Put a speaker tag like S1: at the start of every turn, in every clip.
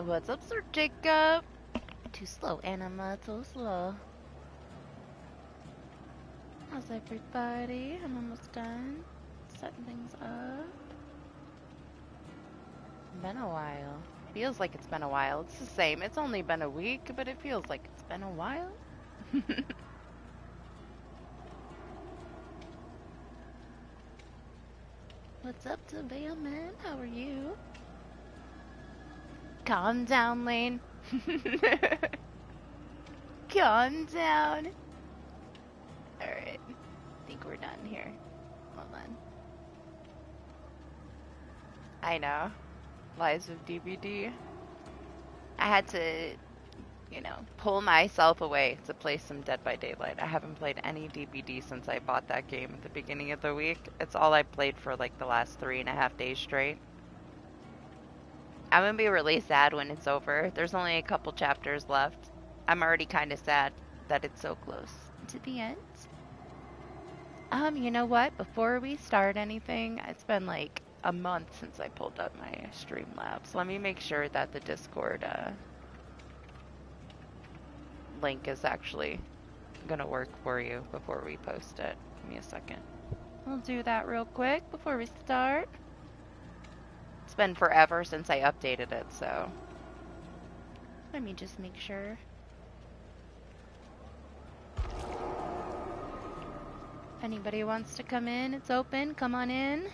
S1: What's up, Sir Jacob? Too slow, Anima, too slow. How's everybody? I'm almost done setting things up. Been a while. Feels like it's been a while. It's the same. It's only been a week, but it feels like it's been a while. What's up, Tabea, man? How are you? Calm down, Lane. Calm down. Alright. I think we're done here. Hold on. I know. Lies of DBD. I had to, pull myself away to play some Dead by Daylight. I haven't played any DBD since I bought that game at the beginning of the week. It's all I played for like the last 3.5 days straight. I'm gonna be really sad when it's over. There's only a couple chapters left. I'm already kind of sad that it's so close to the end. You know what? Before we start anything, it's been like a month since I pulled up my Streamlabs. Let me make sure that the Discord link is actually gonna work for you before we post it. Give me a second. We'll do that real quick before we start. It's been forever since I updated it, so let me just make sure. If anybody wants to come in, it's open. Come on in.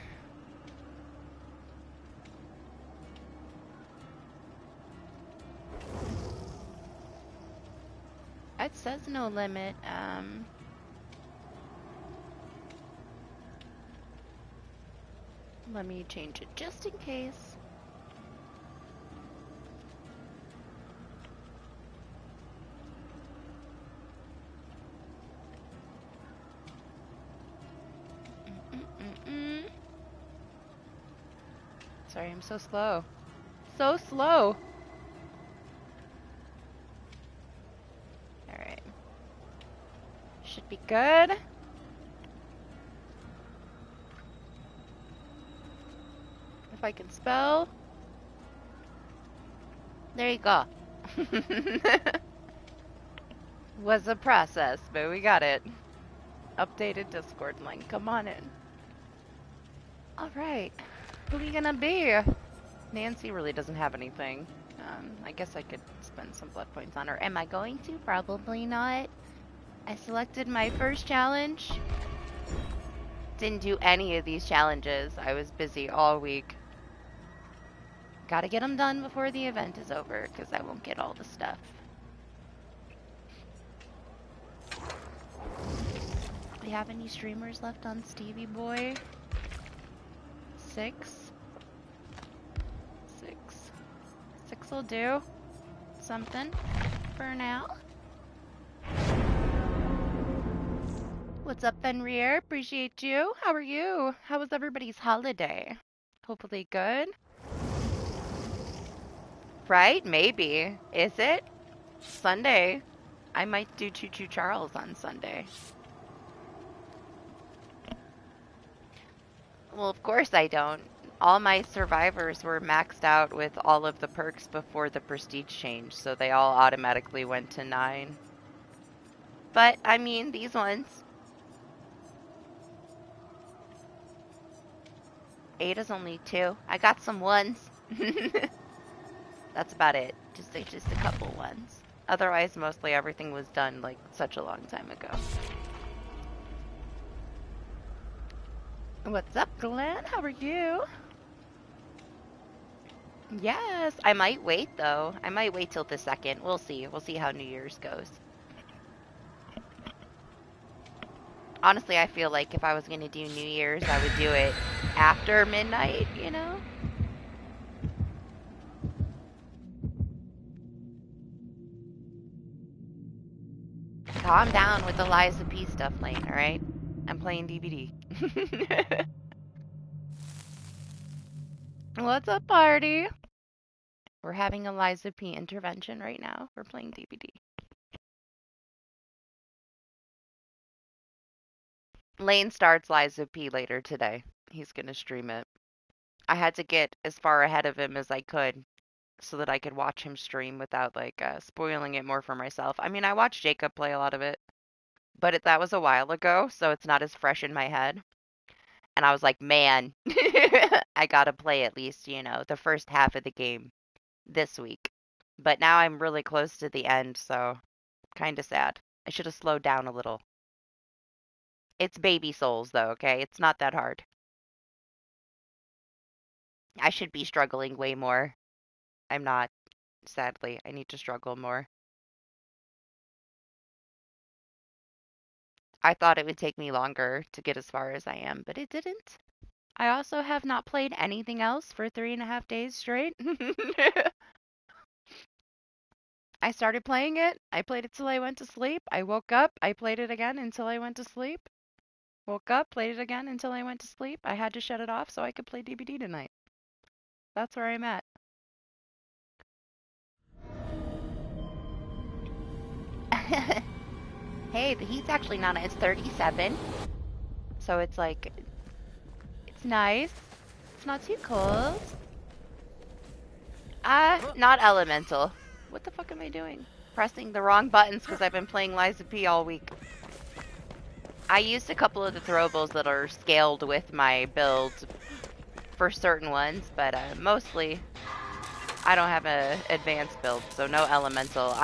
S1: It says no limit. Let me change it just in case. Sorry, I'm so slow. So slow. Alright. Should be good. If I can spell. There you go. Was a process, but we got it. Updated Discord link. Come on in. Alright. Who are we gonna be? Nancy really doesn't have anything. I guess I could spend some blood points on her. Am I going to? Probably not. I selected my first challenge. Didn't do any of these challenges. I was busy all week. Gotta get them done before the event is over, because I won't get all the stuff. We have any streamers left on Stevie Boy? 6? 6 will do. Something for now. What's up, Benrier? Appreciate you. How are you? How was everybody's holiday? Hopefully good. Right? Maybe. Is it? Sunday. I might do Choo Choo Charles on Sunday. Well, of course I don't. All my survivors were maxed out with all of the perks before the prestige change, so they all automatically went to 9. But, I mean, these ones. 8 is only 2. I got some 1s. That's about it. Just a couple 1s. Otherwise, mostly everything was done, like, such a long time ago. What's up, Glenn? How are you? Yes, I might wait though. I might wait till the 2nd. We'll see. We'll see how New Year's goes. Honestly, I feel like if I was going to do New Year's, I would do it after midnight, you know? Calm down with the Lies of P stuff, Lane, alright? I'm playing DBD. What's up, party? We're having a Liza P intervention right now. We're playing DBD. Lane starts Liza P later today. He's gonna stream it. I had to get as far ahead of him as I could so that I could watch him stream without like spoiling it more for myself. I mean, I watched Jacob play a lot of it, but that was a while ago, so it's not as fresh in my head. And I was like, man, I gotta play at least, the first half of the game this week. But now I'm really close to the end, so kind of sad. I should have slowed down a little. It's baby souls, though, okay? It's not that hard. I should be struggling way more. I'm not, sadly. I need to struggle more. I thought it would take me longer to get as far as I am, but it didn't. I also have not played anything else for 3.5 days straight. I started playing it. I played it till I went to sleep. I woke up. I played it again until I went to sleep. Woke up, played it again until I went to sleep. I had to shut it off so I could play DBD tonight. That's where I'm at. Hey, the heat's actually not, it's 37. So it's like, it's nice. It's not too cold. Not elemental. What the fuck am I doing? Pressing the wrong buttons because I've been playing Lies of P all week. I used a couple of the throwables that are scaled with my build for certain ones, but mostly I don't have an advanced build, so no elemental.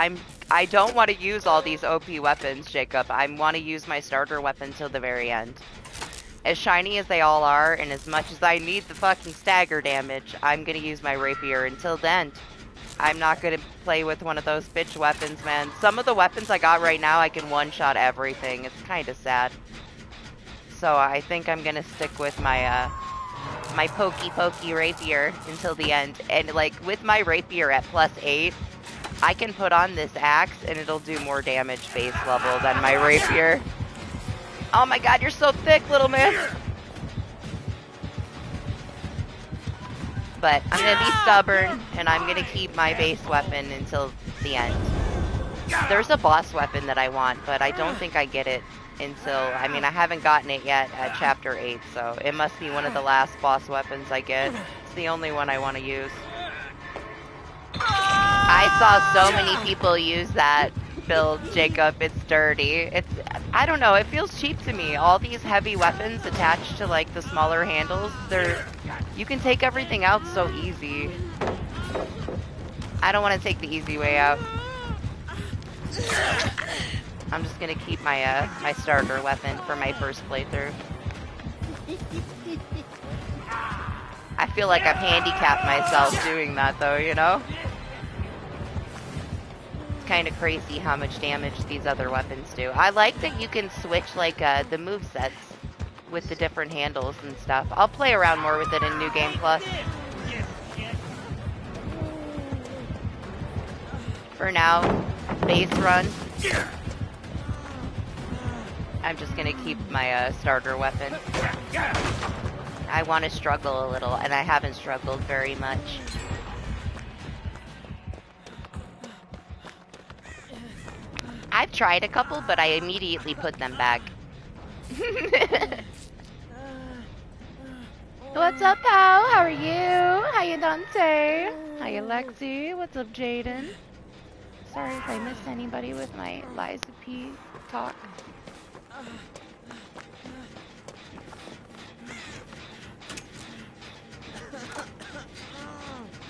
S1: I don't want to use all these OP weapons, Jacob. I want to use my starter weapon till the very end. As shiny as they all are, and as much as I need the fucking stagger damage, I'm gonna use my rapier until then. I'm not gonna play with one of those bitch weapons, man. Some of the weapons I got right now, I can one-shot everything. It's kind of sad. So I think I'm gonna stick with my my pokey rapier until the end. And like with my rapier at +8, I can put on this axe and it'll do more damage base level than my rapier. Oh my god, you're so thick, little man. But I'm gonna be stubborn and I'm gonna keep my base weapon until the end. There's a boss weapon that I want, but I don't think I get it until, I mean, I haven't gotten it yet at chapter 8, so it must be one of the last boss weapons I get. It's the only one I want to use. I saw so many people use that build, Jacob. It's dirty. I don't know, it feels cheap to me. All these heavy weapons attached to like the smaller handles, you can take everything out so easy. I don't want to take the easy way out. I'm just gonna keep my my starter weapon for my first playthrough. I feel like I've handicapped myself doing that though, you know? It's kind of crazy how much damage these other weapons do. I like that you can switch like the movesets with the different handles and stuff. I'll play around more with it in New Game Plus. For now, base run. I'm just gonna keep my starter weapon. I want to struggle a little, and I haven't struggled very much. I've tried a couple, but I immediately put them back. What's up, pal? How are you? How you, Dante? How you, Lexi? What's up, Jaden? Sorry if I missed anybody with my Lies of P talk.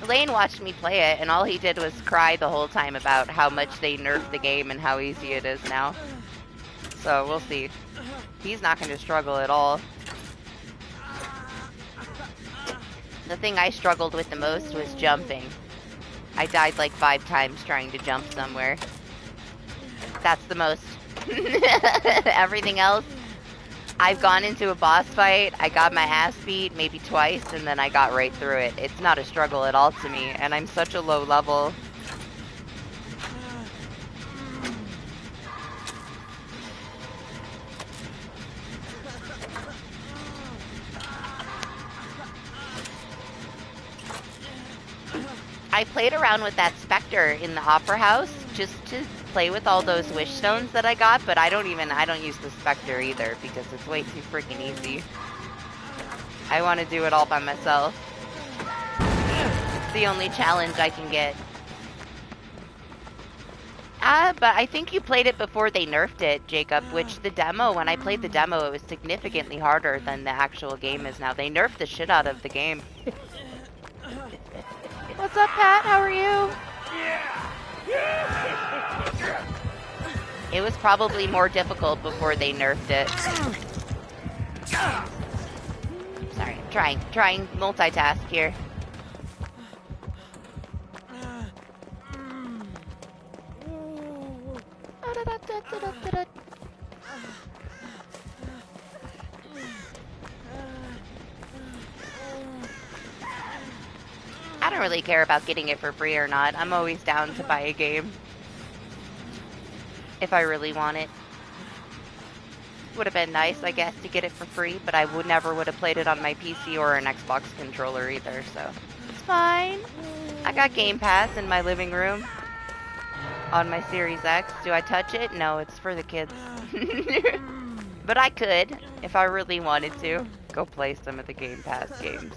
S1: Lane watched me play it, and all he did was cry the whole time about how much they nerfed the game and how easy it is now. So, we'll see. He's not going to struggle at all. The thing I struggled with the most was jumping. I died like 5 times trying to jump somewhere. That's the most. Everything else, I've gone into a boss fight, I got my ass beat maybe twice, and then I got right through it. It's not a struggle at all to me, and I'm such a low level. I played around with that Spectre in the Opera House just to play with all those wish stones that I got, but I don't use the Spectre either because it's way too freaking easy. I want to do it all by myself. the only challenge I can get. But I think you played it before they nerfed it, Jacob, which the demo, when I played the demo, it was significantly harder than the actual game is now. They nerfed the shit out of the game. What's up, Pat? How are you? It was probably more difficult before they nerfed it. Sorry, I'm trying multitask here. I don't really care about getting it for free or not. I'm always down to buy a game if I really want it. Would have been nice, I guess, to get it for free, but I never would have played it on my PC or an Xbox controller either, so it's fine. I got Game Pass in my living room on my Series X. Do I touch it? No, it's for the kids. But I could, if I really wanted to, go play some of the Game Pass games.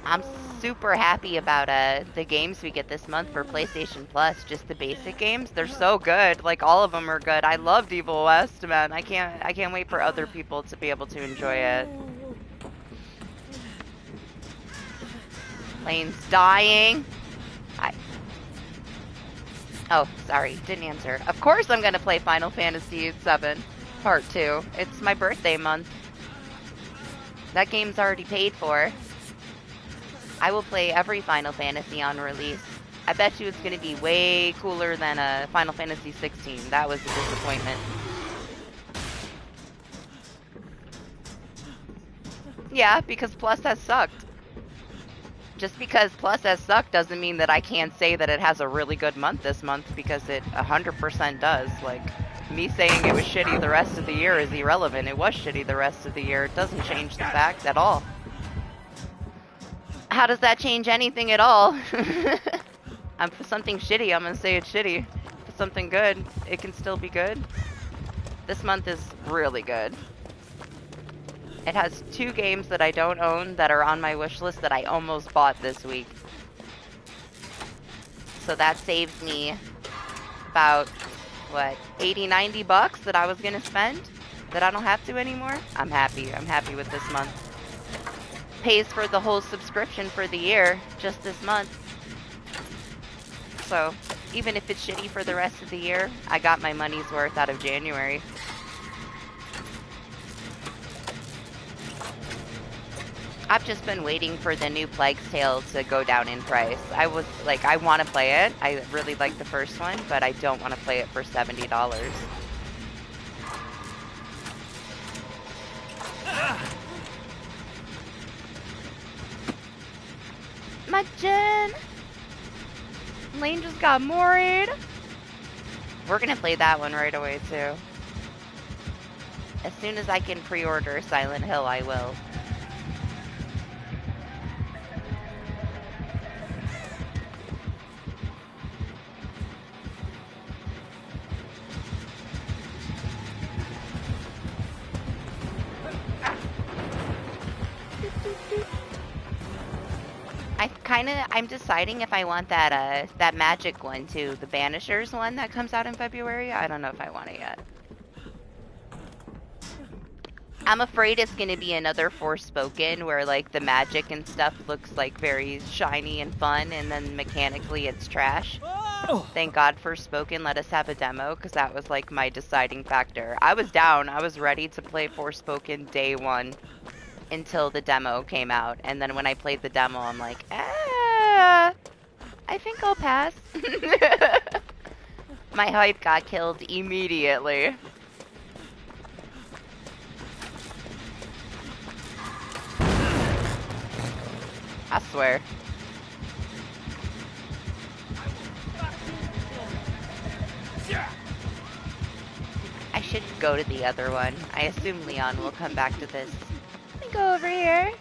S1: I'm super happy about the games we get this month for PlayStation Plus. Just the basic games, they're so good. Like, all of them are good. I loved Evil West, man. I can't wait for other people to be able to enjoy it. Lane's dying. Oh, sorry, didn't answer. Of course I'm gonna play Final Fantasy VII Part 2. It's my birthday month. That game's already paid for. I will play every Final Fantasy on release. I bet you it's going to be way cooler than Final Fantasy 16. That was a disappointment. Yeah, because Plus has sucked. Just because Plus has sucked doesn't mean that I can't say that it has a really good month this month, because it 100% does. Like, me saying it was shitty the rest of the year is irrelevant. It was shitty the rest of the year. It doesn't change the fact at all. How does that change anything at all? For something shitty, I'm gonna say it's shitty. For something good, it can still be good. This month is really good. It has 2 games that I don't own that are on my wish list that I almost bought this week. So that saves me about, what, 80, 90 bucks that I was gonna spend that I don't have to anymore. I'm happy. I'm happy with this month. Pays for the whole subscription for the year just this month. So even if it's shitty for the rest of the year, I got my money's worth out of January. I've just been waiting for the new Plague's Tale to go down in price. I was like, I want to play it. I really like the first one, but I don't want to play it for $70. My gen! Lane just got moried. We're gonna play that one right away too. As soon as I can pre-order Silent Hill, I will. I'm deciding if I want that that magic one too, the Banishers one that comes out in February. I don't know if I want it yet. I'm afraid it's gonna be another Forspoken where like the magic and stuff looks like very shiny and fun, and then mechanically it's trash. Thank God Forspoken let us have a demo, because that was like my deciding factor. I was down. I was ready to play Forspoken day one until the demo came out, and then when I played the demo, I'm like, I think I'll pass. My hype got killed immediately. I swear. I should go to the other one. I assume Leon will come back to this. Let me go over here.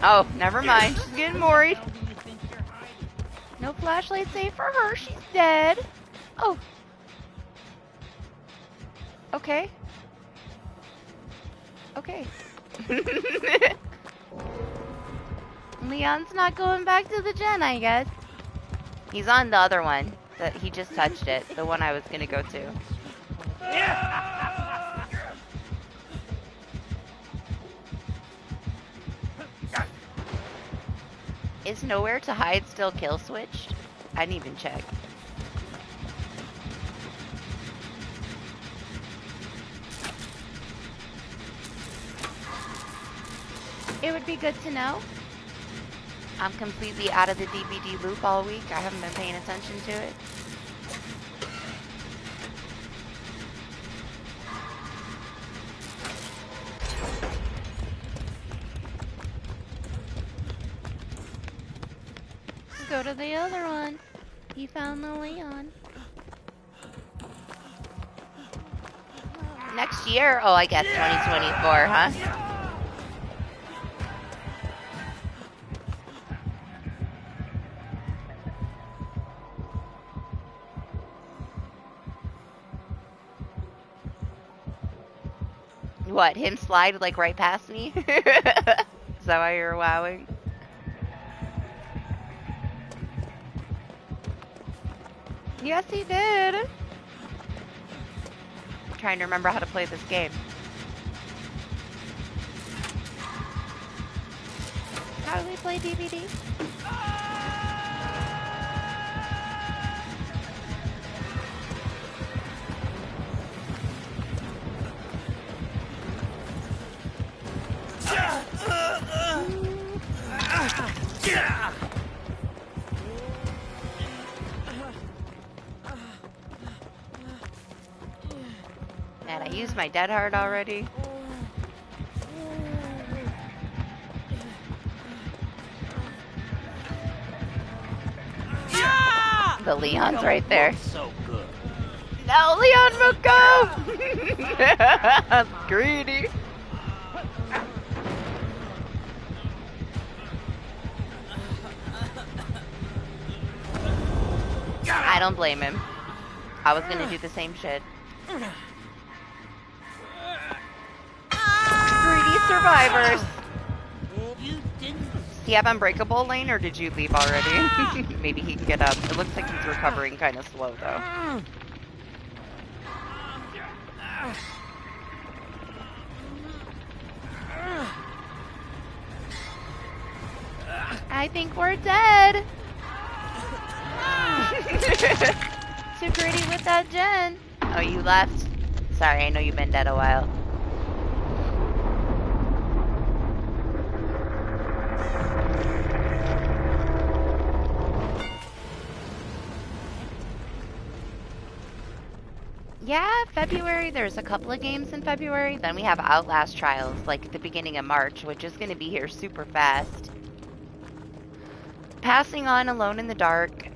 S1: Oh, never mind. She's getting moried. No flashlight safe for her. She's dead. Oh, Okay. Okay. Leon's not going back to the gen, I guess. He's on the other one. He just touched it. The one I was gonna go to. Is nowhere to hide still kill switched? I didn't even check. It would be good to know. I'm completely out of the DBD loop all week. I haven't been paying attention to it. Go to the other one. He found the Leon. Next year? Oh, I guess 2024, huh? What, him slide like right past me? Is that why you're wowing? Yes, he did. I'm trying to remember how to play this game. How do we play DBD? Man, I used my dead hard already. The Leon's right there.
S2: So good.
S1: No, Leon won't go! Greedy. I don't blame him. I was gonna do the same shit. Greedy survivors.
S2: You didn't.
S1: Do you have Unbreakable Lane, or did you leave already? Maybe he can get up. It looks like he's recovering kind of slow, though. I think we're dead. Too greedy with that gen. Oh, you left? Sorry, I know you've been dead a while. Yeah, February, there's a couple of games in February. Then we have Outlast Trials, like at the beginning of March, which is going to be here super fast. Passing on Alone in the Dark.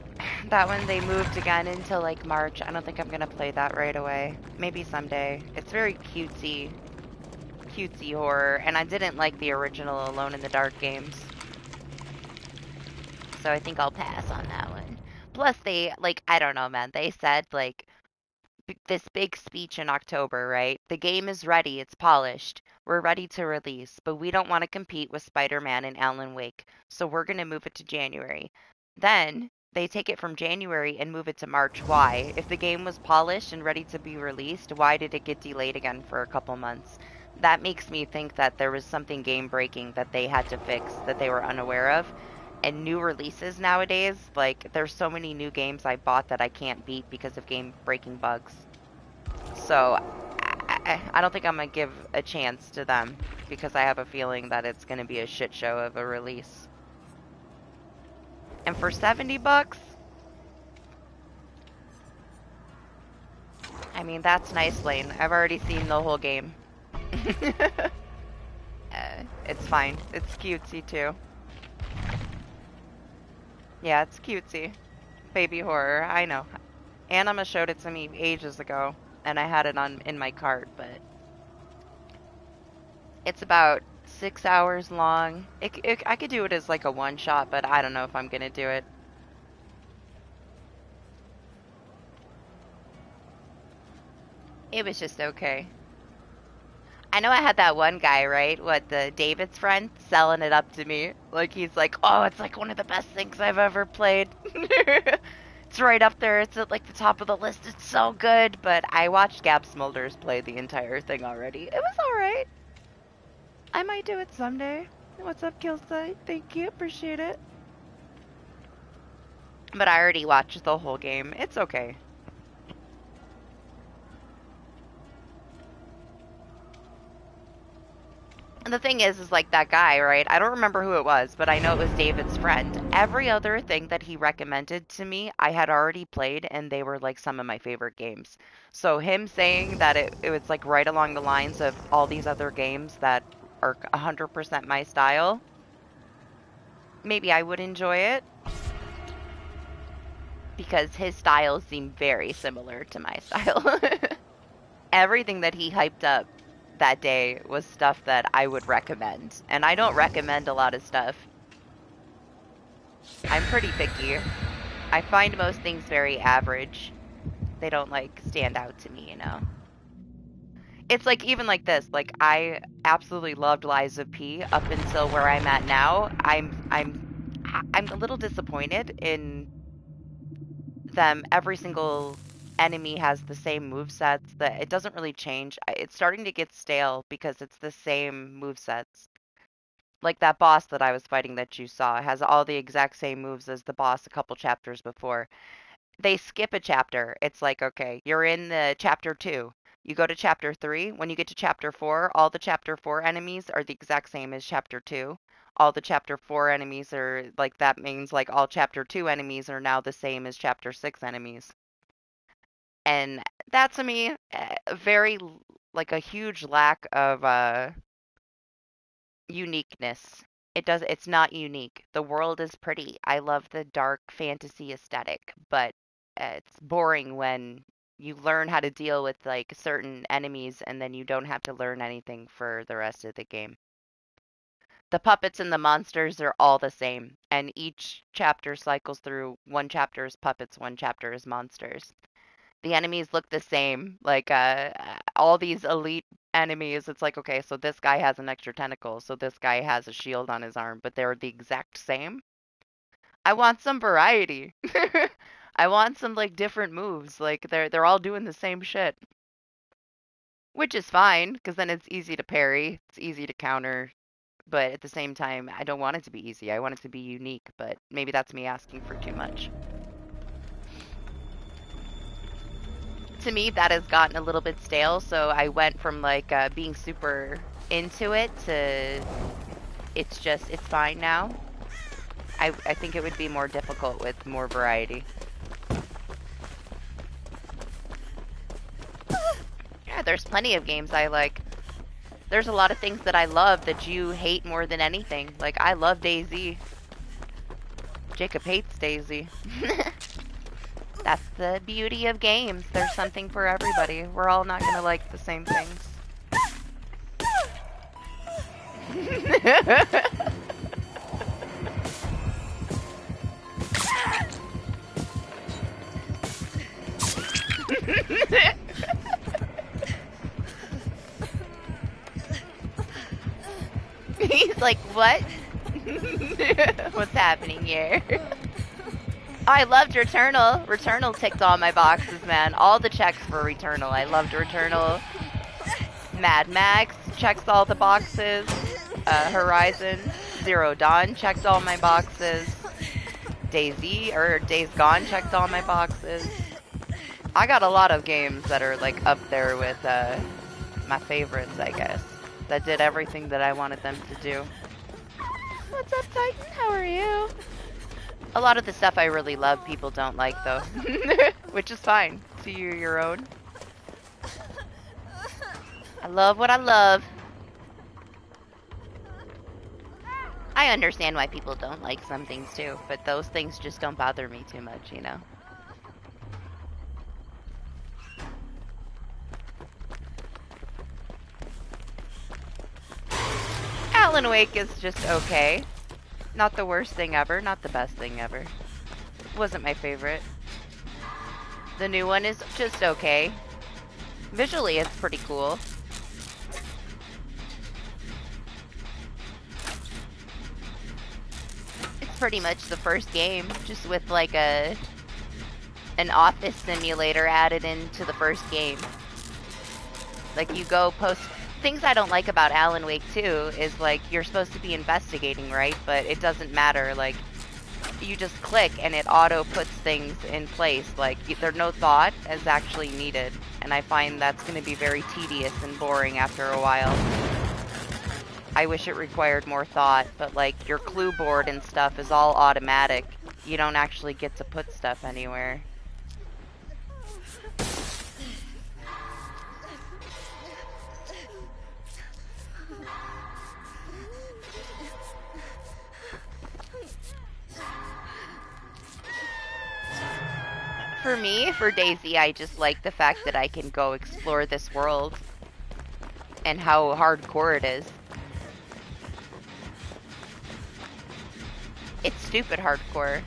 S1: That one they moved again until like March. I don't think I'm going to play that right away. Maybe someday. It's very cutesy horror, and I didn't like the original Alone in the Dark games. So I think I'll pass on that one. Plus they, like, I don't know, man. They said, like, this big speech in October, right? The game is ready, it's polished. We're ready to release, but we don't want to compete with Spider-Man and Alan Wake, so we're going to move it to January. Then they take it from January and move it to March. Why? If the game was polished and ready to be released, why did it get delayed again for a couple months? That makes me think that there was something game breaking that they had to fix that they were unaware of. And new releases nowadays, like, there's so many new games I bought that I can't beat because of game-breaking bugs. So, I don't think I'm going to give a chance to them, because I have a feeling that it's going to be a shit show of a release. And for $70, I mean, that's nice, Lane. I've already seen the whole game. It's fine. It's cutesy, too. Yeah, it's cutesy. Baby horror, I know. Anima showed it to me ages ago, and I had it in my cart, but it's about 6 hours long. I could do it as like a one-shot, but I don't know if I'm gonna do it. It was just okay. I know I had that one guy, right? What, the David's friend, selling it up to me. Like, he's like, oh, it's like one of the best things I've ever played. It's right up there. It's at like the top of the list. It's so good. But I watched Gab Smulders play the entire thing already. It was alright. I might do it someday. What's up, Killside? Thank you. Appreciate it. But I already watched the whole game. It's okay. And the thing is like that guy, right? I don't remember who it was, but I know it was David's friend. Every other thing that he recommended to me, I had already played, and they were like some of my favorite games. So him saying that it was like right along the lines of all these other games that are 100% my style, maybe I would enjoy it because his style seemed very similar to my style. Everything that he hyped up that day was stuff that I would recommend. And I don't recommend a lot of stuff. I'm pretty picky. I find most things very average. They don't like stand out to me, you know. It's like even like this, like I absolutely loved Lies of P up until where I'm at now. I'm a little disappointed in them. Every single enemy has the same move sets, that it doesn't really change. It's starting to get stale because it's the same move sets. Like that boss that I was fighting that you saw has all the exact same moves as the boss a couple chapters before. They skip a chapter. It's like, okay, you're in the chapter 2. You go to chapter 3. When you get to chapter 4, all the chapter 4 enemies are the exact same as chapter 2. All the chapter 4 enemies are like, that means like all chapter 2 enemies are now the same as chapter 6 enemies. And that to me, very like a huge lack of uniqueness. It's not unique. The world is pretty. I love the dark fantasy aesthetic, but it's boring when you learn how to deal with like certain enemies and then you don't have to learn anything for the rest of the game. The puppets and the monsters are all the same, and each chapter cycles through. One chapter is puppets, one chapter is monsters. The enemies look the same. Like all these elite enemies, it's like, okay, so this guy has an extra tentacle, so this guy has a shield on his arm, but they're the exact same. I want some variety. I want some like different moves. Like they're all doing the same shit. Which is fine, because then it's easy to parry, it's easy to counter, but at the same time, I don't want it to be easy. I want it to be unique, but maybe that's me asking for too much. To me, that has gotten a little bit stale, so I went from like being super into it to it's fine now. I think it would be more difficult with more variety. Yeah, there's plenty of games I like. There's a lot of things that I love that you hate more than anything. Like, I love DayZ. Jacob hates DayZ. That's the beauty of games. There's something for everybody. We're all not gonna like the same things. He's like, what? What's happening here? Oh, I loved Returnal. Returnal ticked all my boxes, man. All the checks for Returnal. I loved Returnal. Mad Max checks all the boxes. Horizon Zero Dawn checked all my boxes. DayZ, or Days Gone checked all my boxes. I got a lot of games that are like up there with my favorites, I guess. That did everything that I wanted them to do. What's up, Titan? How are you? A lot of the stuff I really love, people don't like, though. Which is fine. To you, your own. I love what I love. I understand why people don't like some things, too. But those things just don't bother me too much, you know? Alan Wake is just okay. Not the worst thing ever, not the best thing ever. Wasn't my favorite. The new one is just okay. Visually, it's pretty cool. It's pretty much the first game, just with like an office simulator added into the first game. Like you go post things I don't like about Alan Wake 2 is like you're supposed to be investigating, right? But it doesn't matter. Like you just click and it auto puts things in place. Like there's no thought is actually needed, and I find that's going to be very tedious and boring after a while. I wish it required more thought, but like your clue board and stuff is all automatic. You don't actually get to put stuff anywhere. For me, for Daisy, I just like the fact that I can go explore this world and how hardcore it is. It's stupid hardcore.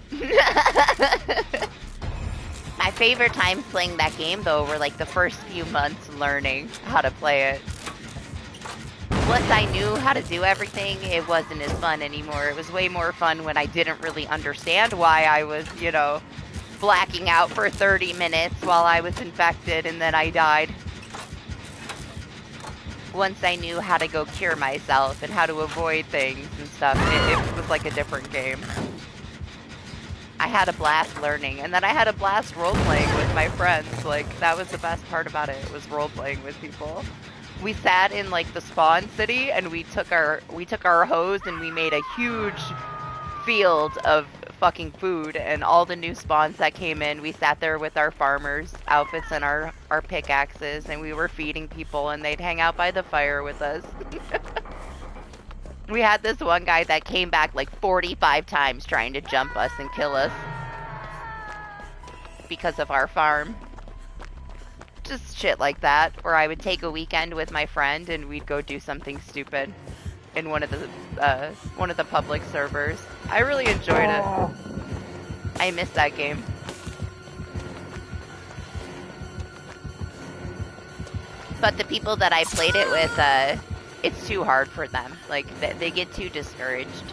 S1: My favorite times playing that game, though, were like the first few months learning how to play it. Once I knew how to do everything, it wasn't as fun anymore. It was way more fun when I didn't really understand why I was, you know, blacking out for 30 minutes while I was infected and then I died. Once I knew how to go cure myself and how to avoid things and stuff, it was like a different game. I had a blast learning, and then I had a blast role-playing with my friends. Like, that was the best part about it, was role-playing with people. We sat in, like, the spawn city, and we took our hose and we made a huge field of fucking food, and all the new spawns that came in, we sat there with our farmers' outfits and our pickaxes, and we were feeding people, and they'd hang out by the fire with us. We had this one guy that came back like 45 times trying to jump us and kill us because of our farm. Just shit like that, where I would take a weekend with my friend and we'd go do something stupid in one of the public servers. I really enjoyed it. I miss that game. But the people that I played it with, it's too hard for them. Like, they get too discouraged.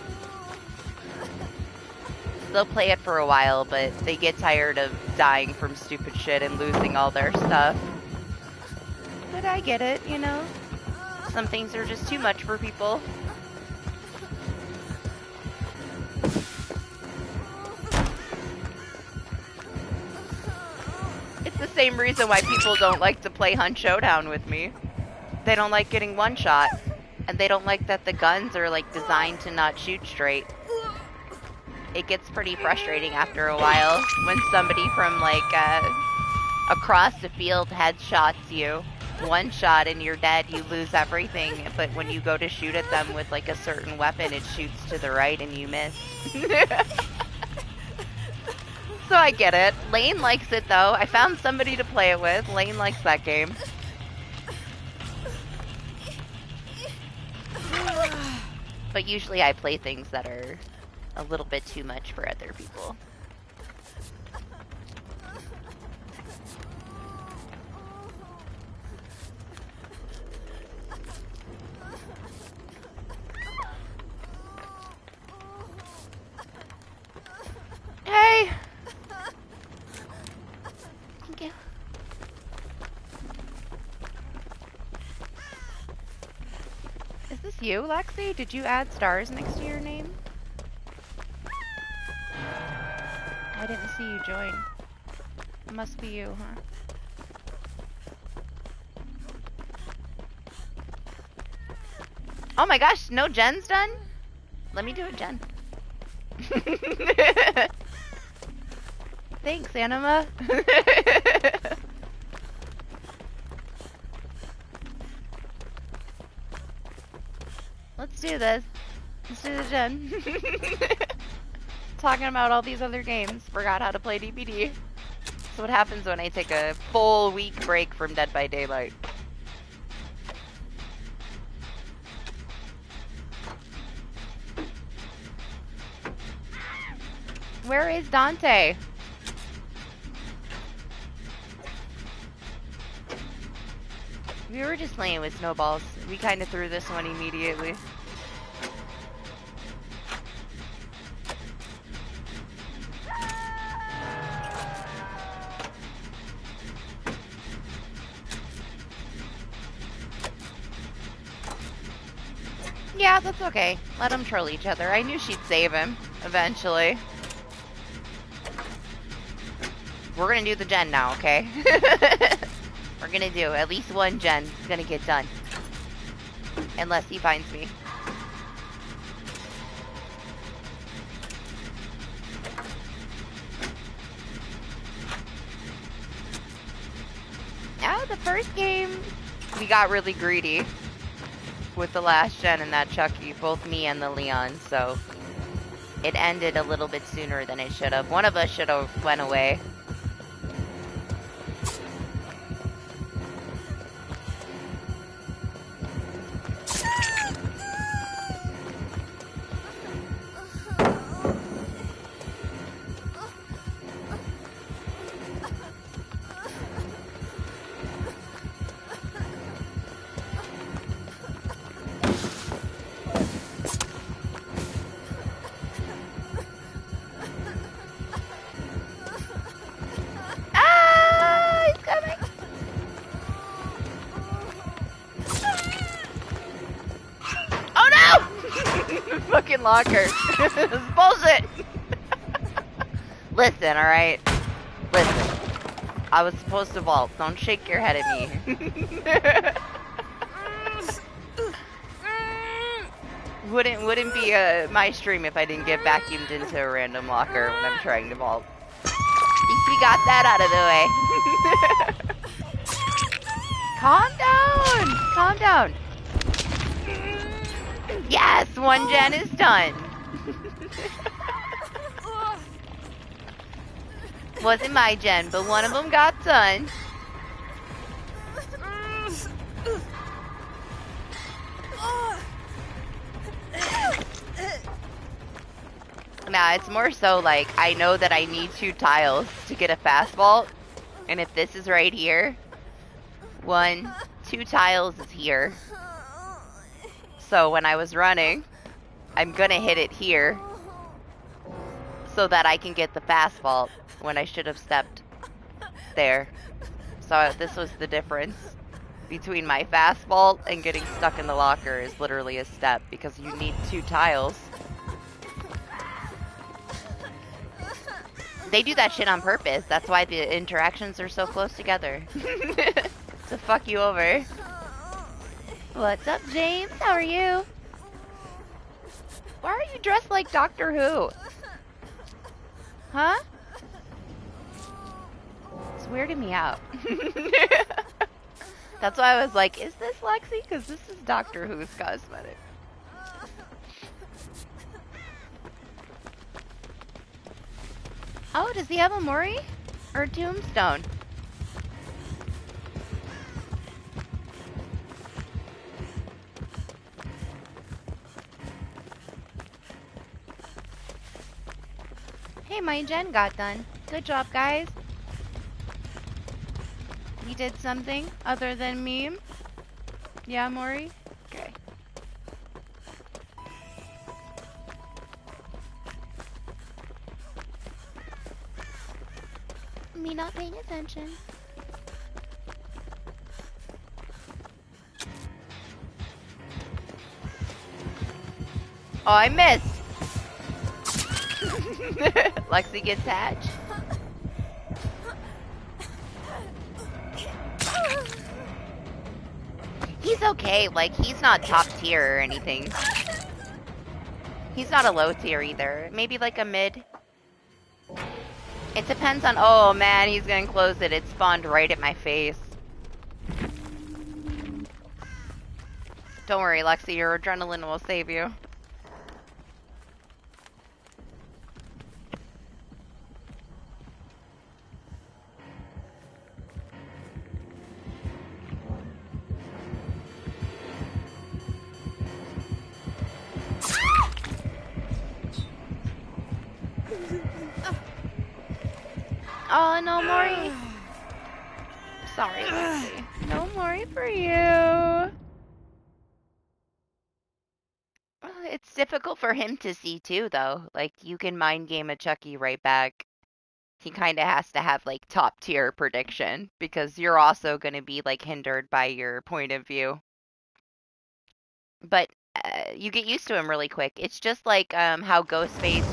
S1: They'll play it for a while, but they get tired of dying from stupid shit and losing all their stuff. But I get it, you know? Some things are just too much for people. It's the same reason why people don't like to play Hunt Showdown with me. They don't like getting one shot, and they don't like that the guns are like designed to not shoot straight. It gets pretty frustrating after a while when somebody from like across the field headshots you. One shot and you're dead, you lose everything, but when you go to shoot at them with like a certain weapon, it shoots to the right and you miss. So I get it. Lane likes it though. I found somebody to play it with. Lane likes that game. But usually I play things that are a little bit too much for other people. Hey! Thank you. Is this you, Lexi? Did you add stars next to your name? I didn't see you join. It must be you, huh? Oh my gosh, no gen's done? Let me do a gen. Thanks, Anima. Let's do this. Let's do the gen. Talking about all these other games. Forgot how to play DBD. That's what happens when I take a full week break from Dead by Daylight. Where is Dante? We were just playing with snowballs. We kind of threw this one immediately. Yeah, that's okay. Let them troll each other. I knew she'd save him, eventually. We're gonna do the gen now, okay? We're gonna do at least one gen. It's gonna get done. Unless he finds me. Yeah, the first game, we got really greedy with the last gen and that Chucky, both me and the Leon, so it ended a little bit sooner than it should have. One of us should have went away. Locker. This is bullshit. Listen, alright? Listen. I was supposed to vault. Don't shake your head at me. Wouldn't be my stream if I didn't get vacuumed into a random locker when I'm trying to vault. At least we got that out of the way. Calm down. Calm down. Yes, one gen is done. Wasn't my gen, but one of them got done. Nah, it's more so like I know that I need 2 tiles to get a fast vault, and if this is right here, 1, 2 tiles is here. So when I was running, I'm gonna hit it here so that I can get the fast vault when I should have stepped there. So this was the difference between my fast vault and getting stuck in the locker is literally a step because you need 2 tiles. They do that shit on purpose. That's why the interactions are so close together. To fuck you over. What's up, James? How are you? Why are you dressed like Doctor Who? Huh? It's weirding me out. That's why I was like, is this Lexi? Because this is Doctor Who's cosmetic. Oh, does he have a Mori? Or a Tombstone? Hey, my gen got done. Good job, guys. We did something other than meme. Yeah, Maury? Okay. Me not paying attention. Oh, I missed. Lexi gets hatched. He's okay, like, he's not top tier or anything. He's not a low tier either. Maybe like a mid. It depends on, oh man, he's gonna close it. It spawned right at my face. Don't worry, Lexi, your adrenaline will save you. Oh, no, Maury. Sorry, Lexi. No, more for you. It's difficult for him to see too, though. Like, you can mind game a Chucky right back. He kind of has to have like top tier prediction because you're also going to be like hindered by your point of view. But you get used to him really quick. It's just like how Ghostface,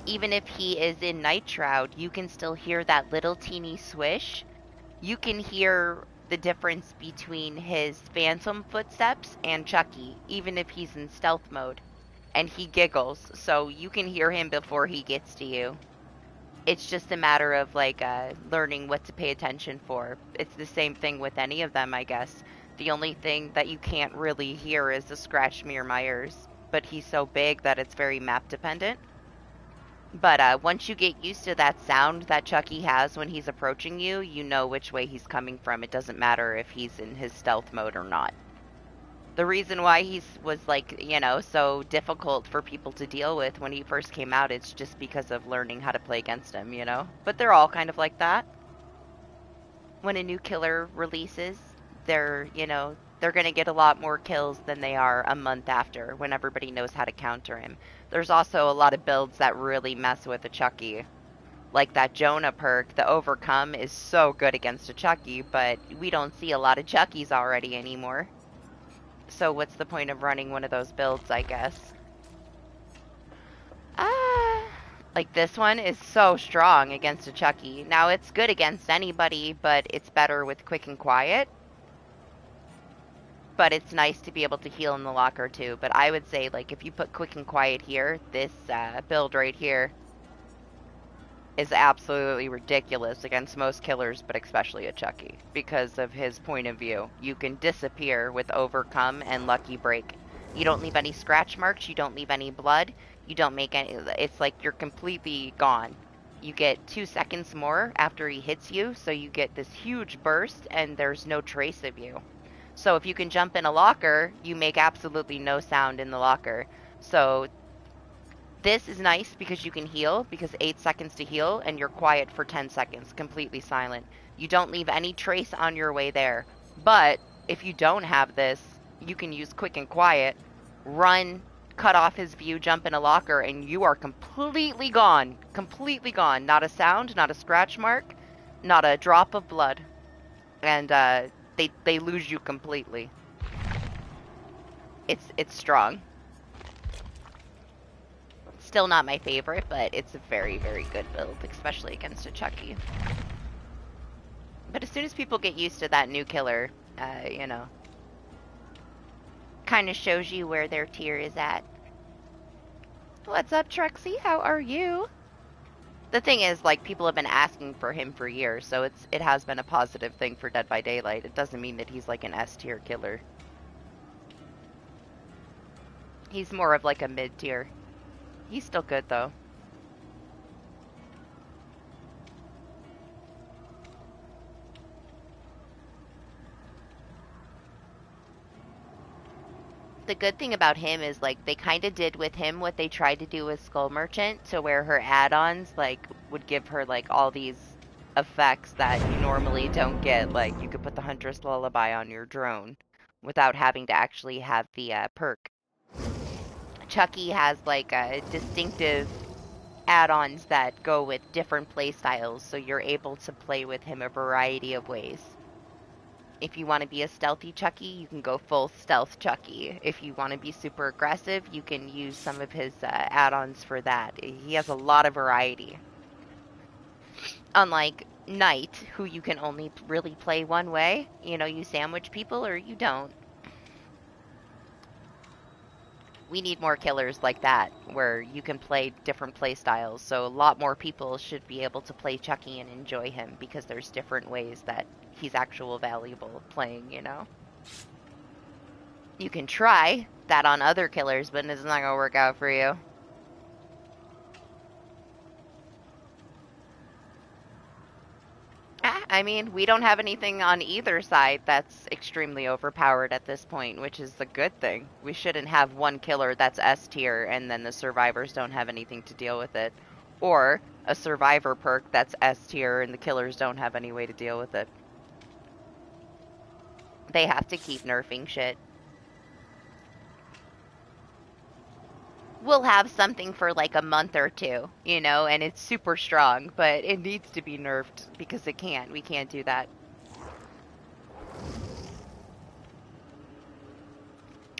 S1: even if he is in Night Shroud, you can still hear that little teeny swish. You can hear the difference between his phantom footsteps and Chucky, even if he's in stealth mode. And he giggles, so you can hear him before he gets to you. It's just a matter of like learning what to pay attention for. It's the same thing with any of them, I guess. The only thing that you can't really hear is the Scratch Mir Myers, but he's so big that it's very map dependent. But once you get used to that sound that Chucky has when he's approaching you, you know which way he's coming from. It doesn't matter if he's in his stealth mode or not. The reason why he was like, so difficult for people to deal with when he first came out, it's just because of learning how to play against him. But they're all kind of like that. When a new killer releases, they're going to get a lot more kills than they are a month after when everybody knows how to counter him. There's also a lot of builds that really mess with a Chucky. Like that Jonah perk, the Overcome is so good against a Chucky, but we don't see a lot of Chuckies already anymore. So what's the point of running one of those builds, I guess? Like this one is so strong against a Chucky. Now it's good against anybody, but it's better with Quick and Quiet. But it's nice to be able to heal in the locker too. But I would say, like, if you put Quick and Quiet here, this build right here is absolutely ridiculous against most killers, but especially a Chucky, because of his point of view. You can disappear with Overcome and Lucky Break. You don't leave any scratch marks, you don't leave any blood, you don't make any, it's like you're completely gone. You get 2 seconds more after he hits you, so you get this huge burst and there's no trace of you. So if you can jump in a locker, you make absolutely no sound in the locker. So this is nice because you can heal, because 8 seconds to heal, and you're quiet for 10 seconds, completely silent. You don't leave any trace on your way there. But if you don't have this, you can use Quick and Quiet, run, cut off his view, jump in a locker, and you are completely gone. Completely gone. Not a sound, not a scratch mark, not a drop of blood. And they lose you completely. It's strong. Still not my favorite, but it's a very, very good build, especially against a Chucky. But as soon as people get used to that new killer, kind of shows you where their tier is at. What's up, Trexie? How are you? The thing is, like, people have been asking for him for years, so it has been a positive thing for Dead by Daylight. It doesn't mean that he's like an S tier killer. He's more of like a mid tier. He's still good, though. The good thing about him is, like, they kind of did with him what they tried to do with Skull Merchant, to where her add-ons, like, would give her, like, all these effects that you normally don't get. Like, you could put the Huntress Lullaby on your drone without having to actually have the perk. Chucky has, like, distinctive add-ons that go with different play styles, so you're able to play with him a variety of ways. If you want to be a stealthy Chucky, you can go full stealth Chucky. If you want to be super aggressive, you can use some of his add-ons for that. He has a lot of variety. Unlike Knight, who you can only really play one way. You sandwich people or you don't. We need more killers like that, where you can play different play styles. So a lot more people should be able to play Chucky and enjoy him, because there's different ways that he's actual valuable playing, You can try that on other killers, but it's not going to work out for you. I mean, we don't have anything on either side that's extremely overpowered at this point, which is the good thing. We shouldn't have one killer that's S tier and then the survivors don't have anything to deal with it. Or a survivor perk that's S tier and the killers don't have any way to deal with it. They have to keep nerfing shit. We'll have something for like a month or two, you know, and it's super strong, but it needs to be nerfed because it can't. We can't do that.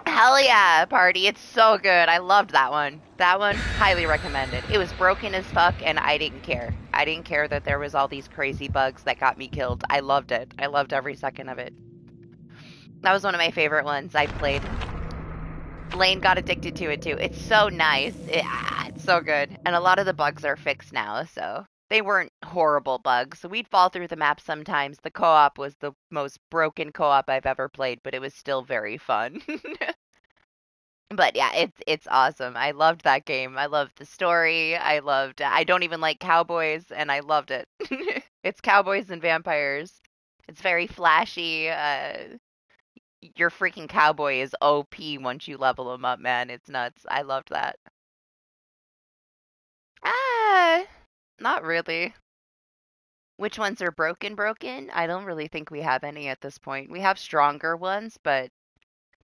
S1: Hell yeah, party. It's so good. I loved that one. That one, highly recommended. It was broken as fuck, and I didn't care. I didn't care that there was all these crazy bugs that got me killed. I loved it. I loved every second of it. That was one of my favorite ones I played. Lane got addicted to it too. It's so nice. It's so good. And a lot of the bugs are fixed now, so they weren't horrible bugs. So we'd fall through the map sometimes. The co-op was the most broken co-op I've ever played, but it was still very fun. But yeah, it's awesome. I loved that game. I loved the story. I don't even like cowboys and I loved it. It's cowboys and vampires. It's very flashy. Your freaking cowboy is OP once you level him up, man. It's nuts. I loved that. Ah, not really. Which ones are broken? I don't really think we have any at this point. We have stronger ones, but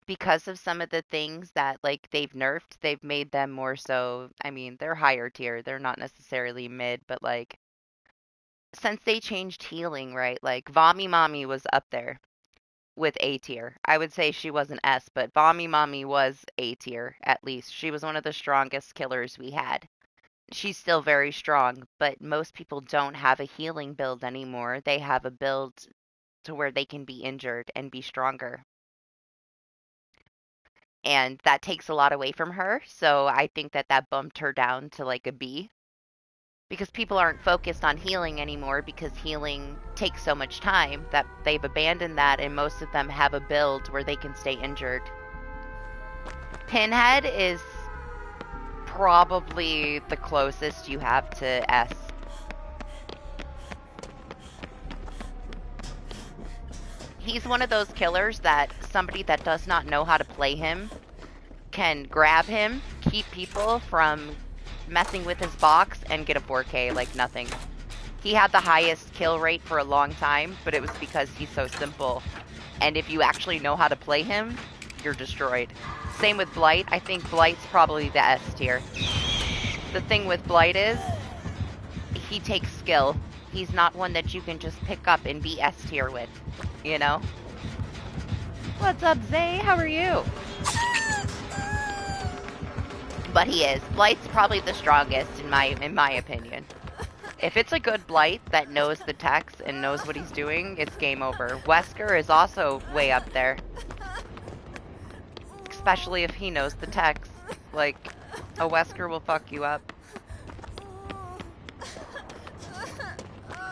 S1: because of some of the things that like they've nerfed, they've made them more so, I mean, they're higher tier. They're not necessarily mid, but like since they changed healing, right? Like Vommy Mommy was up there with A tier. I would say she was an S, but Vommy Mommy was A tier at least. She was one of the strongest killers we had. She's still very strong, but most people don't have a healing build anymore. They have a build to where they can be injured and be stronger. And that takes a lot away from her. So I think that that bumped her down to like a B because people aren't focused on healing anymore because healing takes so much time that they've abandoned that, and most of them have a build where they can stay injured. Pinhead is probably the closest you have to S. He's one of those killers that somebody that does not know how to play him can grab him, keep people from messing with his box, and get a 4K like nothing. He had the highest kill rate for a long time, but it was because he's so simple. And if you actually know how to play him, you're destroyed. Same with Blight. I think Blight's probably the S tier. The thing with Blight is, he takes skill. He's not one that you can just pick up and be S tier with, you know? What's up, Zay? How are you? But he is. Blight's probably the strongest in my opinion. If it's a good Blight that knows the text and knows what he's doing, it's game over. Wesker is also way up there. Especially if he knows the text. Like, a Wesker will fuck you up.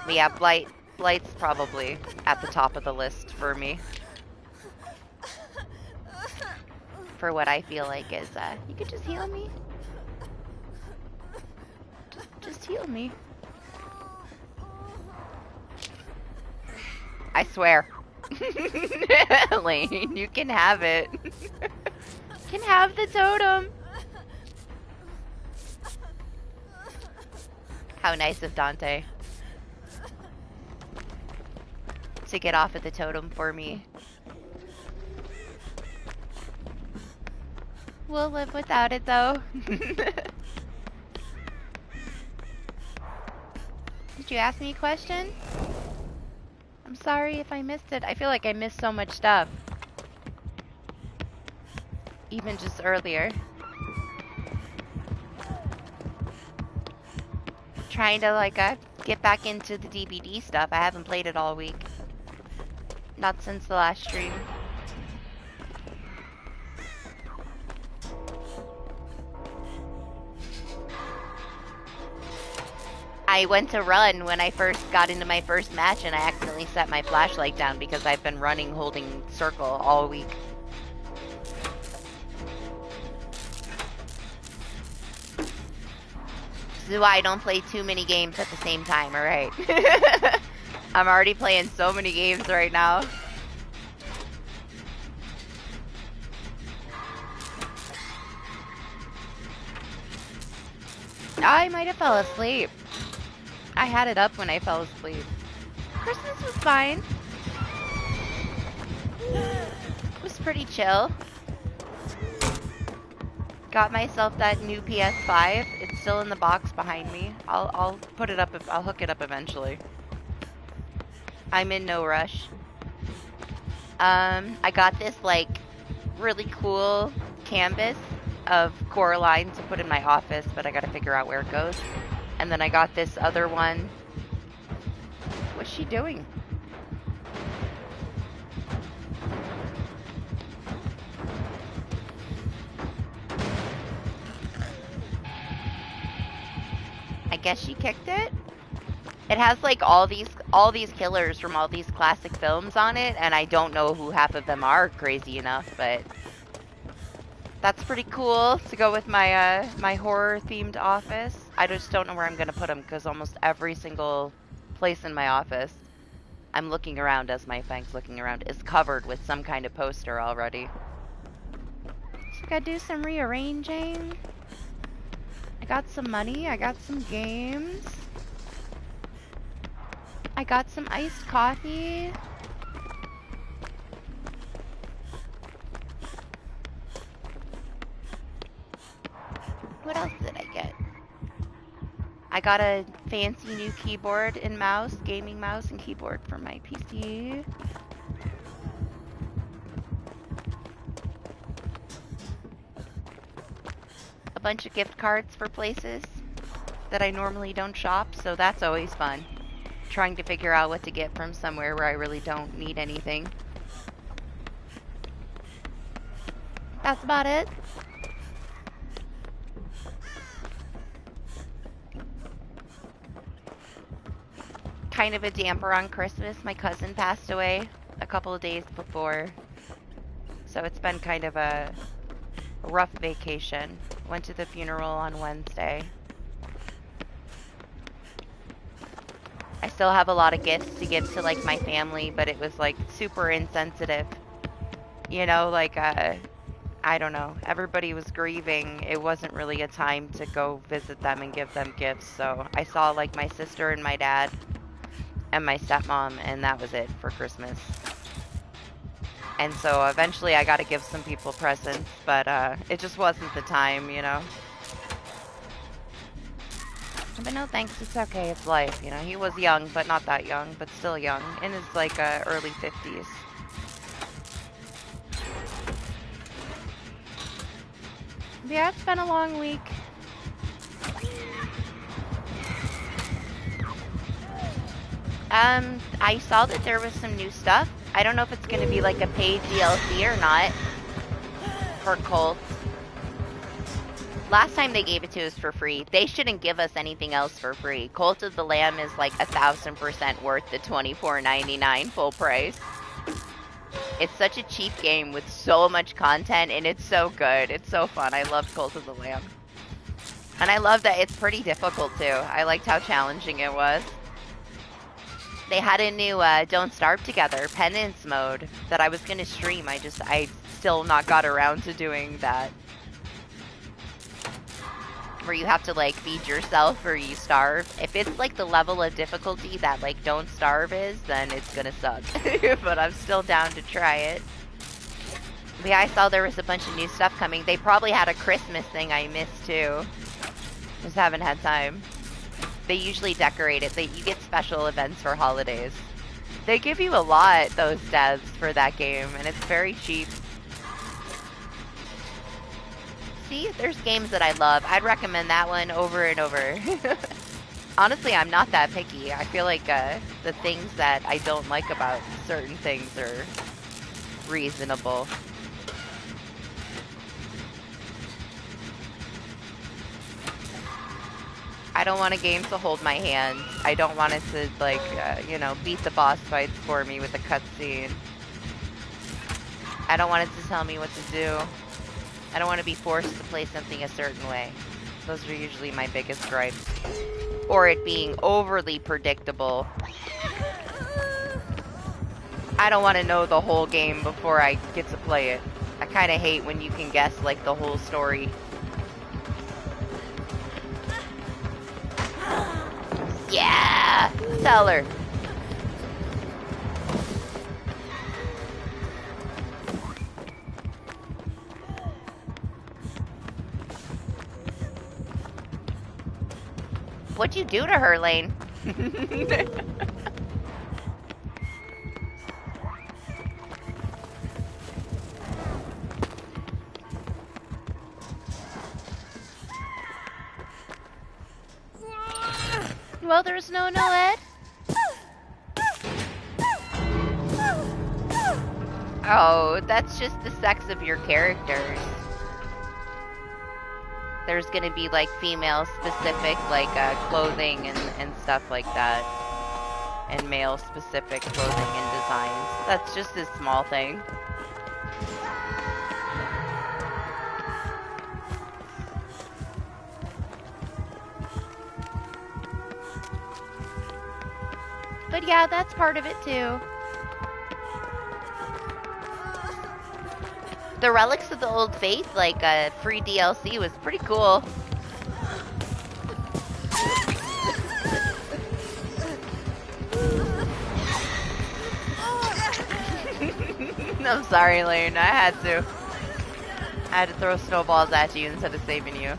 S1: But yeah, Blight's probably at the top of the list for me. For what I feel like is, you could just heal me. Just heal me. I swear. Lane, you can have it. You can have the totem. How nice of Dante to get off of the totem for me. We'll live without it though. Did you ask me a question? I'm sorry if I missed it. I feel like I missed so much stuff. Even just earlier. Trying to like get back into the DBD stuff. I haven't played it all week. Not since the last stream. I went to run when I first got into my first match and I accidentally set my flashlight down because I've been running holding circle all week. This is why I don't play too many games at the same time, alright? I'm already playing so many games right now. I might have fell asleep. I had it up when I fell asleep. Christmas was fine. pretty chill. Got myself that new PS5. It's still in the box behind me. I'll put it up. I'll hook it up eventually. I'm in no rush. I got this like really cool canvas of Coraline to put in my office, but I gotta figure out where it goes. And then I got this other one. What's she doing? I guess she kicked it. It has like all these killers from all these classic films on it, and I don't know who half of them are, crazy enough, but that's pretty cool to go with my my horror themed office. I just don't know where I'm gonna put them because almost every single place in my office, I'm looking around as my Fang's looking around, is covered with some kind of poster already. So gotta do some rearranging. I got some money, I got some games. I got some iced coffee. What else did I get? I got a fancy new keyboard and mouse, gaming mouse and keyboard for my PC. A bunch of gift cards for places that I normally don't shop, so that's always fun. Trying to figure out what to get from somewhere where I really don't need anything. That's about it. Kind of a damper on Christmas. My cousin passed away a couple of days before, so it's been kind of a rough vacation. Went to the funeral on Wednesday. I still have a lot of gifts to give to like my family, but it was like super insensitive. You know, like I don't know. Everybody was grieving. It wasn't really a time to go visit them and give them gifts. So I saw like my sister and my dad and my stepmom, and that was it for Christmas. And so eventually I got to give some people presents, but it just wasn't the time, you know. But no thanks, it's okay, it's life, you know. He was young, but not that young, but still young, in his like early 50s. But yeah, it's been a long week. I saw that there was some new stuff. I don't know if it's going to be like a paid DLC or not for Colt. Last time they gave it to us for free. They shouldn't give us anything else for free. Cult of the Lamb is like 1,000% worth the $24.99 full price. It's such a cheap game with so much content, and it's so good. It's so fun. I love Cult of the Lamb. And I love that it's pretty difficult too. I liked how challenging it was. They had a new Don't Starve Together penance mode that I was going to stream. I still not got around to doing that. Where you have to like feed yourself or you starve. If it's like the level of difficulty that like Don't Starve is, then it's gonna suck. But I'm still down to try it. But yeah, I saw there was a bunch of new stuff coming. They probably had a Christmas thing I missed too. Just haven't had time. They usually decorate it. You get special events for holidays. They give you a lot, those devs, for that game, and it's very cheap. See, there's games that I love. I'd recommend that one over and over. Honestly, I'm not that picky. I feel like the things that I don't like about certain things are reasonable. I don't want a game to hold my hand. I don't want it to, like, you know, beat the boss fights for me with a cutscene. I don't want it to tell me what to do. I don't want to be forced to play something a certain way. Those are usually my biggest gripes. Or it being overly predictable. I don't want to know the whole game before I get to play it. I kind of hate when you can guess, like, the whole story. Yeah! Tell her. What'd you do to her, Lane? Well, there's no Ed. Oh, that's just the sex of your characters. There's gonna be like female specific like clothing and stuff like that. And male specific clothing and designs. That's just a small thing. But yeah, that's part of it too. The Relics of the Old Faith, like free DLC, was pretty cool. I'm sorry, Lane. I had to. I had to throw snowballs at you instead of saving you.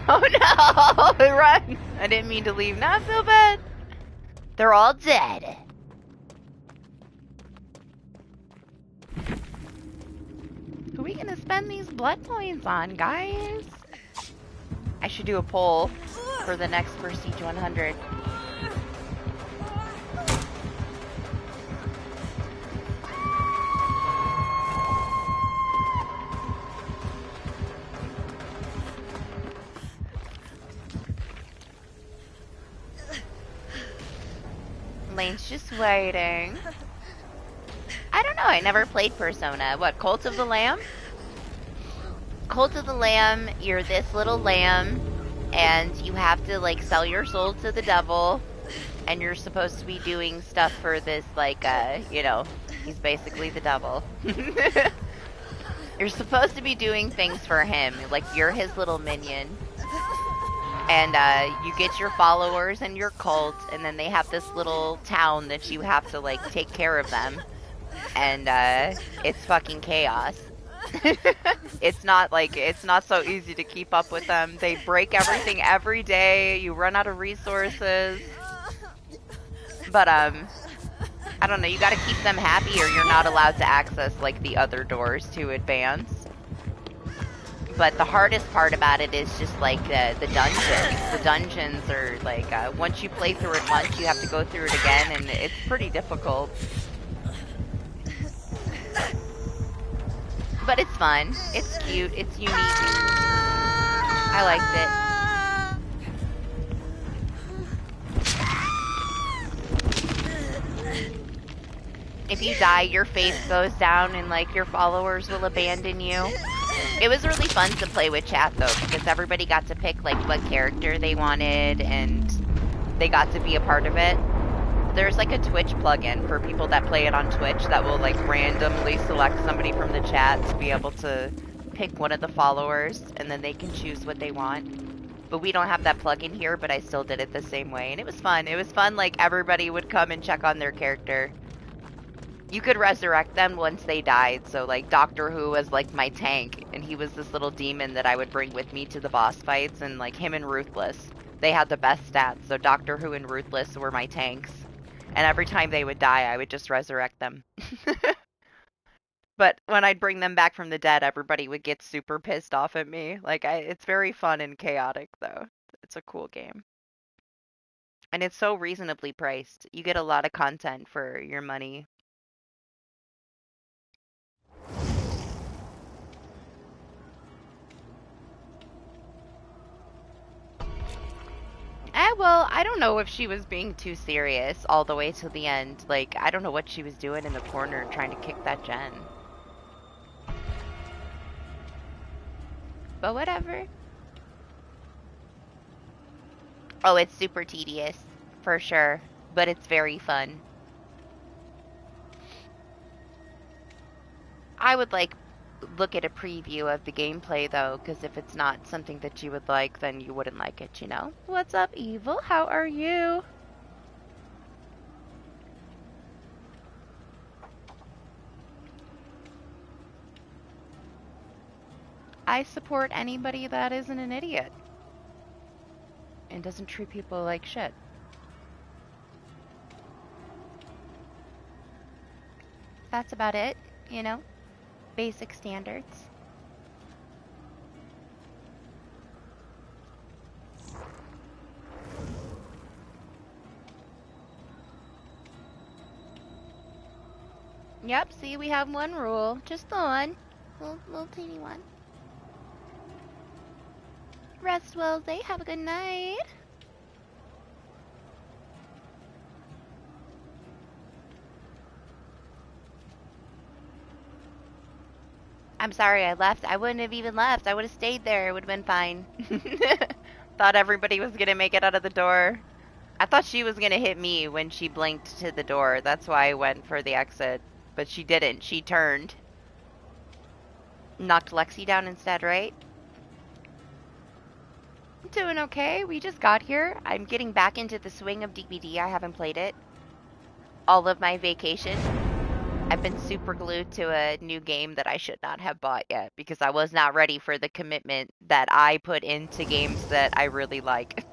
S1: Oh no! Run! I didn't mean to leave. Now I feel bad. They're all dead. Who are we gonna spend these blood points on, guys? I should do a poll for the next Prestige 100. Lane's just waiting. I don't know, I never played Persona. What, Cult of the Lamb? Cult of the Lamb, you're this little lamb, and you have to, like, sell your soul to the devil, and you're supposed to be doing stuff for this, like, you know, he's basically the devil. You're supposed to be doing things for him, like, you're his little minion. And you get your followers and your cult, and then they have this little town that you have to, like, take care of them. And it's fucking chaos. It's not so easy to keep up with them. They break everything every day. You run out of resources. But I don't know, you gotta keep them happy or you're not allowed to access, like, the other doors to advance. But the hardest part about it is just, like, the dungeons. The dungeons are, like, once you play through it once, you have to go through it again, and it's pretty difficult. But it's fun. It's cute. It's unique. I liked it. If you die, your face goes down and, like, your followers will abandon you. It was really fun to play with chat, though, because everybody got to pick, like, what character they wanted, and they got to be a part of it. There's, like, a Twitch plugin for people that play it on Twitch that will, like, randomly select somebody from the chat to be able to pick one of the followers, and then they can choose what they want. But we don't have that plugin here, but I still did it the same way, and it was fun. It was fun, like, everybody would come and check on their character. You could resurrect them once they died, so, like, Doctor Who was, like, my tank, and he was this little demon that I would bring with me to the boss fights, and, like, him and Ruthless. They had the best stats, so Doctor Who and Ruthless were my tanks. And every time they would die, I would just resurrect them. But when I'd bring them back from the dead, everybody would get super pissed off at me. Like, it's very fun and chaotic, though. It's a cool game. And it's so reasonably priced. You get a lot of content for your money. Well, I don't know if she was being too serious all the way to the end. Like, I don't know what she was doing in the corner trying to kick that gen. But whatever. Oh, it's super tedious, for sure. But it's very fun. I would, like, look at a preview of the gameplay, though, because if it's not something that you would like, then you wouldn't like it, you know? What's up, Evil? How are you? I support anybody that isn't an idiot and doesn't treat people like shit. That's about it, you know? Basic standards. Yep, see, we have one rule. Just the one. Little teeny one. Rest well, day. Have a good night. I'm sorry I left. I wouldn't have even left. I would have stayed there. It would have been fine. Thought everybody was going to make it out of the door. I thought she was going to hit me when she blinked to the door. That's why I went for the exit. But she didn't. She turned. Knocked Lexi down instead, right? Doing okay. We just got here. I'm getting back into the swing of DBD. I haven't played it all of my vacation. I've been super glued to a new game that I should not have bought yet because I was not ready for the commitment that I put into games that I really like.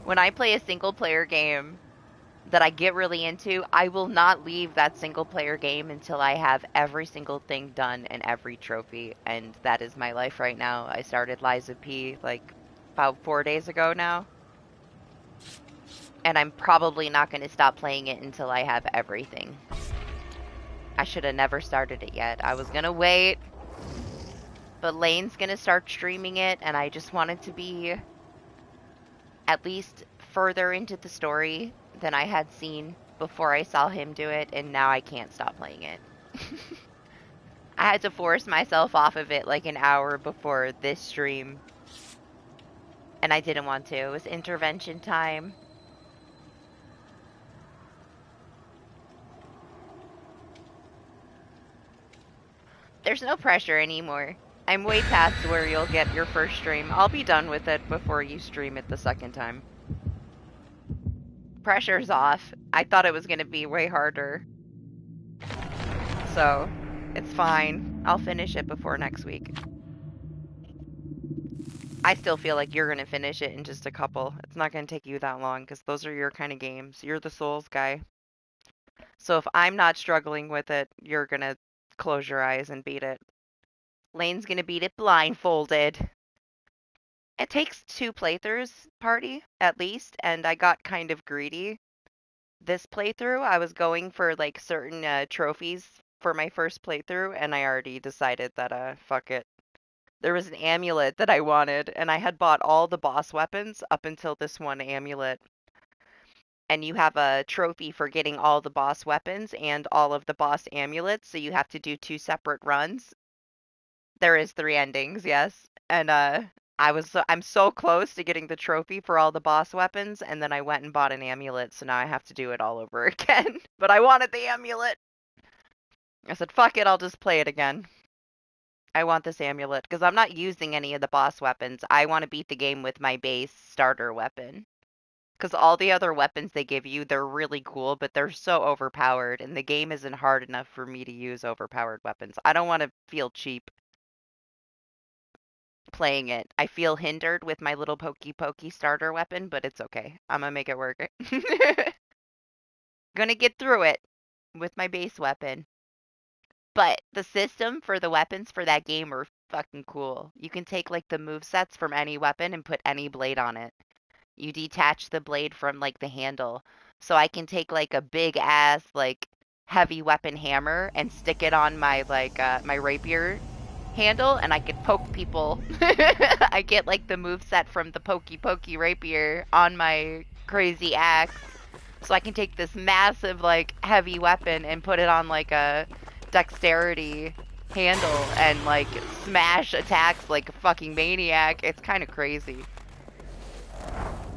S1: When I play a single player game that I get really into, I will not leave that single player game until I have every single thing done and every trophy. And that is my life right now. I started Lies of P like about 4 days ago now. And I'm probably not going to stop playing it until I have everything. I should have never started it yet. I was going to wait. But Lane's going to start streaming it, and I just wanted to be at least further into the story than I had seen before I saw him do it, and now I can't stop playing it. I had to force myself off of it like an hour before this stream. And I didn't want to. It was intervention time. There's no pressure anymore. I'm way past where you'll get your first stream. I'll be done with it before you stream it the second time. Pressure's off. I thought it was going to be way harder. So, it's fine. I'll finish it before next week. I still feel like you're going to finish it in just a couple. It's not going to take you that long because those are your kind of games. You're the Souls guy. So if I'm not struggling with it, you're going to close your eyes and beat it. Lane's going to beat it blindfolded. It takes 2 playthroughs, party, at least, and I got kind of greedy. This playthrough, I was going for, like, certain trophies for my first playthrough, and I already decided that, fuck it. There was an amulet that I wanted, and I had bought all the boss weapons up until this one amulet. And you have a trophy for getting all the boss weapons and all of the boss amulets, so you have to do 2 separate runs. There is 3 endings, yes. And I'm so close to getting the trophy for all the boss weapons, and then I went and bought an amulet, so now I have to do it all over again. But I wanted the amulet. I said, fuck it, I'll just play it again. I want this amulet, because I'm not using any of the boss weapons. I want to beat the game with my base starter weapon. Because all the other weapons they give you, they're really cool, but they're so overpowered, and the game isn't hard enough for me to use overpowered weapons. I don't want to feel cheap playing it. I feel hindered with my little pokey starter weapon, but it's okay. I'm gonna make it work. Gonna get through it with my base weapon. But the system for the weapons for that game are fucking cool. You can take like the movesets from any weapon and put any blade on it. You detach the blade from like the handle. So I can take like a big ass like heavy weapon hammer and stick it on my like my rapier handle, and I could poke people. I get like the moveset from the pokey rapier on my crazy axe. So I can take this massive like heavy weapon and put it on like a dexterity handle and like smash attacks like a fucking maniac. It's kind of crazy.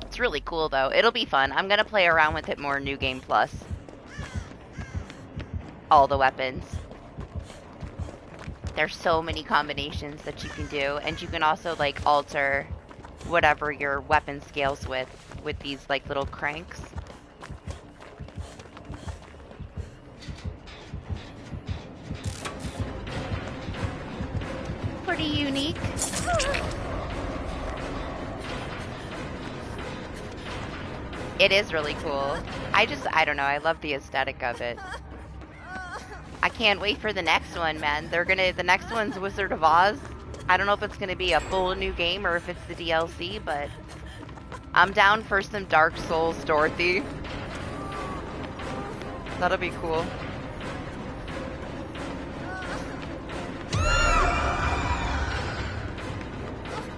S1: It's really cool though. It'll be fun. I'm gonna play around with it more New Game Plus. All the weapons. There's so many combinations that you can do, and you can also like alter whatever your weapon scales with these like little cranks. pretty unique. It is really cool. I don't know, I love the aesthetic of it. I can't wait for the next one, man. The next one's Wizard of Oz. I don't know if it's gonna be a full new game or if it's the DLC, but I'm down for some Dark Souls Dorothy. That'll be cool.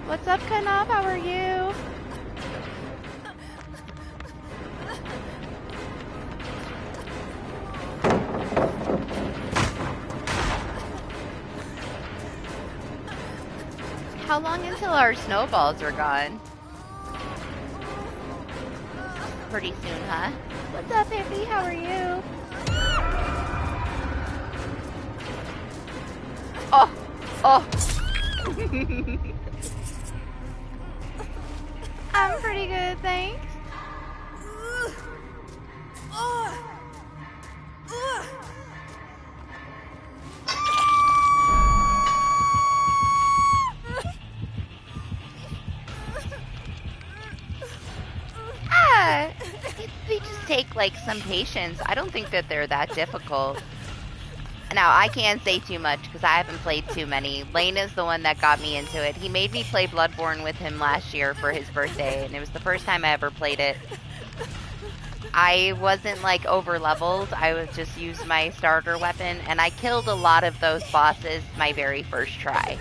S1: What's up, Kanab? How are you? How long until our snowballs are gone? Pretty soon, huh? What's up, Hippie? How are you? Oh! Oh! I'm pretty good, thanks. They just take like some patience. I don't think that they're that difficult. Now, I can't say too much because I haven't played too many. Lane is the one that got me into it. He made me play Bloodborne with him last year for his birthday, and it was the first time I ever played it. I wasn't like over leveled. I was just used my starter weapon, and I killed a lot of those bosses my very first try.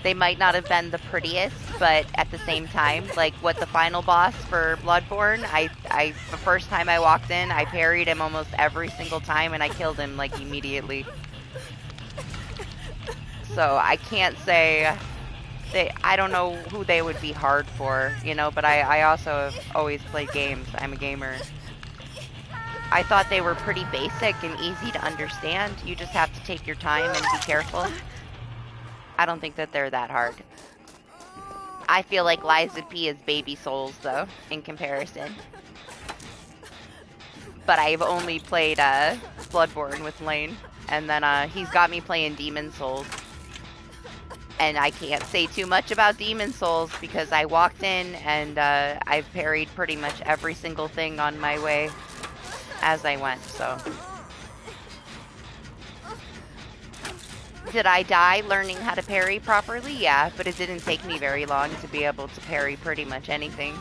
S1: They might not have been the prettiest, but at the same time, like what the final boss for Bloodborne, the first time I walked in, I parried him almost every single time, and I killed him like immediately. So I can't say I don't know who they would be hard for, you know, but I also have always played games. I'm a gamer. I thought they were pretty basic and easy to understand. You just have to take your time and be careful. I don't think that they're that hard. I feel like Liza P is baby Souls, though, in comparison. But I've only played Bloodborne with Lane, and then he's got me playing Demon Souls. And I can't say too much about Demon Souls because I walked in and I've parried pretty much every single thing on my way as I went, so. Did I die learning how to parry properly? Yeah, but it didn't take me very long to be able to parry pretty much anything.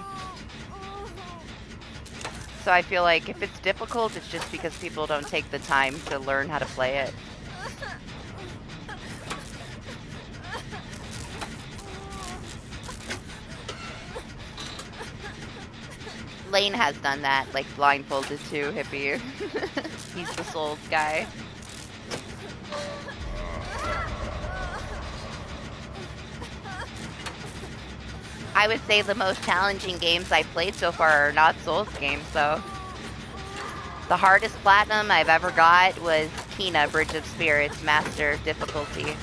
S1: So I feel like if it's difficult, it's just because people don't take the time to learn how to play it. Lane has done that, like blindfolded too, Hippie. He's the Souls guy. I would say the most challenging games I've played so far are not Souls games, though. The hardest platinum I've ever got was Kena, Bridge of Spirits, Master difficulty.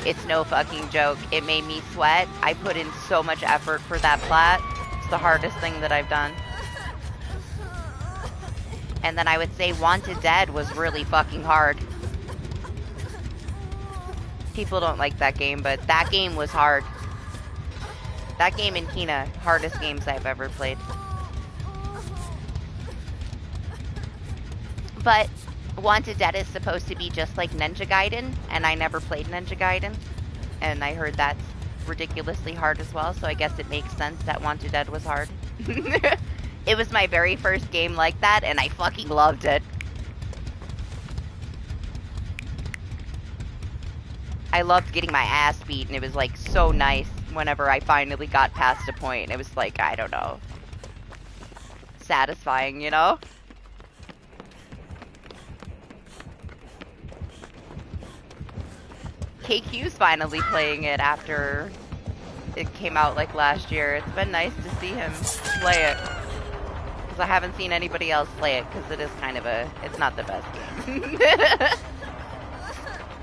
S1: It's no fucking joke. It made me sweat. I put in so much effort for that plat. It's the hardest thing that I've done. And then I would say Wanted Dead was really fucking hard. People don't like that game, but that game was hard. That game and Kena, hardest games I've ever played. But Wanted Dead is supposed to be just like Ninja Gaiden, and I never played Ninja Gaiden. And I heard that's ridiculously hard as well, so I guess it makes sense that Wanted Dead was hard. It was my very first game like that, and I fucking loved it. I loved getting my ass beat, and it was like so nice whenever I finally got past a point. It was like, I don't know, satisfying, you know? KQ's finally playing it after it came out like last year. It's been nice to see him play it. Because I haven't seen anybody else play it, because it is kind of it's not the best game.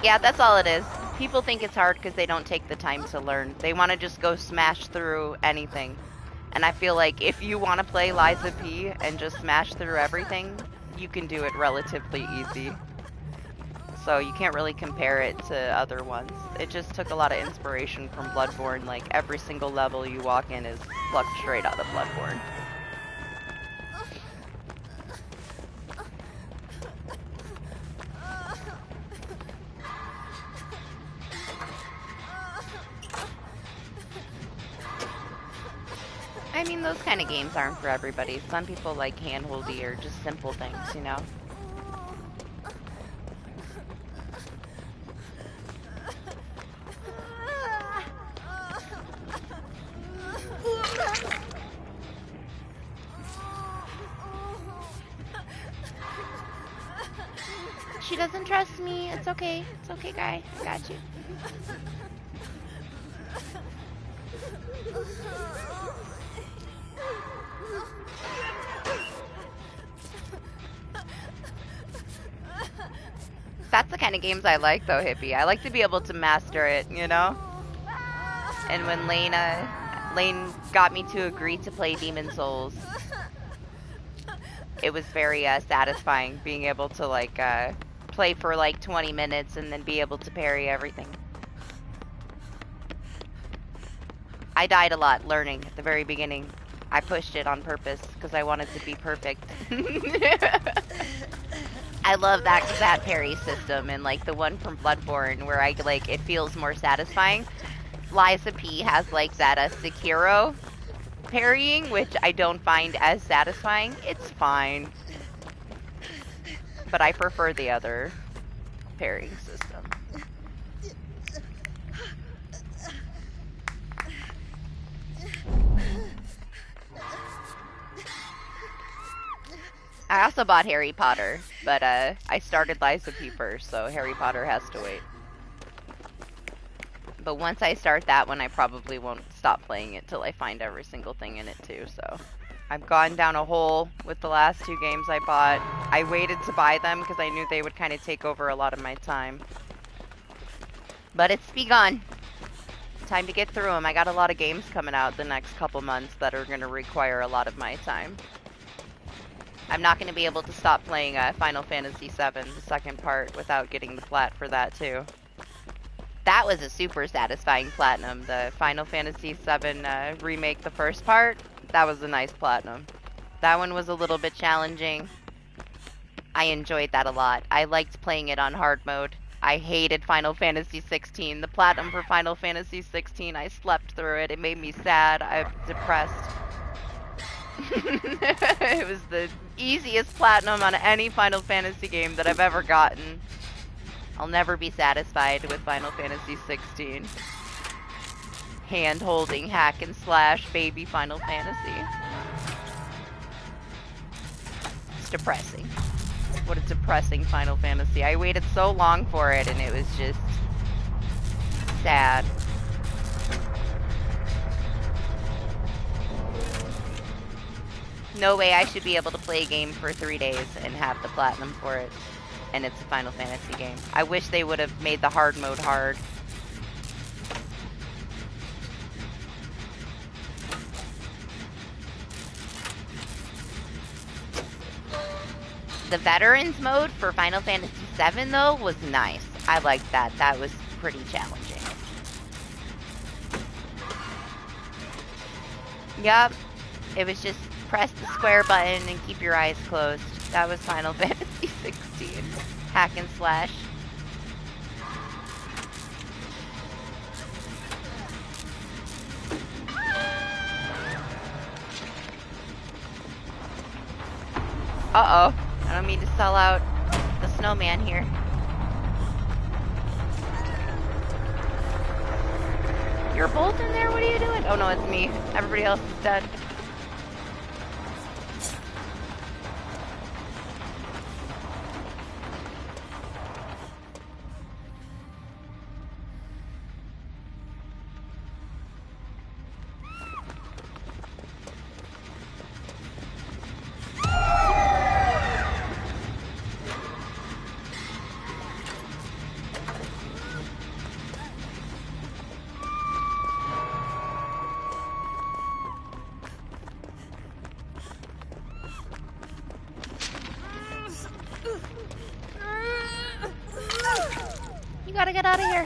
S1: Yeah, that's all it is. People think it's hard because they don't take the time to learn. They want to just go smash through anything. And I feel like if you want to play Liza P and just smash through everything, you can do it relatively easy. so you can't really compare it to other ones. It just took a lot of inspiration from Bloodborne. Like, every single level you walk in is plucked straight out of Bloodborne. I mean, those kind of games aren't for everybody. Some people like handholdy or just simple things, you know? She doesn't trust me. It's okay. It's okay, guy. I got you. That's the kind of games I like, though, Hippie. I like to be able to master it, you know? And when Lane got me to agree to play Demon Souls, it was very satisfying being able to, like, play for, like, 20 minutes and then be able to parry everything. I died a lot learning at the very beginning. I pushed it on purpose because I wanted to be perfect. I love that parry system, and like the one from Bloodborne where it feels more satisfying. Liza P has like that Sekiro parrying, which I don't find as satisfying. It's fine, but I prefer the other parrying system. I also bought Harry Potter, but I started Liza P first, so Harry Potter has to wait. But once I start that one, I probably won't stop playing it till I find every single thing in it too, so. I've gone down a hole with the last two games I bought. I waited to buy them because I knew they would kind of take over a lot of my time. But it's begun. Time to get through them. I got a lot of games coming out the next couple months that are going to require a lot of my time. I'm not going to be able to stop playing Final Fantasy VII, the second part, without getting the plat for that too. That was a super satisfying platinum. The Final Fantasy VII remake, the first part, that was a nice platinum. That one was a little bit challenging. I enjoyed that a lot. I liked playing it on hard mode. I hated Final Fantasy XVI. The platinum for Final Fantasy XVI, I slept through it. It made me sad. I'm depressed. It was the easiest platinum on any Final Fantasy game that I've ever gotten. I'll never be satisfied with Final Fantasy XVI. Hand-holding, hack and slash, baby Final Fantasy. It's depressing. What a depressing Final Fantasy. I waited so long for it and it was just sad. No way I should be able to play a game for 3 days and have the platinum for it. And it's a Final Fantasy game. I wish they would have made the hard mode hard. The Veterans mode for Final Fantasy VII, though, was nice. I liked that. That was pretty challenging. Yup. It was just press the square button and keep your eyes closed. That was Final Fantasy 16. Hack and slash. Uh-oh. I don't mean to sell out the snowman here. You're both in there? What are you doing? Oh no, it's me. Everybody else is dead. gotta get out of here.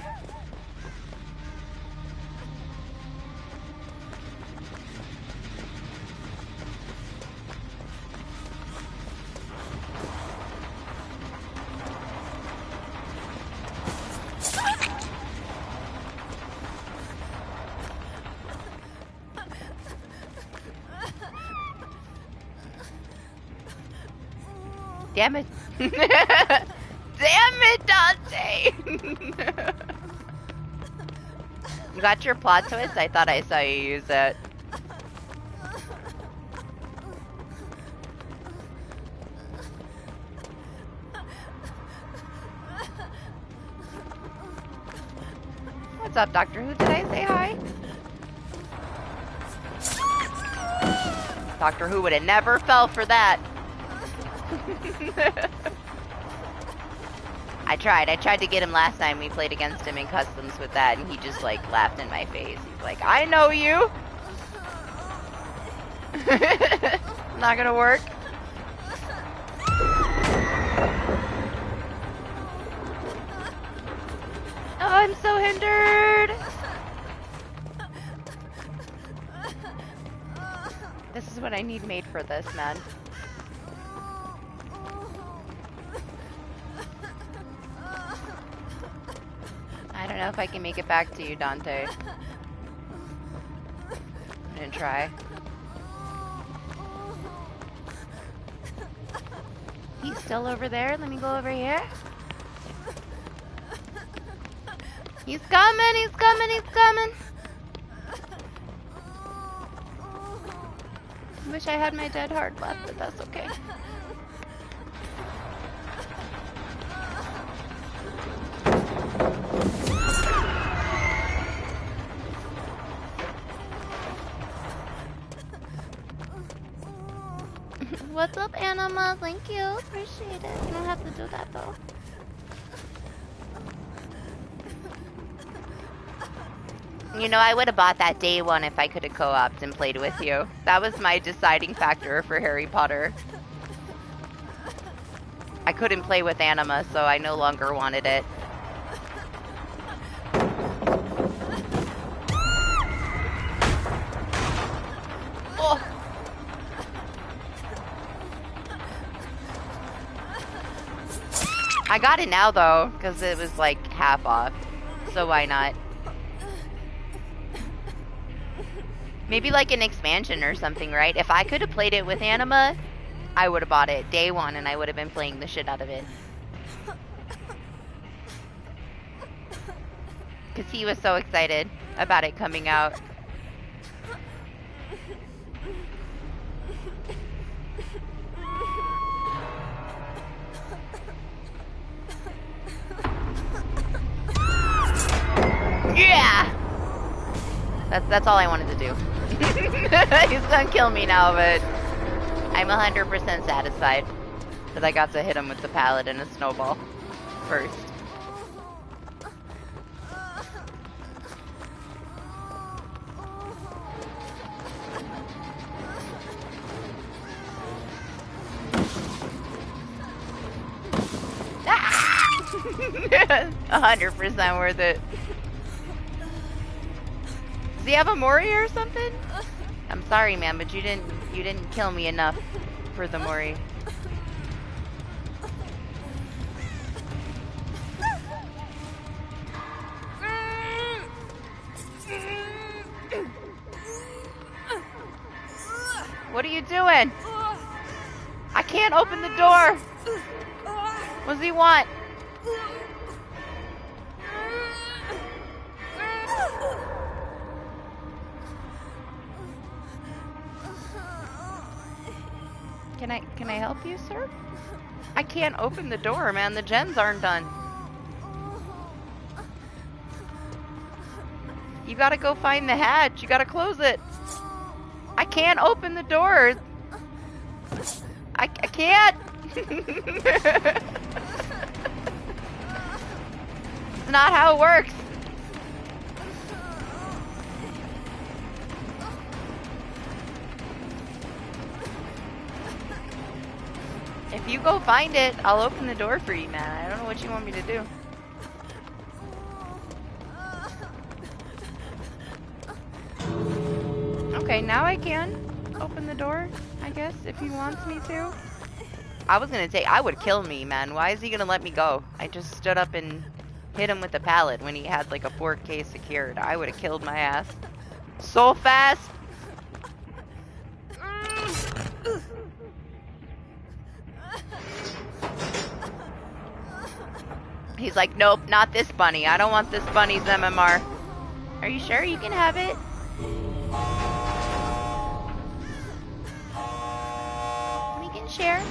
S1: Damn it. Damn it, Dante! You got your plot twist? I thought I saw you use it. What's up, Doctor Who? Did I say hi? Doctor Who would have never fell for that. I tried to get him last time we played against him in customs with that, and he just like laughed in my face. He's like, I know you. Not gonna work. Oh, I'm so hindered. This is what I need made for this, man. I don't know if I can make it back to you, Dante. I'm gonna try. He's still over there. Let me go over here. He's coming, he's coming, he's coming. Wish I had my dead hard left, but that's okay. What's up, Anima? Thank you. Appreciate it. You don't have to do that, though. You know, I would have bought that day one if I could have co-opted and played with you. That was my deciding factor for Harry Potter. I couldn't play with Anima, so I no longer wanted it. Oh! I got it now, though, because it was like half off. So why not? Maybe like an expansion or something, right? If I could have played it with Anima, I would have bought it day one and I would have been playing the shit out of it. Because he was so excited about it coming out. Yeah! That's all I wanted to do. He's gonna kill me now, but I'm 100% satisfied that I got to hit him with the pallet and a snowball first. Ah! 100% worth it. Does he have a Mori or something? I'm sorry, man, but you didn't kill me enough for the Mori. What are you doing? I can't open the door. What does he want? Can I help you, sir? I can't open the door, man. The gens aren't done. You gotta go find the hatch. You gotta close it. I can't open the door. I can't. It's not how it works. If you go find it, I'll open the door for you, man. I don't know what you want me to do. Okay, now I can open the door, I guess, if he wants me to. I was gonna say, I would kill me, man. Why is he gonna let me go? I just stood up and hit him with a pallet when he had like a 4K secured. I would have killed my ass. So fast! He's like, nope, not this bunny. I don't want this bunny's MMR. Are you sure you can have it? We can share.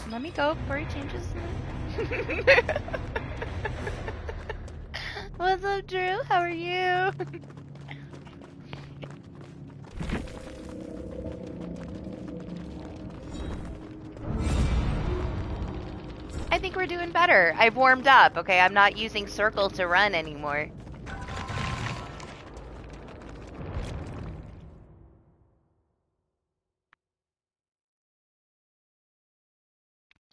S1: Let me go before he changes. What's up, Drew? How are you? I think we're doing better. I've warmed up, okay? I'm not using circle to run anymore.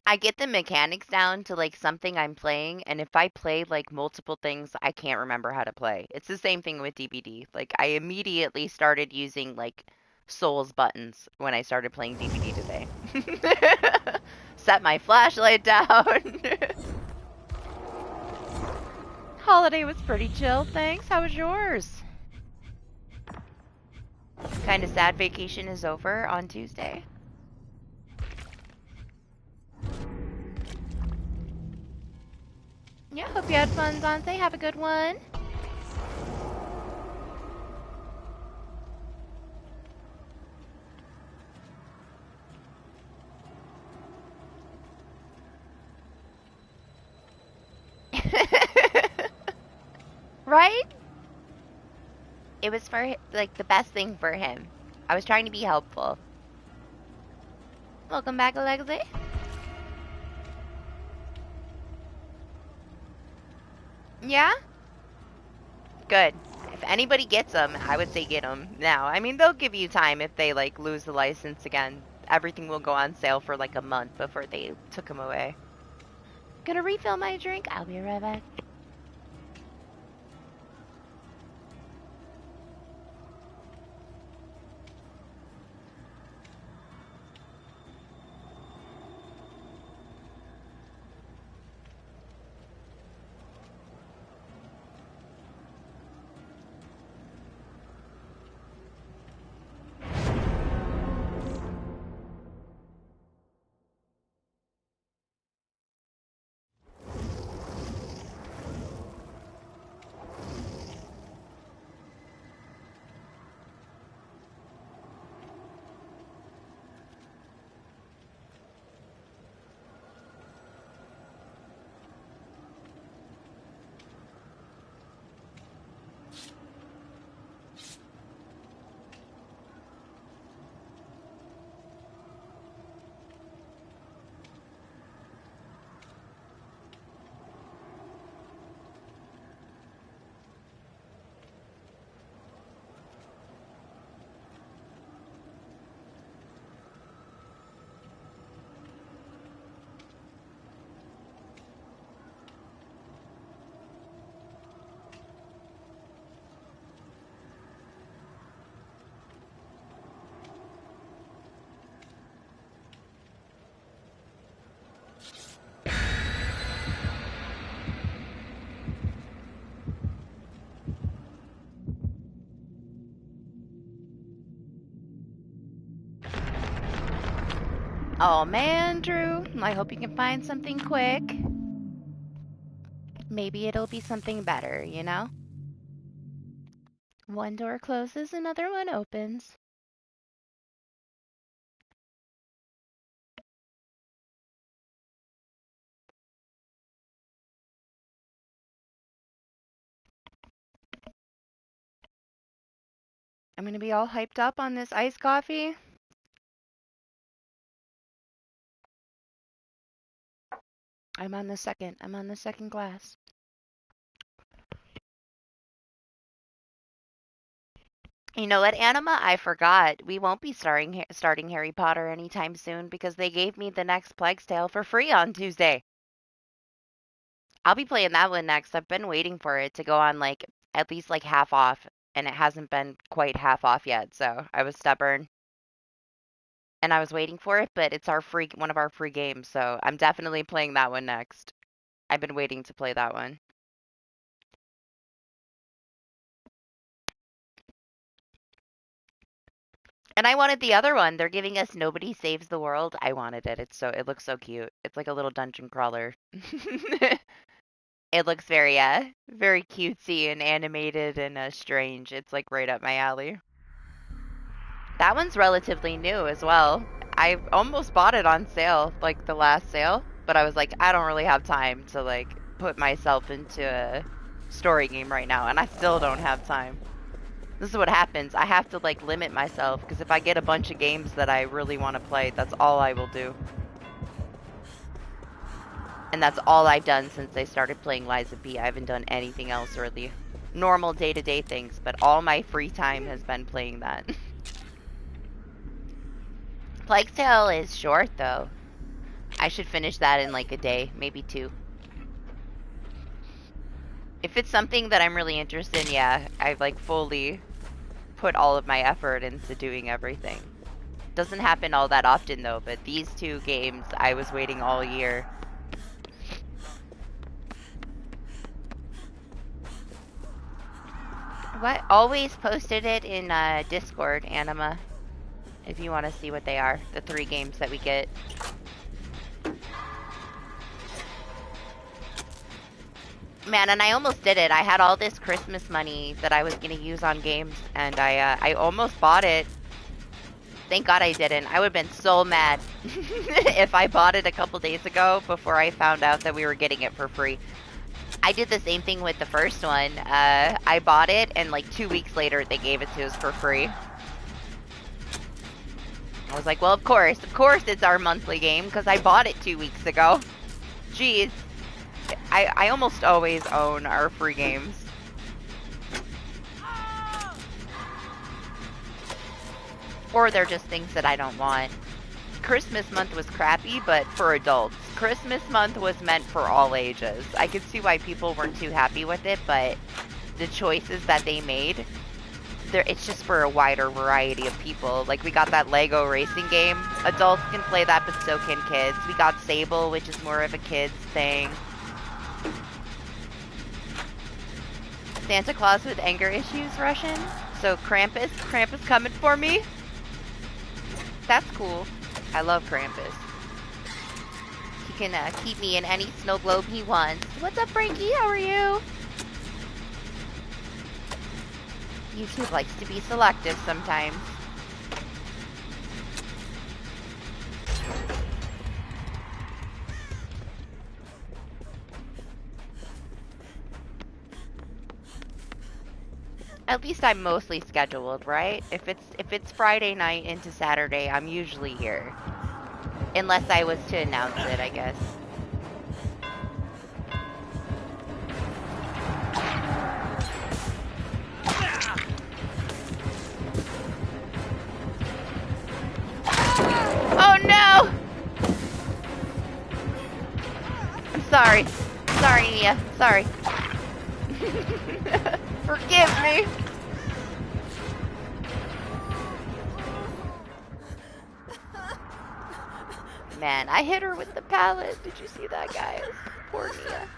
S1: I get the mechanics down to like something I'm playing, and if I play like multiple things, I can't remember how to play. It's the same thing with DBD. Like I immediately started using like Souls buttons when I started playing DBD today. Set my flashlight down. Holiday was pretty chill, thanks. How was yours? Kind of sad vacation is over on Tuesday. Yeah, hope you had fun, Zante. Have a good one. Right? It was for like the best thing for him. I was trying to be helpful. Welcome back, Alexei. Yeah? Good. If anybody gets them, I would say get them now. I mean, they'll give you time if they like lose the license again. Everything will go on sale for like a month before they took them away. Gonna refill my drink. I'll be right back. Oh man, Drew. I hope you can find something quick. Maybe it'll be something better, you know? One door closes, another one opens. I'm gonna be all hyped up on this iced coffee. I'm on the second glass. You know what, Anima? I forgot. We won't be starting Harry Potter anytime soon because they gave me the next Plague's Tale for free on Tuesday. I'll be playing that one next. I've been waiting for it to go on like at least like half off, and it hasn't been quite half off yet. So I was stubborn and I was waiting for it, but it's our free one of our free games, so I'm definitely playing that one next. I've been waiting to play that one. And I wanted the other one. They're giving us Nobody Saves the World. I wanted it. It looks so cute. It's like a little dungeon crawler. It looks very cutesy and animated and strange. It's like right up my alley. That one's relatively new as well. I almost bought it on sale, like the last sale, but I was like, I don't really have time to like put myself into a story game right now, and I still don't have time. This is what happens. I have to like limit myself because if I get a bunch of games that I really want to play, that's all I will do. And that's all I've done since I started playing Liza P. I haven't done anything else really. Normal day-to-day things, but all my free time has been playing that. Plague Tale is short though. I should finish that in like a day, maybe two. If it's something that I'm really interested in, yeah, I've like fully put all of my effort into doing everything. Doesn't happen all that often though, but these two games I was waiting all year. What? Always posted it in Discord, Anima, if you want to see what they are, the 3 games that we get. Man, and I almost did it. I had all this Christmas money that I was going to use on games, and I almost bought it. Thank God I didn't. I would have been so mad if I bought it a couple days ago before I found out that we were getting it for free. I did the same thing with the first one. I bought it, and like 2 weeks later, they gave it to us for free. I was like, well, of course it's our monthly game, because I bought it 2 weeks ago. Jeez. I almost always own our free games. Or they're just things that I don't want. Christmas month was crappy, but for adults. Christmas month was meant for all ages. I could see why people weren't too happy with it, but the choices that they made, it's just for a wider variety of people. Like, we got that Lego racing game. Adults can play that, but so can kids. We got Sable, which is more of a kids thing. Santa Claus with anger issues, Russian. So Krampus coming for me. That's cool. I love Krampus. He can keep me in any snow globe he wants. What's up, Frankie? How are you? YouTube likes to be selective sometimes. At least I'm mostly scheduled, right? If it's Friday night into Saturday, I'm usually here. Unless I was to announce it, I guess. Oh no! I'm sorry. Sorry, Nia. Sorry. Forgive me. Man, I hit her with the pallet. Did you see that, guys? Poor Nia.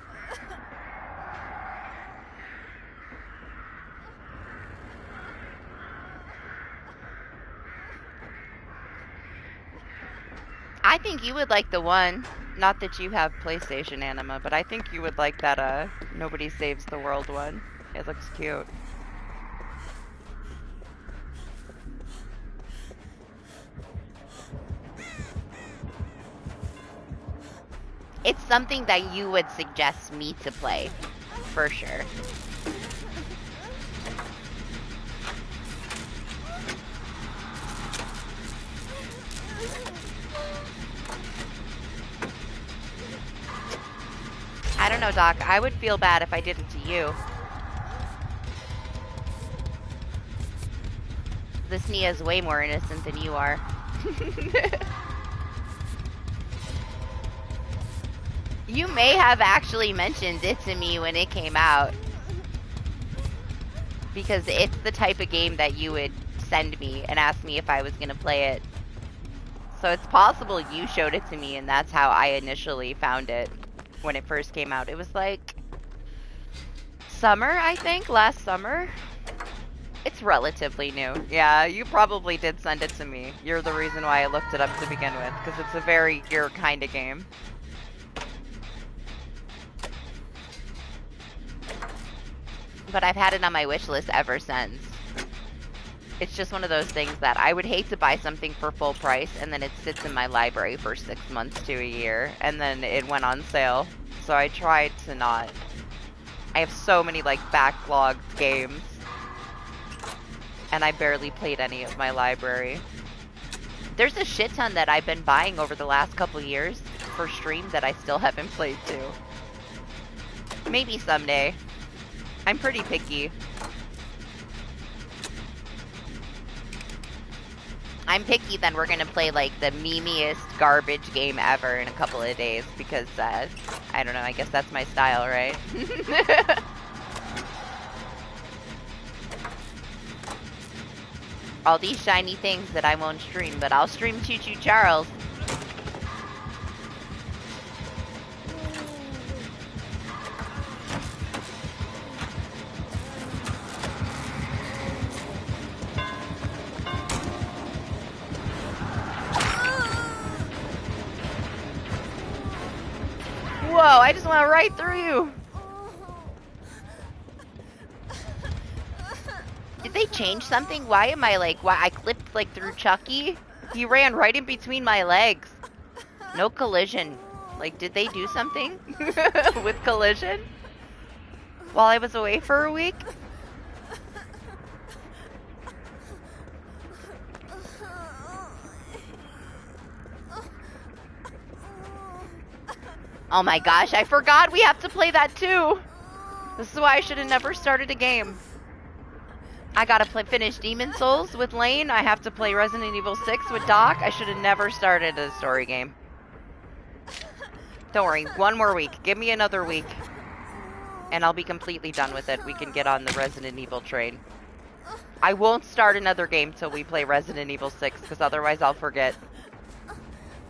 S1: I think you would like the one. Not that you have PlayStation Anima, but I think you would like that Nobody Saves the World one. It looks cute. It's something that you would suggest me to play, for sure. I don't know, Doc. I would feel bad if I did it to you. This Nia is way more innocent than you are. You may have actually mentioned it to me when it came out. Because it's the type of game that you would send me and ask me if I was going to play it. So it's possible you showed it to me and that's how I initially found it when it first came out. It was like summer, I think, last summer. It's relatively new. Yeah, you probably did send it to me. You're the reason why I looked it up to begin with, because it's a very your kind of game. But I've had it on my wish list ever since. It's just one of those things that I would hate to buy something for full price and then it sits in my library for 6 months to a year and then it went on sale. So I tried to not. I have so many like backlogged games. And I barely played any of my library. There's a shit ton that I've been buying over the last couple years for stream that I still haven't played too. Maybe someday. I'm pretty picky. I'm picky, then we're gonna play like the memeiest garbage game ever in a couple of days because, I don't know, I guess that's my style, right? All these shiny things that I won't stream, but I'll stream Choo Choo Charles. Whoa, I just went right through you. Did they change something? Why am I like, why I clipped like through Chucky? He ran right in between my legs. No collision. Like, did they do something with collision while I was away for a week? Oh my gosh, I forgot we have to play that too. This is why I should have never started a game. I gotta finish Demon Souls with Lane. I have to play Resident Evil 6 with Doc. I should have never started a story game. Don't worry, one more week. Give me another week. And I'll be completely done with it. We can get on the Resident Evil train. I won't start another game till we play Resident Evil 6, because otherwise I'll forget.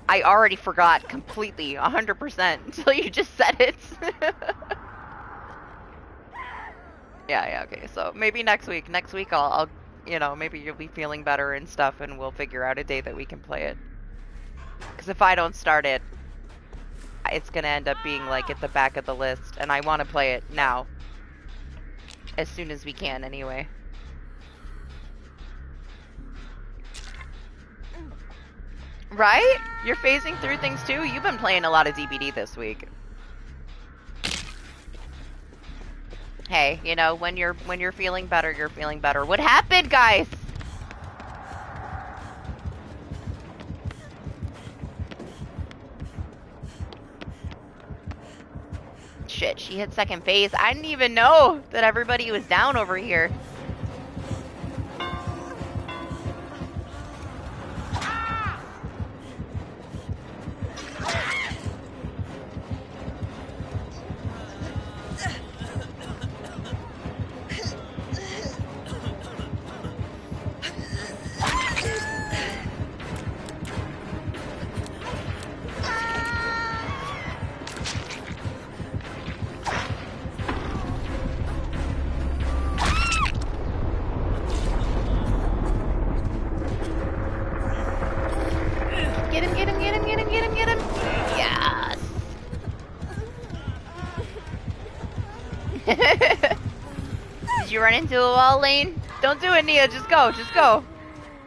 S1: I already forgot completely, 100%, until you just said it. Yeah, okay, so maybe next week. Next week I'll, you know, maybe you'll be feeling better and stuff and we'll figure out a day that we can play it. Because if I don't start it, it's gonna end up being like at the back of the list and I want to play it now. As soon as we can, anyway. Right? You're phasing through things too? You've been playing a lot of DBD this week. Hey, you know, when you're feeling better, you're feeling better. What happened, guys? Shit, she hit second phase. I didn't even know that everybody was down over here. Did you run into a wall, Lane? Don't do it, Nia. Just go. Just go.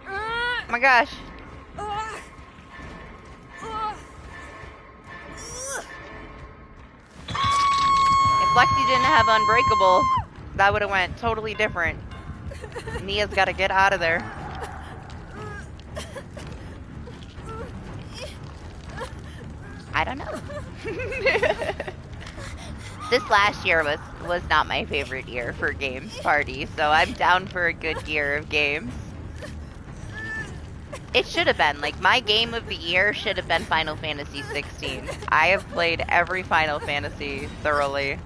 S1: Oh my gosh. If Lexi didn't have Unbreakable, that would have went totally different. Nia's got to get out of there. I don't know. This last year was not my favorite year for games party, so I'm down for a good year of games. It should have been. Like, my game of the year should have been Final Fantasy 16. I have played every Final Fantasy thoroughly.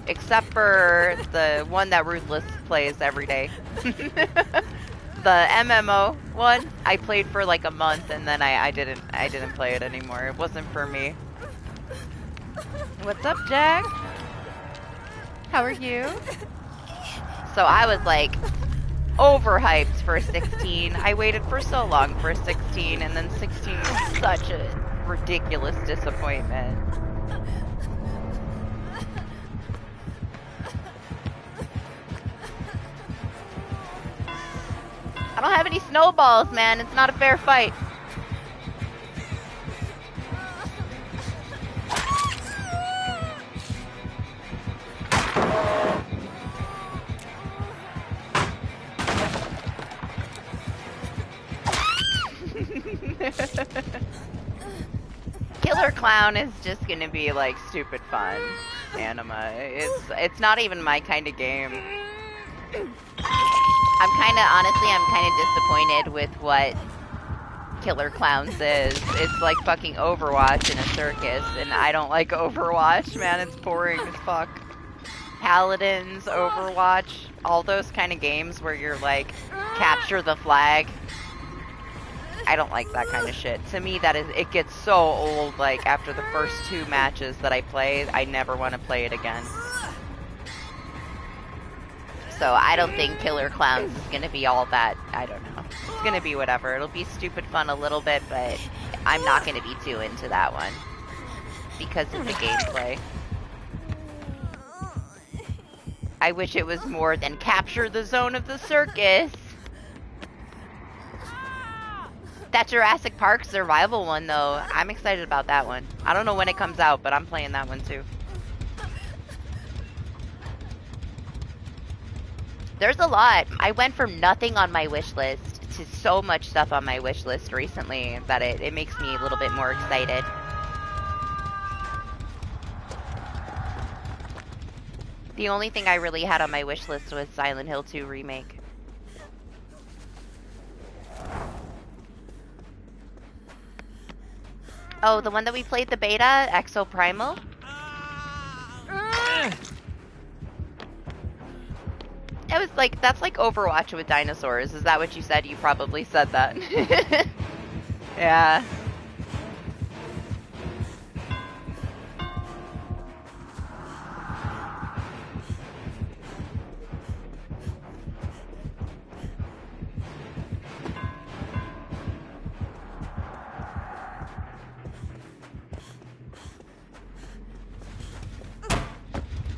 S1: Except for the one that Ruthless plays every day. The MMO one, I played for like a month and then I didn't play it anymore. It wasn't for me. What's up, Jack? How are you? So I was like overhyped for 16. I waited for so long for 16 and then 16 was such a ridiculous disappointment. I don't have any snowballs, man. It's not a fair fight. Killer Clown is just gonna be like stupid fun. Anima. It's not even my kind of game. I'm kind of disappointed with what Killer Clowns is. It's like fucking Overwatch in a circus, and I don't like Overwatch, man. It's boring as fuck. Paladins, Overwatch, all those kind of games where you're like, capture the flag. I don't like that kind of shit. To me, it gets so old, like, after the first 2 matches that I play, I never want to play it again. So I don't think Killer Clowns is going to be all that, I don't know. It's going to be whatever. It'll be stupid fun a little bit, but I'm not going to be too into that one. Because of the gameplay. I wish it was more than capture the zone of the circus. That Jurassic Park survival one, though, I'm excited about that one. I don't know when it comes out, but I'm playing that one too. There's a lot. I went from nothing on my wish list to so much stuff on my wish list recently that it makes me a little bit more excited. The only thing I really had on my wish list was Silent Hill 2 Remake. Oh, the one that we played the beta, Exo Primal? It was like, that's like Overwatch with dinosaurs. Is that what you said? You probably said that. Yeah.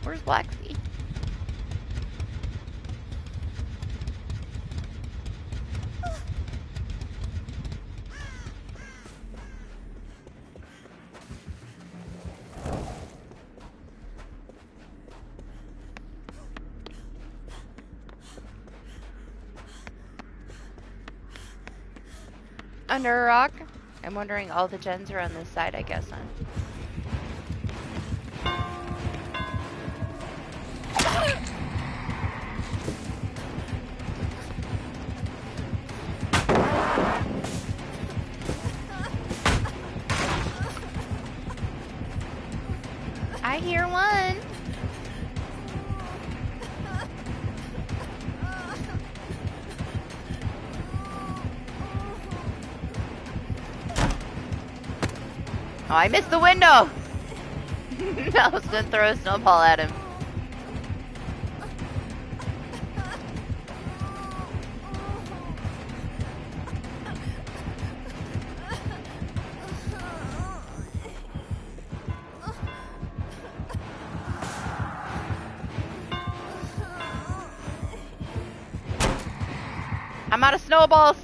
S1: Where's Blacksea? Under a rock? I'm wondering all the gens are on this side, I guess, huh? I hear one. Oh, I missed the window! I was gonna throw a snowball at him. I'm out of snowballs!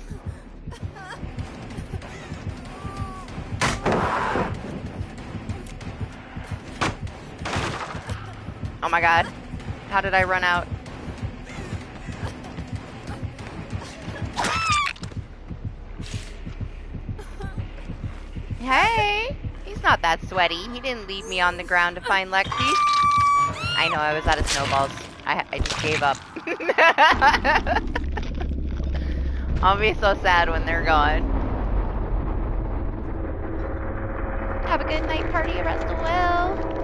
S1: Oh my god. How did I run out? Hey! He's not that sweaty. He didn't leave me on the ground to find Lexi. I know, I was out of snowballs. I just gave up. I'll be so sad when they're gone. Have a good night party, Russell Will.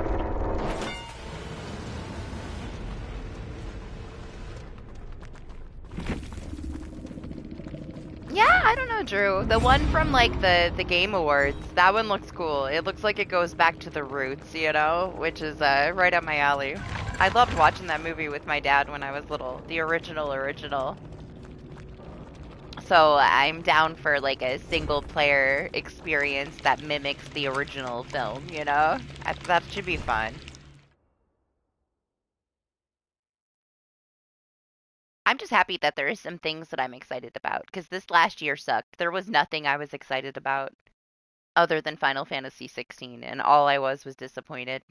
S1: Yeah, I don't know, Drew. The one from like the Game Awards, that one looks cool. It looks like it goes back to the roots, you know, which is right up my alley. I loved watching that movie with my dad when I was little, the original. So I'm down for like a single player experience that mimics the original film, you know? That should be fun. I'm just happy that there is some things that I'm excited about because this last year sucked. There was nothing I was excited about other than Final Fantasy 16, and all I was disappointed.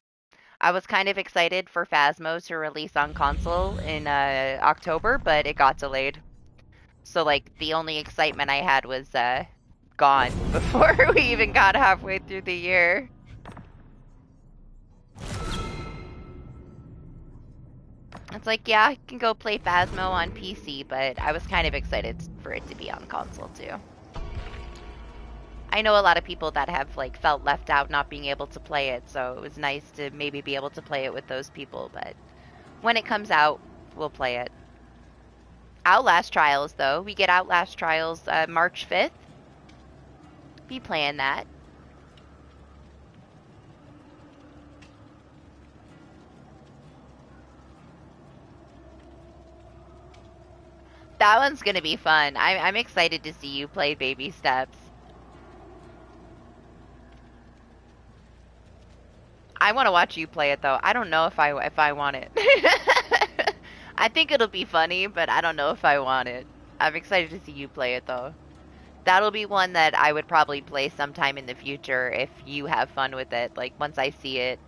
S1: I was kind of excited for Phasmo to release on console in October, but it got delayed. So like the only excitement I had was gone before we even got halfway through the year. It's like, yeah, I can go play Phasmo on PC, but I was kind of excited for it to be on console too. I know a lot of people that have like felt left out not being able to play it, so it was nice to maybe be able to play it with those people, but when it comes out, we'll play it. Outlast Trials though, we get Outlast Trials March 5th. Be playing that. That one's gonna be fun. I'm excited to see you play Baby Steps. I want to watch you play it though. I don't know if I want it. I think it'll be funny, but I don't know if I want it. I'm excited to see you play it though. That'll be one that I would probably play sometime in the future if you have fun with it, like once I see it.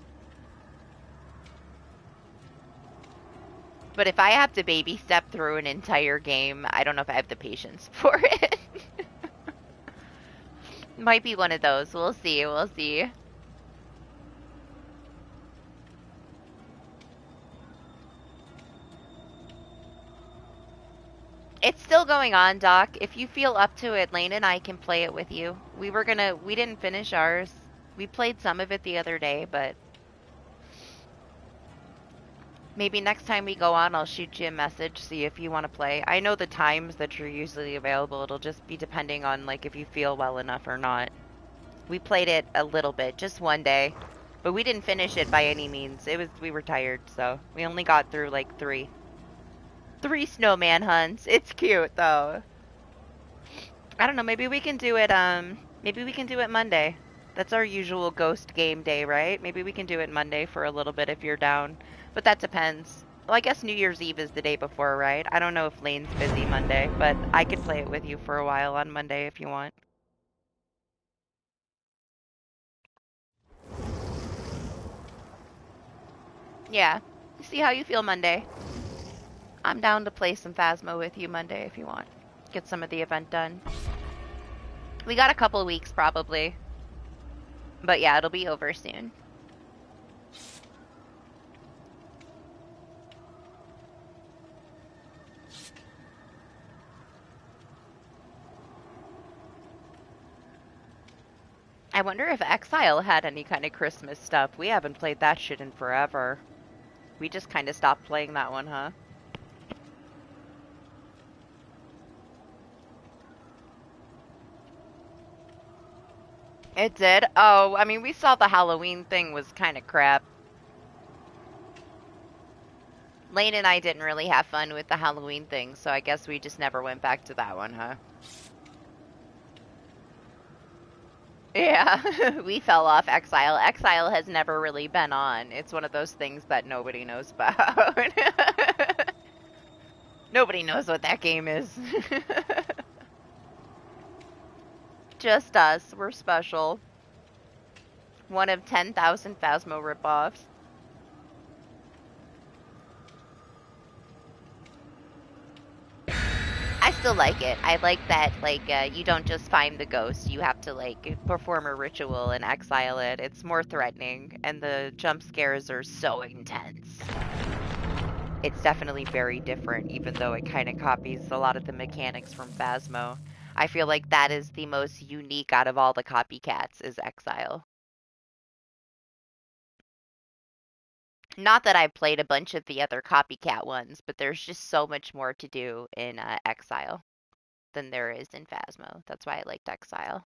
S1: But if I have to baby step through an entire game, I don't know if I have the patience for it. Might be one of those. We'll see. We'll see. It's still going on, Doc. If you feel up to it, Lane and I can play it with you. We didn't finish ours. We played some of it the other day, but maybe next time we go on, I'll shoot you a message, see if you want to play. I know the times that you're usually available. It'll just be depending on, like, if you feel well enough or not. We played it a little bit, just one day. But we didn't finish it by any means. We were tired, so we only got through, like, three. Three snowman hunts. It's cute, though. I don't know, maybe we can do it Monday. That's our usual ghost game day, right? Maybe we can do it Monday for a little bit if you're down. But that depends. Well, I guess New Year's Eve is the day before, right? I don't know if Lane's busy Monday, but I could play it with you for a while on Monday if you want. Yeah. See how you feel Monday. I'm down to play some Phasmo with you Monday if you want. Get some of the event done. We got a couple weeks probably. But yeah, it'll be over soon. I wonder if Exile had any kind of Christmas stuff. We haven't played that shit in forever. We just kind of stopped playing that one, huh? It did? Oh, I mean, we saw the Halloween thing was kind of crap. Lane and I didn't really have fun with the Halloween thing, so I guess we just never went back to that one, huh? Yeah, we fell off Exile. Exile has never really been on. It's one of those things that nobody knows about. Nobody knows what that game is. Just us. We're special. One of 10,000 Phasmo ripoffs. I still like it. I like that, like, you don't just find the ghost. You have to, like, perform a ritual and exile it. It's more threatening, and the jump scares are so intense. it's definitely very different, even though it kind of copies a lot of the mechanics from Phasmo. I feel like that is the most unique out of all the copycats is Exile. Not that I've played a bunch of the other copycat ones, but there's just so much more to do in Exile than there is in Phasmo. That's why I liked Exile.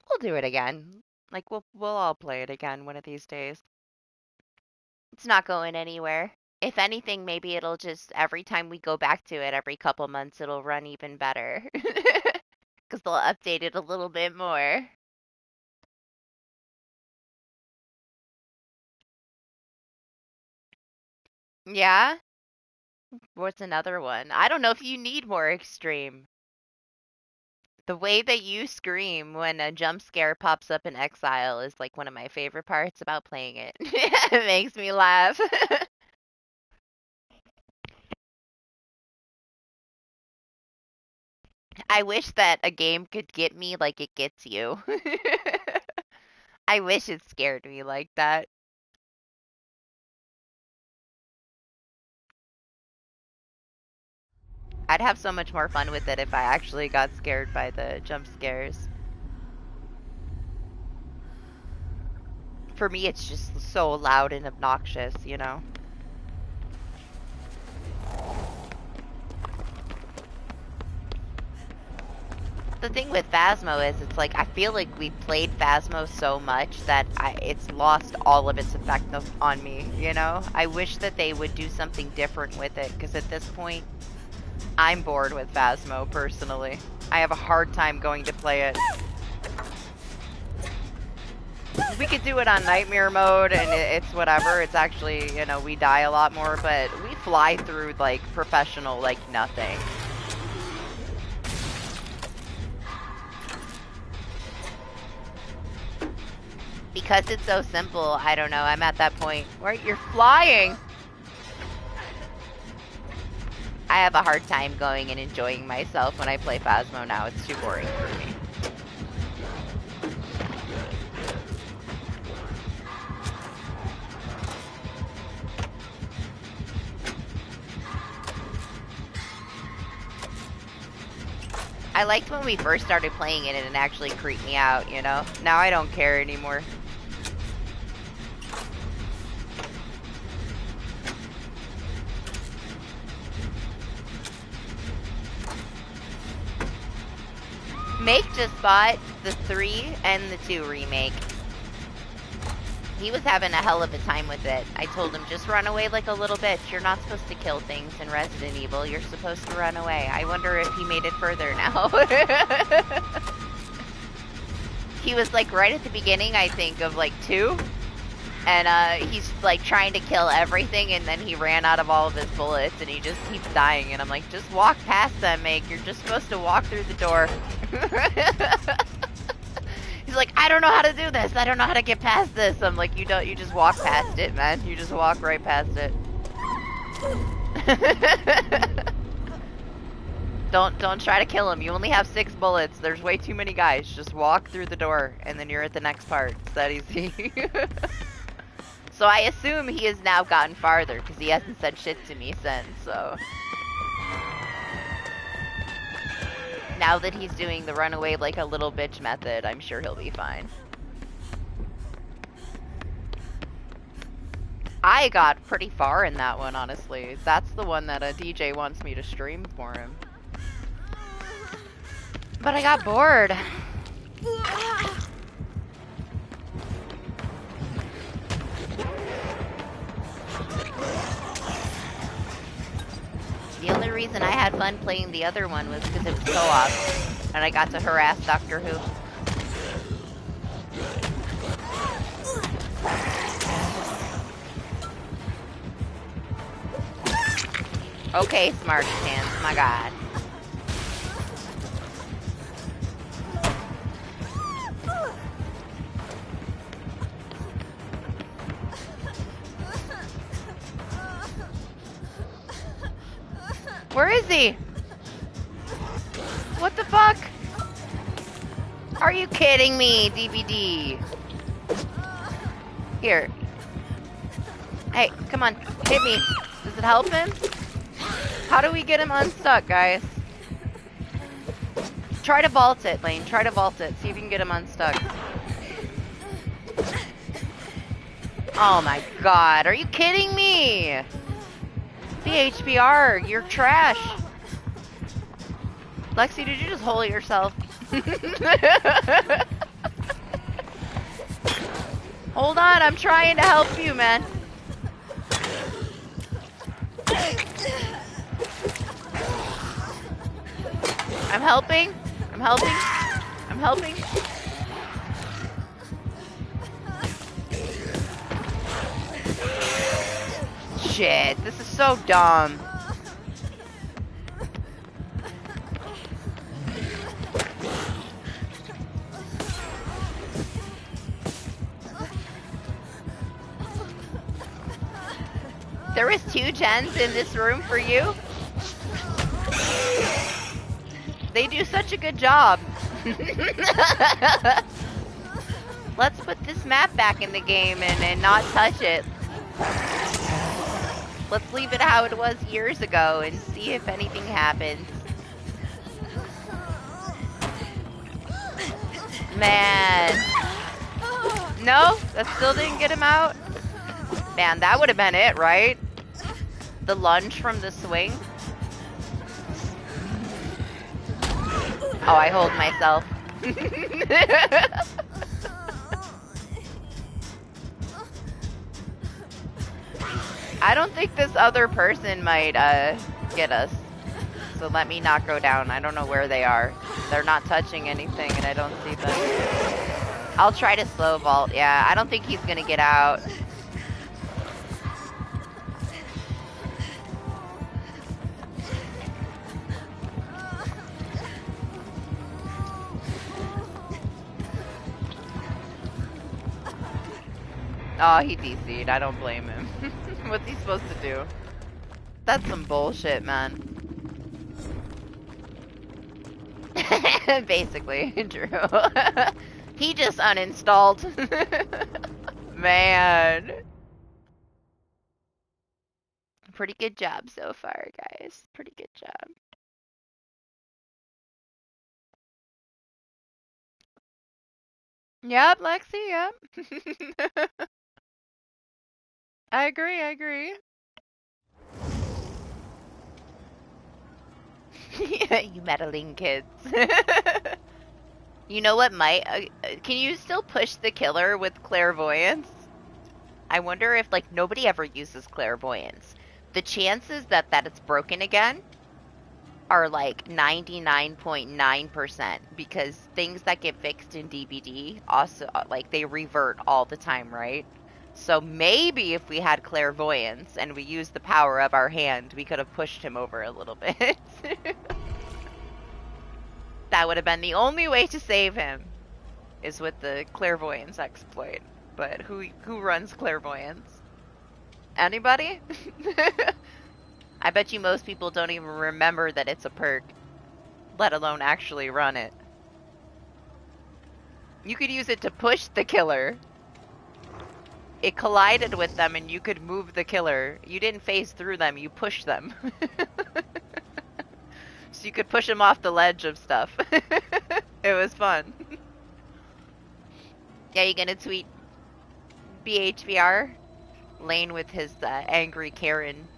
S1: We'll do it again. Like we'll all play it again one of these days. It's not going anywhere. If anything, maybe it'll just every time we go back to it every couple months it'll run even better. Cuz they'll update it a little bit more. Yeah? What's another one? I don't know if you need more extreme. The way that you scream when a jump scare pops up in Exile is like one of my favorite parts about playing it. It makes me laugh. I wish that a game could get me like it gets you. I wish it scared me like that. I'd have so much more fun with it if I actually got scared by the jump scares. For me, it's just so loud and obnoxious, you know? The thing with Phasmo is it's like I feel like we played Phasmo so much that it's lost all of its effect on me, you know? I wish that they would do something different with it, because at this point, I'm bored with Phasmo, personally. I have a hard time going to play it. We could do it on Nightmare mode, and it's whatever. It's actually, you know, we die a lot more, but we fly through, like, professional, like, nothing. Because it's so simple, I don't know, I'm at that point where you're flying! I have a hard time going and enjoying myself when I play Phasmo now. It's too boring for me. I liked when we first started playing it and it actually creeped me out, you know? Now I don't care anymore. Make just bought the 3 and the 2 remake. He was having a hell of a time with it. I told him, just run away like a little bitch. You're not supposed to kill things in Resident Evil. You're supposed to run away. I wonder if he made it further now. He was like right at the beginning, I think, of like 2. And he's like trying to kill everything, and then he ran out of all of his bullets, and he just keeps dying. And I'm like, just walk past them, Make. You're just supposed to walk through the door. He's like, I don't know how to do this. I don't know how to get past this. I'm like, you don't. You just walk past it, man. You just walk right past it. Don't try to kill him. You only have 6 bullets. There's way too many guys. Just walk through the door, and then you're at the next part. It's that easy. So I assume he has now gotten farther, because he hasn't said shit to me since, so. Now that he's doing the runaway like a little bitch method, I'm sure he'll be fine. I got pretty far in that one, honestly. That's the one that a DJ wants me to stream for him. But I got bored. The only reason I had fun playing the other one was because it was co-op, and I got to harass Doctor Who. Okay, Smarty Pants, my god. Where is he? What the fuck? Are you kidding me, DBD? Here, Hey, come on, hit me. Does it help him? How do we get him unstuck, guys? Try to vault it, Lane. Try to vault it. See if you can get him unstuck. Oh my god, are you kidding me? BHBR, you're trash. Lexi, did you just hole yourself? Hold on, I'm trying to help you, man. I'm helping. I'm helping. I'm helping. Shit, this is so dumb. There was 2 gens in this room for you. They do such a good job. Let's put this map back in the game and not touch it. Let's leave it how it was years ago and see if anything happens. Man. No? That still didn't get him out? Man, that would have been it, right? The lunge from the swing. Oh, I hold myself. I don't think this other person might get us. So let me not go down. I don't know where they are. They're not touching anything and I don't see them. I'll try to slow vault. Yeah, I don't think he's gonna get out. Oh, he DC'd. I don't blame him. What's he supposed to do? That's some bullshit, man. Basically, Drew. He just uninstalled. Man. Pretty good job so far, guys. Pretty good job. Yep, Lexi, yep. I agree, I agree. You meddling kids. You know what might... can you still push the killer with clairvoyance? I wonder if, like, nobody ever uses clairvoyance. The chances that it's broken again are, like, 99.9% because things that get fixed in DBD also, like, they revert all the time, right? So maybe if we had clairvoyance and we used the power of our hand, we could have pushed him over a little bit. That would have been the only way to save him, is with the clairvoyance exploit. But who runs clairvoyance? Anybody? I bet you most people don't even remember that it's a perk, let alone actually run it. You could use it to push the killer. It collided with them and you could move the killer. You didn't phase through them, you pushed them. So you could push him off the ledge of stuff. It was fun. Yeah, you gonna tweet BHVR? Lane with his angry Karen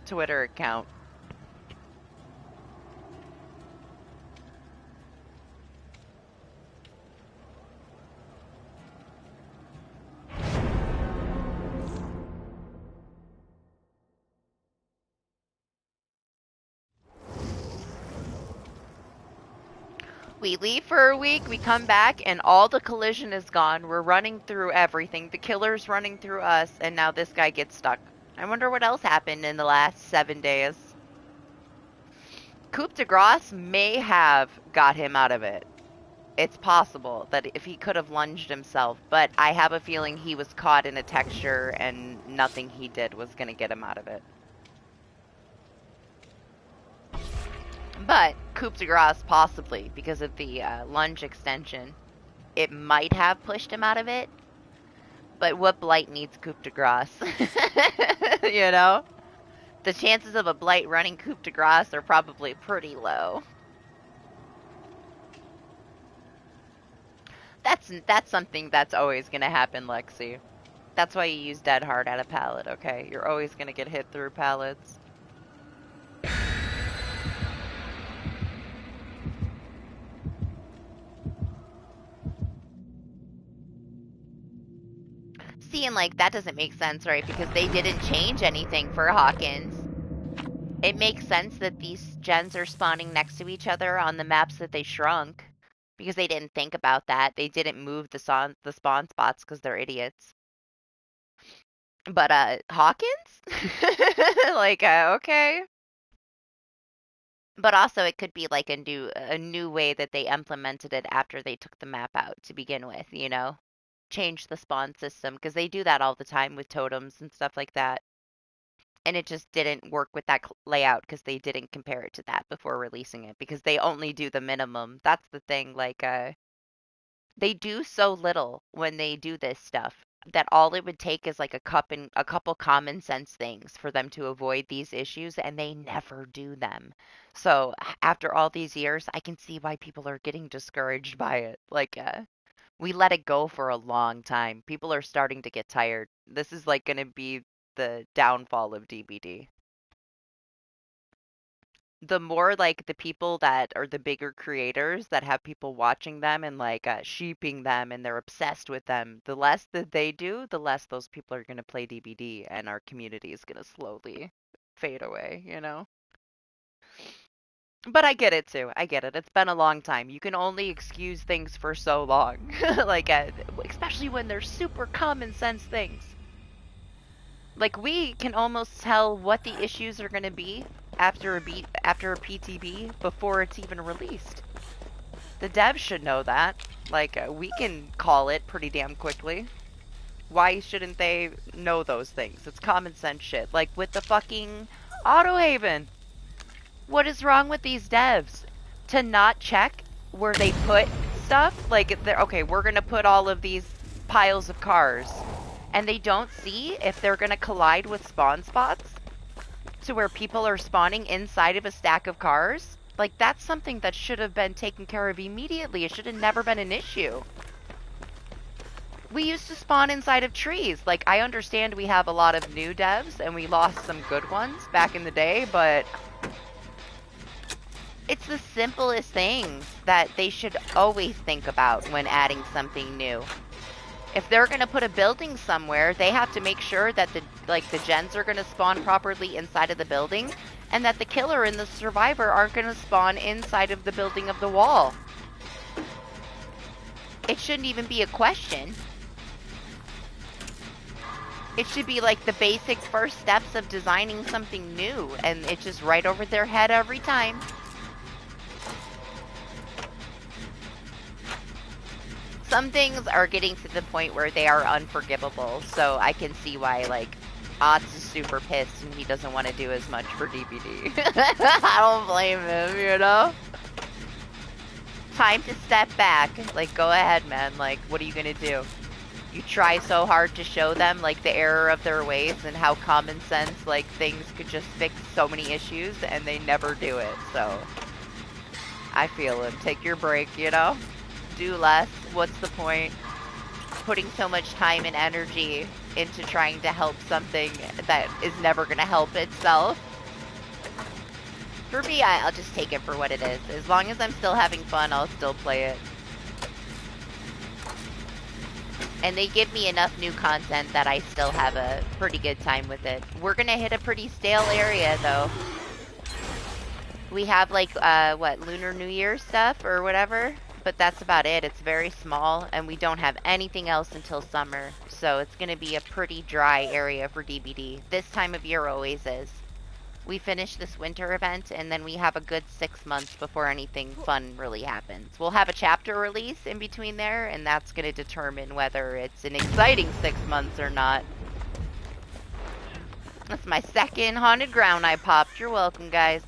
S1: Twitter account. We leave for a week, we come back, and all the collision is gone. We're running through everything. The killer's running through us, and now this guy gets stuck. I wonder what else happened in the last 7 days. Coup de Grace may have got him out of it. It's possible that if he could have lunged himself, but I have a feeling he was caught in a texture and nothing he did was going to get him out of it. But coup de grace, possibly, because of the lunge extension, it might have pushed him out of it. But what blight needs coup de grace? You know? The chances of a blight running coup de grace are probably pretty low. That's something that's always gonna happen, Lexi. That's why you use dead hard at a pallet, okay? You're always gonna get hit through pallets. See, and like that doesn't make sense, right? Because they didn't change anything for Hawkins. It makes sense that these gens are spawning next to each other on the maps that they shrunk because they didn't think about that. They didn't move the spawn spots because they're idiots. But Hawkins? Like okay. But also it could be like a new way that they implemented it after they took the map out to begin with, you know? Change the spawn system because they do that all the time with totems and stuff like that. And it just didn't work with that layout because they didn't compare it to that before releasing it because they only do the minimum. That's the thing. Like, they do so little when they do this stuff that all it would take is like a couple common sense things for them to avoid these issues, and they never do them. So after all these years, I can see why people are getting discouraged by it. Like, we let it go for a long time. People are starting to get tired. This is like going to be the downfall of DBD. The more like the people that are the bigger creators that have people watching them and like sheeping them and they're obsessed with them, the less that they do, the less those people are going to play DBD and our community is going to slowly fade away, you know? But I get it too. I get it. It's been a long time. You can only excuse things for so long. Like, especially when they're super common sense things. Like we can almost tell what the issues are going to be after a PTB before it's even released. The devs should know that. Like we can call it pretty damn quickly. Why shouldn't they know those things? It's common sense shit. Like with the fucking auto haven. What is wrong with these devs? To not check where they put stuff? Like they're okay, we're going to put all of these piles of cars, and they don't see if they're going to collide with spawn spots to where people are spawning inside of a stack of cars. Like, that's something that should have been taken care of immediately. It should have never been an issue. We used to spawn inside of trees. Like, I understand we have a lot of new devs, and we lost some good ones back in the day, but it's the simplest things that they should always think about when adding something new. If they're going to put a building somewhere, they have to make sure that the gens are going to spawn properly inside of the building, and that the killer and the survivor aren't going to spawn inside of the building of the wall. It shouldn't even be a question. It should be like the basic first steps of designing something new, and it's just right over their head every time. Some things are getting to the point where they are unforgivable, so I can see why, like, Otz is super pissed and he doesn't want to do as much for DBD. I don't blame him, you know? Time to step back. Like, go ahead, man. Like, what are you gonna do? You try so hard to show them, like, the error of their ways and how common sense, like, things could just fix so many issues, and they never do it, so I feel him. Take your break, you know? Do less. What's the point? Putting so much time and energy into trying to help something that is never going to help itself. For me, I'll just take it for what it is. As long as I'm still having fun, I'll still play it. And they give me enough new content that I still have a pretty good time with it. We're going to hit a pretty stale area, though. We have, like, what, Lunar New Year stuff or whatever? But that's about it. It's very small, and we don't have anything else until summer. So it's going to be a pretty dry area for DBD. This time of year always is. We finish this winter event, and then we have a good 6 months before anything fun really happens. We'll have a chapter release in between there, and that's going to determine whether it's an exciting 6 months or not. That's my second haunted ground I popped. You're welcome, guys.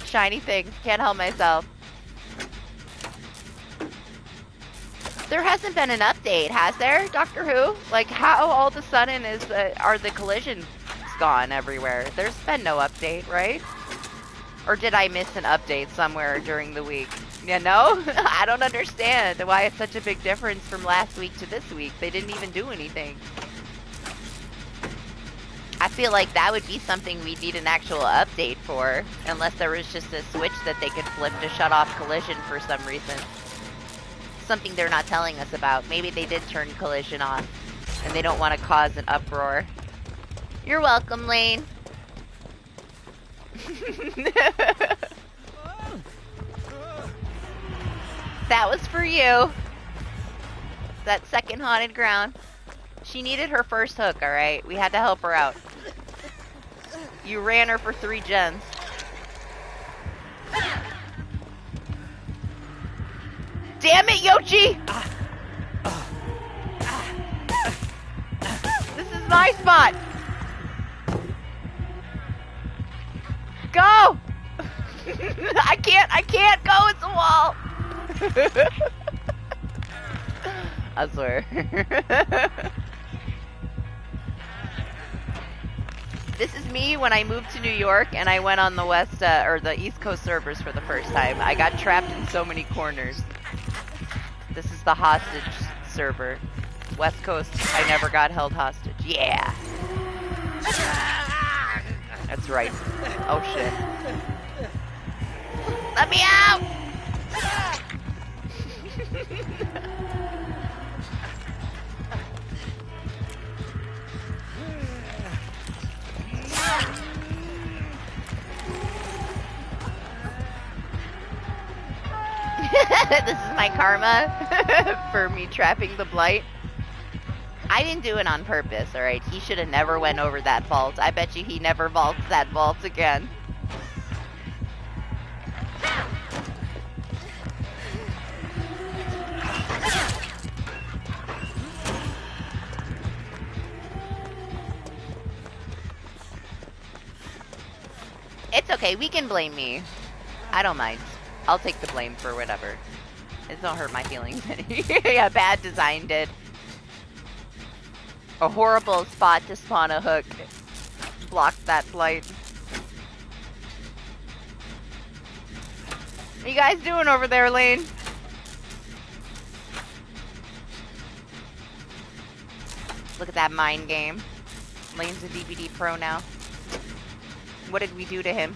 S1: Shiny things. Can't help myself. There hasn't been an update, has there, Doctor Who? Like, how all of a sudden are the collisions gone everywhere? There's been no update, right? Or did I miss an update somewhere during the week? You know? I don't understand why it's such a big difference from last week to this week. They didn't even do anything. I feel like that would be something we'd need an actual update for, unless there was just a switch that they could flip to shut off collision for some reason. Something they're not telling us about. Maybe they did turn collision off, and they don't want to cause an uproar. You're welcome, Lane. That was for you. That second haunted ground. She needed her first hook, alright? We had to help her out. You ran her for 3 gens. Damn it, Yoshi! This is my spot! Go! I can't go, it's a wall! I swear. This is me when I moved to New York and I went on the or the East Coast servers for the first time. I got trapped in so many corners. This is the hostage server. West Coast, I never got held hostage. Yeah! That's right. Oh shit. Let me out! This is my karma for me trapping the blight. I didn't do it on purpose, alright? He should have never went over that vault. I bet you he never vaults that vault again. It's okay, we can blame me. I don't mind. I'll take the blame for whatever. It don't hurt my feelings. Yeah, bad design did. A horrible spot to spawn a hook. Blocked that blight. What you guys doing over there, Lane? Look at that mind game. Lane's a DBD pro now. What did we do to him?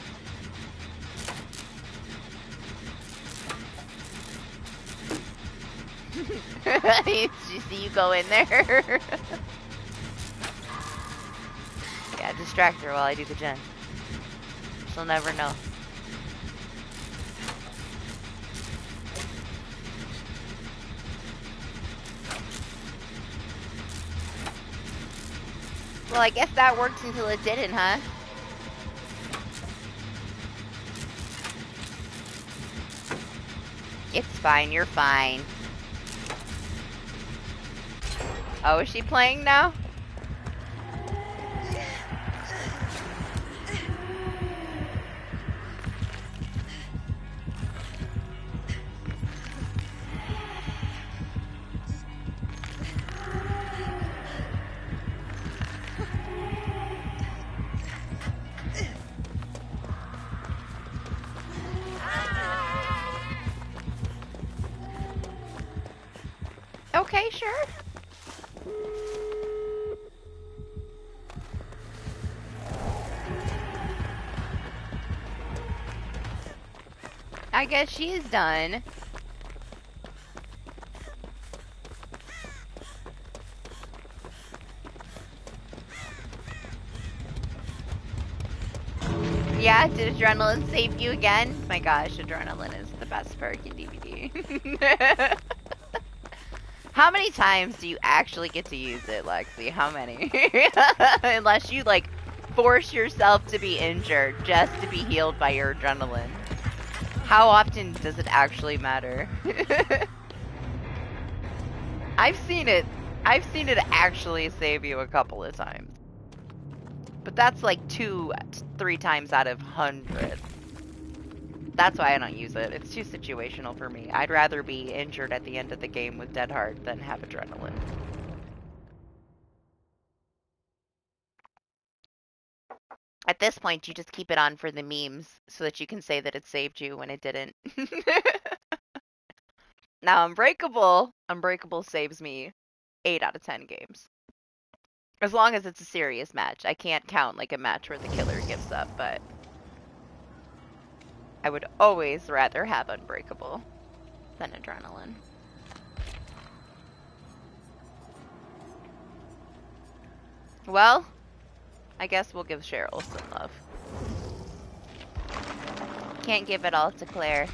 S1: Did you see you go in there? Yeah, distract her while I do the gen. She'll never know. Well, I guess that worked until it didn't, huh? It's fine, you're fine. Oh, is she playing now? Okay, sure. I guess she's done. Yeah, did adrenaline save you again? My gosh, adrenaline is the best perk in DBD. How many times do you actually get to use it, Lexi? How many? Unless you, like, force yourself to be injured just to be healed by your adrenaline. How often does it actually matter? I've seen it. I've seen it actually save you a couple of times. But that's like 2-3 times out of 100. That's why I don't use it. It's too situational for me. I'd rather be injured at the end of the game with dead heart than have adrenaline. At this point, you just keep it on for the memes so that you can say that it saved you when it didn't. Now, Unbreakable saves me 8 out of 10 games. As long as it's a serious match. I can't count like a match where the killer gives up, but I would always rather have Unbreakable than Adrenaline. Well, I guess we'll give Cheryl some love. Can't give it all to Claire.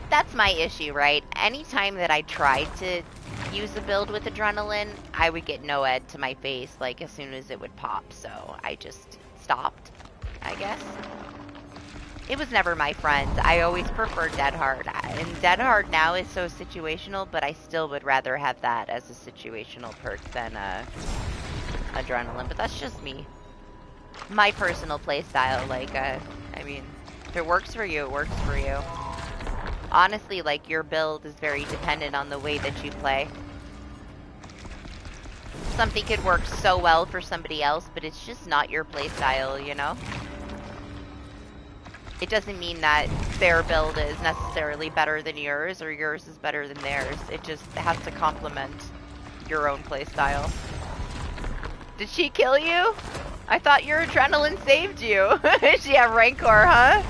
S1: That's my issue, right? Anytime that I tried to use a build with adrenaline, I would get no ed to my face like as soon as it would pop, so I just stopped, I guess. It was never my friend. I always preferred Dead Hard. And Dead Hard now is so situational, but I still would rather have that as a situational perk than adrenaline, but that's just me. My personal playstyle, like, I mean, if it works for you, it works for you. Honestly, like, your build is very dependent on the way that you play. Something could work so well for somebody else, but it's just not your playstyle, you know? It doesn't mean that their build is necessarily better than yours, or yours is better than theirs. It just has to complement your own playstyle. Did she kill you? I thought your adrenaline saved you. She had Rancor, huh?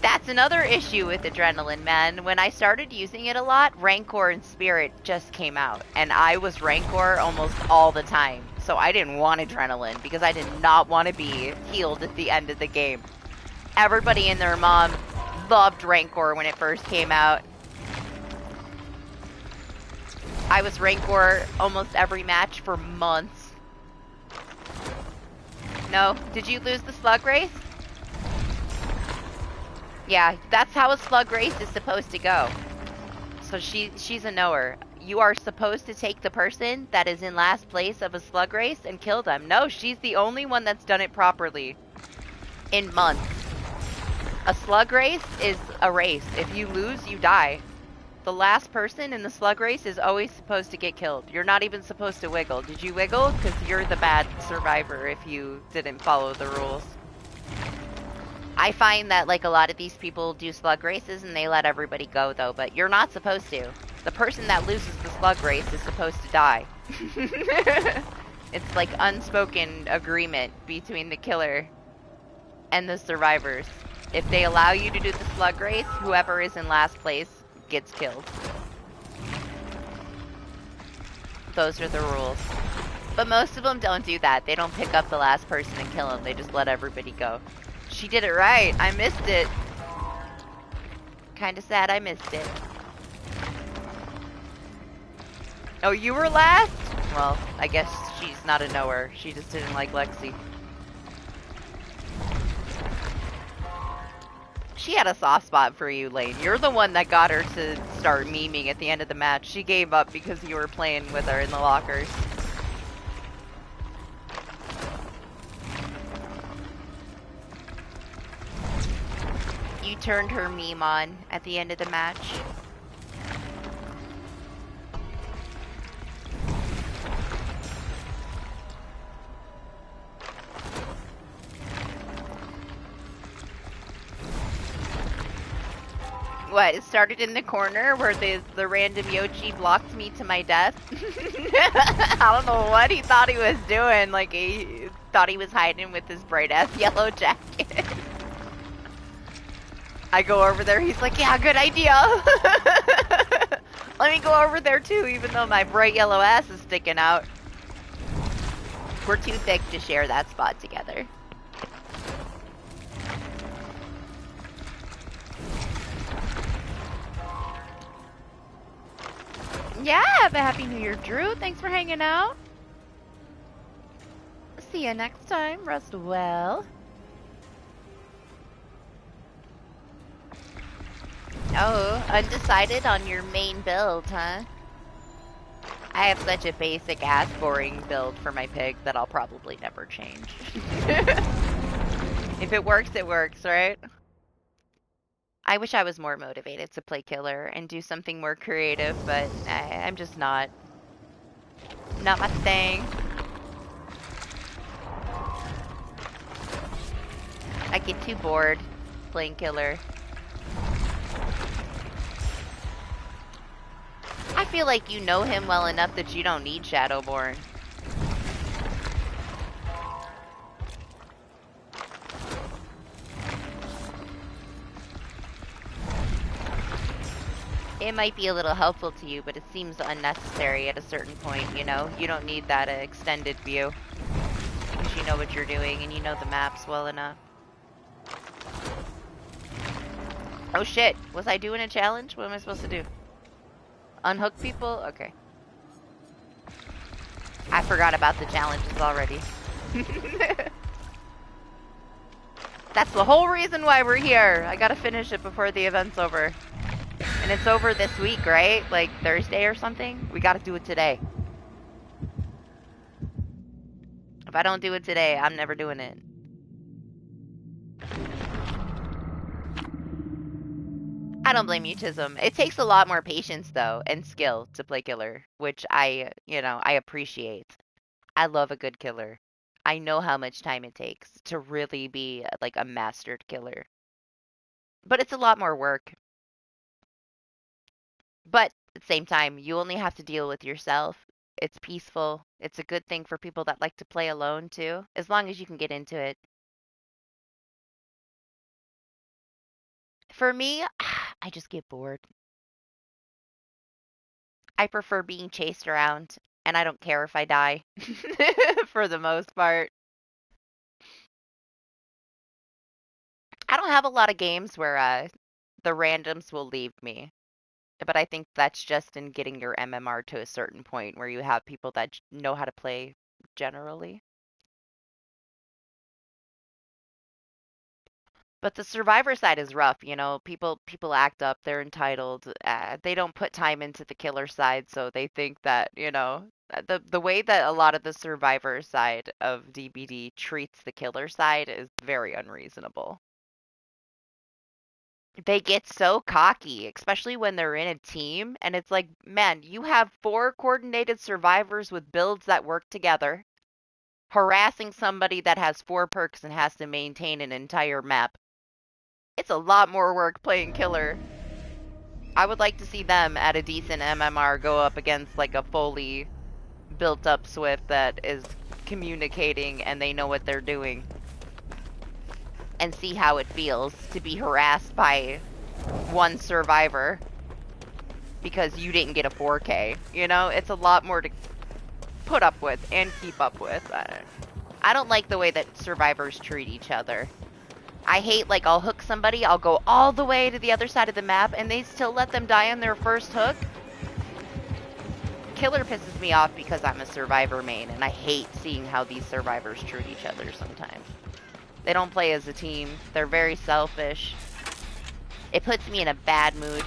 S1: That's another issue with adrenaline, man. When I started using it a lot, Rancor and Spirit just came out, and I was Rancor almost all the time. So I didn't want adrenaline because I did not want to be healed at the end of the game. Everybody and their mom loved Rancor when it first came out. I was Rancor almost every match for months. No? Did you lose the slug race? Yeah, that's how a slug race is supposed to go. So she's a knower. You are supposed to take the person that is in last place of a slug race and kill them. No, she's the only one that's done it properly in months. A slug race is a race. If you lose, you die. The last person in the slug race is always supposed to get killed. You're not even supposed to wiggle. Did you wiggle? Because you're the bad survivor if you didn't follow the rules. I find that, like, a lot of these people do slug races and they let everybody go, though, but you're not supposed to. The person that loses the slug race is supposed to die. It's like unspoken agreement between the killer and the survivors. If they allow you to do the slug race, whoever is in last place gets killed. Those are the rules. But most of them don't do that. They don't pick up the last person and kill them. They just let everybody go. She did it right. I missed it. Kinda sad I missed it. Oh, you were last? Well, I guess she's not a knower. She just didn't like Lexi. She had a soft spot for you, Lane. You're the one that got her to start memeing at the end of the match. She gave up because you were playing with her in the lockers. You turned her meme on at the end of the match. What, it started in the corner where the random Yoshi blocked me to my death? I don't know what he thought he was doing. Like, he thought he was hiding with his bright-ass yellow jacket. I go over there, he's like, yeah, good idea. Let me go over there too, even though my bright yellow ass is sticking out. We're too thick to share that spot together. Yeah, have a happy new year, Drew. Thanks for hanging out. See you next time. Rest well. Oh, undecided on your main build, huh? I have such a basic ass boring build for my pig that I'll probably never change. If it works, it works, right? I wish I was more motivated to play killer and do something more creative, but I'm just not. Not my thing. I get too bored playing killer. I feel like you know him well enough that you don't need Shadowborn. It might be a little helpful to you, but it seems unnecessary at a certain point, you know? You don't need that extended view. Because you know what you're doing and you know the maps well enough. Oh shit, was I doing a challenge? What am I supposed to do? Unhook people? Okay. I forgot about the challenges already. That's the whole reason why we're here. I gotta finish it before the event's over. And it's over this week, right? Like Thursday or something? We gotta do it today. If I don't do it today, I'm never doing it. I don't blame you, Chisholm. It takes a lot more patience, though, and skill to play killer, which I appreciate. I love a good killer. I know how much time it takes to really be like a mastered killer. But it's a lot more work. But at the same time, you only have to deal with yourself. It's peaceful. It's a good thing for people that like to play alone, too, as long as you can get into it. For me, I just get bored. I prefer being chased around, and I don't care if I die, for the most part. I don't have a lot of games where the randoms will leave me, but I think that's just in getting your MMR to a certain point where you have people that know how to play generally. But the survivor side is rough, you know. People act up, they're entitled. They don't put time into the killer side, so they think that, the way that a lot of the survivor side of DBD treats the killer side is very unreasonable. They get so cocky, especially when they're in a team, and it's like, man, you have 4 coordinated survivors with builds that work together, harassing somebody that has 4 perks and has to maintain an entire map. It's a lot more work playing killer. I would like to see them at a decent MMR go up against like a fully built up Swift that is communicating and they know what they're doing. And see how it feels to be harassed by one survivor because you didn't get a 4K. You know, it's a lot more to put up with and keep up with. I don't like the way that survivors treat each other. I hate, like, I'll hook somebody, I'll go all the way to the other side of the map, and they still let them die on their first hook. Killer pisses me off because I'm a survivor main, and I hate seeing how these survivors treat each other sometimes. They don't play as a team. They're very selfish. It puts me in a bad mood.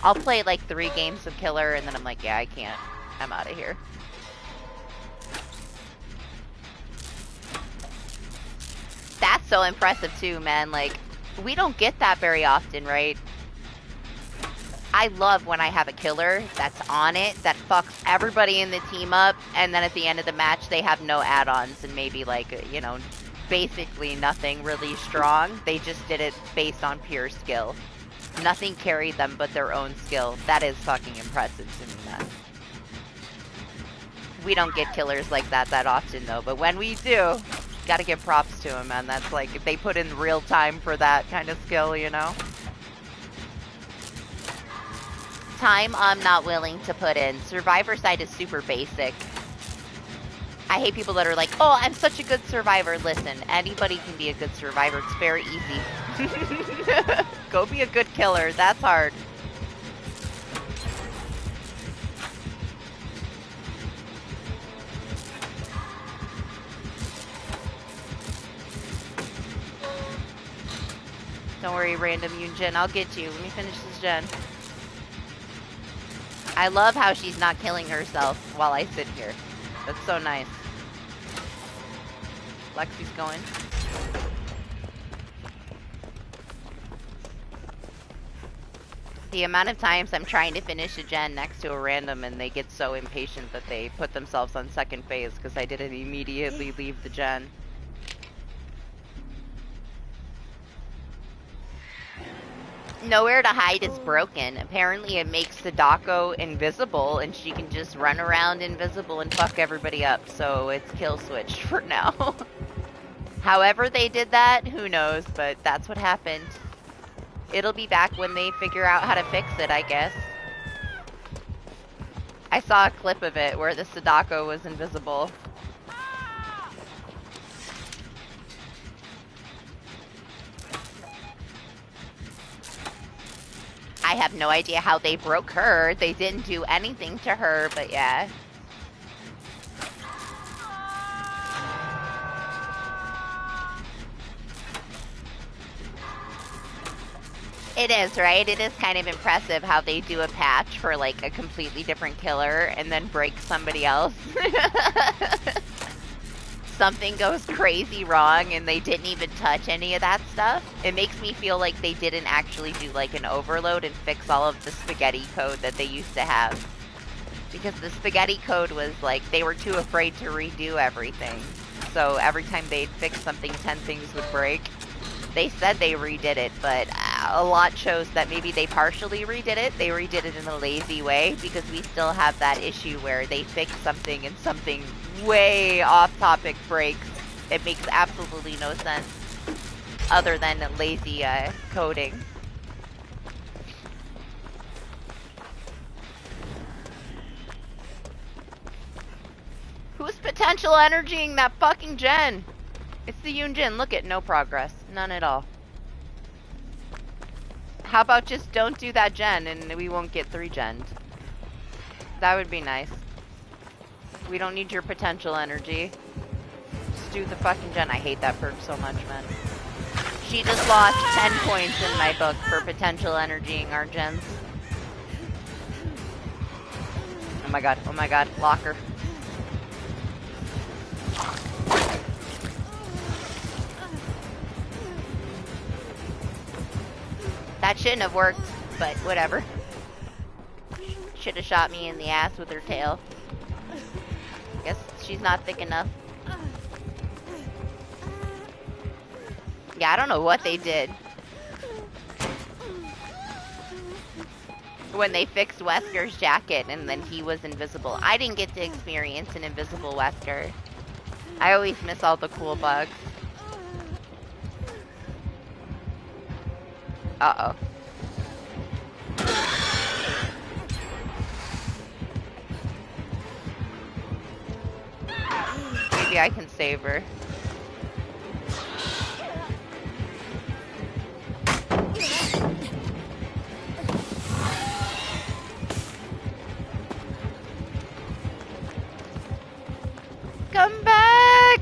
S1: I'll play, like, 3 games of killer, and then I'm like, yeah, I can't. I'm out of here. That's so impressive too, man. Like, we don't get that very often, right? I love when I have a killer that's on it, that fucks everybody in the team up, and then at the end of the match they have no add-ons and maybe like, basically nothing really strong. They just did it based on pure skill. Nothing carried them but their own skill. That is fucking impressive to me, man. We don't get killers like that often though, but when we do, gotta give props to them, man. That's like, they put in real time for that kind of skill, you know? Time I'm not willing to put in. Survivor side is super basic. I hate people that are like, oh, I'm such a good survivor. Listen, anybody can be a good survivor. It's very easy. Go be a good killer. That's hard. Don't worry, random Yoon Jin. I'll get you. Let me finish this gen. I love how she's not killing herself while I sit here. That's so nice. Lexi's going. The amount of times I'm trying to finish a gen next to a random and they get so impatient that they put themselves on second phase because I didn't immediately leave the gen. Nowhere to hide is broken. Apparently it makes Sadako invisible and she can just run around invisible and fuck everybody up, so it's kill switched for now. However they did that, who knows, but that's what happened. It'll be back when they figure out how to fix it, I guess. I saw a clip of it where the Sadako was invisible. I have no idea how they broke her. They didn't do anything to her, but yeah. It is, right? It is kind of impressive how they do a patch for like a completely different killer and then break somebody else. Something goes crazy wrong and they didn't even touch any of that stuff. It makes me feel like they didn't actually do like an overload and fix all of the spaghetti code that they used to have. Because the spaghetti code was like, they were too afraid to redo everything. So every time they'd fix something, 10 things would break. They said they redid it, but a lot shows that maybe they partially redid it. They redid it in a lazy way because we still have that issue where they fix something and something way off topic breaks. It makes absolutely no sense other than lazy coding. Who's potential energying that fucking gen? It's the Yunjin. Look at no progress. None at all. How about just don't do that gen and we won't get 3 gens? That would be nice. We don't need your potential energy. Just do the fucking gen. I hate that perk so much, man. She just lost 10 points in my book for potential energying our gens. Oh my god, locker. That shouldn't have worked, but whatever. Should have shot me in the ass with her tail. Guess she's not thick enough. Yeah, I don't know what they did. When they fixed Wesker's jacket and then he was invisible. I didn't get to experience an invisible Wesker. I always miss all the cool bugs. Uh-oh. Maybe I can save her. Come back!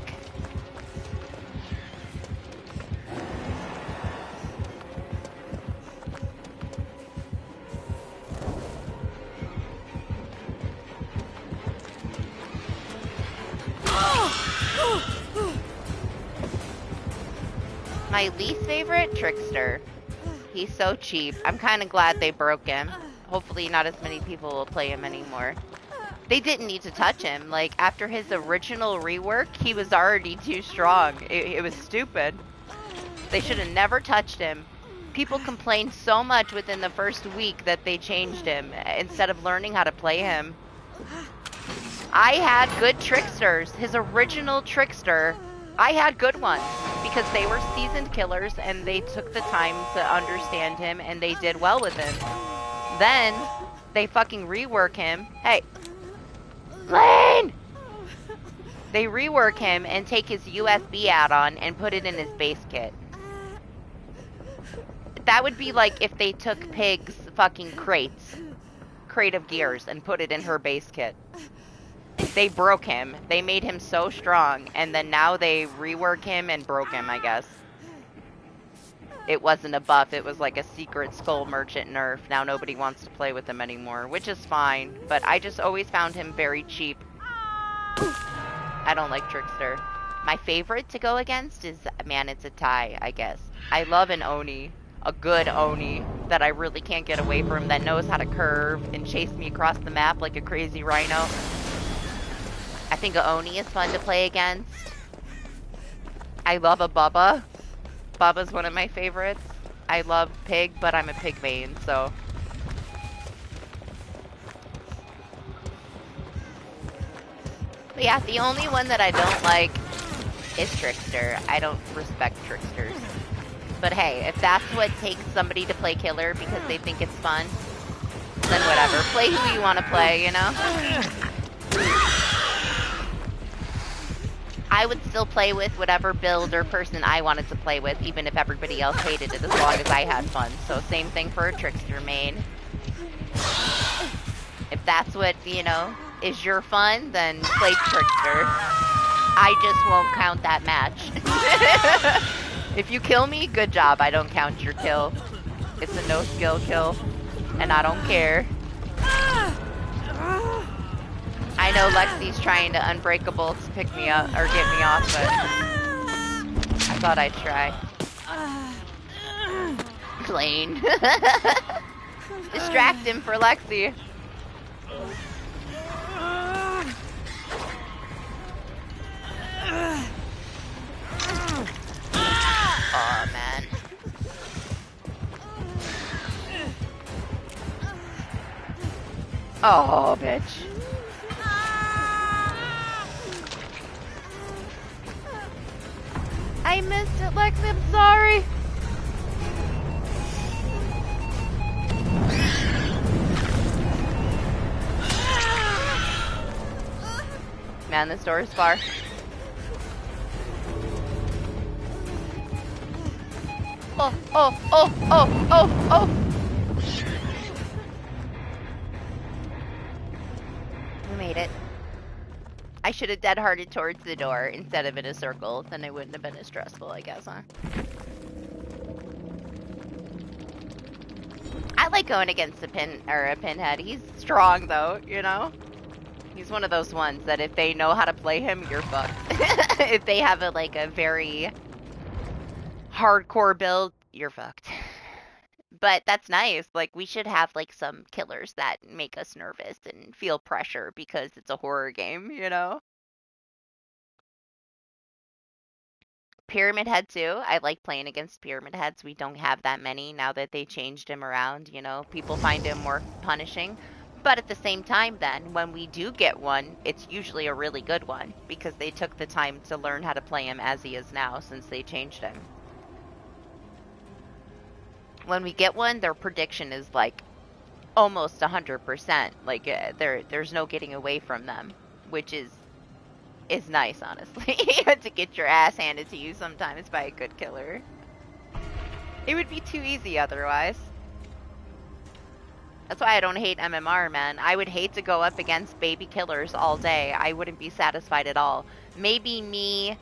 S1: My least favorite, Trickster. He's so cheap. I'm kind of glad they broke him. Hopefully not as many people will play him anymore. They didn't need to touch him. Like, after his original rework, he was already too strong. It was stupid. They should have never touched him. People complained so much within the first week that they changed him, instead of learning how to play him. I had good Tricksters. His original Trickster, I had good ones. Because they were seasoned killers, and they took the time to understand him, and they did well with him. Then, they fucking rework him. Hey. Lane! They rework him and take his USB add-on and put it in his base kit. That would be like if they took Pig's fucking crate of gears and put it in her base kit. They broke him. They made him so strong, and then now they rework him and broke him, I guess. it wasn't a buff, it was like a secret skull merchant nerf. Now nobody wants to play with him anymore, which is fine, but I just always found him very cheap. I don't like Trickster. My favorite to go against is, man, it's a tie, I guess. I love an Oni, a good Oni, that I really can't get away from, that knows how to curve and chase me across the map like a crazy rhino. I think a Oni is fun to play against. I love a Bubba. Bubba's one of my favorites. I love Pig, but I'm a Pig main, so... But yeah, the only one that I don't like is Trickster. I don't respect Tricksters. But hey, if that's what takes somebody to play Killer because they think it's fun, then whatever. Play who you want to play, you know? I would still play with whatever build or person I wanted to play with, even if everybody else hated it, as long as I had fun. So same thing for a Trickster main. If that's what, you know, is your fun, then play Trickster. I just won't count that match. If you kill me, good job. I don't count your kill. It's a no-skill kill, and I don't care. I know Lexi's trying to Unbreakable to pick me up, or get me off, but I thought I'd try. Lane. Distract him for Lexi. Oh man. Oh, bitch. I missed it, Lexi, I'm sorry. Man, this door is far. Oh, oh, oh, oh, oh, oh! We made it. I should have dead-hearted towards the door instead of in a circle, then it wouldn't have been as stressful, I guess, huh? I like going against a pinhead. He's strong though, you know? He's one of those ones that if they know how to play him, you're fucked. If they have a very hardcore build, you're fucked. But that's nice. Like, we should have some killers that make us nervous and feel pressure because it's a horror game, you know? Pyramid Head too. I like playing against Pyramid Heads. We don't have that many now that they changed him around, you know. People find him more punishing. But at the same time then, when we do get one, it's usually a really good one because they took the time to learn how to play him as he is now since they changed him. When we get one, their prediction is almost 100%. There's no getting away from them, which is nice, honestly. To get your ass handed to you sometimes by a good killer. It would be too easy otherwise. That's why I don't hate MMR, man. I would hate to go up against baby killers all day. I wouldn't be satisfied at all. Maybe me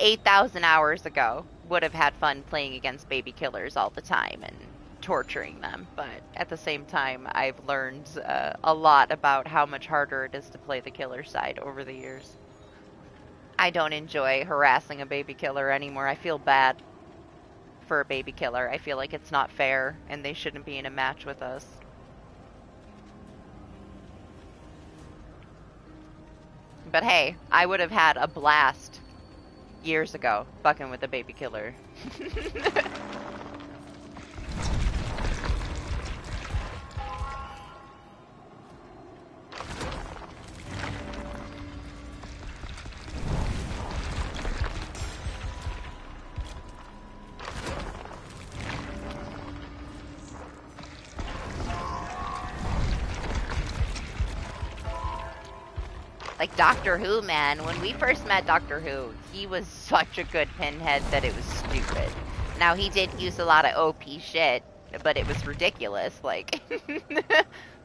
S1: 8,000 hours ago would have had fun playing against baby killers all the time and torturing them. But at the same time, I've learned a lot about how much harder it is to play the killer side over the years. I don't enjoy harassing a baby killer anymore. I feel bad for a baby killer. I feel like it's not fair and they shouldn't be in a match with us. But hey, I would have had a blast years ago fucking with a baby killer. Like Doctor Who, man. When we first met Doctor Who, he was such a good pinhead that it was stupid. Now, he did use a lot of OP shit, but it was ridiculous.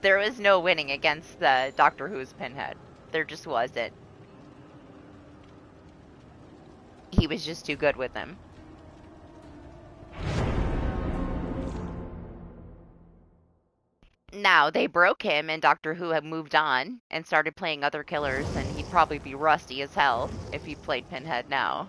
S1: There was no winning against Doctor Who's pinhead. There just wasn't. He was just too good with him. Now, they broke him, and Doctor Who had moved on and started playing other killers, and he'd probably be rusty as hell if he played Pinhead now.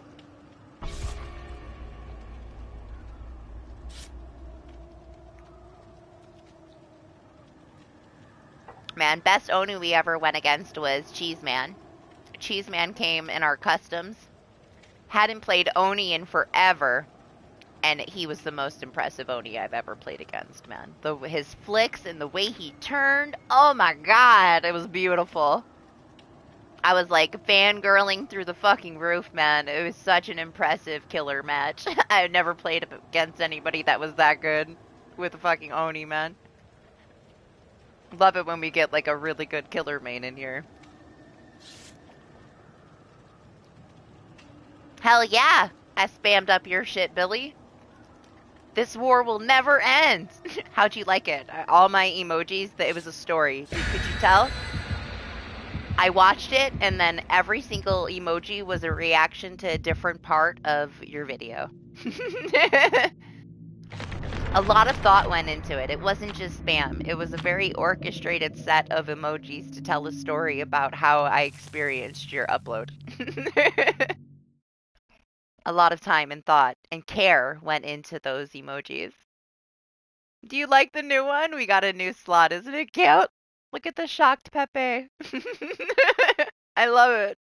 S1: Man, best Onu we ever went against was Cheeseman. Cheeseman came in our customs. Hadn't played Oni in forever, and he was the most impressive Oni I've ever played against, man. His flicks and the way he turned, oh my god, it was beautiful. I was like fangirling through the fucking roof, man. It was such an impressive killer match. I had never played against anybody that was that good with a fucking Oni, man. Love it when we get like a really good killer main in here. Hell yeah! I spammed up your shit, Billy. This war will never end. How'd you like it? All my emojis, it was a story. Could you tell? I watched it, and then every single emoji was a reaction to a different part of your video. A lot of thought went into it. It wasn't just spam. It was a very orchestrated set of emojis to tell a story about how I experienced your upload. A lot of time and thought and care went into those emojis. Do you like the new one? We got a new slot. Isn't it cute? Look at the shocked Pepe. I love it.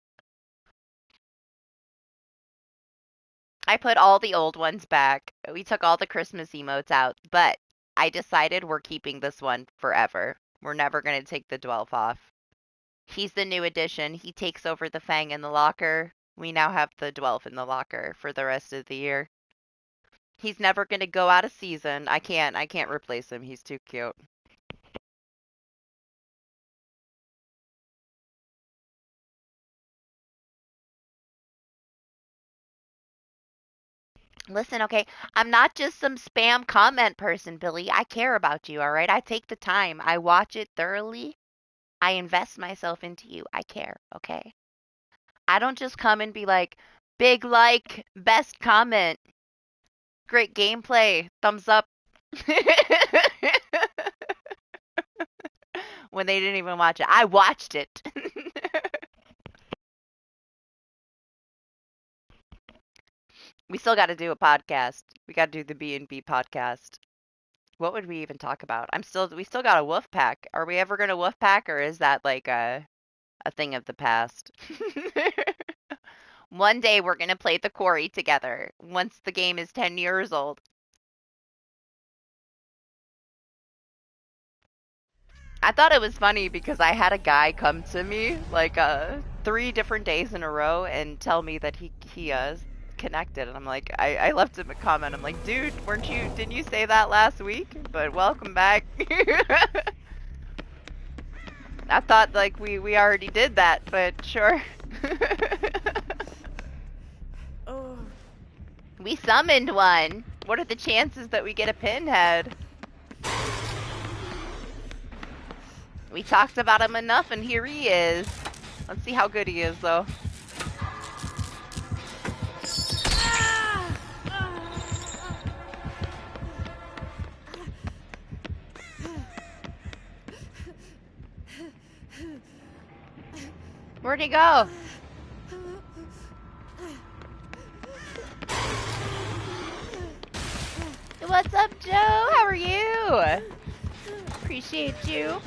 S1: I put all the old ones back. We took all the Christmas emotes out, but I decided we're keeping this one forever. We're never going to take the Dwelf off. He's the new addition. He takes over the Fang in the locker. We now have the Dwelf in the locker for the rest of the year. He's never going to go out of season. I can't replace him. He's too cute. Listen, okay, I'm not just some spam comment person, Billy. I care about you, all right? I take the time. I watch it thoroughly. I invest myself into you. I care, okay? I don't just come and be like, big like, best comment, great gameplay, thumbs up. When they didn't even watch it. I watched it. We still got to do a podcast. We got to do the B&B podcast. What would we even talk about? We still got a wolf pack. Are we ever going to wolf pack, or is that like a thing of the past? One day we're going to play the quarry together once the game is 10 years old. I thought it was funny because I had a guy come to me like 3 different days in a row and tell me that he connected, and I'm like, I left him a comment. I'm like, dude, didn't you say that last week? But welcome back. I thought like we already did that, but sure.
S2: Oh.
S1: We summoned one. What are the chances that we get a pinhead? We talked about him enough, and here he is. Let's see how good he is, though. Where'd he go? What's up, Joe? How are you? Appreciate you.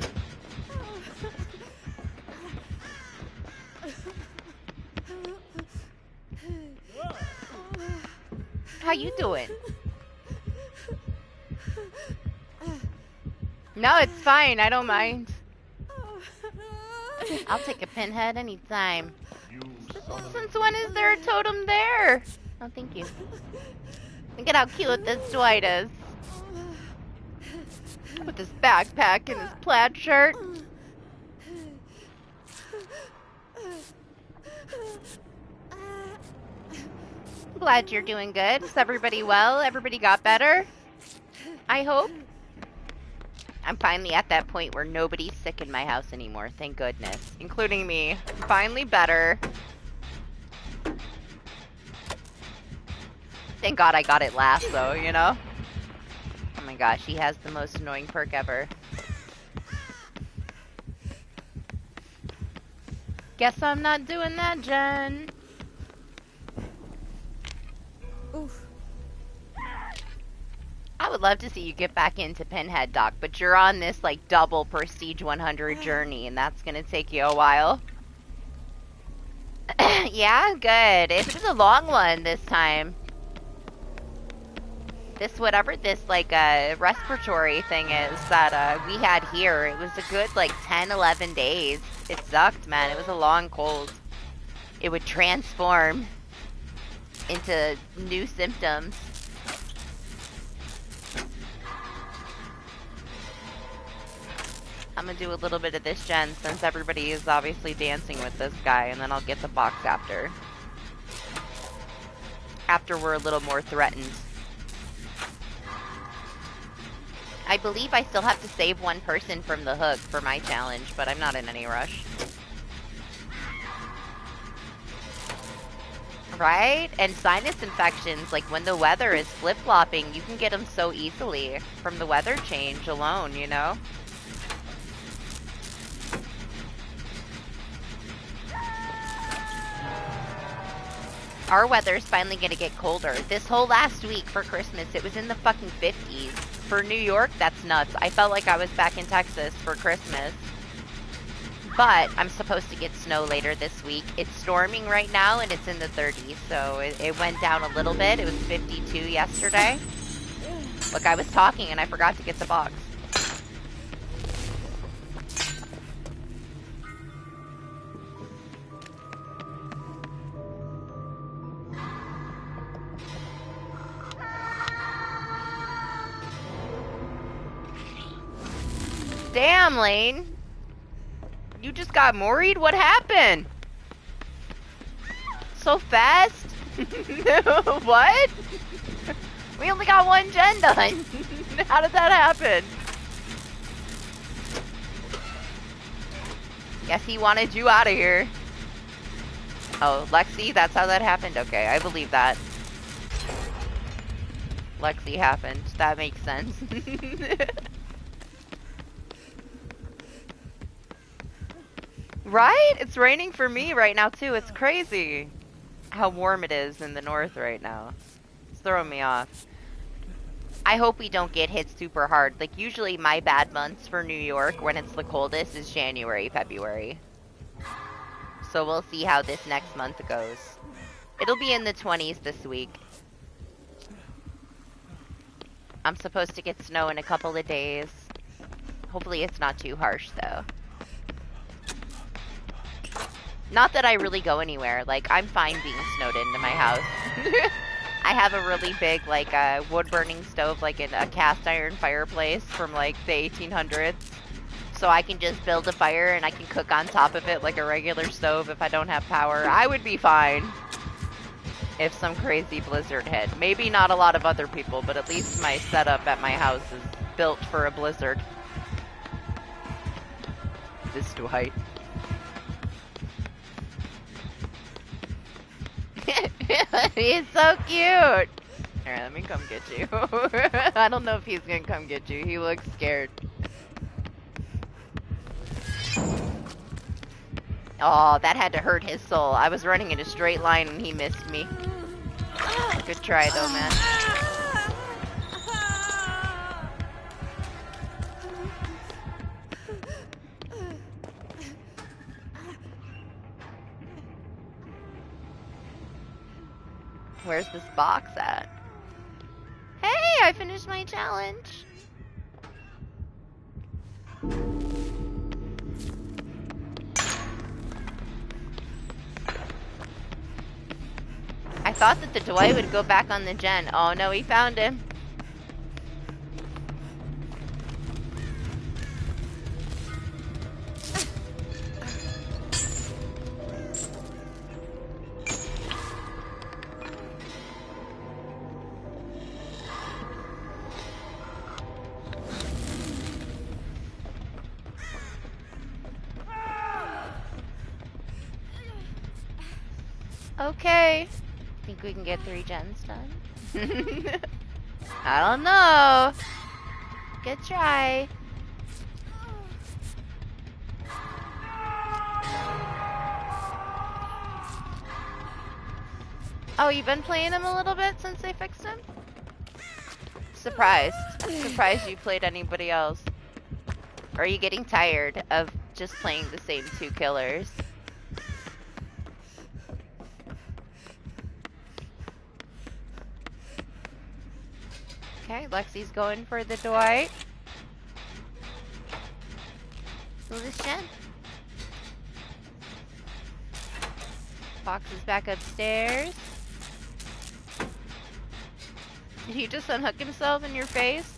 S1: How you doing? No, it's fine. I don't mind. I'll take a pinhead anytime. Since when is there a totem there? Oh, thank you. Look at how cute this Dwight is. With his backpack and his plaid shirt. I'm glad you're doing good. Is everybody well? Everybody got better? I hope. I'm finally at that point where nobody's sick in my house anymore, thank goodness. Including me. I'm finally better. Thank God I got it last, though, you know? Oh my gosh, he has the most annoying perk ever. Guess I'm not doing that, Jen.
S3: Oof.
S1: I would love to see you get back into Pinhead, Doc, but you're on this, like, double Prestige 100 journey, and that's gonna take you a while. Yeah, good. It was a long one this time. This, whatever this, like, respiratory thing is that, we had here, it was a good, like, 10, 11 days. It sucked, man. It was a long cold. It would transform into new symptoms. I'm gonna do a little bit of this, Jen, since everybody is obviously dancing with this guy, and then I'll get the box after. After we're a little more threatened. I believe I still have to save one person from the hook for my challenge, but I'm not in any rush. Right? And sinus infections, like when the weather is flip-flopping, you can get them so easily from the weather change alone, you know? Our weather's finally gonna get colder. This whole last week for Christmas, it was in the fucking 50s. For New York, that's nuts. I felt like I was back in Texas for Christmas. But I'm supposed to get snow later this week. It's storming right now, and it's in the 30s, so it went down a little bit. It was 52 yesterday. Look, I was talking, and I forgot to get the box. Damn, Lane. You just got worried? What happened? So fast? What? We only got one gen done. How did that happen? Guess he wanted you out of here. Oh, Lexi, that's how that happened? Okay, I believe that. Lexi happened. That makes sense. Right? It's raining for me right now, too. It's crazy how warm it is in the north right now. It's throwing me off. I hope we don't get hit super hard. Like, usually my bad months for New York when it's the coldest is January, February. So we'll see how this next month goes. It'll be in the 20s this week. I'm supposed to get snow in a couple of days. Hopefully it's not too harsh, though. Not that I really go anywhere. Like, I'm fine being snowed into my house. I have a really big, like, wood-burning stove, like a cast-iron fireplace from, like, the 1800s. So I can just build a fire and I can cook on top of it like a regular stove if I don't have power. I would be fine if some crazy blizzard hit. Maybe not a lot of other people, but at least my setup at my house is built for a blizzard. This Dwight. He's so cute! Alright, let me come get you. I don't know if he's gonna come get you. He looks scared. Oh, that had to hurt his soul. I was running in a straight line and he missed me. Good try though, man. Where's this box at? Hey, I finished my challenge. I thought that the Dwight would go back on the gen. Oh no, he found him. Okay. Think we can get 3 gens done? I don't know. Good try. Oh, you've been playing him a little bit since they fixed him? Surprised. Surprised you played anybody else. Or are you getting tired of just playing the same two killers? Okay, Lexi's going for the Dwight. Solution. Fox is back upstairs. Did he just unhook himself in your face?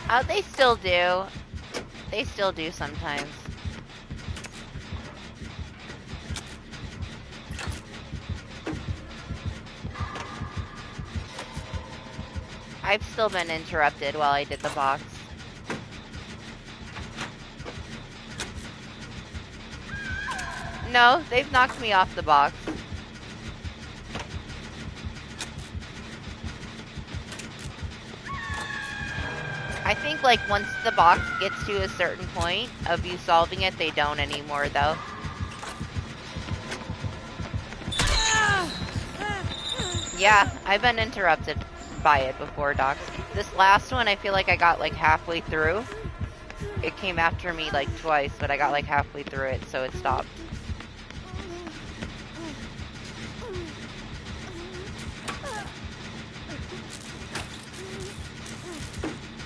S1: Oh, they still do. They still do sometimes. I've still been interrupted while I did the box. No, they've knocked me off the box. I think, like, once the box gets to a certain point of you solving it, they don't anymore, though. Yeah, I've been interrupted by it before, Doc. This last one, I feel like I got, like, halfway through. It came after me, like, twice, but I got, like, halfway through it, so it stopped.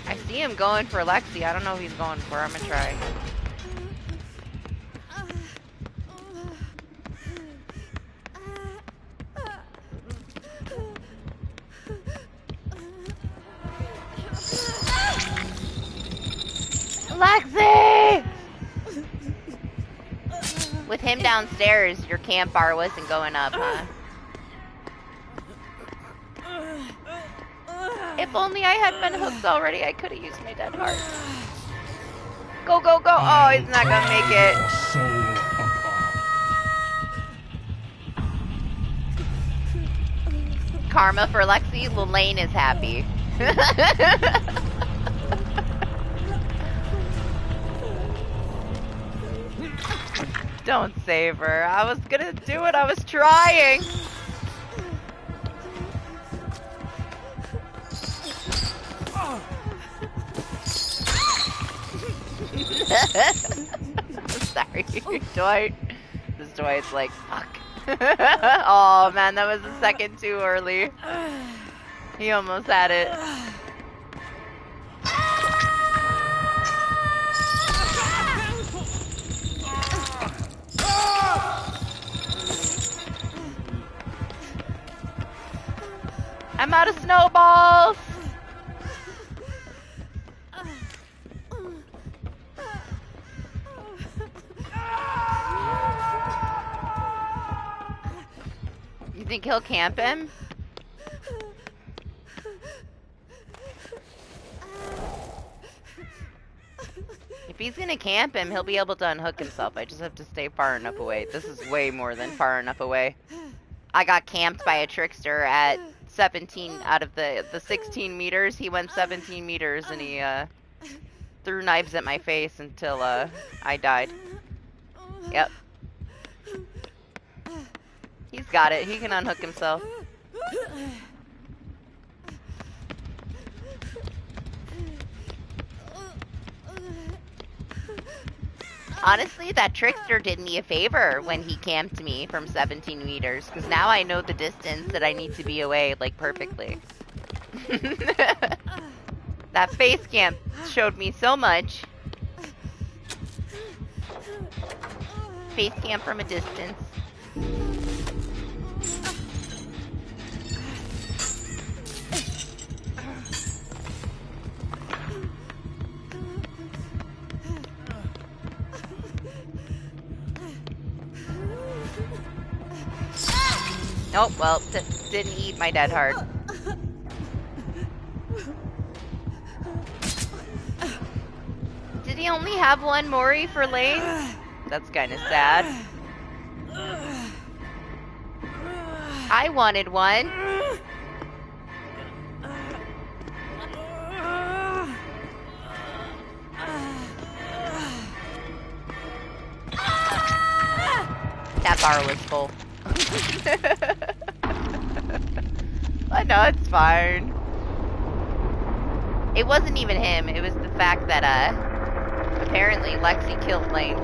S1: I see him going for Lexi. I don't know who he's going for. I'm gonna try. Lexi! With him downstairs, your camp bar wasn't going up, huh? If only I had been hooked already, I could have used my dead heart. Go, go, go! Oh, he's not gonna make it. Karma for Lexi. Lane is happy. Don't save her. I was gonna do it. I was trying. Sorry, Dwight. This Dwight's like, fuck. Oh man, that was a second too early. He almost had it. I'm out of snowballs. You think he'll camp him? If he's gonna camp him, he'll be able to unhook himself. I just have to stay far enough away. This is way more than far enough away. I got camped by a trickster at 17 out of the 16 meters. He went 17 meters and he threw knives at my face until I died. Yep. He's got it. He can unhook himself. Honestly, that trickster did me a favor when he camped me from 17 meters, because now I know the distance that I need to be away, like, perfectly. That face camp showed me so much. Face camp from a distance. Oh, well, didn't eat my dead heart. Did he only have one Mori for Lane? That's kind of sad. I wanted one. That bar was full. I know, it's fine. It wasn't even him. It was the fact that, apparently Lexi killed Lane.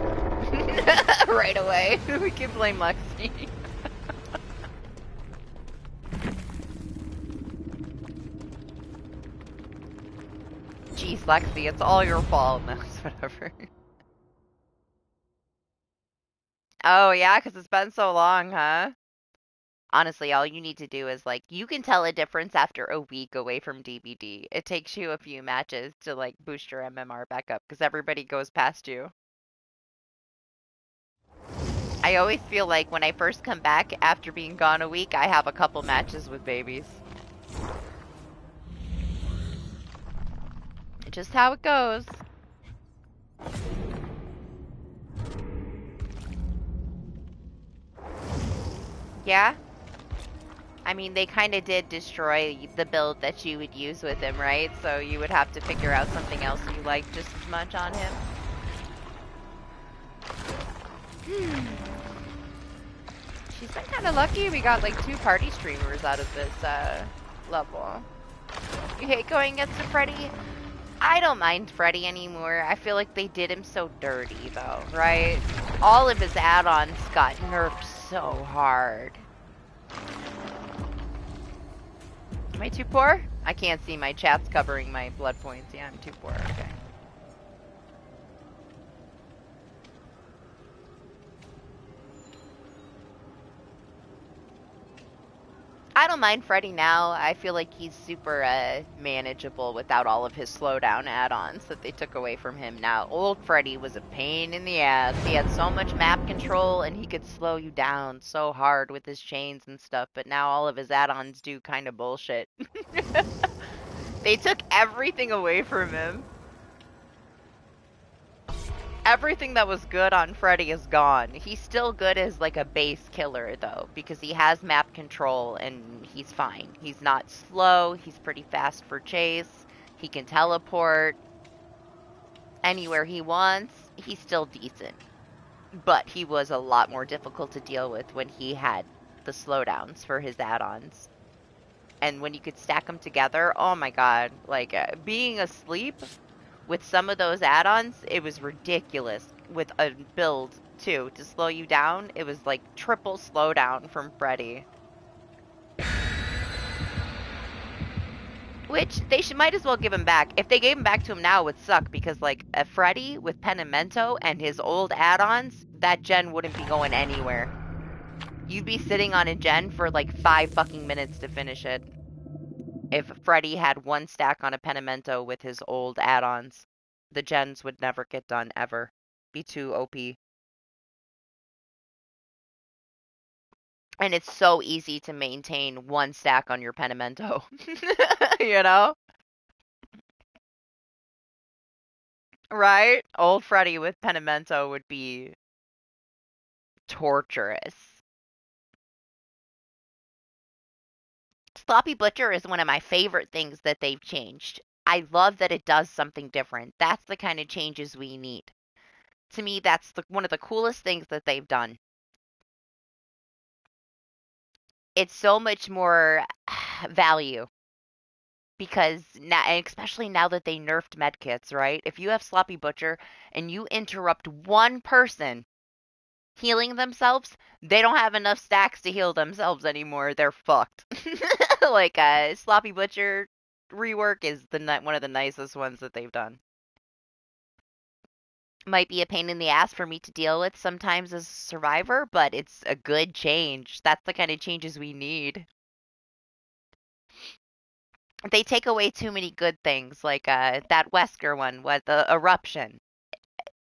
S1: Right away. We can blame Lexi. Jeez, Lexi, it's all your fault. No, it's whatever. Oh, yeah, because it's been so long, huh? Honestly, all you need to do is, like, you can tell a difference after a week away from DBD. It takes you a few matches to, like, boost your MMR back up, because everybody goes past you. I always feel like when I first come back after being gone a week, I have a couple matches with babies. Just how it goes. Yeah? I mean, they kind of did destroy the build that you would use with him, right? So you would have to figure out something else you like just as much on him. She's been kind of lucky. We got like 2 party streamers out of this level. You hate going against a Freddy? I don't mind Freddy anymore. I feel like they did him so dirty, though, right? All of his add-ons got nerfed so hard. Am I too poor? I can't see, my chat's covering my blood points. Yeah, I'm too poor. Okay. I don't mind Freddy now. I feel like he's super manageable without all of his slowdown add-ons that they took away from him. Now, old Freddy was a pain in the ass. He had so much map control and he could slow you down so hard with his chains and stuff, but now all of his add-ons do kind of bullshit. They took everything away from him. Everything that was good on Freddy is gone. He's still good as like a base killer though, because he has map control and he's fine. He's not slow, he's pretty fast for chase, he can teleport anywhere he wants. He's still decent. But he was a lot more difficult to deal with when he had the slowdowns for his add-ons. And when you could stack them together, oh my god, like being asleep with some of those add-ons, it was ridiculous. With a build, too, to slow you down, it was like triple slowdown from Freddy. Which, they might as well give him back. If they gave him back to him now, it would suck, because, like, a Freddy with Penimento and his old add-ons, that gen wouldn't be going anywhere. You'd be sitting on a gen for, like, 5 fucking minutes to finish it. If Freddy had 1 stack on a Penimento with his old add-ons, the gens would never get done, ever. Be too OP. And it's so easy to maintain 1 stack on your Penimento. You know? Right? Old Freddy with Penimento would be torturous. Sloppy Butcher is one of my favorite things that they've changed. I love that it does something different. That's the kind of changes we need. To me, that's one of the coolest things that they've done. It's so much more value. Because now, and especially now that they nerfed medkits, right? If you have Sloppy Butcher and you interrupt one person healing themselves, they don't have enough stacks to heal themselves anymore. They're fucked. Like, Sloppy Butcher rework is one of the nicest ones that they've done. Might be a pain in the ass for me to deal with sometimes as a survivor, but it's a good change. That's the kind of changes we need. They take away too many good things, like that Wesker one, what the eruption.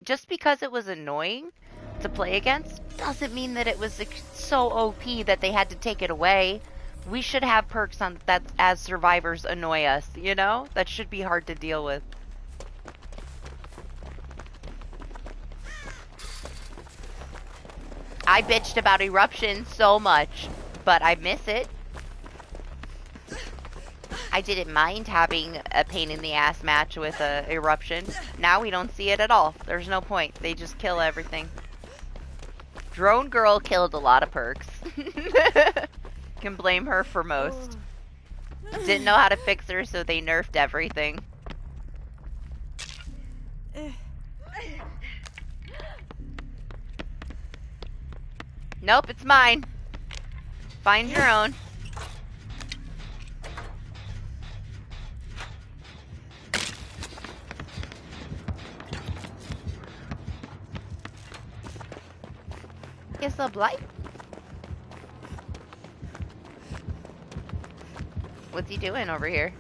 S1: Just because it was annoying to play against doesn't mean that it was so OP that they had to take it away. We should have perks on that as survivors annoy us, you know? That should be hard to deal with. I bitched about eruption so much, but I miss it. I didn't mind having a pain in the ass match with a eruption. Now we don't see it at all. There's no point. They just kill everything. Drone Girl killed a lot of perks. Can blame her for most. Didn't know how to fix her, so they nerfed everything. Nope, it's mine. Find your own. Kiss the blight. What's he doing over here?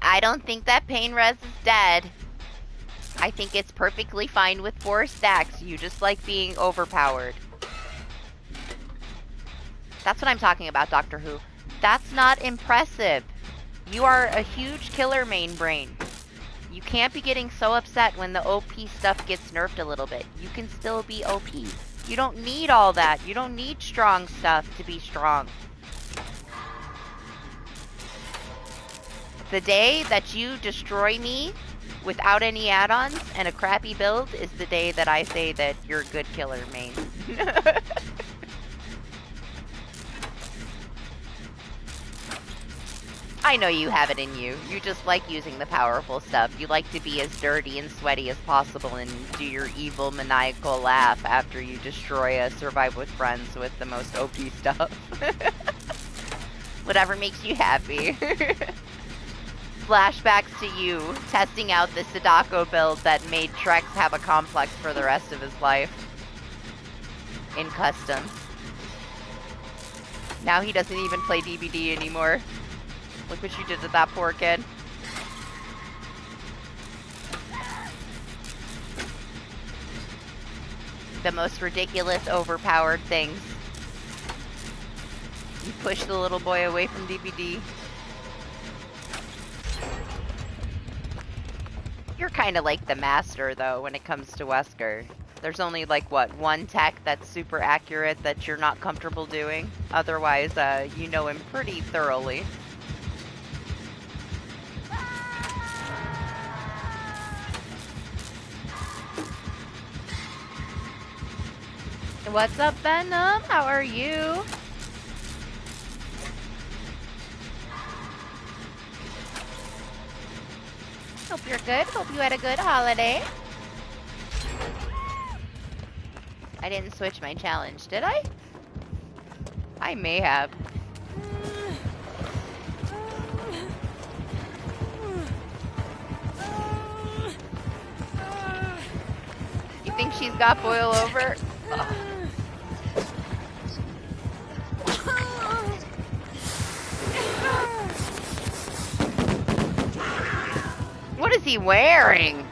S1: I don't think that pain res is dead. I think it's perfectly fine with 4 stacks. You just like being overpowered. That's what I'm talking about, Doctor Who. That's not impressive. You are a huge killer main brain. You can't be getting so upset when the OP stuff gets nerfed a little bit. You can still be OP. You don't need all that. You don't need strong stuff to be strong. The day that you destroy me without any add-ons and a crappy build is the day that I say that you're a good killer main. I know you have it in you. You just like using the powerful stuff. You like to be as dirty and sweaty as possible and do your evil maniacal laugh after you destroy a Survive with Friends with the most OP stuff. Whatever makes you happy. Flashbacks to you testing out the Sadako build that made Trex have a complex for the rest of his life. In custom. Now he doesn't even play DBD anymore. Look what you did to that poor kid. The most ridiculous, overpowered things. You push the little boy away from DBD. You're kind of like the master, though, when it comes to Wesker. There's only, like, what, one tech that's super accurate that you're not comfortable doing? Otherwise, you know him pretty thoroughly. What's up, Venom? How are you? Hope you're good. Hope you had a good holiday. I didn't switch my challenge, did I? I may have. You think she's got boil over? Ugh. What is he wearing?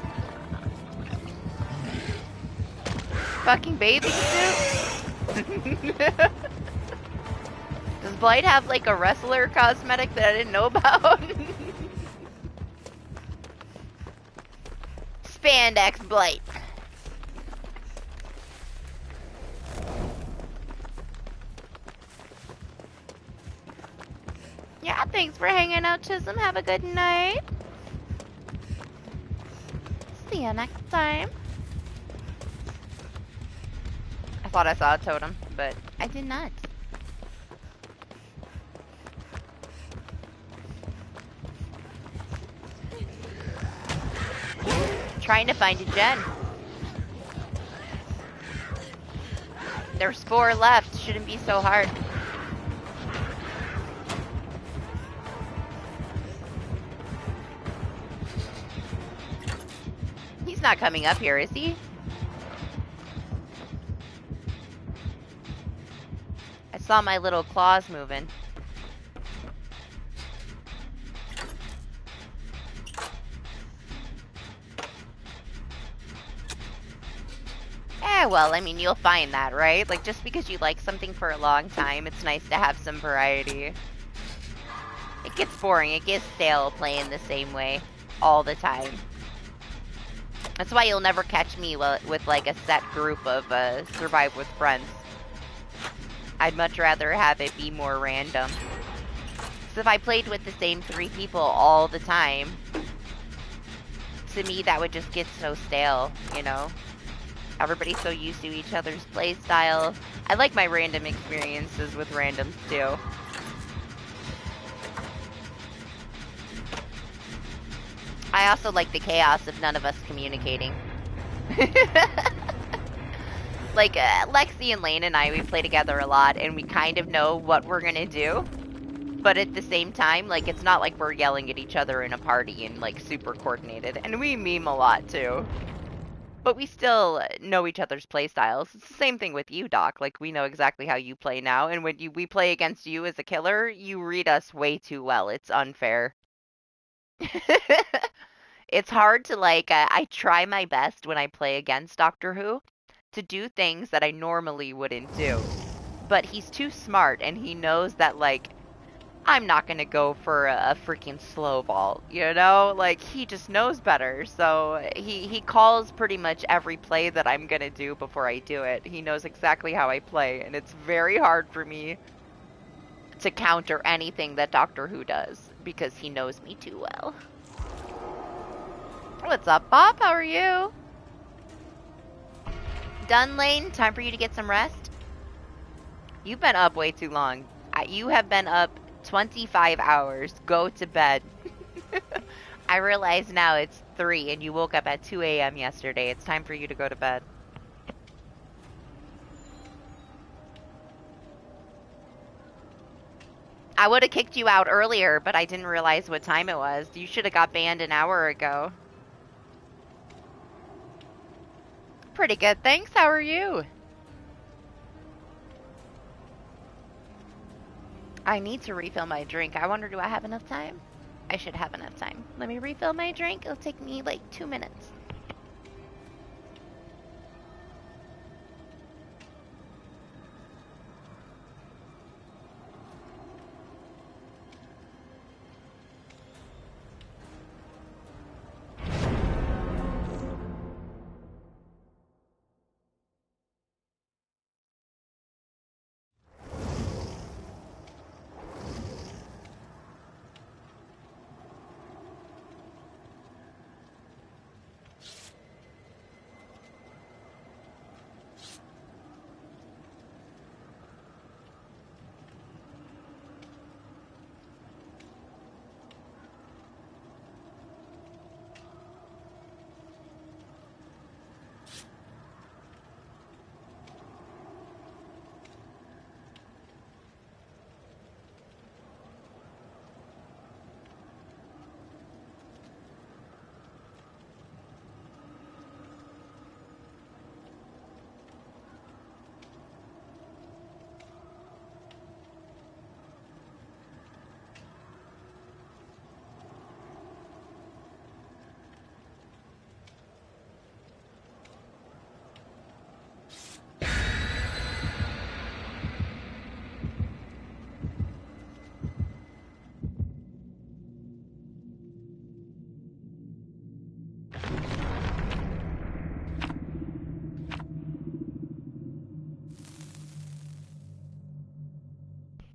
S1: Fucking bathing suit? Does Blight have like a wrestler cosmetic that I didn't know about? Spandex Blight. Yeah, thanks for hanging out, Chisholm. Have a good night. See you next time. I thought I saw a totem, but I did not. Trying to find a gen. There's 4 left. Shouldn't be so hard. He's not coming up here, is he? I saw my little claws moving. Yeah, well, I mean, you'll find that, right? Like, just because you like something for a long time, it's nice to have some variety. It gets boring, it gets stale playing the same way all the time. That's why you'll never catch me with like a set group of survive with friends. I'd much rather have it be more random. So if I played with the same 3 people all the time, to me that would just get so stale, you know? Everybody's so used to each other's play style. I like my random experiences with randoms too. I also like the chaos of none of us communicating. Like, Lexi and Lane and I, we play together a lot, and we kind of know what we're gonna do. But at the same time, like, it's not like we're yelling at each other in a party and, like, super coordinated. And we meme a lot, too. But we still know each other's play styles. It's the same thing with you, Doc. Like, we know exactly how you play now, and when we play against you as a killer, you read us way too well. It's unfair. It's hard to, like, I try my best when I play against Doctor Who to do things that I normally wouldn't do. But he's too smart, and he knows that, like, I'm not gonna go for a freaking slow ball, you know? Like, he just knows better. So he calls pretty much every play that I'm gonna do before I do it. He knows exactly how I play, and it's very hard for me to counter anything that Doctor Who does because he knows me too well. What's up, Bob? How are you? Done, Lane? Time for you to get some rest? You've been up way too long. You have been up 25 hours. Go to bed. I realize now it's 3 and you woke up at 2 a.m. yesterday. It's time for you to go to bed. I would have kicked you out earlier, but I didn't realize what time it was. You should have got banned an hour ago. Pretty good, thanks. How are you? I need to refill my drink. I wonder, do I have enough time? I should have enough time. Let me refill my drink. It'll take me like 2 minutes.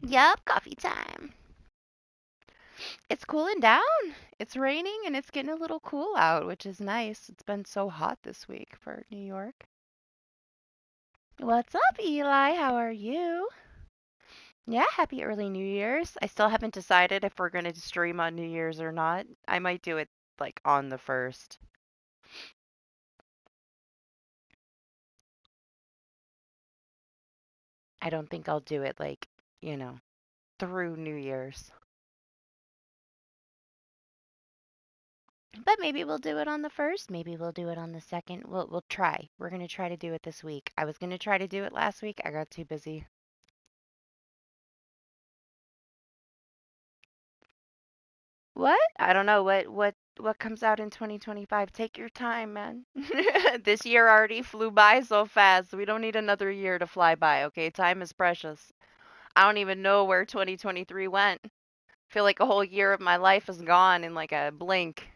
S1: Yup, coffee time. It's cooling down. It's raining and it's getting a little cool out, which is nice. It's been so hot this week for New York. What's up, Eli? How are you? Yeah, happy early New Year's. I still haven't decided if we're going to stream on New Year's or not. I might do it like on the 1st. I don't think I'll do it like, you know, through New Year's. But maybe we'll do it on the 1st, maybe we'll do it on the 2nd. We'll try. We're going to try to do it this week. I was going to try to do it last week. I got too busy. What? I don't know what comes out in 2025. Take your time, man. This year already flew by so fast. We don't need another year to fly by, okay? Time is precious. I don't even know where 2023 went. Feel like a whole year of my life is gone in like a blink.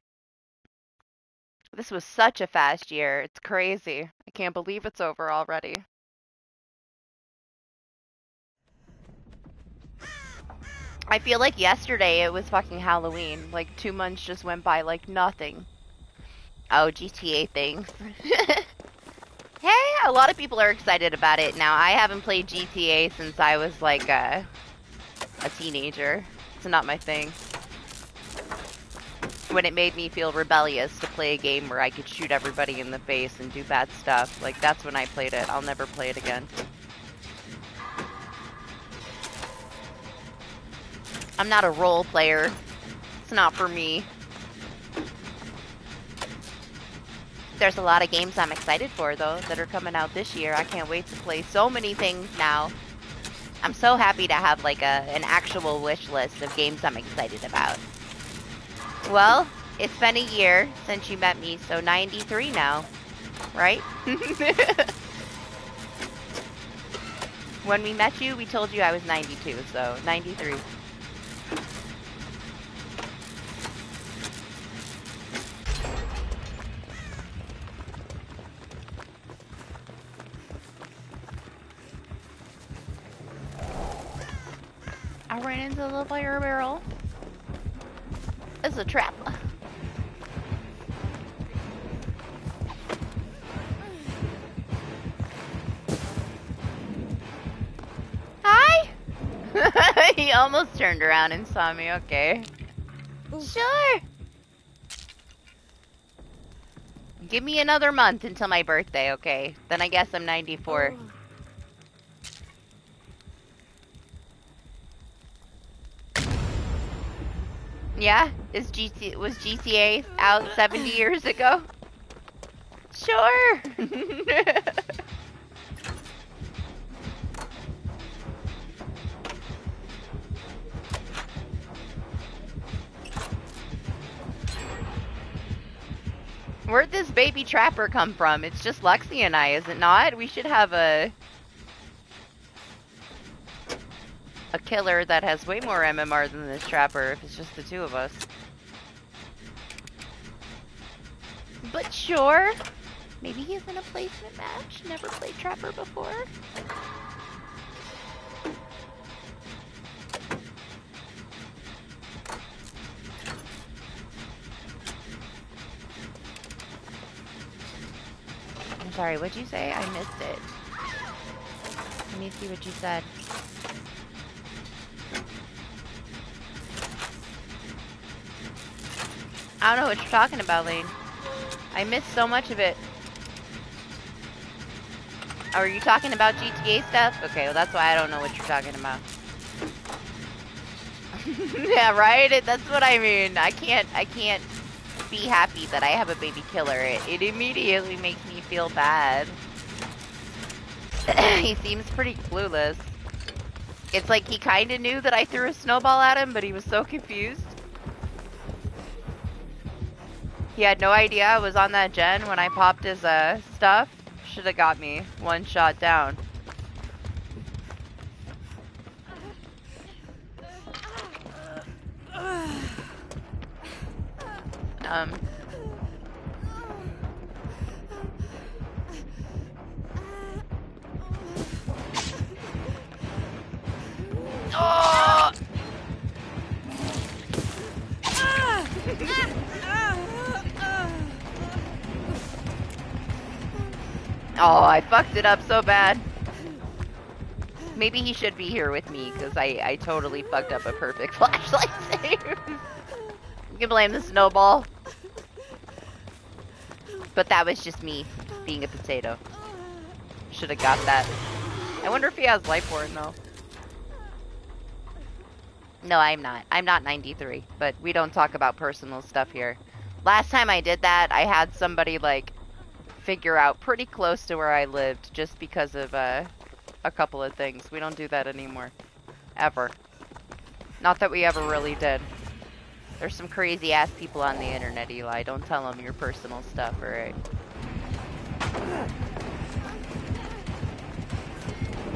S1: This was such a fast year. It's crazy. I can't believe it's over already. I feel like yesterday it was fucking Halloween. Like 2 months just went by like nothing. Oh, GTA things. Hey, a lot of people are excited about it now. I haven't played GTA since I was like a teenager. It's not my thing. When it made me feel rebellious to play a game where I could shoot everybody in the face and do bad stuff, like that's when I played it. I'll never play it again. I'm not a role player. It's not for me. There's a lot of games I'm excited for, though, that are coming out this year. I can't wait to play so many things now. I'm so happy to have, like, an actual wish list of games I'm excited about. Well, it's been a year since you met me, so 93 now, right? When we met you, we told you I was 92, so 93. I ran into the fire barrel. It's a trap. Hi! He almost turned around and saw me, okay. Sure! Give me another month until my birthday, okay? Then I guess I'm 94. Yeah? Was GTA out 70 years ago? Sure! Where'd this baby trapper come from? It's just Lexi and I, is it not? We should have a killer that has way more MMR than this trapper if it's just the two of us. But sure. Maybe he's in a placement match. Never played trapper before. I'm sorry, what'd you say? I missed it. Let me see what you said. I don't know what you're talking about, Lane. I missed so much of it. Oh, are you talking about GTA stuff? Okay, well that's why I don't know what you're talking about. Yeah, right? That's what I mean. I can't be happy that I have a baby killer. It immediately makes me feel bad. He seems pretty clueless. It's like he kind of knew that I threw a snowball at him, but he was so confused. He had no idea I was on that gen when I popped his stuff. Should have got me one shot down. Oh! Oh, I fucked it up so bad. Maybe he should be here with me, because I totally fucked up a perfect flashlight save. You can blame the snowball. But that was just me being a potato. Should have got that. I wonder if he has Lightborn, though. No, I'm not. I'm not 93, but we don't talk about personal stuff here. Last time I did that, I had somebody, like, figure out pretty close to where I lived just because of a couple of things. We don't do that anymore. Ever. Not that we ever really did. There's some crazy ass people on the internet, Eli. Don't tell them your personal stuff, alright?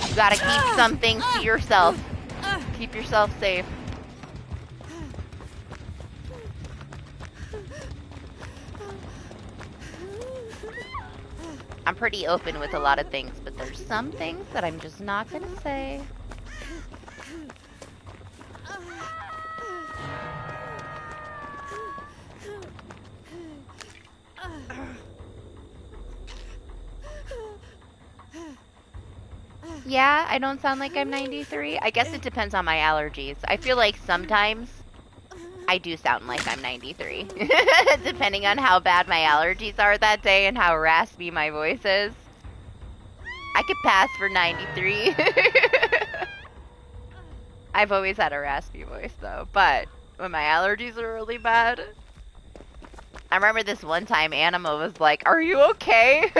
S1: You gotta keep some things to yourself. Keep yourself safe. I'm pretty open with a lot of things, but there's some things that I'm just not gonna say. Yeah, I don't sound like I'm 93. I guess it depends on my allergies. I feel like sometimes I do sound like I'm 93. Depending on how bad my allergies are that day and how raspy my voice is. I could pass for 93. I've always had a raspy voice though, but when my allergies are really bad. I remember this one time Anima was like, "Are you okay?"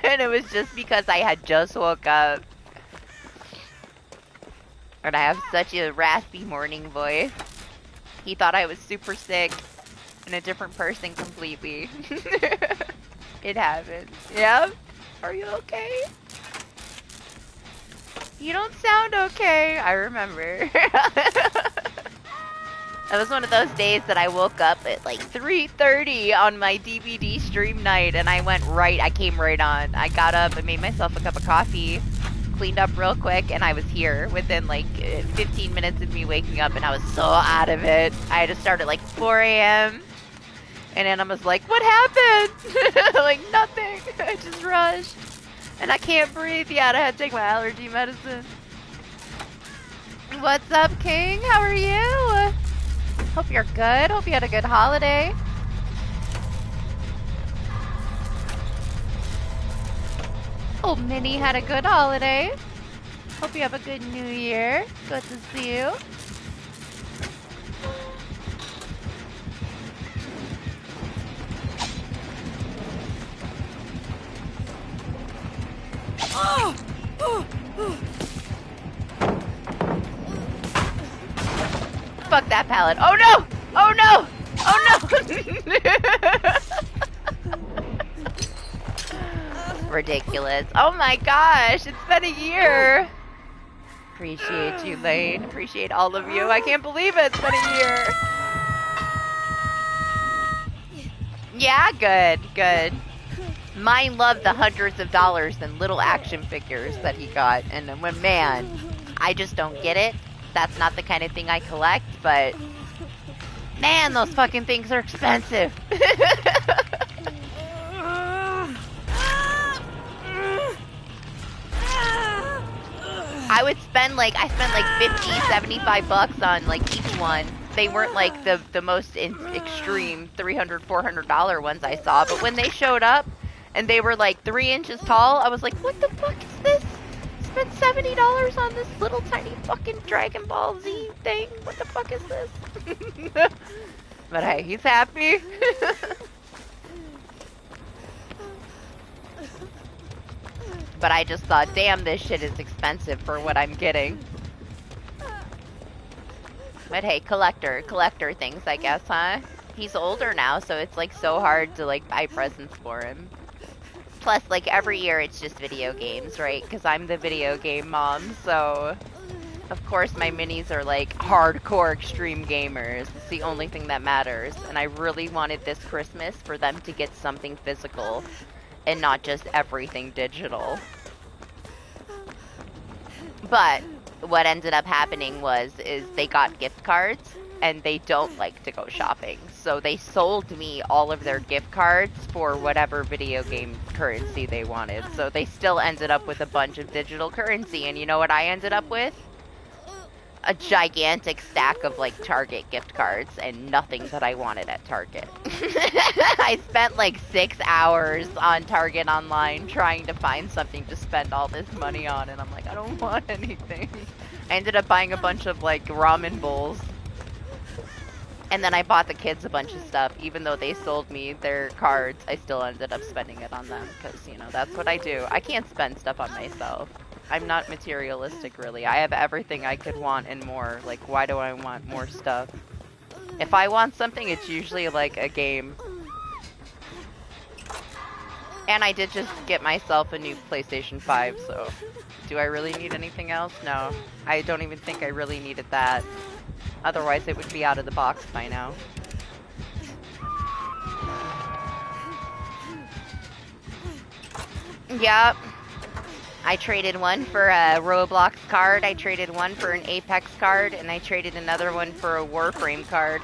S1: And it was just because I had just woke up. And I have such a raspy morning voice. He thought I was super sick and a different person completely. It happens. Yep. Are you okay? You don't sound okay. I remember. That was one of those days that I woke up at like 3:30 on my DBD stream night and I came right on. I got up and made myself a cup of coffee, cleaned up real quick, and I was here within like 15 minutes of me waking up, and I was so out of it. I had to start at like 4 a.m. and then I was like, "What happened?" Like, nothing. I just rushed. And I can't breathe yet. I had to take my allergy medicine. What's up, King? How are you? Hope you're good. Hope you had a good holiday. Hope Minnie had a good holiday. Hope you have a good new year. Good to see you. Fuck that pallet. Oh no! Oh no! Oh no! Ridiculous. Oh my gosh, it's been a year. Appreciate you, Lane. Appreciate all of you. I can't believe it. It's been a year. Yeah, good. Mine loved the hundreds of dollars and little action figures that he got. And when, man, I just don't get it. That's not the kind of thing I collect, but man, those fucking things are expensive. I spent like 50, 75 bucks on like each one. They weren't like the most extreme $300, $400 ones I saw, but when they showed up and they were like 3 inches tall, I was like, what the fuck is this? Spent $70 on this little tiny fucking Dragon Ball Z thing. What the fuck is this? But hey, he's happy. But I just thought, damn, this shit is expensive for what I'm getting. But hey, collector things, I guess, huh? He's older now, so it's like so hard to like buy presents for him. Plus, like, every year it's just video games, right? Because I'm the video game mom, so of course my minis are like hardcore extreme gamers. It's the only thing that matters. And I really wanted this Christmas for them to get something physical and not just everything digital. But what ended up happening is they got gift cards and they don't like to go shopping. So they sold me all of their gift cards for whatever video game currency they wanted. So they still ended up with a bunch of digital currency. And you know what I ended up with? A gigantic stack of like Target gift cards and nothing that I wanted at Target. I spent like 6 hours on Target online trying to find something to spend all this money on, and I'm like, I don't want anything. I ended up buying a bunch of like ramen bowls. And then I bought the kids a bunch of stuff. Even though they sold me their cards, I still ended up spending it on them because, you know, that's what I do. I can't spend stuff on myself. I'm not materialistic, really. I have everything I could want and more. Like, why do I want more stuff? If I want something, it's usually like a game. And I did just get myself a new PlayStation 5, so do I really need anything else? No. I don't even think I really needed that. Otherwise, it would be out of the box by now. Yep. I traded one for a Roblox card, I traded one for an Apex card, and I traded another one for a Warframe card.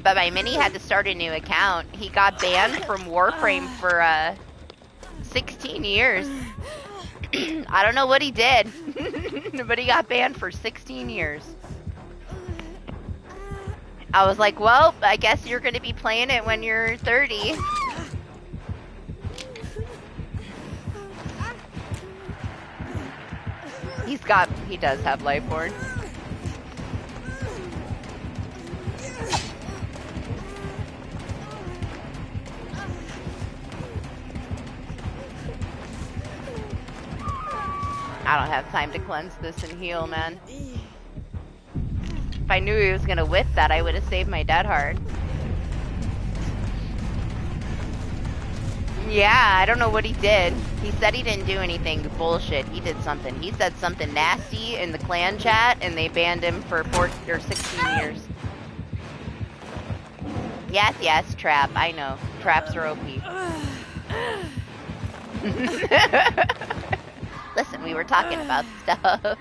S1: But my mini had to start a new account. He got banned from Warframe for 16 years. I don't know what he did, but he got banned for 16 years. I was like, well, I guess you're going to be playing it when you're 30. He does have Lifeborn. I don't have time to cleanse this and heal, man. If I knew he was gonna whip that, I would have saved my dead heart. Yeah, I don't know what he did. He said he didn't do anything. Bullshit. He did something. He said something nasty in the clan chat, and they banned him for 16 years. Yes, trap. I know. Traps are OP. Listen, we were talking about stuff.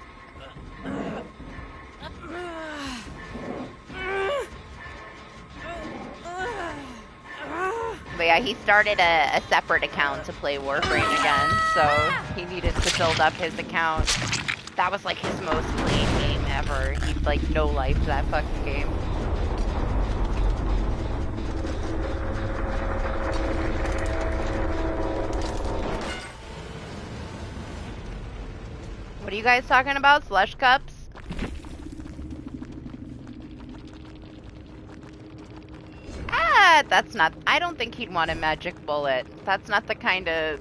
S1: But yeah, he started a separate account to play Warframe again, so he needed to build up his account. That was like his most played game ever. He like no-lifed that fucking game. What are you guys talking about? Slush cups? That's not... I don't think he'd want a magic bullet. That's not the kind of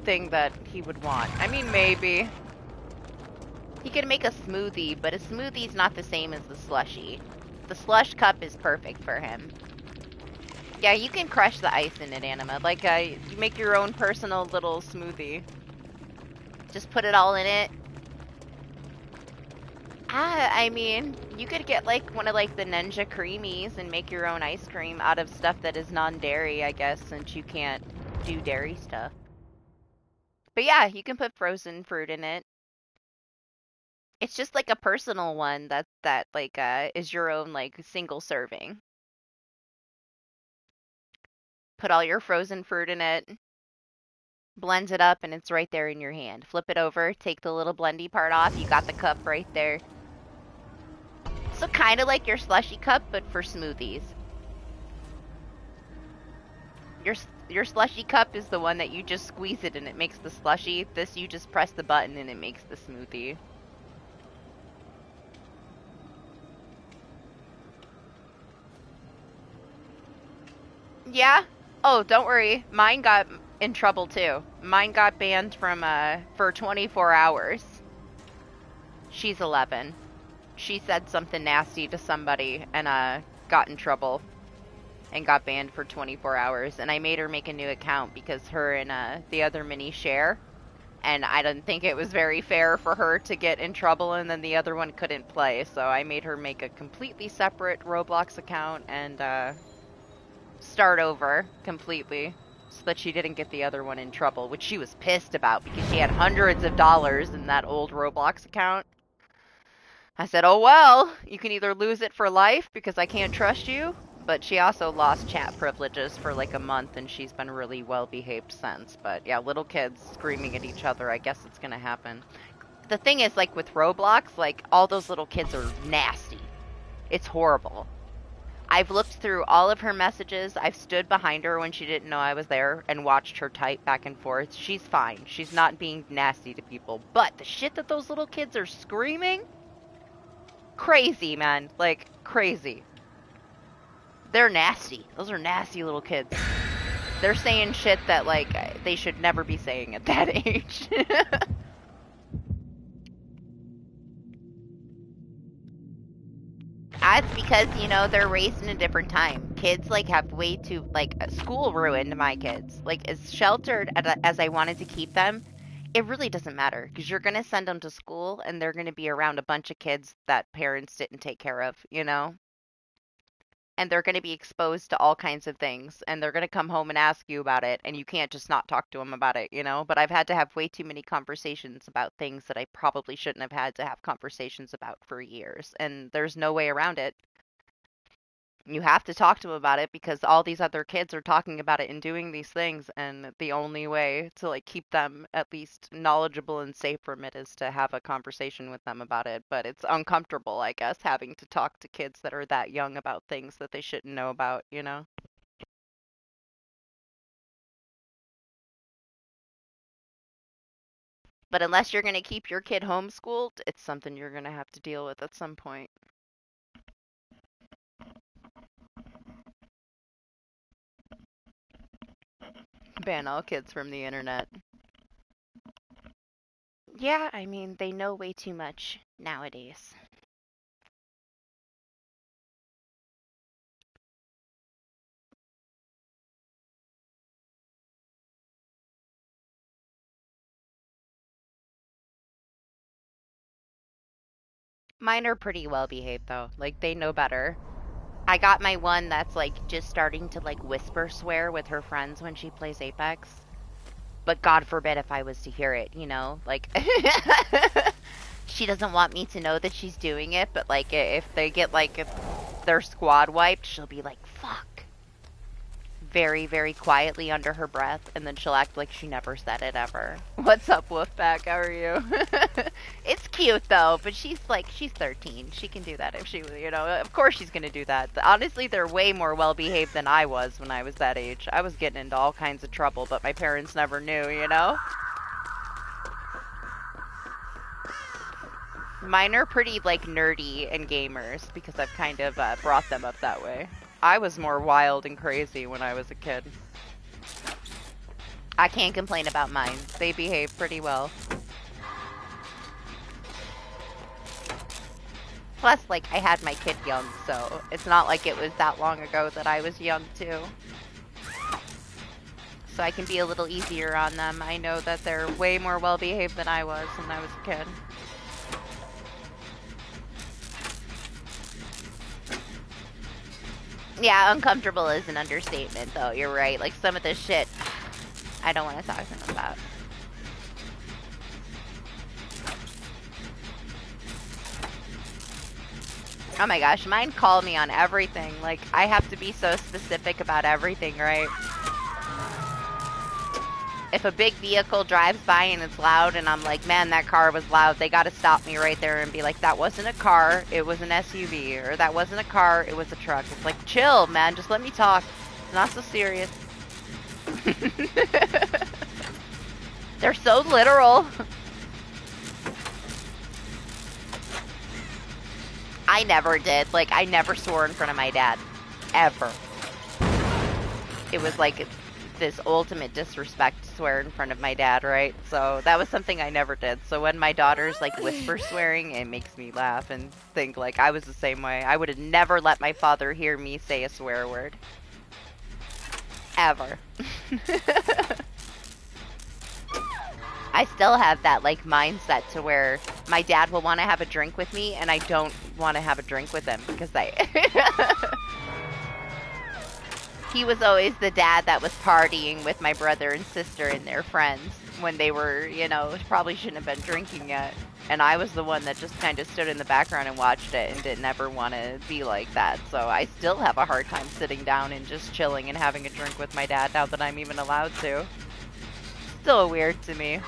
S1: thing that he would want. I mean, maybe. He could make a smoothie, but a smoothie's not the same as the slushy. The slush cup is perfect for him. Yeah, you can crush the ice in it, Anima. Like, you make your own personal little smoothie. Just put it all in it. I mean, you could get like one of like the Ninja Creamies and make your own ice cream out of stuff that is non-dairy, I guess, since you can't do dairy stuff. But yeah, you can put frozen fruit in it. It's just like a personal one that like is your own like single serving. Put all your frozen fruit in it, blend it up, and it's right there in your hand. Flip it over, take the little blendy part off, you got the cup right there. So kind of like your slushy cup, but for smoothies. Your slushy cup is the one that you just squeeze it and it makes the slushy. This, you just press the button and it makes the smoothie. Yeah? Oh, don't worry. Mine got in trouble too. Mine got banned from for 24 hours. She's 11. She said something nasty to somebody and got in trouble and got banned for 24 hours. And I made her make a new account because her and the other mini share. And I didn't think it was very fair for her to get in trouble and then the other one couldn't play. So I made her make a completely separate Roblox account and start over completely so that she didn't get the other one in trouble, which she was pissed about because she had hundreds of dollars in that old Roblox account. I said, oh well, you can either lose it for life because I can't trust you, but she also lost chat privileges for like a month and she's been really well behaved since. But yeah, little kids screaming at each other, I guess it's gonna happen. The thing is, like with Roblox, like all those little kids are nasty. It's horrible. I've looked through all of her messages. I've stood behind her when she didn't know I was there and watched her type back and forth. She's fine. She's not being nasty to people. But the shit that those little kids are screaming... Crazy, man. Like, crazy. They're nasty. Those are nasty little kids. They're saying shit that, like, they should never be saying at that age. That's because, you know, they're raised in a different time. Kids, like, have way too, like, school ruined my kids. Like, as sheltered as I wanted to keep them, it really doesn't matter because you're going to send them to school and they're going to be around a bunch of kids that parents didn't take care of, you know? And they're going to be exposed to all kinds of things and they're going to come home and ask you about it and you can't just not talk to them about it, you know? But I've had to have way too many conversations about things that I probably shouldn't have had to have conversations about for years, and there's no way around it. You have to talk to them about it because all these other kids are talking about it and doing these things, and the only way to like keep them at least knowledgeable and safe from it is to have a conversation with them about it. But it's uncomfortable, I guess, having to talk to kids that are that young about things that they shouldn't know about, you know? But unless you're going to keep your kid homeschooled, it's something you're going to have to deal with at some point. Ban all kids from the internet. Yeah, I mean, they know way too much nowadays. Mine are pretty well behaved though. Like they know better. I got my one that's like just starting to like whisper swear with her friends when she plays Apex. But God forbid if I was to hear it, you know? Like she doesn't want me to know that she's doing it, but like if they get like if their squad wiped, she'll be like, "Fuck." Very, very quietly under her breath, and then she'll act like she never said it ever. What's up, Wolfpack? How are you? It's cute though, but she's 13. She can do that if she, you know. Of course she's gonna do that. Honestly, they're way more well behaved than I was when I was that age. I was getting into all kinds of trouble, but my parents never knew, you know. Mine are pretty like nerdy and gamers because I've kind of brought them up that way. I was more wild and crazy when I was a kid. I can't complain about mine. They behave pretty well. Plus, like, I had my kid young, so it's not like it was that long ago that I was young, too. So I can be a little easier on them. I know that they're way more well-behaved than I was when I was a kid. Yeah, uncomfortable is an understatement, though. You're right. Like, some of this shit, I don't want to talk to them about. Oh my gosh, mine call me on everything. Like, I have to be so specific about everything, right? If a big vehicle drives by and it's loud and I'm like, man, that car was loud, they gotta stop me right there and be like, that wasn't a car, it was an SUV. Or that wasn't a car, it was a truck. It's like, chill, man, just let me talk. It's not so serious. They're so literal. I never did. Like, I never swore in front of my dad. Ever. It was like this ultimate disrespect to swear in front of my dad, right? So that was something I never did. So when my daughter's like whisper swearing, it makes me laugh and think like I was the same way. I would have never let my father hear me say a swear word. Ever. I still have that like mindset to where my dad will want to have a drink with me and I don't want to have a drink with him because he was always the dad that was partying with my brother and sister and their friends when they were, you know, probably shouldn't have been drinking yet. And I was the one that just kind of stood in the background and watched it and didn't ever want to be like that. So I still have a hard time sitting down and just chilling and having a drink with my dad now that I'm even allowed to. Still weird to me.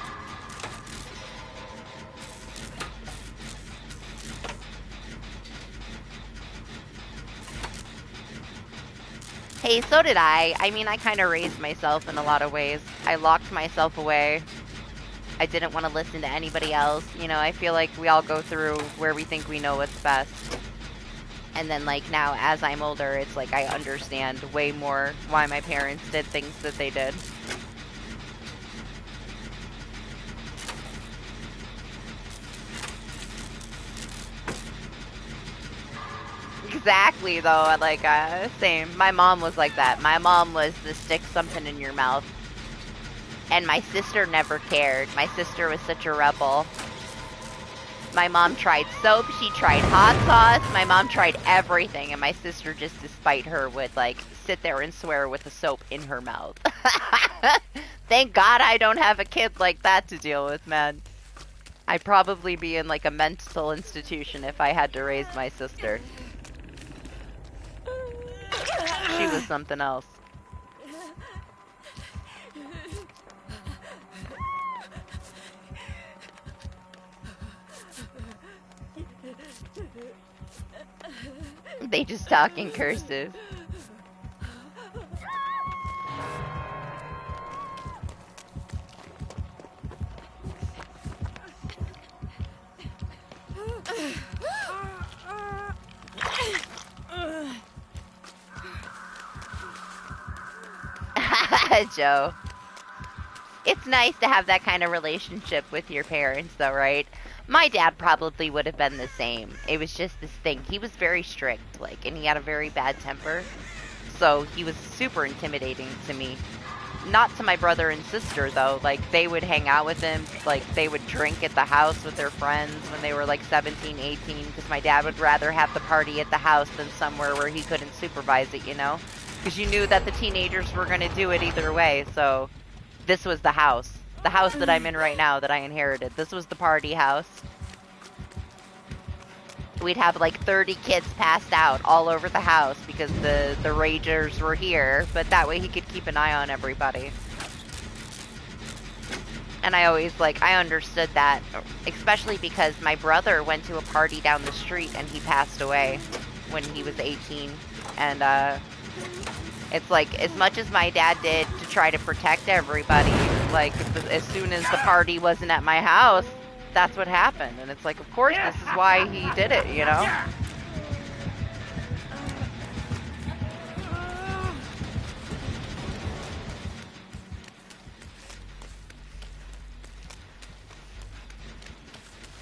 S1: Hey, so did I. I mean, I kind of raised myself in a lot of ways. I locked myself away. I didn't want to listen to anybody else. You know, I feel like we all go through where we think we know what's best. And then, like, now as I'm older, it's like I understand way more why my parents did things that they did. Exactly, though. Like, same. My mom was like that. My mom was the stick something in your mouth. And my sister never cared. My sister was such a rebel. My mom tried soap, she tried hot sauce, my mom tried everything, and my sister, just to spite her, would, like, sit there and swear with the soap in her mouth. Thank God I don't have a kid like that to deal with, man. I'd probably be in, like, a mental institution if I had to raise my sister. She was something else. They just talk in cursive. Joe. It's nice to have that kind of relationship with your parents, though, right? My dad probably would have been the same. It was just this thing. He was very strict, like, and he had a very bad temper. So he was super intimidating to me. Not to my brother and sister, though. Like, they would hang out with him. Like, they would drink at the house with their friends when they were, like, 17, 18. Because my dad would rather have the party at the house than somewhere where he couldn't supervise it, you know? Because you knew that the teenagers were going to do it either way, so... This was the house. The house that I'm in right now that I inherited. This was the party house. We'd have like 30 kids passed out all over the house because the ragers were here, but that way he could keep an eye on everybody. And I always, like, I understood that, especially because my brother went to a party down the street and he passed away when he was 18. And, it's like, as much as my dad did to try to protect everybody, like, as soon as the party wasn't at my house, that's what happened. And it's like, of course, this is why he did it, you know?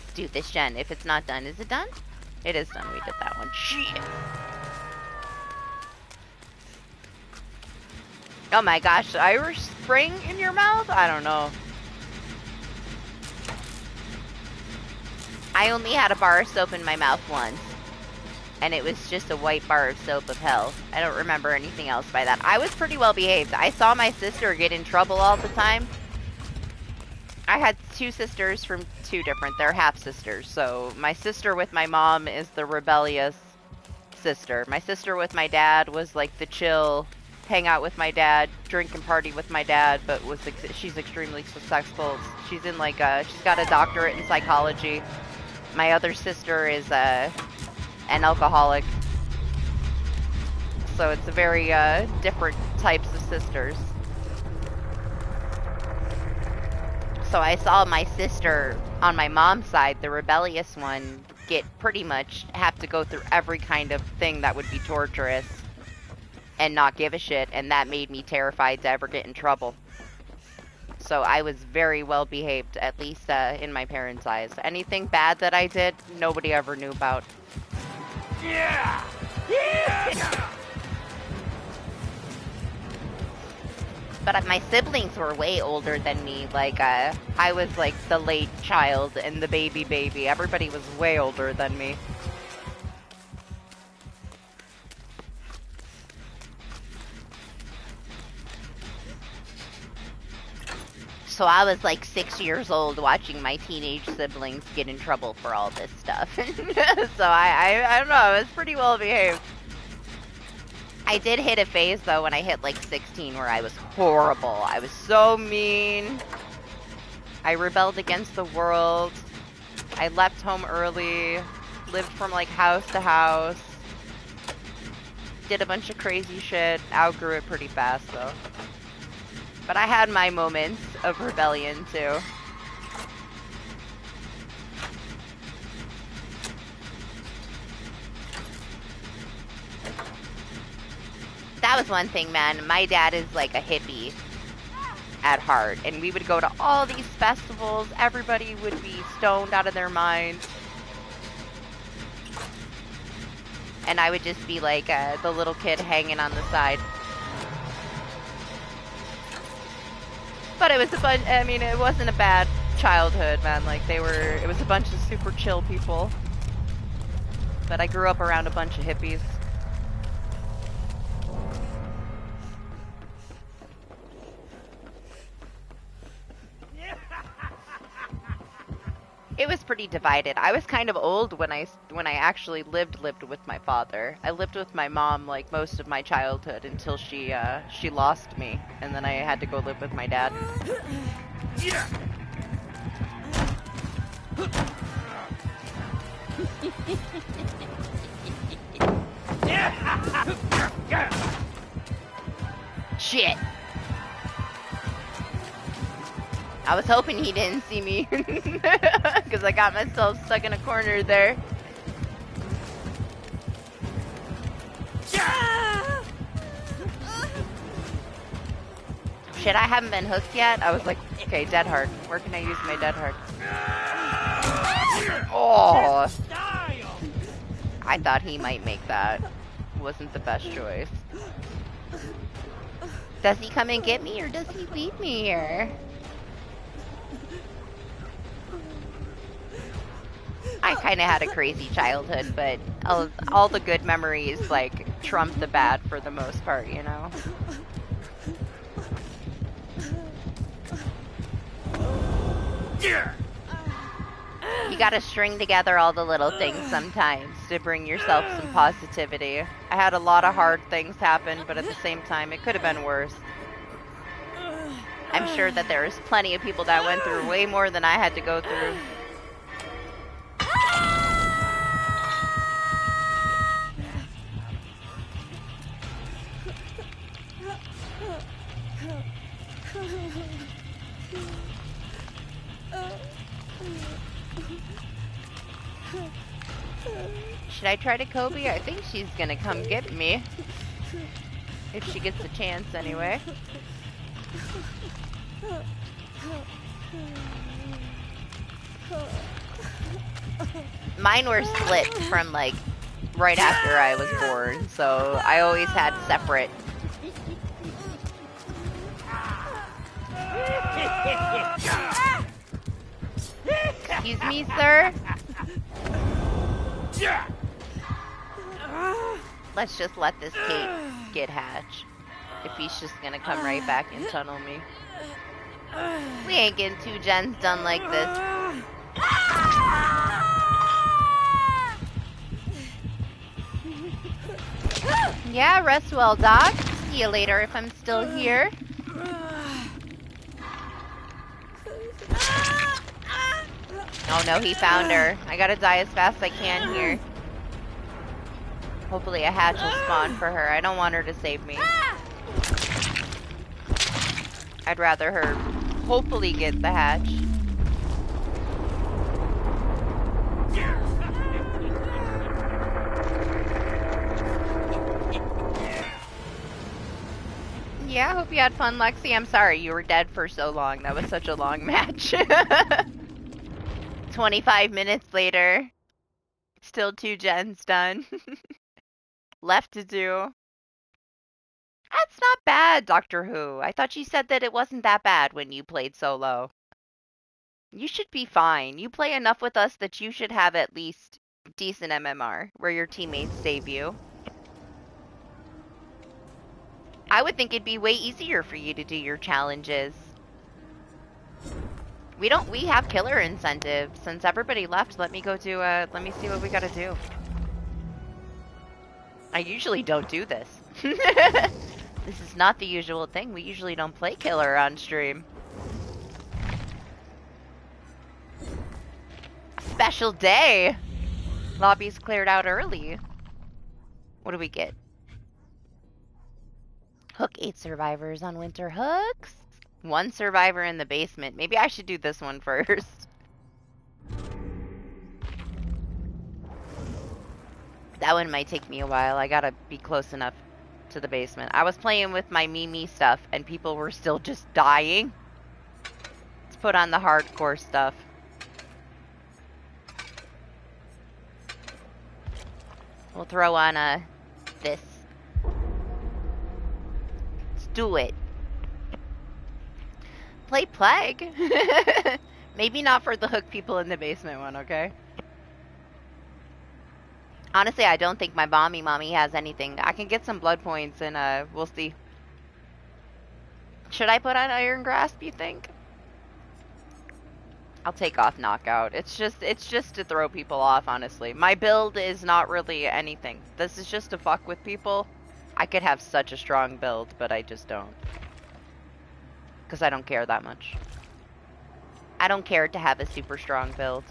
S1: Let's do this, Jen. If it's not done, is it done? It is done. We did that one. Shit. Oh my gosh, Irish Spring in your mouth? I don't know. I only had a bar of soap in my mouth once. And it was just a white bar of soap of hell. I don't remember anything else by that. I was pretty well behaved. I saw my sister get in trouble all the time. I had two sisters from they're half-sisters. So my sister with my mom is the rebellious sister. My sister with my dad was like the chill... hang out with my dad, drink and party with my dad, but she's extremely successful. She's in like she's got a doctorate in psychology. My other sister is an alcoholic. So it's a very different types of sisters. So I saw my sister on my mom's side, the rebellious one, get pretty much have to go through every kind of thing that would be torturous. And not give a shit, and that made me terrified to ever get in trouble. So I was very well behaved, at least in my parents' eyes. Anything bad that I did, nobody ever knew about. Yeah! Yeah! But my siblings were way older than me. Like, I was like the late child and the baby. Everybody was way older than me. So I was like 6 years old watching my teenage siblings get in trouble for all this stuff. So I don't know, I was pretty well behaved. I did hit a phase though when I hit like 16 where I was horrible. I was so mean. I rebelled against the world. I left home early. Lived from like house to house. Did a bunch of crazy shit. Outgrew it pretty fast though. But I had my moments of rebellion, too. was one thing, man. My dad is like a hippie at heart, and we would go to all these festivals. Everybody would be stoned out of their minds, and I would just be like the little kid hanging on the side. But it was a bunch. I mean, it wasn't a bad childhood, man. Like it was a bunch of super chill people. But I grew up around a bunch of hippies. It was pretty divided. I was kind of old when I actually lived with my father. I lived with my mom like most of my childhood until she lost me, and then I had to go live with my dad. Shit. I was hoping he didn't see me, because I got myself stuck in a corner there. Shit, I haven't been hooked yet. I was like, okay, dead hard. Where can I use my dead hard? Oh! I thought he might make that. Wasn't the best choice. Does he come and get me, or does he leave me here? I kind of had a crazy childhood, but all the good memories, like, trump the bad for the most part, you know? You gotta string together all the little things sometimes to bring yourself some positivity. I had a lot of hard things happen, but at the same time, it could have been worse. I'm sure that there was plenty of people that went through way more than I had to go through. Should I try to Kobe? I think she's gonna come get me. If she gets a chance, anyway. Mine were split from, like, right after I was born, so I always had separate. Excuse me, sir? Let's just let this cake get hatched. If he's just gonna come right back and tunnel me. We ain't getting 2 gens done like this. Yeah, rest well, Doc. See you later if I'm still here. Oh no, he found her. I gotta die as fast as I can here. Hopefully a hatch will spawn for her. I don't want her to save me. I'd rather her hopefully get the hatch. Yeah, I hope you had fun, Lexi. I'm sorry you were dead for so long. That was such a long match. 25 minutes later. Still 2 gens done. Left to do. That's not bad, Doctor Who. I thought you said that it wasn't that bad when you played solo. You should be fine. You play enough with us that you should have at least decent MMR, where your teammates save you. I would think it'd be way easier for you to do your challenges. We have killer incentives. Since everybody left, let me see what we gotta do. I usually don't do this. This is not the usual thing. We usually don't play killer on stream. Special day! Lobby's cleared out early. What do we get? Hook 8 survivors on winter hooks. 1 survivor in the basement. Maybe I should do this one first. That one might take me a while. I gotta be close enough to the basement. I was playing with my Mimi stuff, and people were still just dying. Let's put on the hardcore stuff. We'll throw on this. Let's do it. Play Plague. Maybe not for the hook people in the basement one, okay? Honestly, I don't think my mommy has anything. I can get some blood points and we'll see. Should I put on Iron Grasp, you think? I'll take off Knockout. It's just to throw people off, honestly. My build is not really anything. This is just to fuck with people. I could have such a strong build, but I just don't. Because I don't care that much. I don't care to have a super strong build.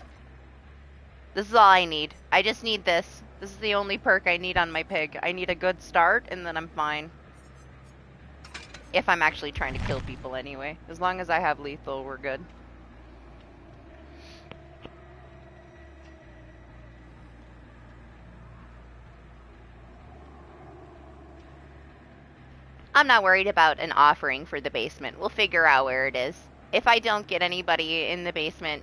S1: This is all I need. I just need this. This is the only perk I need on my pig. I need a good start, and then I'm fine. If I'm actually trying to kill people anyway. As long as I have lethal, we're good. I'm not worried about an offering for the basement. We'll figure out where it is. If I don't get anybody in the basement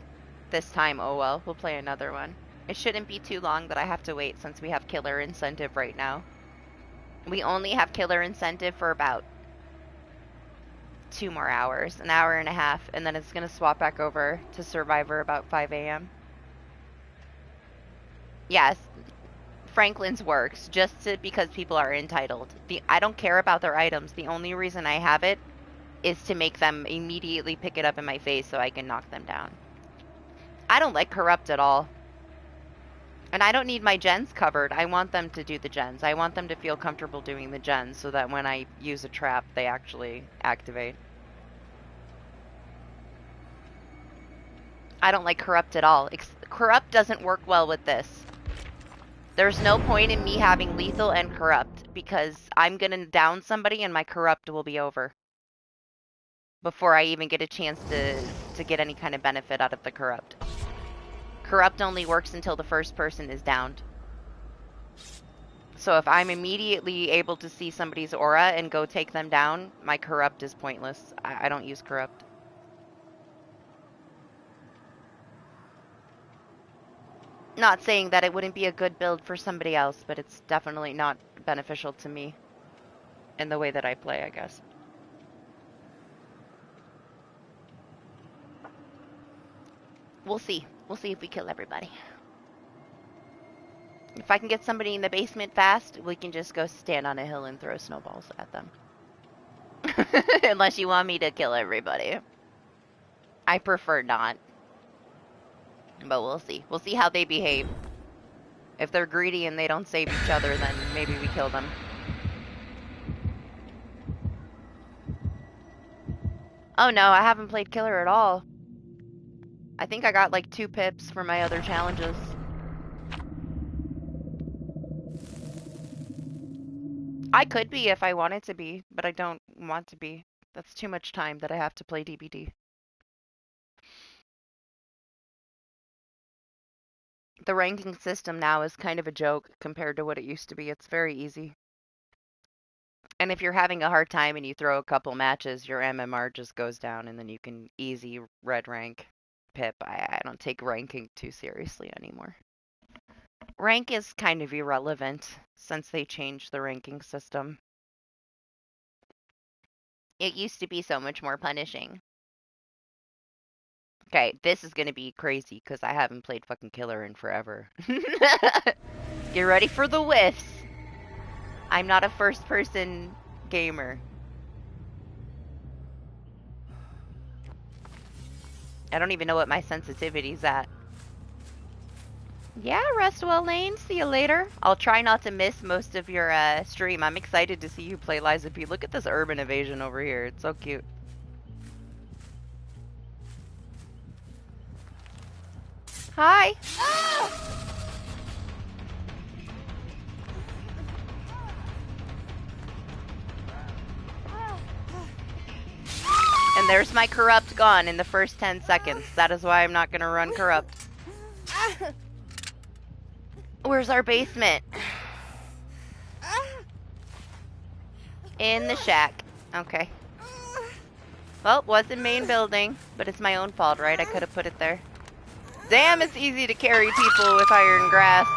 S1: this time, oh well. We'll play another one. It shouldn't be too long that I have to wait since we have killer incentive right now. We only have killer incentive for about 2 more hours. An hour and a half. And then it's going to swap back over to Survivor about 5 a.m. Yes. Franklin's works just because people are entitled. I don't care about their items. The only reason I have it is to make them immediately pick it up in my face so I can knock them down. I don't like corrupt at all. And I don't need my gens covered. I want them to do the gens. I want them to feel comfortable doing the gens so that when I use a trap, they actually activate. I don't like corrupt at all. Corrupt doesn't work well with this. There's no point in me having lethal and corrupt because I'm gonna down somebody and my corrupt will be over before I even get a chance to get any kind of benefit out of the corrupt. Corrupt only works until the first person is downed. So if I'm immediately able to see somebody's aura and go take them down, my corrupt is pointless. I don't use corrupt. Not saying that it wouldn't be a good build for somebody else, but it's definitely not beneficial to me in the way that I play, I guess. We'll see. We'll see if we kill everybody. If I can get somebody in the basement fast, we can just go stand on a hill and throw snowballs at them. Unless you want me to kill everybody. I prefer not. But we'll see. We'll see how they behave. If they're greedy and they don't save each other, then maybe we kill them. Oh no, I haven't played killer at all. I think I got like 2 pips for my other challenges. I could be if I wanted to be, but I don't want to be. That's too much time that I have to play DBD. The ranking system now is kind of a joke compared to what it used to be. It's very easy. And if you're having a hard time and you throw a couple matches, your MMR just goes down and then you can easy red rank pip. I don't take ranking too seriously anymore. Rank is kind of irrelevant since they changed the ranking system. It used to be so much more punishing. Okay, this is gonna be crazy because I haven't played fucking killer in forever. Get ready for the whiffs. I'm not a first-person gamer. I don't even know what my sensitivity's at. Yeah, rest well, Lane. See you later. I'll try not to miss most of your stream. I'm excited to see you play Liza P. Look at this urban evasion over here. It's so cute. Hi. And there's my corrupt gone in the first 10 seconds. That is why I'm not going to run corrupt. Where's our basement? In the shack. Okay. Well, wasn't main building, but it's my own fault, right? I could have put it there. Damn, it's easy to carry people with iron grasp.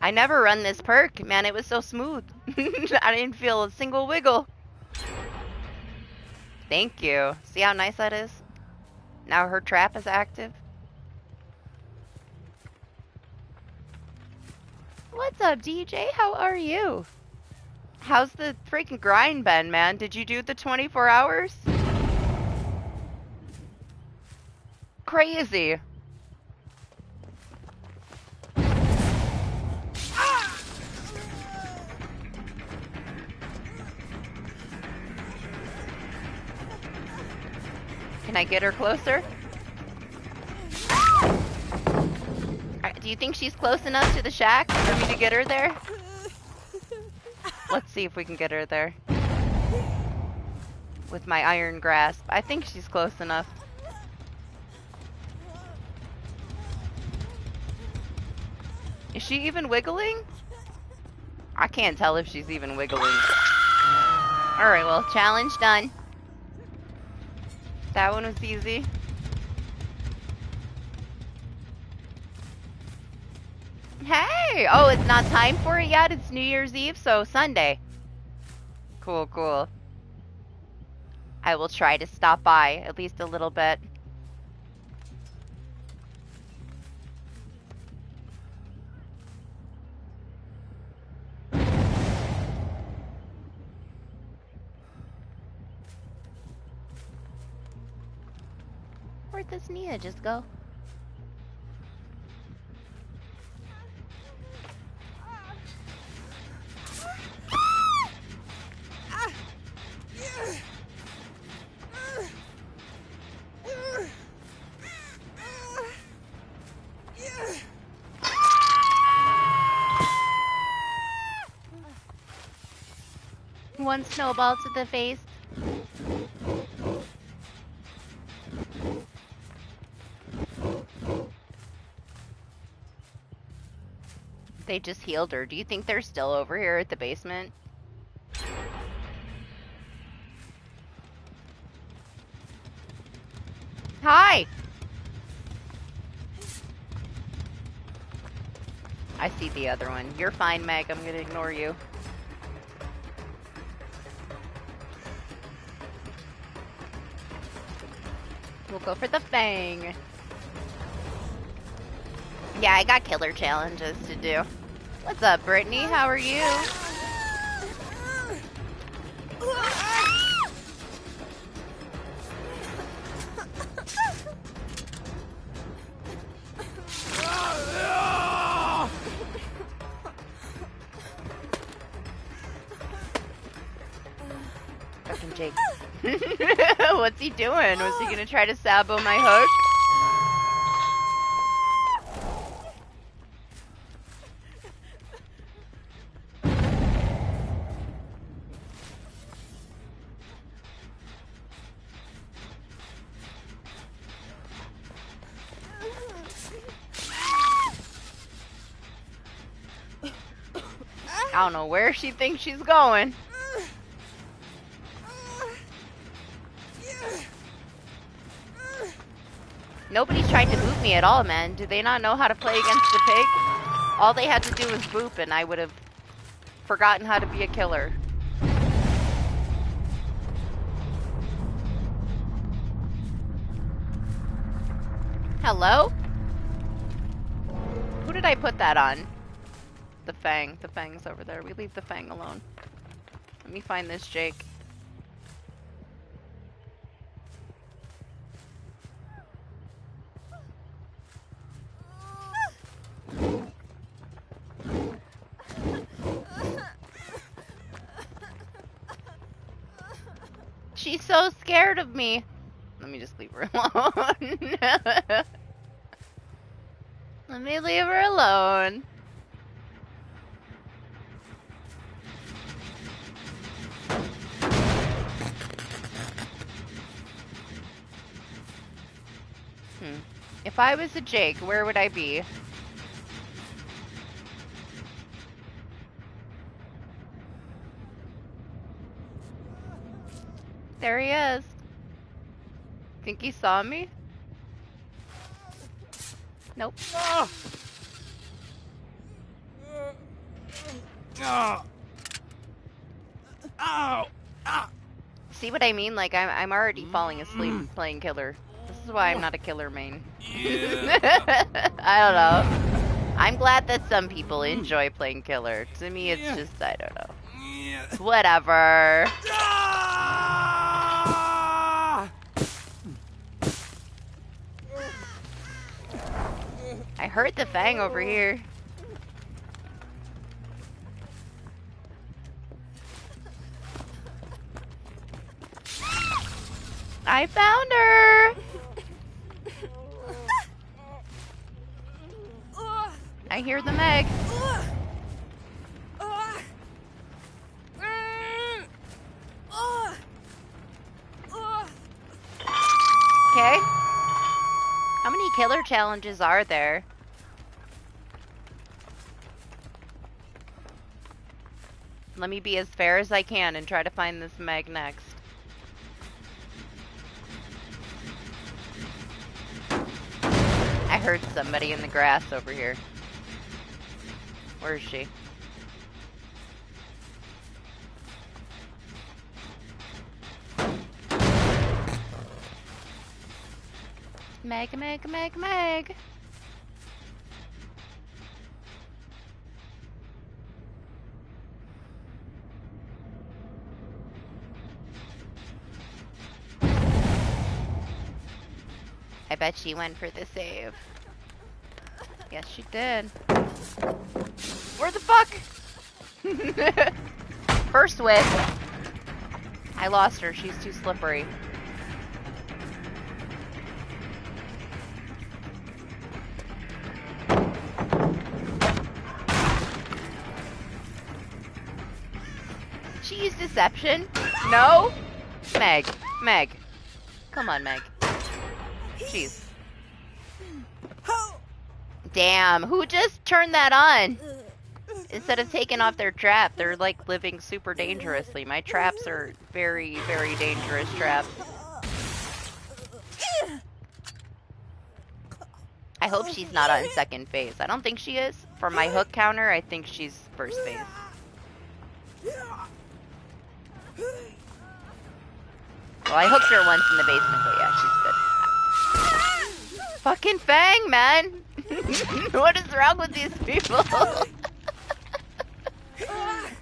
S1: I never run this perk. Man, it was so smooth. I didn't feel a single wiggle. Thank you. See how nice that is? Now her trap is active. What's up, DJ? How are you? How's the freaking grind been, man? Did you do the 24 hours? Crazy. Can I get her closer? Do you think she's close enough to the shack for me to get her there? Let's see if we can get her there. With my iron grasp. I think she's close enough. Is she even wiggling? I can't tell if she's even wiggling. Alright, well, challenge done. That one was easy. Hey! Oh, it's not time for it yet? It's New Year's Eve, so Sunday. Cool, cool. I will try to stop by, at least a little bit. Where'd this Nia just go? One snowball to the face. They just healed her. Do you think they're still over here at the basement? Hi! I see the other one. You're fine, Meg. I'm gonna ignore you. We'll go for the fang. Yeah, I got killer challenges to do. What's up, Brittany? How are you? Fucking Jake. What's he doing? Was he gonna try to sabo my hook? I don't know where she thinks she's going. Nobody's tried to boop me at all, man. Do they not know how to play against the pig? All they had to do was boop and I would have forgotten how to be a killer. Hello? Who did I put that on? The Fang. The Fang's over there. We leave the Fang alone. Let me find this Jake. She's so scared of me. Let me just leave her alone. Let me leave her alone. If I was a Jake, where would I be? There he is. Think he saw me? Nope.
S3: Ah! Ah! Ow! Ah!
S1: See what I mean? Like, I'm already falling asleep playing killer. This is why I'm not a killer main.
S3: Yeah.
S1: I don't know. I'm glad that some people enjoy playing killer. To me, it's just, I don't know.
S3: Yeah.
S1: Whatever.
S3: Ah!
S1: I heard the fang over here. I found her! I hear the Meg. Okay. How many killer challenges are there? Let me be as fair as I can and try to find this Meg next. I heard somebody in the grass over here. Where is she? Meg, Meg, Meg, Meg. I bet she went for the save. Yes, she did. Where the fuck? First whiff. I lost her. She's too slippery. Did she use deception? No? Meg. Meg. Come on, Meg. Jeez. Damn, who just turned that on? Instead of taking off their trap, they're like living super dangerously. My traps are very, very dangerous traps. I hope she's not on second phase. I don't think she is. For my hook counter, I think she's first phase. Well, I hooked her once in the basement, but yeah, she's good. Fucking Fang, man! What is wrong with these people?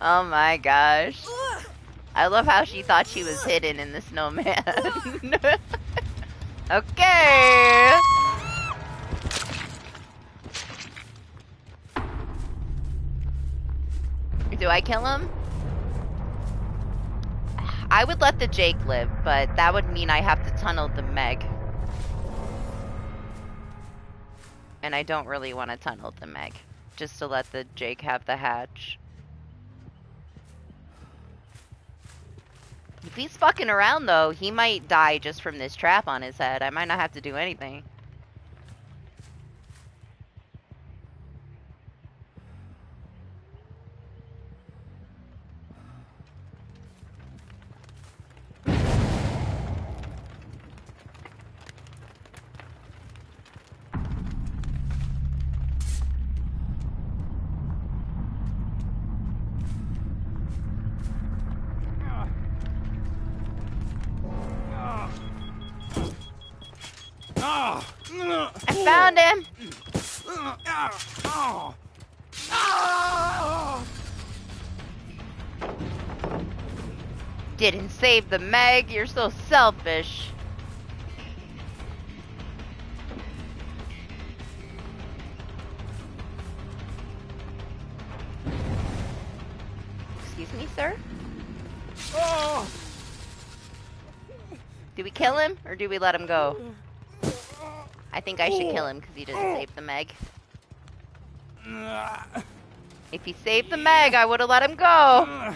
S1: Oh my gosh. I love how she thought she was hidden in the snowman. Okay! Do I kill him? I would let the Jake live, but that would mean I have to tunnel the Meg. And I don't really want to tunnel the Meg. Just to let the Jake have the hatch. If he's fucking around though, he might die just from this trap on his head. I might not have to do anything. I found him! Didn't save the Meg, you're so selfish. Excuse me, sir? Do we kill him, or do we let him go? I think I should kill him because he didn't save the Meg. If he saved the Meg, I would have let him go.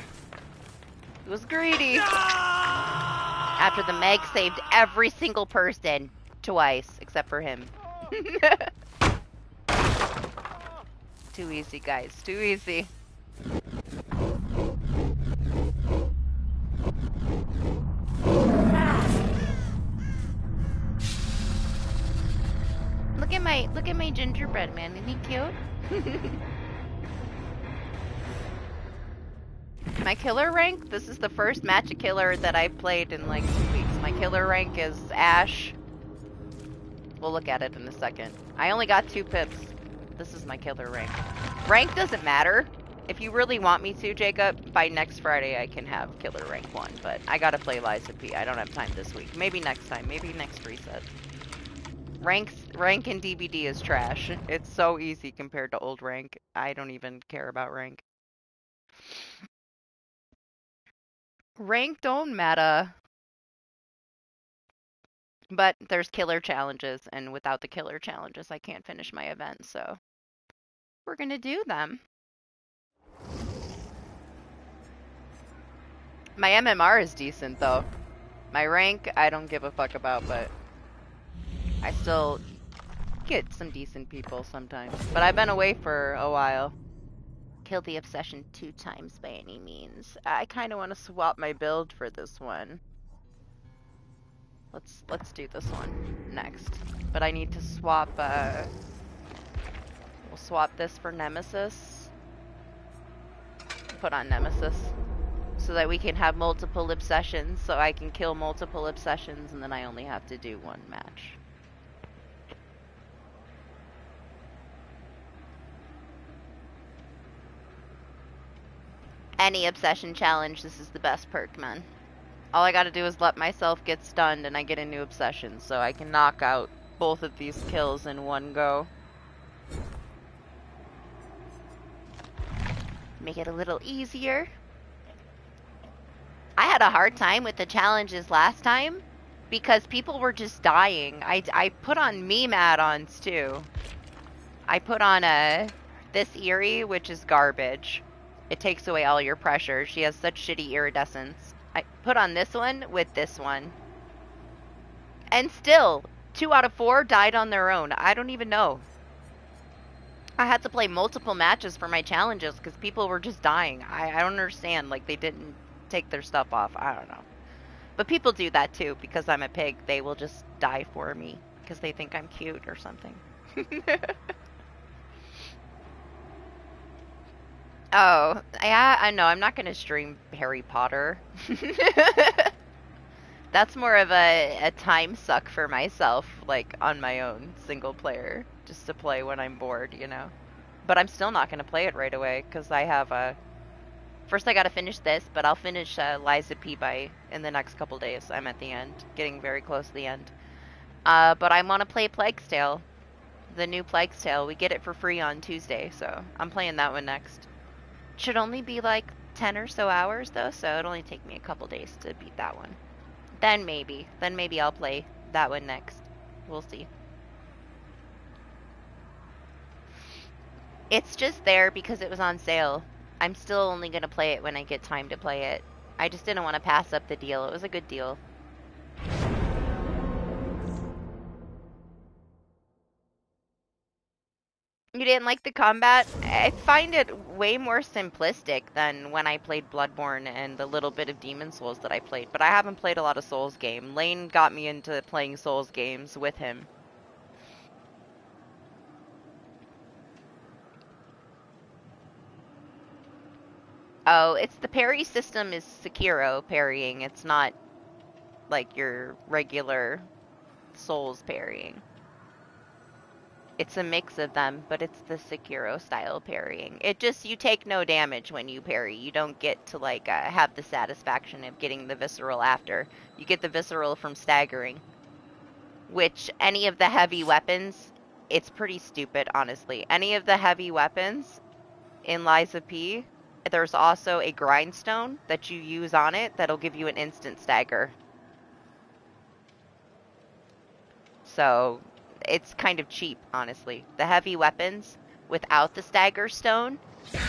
S1: He was greedy. After the Meg saved every single person twice, except for him. Too easy, guys. Too easy. my gingerbread man. Isn't he cute? My killer rank, this is the first match of killer that I've played in like 2 weeks. My killer rank is Ash. We'll look at it in a second. I only got 2 pips. This is my killer rank. Rank doesn't matter. If you really want me to, Jacob, by next Friday I can have killer rank 1, but I gotta play Liza P. I don't have time this week. Maybe next time. Maybe next reset. Rank in DBD is trash. It's so easy compared to old rank. I don't even care about rank. Rank don't matter. But there's killer challenges, and without the killer challenges, I can't finish my event, so we're gonna do them. My MMR is decent, though. My rank, I don't give a fuck about, but I still get some decent people sometimes. But I've been away for a while. Kill the obsession 2 times by any means. I kind of want to swap my build for this one. Let's do this one next. But I need to swap, we'll swap this for Nemesis. Put on Nemesis. So that we can have multiple obsessions, so I can kill multiple obsessions, and then I only have to do 1 match. Any obsession challenge, this is the best perk, man. All I gotta do is let myself get stunned and I get a new obsession, so I can knock out both of these kills in 1 go. Make it a little easier. I had a hard time with the challenges last time because people were just dying. I put on meme add-ons too. I put on this Eerie, which is garbage. It takes away all your pressure. She has such shitty iridescence. I put on this one with this one. And still, 2 out of 4 died on their own. I don't even know. I had to play multiple matches for my challenges because people were just dying. I don't understand. Like, they didn't take their stuff off. I don't know. But people do that too because I'm a pig. They will just die for me because they think I'm cute or something. Oh, yeah, I know. I'm not going to stream Harry Potter. That's more of a time suck for myself, like, on my own, single player, just to play when I'm bored, you know? But I'm still not going to play it right away, because I have a... First I gotta finish this, but I'll finish Liza P in the next couple days. I'm at the end, getting very close to the end. But I want to play Plague's Tale, the new Plague's Tale. We get it for free on Tuesday, so I'm playing that one next. Should only be like 10 or so hours though, so it'll only take me a couple days to beat that one. Then maybe I'll play that one next. We'll see. It's just there because it was on sale. I'm still only gonna play it when I get time to play it. I just didn't want to pass up the deal. It was a good deal. You didn't like the combat? I find it way more simplistic than when I played Bloodborne and the little bit of Demon Souls that I played. But I haven't played a lot of Souls game. Lane got me into playing Souls games with him. Oh, it's the parry system is Sekiro parrying. It's not like your regular Souls parrying. It's a mix of them, but it's the Sekiro style parrying. It just, you take no damage when you parry. You don't get to like have the satisfaction of getting the visceral after. You get the visceral from staggering. Which, any of the heavy weapons, it's pretty stupid, honestly. Any of the heavy weapons in Liza P, there's also a grindstone that you use on it that'll give you an instant stagger. So it's kind of cheap, honestly. The heavy weapons without the stagger stone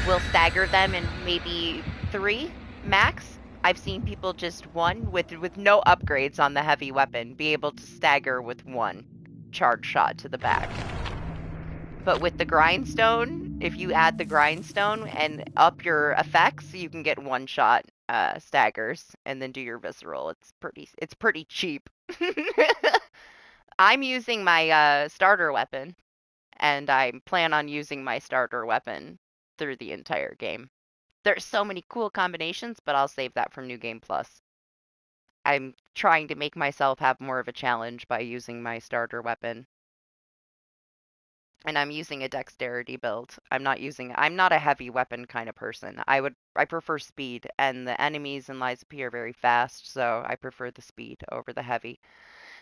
S1: will stagger them in maybe 3 max. I've seen people just 1 with no upgrades on the heavy weapon be able to stagger with 1 charge shot to the back. But with the grindstone, if you add the grindstone and up your effects, you can get 1 shot staggers and then do your visceral. It's pretty cheap. I'm using my starter weapon. and I plan on using my starter weapon through the entire game. There's so many cool combinations, but I'll save that for New Game Plus. I'm trying to make myself have more of a challenge by using my starter weapon. And I'm using a dexterity build. I'm not a heavy weapon kind of person. I prefer speed, and the enemies in Lies of P are very fast, so I prefer the speed over the heavy.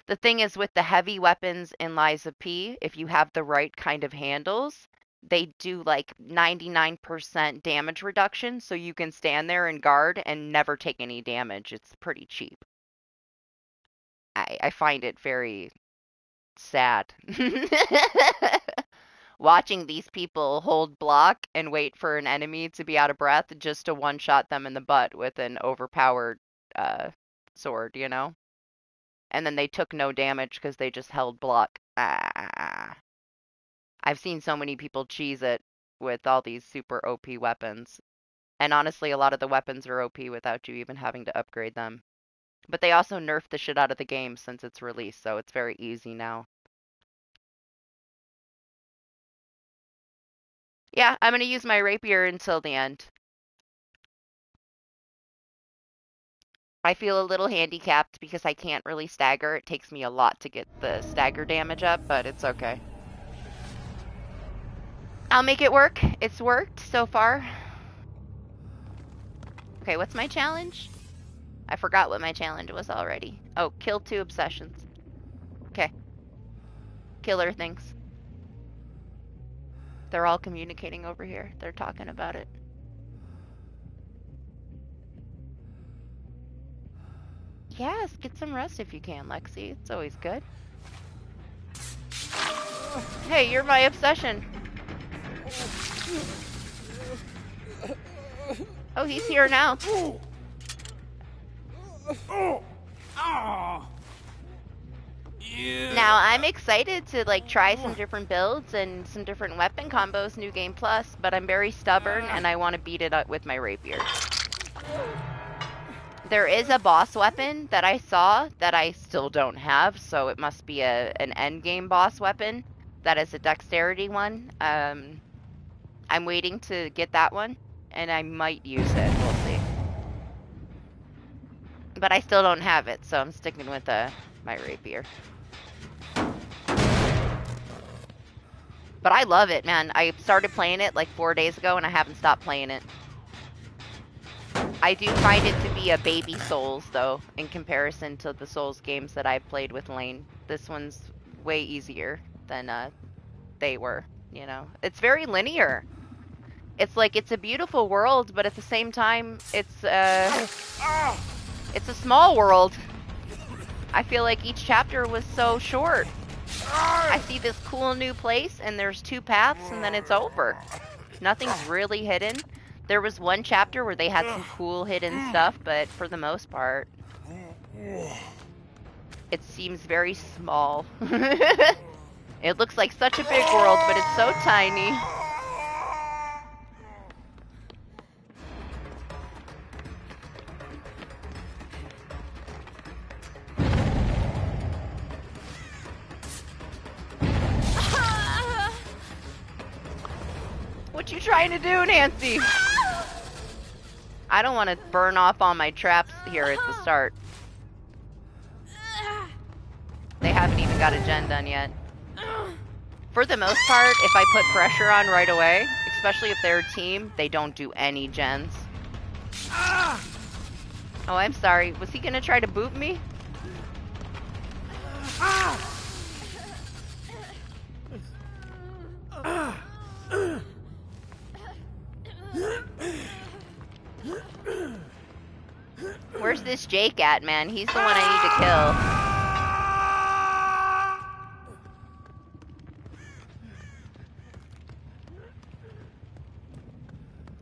S1: The thing is with the heavy weapons in Lies of P, if you have the right kind of handles, they do like 99% damage reduction, so you can stand there and guard and never take any damage. It's pretty cheap. I find it very sad. Watching these people hold block and wait for an enemy to be out of breath just to one-shot them in the butt with an overpowered sword, you know? And then they took no damage because they just held block. Ah. I've seen so many people cheese it with all these super OP weapons. And honestly, a lot of the weapons are OP without you even having to upgrade them. But they also nerfed the shit out of the game since its release, so it's very easy now. Yeah, I'm going to use my rapier until the end. I feel a little handicapped because I can't really stagger. It takes me a lot to get the stagger damage up, but it's okay. I'll make it work. It's worked so far. Okay, what's my challenge? I forgot what my challenge was already. Oh, kill 2 obsessions. Okay. Killer things. They're all communicating over here. They're talking about it. Yes, get some rest if you can, Lexi. It's always good. Hey, you're my obsession. Oh, he's here now.
S3: Yeah.
S1: Now, I'm excited to like try some different builds and some different weapon combos New Game Plus, but I'm very stubborn and I want to beat it up with my rapier. There is a boss weapon that I saw that I still don't have, so it must be an end game boss weapon that is a dexterity one. I'm waiting to get that one, and I might use it. We'll see. But I still don't have it, so I'm sticking with my rapier. But I love it, man. I started playing it like 4 days ago, and I haven't stopped playing it. I do find it to be a baby Souls, though, in comparison to the Souls games that I've played with Lane. This one's way easier than they were, you know? It's very linear. It's like, it's a beautiful world, but at the same time, it's a small world. I feel like each chapter was so short. I see this cool new place, and there's 2 paths, and then it's over. Nothing's really hidden. There was one chapter where they had some cool hidden stuff, but for the most part, it seems very small. It looks like such a big world, but it's so tiny. What you trying to do, Nancy? I don't want to burn off all my traps here at the start. They haven't even got a gen done yet. For the most part, if I put pressure on right away, especially if they're a team, they don't do any gens. Oh, I'm sorry. Was he gonna try to boot me? Where's this Jake at, man? He's the one I need to kill.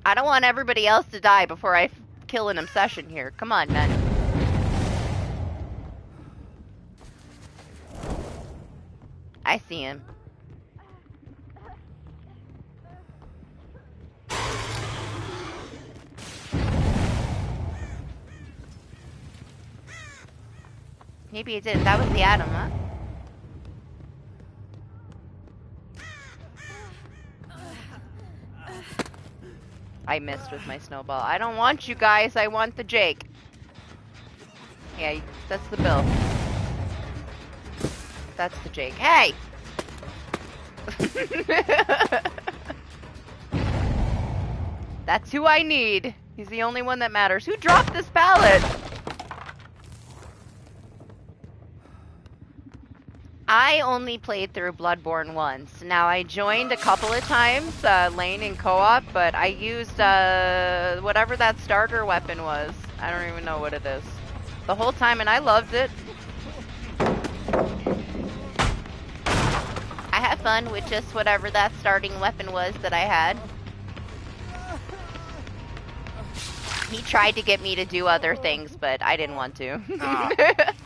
S1: I don't want everybody else to die before I kill an obsession here. Come on, man. I see him. Maybe it did. That was the Atom, huh? I missed with my snowball. I don't want you guys. I want the Jake. Yeah, that's the Bill. That's the Jake. Hey! That's who I need. He's the only one that matters. Who dropped this pallet? I only played through Bloodborne once. Now, I joined a couple of times, lane in co-op, but I used, whatever that starter weapon was. I don't even know what it is. The whole time, and I loved it. I had fun with just whatever that starting weapon was that I had. He tried to get me to do other things, but I didn't want to.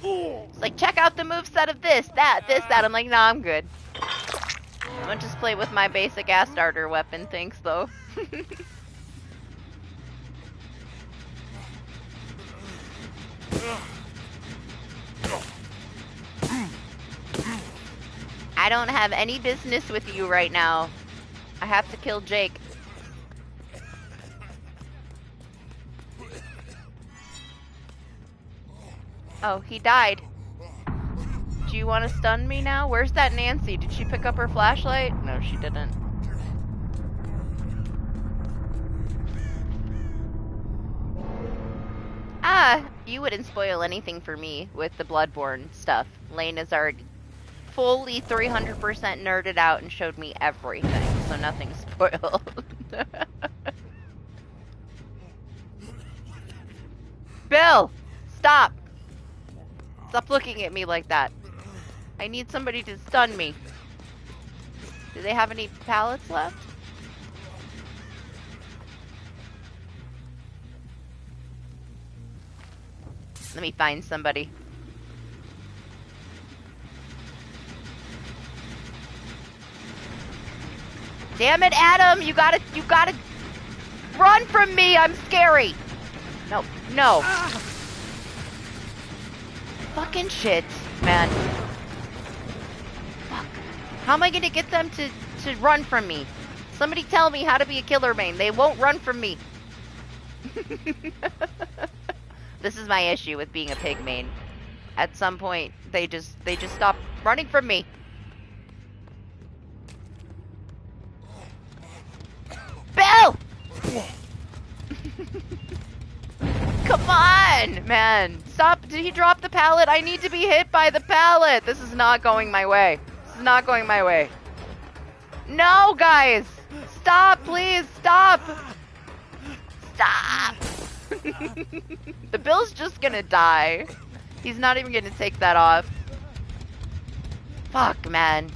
S1: It's like, check out the moveset of this, that. I'm like, nah, I'm good. I'm gonna just play with my basic ass starter weapon, thanks, though. I don't have any business with you right now. I have to kill Jake. Oh, he died. Do you want to stun me now? Where's that Nancy? Did she pick up her flashlight? No, she didn't. Ah, you wouldn't spoil anything for me with the Bloodborne stuff. Lane is already fully 300% nerded out and showed me everything, so nothing's spoiled. Bill! Stop! Stop looking at me like that. I need somebody to stun me. Do they have any pallets left? Let me find somebody. Damn it, Adam! You gotta run from me! I'm scary! No, no. Fucking shit, man. Fuck. How am I gonna get them to run from me? Somebody tell me how to be a killer main. They won't run from me. This is my issue with being a pig main. At some point, they just stop running from me. Bill! Come on, man. Stop. Did he drop the pallet? I need to be hit by the pallet. This is not going my way. This is not going my way. No, guys. Stop, please. Stop. Stop. The Bill's just gonna die. He's not even gonna take that off. Fuck, man.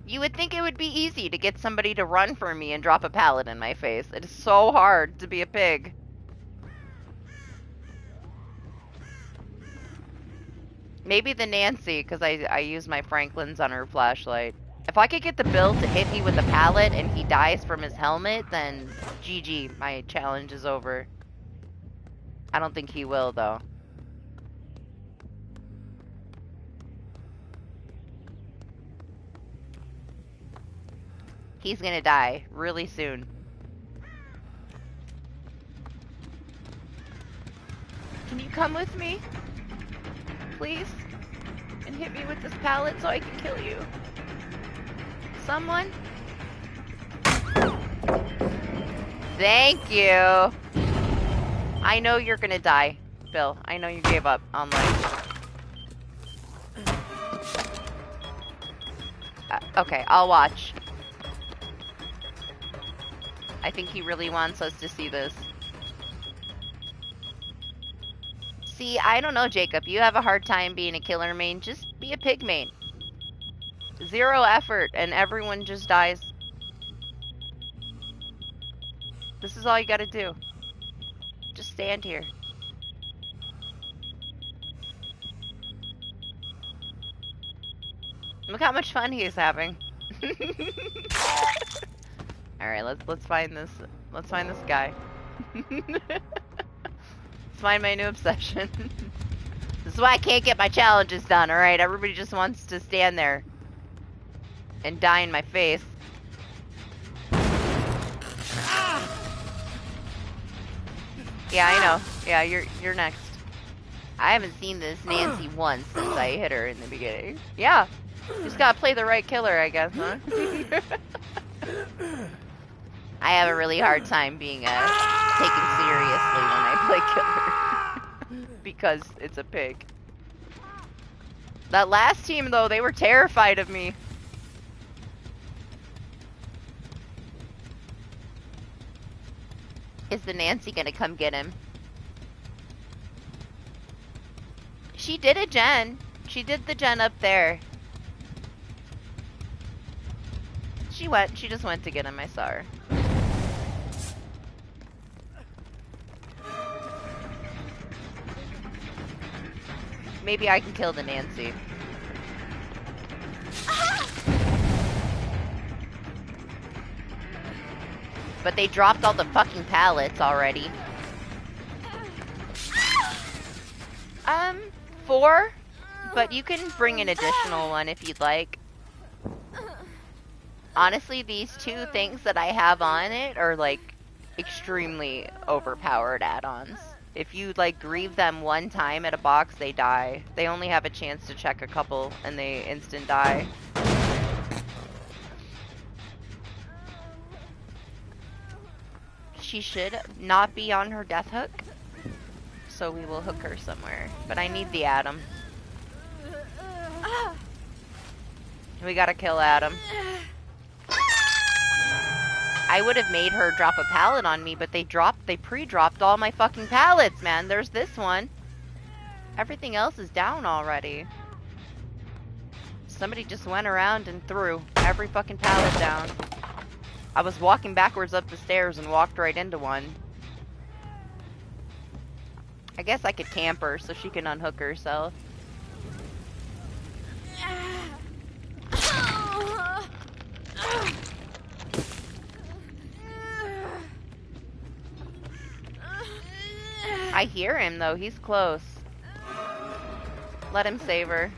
S1: You would think it would be easy to get somebody to run for me and drop a pallet in my face. It is so hard to be a pig. Maybe the Nancy, because I use my Franklin's on her flashlight. If I could get the Bill to hit me with a pallet and he dies from his helmet, then GG, my challenge is over. I don't think he will, though. He's gonna die really soon. Can you come with me? Please? And hit me with this pallet so I can kill you. Someone? Thank you. I know you're gonna die, Bill. I know you gave up on life. Okay, I'll watch. I think he really wants us to see this. See, I don't know, Jacob. You have a hard time being a killer main. Just be a pig main. 0 effort, and everyone just dies. This is all you gotta do. Just stand here. Look how much fun he is having. All right, let's find this. Let's find this guy. Let's find my new obsession. This is why I can't get my challenges done. All right, everybody just wants to stand there and die in my face. Yeah, I know. Yeah, you're next. I haven't seen this Nancy once since I hit her in the beginning. Yeah. Just gotta play the right killer, I guess, huh? I have a really hard time being taken seriously when I play killer. Because it's a pig. That last team, though, they were terrified of me. Is the Nancy gonna come get him? She did a gen. She did the gen up there. She just went to get him, I saw her. Maybe I can kill the Nancy. But they dropped all the fucking pallets already. 4, but you can bring an additional one if you'd like. Honestly, these 2 things that I have on it are, like, extremely overpowered add-ons. If you, like, grieve them one time at a box, they die. They only have a chance to check a couple, and they instant die. She should not be on her death hook, so we will hook her somewhere. But I need the Adam. We gotta kill Adam. I would have made her drop a pallet on me, but they pre-dropped all my fucking pallets, man. There's this one. Everything else is down already. Somebody just went around and threw every fucking pallet down. I was walking backwards up the stairs and walked right into one. I guess I could camp her so she can unhook herself. I hear him though, he's close. Let him save her.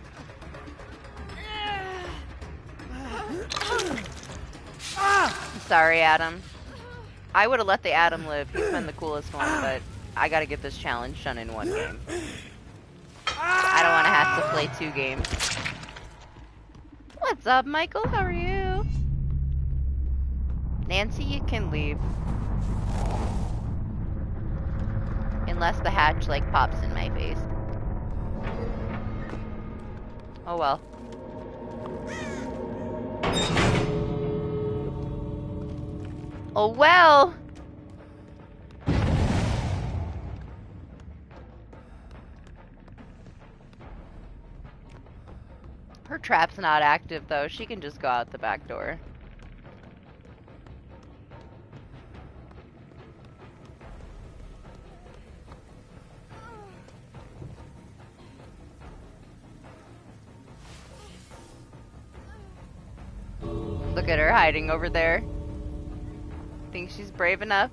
S1: Sorry, Adam. I would have let the Adam live. He's been the coolest one, but I gotta get this challenge done in 1 game. I don't want to have to play 2 games. What's up, Michael? How are you? Nancy, you can leave. Unless the hatch, like, pops in my face. Oh well. Oh well! Her trap's not active though, she can just go out the back door. Look at her hiding over there. Think she's brave enough?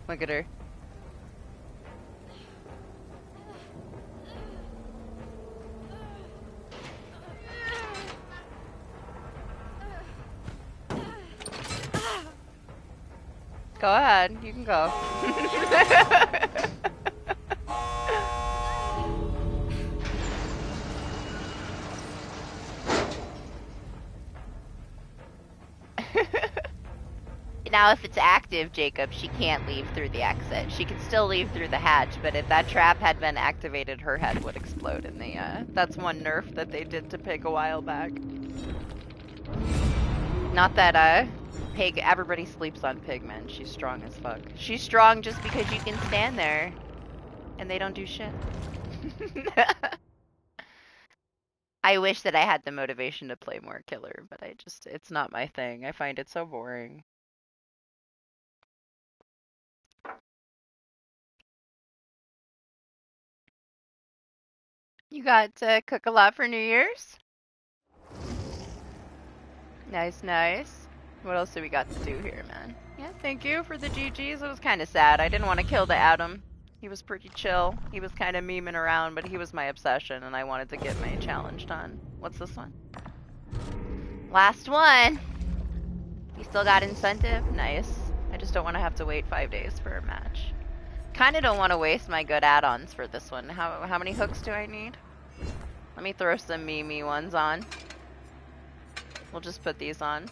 S1: Look at her. Go ahead, you can go. Now, if it's active, Jacob, she can't leave through the exit. She can still leave through the hatch, but if that trap had been activated, her head would explode in the, that's one nerf that they did to Pig a while back. Not that, Pig, everybody sleeps on Pig, man. She's strong as fuck. She's strong just because you can stand there, and they don't do shit. I wish that I had the motivation to play more killer, but it's not my thing. I find it so boring. You got to cook a lot for New Year's? Nice, nice. What else do we got to do here, man? Yeah, thank you for the GGs. It was kind of sad. I didn't want to kill the Adam. He was pretty chill. He was kind of memeing around, but he was my obsession, and I wanted to get my challenge done. What's this one? Last one! Still got incentive? Nice. I just don't want to have to wait 5 days for a match. Kind of don't want to waste my good add-ons for this one. How many hooks do I need? Let me throw some Mimi ones on. We'll just put these on.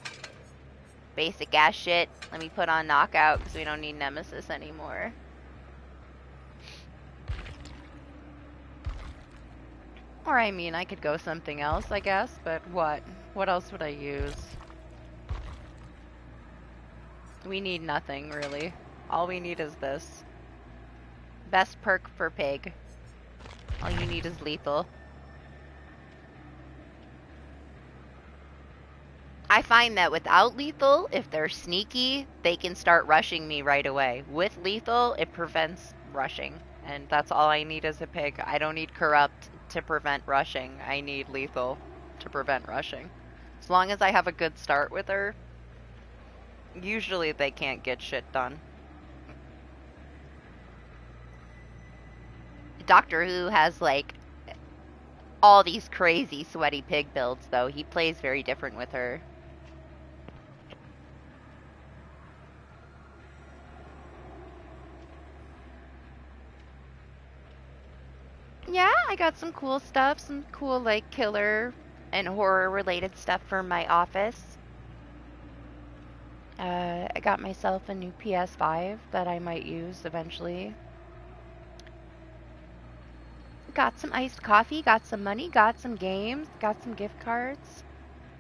S1: Basic ass shit. Let me put on knockout because we don't need Nemesis anymore. Or I mean, I could go something else, I guess, but what? What else would I use? We need nothing, really. All we need is this. Best perk for pig. All you need is lethal. I find that without lethal, if they're sneaky, they can start rushing me right away. With lethal, it prevents rushing. And that's all I need as a pig. I don't need corrupt to prevent rushing. I need lethal to prevent rushing. As long as I have a good start with her, usually they can't get shit done. Doctor Who has, like, all these crazy sweaty pig builds, though. He plays very different with her. Yeah, I got some cool stuff, some cool, like, killer and horror-related stuff for my office. I got myself a new PS5 that I might use eventually. Got some iced coffee, got some money, got some games, got some gift cards,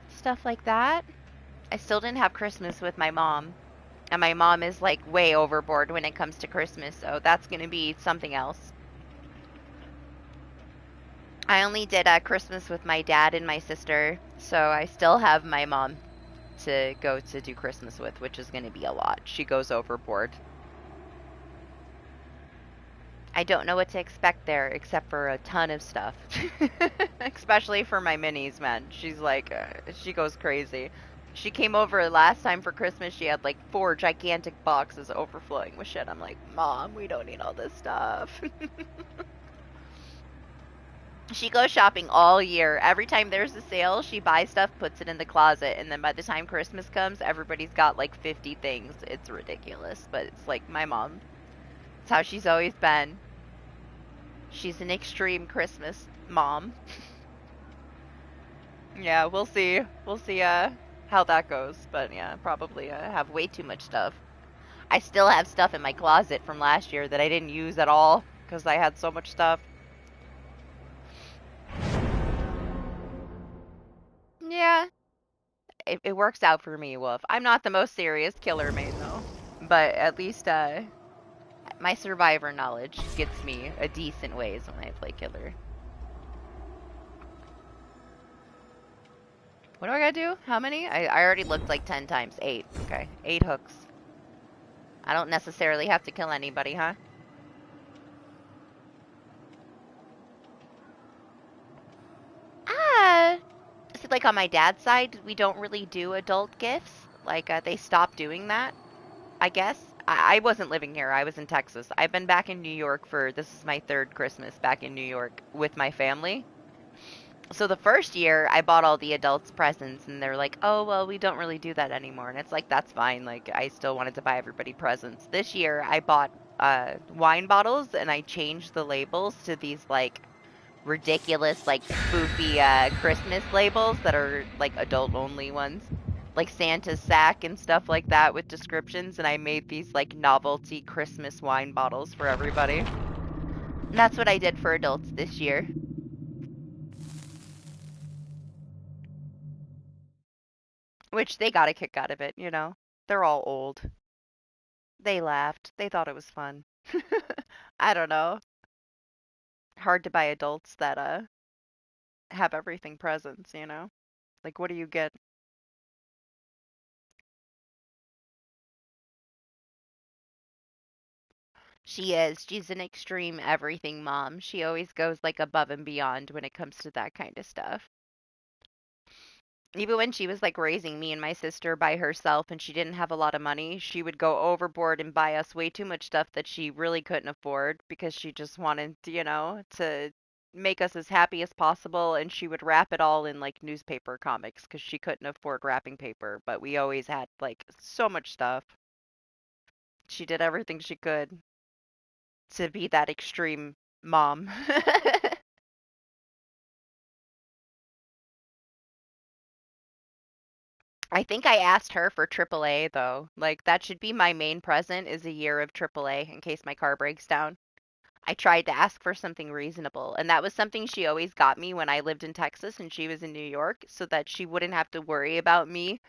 S1: stuff like that. I still didn't have Christmas with my mom. And my mom is, like, way overboard when it comes to Christmas, so that's gonna be something else. I only did Christmas with my dad and my sister, so I still have my mom to go to do Christmas with, which is gonna be a lot. She goes overboard. I don't know what to expect there, except for a ton of stuff. Especially for my minis, man. She's like, she goes crazy. She came over last time for Christmas, she had like 4 gigantic boxes overflowing with shit. I'm like, Mom, we don't need all this stuff. She goes shopping all year. Every time there's a sale, she buys stuff, puts it in the closet, and then by the time Christmas comes, everybody's got like 50 things. It's ridiculous, but it's like my mom. It's how she's always been. She's an extreme Christmas mom. Yeah, we'll see. We'll see how that goes. But yeah, probably have way too much stuff. I still have stuff in my closet from last year that I didn't use at all because I had so much stuff. Yeah, it works out for me, Wolf. I'm not the most serious killer main though, but at least my survivor knowledge gets me a decent ways when I play killer. What do I gotta do? How many? I already looked like 10 times. 8. Okay, 8 hooks. I don't necessarily have to kill anybody, huh? Ah, see, like on my dad's side, we don't really do adult gifts. Like they stopped doing that, I guess. I wasn't living here. I was in Texas. I've been back in New York this is my 3rd Christmas back in New York with my family. So the first year, I bought all the adults presents, and they're like, oh, well, we don't really do that anymore. And it's like, that's fine. Like, I still wanted to buy everybody presents. This year, I bought wine bottles, and I changed the labels to these, like, ridiculous, like, spoofy Christmas labels that are, like, adult-only ones. Like Santa's sack and stuff like that with descriptions, and I made these, like, novelty Christmas wine bottles for everybody. And that's what I did for adults this year. Which they got a kick out of it, you know? They're all old. They laughed. They thought it was fun. I don't know. Hard to buy adults that have everything presents, you know? Like what do you get? She is. She's an extreme everything mom. She always goes like above and beyond when it comes to that kind of stuff. Even when she was like raising me and my sister by herself and she didn't have a lot of money, she would go overboard and buy us way too much stuff that she really couldn't afford because she just wanted, you know, to make us as happy as possible, and she would wrap it all in like newspaper comics because she couldn't afford wrapping paper, but we always had like so much stuff. She did everything she could to be that extreme mom. I think I asked her for AAA though. Like that should be my main present is a year of AAA in case my car breaks down. I tried to ask for something reasonable, and that was something she always got me when I lived in Texas and she was in New York, so that she wouldn't have to worry about me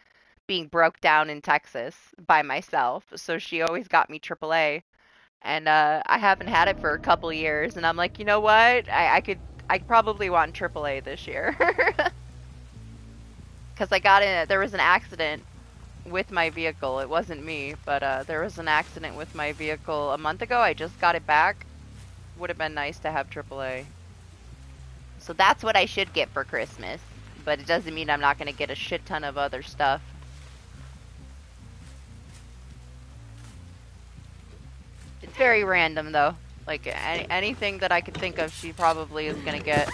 S1: being broke down in Texas by myself. So she always got me AAA, and I haven't had it for a couple years, and I'm like, you know what? I probably want AAA this year. Because I got in, there was an accident with my vehicle. It wasn't me, but there was an accident with my vehicle a month ago. I just got it back. Would have been nice to have AAA. So that's what I should get for Christmas. But it doesn't mean I'm not going to get a shit ton of other stuff. It's very random, though. Like, anything that I could think of, she probably is going to get.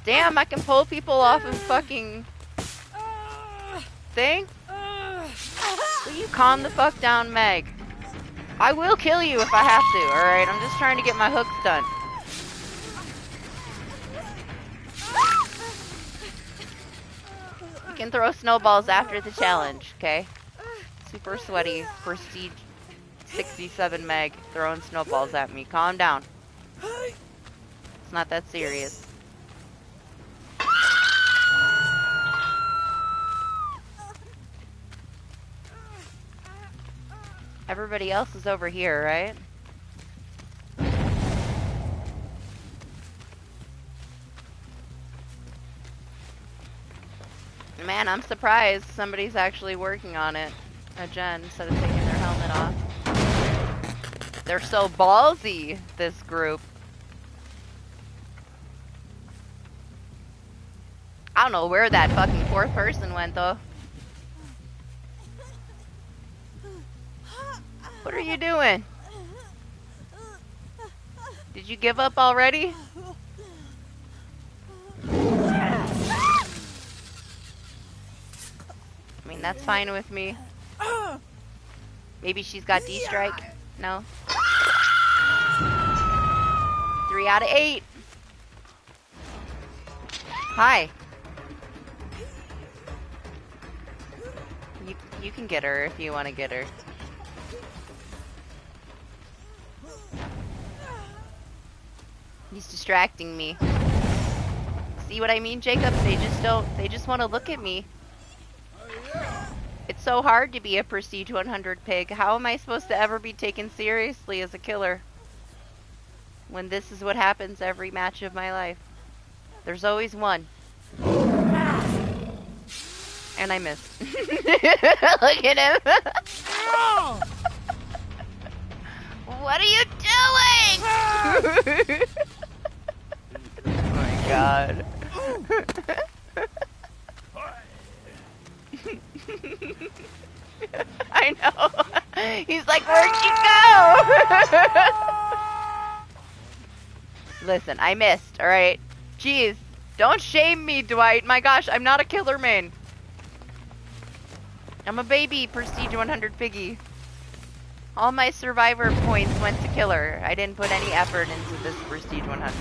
S1: Damn, I can pull people off of fucking thing? Will you calm the fuck down, Meg? I will kill you if I have to, alright? I'm just trying to get my hooks done. You can throw snowballs after the challenge, okay? Super sweaty, prestige 67 Meg throwing snowballs at me. Calm down. It's not that serious. Everybody else is over here, right? Man, I'm surprised somebody's actually working on it. A Jen, instead of taking their helmet off. They're so ballsy, this group. I don't know where that fucking fourth person went, though. What are you doing? Did you give up already? I mean, that's fine with me. Maybe she's got D-strike? No? 3 out of 8. Hi. You can get her if you want to get her. He's distracting me. See what I mean, Jacob? They just want to look at me. It's so hard to be a Prestige 100 pig. How am I supposed to ever be taken seriously as a killer? When this is what happens every match of my life. There's always one. And I missed. Look at him. What are you doing? Oh my god. I know. He's like, where'd you go? Listen, I missed, alright? Jeez. Don't shame me, Dwight. My gosh, I'm not a killer main. I'm a baby Prestige 100 piggy. All my survivor points went to killer. I didn't put any effort into this Prestige 100.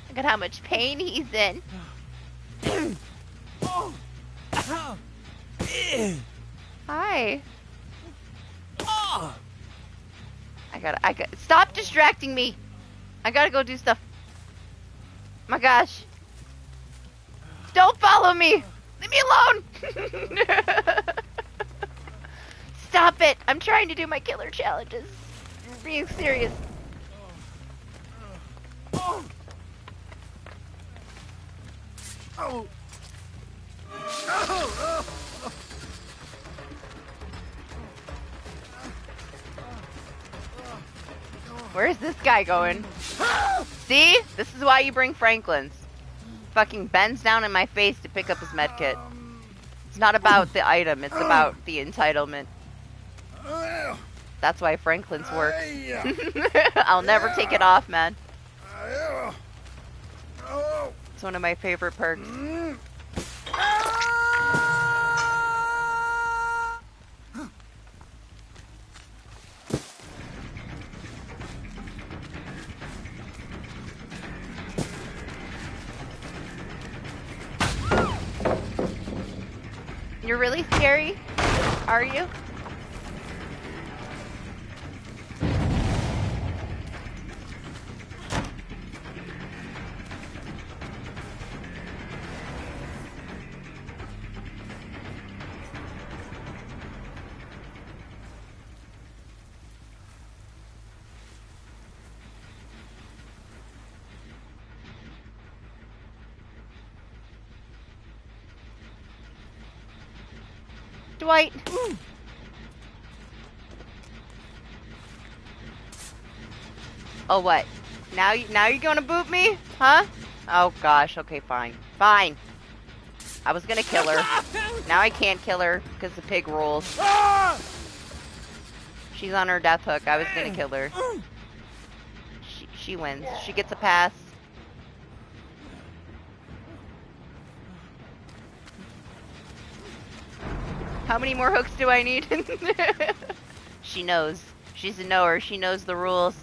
S1: Look at how much pain he's in. Hi. I got stop distracting me. I gotta go do stuff. My gosh. Don't follow me. Leave me alone. Stop it. I'm trying to do my killer challenges. I'm being serious. Where's this guy going? See? This is why you bring Franklins. fucking bends down in my face to pick up his medkit. It's not about the item, it's about the entitlement. That's why Franklin's works. I'll never take it off, man. It's one of my favorite perks. You're really scary? Are you? Dwight. Oh, what? Now you're gonna boot me? Huh? Oh gosh, okay, fine. Fine. I was gonna kill her. Now I can't kill her because the pig rules. She's on her death hook. I was gonna kill her. She wins. She gets a pass. How many more hooks do I need? She knows. She's a knower. She knows the rules.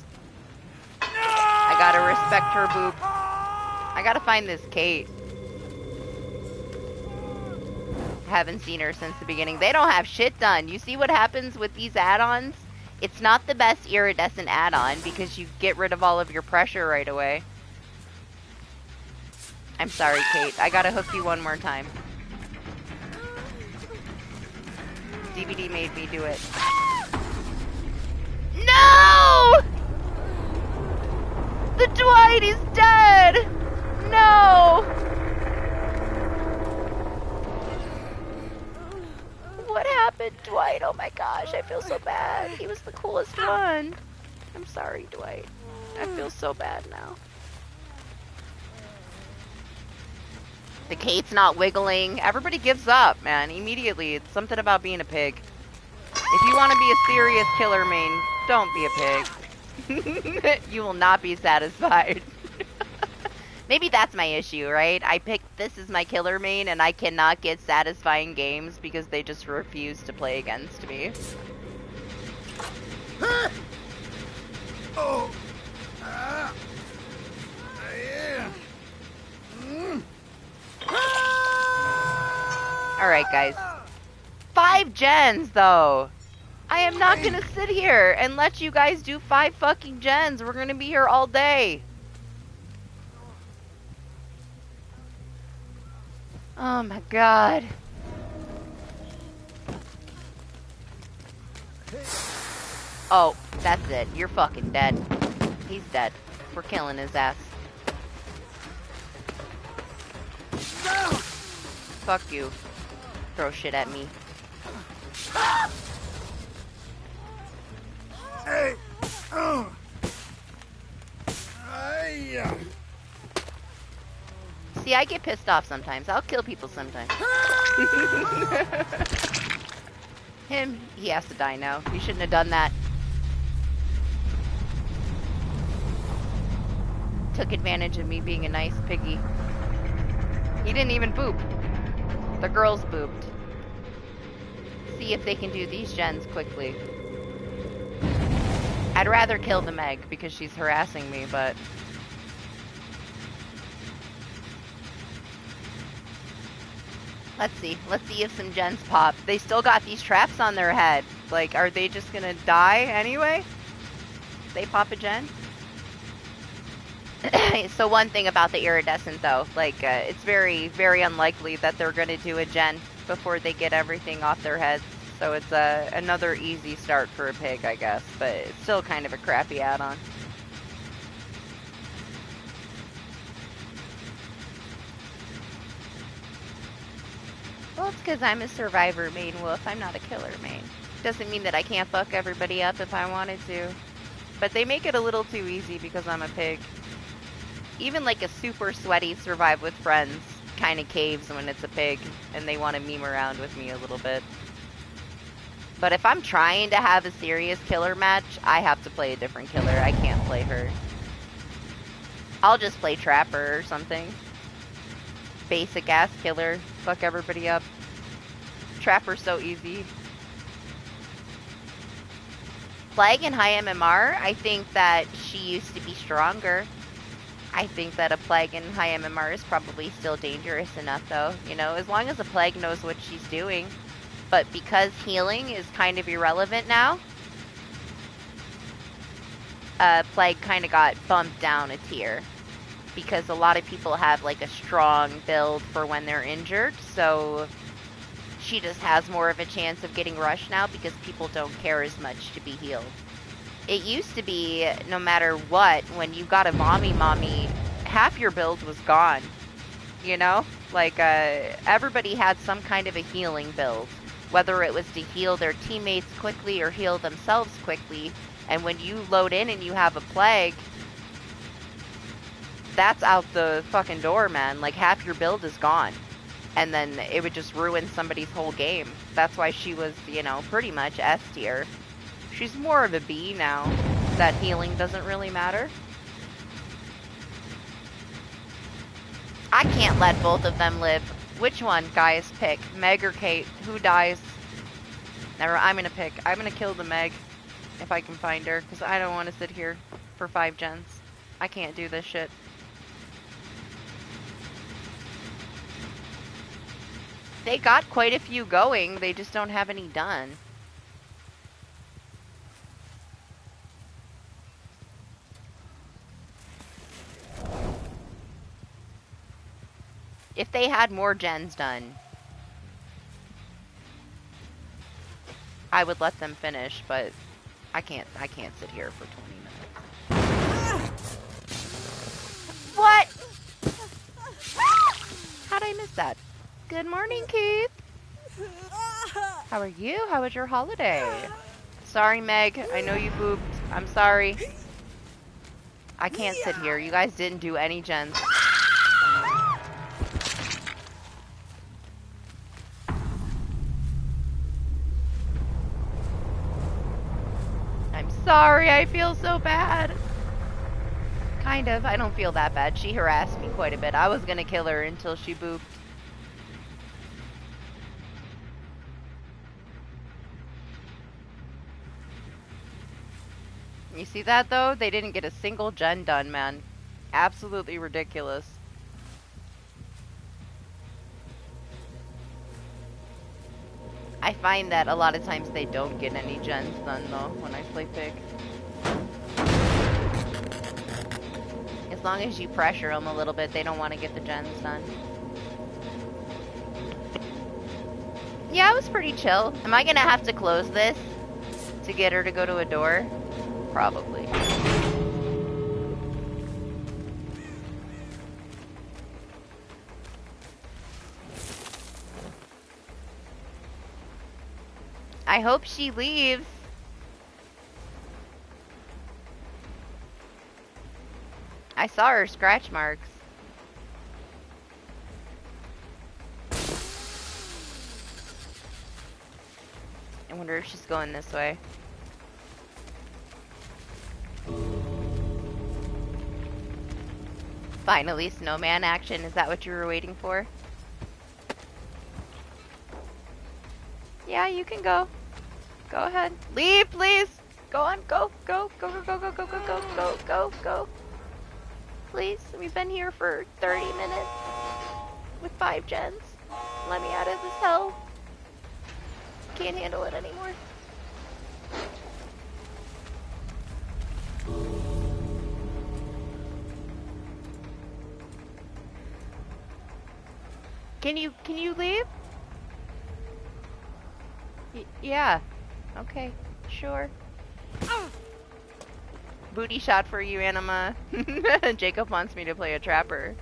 S1: I gotta respect her boop. I gotta find this Kate. Haven't seen her since the beginning. They don't have shit done. You see what happens with these add-ons? It's not the best iridescent add-on because you get rid of all of your pressure right away. I'm sorry, Kate. I gotta hook you one more time. DBD made me do it. No! The Dwight is dead! No! What happened, Dwight? Oh my gosh, I feel so bad. He was the coolest one. I'm sorry, Dwight. I feel so bad now. The Kate's not wiggling. Everybody gives up, man, immediately. It's something about being a pig. If you want to be a serious killer main, don't be a pig. You will not be satisfied. Maybe that's my issue, right? I picked this as my killer main and I cannot get satisfying games because they just refuse to play against me. Alright, guys. 5 gens, though. I am not gonna sit here and let you guys do 5 fucking gens. We're gonna be here all day. Oh my god. Oh, that's it. You're fucking dead. He's dead. We're killing his ass. Fuck you. Throw shit at me.
S3: Hey.
S1: See, I get pissed off sometimes. I'll kill people sometimes. Him, he has to die now. You shouldn't have done that. Took advantage of me being a nice piggy. He didn't even boop. The girls booped. See if they can do these gens quickly. I'd rather kill the Meg because she's harassing me, but... Let's see. Let's see if some gens pop. They still got these traps on their head. Like, are they just gonna die anyway? They pop a gen? So one thing about the iridescent, though, like, it's very, very unlikely that they're gonna do a gen before they get everything off their heads. So it's another easy start for a pig, I guess. But it's still kind of a crappy add-on. Well, it's because I'm a survivor main wolf. I'm not a killer main. Doesn't mean that I can't fuck everybody up if I wanted to. But they make it a little too easy because I'm a pig. even like a super sweaty survive with friends kind of caves when it's a pig and they want to meme around with me a little bit. But if I'm trying to have a serious killer match, I have to play a different killer. I can't play her. I'll just play Trapper or something. Basic ass killer. Fuck everybody up. Trapper's so easy. Plague and high MMR, I think that she used to be stronger. I think that a Plague and high MMR is probably still dangerous enough though. You know, as long as a Plague knows what she's doing. But because healing is kind of irrelevant now, Plague kind of got bumped down a tier. Because a lot of people have like a strong build for when they're injured, so she just has more of a chance of getting rushed now because people don't care as much to be healed. It used to be, no matter what, when you got a mommy, half your build was gone. You know? Like, everybody had some kind of a healing build. Whether it was to heal their teammates quickly or heal themselves quickly. And when you load in and you have a Plague, that's out the fucking door, man. Like, half your build is gone. And then it would just ruin somebody's whole game. That's why she was, you know, pretty much S tier. She's more of a B now. That healing doesn't really matter. I can't let both of them live. Which one, guys, pick? Meg or Kate? Who dies? Never, I'm gonna kill the Meg. If I can find her. Because I don't want to sit here for 5 gens. I can't do this shit. They got quite a few going, they just don't have any done. If they had more gens done, I would let them finish, but I can't sit here for 20 minutes. What? How'd I miss that? Good morning, Keith. How are you? How was your holiday? Sorry, Meg. I know you booped. I'm sorry. I can't sit here. You guys didn't do any gens. I'm sorry. I feel so bad. Kind of. I don't feel that bad. She harassed me quite a bit. I was gonna kill her until she booped. You see that, though? They didn't get a single gen done, man. Absolutely ridiculous. I find that a lot of times they don't get any gens done, though, when I play Pig. As long as you pressure them a little bit, they don't want to get the gens done. Yeah, it was pretty chill. Am I gonna have to close this to get her to go to a door? Probably. I hope she leaves. I saw her scratch marks. I wonder if she's going this way. Finally, snowman action. Is that what you were waiting for? Yeah, you can go. Go ahead. Leave, please. Go on. Go. Go. Go. Go. Go. Go. Go. Go. Go. Go. Go. Go. Please. We've been here for 30 minutes with 5 gens. Let me out of this hell. Can't handle it anymore. Can you leave? Yeah. Okay. Sure. Booty shot for you, Anima. Jacob wants me to play a trapper.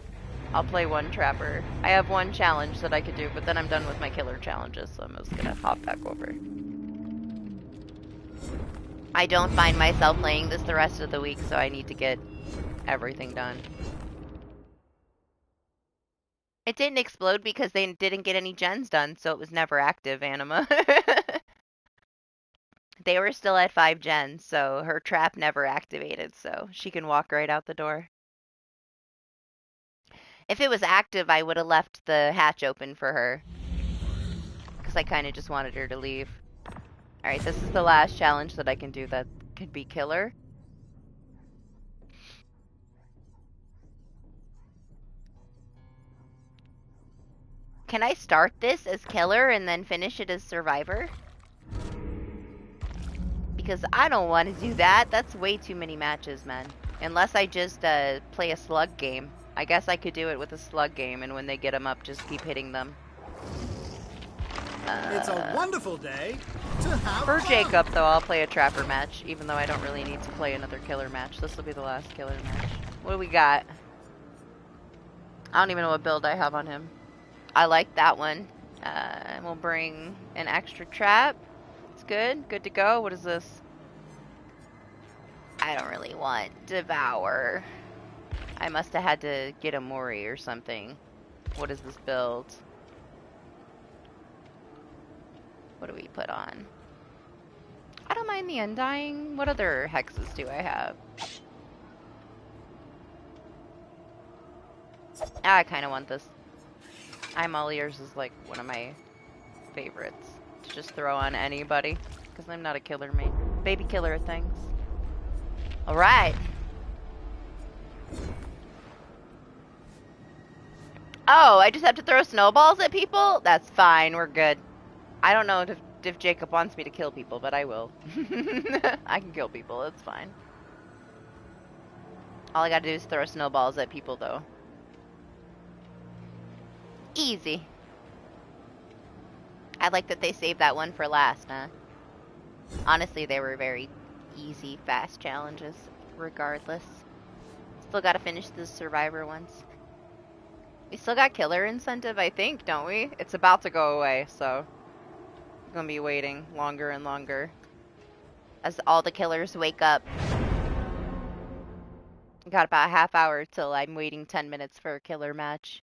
S1: I'll play one trapper. I have one challenge that I could do, but then I'm done with my killer challenges, so I'm just gonna hop back over. I don't find myself playing this the rest of the week, so I need to get everything done. It didn't explode because they didn't get any gens done, so it was never active, Anima. They were still at 5 gens, so her trap never activated, so she can walk right out the door. If it was active, I would have left the hatch open for her. Because I kind of just wanted her to leave. Alright, this is the last challenge that I can do that could be killer. Can I start this as killer and then finish it as survivor? Because I don't want to do that. That's way too many matches, man. Unless I just play a slug game. I guess I could do it with a slug game, and when they get them up, just keep hitting them.
S3: It's a wonderful day to have
S1: For
S3: fun.
S1: Jacob, though, I'll play a trapper match, even though I don't really need to play another killer match. This will be the last killer match. What do we got? I don't even know what build I have on him. I like that one. We'll bring an extra trap. It's good. Good to go. What is this? I don't really want Devour. I must have had to get a Mori or something. What is this build? What do we put on? I don't mind the Undying. What other hexes do I have? I kind of want this. I'm All Ears is like one of my favorites to just throw on anybody because I'm not a killer main. Baby killer things. Alright. Oh, I just have to throw snowballs at people? That's fine, we're good. I don't know if Jacob wants me to kill people, but I will. I can kill people, it's fine. All I gotta do is throw snowballs at people, though. Easy. I like that they saved that one for last, huh? Honestly, they were very easy, fast challenges, regardless. Still gotta finish the survivor ones. We still got killer incentive, I think, don't we? It's about to go away, so I'm gonna be waiting longer and longer as all the killers wake up. Got about a half hour till I'm waiting 10 minutes for a killer match.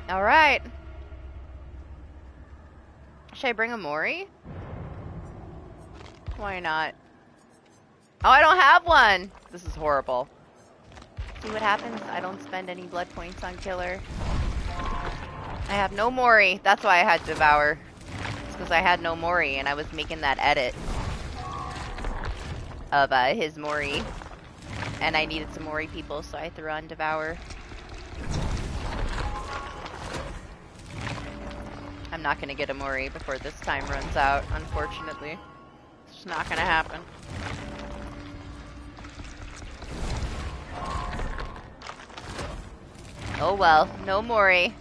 S1: Alright. Should I bring a Mori? Why not? Oh, I don't have one! This is horrible. See what happens? I don't spend any blood points on killer. I have no Mori. That's why I had Devour. It's because I had no Mori and I was making that edit of his Mori. And I needed some Mori people, so I threw on Devour. I'm not gonna get a Mori before this time runs out, unfortunately. It's just not gonna happen. Oh well, no Mori.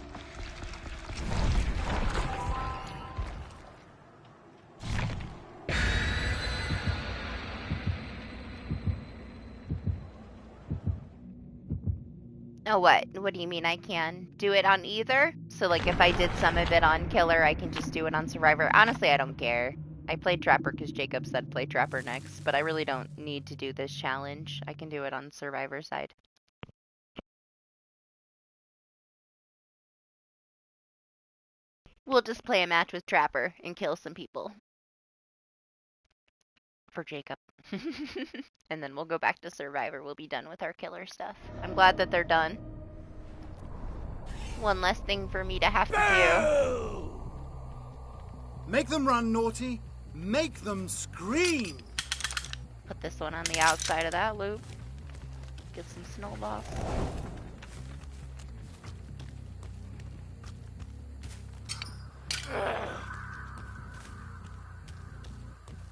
S1: Oh, what? What do you mean I can do it on either? So, like, if I did some of it on Killer, I can just do it on Survivor? Honestly, I don't care. I played Trapper because Jacob said play Trapper next, but I really don't need to do this challenge. I can do it on Survivor side. We'll just play a match with Trapper and kill some people. For Jacob. And then we'll go back to Survivor. We'll be done with our Killer stuff. I'm glad that they're done. One less thing for me to have to do.
S3: Make them run, Naughty. Make them scream.
S1: Put this one on the outside of that loop. Get some snowballs.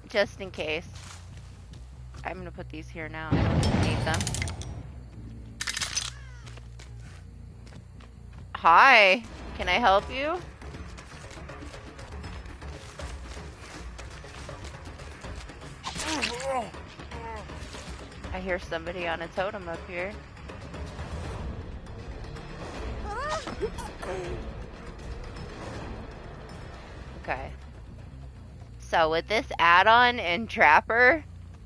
S1: Just in case. I'm gonna put these here now. I don't need them. Hi, can I help you? I hear somebody on a totem up here. Okay. So with this add-on in Trapper,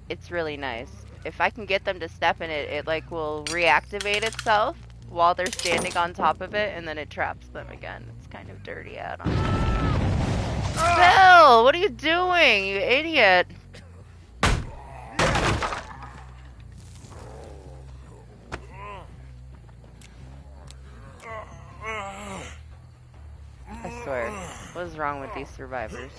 S1: it's really nice. if I can get them to step in it, it like will reactivate itself while they're standing on top of it, and then it traps them again. It's kind of dirty add-on. Bill, what are you doing, you idiot? I swear, what is wrong with these survivors?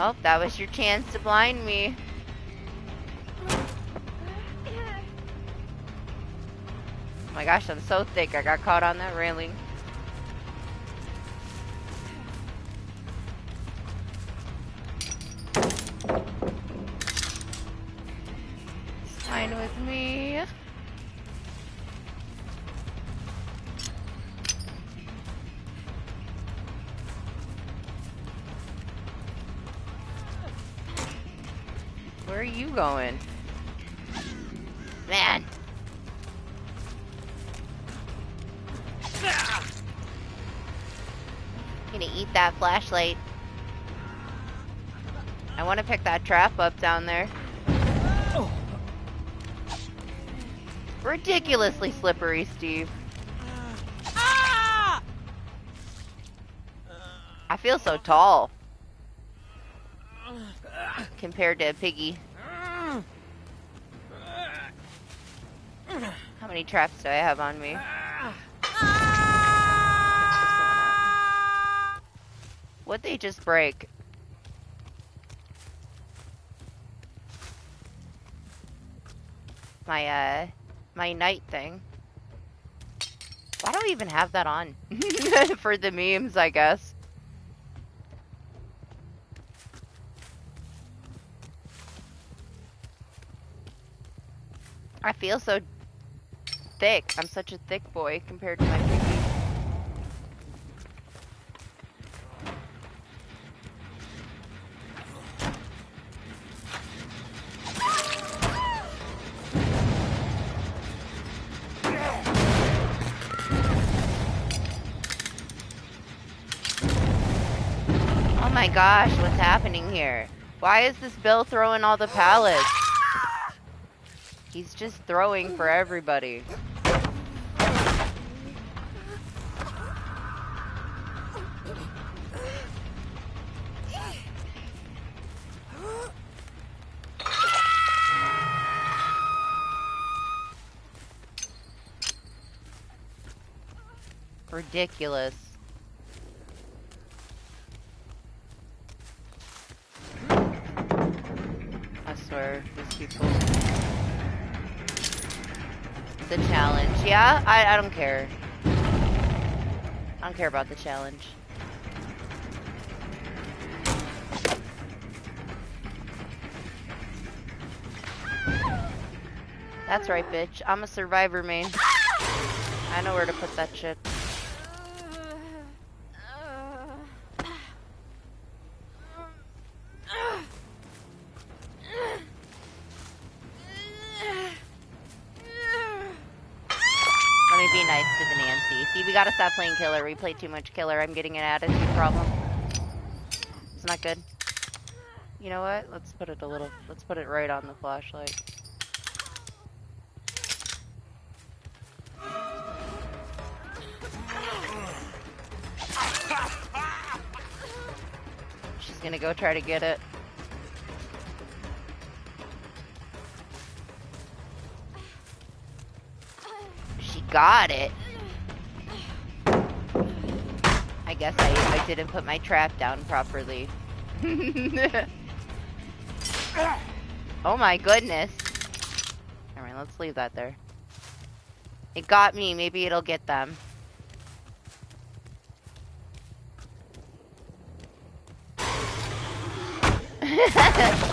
S1: Oh, that was your chance to blind me. Oh my gosh, I'm so thick. I got caught on that railing. It's fine with me. Where are you going? Man. Gonna eat that flashlight. I want to pick that trap up down there. Ridiculously slippery, Steve. I feel so tall compared to Piggy. How many traps do I have on me? What'd they just break? My night thing. Why do I even have that on? For the memes, I guess. I feel so thick. I'm such a thick boy compared to my Piggy. Oh my gosh, what's happening here? Why is this Bill throwing all the pallets? He's just throwing for everybody. Ridiculous. I swear, these people. The challenge. Yeah, I don't care. I don't care about the challenge. That's right, bitch. I'm a survivor main. I know where to put that shit. Let me be nice to the Nancy. See, we gotta stop playing killer. We play too much killer. I'm getting an attitude problem. It's not good. You know what? Let's put it right on the flashlight. She's gonna go try to get it. She got it. I guess I didn't put my trap down properly. Oh my goodness. Alright, let's leave that there. It got me. Maybe it'll get them.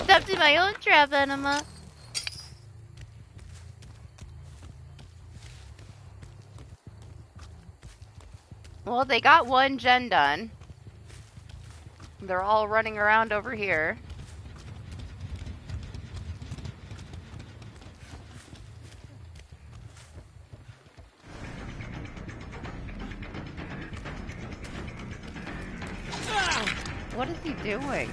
S1: Stepped in my own trap, Enema. Well, they got one gen done. They're all running around over here. What is he doing?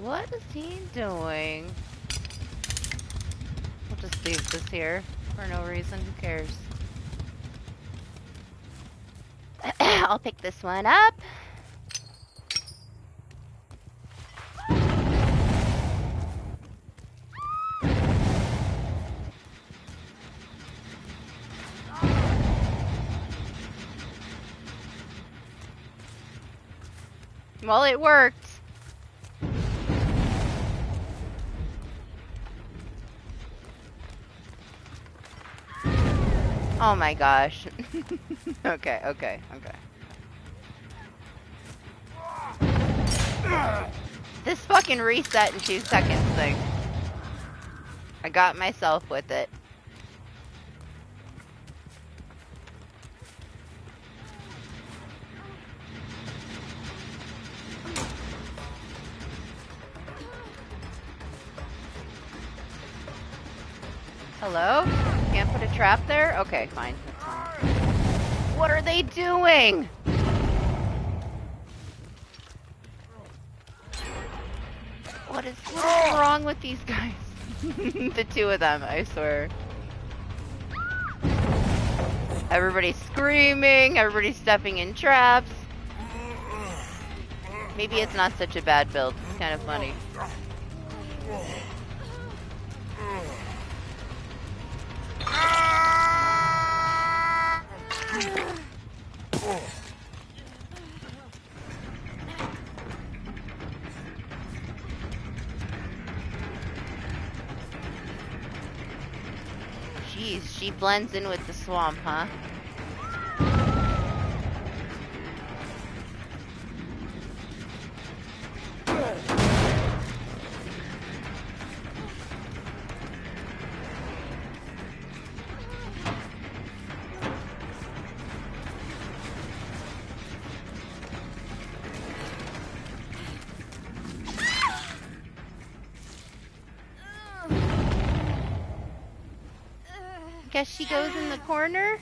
S1: What is he doing? We'll just leave this here for no reason. Who cares? I'll pick this one up. Well, it worked. Oh my gosh. Okay. This fucking reset in 2 seconds thing. I got myself with it. Hello? Can't put a trap there? Okay, fine. That's fine. What are they doing? What is wrong with these guys? The two of them, I swear. Everybody's screaming, everybody's stepping in traps. Maybe it's not such a bad build. It's kind of funny. Jeez, she blends in with the swamp, huh? Guess she goes in the corner.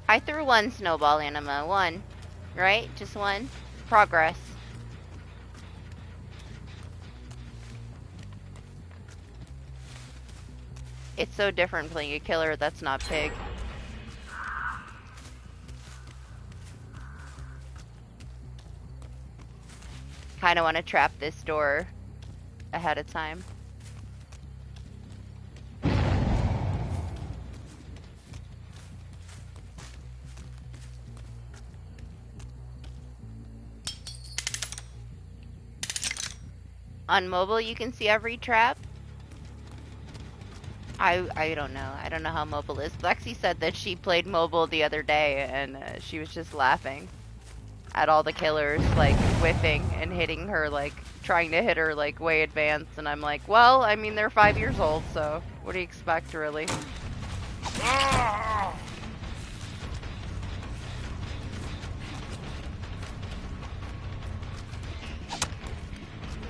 S1: I threw one snowball, Anima. One. Right? Just one. Progress. It's so different playing a killer that's not pig. Kind of want to trap this door ahead of time. On mobile, you can see every trap. I don't know. I don't know how mobile is. Lexi said that she played mobile the other day, and she was just laughing at all the killers, like, whiffing and hitting her, like, trying to hit her, like, way advanced. And I'm like, well, I mean, they're 5 years old, so what do you expect, really?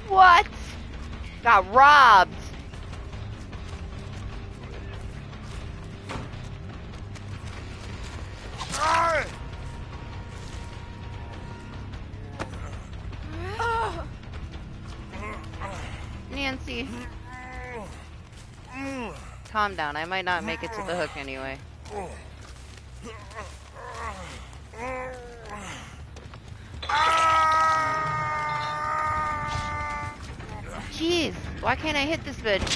S1: What? Got robbed. Nancy. Calm down. I might not make it to the hook anyway. Jeez, why can't I hit this bitch?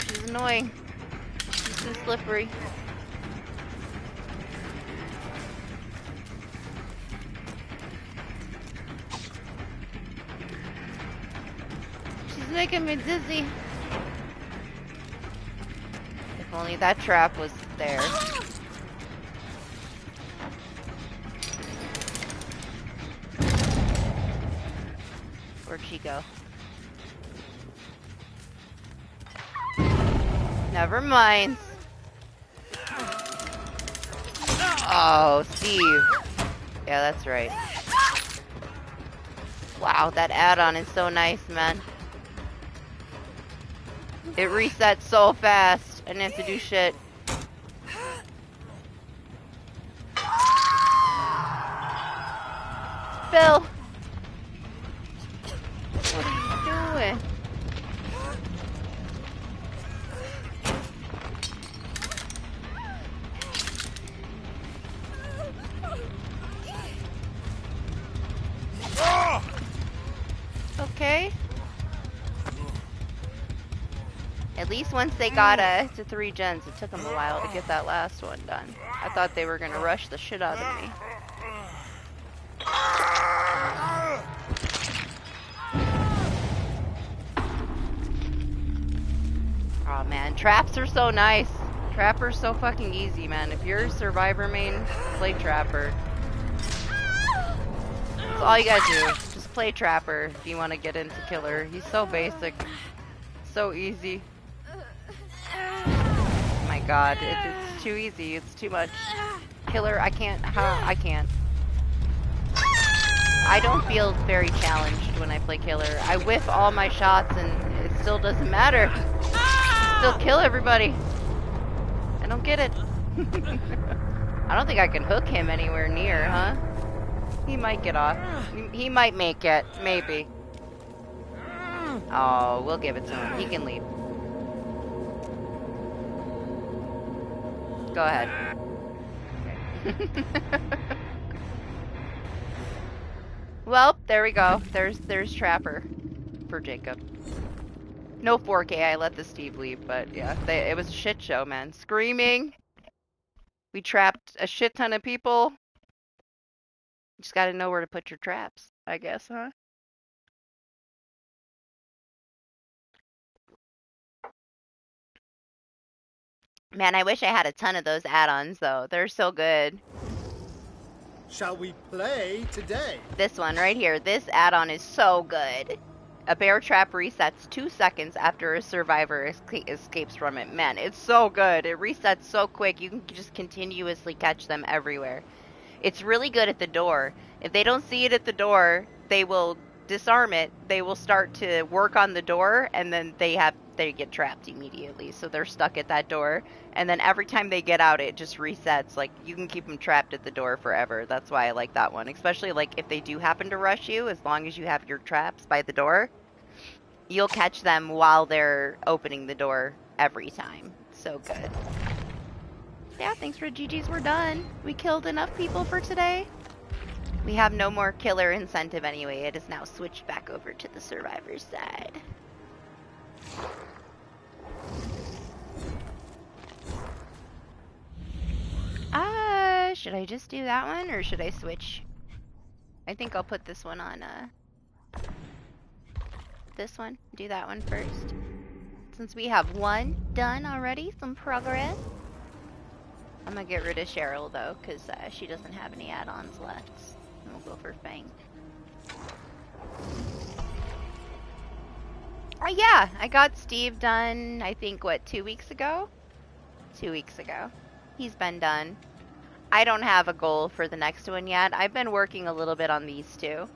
S1: She's annoying. She's too slippery. She's making me dizzy. If only that trap was there. Where'd she go? Never mind. Oh, Steve. Yeah, that's right. Wow, that add-on is so nice, man. It resets so fast. I didn't have to do shit. Bill! What are you doing? Okay. At least once they got to 3 gens, it took them a while to get that last one done. I thought they were gonna rush the shit out of me. Oh man, traps are so nice. Trapper's so fucking easy, man. If you're a survivor main, play Trapper. That's all you gotta do. Just play Trapper if you want to get into Killer. He's so basic. So easy. Oh my god, it's too easy. It's too much. Killer, I can't. I can't. I don't feel very challenged when I play Killer. I whiff all my shots and it still doesn't matter. Still kill everybody. I don't get it. I don't think I can hook him anywhere near, huh? He might get off. He might make it. Maybe. Oh, we'll give it to him. He can leave. Go ahead. Well, there we go. There's Trapper for Jacob. No 4K, I let the Steve leave, but yeah, it was a shit show, man. Screaming. We trapped a shit ton of people. You just gotta know where to put your traps, I guess, huh? Man, I wish I had a ton of those add-ons, though. They're so good.
S3: Shall we play today?
S1: This one right here. This add-on is so good. A bear trap resets 2 seconds after a survivor escapes from it. Man, it's so good. It resets so quick. You can just continuously catch them everywhere. It's really good at the door. If they don't see it at the door, they will disarm it. They will start to work on the door, and then they get trapped immediately. So they're stuck at that door. And then every time they get out, it just resets. Like, you can keep them trapped at the door forever. That's why I like that one. Especially, like, if they do happen to rush you, as long as you have your traps by the door, you'll catch them while they're opening the door every time. So good. Yeah, thanks for GG's. We're done. We killed enough people for today. We have no more killer incentive anyway. It is now switched back over to the survivor's side. Should I just do that one or should I switch? I think I'll put this one on, this one. Do that one first. Since we have one done already, some progress. I'm gonna get rid of Cheryl though, because she doesn't have any add-ons left. And we'll go for Fang. Oh yeah, I got Steve done, I think, what, 2 weeks ago? 2 weeks ago. He's been done. I don't have a goal for the next one yet. I've been working a little bit on these two.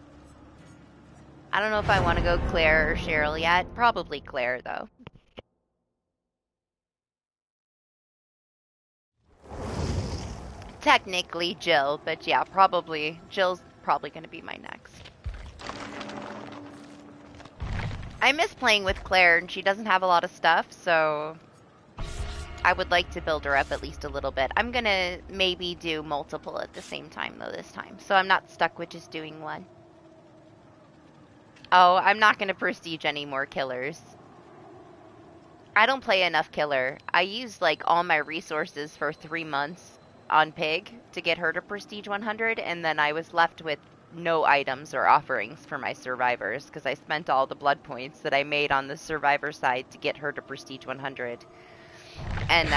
S1: I don't know if I want to go Claire or Cheryl yet. Probably Claire, though. Technically Jill, but yeah, probably. Jill's probably going to be my next. I miss playing with Claire, and she doesn't have a lot of stuff, so I would like to build her up at least a little bit. I'm going to maybe do multiple at the same time, though, this time. So I'm not stuck with just doing one. Oh, I'm not going to prestige any more killers. I don't play enough killer. I used, like, all my resources for 3 months on Pig to get her to prestige 100, and then I was left with no items or offerings for my survivors because I spent all the blood points that I made on the survivor side to get her to prestige 100. And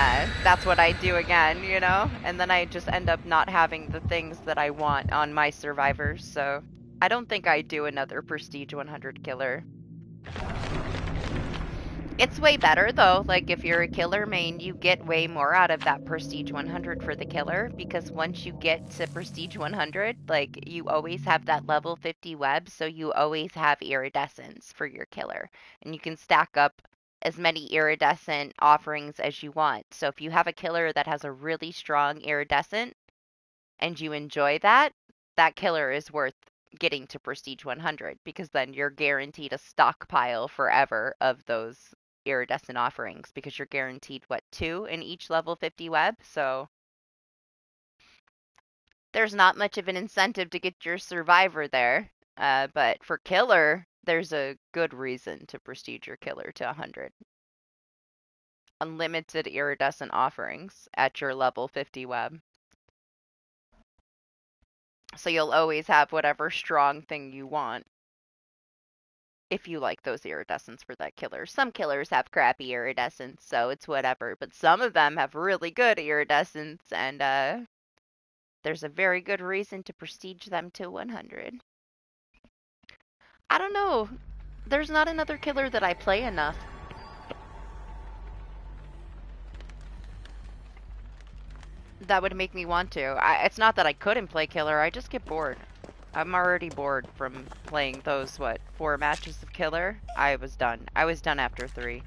S1: that's what I do again, you know? And then I just end up not having the things that I want on my survivors, so I don't think I'd do another Prestige 100 killer. It's way better though, like if you're a killer main, you get way more out of that Prestige 100 for the killer, because once you get to Prestige 100, like you always have that level 50 web, so you always have iridescence for your killer. And you can stack up as many iridescent offerings as you want. So if you have a killer that has a really strong iridescent and you enjoy that, that killer is worth getting to Prestige 100, because then you're guaranteed a stockpile forever of those iridescent offerings, because you're guaranteed what, 2 in each level 50 web. So there's not much of an incentive to get your survivor there. But for killer, there's a good reason to prestige your killer to 100. Unlimited iridescent offerings at your level 50 web. So you'll always have whatever strong thing you want if you like those iridescents for that killer. Some killers have crappy iridescents, so it's whatever, but some of them have really good iridescents, and there's a very good reason to prestige them to 100. I don't know. There's not another killer that I play enough. That would make me want to. It's not that I couldn't play killer, I just get bored. I'm already bored from playing those, 4 matches of killer? I was done. I was done after 3.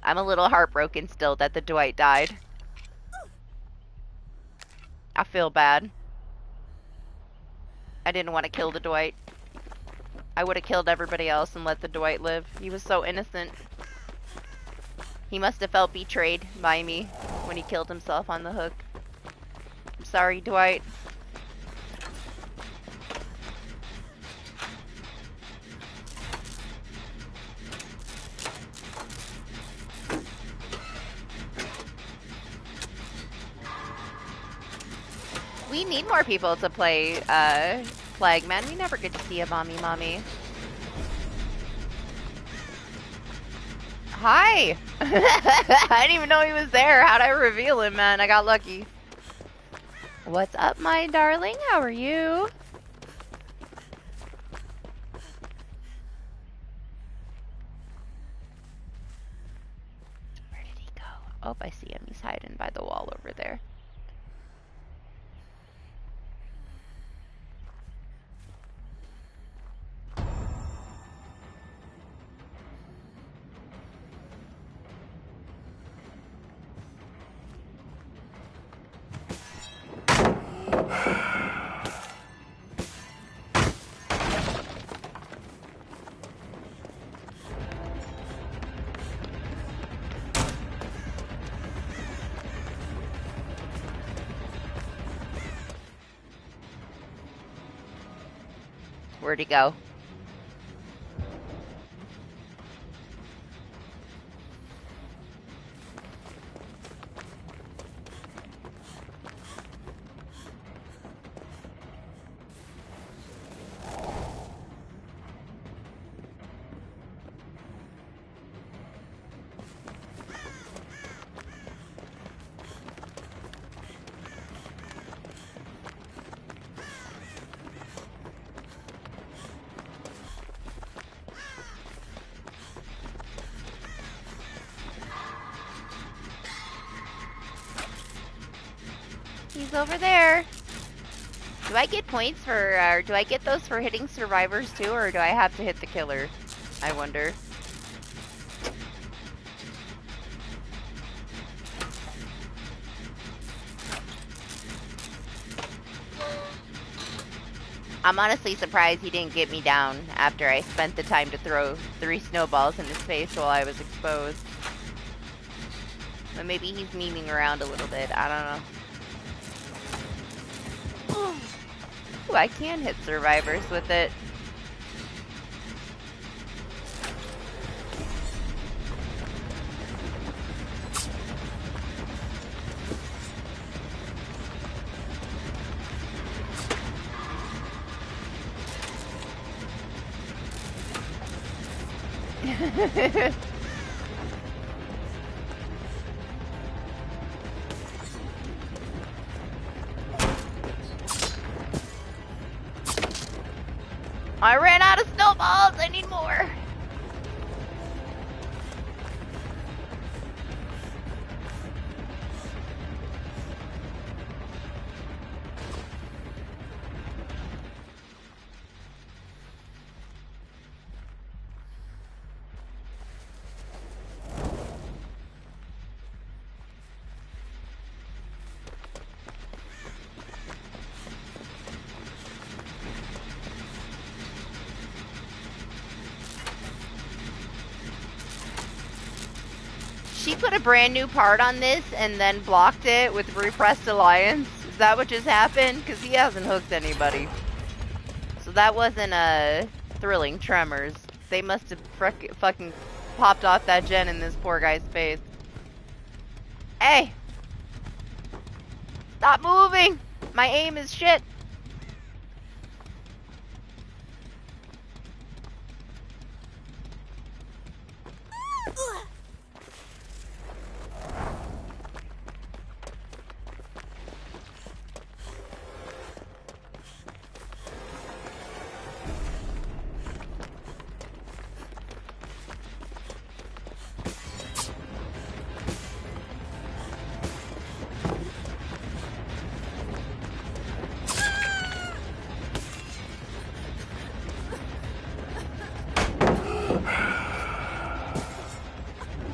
S1: I'm a little heartbroken still that the Dwight died. I feel bad. I didn't want to kill the Dwight. I would have killed everybody else and let the Dwight live. He was so innocent. He must have felt betrayed by me when he killed himself on the hook. I'm sorry, Dwight. We need more people to play Plague Man. We never get to see a mommy mommy. Hi! I didn't even know he was there. How'd I reveal him, man? I got lucky. What's up, my darling? How are you? Where did he go? Oh, I see him. He's hiding by the wall over there. Where'd he go? He's over there. Do I get points for, or do I get those for hitting survivors too, or do I have to hit the killer? I wonder. I'm honestly surprised he didn't get me down after I spent the time to throw 3 snowballs in his face while I was exposed. But maybe he's memeing around a little bit. I don't know. Ooh, I can hit survivors with it. she put a brand new part on this and then blocked it with repressed alliance? Is that what just happened? Because he hasn't hooked anybody. So that wasn't a thrilling tremors. They must have fucking popped off that gen in this poor guy's face. Hey! Stop moving! My aim is shit.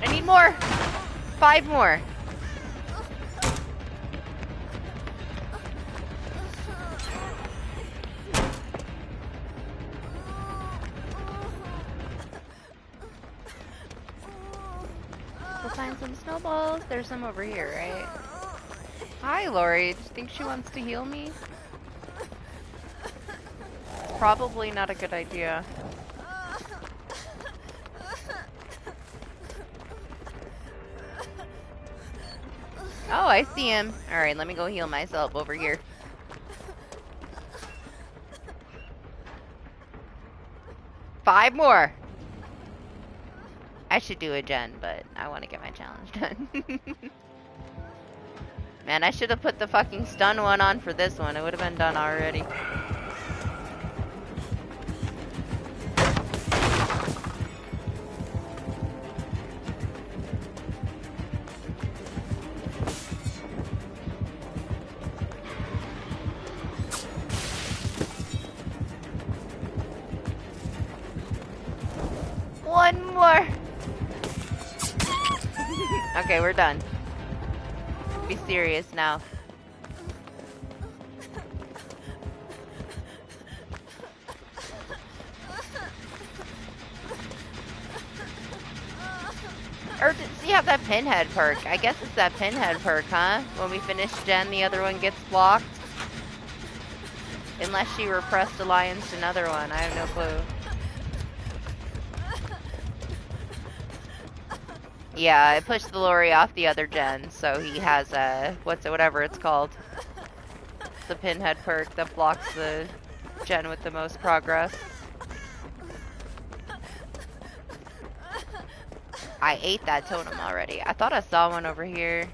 S1: I need more. 5 more. We'll find some snowballs. There's some over here, right? Hi, Lori. Do you think she wants to heal me? It's probably not a good idea. Oh, I see him. Alright, let me go heal myself over here. Five more! I should do a gen, but I want to get my challenge done. Man, I should have put the fucking stun one on for this one. It would have been done already. One more. Okay, we're done. Be serious now. Or does he have that pinhead perk? I guess it's that pinhead perk, huh? When we finish gen, the other one gets blocked. Unless she repressed alliance another one. I have no clue. Yeah, it pushed the Lori off the other gen, so he has a whatever it's called. The pinhead perk that blocks the gen with the most progress. I ate that totem already. I thought I saw one over here.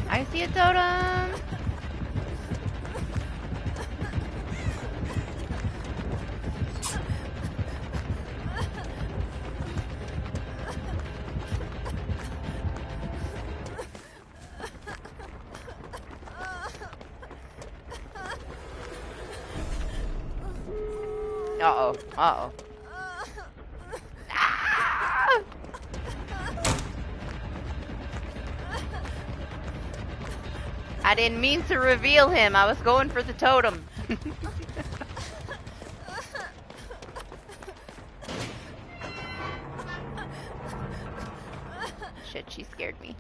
S1: I see a totem. Uh-oh. Uh-oh. Ah! I didn't mean to reveal him. I was going for the totem. Shit, she scared me.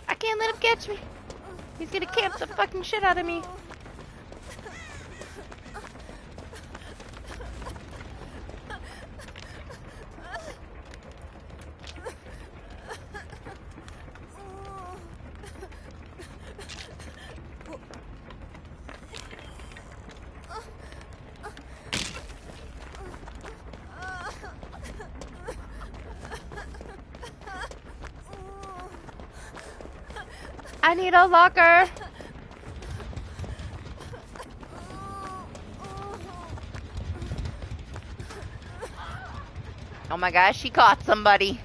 S1: I can't let him catch me. He's gonna camp the fucking shit out of me. I need a locker. Oh my gosh, she caught somebody.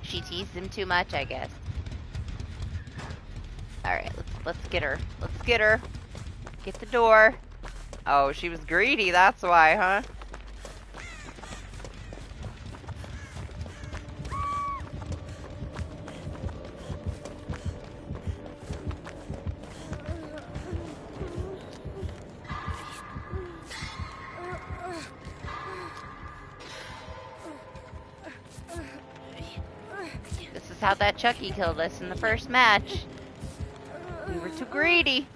S1: She teased him too much, I guess. Alright, let's get her. Let's get her. Get the door. Oh, she was greedy, that's why, huh? This is how that Chucky killed us in the first match. We were too greedy.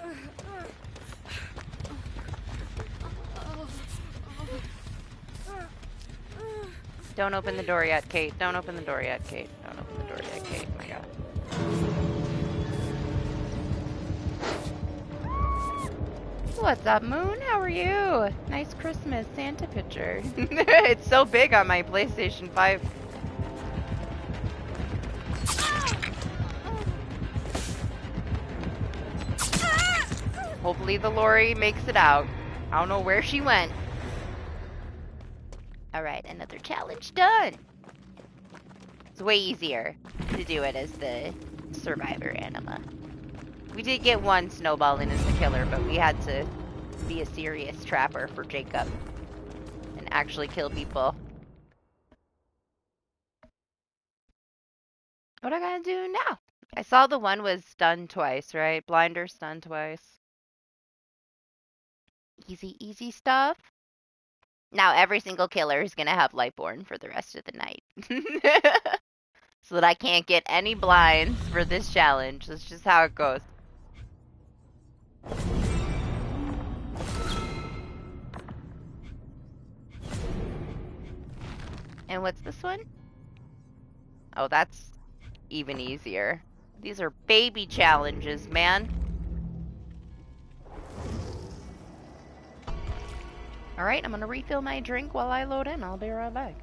S1: Don't open the door yet, Kate. Don't open the door yet, Kate. Don't open the door yet, Kate. Oh my god. What's up, Moon? How are you? Nice Christmas Santa picture. It's so big on my PlayStation 5. Hopefully the lorry makes it out. I don't know where she went. Alright, another challenge done. It's way easier to do it as the survivor anima. We did get one snowball in as the killer, but we had to be a serious trapper for Jacob and actually kill people. What I gotta do now? I saw the one was stunned twice, right? Blinder stunned twice. Easy, easy stuff. Now every single killer is gonna have Lightborn for the rest of the night. So that I can't get any blinds for this challenge. That's just how it goes. And what's this one? Oh, that's even easier. These are baby challenges, man. Alright, I'm gonna refill my drink while I load in. I'll be right back.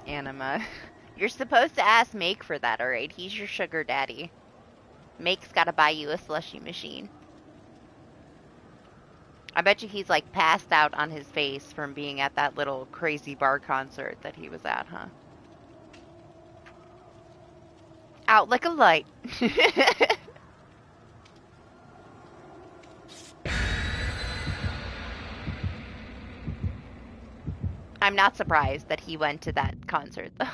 S1: Anima. You're supposed to ask Make for that, alright? He's your sugar daddy. Make's gotta buy you a slushy machine. I bet you he's like passed out on his face from being at that little crazy bar concert that he was at, huh? Out like a light. I'm not surprised that he went to that concert, though.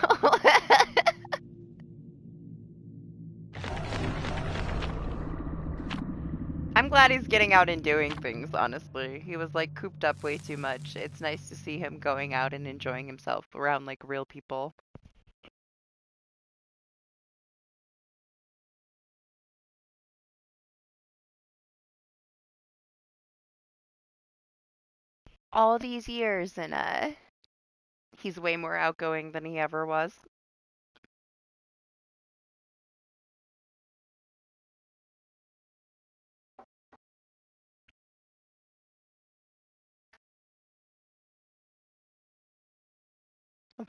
S1: I'm glad he's getting out and doing things, honestly. He was like cooped up way too much. It's nice to see him going out and enjoying himself around like real people. all these years, and he's way more outgoing than he ever was.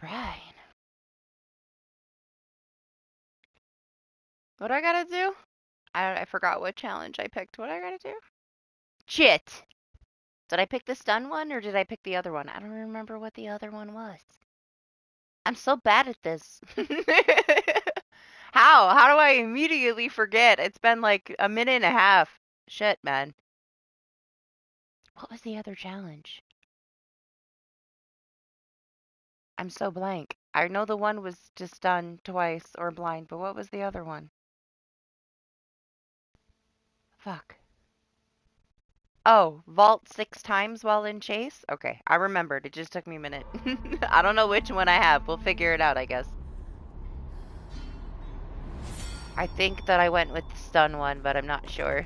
S1: Right. What I gotta do? I forgot what challenge I picked. What I gotta do? Shit! Did I pick the stun one or did I pick the other one? I don't remember what the other one was. I'm so bad at this. How? How do I immediately forget? It's been like a minute and a half. Shit, man. What was the other challenge? I'm so blank. I know the one was just stun twice or blind, but what was the other one? Fuck. Oh, vault 6 times while in chase? Okay, I remembered. It just took me a minute. I don't know which one I have. We'll figure it out, I guess. I think that I went with the stun one, but I'm not sure.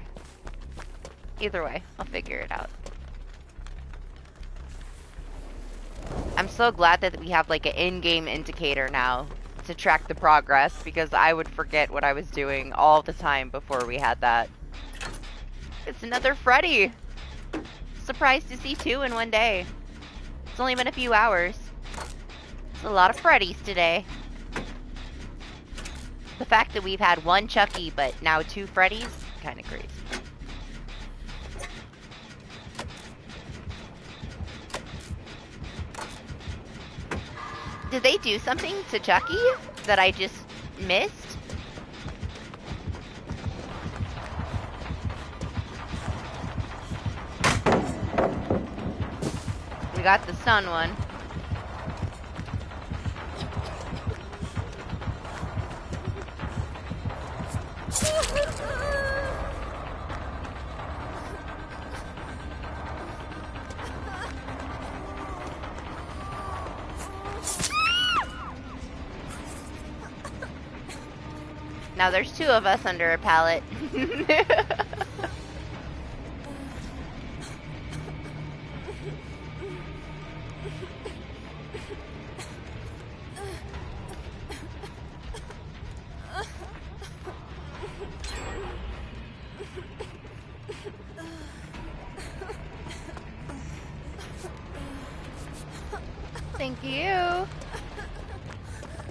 S1: Either way, I'll figure it out. I'm so glad that we have like an in-game indicator now to track the progress, because I would forget what I was doing all the time before we had that. It's another Freddy! Surprised to see 2 in one day. It's only been a few hours. It's a lot of Freddys today. The fact that we've had 1 Chucky, but now 2 Freddys, kind of crazy. Did they do something to Chucky that I just missed? We got the stun one. Now there's 2 of us under a pallet. Thank you.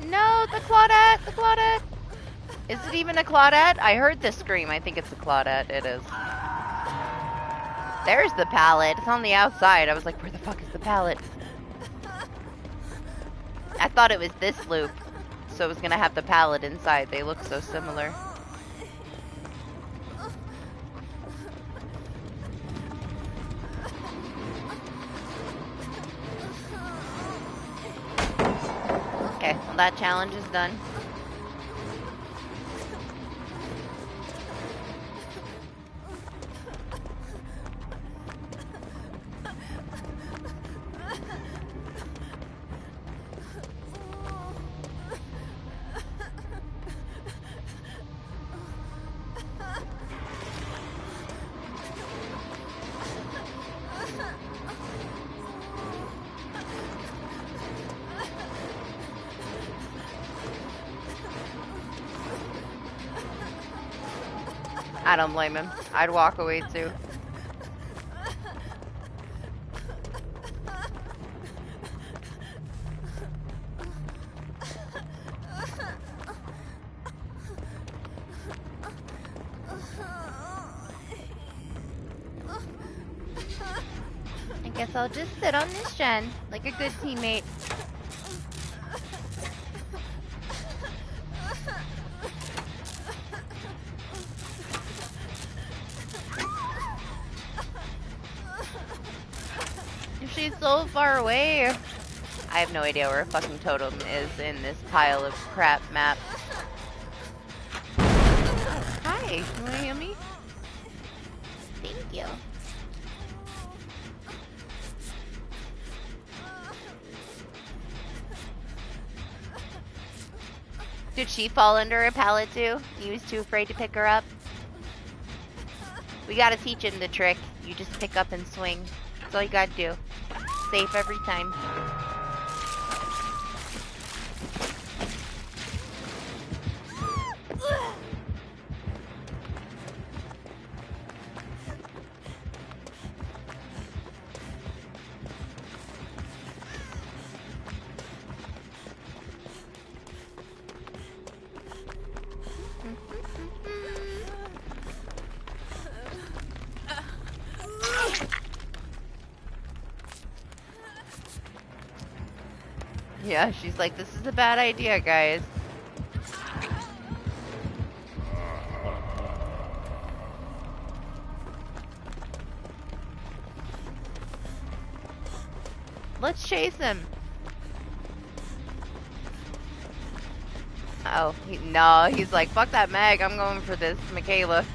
S1: No, the Claudette, the Claudette. Is it even a Claudette? I heard the scream. I think it's a Claudette. It is. There's the pallet. It's on the outside. I was like, where the fuck is the pallet? I thought it was this loop, so it was gonna have the pallet inside. They look so similar. Okay, well that challenge is done. I don't blame him. I'd walk away too. I guess I'll just sit on this gen like a good teammate. She's so far away. I have no idea where a fucking totem is in this pile of crap map. Hi, you wanna heal me? Thank you. Did she fall under a pallet too? He was too afraid to pick her up? We gotta teach him the trick. You just pick up and swing. That's all you gotta do. Safe every time. Yeah, she's like, this is a bad idea, guys. Let's chase him. Oh, no, he's like, fuck that Meg, I'm going for this Michaela.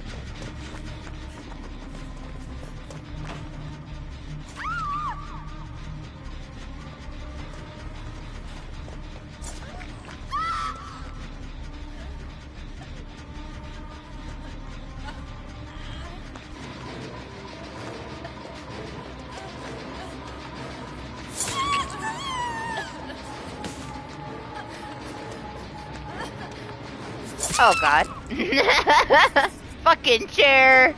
S1: Oh god. Fucking chair.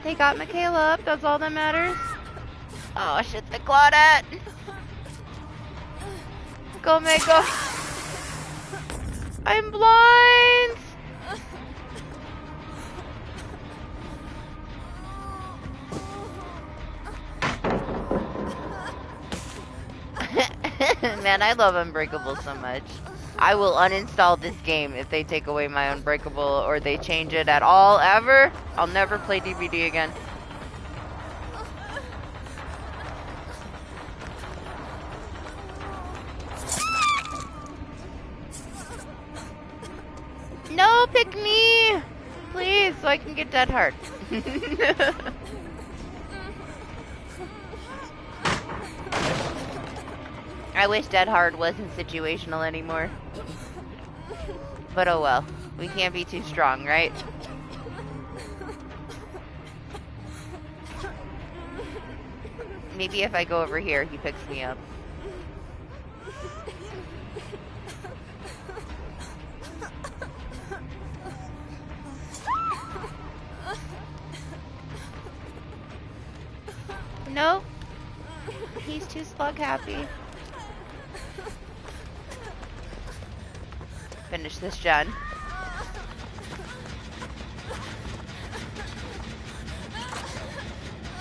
S1: They got Michaela up, that's all that matters. Oh shit, the Claudette. Go, Meg, go. I'm blind. Man, I love Unbreakable so much. I will uninstall this game if they take away my Unbreakable or they change it at all, ever. I'll never play DBD again. No, pick me! Please, so I can get Dead Hard. I wish Dead Hard wasn't situational anymore. But oh well. We can't be too strong, right? Maybe if I go over here, he picks me up. Nope. He's too slug happy. Finish this gen.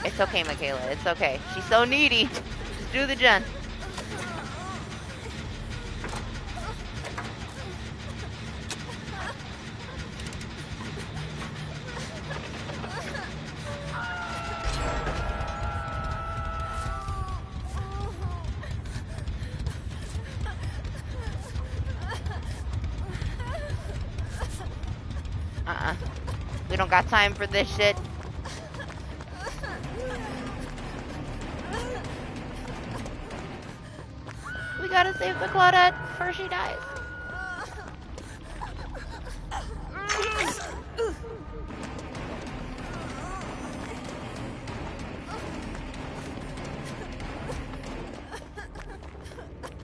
S1: It's okay, Michaela. It's okay. She's so needy. Just do the gen. We don't got time for this shit. We gotta save the Claudette before she dies.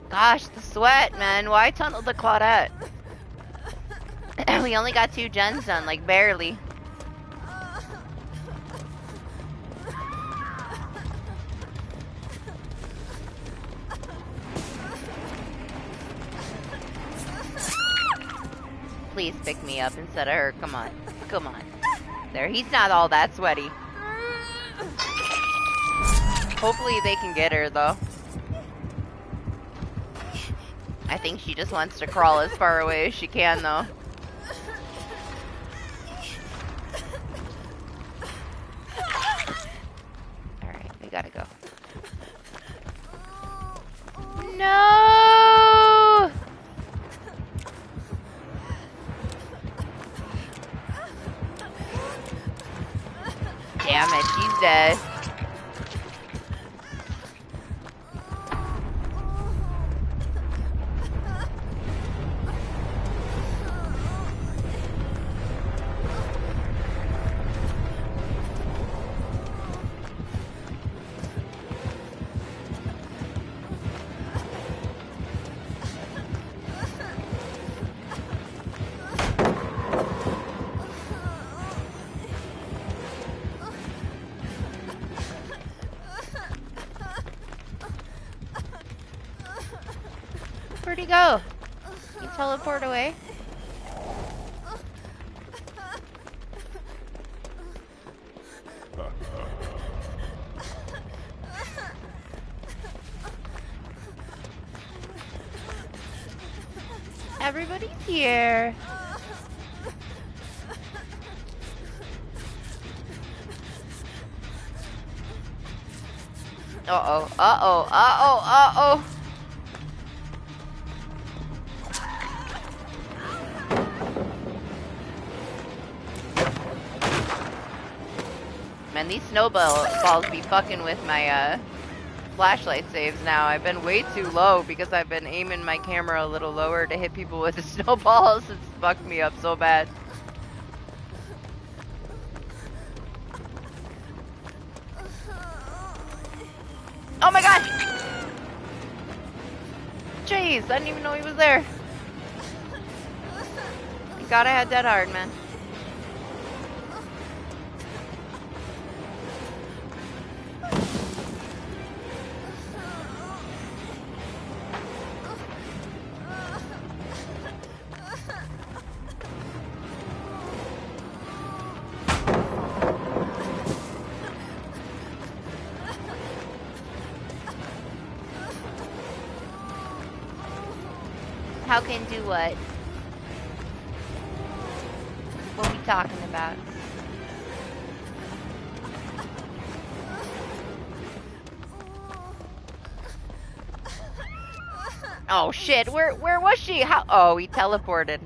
S1: Gosh, the sweat, man. Why tunnel the Claudette? We only got 2 gens done, like barely. Please pick me up instead of her. Come on. Come on. There, he's not all that sweaty. Hopefully they can get her, though. I think she just wants to crawl as far away as she can, though. Alright, we gotta go. No! Damn it, she's dead. Where'd he go? He teleport away? Everybody's here. Uh-oh, uh-oh, uh-oh, uh-oh. Man, these snowballs be fucking with my, flashlight saves now. I've been way too low because I've been aiming my camera a little lower to hit people with the snowballs. It's fucked me up so bad. Oh my god! Jeez, I didn't even know he was there. Thank God I had Dead Hard, man. How can do what? What are we talking about? Oh shit, where was she? How? Oh, he teleported.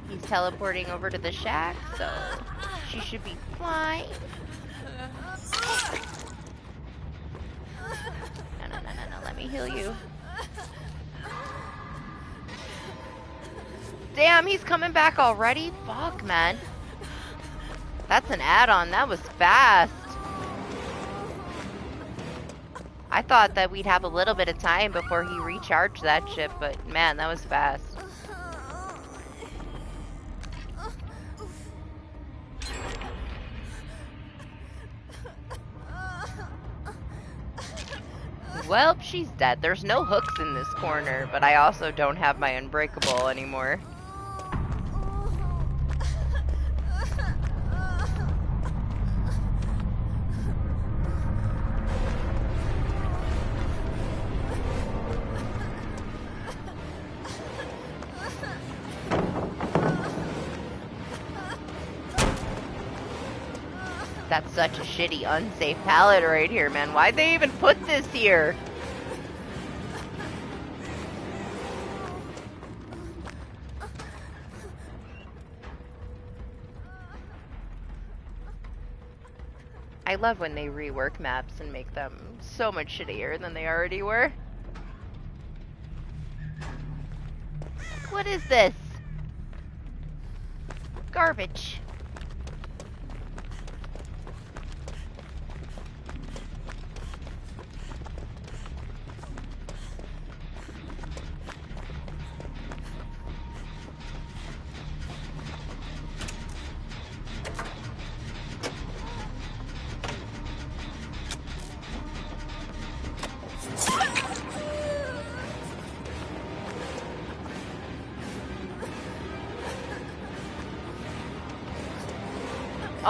S1: He's teleporting over to the shack, so she should be fine. No, let me heal you. Damn, he's coming back already? Fuck, man. That's an add-on. That was fast. I thought that we'd have a little bit of time before he recharged that ship, but man, that was fast. Well, she's dead. There's no hooks in this corner, but I also don't have my unbreakable anymore. That's such a shitty, unsafe pallet right here, man. Why'd they even put this here? I love when they rework maps and make them so much shittier than they already were. What is this? Garbage.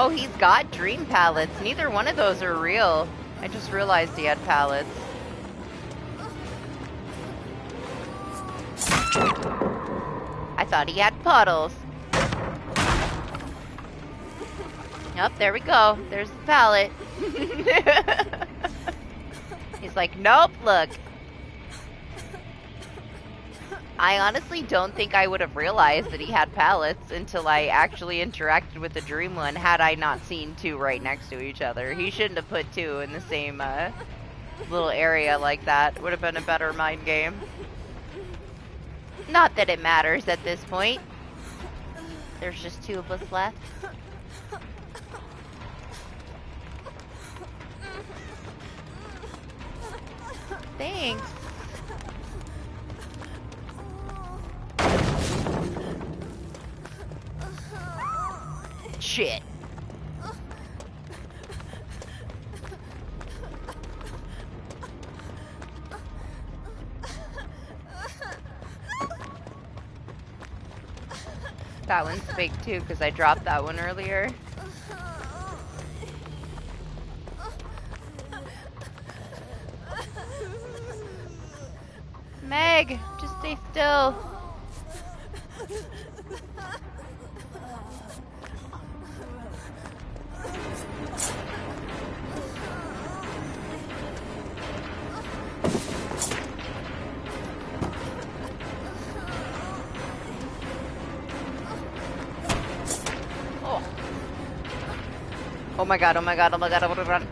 S1: Oh, he's got dream pallets. Neither one of those are real. I just realized he had pallets. I thought he had puddles. Yep, there we go. There's the pallet. He's like, nope, look. I honestly don't think I would have realized that he had pallets until I actually interacted with the dream one had I not seen two right next to each other. He shouldn't have put two in the same little area like that. It would have been a better mind game. Not that it matters at this point. There's just two of us left. Thanks. Shit. That one's fake too, because I dropped that one earlier. Meg, just stay still. Oh. Oh my god, oh my god, oh my god, I wanna run.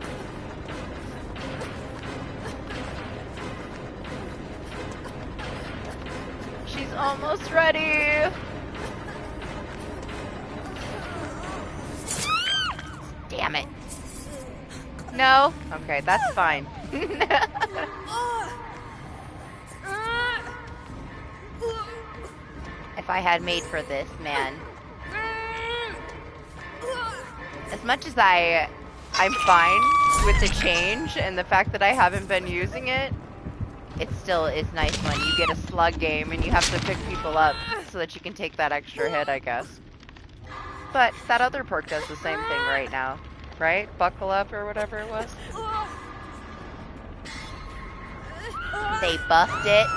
S1: She's almost ready. Damn it. No? Okay, that's fine. If I had made for this, man. As much as I'm fine with the change and the fact that I haven't been using it, it still is nice when you get a slug game and you have to pick people up so that you can take that extra hit, I guess. But that other perk does the same thing right now, right? Buckle up or whatever it was. They buffed it.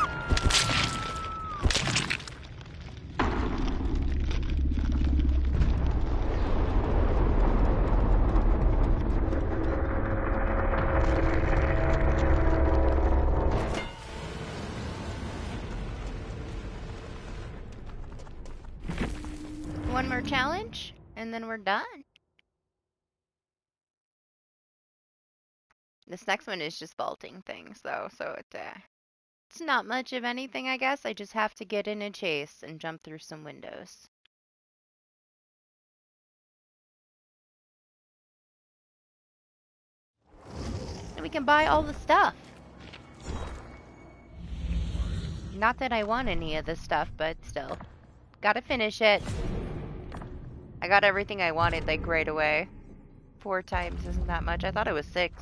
S1: One more challenge, and then we're done. This next one is just vaulting things, though, so it's not much of anything, I guess. I just have to get in a chase and jump through some windows. And we can buy all the stuff. Not that I want any of this stuff, but still. Gotta finish it. I got everything I wanted, like, right away. 4 times isn't that much. I thought it was 6.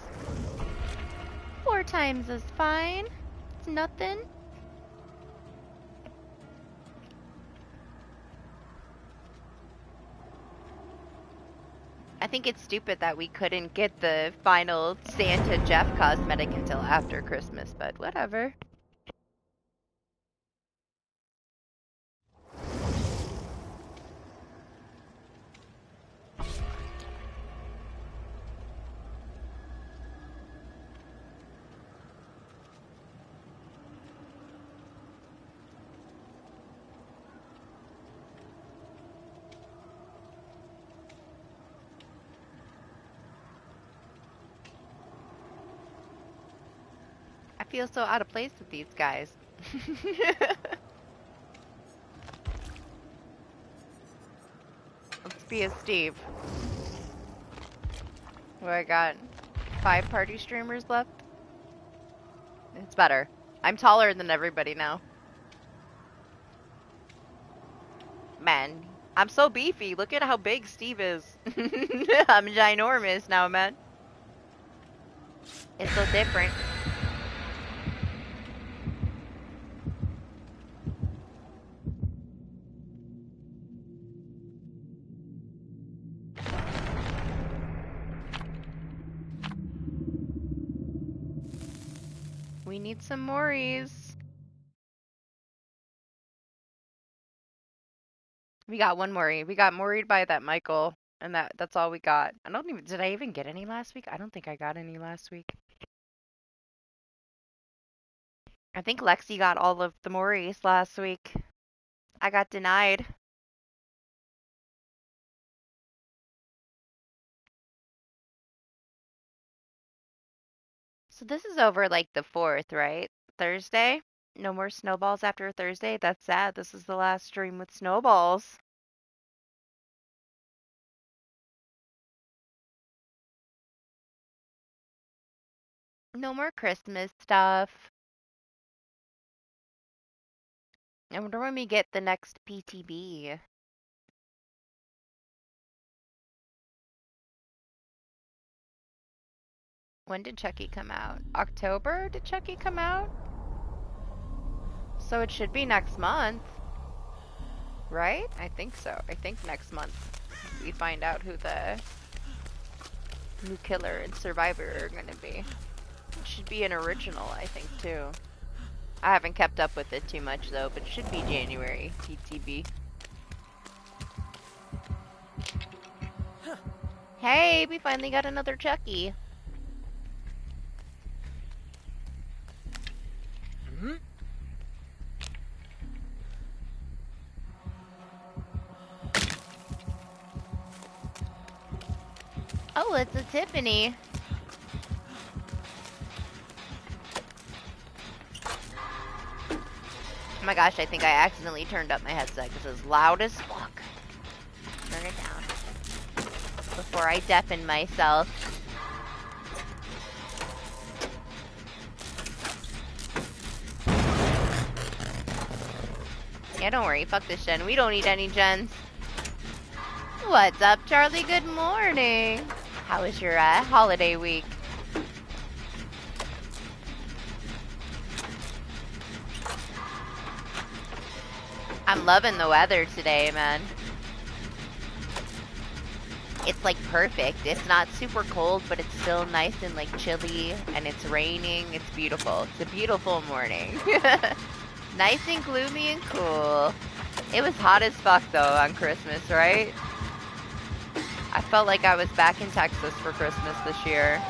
S1: 4 times is fine. It's nothing. I think it's stupid that we couldn't get the final Santa Jeff cosmetic until after Christmas, but whatever. I feel so out of place with these guys. Let's be a Steve. What I got? 5 party streamers left? It's better. I'm taller than everybody now. Man, I'm so beefy. Look at how big Steve is. I'm ginormous now, man. It's so different. We need some Mories. We got one Mori. We got Moried by that Michael, and that's all we got. Did I even get any last week? I don't think I got any last week. I think Lexi got all of the Moris last week. I got denied. So this is over like the 4th, right? Thursday? No more snowballs after Thursday? That's sad. This is the last stream with snowballs. No more Christmas stuff. I wonder when we get the next PTB. When did Chucky come out? October did Chucky come out? So it should be next month. Right? I think so. I think next month we find out who the new killer and survivor are gonna be. It should be an original, I think, too. I haven't kept up with it too much, though, but it should be January, TTB. Hey, we finally got another Chucky. Oh, it's a Tiffany. Oh my gosh, I think I accidentally turned up my headset because it's loud as fuck. Turn it down. Before I deafen myself. Yeah, don't worry. Fuck this gen. We don't need any gens. What's up, Charlie? Good morning. How was your holiday week? I'm loving the weather today, man. It's like perfect. It's not super cold, but it's still nice and like chilly, and it's raining. It's beautiful. It's a beautiful morning. Nice and gloomy and cool. It was hot as fuck though on Christmas, right? I felt like I was back in Texas for Christmas this year.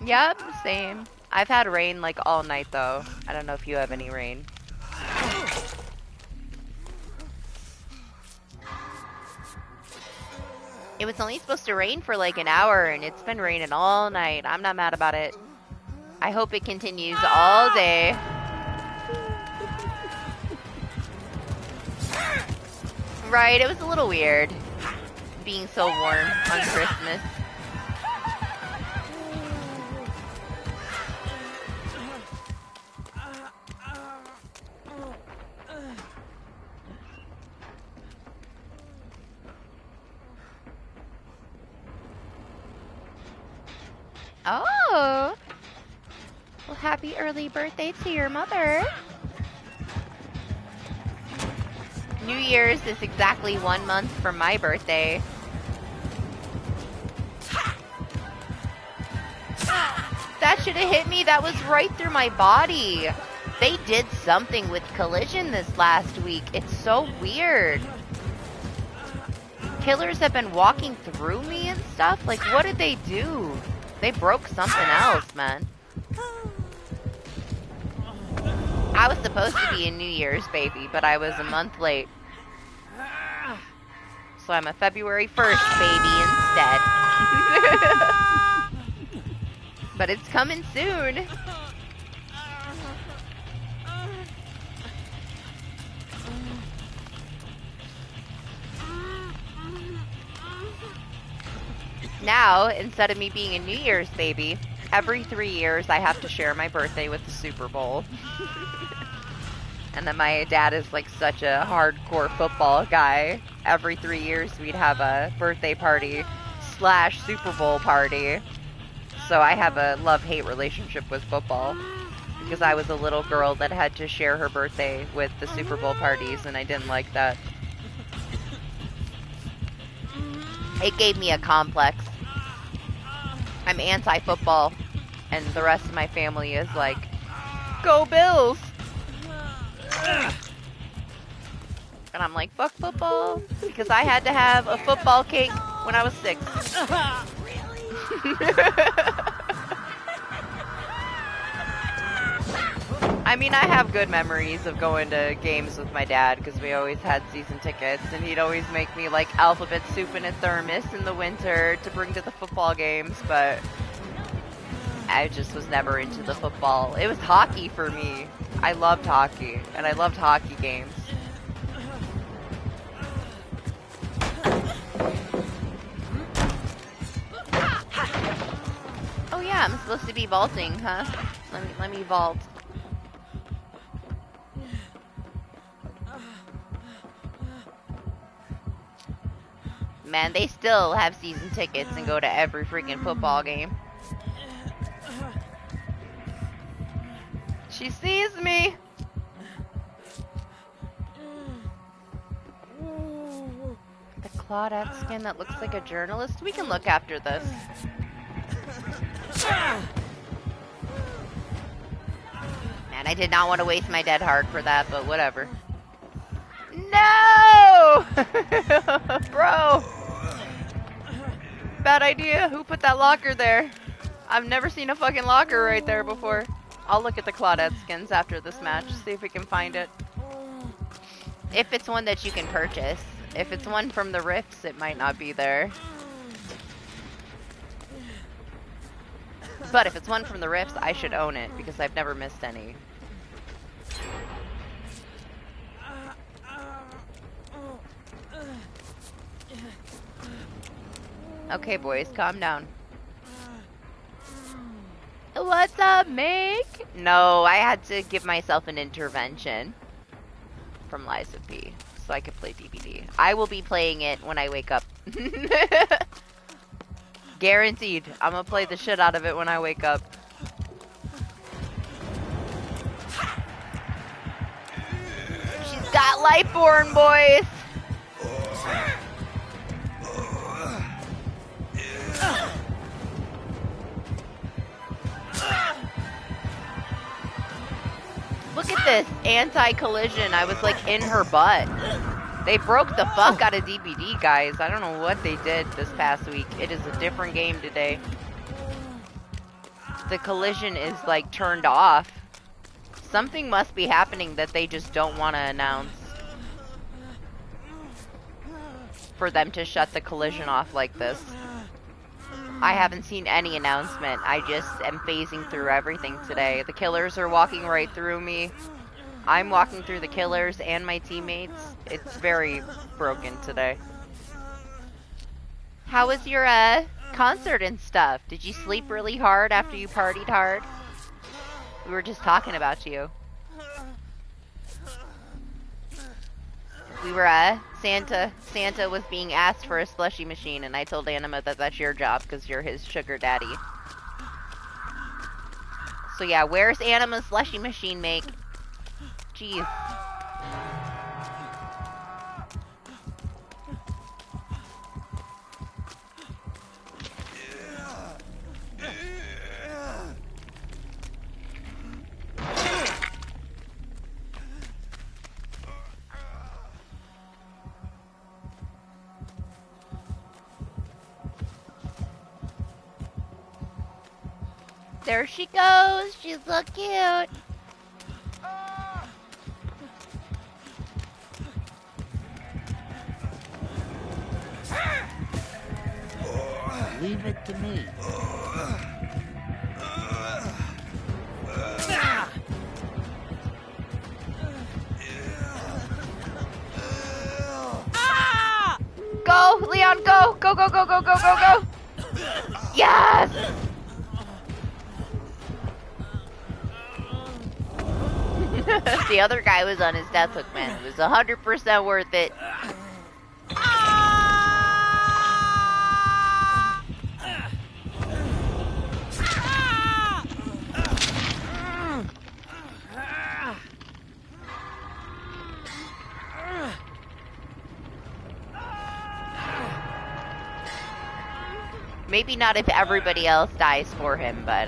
S1: Yep, same. I've had rain like all night though. I don't know if you have any rain. It was only supposed to rain for like an hour and it's been raining all night. I'm not mad about it. I hope it continues all day. Right, it was a little weird being so warm on Christmas. Oh! Well, happy early birthday to your mother. New Year's is exactly 1 month from my birthday. That should have hit me. That was right through my body. They did something with collision this last week. It's so weird. Killers have been walking through me and stuff. Like, what did they do? They broke something else, man. I was supposed to be a New Year's baby, but I was a month late. So I'm a February 1st baby instead. But it's coming soon. Now, instead of me being a New Year's baby, every 3 years I have to share my birthday with the Super Bowl. And then my dad is like such a hardcore football guy. Every 3 years we'd have a birthday party / Super Bowl party. So I have a love-hate relationship with football. Because I was a little girl that had to share her birthday with the Super Bowl parties, and I didn't like that. It gave me a complex. I'm anti-football, and the rest of my family is like, go Bills! And I'm like, fuck football, because I had to have a football cake when I was 6. I mean, I have good memories of going to games with my dad, because we always had season tickets, and he'd always make me, like, alphabet soup in a thermos in the winter to bring to the football games, but I just was never into the football. It was hockey for me. I loved hockey, and I loved hockey games. yeah, I'm supposed to be vaulting, huh? Let me vault. Man, they still have season tickets and go to every freaking football game. She sees me! The Claudette skin that looks like a journalist? We can look after this. Man, I did not want to waste my dead heart for that, but whatever. No! Bro! Bad idea. Who put that locker there? I've never seen a fucking locker right there before. I'll look at the Claudette skins after this match, see if we can find it. If it's one that you can purchase. If it's one from the Rifts, it might not be there. But if it's one from the Rifts, I should own it, because I've never missed any. Okay, boys, calm down. What's up, Make? No, I had to give myself an intervention from Liza P, so I could play DBD. I will be playing it when I wake up. Guaranteed. I'm gonna play the shit out of it when I wake up. She's got Lightborn, boys! Look at this anti-collision. I was like in her butt. They broke the fuck out of DBD, guys. I don't know what they did this past week. It is a different game today. The collision is like turned off. Something must be happening that they just don't want to announce. For them to shut the collision off like this. I haven't seen any announcement. I just am phasing through everything today. The killers are walking right through me. I'm walking through the killers and my teammates. It's very broken today. How was your concert and stuff? Did you sleep really hard after you partied hard? We were just talking about you. We were Santa was being asked for a slushie machine, and I told Anima that that's your job because you're his sugar daddy. So yeah, where's Anima's slushie machine, Make? Jeez. There she goes. She's so cute.
S2: Leave it to me.
S1: Go, Leon, go! Go, go, go, go, go, go, go! Yes! The other guy was on his death hook, man. It was 100% worth it. Maybe not if everybody else dies for him, but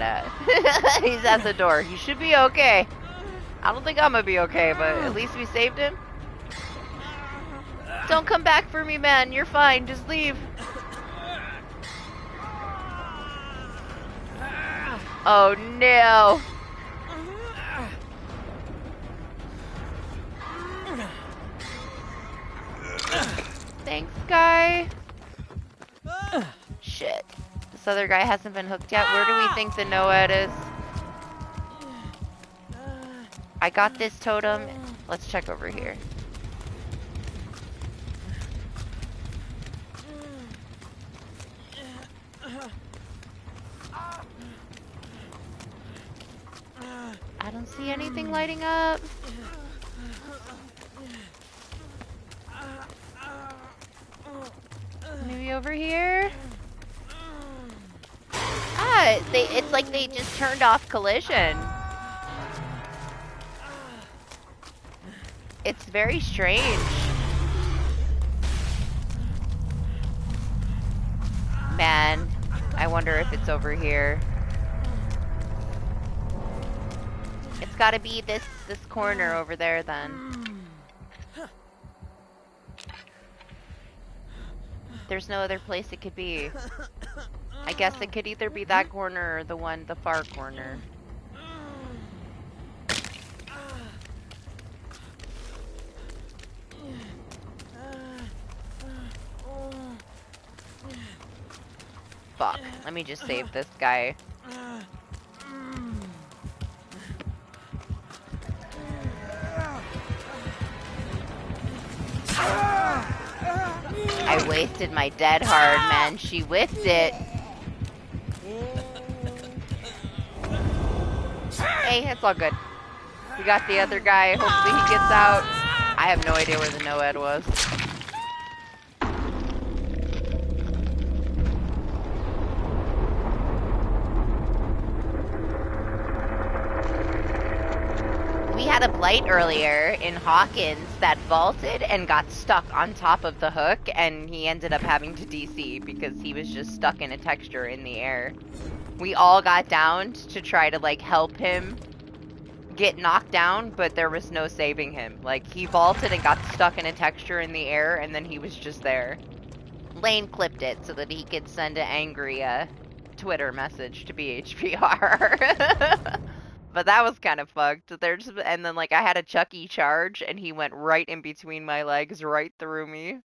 S1: he's at the door. He should be okay. I don't think I'm gonna be okay, but at least we saved him. Don't come back for me, man. You're fine. Just leave. Oh, no. Thanks, guy. Shit. This other guy hasn't been hooked yet. Where do we think the NOED is? I got this totem. Let's check over here. I don't see anything lighting up. Maybe over here? Ah, it's like they just turned off collision. It's very strange. Man, I wonder if it's over here. It's gotta be this corner over there then. There's no other place it could be. I guess it could either be that corner or the far corner. Fuck. Let me just save this guy. I wasted my dead hard, man. She whiffed it. Hey, it's all good. We got the other guy. Hopefully he gets out. I have no idea where the NOED was. We had a blight earlier in Hawkins that vaulted and got stuck on top of the hook, and he ended up having to DC because he was just stuck in a texture in the air. We all got downed to try to, like, help him get knocked down, but there was no saving him. Like, he vaulted and got stuck in a texture in the air, and then he was just there. Lane clipped it so that he could send an angry, Twitter message to BHPR. But that was kind of fucked. And then, like, I had a Chucky charge, and he went right in between my legs, right through me.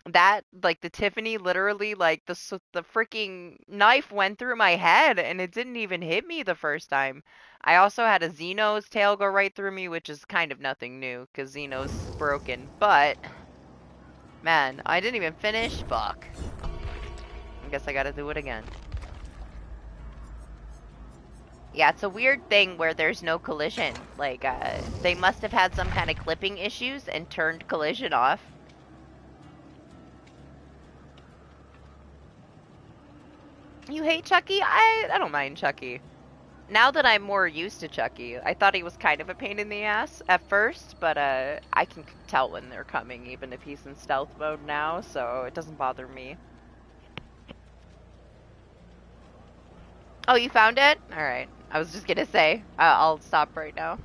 S1: That, like, the Tiffany, literally, like, the freaking knife went through my head, and it didn't even hit me the first time. I also had a Xeno's tail go right through me, which is kind of nothing new, because Xeno's broken. But, man, I didn't even finish. Fuck. I guess I gotta do it again. Yeah, it's a weird thing where there's no collision. Like, they must have had some kind of clipping issues and turned collision off. You hate Chucky? I don't mind Chucky. Now that I'm more used to Chucky, I thought he was kind of a pain in the ass at first, but I can tell when they're coming, even if he's in stealth mode now, so it doesn't bother me. Oh, you found it? Alright. I was just gonna say, I'll stop right now.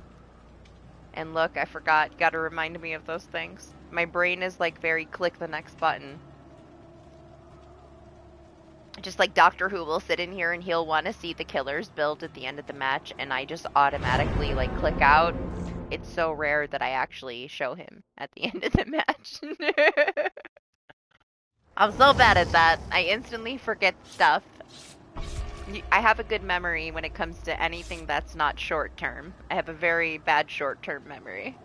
S1: And look, I forgot. You gotta remind me of those things. My brain is like very click the next button. Just like Doctor Who will sit in here and he'll want to see the killer's build at the end of the match, and I just automatically like click out. It's so rare that I actually show him at the end of the match. I'm so bad at that. I instantly forget stuff. I have a good memory when it comes to anything that's not short term. I have a very bad short term memory.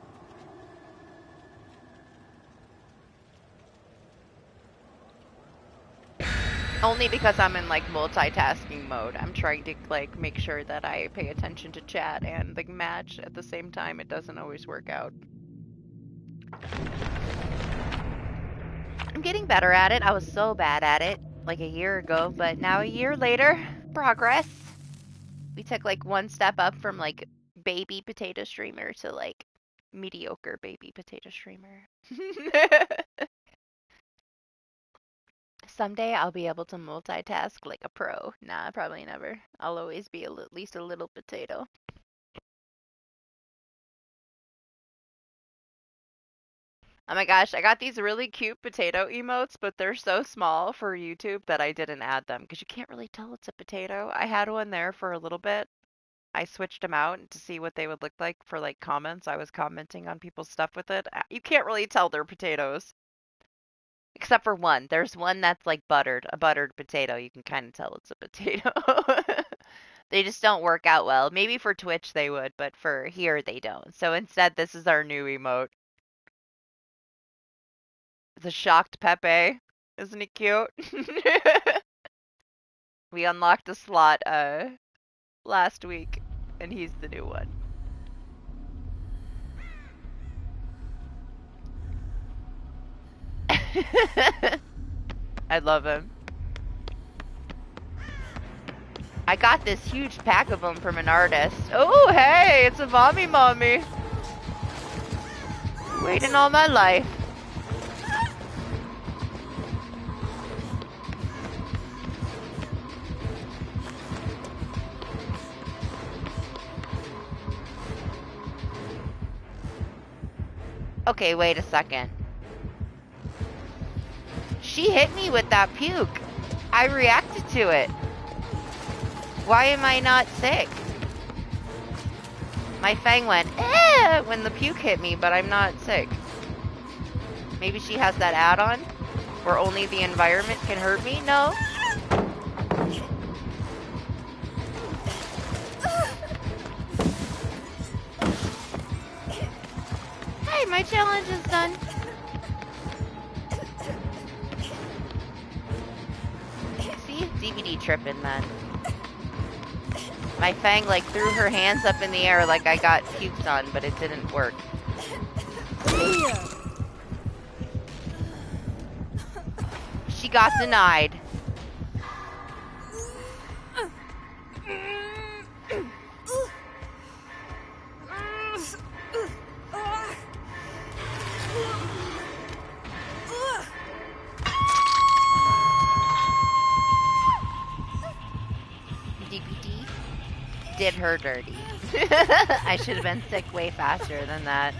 S1: Only because I'm in like multitasking mode. I'm trying to like make sure that I pay attention to chat and the match at the same time. It doesn't always work out. I'm getting better at it. I was so bad at it like a year ago, but now a year later, progress. We took like one step up from like baby potato streamer to like mediocre baby potato streamer. Someday I'll be able to multitask like a pro. Nah, probably never. I'll always be at least a little potato. Oh my gosh, I got these really cute potato emotes, but they're so small for YouTube that I didn't add them because you can't really tell it's a potato. I had one there for a little bit. I switched them out to see what they would look like for like comments. I was commenting on people's stuff with it. You can't really tell they're potatoes. Except for one. There's one that's like buttered, a buttered potato. You can kind of tell it's a potato. They just don't work out well. Maybe for Twitch they would, but for here they don't. So instead, this is our new emote. The shocked Pepe. Isn't he cute? We unlocked a slot last week And he's the new one. I love him. I got this huge pack of them from an artist. Oh, hey, it's a mommy. Waiting all my life. Okay, wait a second. She hit me with that puke. I reacted to it. Why am I not sick? My fang went, eh, when the puke hit me, but I'm not sick. Maybe she has that add-on where only the environment can hurt me? No. Hey, my challenge is done. See? DBD tripping, man. My fang, like, threw her hands up in the air like I got puked on, but it didn't work. She got denied. DBD did her dirty. I should have been sick way faster than that.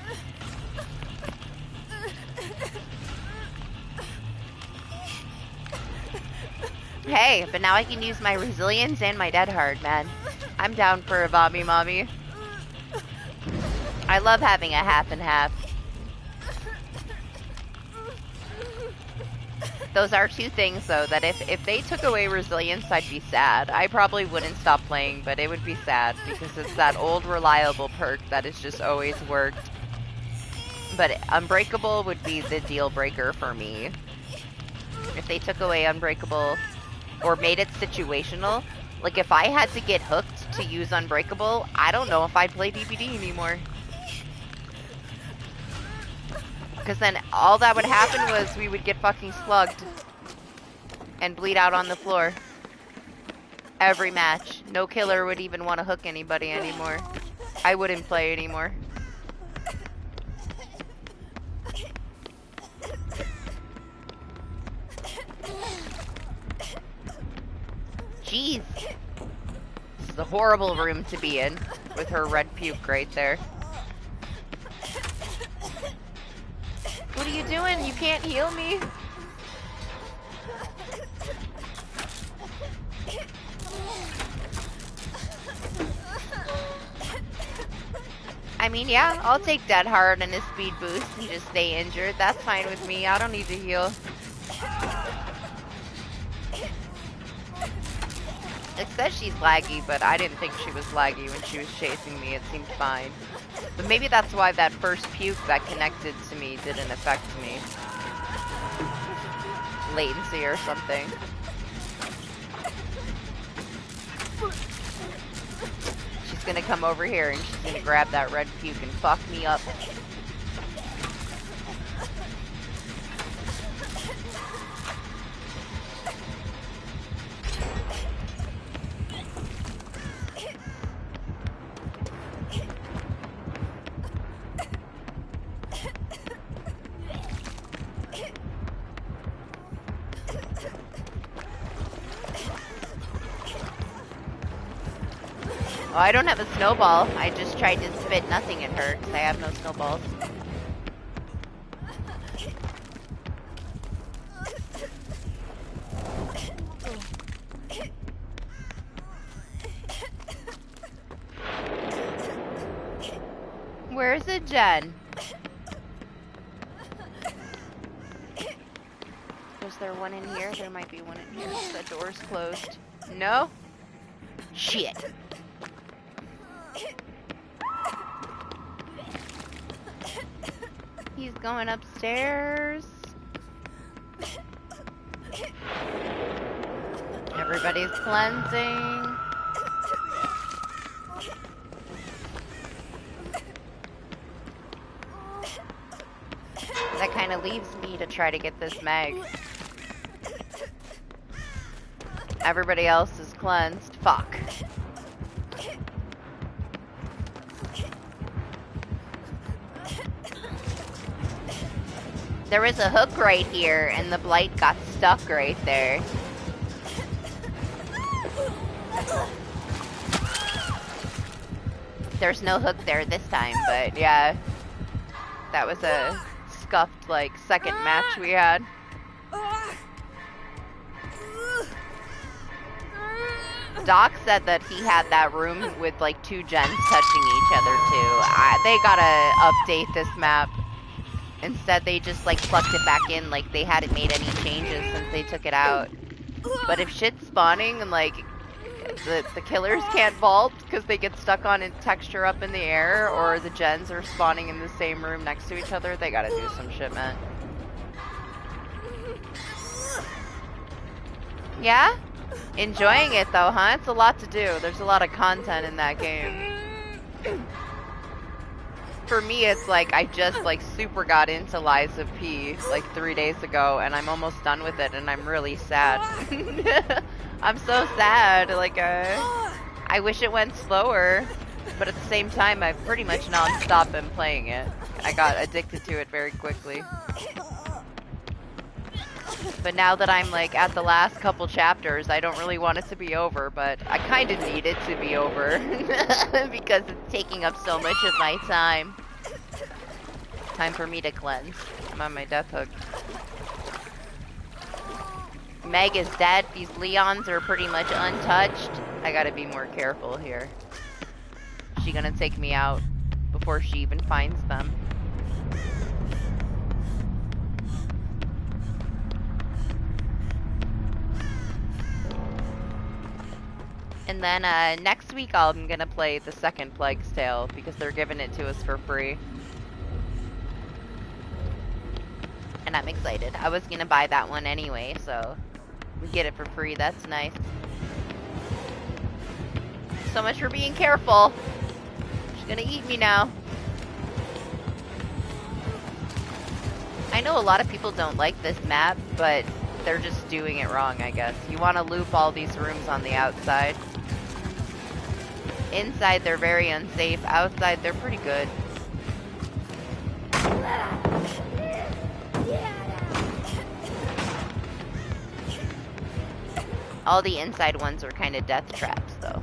S1: Hey, but now I can use my resilience and my dead hard, man. I'm down for a mommy. I love having a half and half. Those are two things, though, that if they took away resilience, I'd be sad. I probably wouldn't stop playing, but it would be sad, because it's that old reliable perk that has just always worked. But Unbreakable would be the deal breaker for me. If they took away Unbreakable, or made it situational, like if I had to get hooked to use Unbreakable, I don't know if I'd play DBD anymore. Because then all that would happen was we would get fucking slugged and bleed out on the floor. Every match. No killer would even want to hook anybody anymore. I wouldn't play anymore. Jeez. This is a horrible room to be in with her red puke right there. What are you doing? You can't heal me. I mean, yeah, I'll take Dead Hard and a speed boost and just stay injured. That's fine with me. I don't need to heal. It says she's laggy, but I didn't think she was laggy when she was chasing me. It seemed fine. But maybe that's why that first puke that connected to me didn't affect me. Latency or something. She's gonna come over here and she's gonna grab that red puke and fuck me up. Oh, I don't have a snowball. I just tried to spit nothing at her because I have no snowballs. Where is it, Jen? Is there one in here? There might be one in here. The door's closed. No? Shit. He's going upstairs. Everybody's cleansing. That kind of leaves me to try to get this mag. Everybody else is cleansed. Fuck. There was a hook right here, and the blight got stuck right there. There's no hook there this time, but yeah. That was a scuffed, like, second match we had. Doc said that he had that room with, like, 2 gens touching each other, too. They gotta update this map. Instead, they just, like, plucked it back in, like they hadn't made any changes since they took it out. But if shit's spawning and, like, the killers can't vault because they get stuck on a texture up in the air, or the gens are spawning in the same room next to each other, they gotta do some shit, man. Yeah? Enjoying it though, huh? It's a lot to do. There's a lot of content in that game. For me, it's like I just like super got into Lies of P like 3 days ago, and I'm almost done with it, and I'm really sad. I'm so sad. Like, I wish it went slower, but at the same time, I've pretty much non-stop been playing it. I got addicted to it very quickly. But now that I'm like at the last couple chapters, I don't really want it to be over, but I kind of need it to be over because it's taking up so much of my time. Time for me to cleanse. I'm on my death hook. Meg is dead. These Leons are pretty much untouched. I gotta be more careful here. Is she gonna take me out before she even finds them? And then next week I'm gonna play the second Plague's Tale because they're giving it to us for free. And I'm excited. I was gonna buy that one anyway, so we get it for free. That's nice. So much for being careful. She's gonna eat me now. I know a lot of people don't like this map, but they're just doing it wrong, I guess. You want to loop all these rooms on the outside. Inside, they're very unsafe. Outside, they're pretty good. All the inside ones are kind of death traps, though.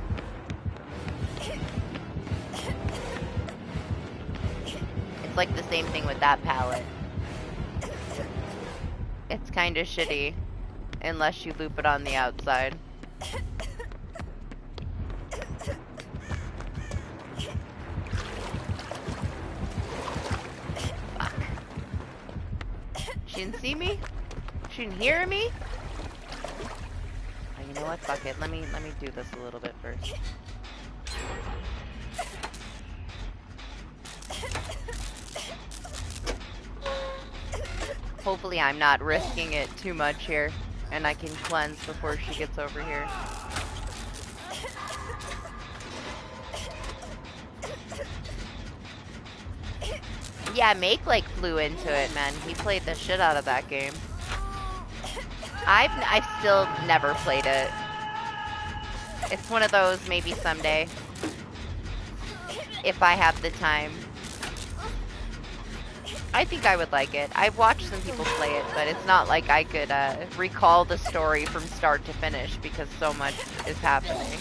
S1: It's like the same thing with that palette. It's kind of shitty, unless you loop it on the outside. Fuck. She didn't see me? She didn't hear me? Oh, you know what? Fuck it. Let me do this a little bit first. Hopefully I'm not risking it too much here, and I can cleanse before she gets over here. Yeah, Make like flew into it, man. He played the shit out of that game. I've still never played it. It's one of those maybe someday, if I have the time. I think I would like it. I've watched some people play it, but it's not like I could recall the story from start to finish because so much is happening.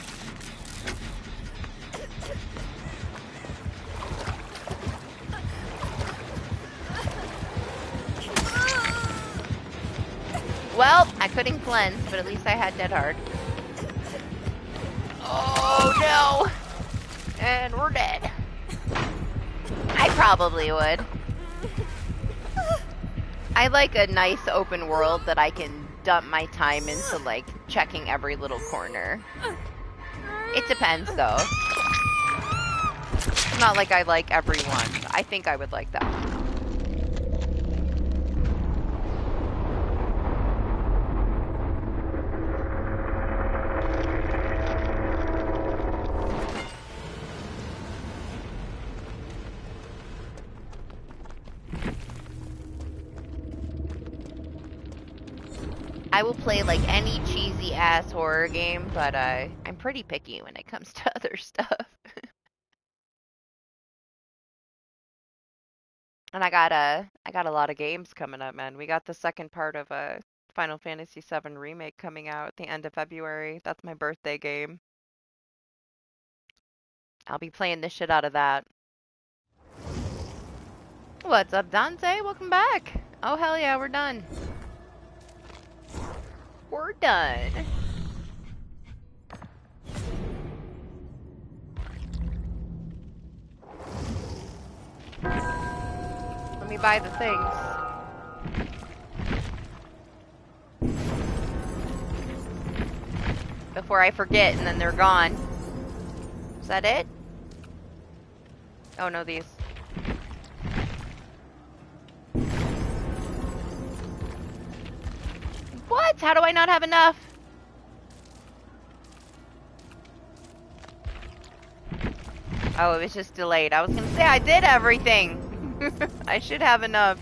S1: Well, I couldn't cleanse, but at least I had Dead Hard. Oh no! And we're dead. I probably would. I like a nice open world that I can dump my time into, like, checking every little corner. It depends, though. It's not like I like every one. I think I would like that one. I will play like any cheesy ass horror game, but I'm pretty picky when it comes to other stuff. And I got a lot of games coming up, man. We got the second part of a Final Fantasy VII remake coming out at the end of February. That's my birthday game. I'll be playing the shit out of that. What's up, Dante? Welcome back. Oh hell yeah, we're done. We're done. Let me buy the things. Before I forget and then they're gone. Is that it? Oh no, these. What? How do I not have enough? Oh, it was just delayed. I was gonna say I did everything. I should have enough.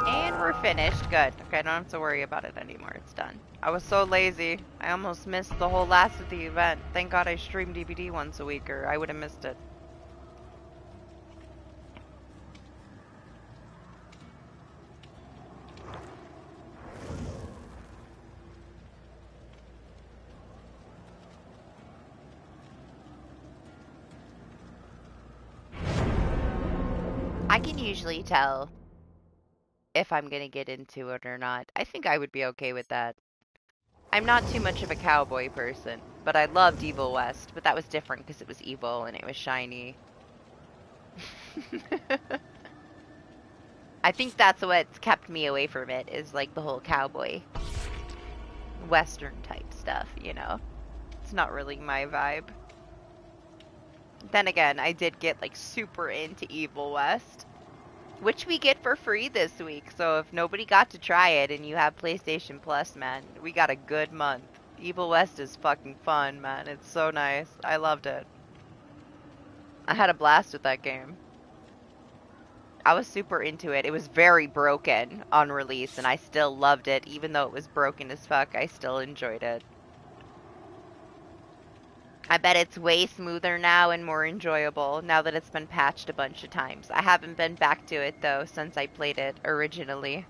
S1: And we're finished. Good. Okay, I don't have to worry about it anymore. It's done. I was so lazy. I almost missed the whole last of the event. Thank God I stream DBD once a week or I would have missed it. I can usually tell if I'm gonna get into it or not. I think I would be okay with that. I'm not too much of a cowboy person, but I loved Evil West, but that was different because it was evil and it was shiny. I think that's what's kept me away from it, is like the whole cowboy western type stuff, you know? It's not really my vibe. Then again, I did get like super into Evil West, which we get for free this week. So if nobody got to try it and you have PlayStation Plus, man, we got a good month. Evil West is fucking fun, man. It's so nice. I loved it. I had a blast with that game. I was super into it. It was very broken on release, and I still loved it. Even though it was broken as fuck, I still enjoyed it. I bet it's way smoother now and more enjoyable now that it's been patched a bunch of times. I haven't been back to it, though, since I played it originally.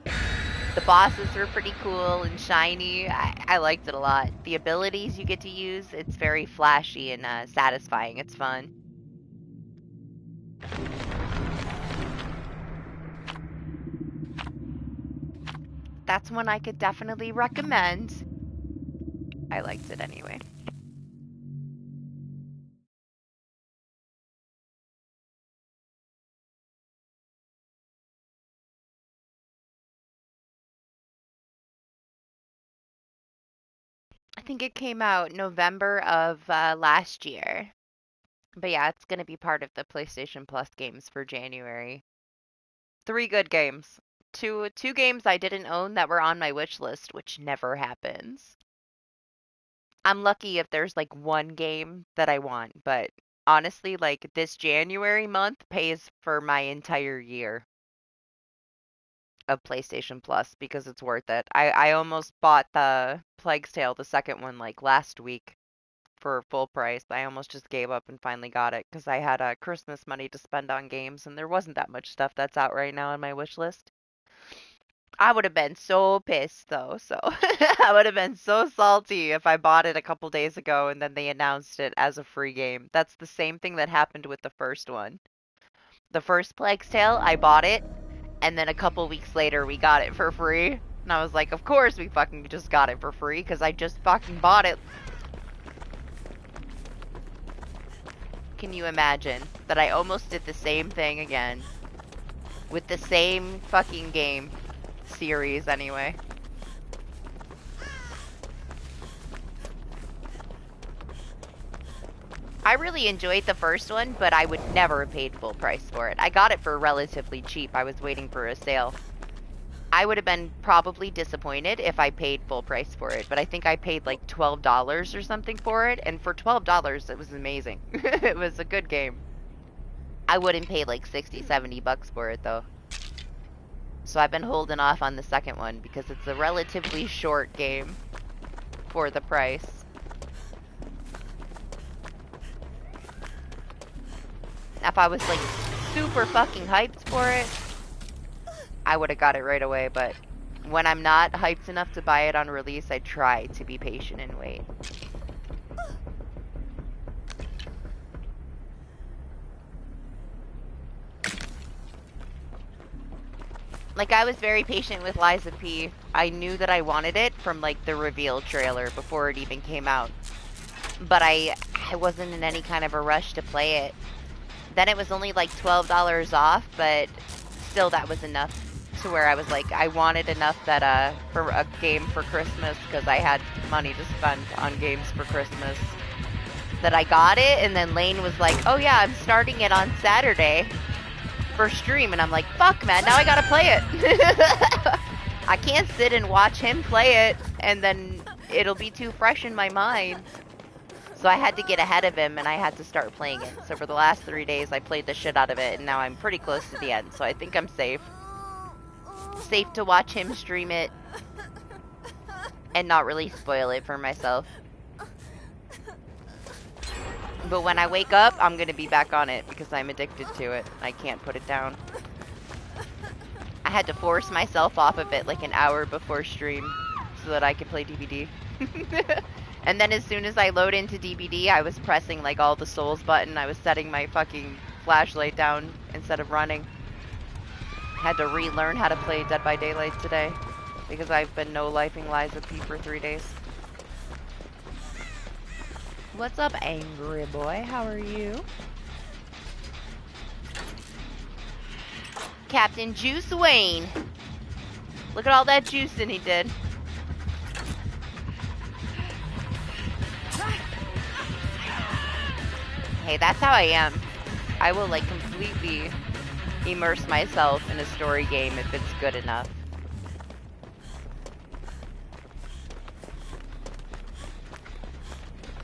S1: The bosses were pretty cool and shiny. I liked it a lot. The abilities you get to use, it's very flashy and satisfying. It's fun. That's one I could definitely recommend. I liked it anyway. I think it came out November of last year. But yeah, it's going to be part of the PlayStation Plus games for January. 3 good games. Two games I didn't own that were on my wish list, which never happens. I'm lucky if there's like one game that I want, but honestly, like this January month pays for my entire year of PlayStation Plus because it's worth it. I almost bought the Plague's Tale, the second one, like last week for full price. I almost just gave up and finally got it because I had Christmas money to spend on games, and there wasn't that much stuff that's out right now on my wish list. I would have been so pissed though, so I would have been so salty if I bought it a couple days ago and then they announced it as a free game. That's the same thing that happened with the first one. The first Plague's Tale, I bought it, and then a couple weeks later we got it for free. And I was like, of course we fucking just got it for free because I just fucking bought it. Can you imagine that I almost did the same thing again with the same fucking game series anyway? I really enjoyed the first one, but I would never have paid full price for it. I got it for relatively cheap. I was waiting for a sale. I would have been probably disappointed if I paid full price for it, but I think I paid like $12 or something for it, and for $12 it was amazing. It was a good game. I wouldn't pay like 60, 70 bucks for it though. So I've been holding off on the second one because it's a relatively short game for the price. If I was like super fucking hyped for it, I would have got it right away, but when I'm not hyped enough to buy it on release, I try to be patient and wait. Like, I was very patient with Lies of P. I knew that I wanted it from, like, the reveal trailer before it even came out. But I wasn't in any kind of a rush to play it. Then it was only, like, $12 off, but still that was enough to where I was like, I wanted enough that, for a game for Christmas, because I had money to spend on games for Christmas, that I got it, and then Lane was like, oh yeah, I'm starting it on Saturday for stream, and I'm like, fuck man, now I gotta play it. I can't sit and watch him play it and then it'll be too fresh in my mind. So I had to get ahead of him and I had to start playing it. So for the last 3 days I played the shit out of it and now I'm pretty close to the end, so I think I'm safe. Safe to watch him stream it and not really spoil it for myself. But when I wake up, I'm gonna be back on it because I'm addicted to it. I can't put it down. I had to force myself off of it like an hour before stream so that I could play DBD. And then as soon as I load into DBD, I was pressing like all the souls button. I was setting my fucking flashlight down instead of running. I had to relearn how to play Dead by Daylight today because I've been no-lifing Lies of P for 3 days. What's up, angry boy? How are you? Captain Juice Wayne. Look at all that juicing he did. Hey, that's how I am. I will like completely immerse myself in a story game if it's good enough.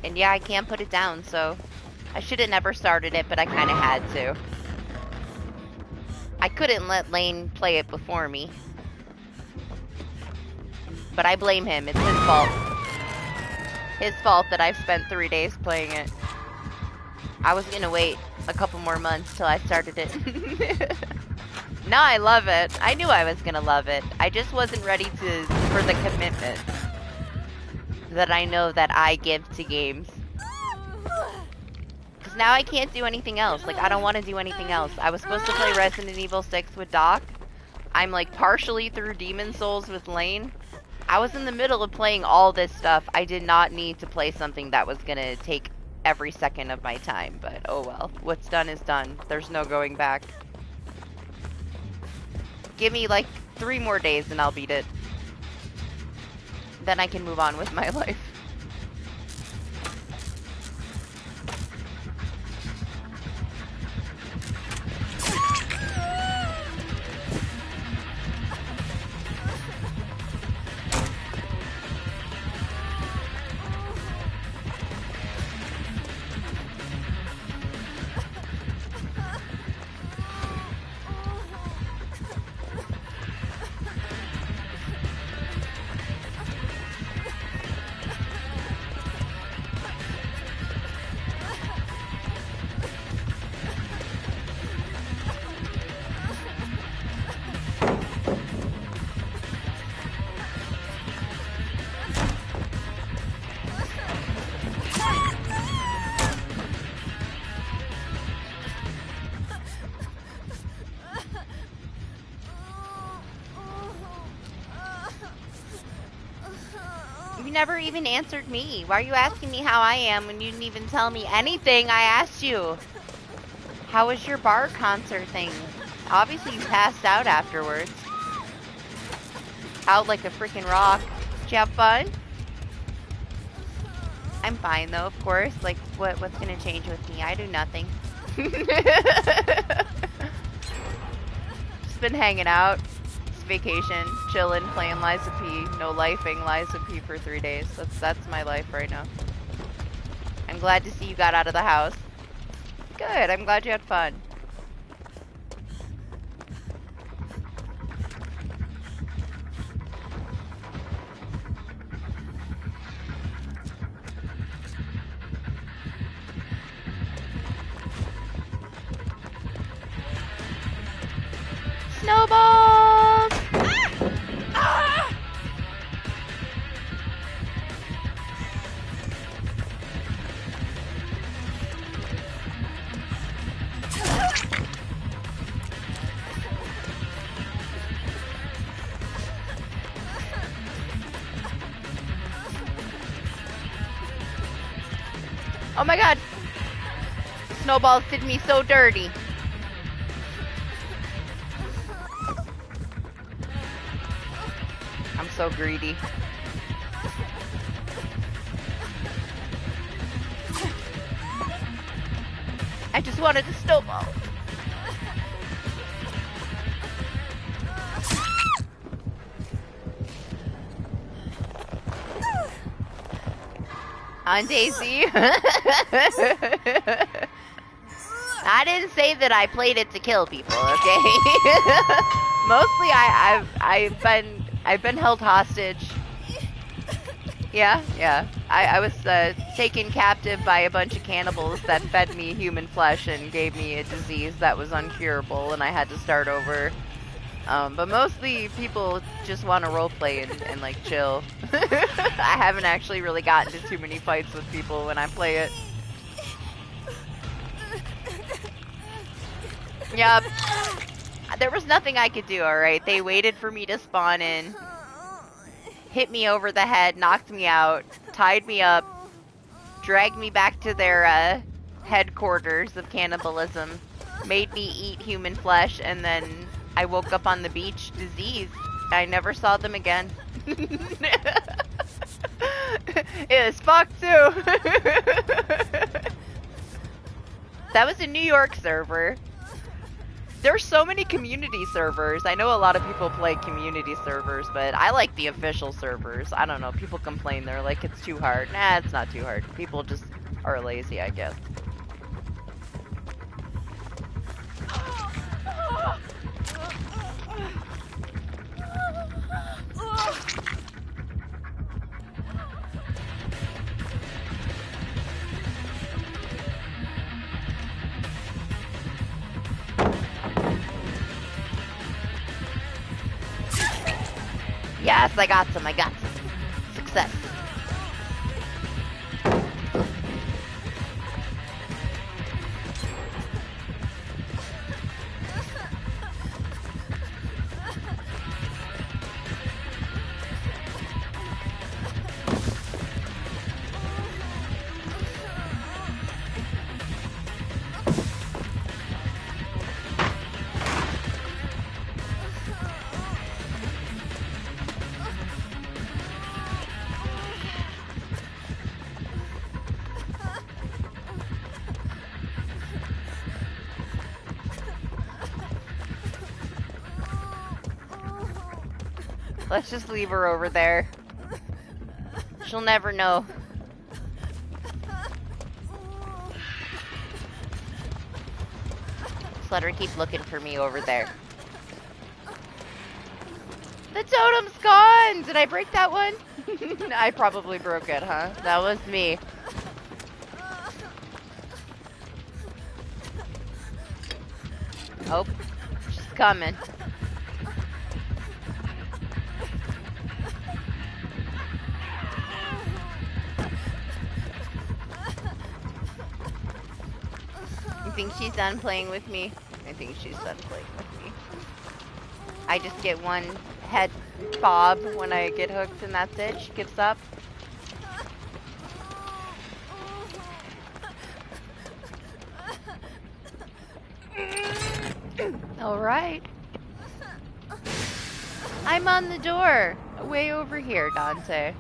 S1: And yeah, I can't put it down, so I should have never started it, but I kind of had to. I couldn't let Lane play it before me. But I blame him. It's his fault. His fault that I've spent 3 days playing it. I was gonna wait a couple more months till I started it. Now I love it. I knew I was gonna love it. I just wasn't ready for the commitment that I know that I give to games. Because now I can't do anything else. Like, I don't want to do anything else. I was supposed to play Resident Evil 6 with Doc. I'm like partially through Demon Souls with Lane. I was in the middle of playing all this stuff. I did not need to play something that was gonna take every second of my time, but oh well. What's done is done. There's no going back. Give me like 3 more days and I'll beat it. Then I can move on with my life. You never even answered me. Why are you asking me how I am when you didn't even tell me anything I asked you? How was your bar concert thing? Obviously you passed out afterwards. Out like a freaking rock. Did you have fun? I'm fine though, of course. Like, what's gonna change with me? I do nothing. Just been hanging out. Vacation, chilling, playing Lies of P, no lifing Lies of P for 3 days. That's my life right now. I'm glad to see you got out of the house. Good, I'm glad you had fun. Snowballs! Oh my god! Snowballs did me so dirty. I'm so greedy. I just wanted a snowball. On Daisy. I didn't say that I played it to kill people, okay? Mostly I've been held hostage. Yeah. I was taken captive by a bunch of cannibals that fed me human flesh and gave me a disease that was uncurable, and I had to start over. But mostly people just want to roleplay and like chill. I haven't actually really gotten into too many fights with people when I play it. Yup. There was nothing I could do, alright? They waited for me to spawn in, hit me over the head, knocked me out, tied me up, dragged me back to their headquarters of cannibalism, made me eat human flesh, and then I woke up on the beach diseased. I never saw them again. It was fucked too. That was a New York server. There's so many community servers. I know a lot of people play community servers, but I like the official servers. I don't know, people complain, they're like, it's too hard. Nah, it's not too hard. People just are lazy, I guess. Yes, I got some. Success. Let's just leave her over there. She'll never know. Just let her keep looking for me over there. The totem's gone! Did I break that one? I probably broke it, huh? That was me. Oh, she's coming. I think she's done playing with me. I think she's done playing with me. I just get one head bob when I get hooked and that's it. She gives up. Alright. I'm on the door. Way over here, Dante.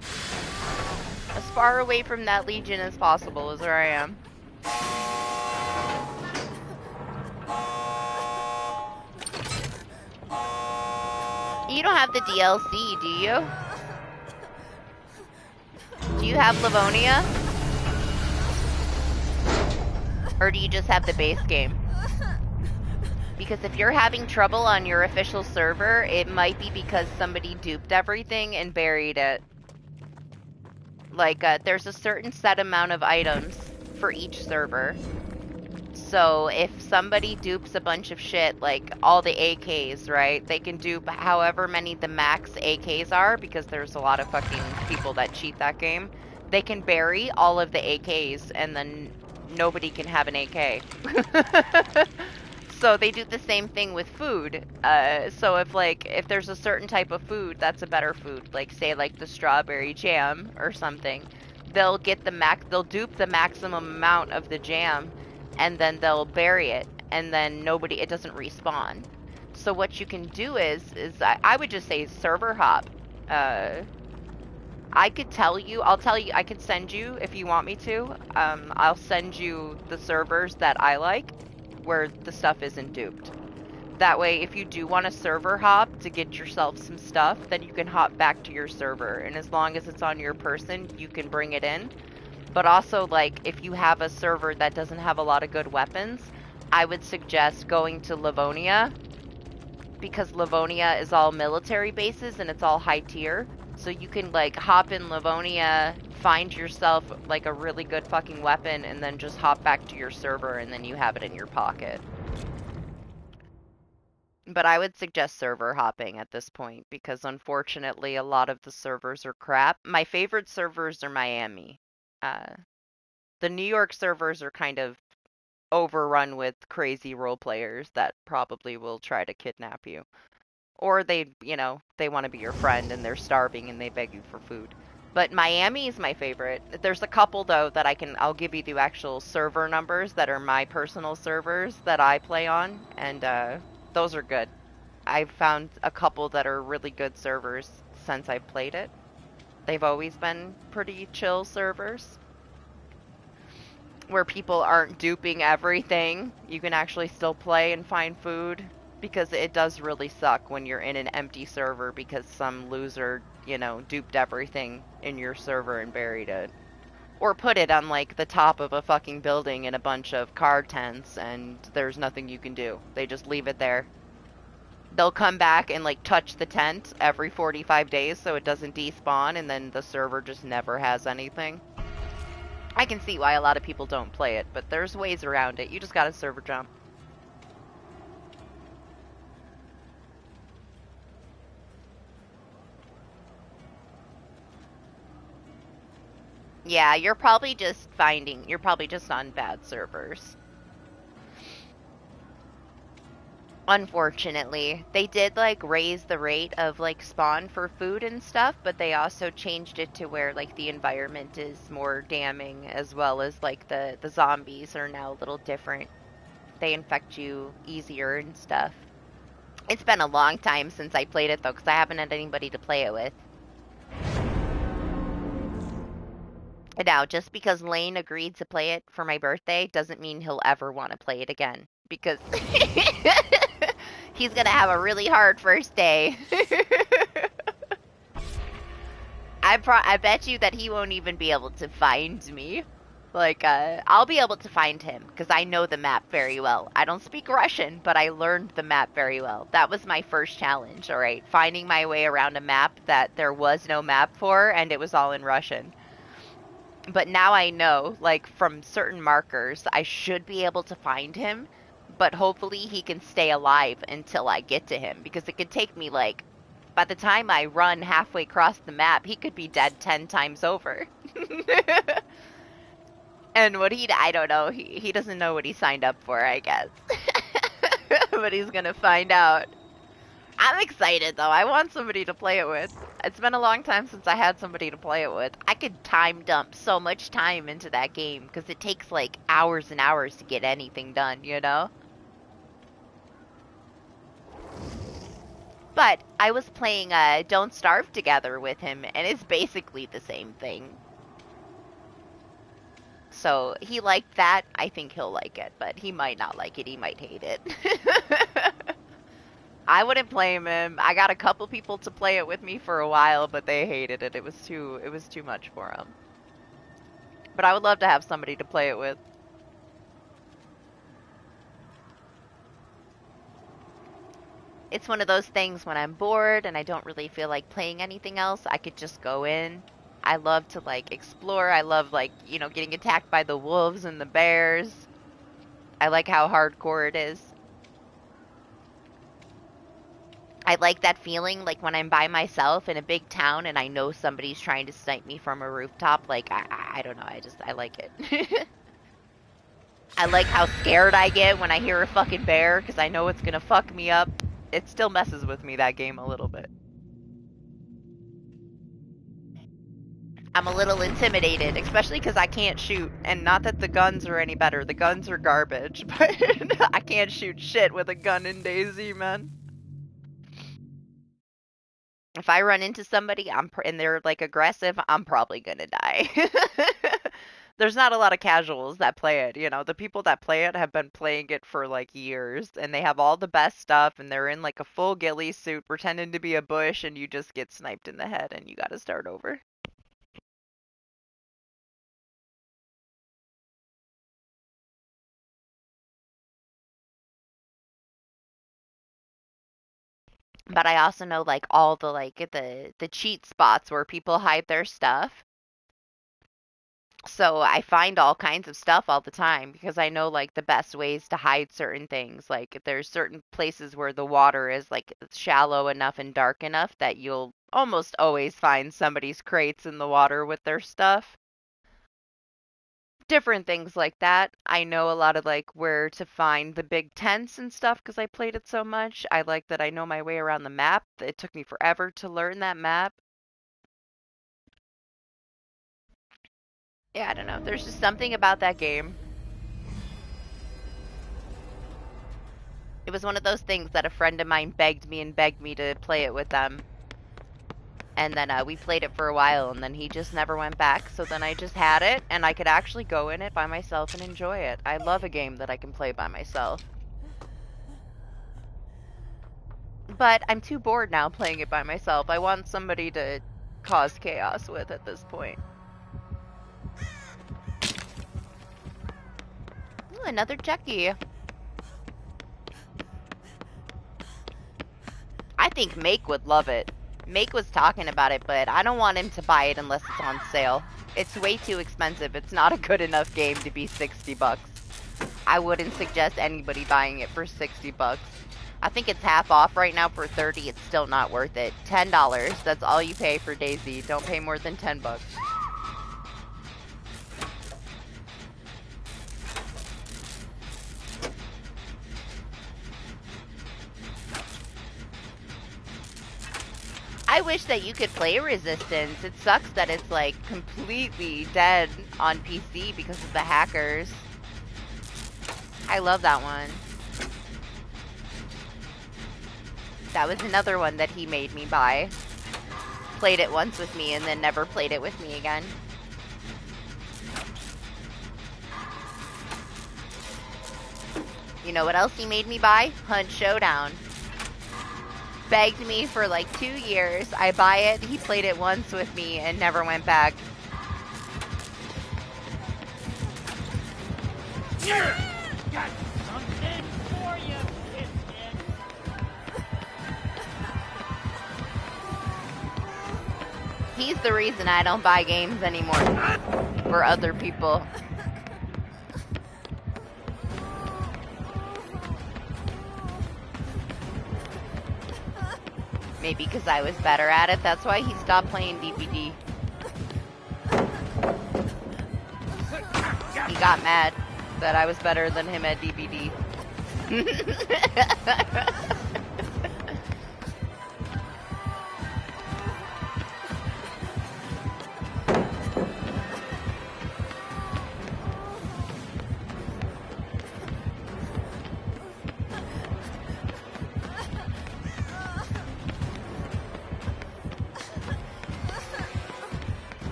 S1: As far away from that Legion as possible is where I am. You don't have the DLC, do you? Do you have Livonia? Or do you just have the base game? Because if you're having trouble on your official server, it might be because somebody duped everything and buried it. Like, there's a certain set amount of items for each server. So if somebody dupes a bunch of shit, like all the AKs, right? They can dupe however many the max AKs are, because there's a lot of fucking people that cheat that game. They can bury all of the AKs, and then nobody can have an AK. So they do the same thing with food. So if there's a certain type of food that's a better food, like say like the strawberry jam or something, they'll dupe the maximum amount of the jam, and then they'll bury it, and then it doesn't respawn. So what you can do I would just say server hop. Uh, I could send you if you want me to. I'll send you the servers that I like where the stuff isn't duped. That way, if you do want a server hop to get yourself some stuff, then you can hop back to your server. And as long as it's on your person, you can bring it in. But also, like, if you have a server that doesn't have a lot of good weapons, I would suggest going to Livonia, because Livonia is all military bases and it's all high tier. So you can, like, hop in Livonia, find yourself, like, a really good fucking weapon, and then just hop back to your server, and then you have it in your pocket. But I would suggest server hopping at this point, because unfortunately a lot of the servers are crap. My favorite servers are Miami. Uh, the New York servers are kind of overrun with crazy role players that probably will try to kidnap you. Or they want to be your friend and they're starving and they beg you for food. But Miami is my favorite. There's a couple though that I'll give you the actual server numbers that are my personal servers that I play on, and those are good. I've found a couple that are really good servers since I've played it. They've always been pretty chill servers where people aren't duping everything. You can actually still play and find food, because it does really suck when you're in an empty server because some loser, duped everything in your server and buried it. Or put it on, like, the top of a fucking building in a bunch of car tents, and there's nothing you can do. They just leave it there. They'll come back and, like, touch the tent every 45 days so it doesn't despawn, and then the server just never has anything. I can see why a lot of people don't play it, but there's ways around it. You just gotta server jump. Yeah, you're probably just on bad servers. Unfortunately, they did like raise the rate of like spawn for food and stuff, but they also changed it to where like the environment is more damning, as well as like the zombies are now a little different. They infect you easier and stuff. It's been a long time since I played it though, because I haven't had anybody to play it with. Now, just because Lane agreed to play it for my birthday doesn't mean he'll ever want to play it again, because he's gonna have a really hard first day. I bet you that he won't even be able to find me. Like, I'll be able to find him, because I know the map very well. I don't speak Russian, but I learned the map very well. That was my first challenge, alright? Finding my way around a map that there was no map for, and it was all in Russian. But now I know, like, from certain markers, I should be able to find him, but hopefully he can stay alive until I get to him, because it could take me, like, by the time I run halfway across the map, he could be dead 10 times over. And I don't know, he doesn't know what he signed up for, I guess. But he's gonna find out. I'm excited though. I want somebody to play it with. It's been a long time since I had somebody to play it with. I could time dump so much time into that game, because it takes like hours and hours to get anything done, you know? But I was playing Don't Starve together with him, and it's basically the same thing. So he liked that. I think he'll like it, but he might not like it. He might hate it. I wouldn't blame him. I got a couple people to play it with me for a while, but they hated it. It was too much for them. But I would love to have somebody to play it with. It's one of those things when I'm bored and I don't really feel like playing anything else, I could just go in. I love to like explore. I love like, getting attacked by the wolves and the bears. I like how hardcore it is. I like that feeling, like when I'm by myself in a big town and I know somebody's trying to snipe me from a rooftop. Like, I don't know, I like it. I like how scared I get when I hear a fucking bear, because I know it's gonna fuck me up. It still messes with me, that game, a little bit. I'm a little intimidated, especially because I can't shoot. And not that the guns are any better. The guns are garbage, but I can't shoot shit with a gun in DayZ, man. If I run into somebody and they're like aggressive, I'm probably gonna die. There's not a lot of casuals that play it, you know. The people that play it have been playing it for like years, and they have all the best stuff, and they're in like a full ghillie suit pretending to be a bush, and you just get sniped in the head and you gotta start over. But I also know like all the like the cheat spots where people hide their stuff. So I find all kinds of stuff all the time because I know like the best ways to hide certain things. Like if there's certain places where the water is like shallow enough and dark enough that you'll almost always find somebody's crates in the water with their stuff. Different things like that. I know a lot of like where to find the big tents and stuff because I played it so much. I like that I know my way around the map. It took me forever to learn that map. Yeah, I don't know. There's just something about that game. It was one of those things that a friend of mine begged me and begged me to play it with them. And then we played it for a while, and then he just never went back. So then I just had it, and I could actually go in it by myself and enjoy it. I love a game that I can play by myself. But I'm too bored now playing it by myself. I want somebody to cause chaos with at this point. Ooh, another Chucky. I think Make would love it. Make was talking about it, but I don't want him to buy it unless it's on sale. It's way too expensive. It's not a good enough game to be 60 bucks. I wouldn't suggest anybody buying it for 60 bucks. I think it's half off right now for 30. It's still not worth it. $10. That's all you pay for DayZ. Don't pay more than 10 bucks. I wish that you could play Resistance. It sucks that it's like completely dead on PC because of the hackers. I love that one. That was another one that he made me buy. Played it once with me and then never played it with me again. You know what else he made me buy? Hunt Showdown. Begged me for like 2 years. I buy it. He played it once with me and never went back.
S2: Got something for you, biscuit.
S1: He's the reason I don't buy games anymore for other people. Maybe because I was better at it. That's why he stopped playing DBD. He got mad that I was better than him at DBD.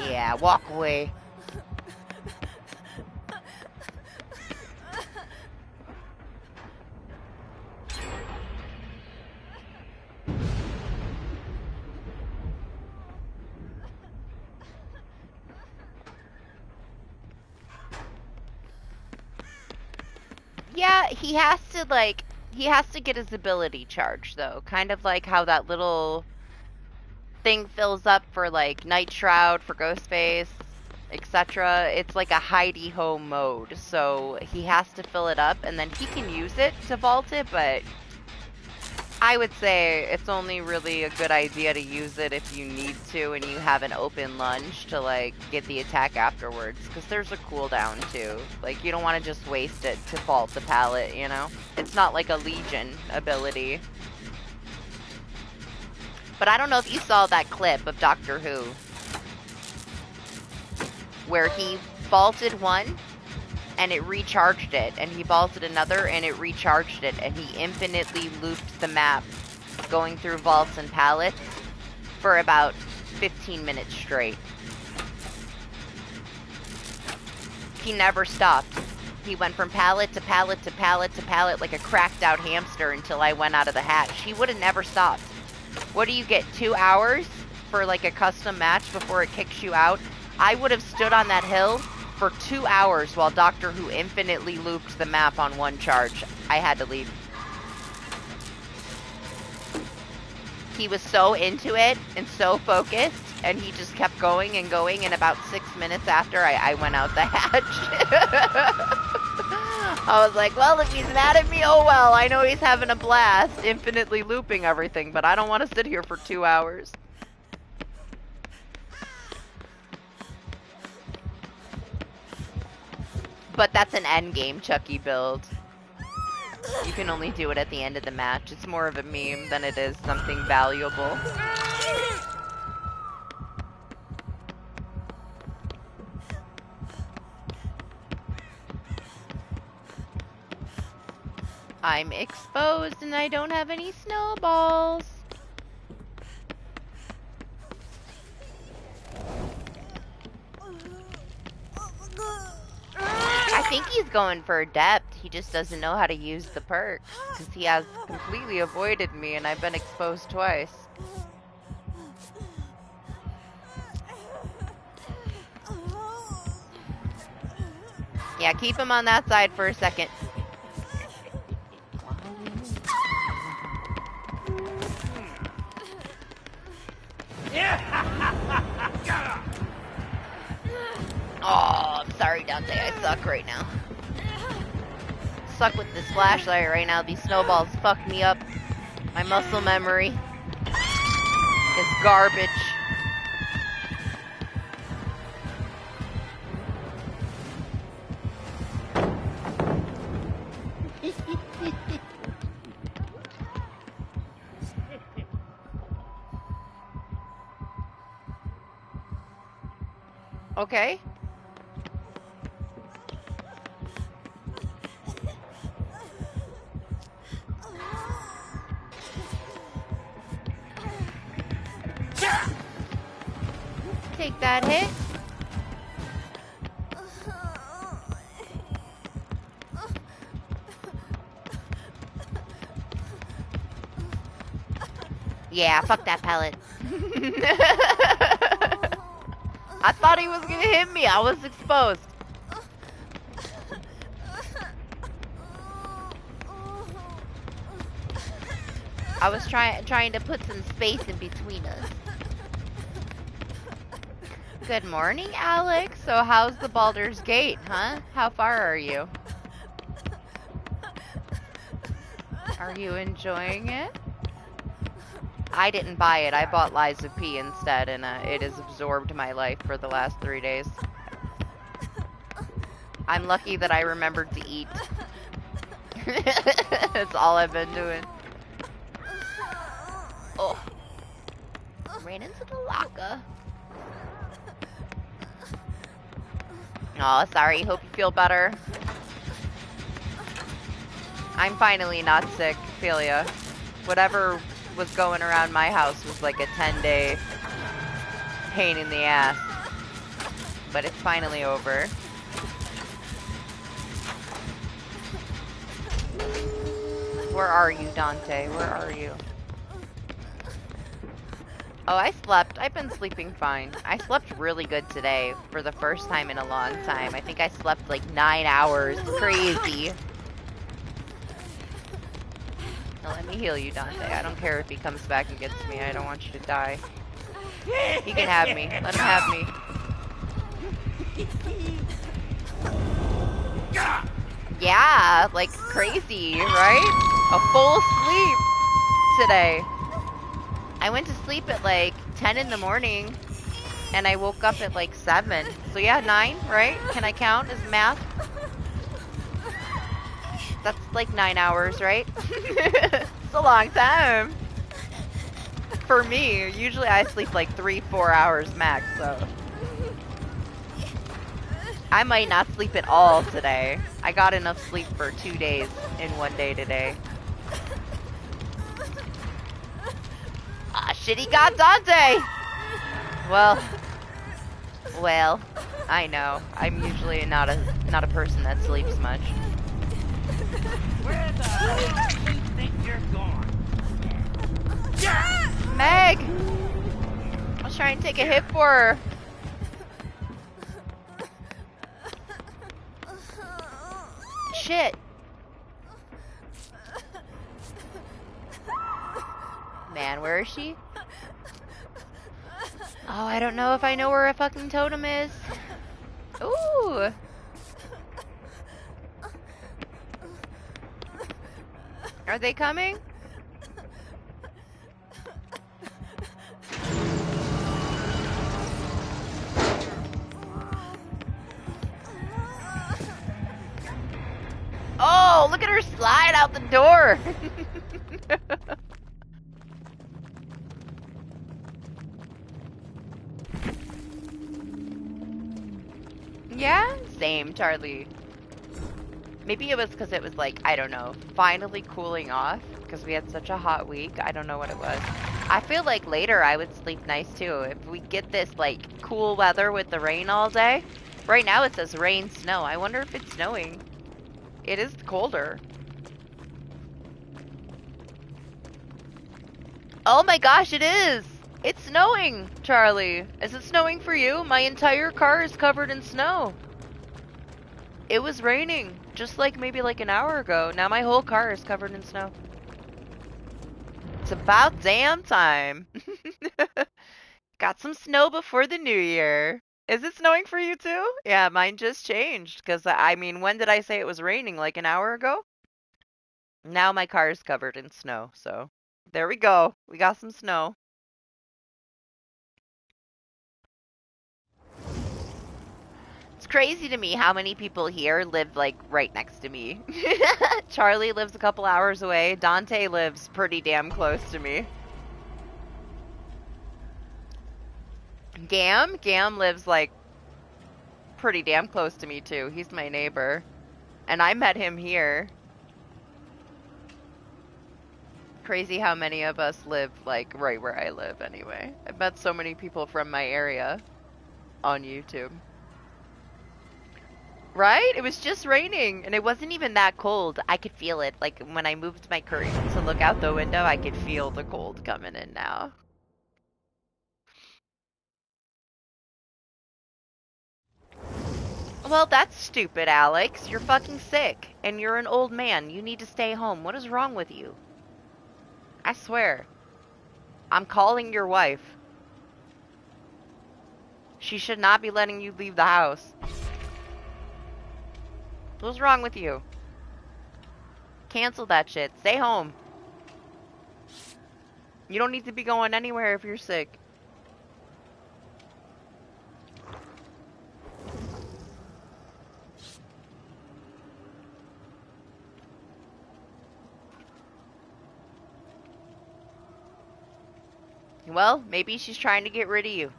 S1: Yeah, walk away. Yeah, he has to get his ability charged though. Kind of like how that little thing fills up for like Night Shroud for Ghostface. etc. It's like a hidey-ho mode, so he has to fill it up, and then he can use it to vault it, but I would say it's only really a good idea to use it if you need to and you have an open lunge to, like, get the attack afterwards, because there's a cooldown, too. Like, you don't want to just waste it to vault the pallet, you know? It's not like a Legion ability. But I don't know if you saw that clip of Doctor Who, where he vaulted one, and it recharged it, and he vaulted another, and it recharged it, and he infinitely looped the map, going through vaults and pallets, for about 15 minutes straight. He never stopped. He went from pallet to pallet to pallet to pallet like a cracked out hamster until I went out of the hatch. He would have never stopped. What do you get, 2 hours for like a custom match before it kicks you out? I would have stood on that hill for 2 hours while Doctor Who infinitely looped the map on one charge. I had to leave. He was so into it and so focused, and he just kept going and going, and about 6 minutes after I went out the hatch. I was like, well, if he's mad at me, oh well, I know he's having a blast, infinitely looping everything, but I don't want to sit here for 2 hours. But that's an endgame Chucky build. You can only do it at the end of the match. It's more of a meme than it is something valuable. I'm exposed and I don't have any snowballs. I think he's going for depth. He just doesn't know how to use the perks, because he has completely avoided me and I've been exposed twice. Yeah, keep him on that side for a second. Oh, I'm sorry, Dante. I suck right now. Suck with this flashlight right now. These snowballs fuck me up. My muscle memory is garbage. Okay. Take that hit. Yeah, fuck that pallet. I thought he was gonna hit me. I was exposed. I was trying to put some space in between us. Good morning, Alex. So how's the Baldur's Gate, huh? How far are you? Are you enjoying it? I didn't buy it. I bought Lies of P instead, and it has absorbed my life for the last 3 days. I'm lucky that I remembered to eat. That's all I've been doing. Oh. Ran into the locker. Oh, sorry. Hope you feel better. I'm finally not sick, Ophelia. Whatever was going around my house was like a 10-day pain in the ass. But it's finally over. Where are you, Dante? Where are you? Oh, I slept. I've been sleeping fine. I slept really good today for the first time in a long time. I think I slept like 9 hours. Crazy. Now let me heal you, Dante. I don't care if he comes back and gets me. I don't want you to die. He can have me. Let him have me. Yeah, like crazy, right? A full sleep today. I went to sleep at like 10 in the morning and I woke up at like 7. So yeah, 9, right? Can I count as math? That's like 9 hours, right? It's a long time. For me, usually I sleep like 3-4 hours max, so I might not sleep at all today. I got enough sleep for 2 days in one day today. Ah, shit, he got Dante! Well, I know. I'm usually not a person that sleeps much.
S2: Where the hell do you think you're going?
S1: Meg! I was trying to take a hit for her. Shit. Man, where is she? Oh, I don't know if I know where a fucking totem is. Ooh. Are they coming? Oh, look at her slide out the door. Yeah, same, Charlie. Maybe it was because it was like, I don't know, finally cooling off because we had such a hot week. I don't know what it was. I feel like later I would sleep nice too. If we get this like cool weather with the rain all day. Right now it says rain, snow. I wonder if it's snowing. It is colder. Oh my gosh, it is! It's snowing, Charlie. Is it snowing for you? My entire car is covered in snow. It was raining, just like maybe like an hour ago. Now my whole car is covered in snow. It's about damn time. Got some snow before the new year. Is it snowing for you too? Yeah, mine just changed. Because, I mean, when did I say it was raining? Like an hour ago? Now my car is covered in snow, so there we go. We got some snow. It's crazy to me how many people here live like right next to me. Charlie lives a couple hours away. Dante lives pretty damn close to me. Gam lives like pretty damn close to me too. He's my neighbor. And I met him here. Crazy how many of us live like right where I live anyway. I've met so many people from my area on YouTube. Right? It was just raining and it wasn't even that cold. I could feel it. Like when I moved my curtain to look out the window, I could feel the cold coming in now. Well, that's stupid, Alex. You're fucking sick and you're an old man. You need to stay home. What is wrong with you? I swear. I'm calling your wife. She should not be letting you leave the house. What's wrong with you? Cancel that shit. Stay home. You don't need to be going anywhere if you're sick. Well, maybe she's trying to get rid of you.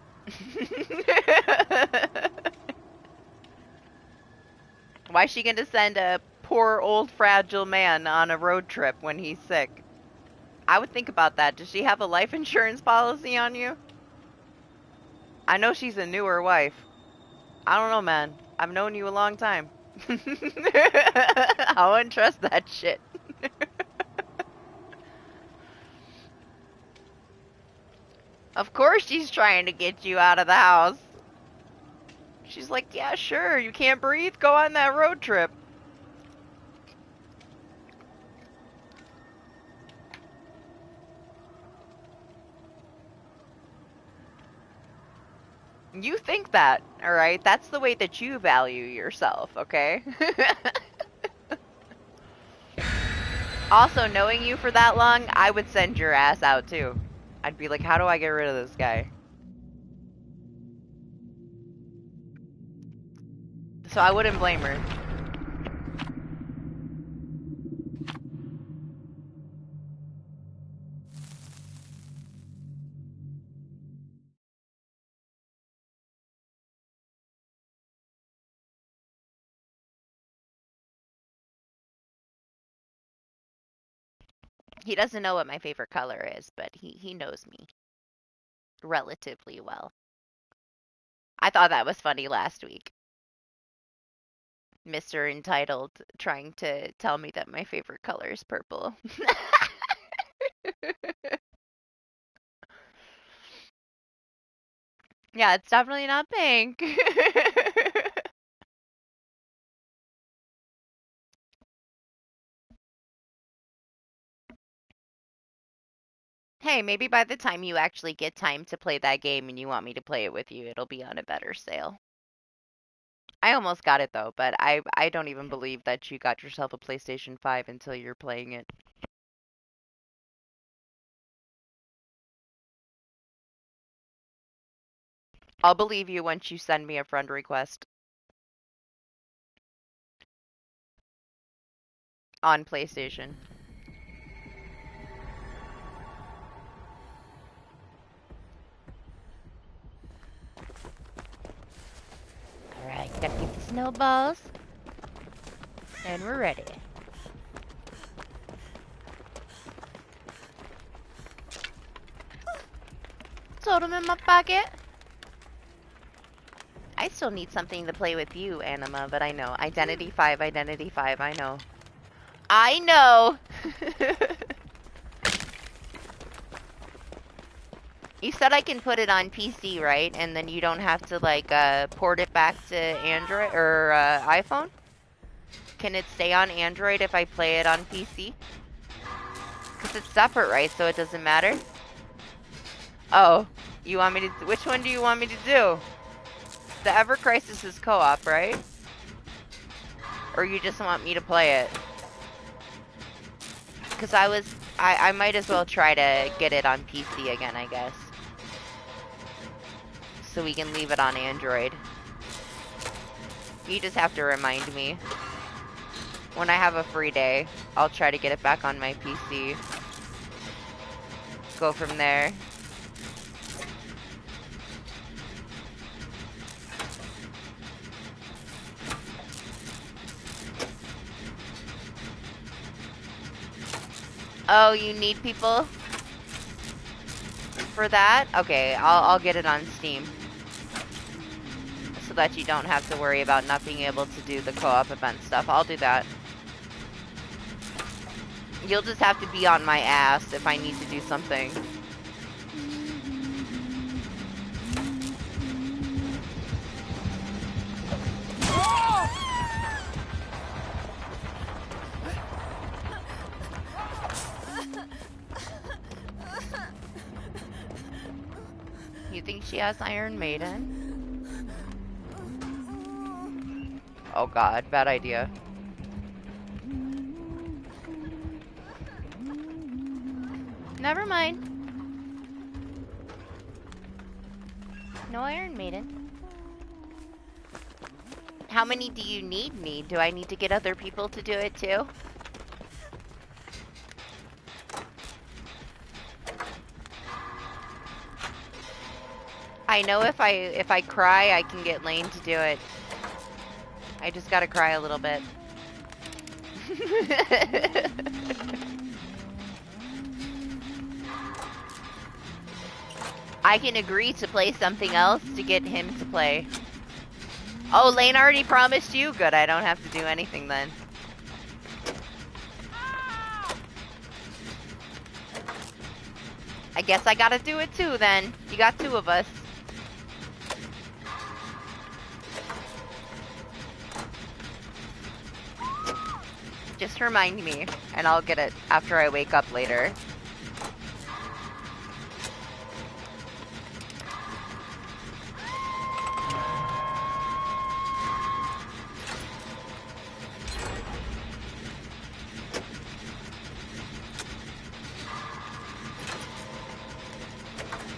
S1: Why is she gonna send a poor old fragile man on a road trip when he's sick? I would think about that. Does she have a life insurance policy on you? I know she's a newer wife. I don't know, man. I've known you a long time. I wouldn't trust that shit. Of course she's trying to get you out of the house. She's like, yeah, sure, you can't breathe? Go on that road trip. You think that, alright? That's the way that you value yourself, okay? Also, knowing you for that long, I would send your ass out too. I'd be like, how do I get rid of this guy? So I wouldn't blame her. He doesn't know what my favorite color is, but he knows me relatively well. I thought that was funny last week. Mr. Entitled trying to tell me that my favorite color is purple. Yeah, it's definitely not pink. Hey, maybe by the time you actually get time to play that game and you want me to play it with you, it'll be on a better sale. I almost got it though, but I don't even believe that you got yourself a PlayStation 5 until you're playing it. I'll believe you once you send me a friend request on PlayStation. Alright, gotta get the snowballs. And we're ready. Totem in my pocket. I still need something to play with you, Anima, but I know. Identity 5, Identity 5, I know. I know! You said I can put it on PC, right? And then you don't have to, like, port it back to Android or iPhone? Can it stay on Android if I play it on PC? Because it's separate, right? So it doesn't matter? Oh, you want me to... Which one do you want me to do? The Ever Crisis is co-op, right? Or you just want me to play it? Because I might as well try to get it on PC again, I guess. So we can leave it on Android. You just have to remind me. When I have a free day, I'll try to get it back on my PC. Go from there. Oh, you need people for that? Okay, I'll get it on Steam. So that you don't have to worry about not being able to do the co-op event stuff. I'll do that. You'll just have to be on my ass if I need to do something. You think she has Iron Maiden? Oh god, bad idea. Never mind. No Iron Maiden. How many do you need? Do I need to get other people to do it too? I know if I cry, I can get Lane to do it. I just gotta cry a little bit. I can agree to play something else to get him to play. Oh, Lane already promised you? Good, I don't have to do anything then. I guess I gotta do it too then. You got two of us. Just remind me, and I'll get it after I wake up later.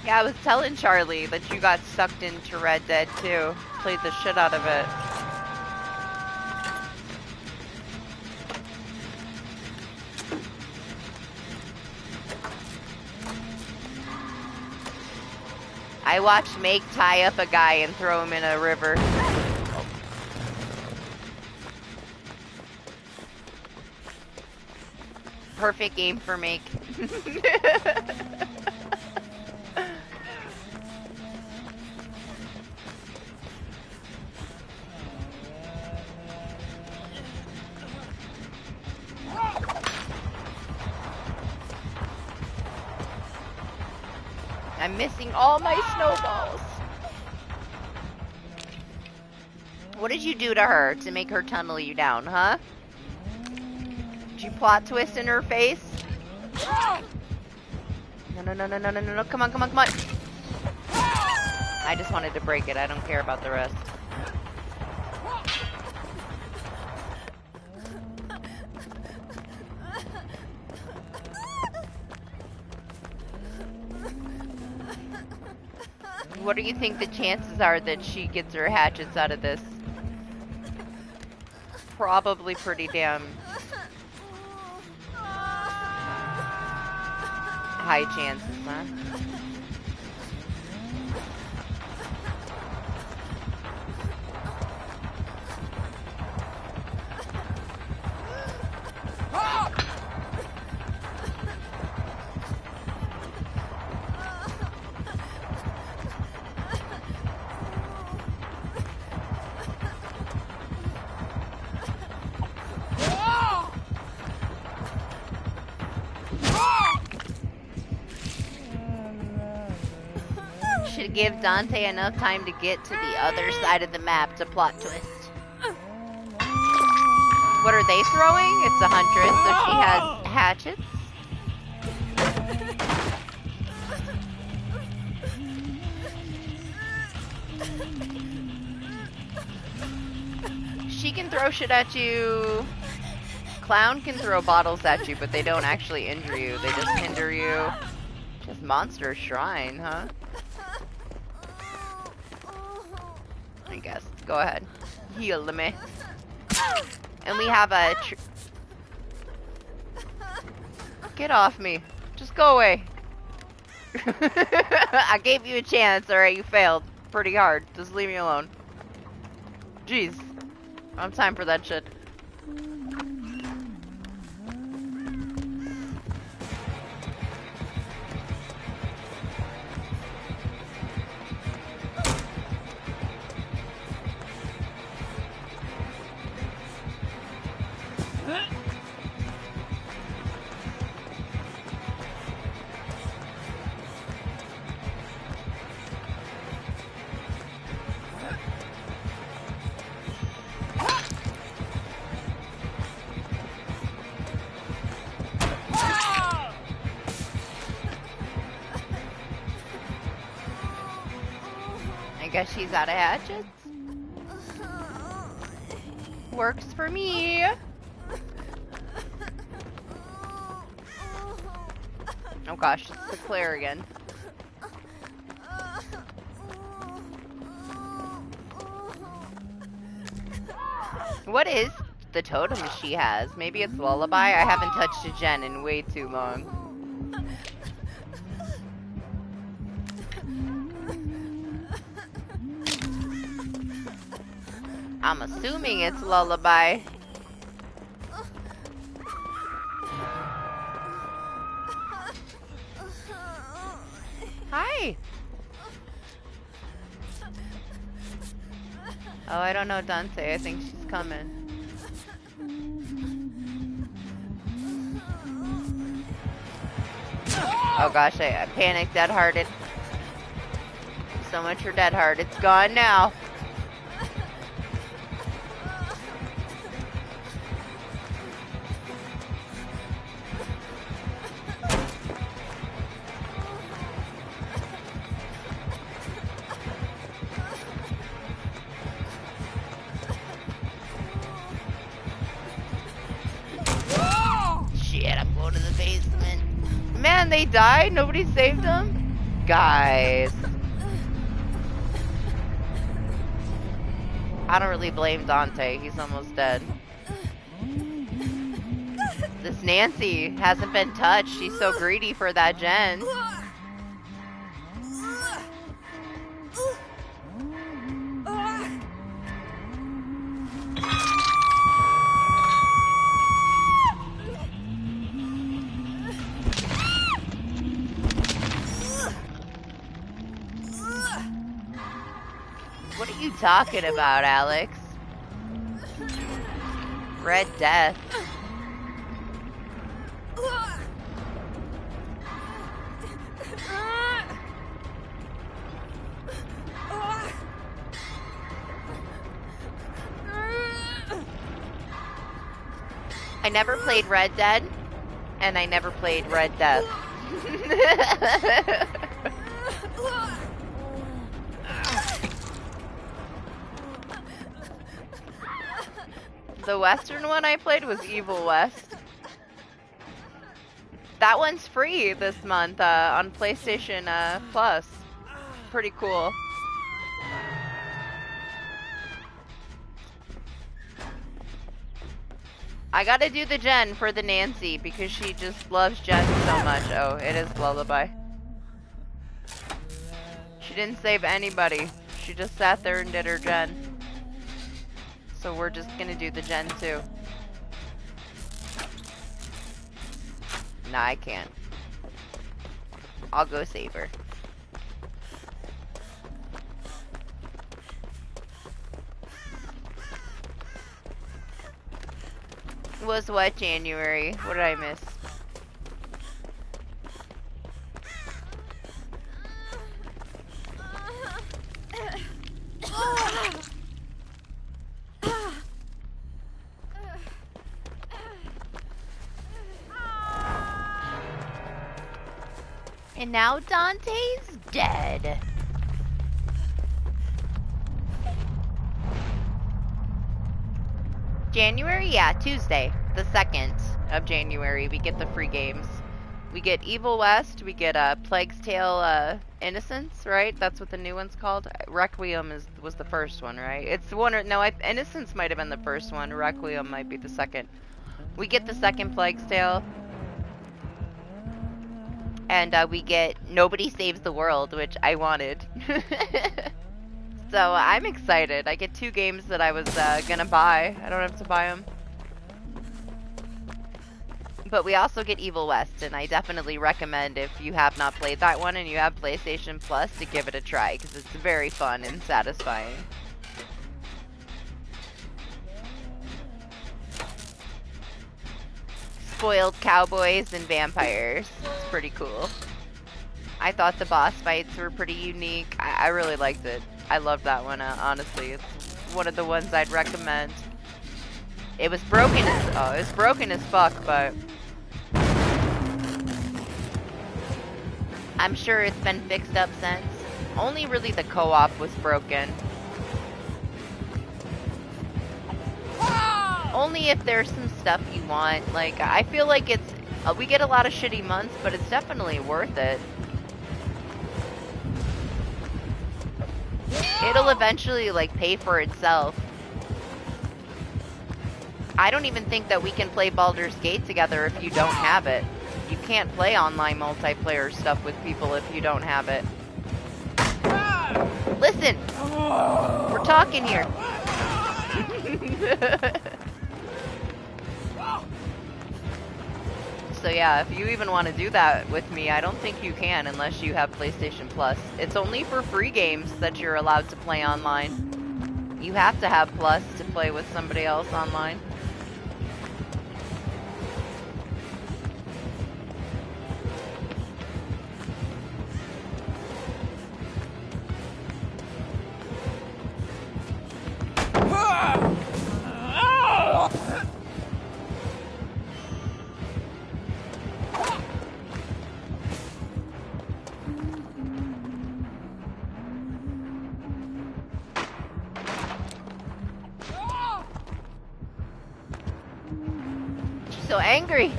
S1: Yeah, I was telling Charlie that you got sucked into Red Dead 2. Played the shit out of it. I watched Make tie up a guy and throw him in a river. Perfect game for Make. I'm missing all my snowballs. What did you do to her to make her tunnel you down, huh? Did you plot twist in her face? No. Come on. I just wanted to break it. I don't care about the rest. What do you think the chances are that she gets her hatchets out of this? Probably pretty damn high chances, huh? Give Dante enough time to get to the other side of the map to plot twist. What are they throwing? It's a huntress, so she has hatchets. She can throw shit at you. Clown can throw bottles at you, but they don't actually injure you. They just hinder you. Just monster shrine, huh? I guess. Go ahead. Heal me. And we have a... Get off me. Just go away. I gave you a chance, alright? You failed. Pretty hard. Just leave me alone. Jeez. I don't have time for that shit. Guess she's out of hatchets. Works for me. Oh gosh, it's the Claire again. What is the totem she has? Maybe it's Lullaby? I haven't touched a gen in way too long. I'm assuming it's Lullaby. Hi. Oh, I don't know Dante. I think she's coming. Oh gosh, I panicked dead-hearted. So much for dead heart. It's gone now. Shit, I'm going to the basement. Man, they died? Nobody saved them? Guys. I don't really blame Dante. He's almost dead. This Nancy hasn't been touched. She's so greedy for that gen. What are you talking about, Alex? Red Death. I never played Red Dead, and I never played Red Death. The Western one I played was Evil West. That one's free this month on PlayStation Plus. Pretty cool. I gotta do the gen for the Nancy because she just loves Jen so much. Oh, it is Lullaby. She didn't save anybody. She just sat there and did her gen. So we're just gonna do the gen too. Nah, I can't. I'll go save her. Was what January? What did I miss? And now Dante's dead. January? Yeah, Tuesday. The 2nd of January, we get the free games. We get Evil West, we get Plague's Tale Innocence, right? That's what the new one's called. Requiem was the first one, right? It's one, or no, Innocence might have been the first one. Requiem might be the second. We get the second Plague's Tale. And we get Nobody Saves the World, which I wanted. So I'm excited. I get 2 games that I was gonna buy. I don't have to buy them. But we also get Evil West, and I definitely recommend if you have not played that one and you have PlayStation Plus to give it a try, because it's very fun and satisfying. Spoiled cowboys and vampires. It's pretty cool. I thought the boss fights were pretty unique. I really liked it. I loved that one, honestly. It's one of the ones I'd recommend. It was broken as fuck, but I'm sure it's been fixed up since. Only really the co-op was broken. Only if there's some stuff you want. Like, I feel like it's we get a lot of shitty months, but it's definitely worth it. It'll eventually, like, pay for itself. I don't even think that we can play Baldur's Gate together if you don't have it. You can't play online multiplayer stuff with people if you don't have it. Listen! We're talking here. So yeah, if you even want to do that with me, I don't think you can unless you have PlayStation Plus. It's only for free games that you're allowed to play online. You have to have Plus to play with somebody else online. Angry.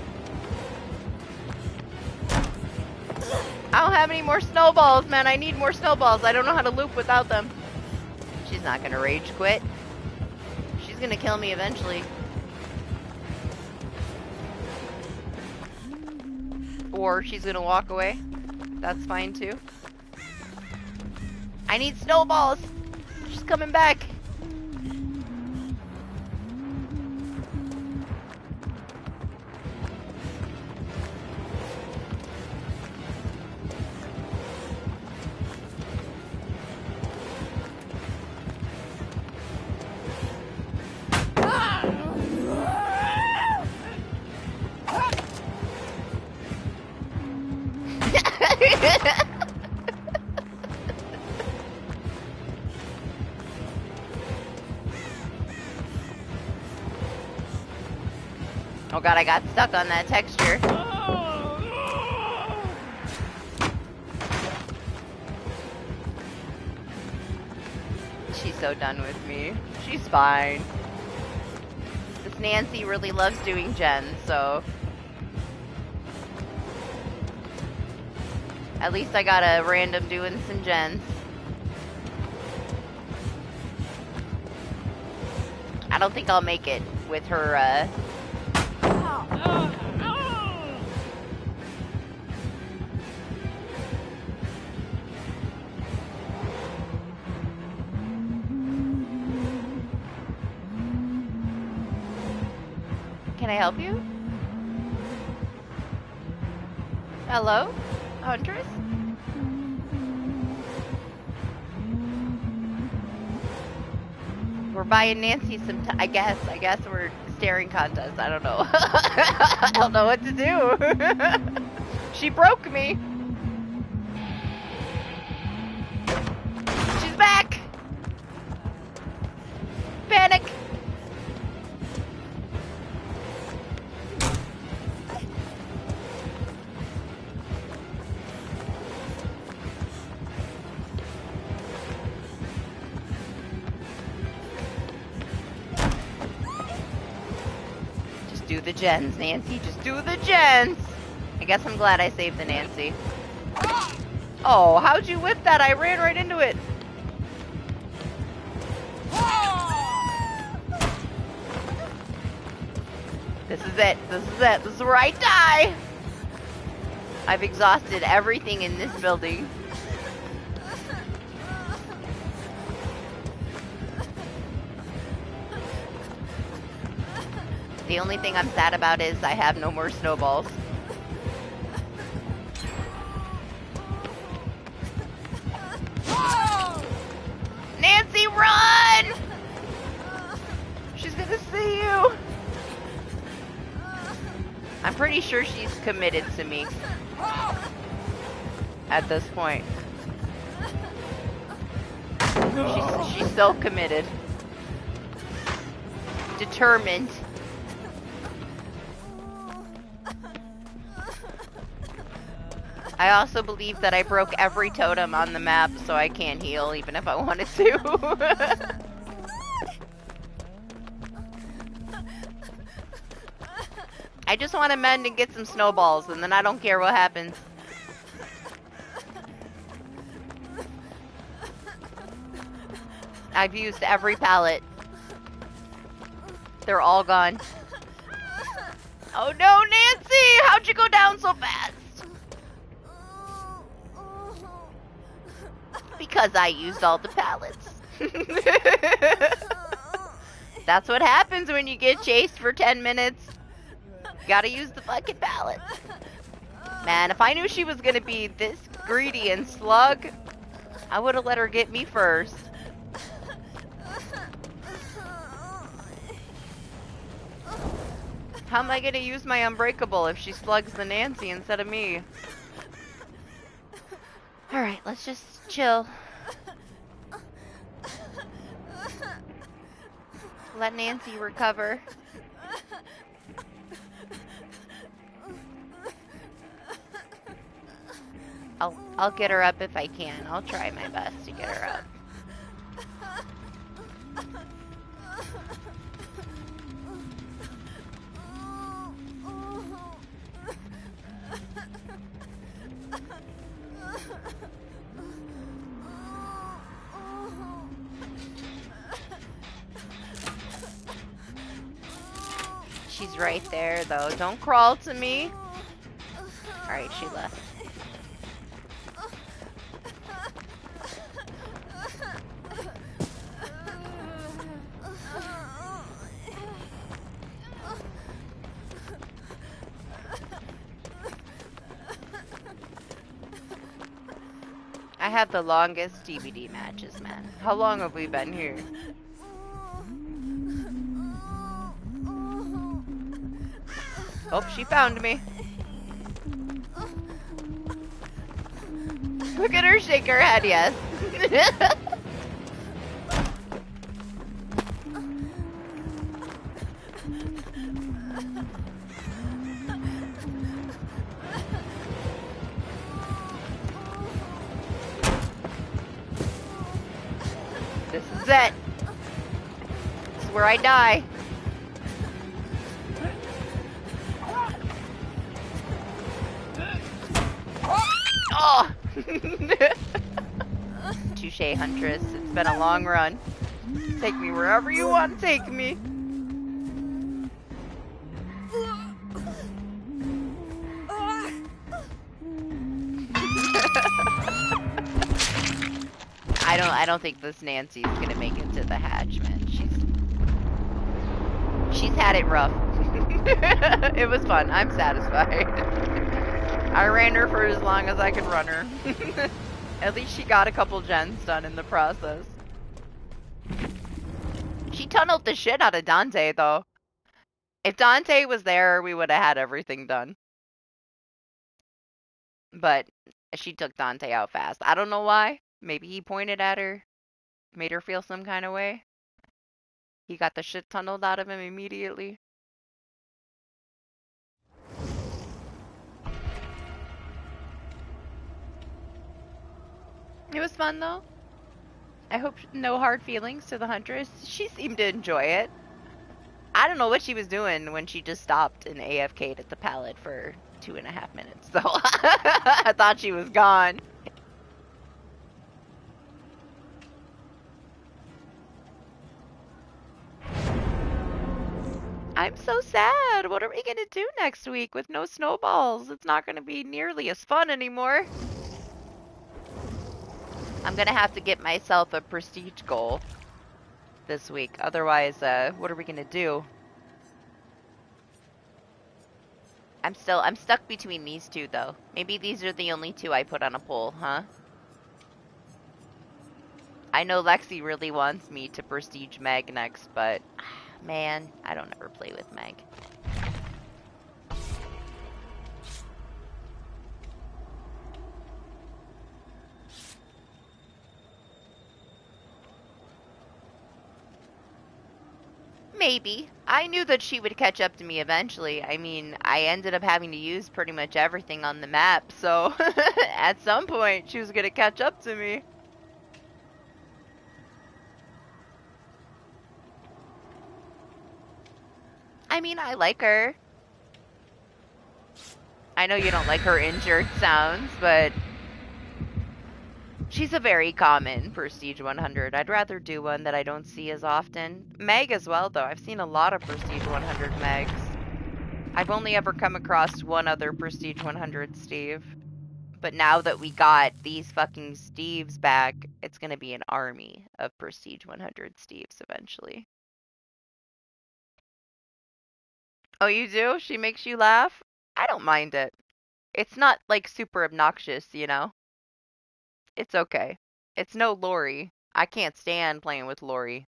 S1: I don't have any more snowballs, man. I need more snowballs. I don't know how to loop without them. She's not gonna rage quit. She's gonna kill me eventually. Or she's gonna walk away. That's fine too. I need snowballs. She's coming back. Oh god, I got stuck on that texture. She's so done with me. She's fine. This Nancy really loves doing gens, so... At least I got a random doing some gens. I don't think I'll make it with her, Can I help you? Hello? Huntress? We're buying Nancy some I guess we're staring contest. I don't know. I don't know what to do. She broke me. She's back. Panic. Do the gens, Nancy. Just do the gens. I guess I'm glad I saved the Nancy. Oh, how'd you whip that? I ran right into it. This is it. This is it. This is where I die. I've exhausted everything in this building. The only thing I'm sad about is I have no more snowballs. Nancy, run! She's gonna see you. I'm pretty sure she's committed to me at this point. She's so committed. Determined. I also believe that I broke every totem on the map, so I can't heal even if I wanted to. I just want to mend and get some snowballs, and then I don't care what happens. I've used every pallet. They're all gone. Oh no, Nancy! How'd you go down so fast? Because I used all the pallets. That's what happens when you get chased for 10 minutes. You gotta use the fucking pallet. Man, if I knew she was gonna be this greedy and slug, I would have let her get me first. How am I gonna use my unbreakable if she slugs the Nancy instead of me? Alright, let's just chill. Let Nancy recover. I'll get her up if I can. I'll try my best to get her up. She's right there, though. Don't crawl to me. Alright, she left. I have the longest DBD matches, man. How long have we been here? Oh, she found me. Look at her shake her head, yes. This is it. This is where I die. Oh! Touche, Huntress. It's been a long run. Take me wherever you want to take me. I don't think this Nancy's gonna make it to the hatch, man. She's had it rough. It was fun. I'm satisfied. I ran her for as long as I could run her. At least she got a couple gens done in the process. She tunneled the shit out of Dante, though. If Dante was there, we would have had everything done. But she took Dante out fast. I don't know why. Maybe he pointed at her, made her feel some kind of way. He got the shit tunneled out of him immediately. It was fun, though. I hope no hard feelings to the Huntress. She seemed to enjoy it. I don't know what she was doing when she just stopped and AFK'd at the pallet for 2.5 minutes, so I thought she was gone. I'm so sad. What are we gonna do next week with no snowballs? It's not gonna be nearly as fun anymore. I'm gonna have to get myself a prestige goal this week. Otherwise, what are we gonna do? I'm stuck between these two, though. Maybe these are the only two I put on a poll, huh? I know Lexi really wants me to prestige Meg next, but man, I don't ever play with Meg. Maybe. I knew that she would catch up to me eventually. I mean, I ended up having to use pretty much everything on the map, so at some point she was gonna catch up to me. I mean, I like her. I know you don't like her injured sounds, but she's a very common Prestige 100. I'd rather do one that I don't see as often. Meg as well, though. I've seen a lot of Prestige 100 Megs. I've only ever come across one other Prestige 100 Steve. But now that we got these fucking Steves back, it's gonna be an army of Prestige 100 Steves eventually. Oh, you do? She makes you laugh? I don't mind it. It's not, like, super obnoxious, you know? It's okay. It's no Lori. I can't stand playing with Lori.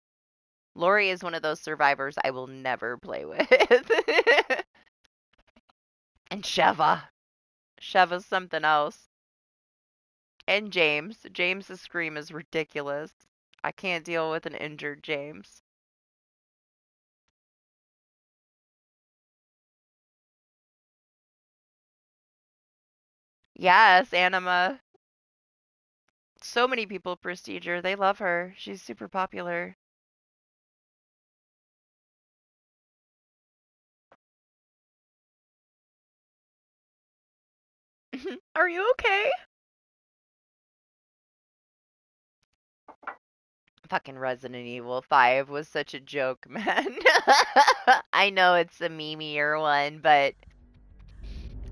S1: Lori is one of those survivors I will never play with. And Sheva. Sheva's something else. And James. James's scream is ridiculous. I can't deal with an injured James. Yes, Anima. So many people prestige her. They love her. She's super popular. Are you okay? Fucking Resident Evil 5 was such a joke, man. I know it's a memeier one, but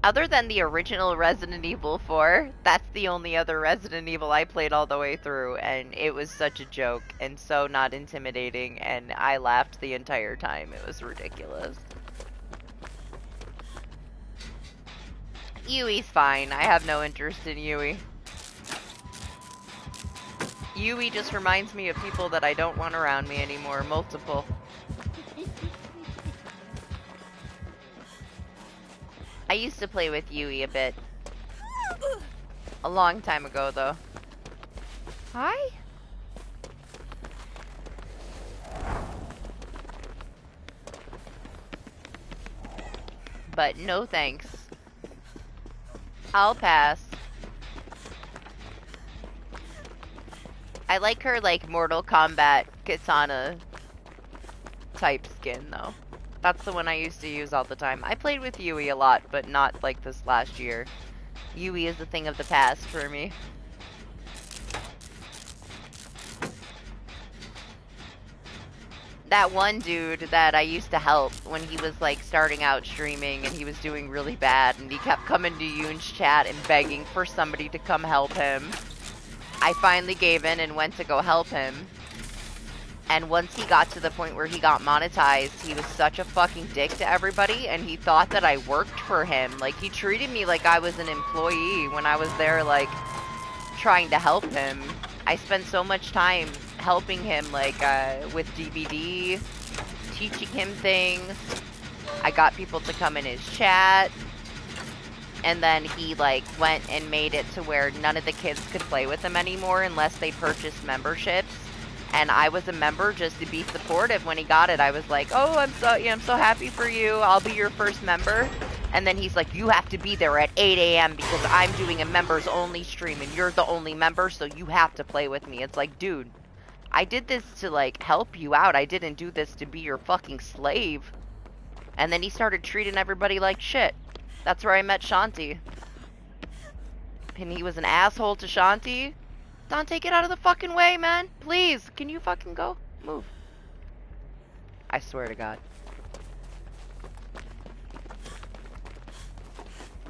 S1: other than the original Resident Evil 4, that's the only other Resident Evil I played all the way through, and it was such a joke and so not intimidating, and I laughed the entire time. It was ridiculous. Yui's fine. I have no interest in Yui. Yui just reminds me of people that I don't want around me anymore. Multiple. I used to play with Yui a bit. A long time ago, though. Hi? But no thanks. I'll pass. I like her, like, Mortal Kombat Katana type skin, though. That's the one I used to use all the time. I played with Yui a lot, but not like this last year. Yui is a thing of the past for me. That one dude that I used to help when he was like starting out streaming and he was doing really bad and he kept coming to Yoon's chat and begging for somebody to come help him. I finally gave in and went to go help him. And once he got to the point where he got monetized, he was such a fucking dick to everybody, and he thought that I worked for him. Like, he treated me like I was an employee when I was there, like, trying to help him. I spent so much time helping him, like, with DBD, teaching him things. I got people to come in his chat. And then he, like, went and made it to where none of the kids could play with him anymore unless they purchased memberships. And I was a member just to be supportive. When he got it, I was like, oh, I'm so happy for you. I'll be your first member. And then he's like, you have to be there at 8 a.m. because I'm doing a members only stream and you're the only member, so you have to play with me. It's like, dude, I did this to, like, help you out. I didn't do this to be your fucking slave. And then he started treating everybody like shit. That's where I met Shanti. And he was an asshole to Shanti. Dante, get out of the fucking way, man. Please, can you fucking go? Move. I swear to God.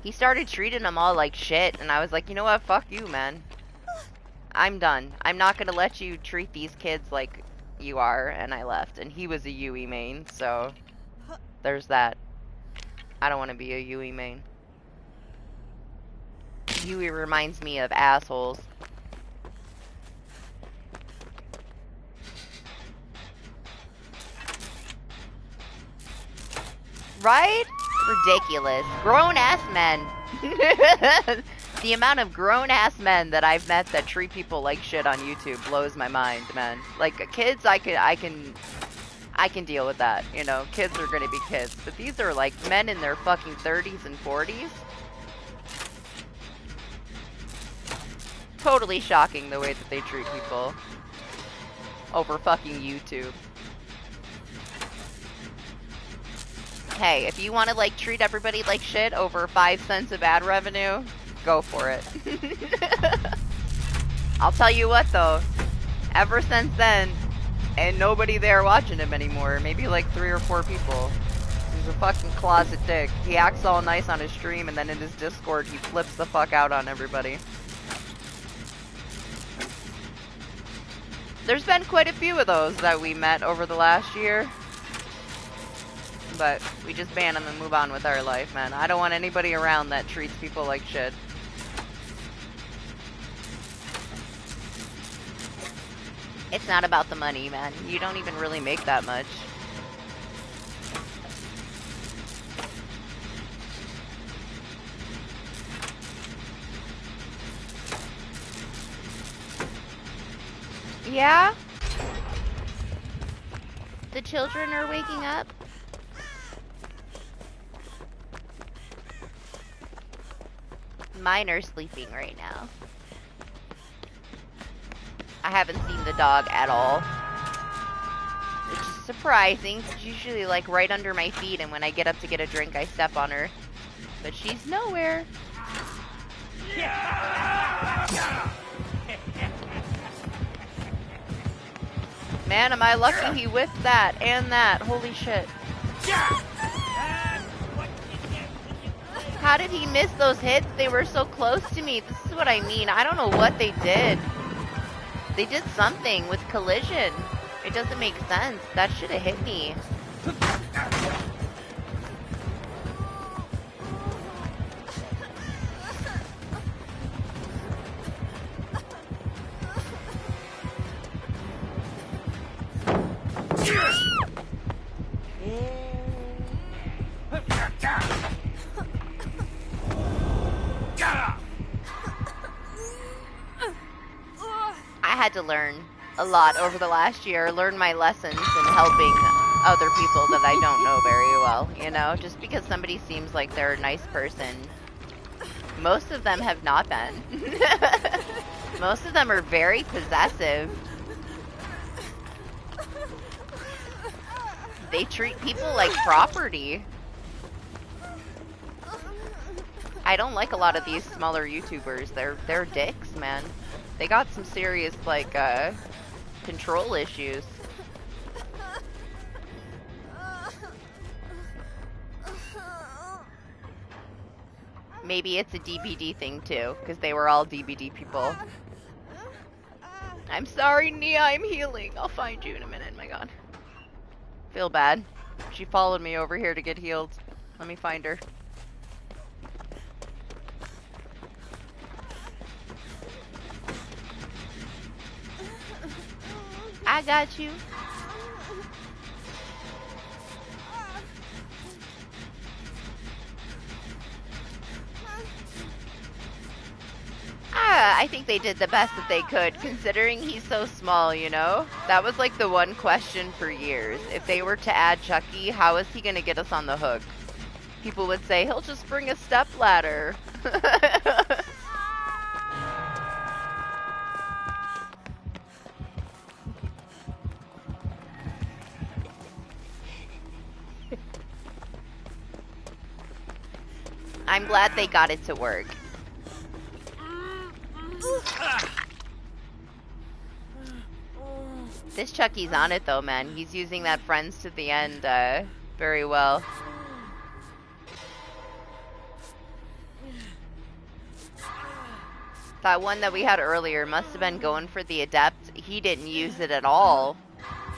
S1: He started treating them all like shit, and I was like, you know what? Fuck you, man. I'm done. I'm not gonna let you treat these kids like you are, and I left. And he was a Yui main, so there's that. I don't want to be a Yui main. Yui reminds me of assholes. Right? Ridiculous. Grown-ass men. The amount of grown-ass men that I've met that treat people like shit on YouTube blows my mind, man. Like, kids, I can deal with that, you know? Kids are gonna be kids. But these are, like, men in their fucking 30s and 40s. Totally shocking the way that they treat people over fucking YouTube. Hey, if you want to, like, treat everybody like shit over 5 cents of ad revenue, go for it. I'll tell you what, though. Ever since then, and nobody there watching him anymore. Maybe, like, 3 or 4 people. He's a fucking closet dick. He acts all nice on his stream, and then in his Discord, he flips the fuck out on everybody. There's been quite a few of those that we met over the last year. But we just ban them and move on with our life, man. I don't want anybody around that treats people like shit. It's not about the money, man. You don't even really make that much. Yeah? The children are waking up? Mine are sleeping right now. I haven't seen the dog at all. Which is surprising. She's usually like right under my feet, and when I get up to get a drink, I step on her. But she's nowhere. Man, am I lucky he whiffed that and that. Holy shit. How did he miss those hits? They were so close to me. This is what I mean. I don't know what they did. They did something with collision. It doesn't make sense. That should have hit me. I had to learn a lot over the last year, learn my lessons in helping other people that I don't know very well, you know? Just because somebody seems like they're a nice person, most of them have not been. Most of them are very possessive. They treat people like property. I don't like a lot of these smaller YouTubers. They're dicks, man. They got some serious, like, control issues. Maybe it's a DBD thing, too, because they were all DBD people. I'm sorry, Nia, I'm healing. I'll find you in a minute, my god. Feel bad. She followed me over here to get healed. Let me find her. I got you. I think they did the best that they could, considering he's so small, you know? That was like the one question for years. If they were to add Chucky, how is he gonna get us on the hook? People would say, he'll just bring a stepladder. I'm glad they got it to work. This Chucky's on it though, man. He's using that friends to the end very well. That one that we had earlier must have been going for the adept. He didn't use it at all.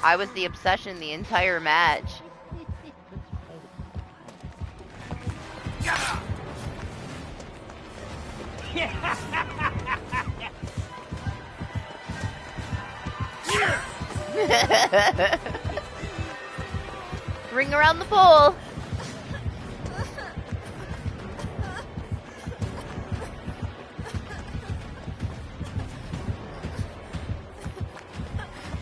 S1: I was the obsession the entire match. Ring around the pole.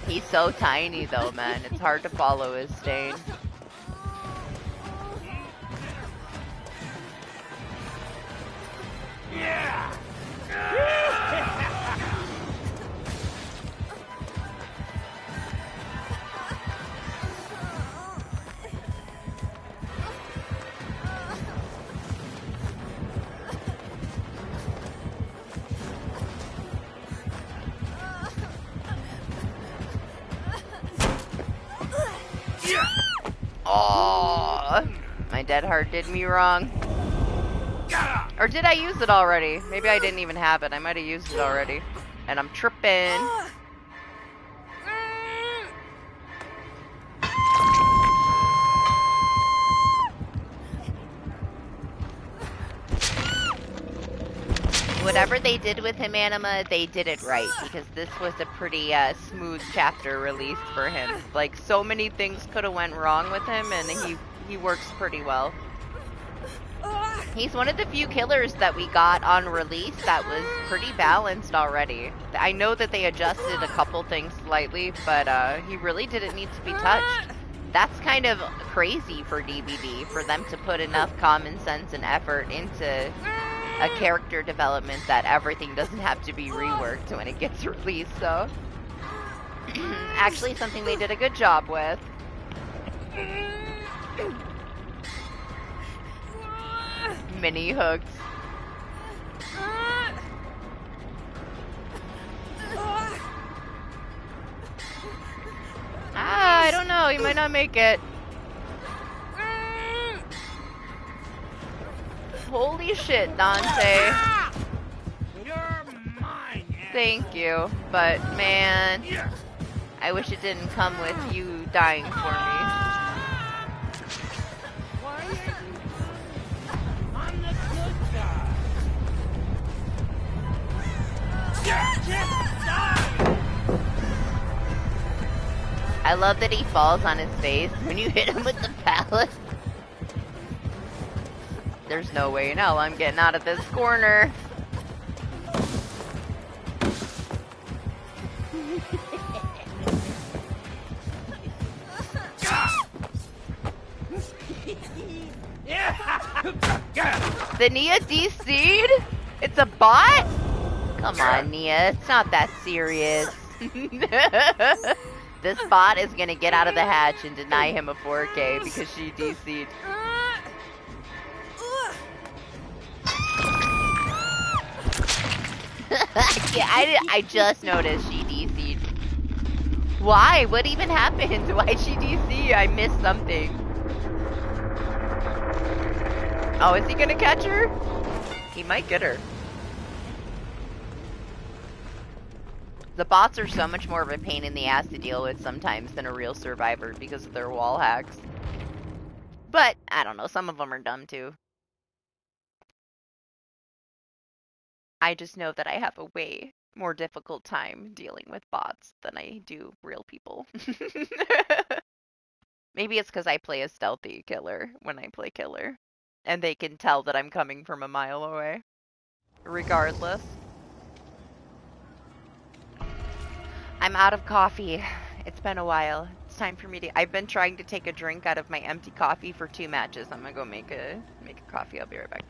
S1: He's so tiny though, man. It's hard to follow his stain.
S2: Yeah!
S1: Oh, my dead heart did me wrong. Or did I use it already? Maybe I didn't even have it. I might have used it already. And I'm tripping. Whatever they did with him, Anima, they did it right, because this was a pretty smooth chapter released for him. Like, so many things could have went wrong with him, and he works pretty well. He's one of the few killers that we got on release that was pretty balanced already. I know that they adjusted a couple things slightly, but he really didn't need to be touched. That's kind of crazy for DBD, for them to put enough common sense and effort into a character development that everything doesn't have to be reworked when it gets released, so. Actually, something they did a good job with. Mini hooks. know, he might not make it. Holy shit, Dante.
S2: You're mine.
S1: Thank you, but man, I wish it didn't come with you dying for me.
S2: Why are you? I'm the good guy. Just die.
S1: I love that he falls on his face when you hit him with the pallet. There's no way in hell I'm getting out of this corner. The Nia DC'd? It's a bot? Come on, Nia. It's not that serious. This bot is gonna get out of the hatch and deny him a 4K because she DC'd. I just noticed she DC'd. Why? What even happened? Why'd she DC? I missed something. Oh, is he gonna catch her? He might get her. The bots are so much more of a pain in the ass to deal with sometimes than a real survivor because of their wall hacks. But, I don't know, some of them are dumb too. I just know that I have a way more difficult time dealing with bots than I do real people. Maybe it's because I play a stealthy killer when I play killer. And they can tell that I'm coming from a mile away. Regardless. I'm out of coffee. It's been a while. It's time for me to... I've been trying to take a drink out of my empty coffee for 2 matches. I'm gonna go make a coffee. I'll be right back.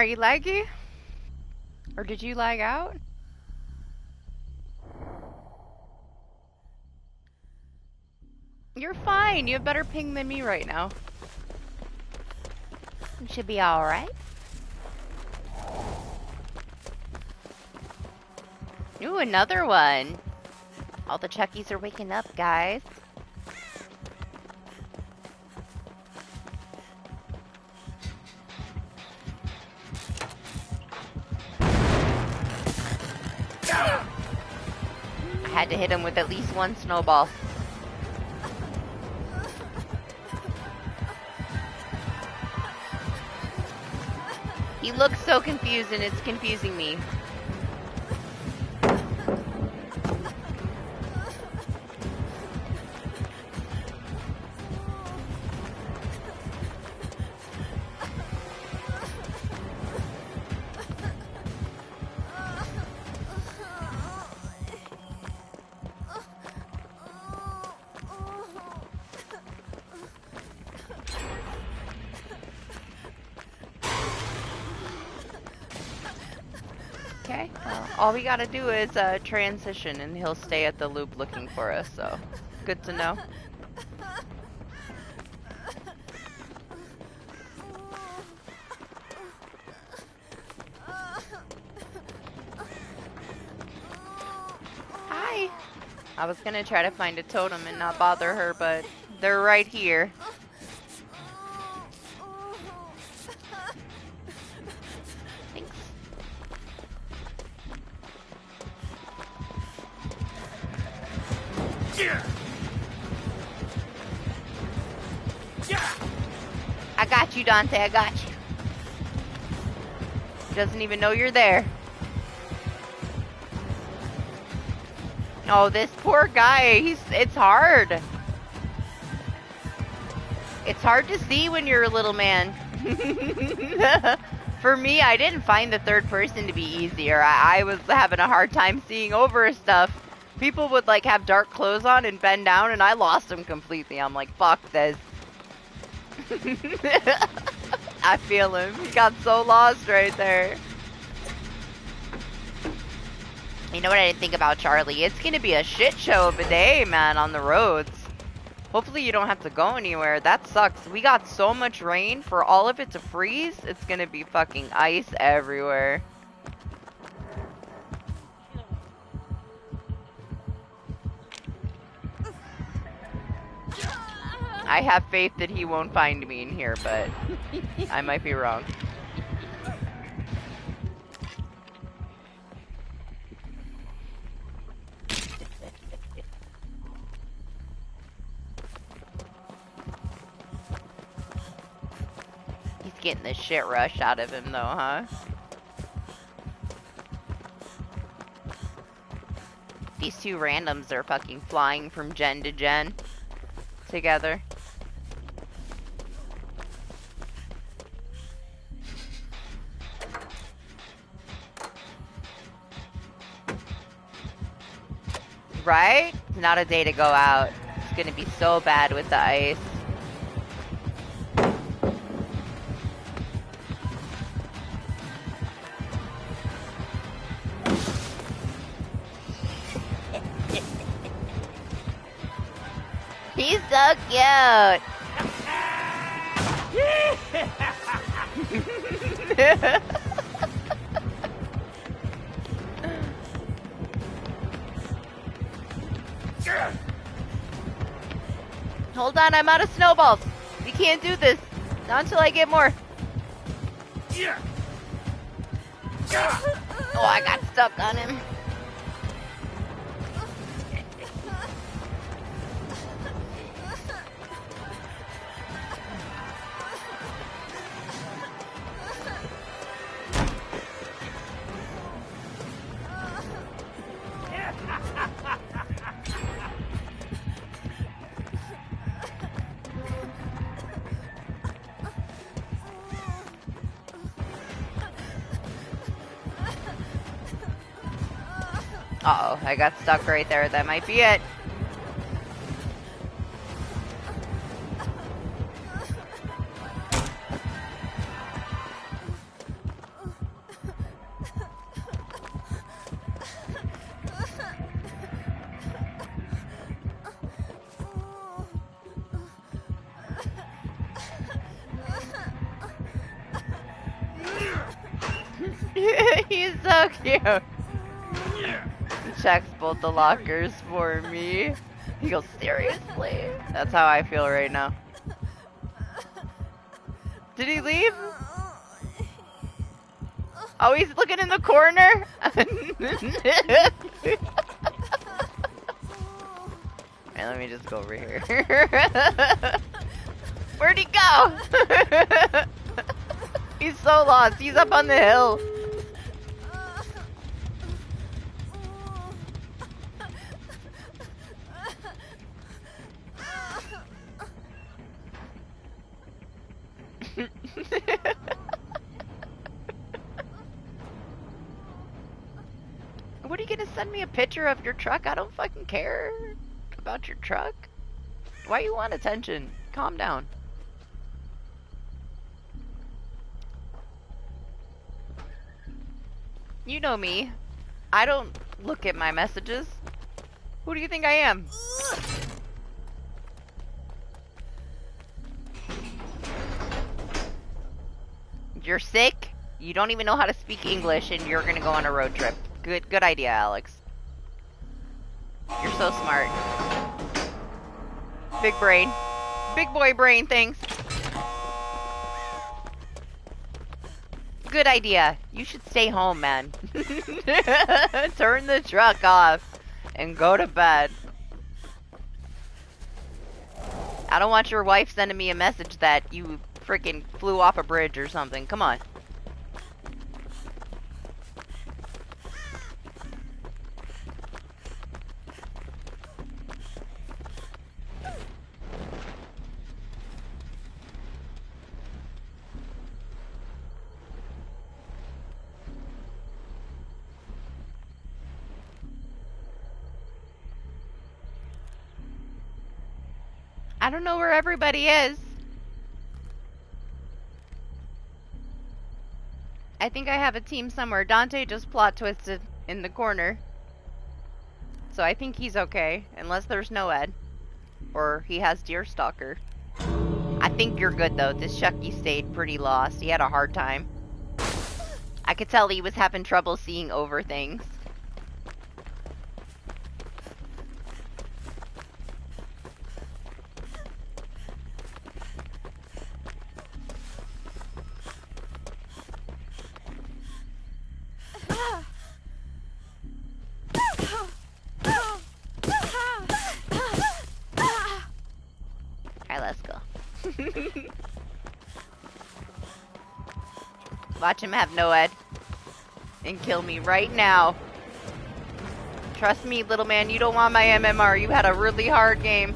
S1: Are you laggy? Or did you lag out? You're fine. You have better ping than me right now. You should be alright. Ooh, another one. All the Chuckies are waking up, guys. I had to hit him with at least one snowball. He looks so confused and it's confusing me. Okay, well, all we gotta do is transition and he'll stay at the loop looking for us, so good to know. Hi! I was gonna try to find a totem and not bother her, but they're right here. I got you, Dante, I got you. He doesn't even know you're there. Oh, this poor guy, it's hard. It's hard to see when you're a little man. For me, I didn't find the third person to be easier. I was having a hard time seeing over stuff. People would like have dark clothes on and bend down and I lost them completely. I'm like, fuck this. I feel him. He got so lost right there. You know what I didn't think about Charlie? It's gonna be a shit show of a day, man, on the roads. Hopefully you don't have to go anywhere. That sucks. We got so much rain. For all of it to freeze, it's gonna be fucking ice everywhere. I have faith that he won't find me in here, but I might be wrong. He's getting the shit rush out of him though, huh? These two randoms are fucking flying from gen to gen together. Right? It's not a day to go out. It's gonna be so bad with the ice. He's so cute. Hold on, I'm out of snowballs. We can't do this. Not until I get more. Oh, I got stuck on him. Uh-oh, I got stuck right there. That might be it. so cute. He checks both the lockers for me. He goes, seriously? That's how I feel right now. Did he leave? Oh, he's looking in the corner? Alright, let me just go over here. Where'd he go? He's so lost. He's up on the hill. What are you gonna send me a picture of your truck? I don't fucking care about your truck. Why you want attention? Calm down. You know me. I don't look at my messages. Who do you think I am? You're sick? You don't even know how to speak English and you're gonna go on a road trip. Good idea, Alex. You're so smart. Big brain. Big boy brain things. Good idea. You should stay home, man. Turn the truck off and go to bed. I don't want your wife sending me a message that you freaking flew off a bridge or something. Come on. I don't know where everybody is. I think I have a team somewhere. Dante just plot twisted in the corner. So I think he's okay. Unless there's no Ed. Or he has Deerstalker. I think you're good though. This Chucky stayed pretty lost. He had a hard time. I could tell he was having trouble seeing over things. Watch him have no Ed. And kill me right now. Trust me, little man, you don't want my MMR. You had a really hard game.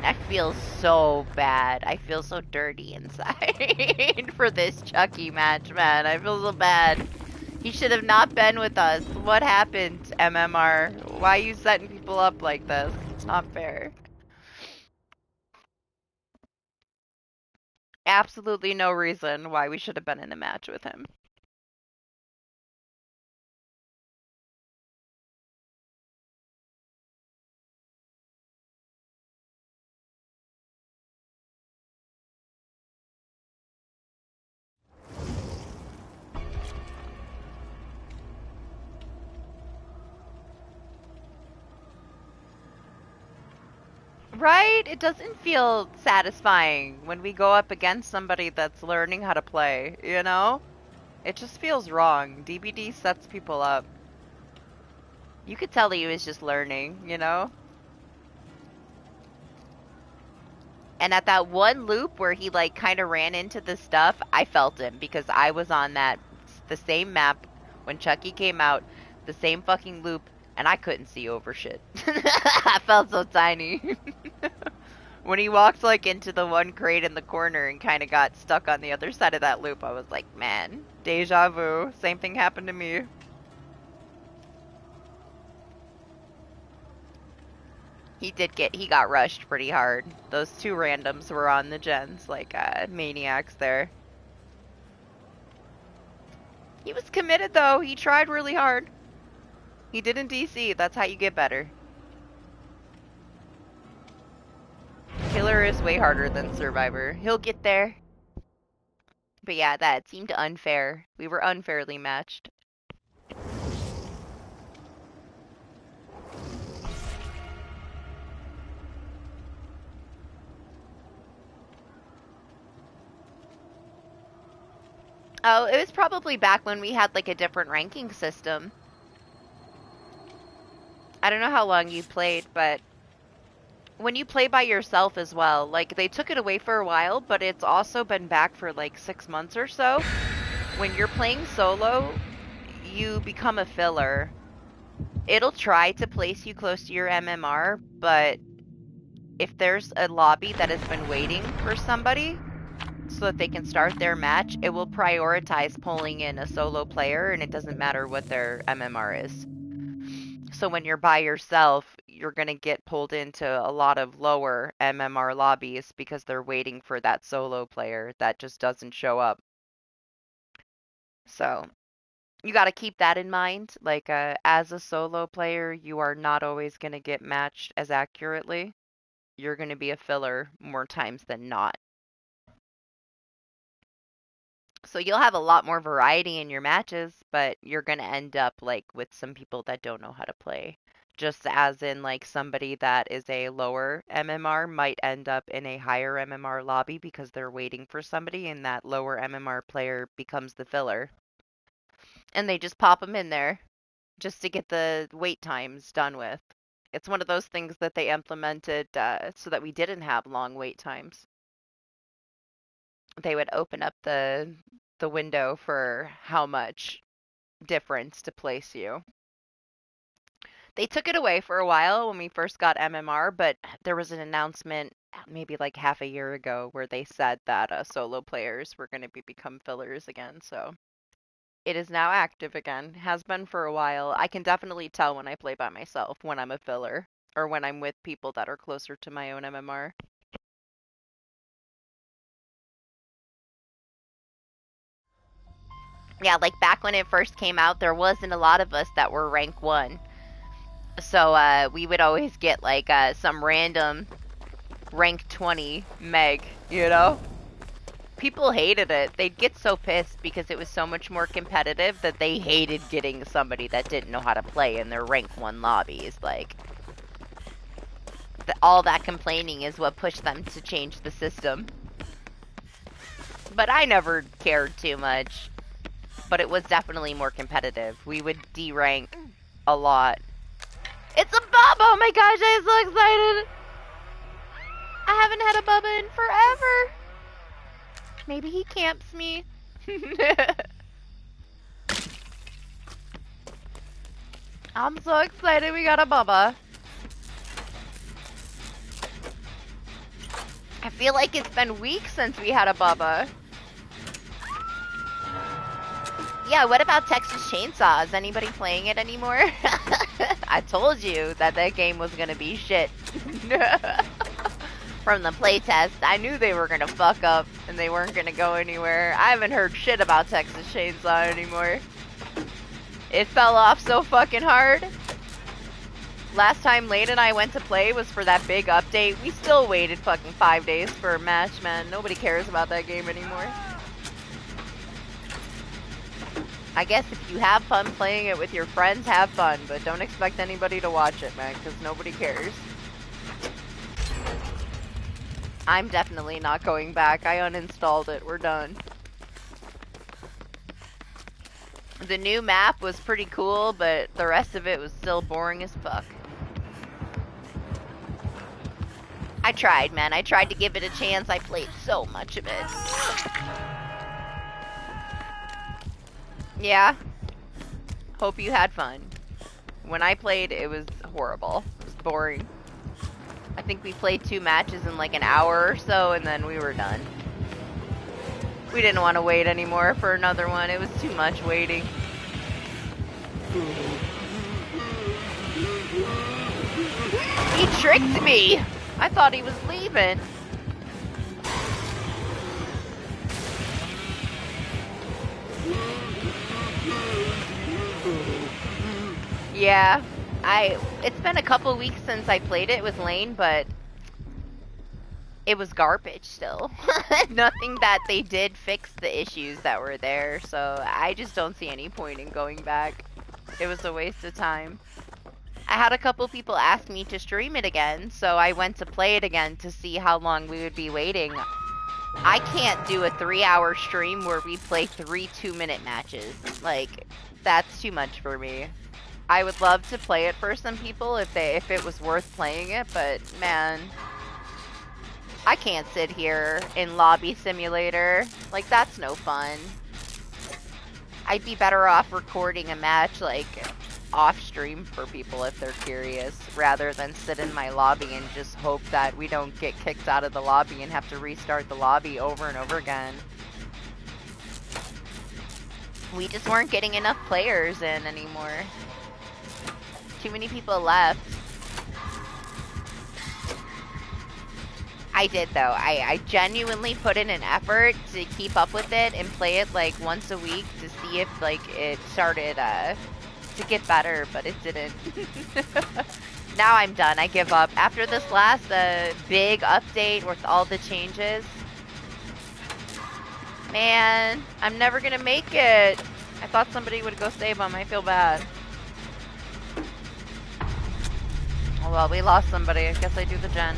S1: That feels so bad. I feel so dirty inside for this Chucky match, man. I feel so bad. He should have not been with us. What happened, MMR? Why are you setting people up like this? It's not fair. Absolutely no reason why we should have been in a match with him. Right? It doesn't feel satisfying when we go up against somebody that's learning how to play, you know? It just feels wrong. DBD sets people up. You could tell he was just learning, you know? And at that one loop where he like kind of ran into the stuff, I felt him because I was on the same map when Chucky came out, the same fucking loop, and I couldn't see over shit. I felt so tiny. When he walked like into the one crate in the corner and kind of got stuck on the other side of that loop, I was like, man, deja vu. Same thing happened to me. He got rushed pretty hard. Those two randoms were on the gens like maniacs there. He was committed though. He tried really hard. He did in DC. That's how you get better. Killer is way harder than Survivor. He'll get there. But yeah, that seemed unfair. We were unfairly matched. Oh, it was probably back when we had like a different ranking system. I don't know how long you played, but when you play by yourself as well, like they took it away for a while, but it's also been back for like 6 months or so. When you're playing solo, you become a filler. It'll try to place you close to your MMR, but if there's a lobby that has been waiting for somebody so that they can start their match, it will prioritize pulling in a solo player, and it doesn't matter what their MMR is. So when you're by yourself, you're going to get pulled into a lot of lower MMR lobbies because they're waiting for that solo player that just doesn't show up. So you got to keep that in mind. Like, as a solo player, you are not always going to get matched as accurately. You're going to be a filler more times than not. So you'll have a lot more variety in your matches, but you're going to end up like with some people that don't know how to play. Just as in like somebody that is a lower MMR might end up in a higher MMR lobby because they're waiting for somebody and that lower MMR player becomes the filler. And they just pop them in there just to get the wait times done with. It's one of those things that they implemented so that we didn't have long wait times. They would open up the window for how much difference to place you. They took it away for a while when we first got MMR, but there was an announcement maybe like half a year ago where they said that solo players were going to become fillers again. So it is now active again. Has been for a while. I can definitely tell when I play by myself when I'm a filler or when I'm with people that are closer to my own MMR. Yeah, like back when it first came out, there wasn't a lot of us that were rank 1. So we would always get like some random rank 20 meg, you know? People hated it. They'd get so pissed because it was so much more competitive that they hated getting somebody that didn't know how to play in their rank 1 lobbies. Like, all that complaining is what pushed them to change the system. But I never cared too much. But it was definitely more competitive. We would D-rank a lot. It's a Bubba! Oh my gosh, I'm so excited! I haven't had a Bubba in forever! Maybe he camps me. I'm so excited we got a Bubba. I feel like it's been weeks since we had a Bubba. Yeah, what about Texas Chainsaw? Is anybody playing it anymore? I told you that game was gonna be shit. From the playtest, I knew they were gonna fuck up and they weren't gonna go anywhere. I haven't heard shit about Texas Chainsaw anymore. It fell off so fucking hard. Last time Lane and I went to play was for that big update. We still waited fucking 5 days for a match, man. Nobody cares about that game anymore. I guess if you have fun playing it with your friends, have fun, but don't expect anybody to watch it, man, because nobody cares. I'm definitely not going back. I uninstalled it. We're done. The new map was pretty cool, but the rest of it was still boring as fuck. I tried, man. I tried to give it a chance. I played so much of it. Yeah. Hope you had fun. When I played, it was horrible. It was boring. I think we played 2 matches in like an hour or so, and then we were done. We didn't want to wait anymore for another one. It was too much waiting. He tricked me! I thought he was leaving. Yeah, it's been a couple weeks since I played it with Lane, but it was garbage still. Nothing that they did fix the issues that were there, so I just don't see any point in going back. It was a waste of time. I had a couple people ask me to stream it again, so I went to play it again to see how long we would be waiting. I can't do a 3-hour stream where we play 3 2-minute matches. Like, that's too much for me. I would love to play it for some people if it was worth playing it, but man, I can't sit here in Lobby Simulator. Like, that's no fun. I'd be better off recording a match, like, off stream for people if they're curious, rather than sit in my lobby and just hope that we don't get kicked out of the lobby and have to restart the lobby over and over again. We just weren't getting enough players in anymore. Too many people left. I did though. I genuinely put in an effort to keep up with it and play it like once a week to see if like it started to get better, but it didn't. Now I'm done. I give up. After this last big update with all the changes, man, I'm never gonna make it. I thought somebody would go save them. I feel bad. Oh well, we lost somebody. I guess I do the gen.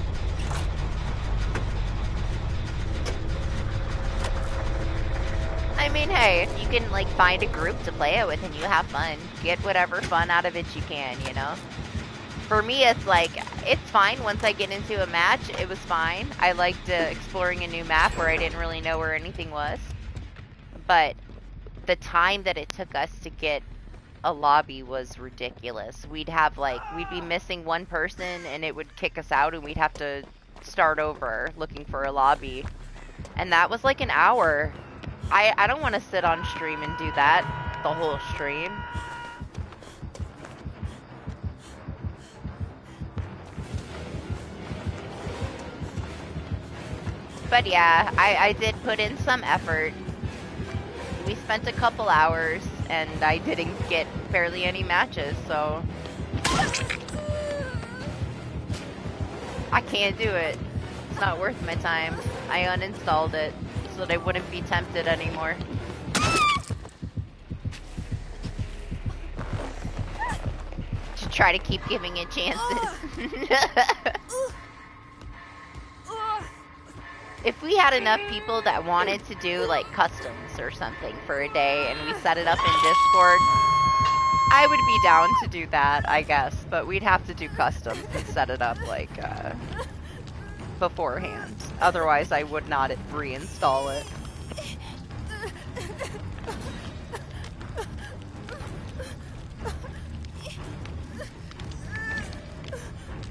S1: I mean, hey, if you can, like, find a group to play it with and you have fun, get whatever fun out of it you can, you know? For me, it's like, it's fine once I get into a match. It was fine. I liked exploring a new map where I didn't really know where anything was. But the time that it took us to get a lobby was ridiculous. We'd be missing one person and it would kick us out and we'd have to start over looking for a lobby. And that was like an hour. I don't want to sit on stream and do that the whole stream. But yeah, I did put in some effort. We spent a couple hours and I didn't get barely any matches, so I can't do it. It's not worth my time. I uninstalled it so that I wouldn't be tempted anymore. To try to keep giving it chances. If we had enough people that wanted to do like customs or something for a day and we set it up in Discord, I would be down to do that, I guess. But we'd have to do customs and set it up like beforehand. Otherwise, I would not reinstall it.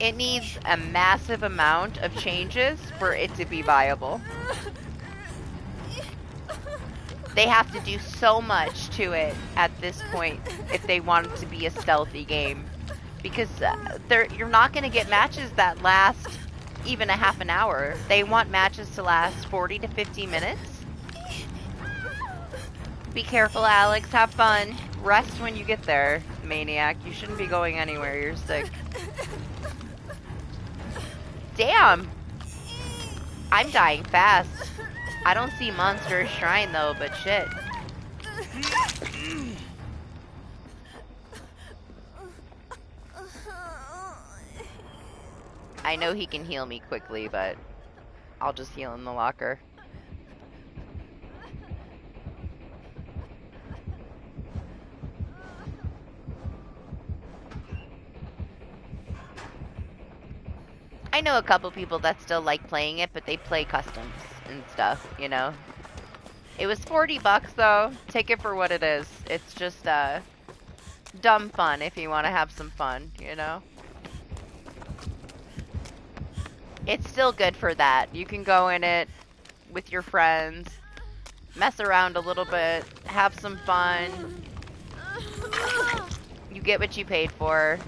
S1: It needs a massive amount of changes for it to be viable. They have to do so much to it at this point if they want it to be a stealthy game. Because you're not going to get matches that last even a half an hour. They want matches to last 40 to 50 minutes. Be careful, Alex. Have fun. Rest when you get there, Maniac. You shouldn't be going anywhere. You're sick. Damn! I'm dying fast. I don't see Monster's Shrine though, but shit. I know he can heal me quickly, but I'll just heal in the locker. I know a couple people that still like playing it, but they play customs and stuff, you know? It was $40 though. Take it for what it is. It's just dumb fun if you want to have some fun, you know? It's still good for that. You can go in it with your friends, mess around a little bit, have some fun. You get what you paid for.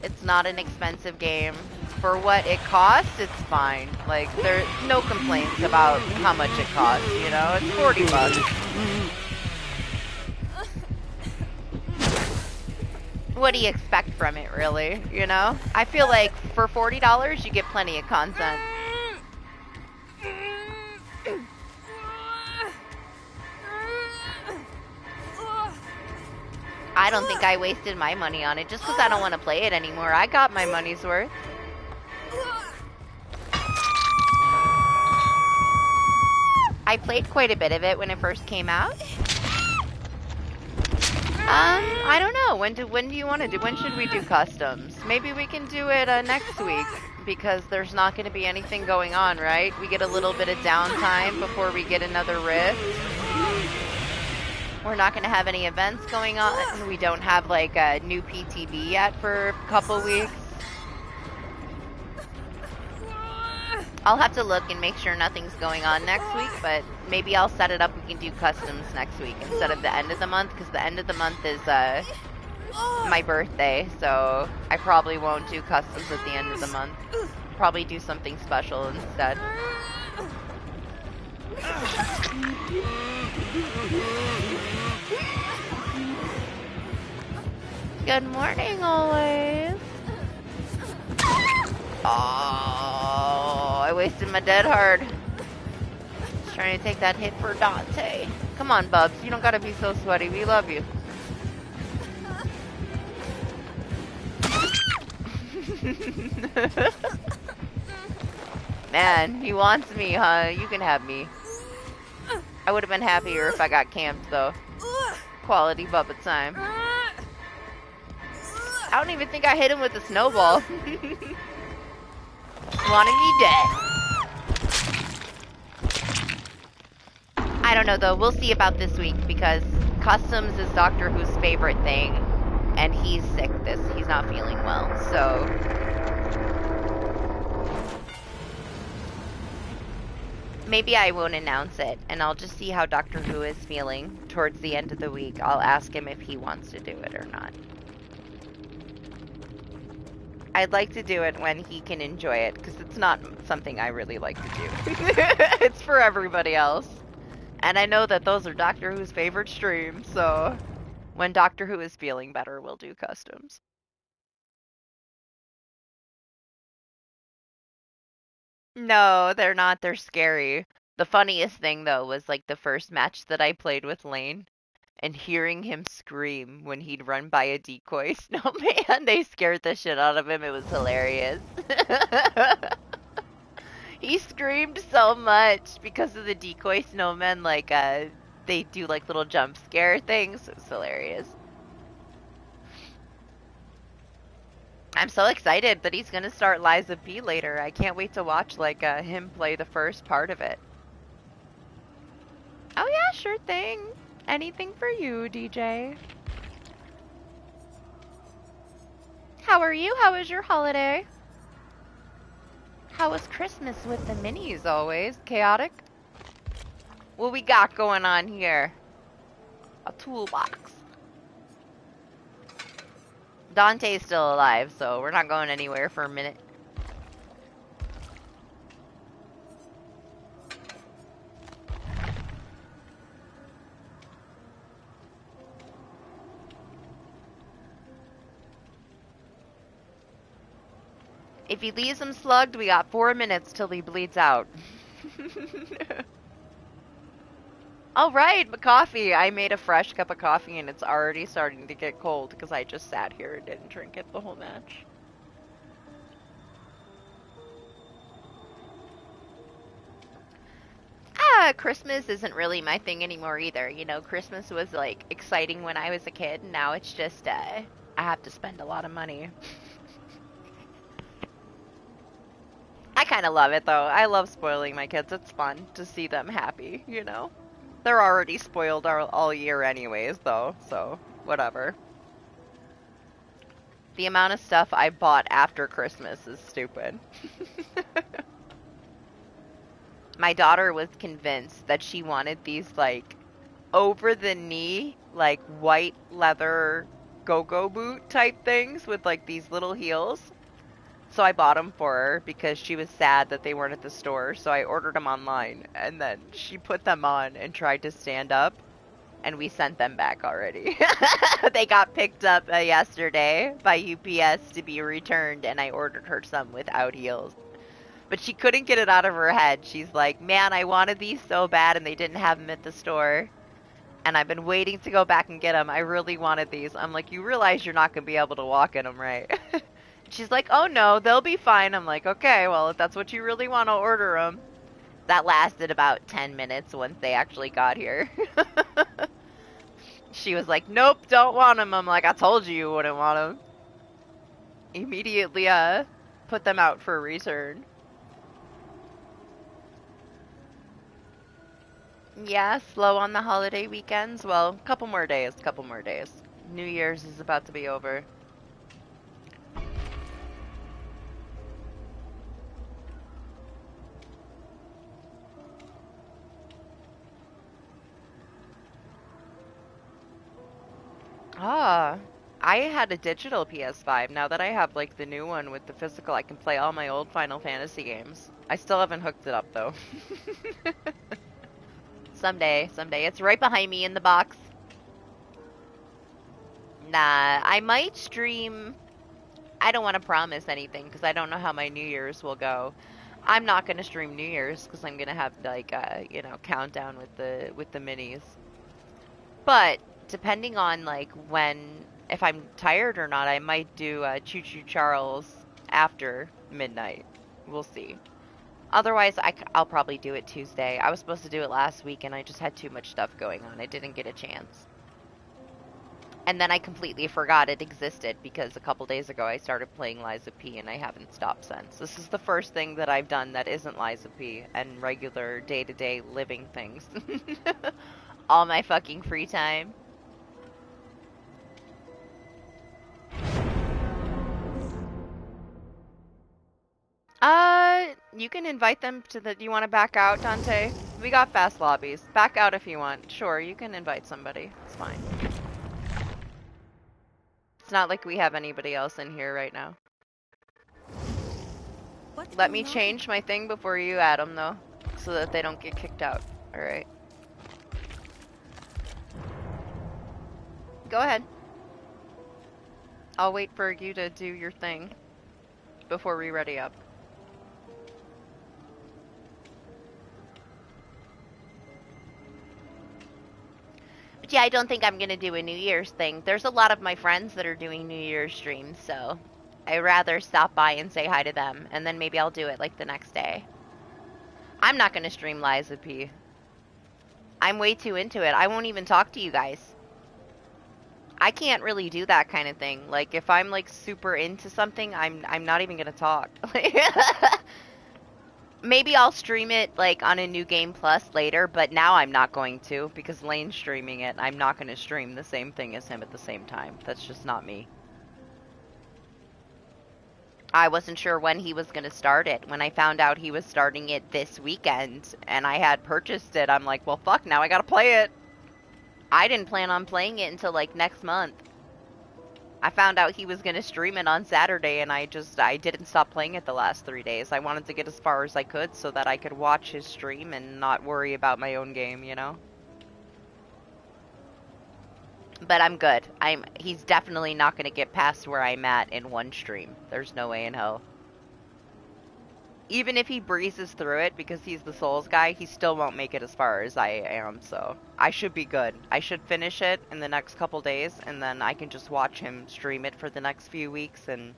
S1: It's not an expensive game. For what it costs, it's fine. Like, there's no complaints about how much it costs, you know? It's $40. what do you expect from it, really? You know? I feel like for $40, you get plenty of content. I don't think I wasted my money on it just because I don't want to play it anymore. I got my money's worth. I played quite a bit of it when it first came out. I don't know. When do you want to do? When should we do customs? Maybe we can do it next week because there's not going to be anything going on, right? We get a little bit of downtime before we get another rift. We're not going to have any events going on. We don't have like a new PTB yet for a couple weeks. I'll have to look and make sure nothing's going on next week, but maybe I'll set it up. We can do customs next week instead of the end of the month, because the end of the month is my birthday, so I probably won't do customs at the end of the month. Probably do something special instead. Good morning, always. Oh, I wasted my dead hard. Just trying to take that hit for Dante. Come on, Bubs. You don't gotta be so sweaty. We love you. Man, he wants me, huh? You can have me. I would have been happier if I got camped, though. Quality Bubba time. I don't even think I hit him with a snowball. Wanting me dead. I don't know, though. We'll see about this week, because customs is Doctor Who's favorite thing, and he's sick. He's not feeling well, so... Maybe I won't announce it, and I'll just see how Doctor Who is feeling towards the end of the week. I'll ask him if he wants to do it or not. I'd like to do it when he can enjoy it, because it's not something I really like to do. It's for everybody else. And I know that those are Doctor Who's favorite streams, so when Doctor Who is feeling better, we'll do customs. No, they're not. They're scary. The funniest thing, though, was like the first match that I played with Lane. And hearing him scream when he'd run by a decoy snowman, they scared the shit out of him. It was hilarious. He screamed so much because of the decoy snowmen, like, they do, like, little jump scare things. It was hilarious. I'm so excited that he's gonna start Liza P later. I can't wait to watch, like, him play the first part of it. Oh yeah, sure thing. Anything for you, DJ. How are you? How was your holiday? How was Christmas with the minis always? Chaotic? What we got going on here? A toolbox. Dante's still alive, so we're not going anywhere for a minute. If he leaves him slugged, we got 4 minutes till he bleeds out. Alright, but coffee. I made a fresh cup of coffee and it's already starting to get cold because I just sat here and didn't drink it the whole match. Christmas isn't really my thing anymore either. You know, Christmas was like exciting when I was a kid, and now it's just, I have to spend a lot of money. I kind of love it, though. I love spoiling my kids. It's fun to see them happy, you know? They're already spoiled all year anyways, though, so whatever. The amount of stuff I bought after Christmas is stupid. My daughter was convinced that she wanted these, like, over-the-knee, like, white leather go-go boot type things with, like, these little heels. So I bought them for her because she was sad that they weren't at the store. So I ordered them online, and then she put them on and tried to stand up. and we sent them back already. They got picked up yesterday by UPS to be returned, and I ordered her some without heels. But she couldn't get it out of her head. She's like, man, I wanted these so bad, and they didn't have them at the store. And I've been waiting to go back and get them. I really wanted these. I'm like, you realize you're not going to be able to walk in them, right? She's like, oh no, they'll be fine. I'm like, okay, well, if that's what you really want, I'll order them. That lasted about 10 minutes once they actually got here. She was like, nope, don't want them. I'm like, I told you wouldn't want them. Immediately, put them out for return. Yeah, slow on the holiday weekends. Well, couple more days. New Year's is about to be over. Ah, I had a digital PS5. Now that I have like the new one with the physical, I can play all my old Final Fantasy games. I still haven't hooked it up though. Someday. It's right behind me in the box. Nah, I might stream. I don't want to promise anything because I don't know how my New Year's will go. I'm not going to stream New Year's because I'm going to have like countdown with the minis. But depending on like if I'm tired or not, I might do Choo Choo Charles after midnight. We'll see. Otherwise, I'll probably do it Tuesday. I was supposed to do it last week, and I just had too much stuff going on. I didn't get a chance. And then I completely forgot it existed because a couple days ago I started playing Lies of P, and I haven't stopped since. This is the first thing that I've done that isn't Lies of P and regular day-to-day living things. All my fucking free time. You can invite them to the... Do you want to back out, Dante? We got fast lobbies. Back out if you want. Sure, you can invite somebody. It's fine. It's not like we have anybody else in here right now. Let me change my thing before you add them, though, so that they don't get kicked out. Alright. Go ahead. I'll wait for you to do your thing before we ready up. But yeah, I don't think I'm gonna do a New Year's thing. There's a lot of my friends that are doing New Year's streams, so I'd rather stop by and say hi to them, and then maybe I'll do it like the next day. I'm not gonna stream Lies of P. I'm way too into it. I won't even talk to you guys. I can't really do that kind of thing. Like, if I'm like super into something, I'm not even gonna talk. Maybe I'll stream it like on a New Game Plus later, but now I'm not going to because Lane's streaming it. I'm not going to stream the same thing as him at the same time. That's just not me. I wasn't sure when he was going to start it. When I found out he was starting it this weekend and I had purchased it, I'm like, well, fuck, now I got to play it. I didn't plan on playing it until like next month. I found out he was going to stream it on Saturday, and I didn't stop playing it the last 3 days. I wanted to get as far as I could so that I could watch his stream and not worry about my own game, you know? But I'm good. He's definitely not going to get past where I'm at in one stream. There's no way in hell. Even if he breezes through it because he's the Souls guy, he still won't make it as far as I am, so I should be good. I should finish it in the next couple days, and then I can just watch him stream it for the next few weeks, and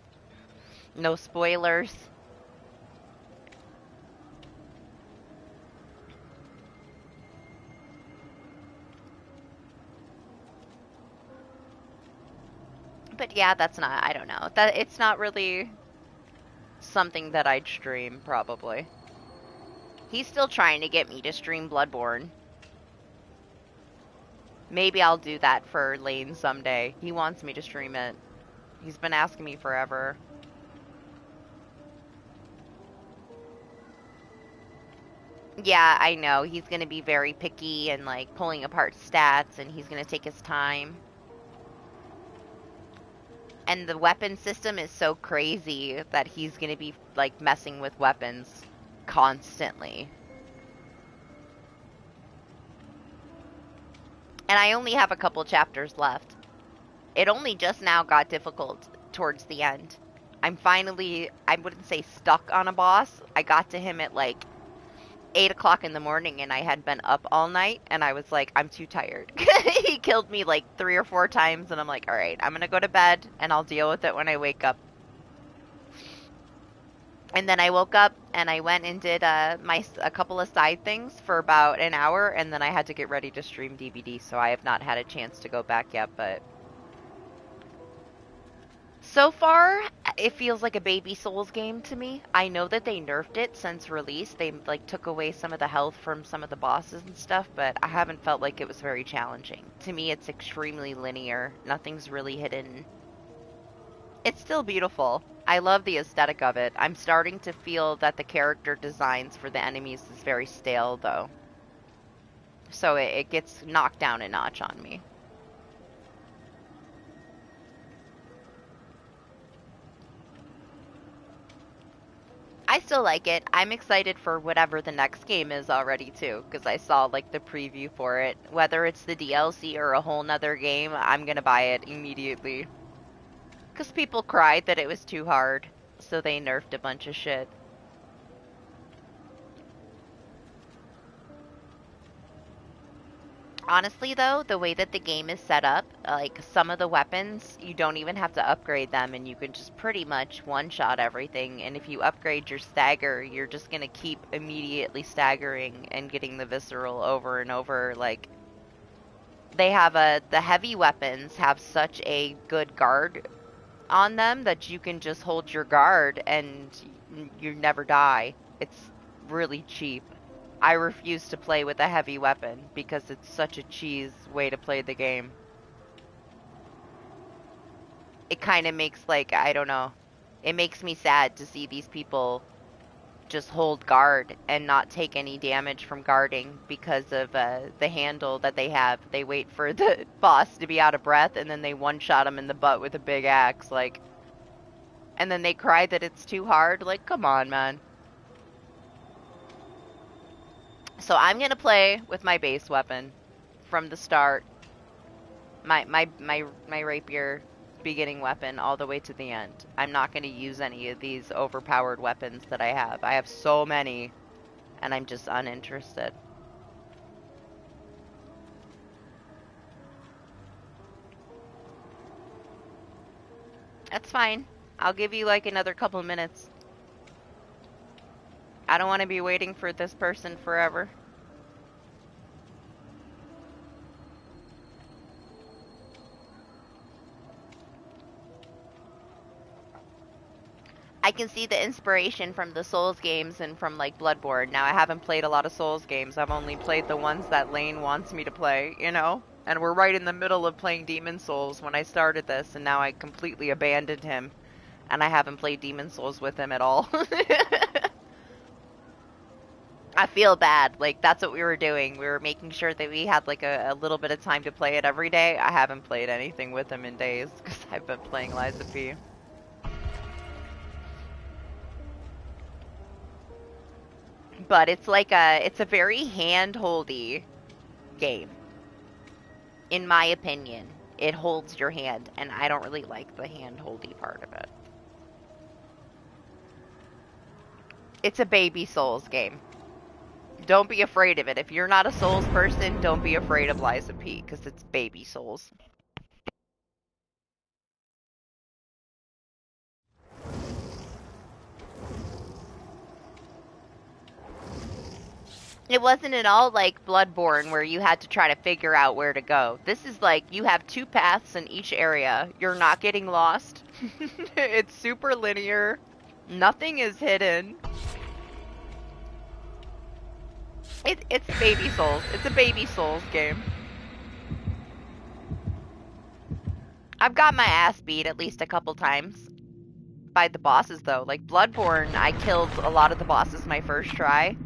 S1: no spoilers. But yeah, that's not, I don't know. It's not really something that I'd stream, probably. He's still trying to get me to stream Bloodborne. Maybe I'll do that for Lane someday. He wants me to stream it. He's been asking me forever. Yeah, I know. He's going to be very picky and, like, pulling apart stats, and he's going to take his time. And the weapon system is so crazy that he's going to be, like, messing with weapons constantly. And I only have a couple chapters left. It only just now got difficult towards the end. I'm finally, I wouldn't say stuck on a boss. I got to him at like 8 o'clock in the morning and I had been up all night and I was like, I'm too tired. He killed me like 3 or 4 times and I'm like, all right, I'm gonna go to bed and I'll deal with it when I wake up. And then I woke up and I went and did a couple of side things for about an hour and then I had to get ready to stream DBD, so I have not had a chance to go back yet, but so far, it feels like a baby Souls game to me. I know that they nerfed it since release. They like took away some of the health from some of the bosses and stuff, but I haven't felt like it was very challenging. To me, it's extremely linear. Nothing's really hidden. It's still beautiful. I love the aesthetic of it. I'm starting to feel that the character designs for the enemies is very stale, though. So it gets knocked down a notch on me. I still like it. I'm excited for whatever the next game is already too, because I saw like the preview for it. Whether it's the DLC or a whole nother game, I'm gonna buy it immediately. Because people cried that it was too hard, so they nerfed a bunch of shit. Honestly, though, the way that the game is set up, like some of the weapons, you don't even have to upgrade them, and you can just pretty much one-shot everything. And if you upgrade your stagger, you're just gonna keep immediately staggering and getting the visceral over and over. Like, they have the heavy weapons have such a good guard on them that you can just hold your guard and you never die. It's really cheap. I refuse to play with a heavy weapon because it's such a cheese way to play the game. It kind of makes like, I don't know, it makes me sad to see these people just hold guard and not take any damage from guarding because of the handle that they have. They wait for the boss to be out of breath and then they one-shot him in the butt with a big axe, like, and then they cry that it's too hard. Like, come on, man. So I'm gonna play with my base weapon from the start. My rapier beginning weapon all the way to the end. I'm not gonna use any of these overpowered weapons that I have. I have so many, and I'm just uninterested. That's fine. I'll give you like another couple minutes. I don't want to be waiting for this person forever. I can see the inspiration from the Souls games and from like Bloodborne. Now I haven't played a lot of Souls games. I've only played the ones that Lane wants me to play, you know? And we're right in the middle of playing Demon Souls when I started this, and now I completely abandoned him. And I haven't played Demon Souls with him at all. I feel bad. Like, that's what we were doing. We were making sure that we had like a little bit of time to play it every day. I haven't played anything with him in days because I've been playing Lies of P. But it's a very hand-holdy game. In my opinion, it holds your hand, and I don't really like the hand-holdy part of it. It's a baby Souls game. Don't be afraid of it. If you're not a Souls person, don't be afraid of Lies of P, because it's baby Souls. It wasn't at all like Bloodborne where you had to try to figure out where to go. This is like you have two paths in each area. You're not getting lost. It's super linear. Nothing is hidden. It's baby Souls. It's a baby Souls game. I've got my ass beat at least a couple times by the bosses though. Like Bloodborne, I killed a lot of the bosses my first try.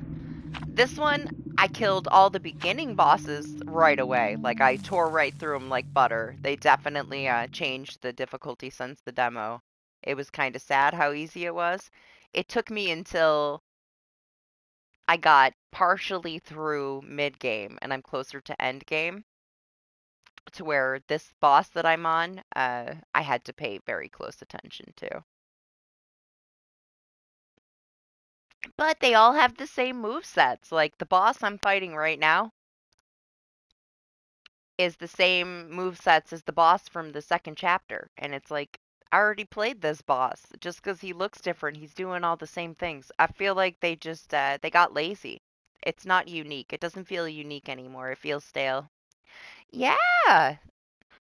S1: This one, I killed all the beginning bosses right away. Like, I tore right through them like butter. They definitely changed the difficulty since the demo. It was kind of sad how easy it was. It took me until I got partially through mid-game, and I'm closer to end game, to where this boss that I'm on, I had to pay very close attention to. But they all have the same movesets. Like the boss I'm fighting right now is the same movesets as the boss from the second chapter. And it's like, I already played this boss. Just because he looks different, he's doing all the same things. I feel like they just, they got lazy. It's not unique. It doesn't feel unique anymore. It feels stale. Yeah!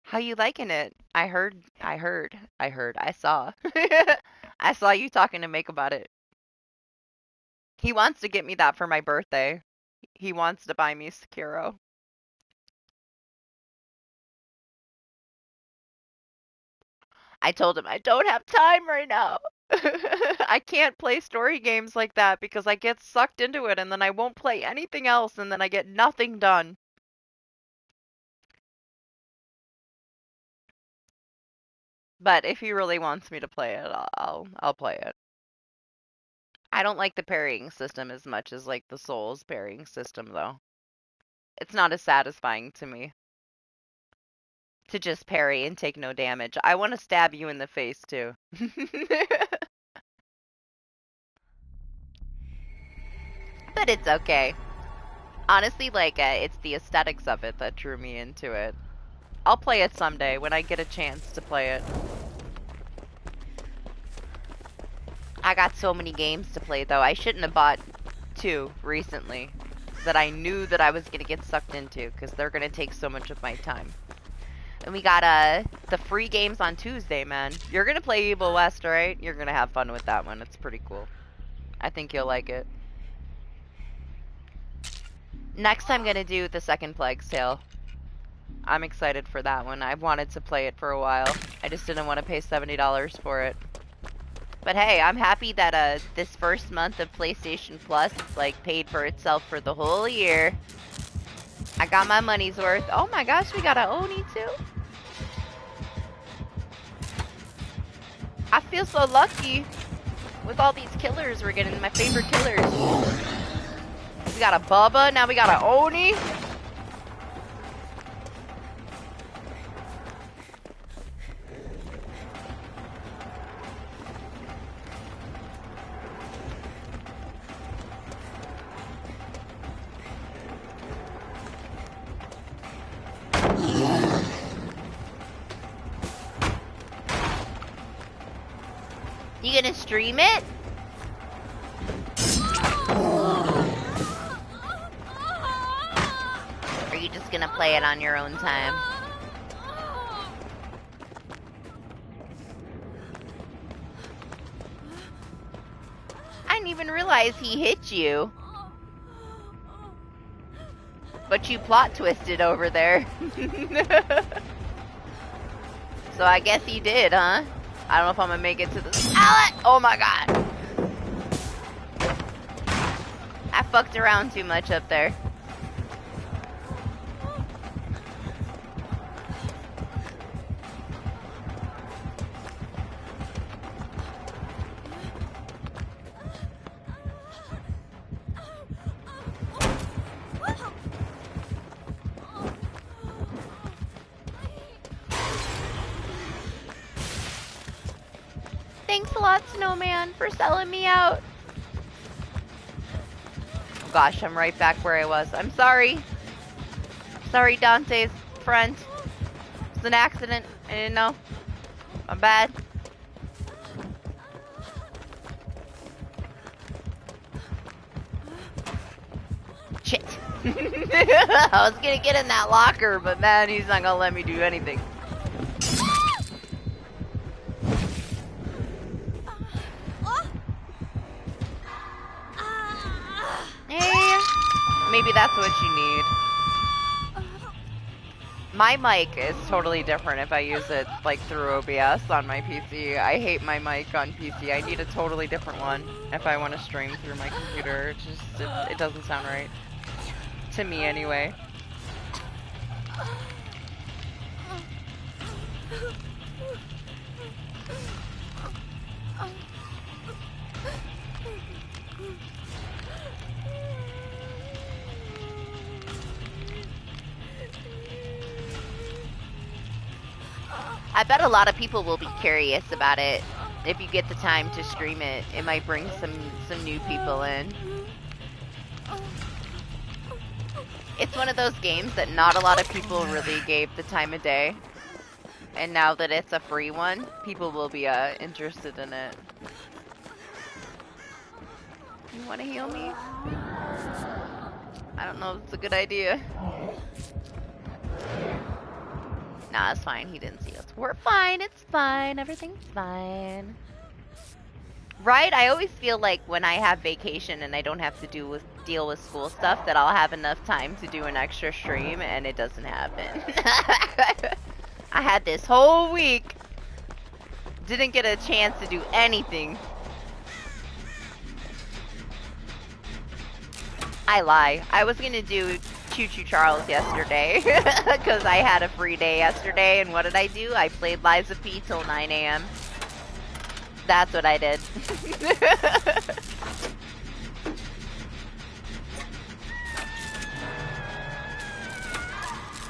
S1: How you liking it? I saw. I saw you talking to Make about it. He wants to get me that for my birthday. He wants to buy me Sekiro. I told him I don't have time right now. I can't play story games like that because I get sucked into it and then I won't play anything else and then I get nothing done. But if he really wants me to play it, I'll play it. I don't like the parrying system as much as like the Souls parrying system though. It's not as satisfying to me to just parry and take no damage. I want to stab you in the face too. But it's okay. Honestly, like, it's the aesthetics of it that drew me into it. I'll play it someday when I get a chance to play it. I got so many games to play, though. I shouldn't have bought 2 recently that I knew that I was going to get sucked into because they're going to take so much of my time. And we got the free games on Tuesday, man. You're going to play Evil West, right? You're going to have fun with that one. It's pretty cool. I think you'll like it. Next, I'm going to do the second Plague's Tale. I'm excited for that one. I've wanted to play it for a while. I just didn't want to pay $70 for it. But hey, I'm happy that this first month of PlayStation Plus like paid for itself for the whole year. I got my money's worth. Oh my gosh, we got a Oni too. I feel so lucky with all these killers we're getting. My favorite killers. We got a Bubba, now we got a Oni. You gonna stream it? Or are you just gonna play it on your own time? I didn't even realize he hit you. But you plot twisted over there. So I guess he did, huh? I don't know if I'm gonna make it to the pallet. Oh my god. I fucked around too much up there. Thanks a lot, Snowman, for selling me out. Oh gosh, I'm right back where I was. I'm sorry. Sorry, Dante's friend. It's an accident. I didn't know. My bad. Shit. I was gonna get in that locker, but man, he's not gonna let me do anything. Maybe that's what you need. My mic is totally different if I use it like through OBS on my PC. I hate my mic on PC. I need a totally different one if I want to stream through my computer. It doesn't sound right. To me anyway. I bet a lot of people will be curious about it. If you get the time to stream it, it might bring some new people in. It's one of those games that not a lot of people really gave the time of day. And now that it's a free one, people will be interested in it. You want to heal me? I don't know if it's a good idea. Nah, it's fine. He didn't see us. We're fine. It's fine. Everything's fine. Right? I always feel like when I have vacation and I don't have to deal with school stuff that I'll have enough time to do an extra stream, and it doesn't happen. I had this whole week. Didn't get a chance to do anything. I lie. I was gonna do Choo Choo Charles yesterday because I had a free day yesterday, and what did I do? I played Lies of P till 9 a.m. That's what I did.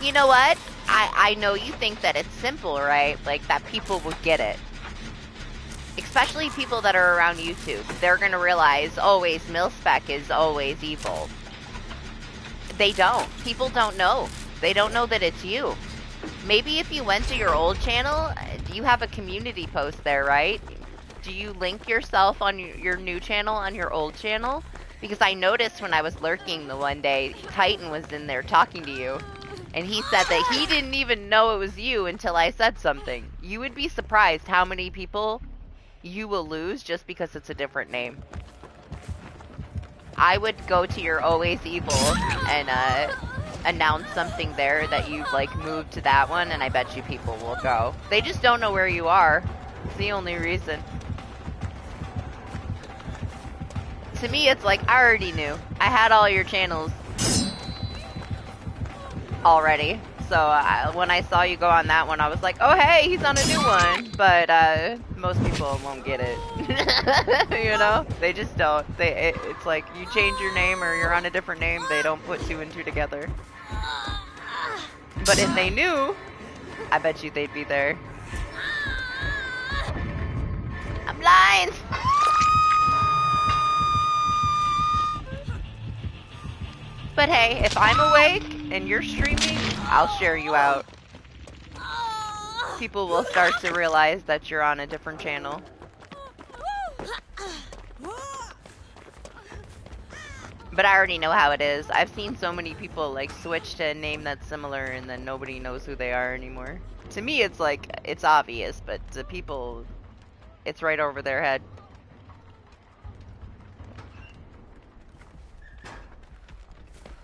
S1: You know what? I know you think that it's simple, right? Like that people will get it. Especially people that are around YouTube. They're gonna realize always Milspec is always evil. They don't. People don't know. They don't know that it's you. Maybe if you went to your old channel, you have a community post there, right? Do you link yourself on your new channel on your old channel? Because I noticed when I was lurking the one day, Titan was in there talking to you. And he said that he didn't even know it was you until I said something. You would be surprised how many people you will lose just because it's a different name. I would go to your Always Evil and announce something there that you've like moved to that one, and I bet you people will go. They just don't know where you are. It's the only reason. To me, it's like I already knew. I had all your channels already. So when I saw you go on that one, I was like, oh hey, he's on a new one. But most people won't get it. You know? They just don't. It's like you change your name or you're on a different name, they don't put two and two together. But if they knew, I bet you they'd be there. I'm blind! But hey, if I'm awake and you're streaming, I'll share you out. People will start to realize that you're on a different channel. But I already know how it is. I've seen so many people like switch to a name that's similar and then nobody knows who they are anymore. To me, it's like, it's obvious, but to people, it's right over their head.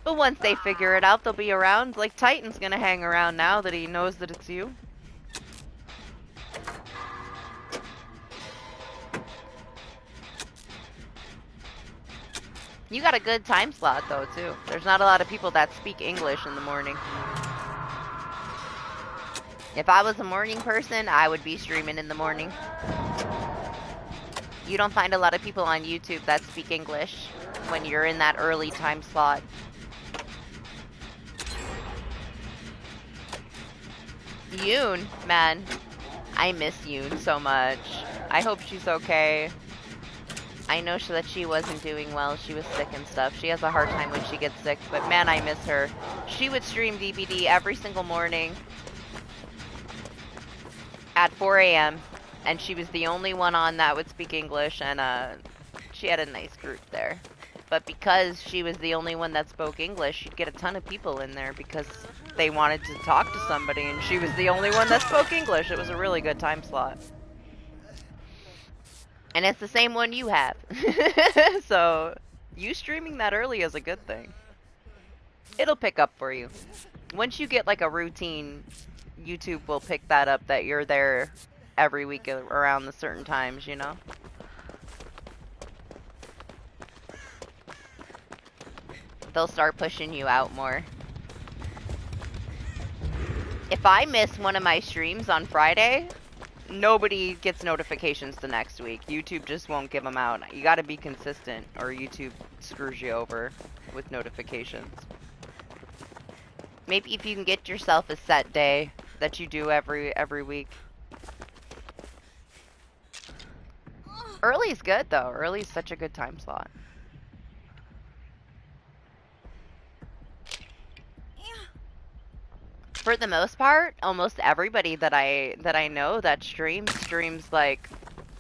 S1: But once they figure it out, they'll be around. Like, Titan's gonna hang around now that he knows that it's you. You got a good time slot, though, too. There's not a lot of people that speak English in the morning. If I was a morning person, I would be streaming in the morning. You don't find a lot of people on YouTube that speak English when you're in that early time slot. Yoon, man, I miss Yoon so much. I hope she's okay. I know that she wasn't doing well. She was sick and stuff. She has a hard time when she gets sick, but man, I miss her. She would stream DBD every single morning at 4 a.m. and she was the only one on that would speak English, and she had a nice group there. But because she was the only one that spoke English, she'd get a ton of people in there because they wanted to talk to somebody, and she was the only one that spoke English. It was a really good time slot. And it's the same one you have. So, you streaming that early is a good thing. It'll pick up for you. Once you get like a routine, YouTube will pick that up that you're there every week around the certain times, you know? They'll start pushing you out more. If I miss one of my streams on Friday, nobody gets notifications the next week. YouTube just won't give them out. You gotta be consistent or YouTube screws you over with notifications. Maybe if you can get yourself a set day that you do every week. Early's good though. Early's such a good time slot. For the most part, almost everybody that I know that streams like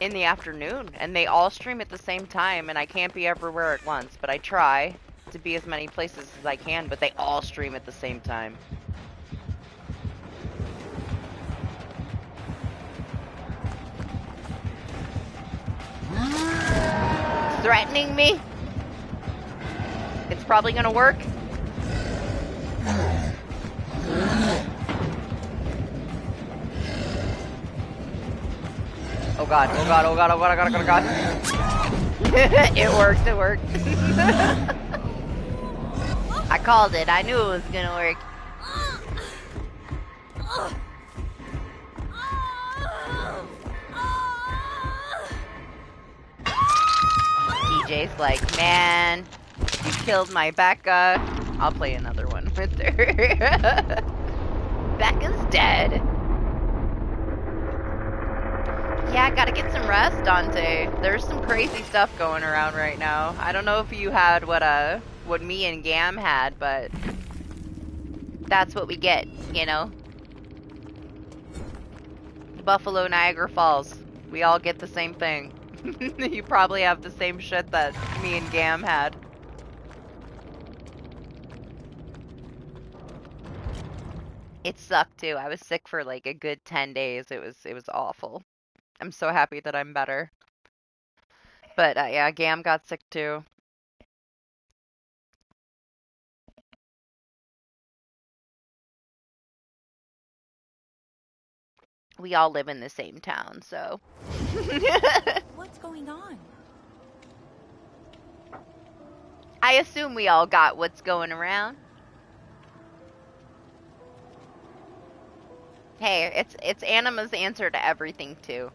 S1: in the afternoon, and they all stream at the same time, and I can't be everywhere at once, but I try to be as many places as I can, but they all stream at the same time. Threatening me? It's probably gonna work. Oh god, oh god, oh god, oh god, oh god, oh god, oh god. It worked, it worked. I called it, I knew it was gonna work. DJ's like, man, you killed my Becca. I'll play another one with her. Becca's dead. Yeah, gotta get some rest, Dante. There's some crazy stuff going around right now. I don't know if you had what me and Gam had, but that's what we get, you know? Buffalo, Niagara Falls. We all get the same thing. You probably have the same shit that me and Gam had. It sucked too. I was sick for like a good 10 days. It was awful. I'm so happy that I'm better. But yeah, Gam got sick too. We all live in the same town, so.
S4: What's going on?
S1: I assume we all got what's going around. Hey, it's Anima's answer to everything too.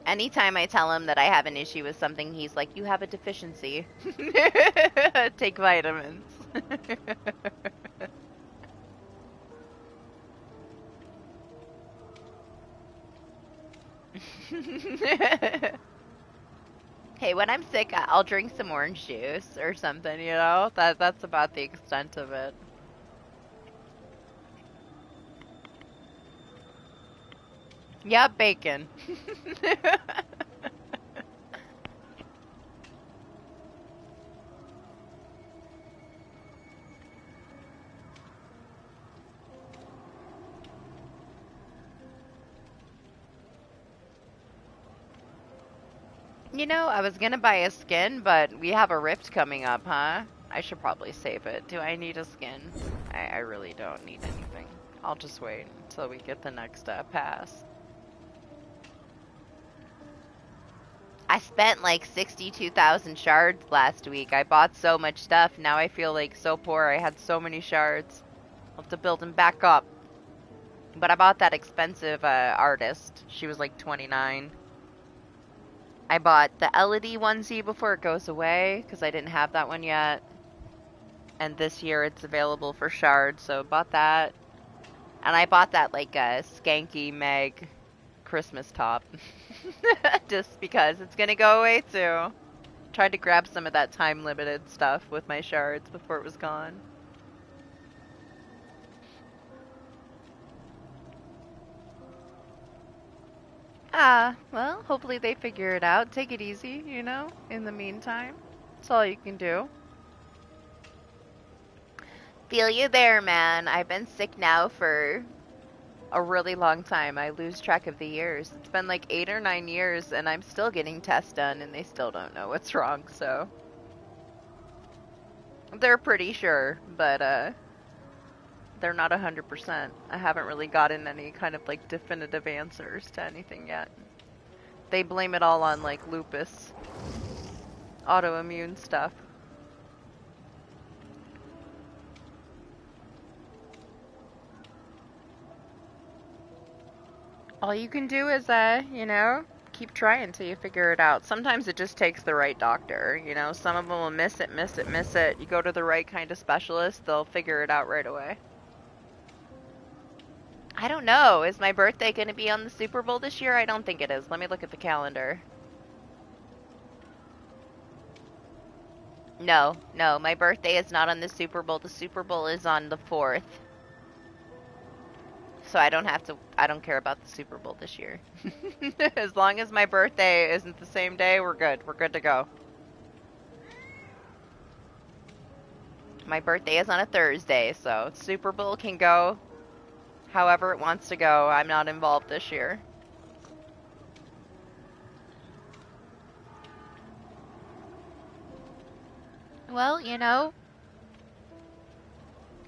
S1: Anytime I tell him that I have an issue with something, he's like, you have a deficiency. Take vitamins. Hey, when I'm sick, I'll drink some orange juice or something, you know? That's about the extent of it. Yeah, bacon. You know, I was gonna buy a skin, but we have a rift coming up, huh? I should probably save it. Do I need a skin? I really don't need anything. I'll just wait until we get the next pass. I spent like 62,000 shards last week. I bought so much stuff. Now I feel like so poor. I had so many shards. I'll have to build them back up. But I bought that expensive artist. She was like 29. I bought the LED onesie before it goes away because I didn't have that one yet. And this year it's available for shards, so bought that. And I bought that like skanky Meg Christmas top. Just because it's gonna go away too. Tried to grab some of that time limited stuff with my shards before it was gone. Well, hopefully they figure it out. Take it easy, you know, in the meantime. That's all you can do. Feel you there, man. I've been sick now for a really long time. I lose track of the years. It's been like 8 or 9 years, and I'm still getting tests done, and they still don't know what's wrong, so. They're pretty sure, but, they're not 100%. I haven't really gotten any kind of like definitive answers to anything yet. They blame it all on like lupus, autoimmune stuff. All you can do is, you know, keep trying till you figure it out. Sometimes it just takes the right doctor, you know. Some of them will miss it. You go to the right kind of specialist, they'll figure it out right away. I don't know. Is my birthday going to be on the Super Bowl this year? I don't think it is. Let me look at the calendar. No, no, my birthday is not on the Super Bowl. The Super Bowl is on the 4th. So I don't care about the Super Bowl this year. As long as my birthday isn't the same day, we're good. We're good to go. My birthday is on a Thursday, so Super Bowl can go however it wants to go. I'm not involved this year. Well, you know,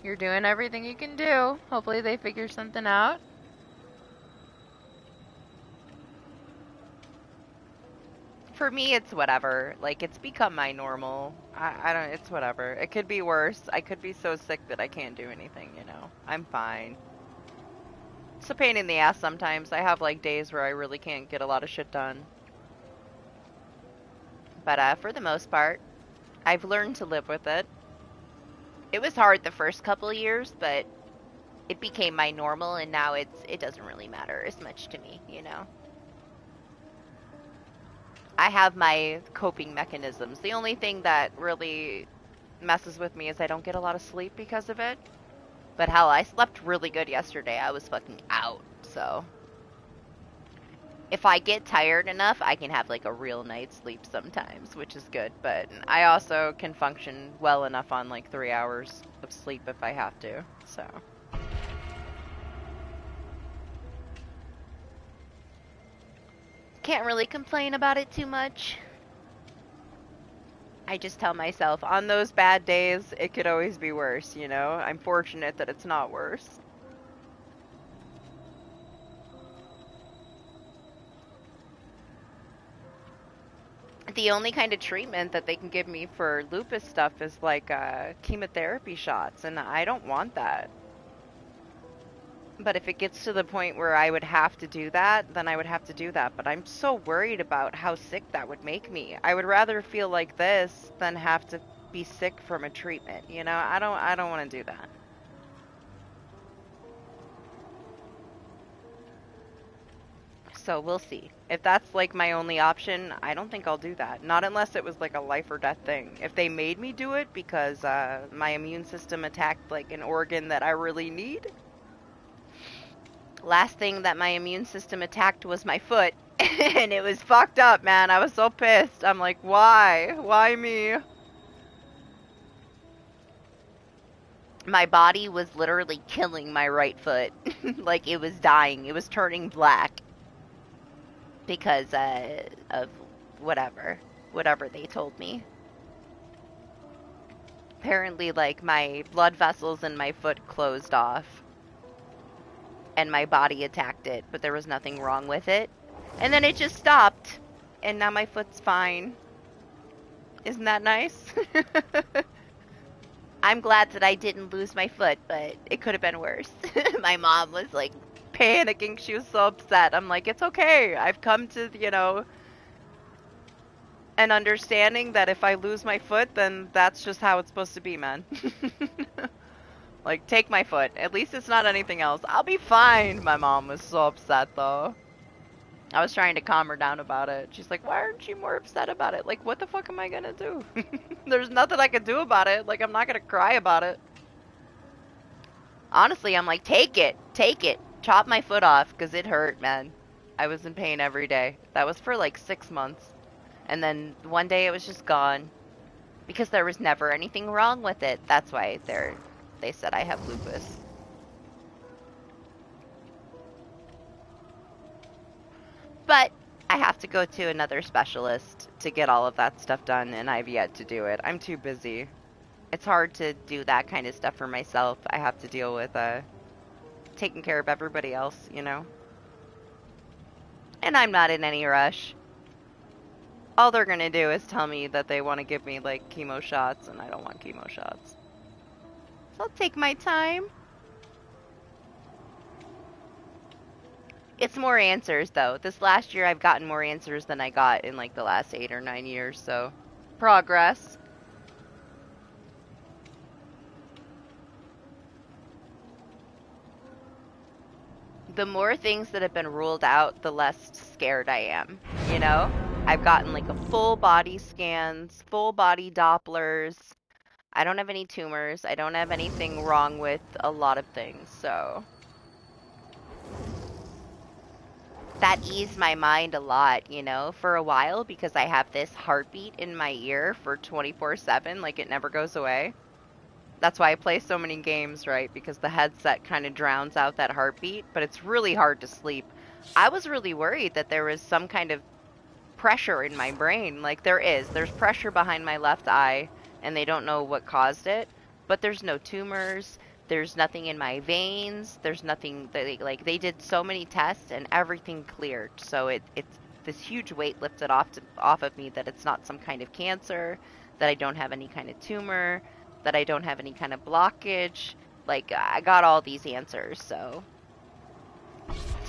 S1: you're doing everything you can do. Hopefully they figure something out. For me, it's whatever. Like, it's become my normal. I don't, it's whatever. It could be worse. I could be so sick that I can't do anything, you know? I'm fine. It's a pain in the ass sometimes. I have, like, days where I really can't get a lot of shit done. But, for the most part, I've learned to live with it. It was hard the first couple years, but it became my normal, and now it doesn't really matter as much to me, you know? I have my coping mechanisms. The only thing that really messes with me is I don't get a lot of sleep because of it. But hell, I slept really good yesterday. I was fucking out, so. If I get tired enough, I can have like a real night's sleep sometimes, which is good. But I also can function well enough on like 3 hours of sleep if I have to, so. Can't really complain about it too much. I just tell myself, on those bad days, it could always be worse, you know? I'm fortunate that it's not worse. The only kind of treatment that they can give me for lupus stuff is like chemotherapy shots, and I don't want that. But if it gets to the point where I would have to do that, then I would have to do that. But I'm so worried about how sick that would make me. I would rather feel like this than have to be sick from a treatment, you know? I don't want to do that. So we'll see. If that's like my only option, I don't think I'll do that. Not unless it was like a life or death thing. If they made me do it because my immune system attacked like an organ that I really need. Last thing that my immune system attacked was my foot. And it was fucked up, man. I was so pissed. I'm like, why? Why me? My body was literally killing my right foot. Like, it was dying. It was turning black. Because of whatever they told me. Apparently, like, my blood vessels in my foot closed off. And my body attacked it, but there was nothing wrong with it. And then it just stopped. And now my foot's fine. Isn't that nice? I'm glad that I didn't lose my foot, but it could have been worse. My mom was like panicking. She was so upset. I'm like, it's okay. I've come to, you know, an understanding that if I lose my foot, then that's just how it's supposed to be, man. Like, take my foot. At least it's not anything else. I'll be fine. My mom was so upset, though. I was trying to calm her down about it. She's like, why aren't you more upset about it? Like, what the fuck am I gonna do? There's nothing I can do about it. Like, I'm not gonna cry about it. Honestly, I'm like, take it. Take it. Chop my foot off, because it hurt, man. I was in pain every day. That was for, like, 6 months. And then one day it was just gone. Because there was never anything wrong with it. That's why they said I have lupus. But I have to go to another specialist to get all of that stuff done, and I've yet to do it. I'm too busy. It's hard to do that kind of stuff for myself. I have to deal with taking care of everybody else, you know? And I'm not in any rush. All they're gonna do is tell me that they want to give me, like, chemo shots, and I don't want chemo shots. So I'll take my time. It's more answers, though. This last year, I've gotten more answers than I got in, like, the last 8 or 9 years, so progress. The more things that have been ruled out, the less scared I am, you know? I've gotten like a full body scans, full body Dopplers. I don't have any tumors. I don't have anything wrong with a lot of things, so that eased my mind a lot, you know, for a while because I have this heartbeat in my ear for 24/7, like it never goes away. That's why I play so many games, right? Because the headset kind of drowns out that heartbeat, but it's really hard to sleep. I was really worried that there was some kind of pressure in my brain. Like there's pressure behind my left eye, and they don't know what caused it, but there's no tumors. There's nothing in my veins. There's nothing that they did so many tests and everything cleared. So it's this huge weight lifted off of me that it's not some kind of cancer, that I don't have any kind of tumor, that I don't have any kind of blockage. Like I got all these answers. So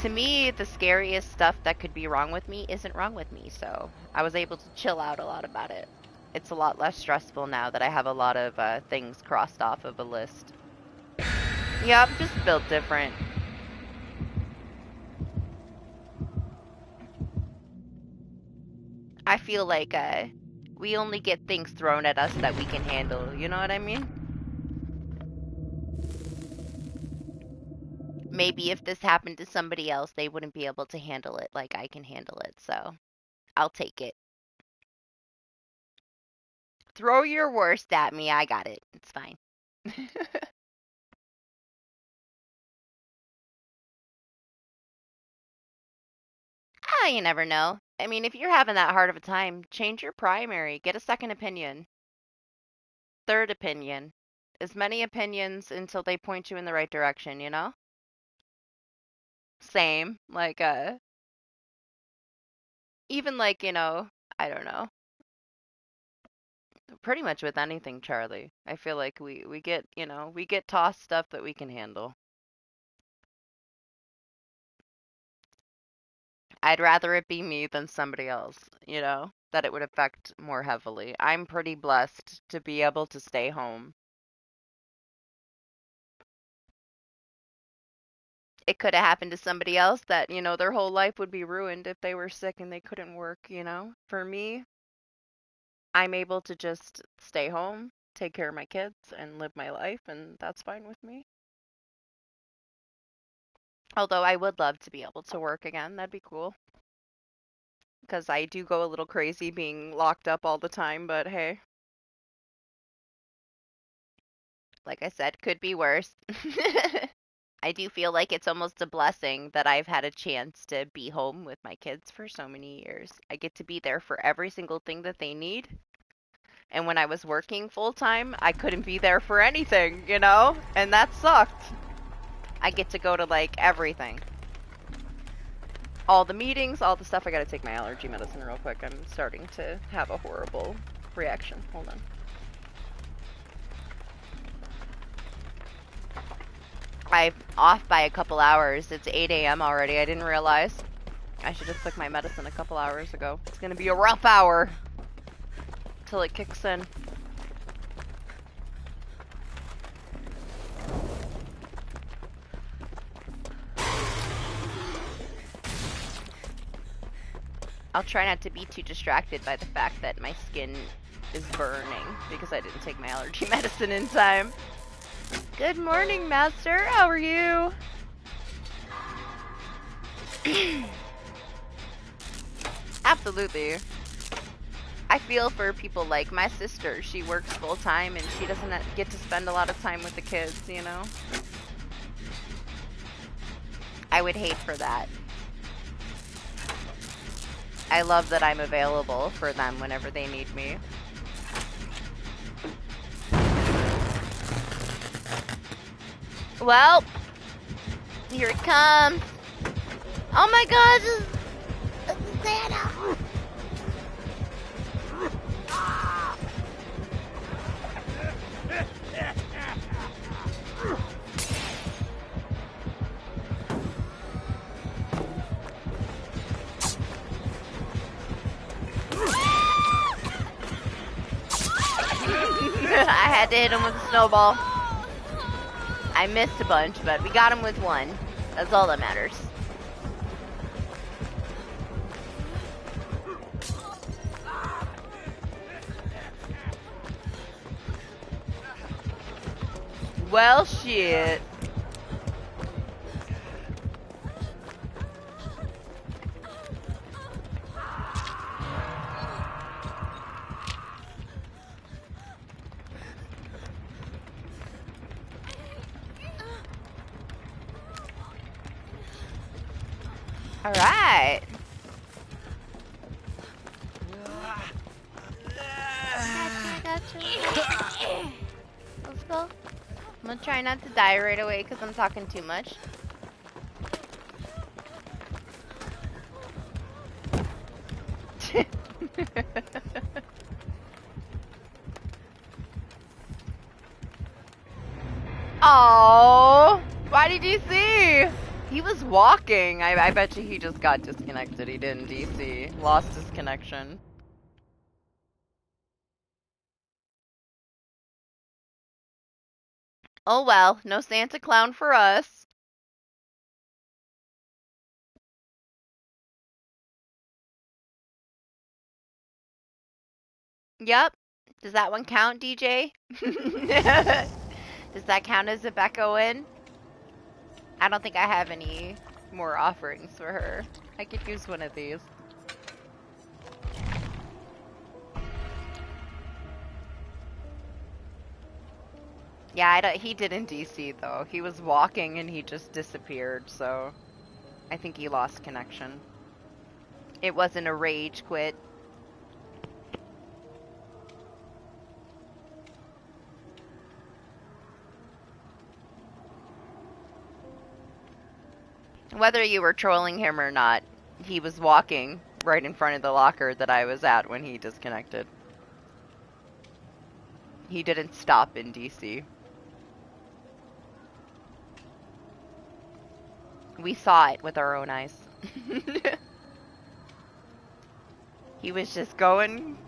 S1: to me, the scariest stuff that could be wrong with me isn't wrong with me, so I was able to chill out a lot about it. It's a lot less stressful now that I have a lot of things crossed off of a list. Yeah, I'm just built different. I feel like we only get things thrown at us that we can handle, you know what I mean? Maybe if this happened to somebody else, they wouldn't be able to handle it like I can handle it, so I'll take it. Throw your worst at me, I got it. It's fine. Ah, you never know. I mean, if you're having that hard of a time, change your primary. Get a second opinion. Third opinion. As many opinions until they point you in the right direction, you know? Same. Like, even like, you know, I don't know. Pretty much with anything, Charlie. I feel like we get, you know, we get tossed stuff that we can handle. I'd rather it be me than somebody else, you know, that it would affect more heavily. I'm pretty blessed to be able to stay home. It could have happened to somebody else that, you know, their whole life would be ruined if they were sick and they couldn't work, you know? For me, I'm able to just stay home, take care of my kids, and live my life, and that's fine with me. Although I would love to be able to work again, that'd be cool. Because I do go a little crazy being locked up all the time, but hey, like I said, could be worse. I do feel like it's almost a blessing that I've had a chance to be home with my kids for so many years. I get to be there for every single thing that they need. And when I was working full time, I couldn't be there for anything, you know? And that sucked. I get to go to like everything. All the meetings, all the stuff. I gotta take my allergy medicine real quick. I'm starting to have a horrible reaction. Hold on. I'm off by a couple hours. It's 8 a.m. already. I didn't realize. I should have took my medicine a couple hours ago. It's gonna be a rough hour till it kicks in. I'll try not to be too distracted by the fact that my skin is burning because I didn't take my allergy medicine in time. Good morning, Master. How are you? Absolutely. I feel for people like my sister. She works full time and she doesn't get to spend a lot of time with the kids, you know? I would hate for that. I love that I'm available for them whenever they need me. Well, here it comes. Oh my god, it's Santa. I had to hit him with a snowball. I missed a bunch, but we got him with one. That's all that matters. Well, shit. All right. Gotcha. Let's go. I'm gonna try not to die right away because I'm talking too much. Oh, why did you see? He was walking. I bet you he just got disconnected. He didn't DC. Lost his connection. Oh well, no Santa Clown for us. Yep. Does that one count, DJ? Does that count as a Becca win? I don't think I have any more offerings for her. I could use one of these. Yeah, he didn't DC though. He was walking and he just disappeared, so I think he lost connection. It wasn't a rage quit. Whether you were trolling him or not, he was walking right in front of the locker that I was at when he disconnected. He didn't stop in DC. We saw it with our own eyes. He was just going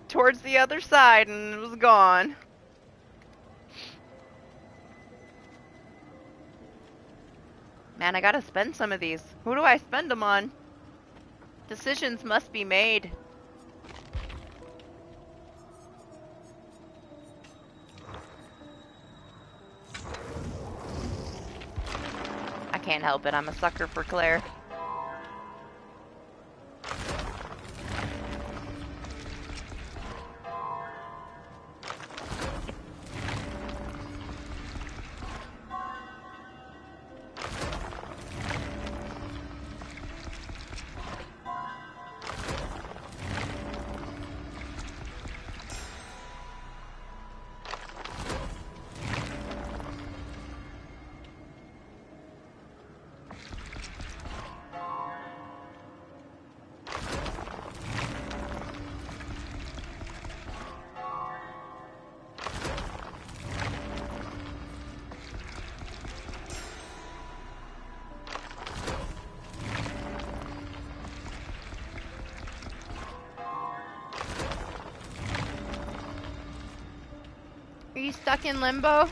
S1: towards the other side and it was gone. Man, I gotta spend some of these. Who do I spend them on? Decisions must be made. I can't help it. I'm a sucker for Claire. Are you stuck in limbo?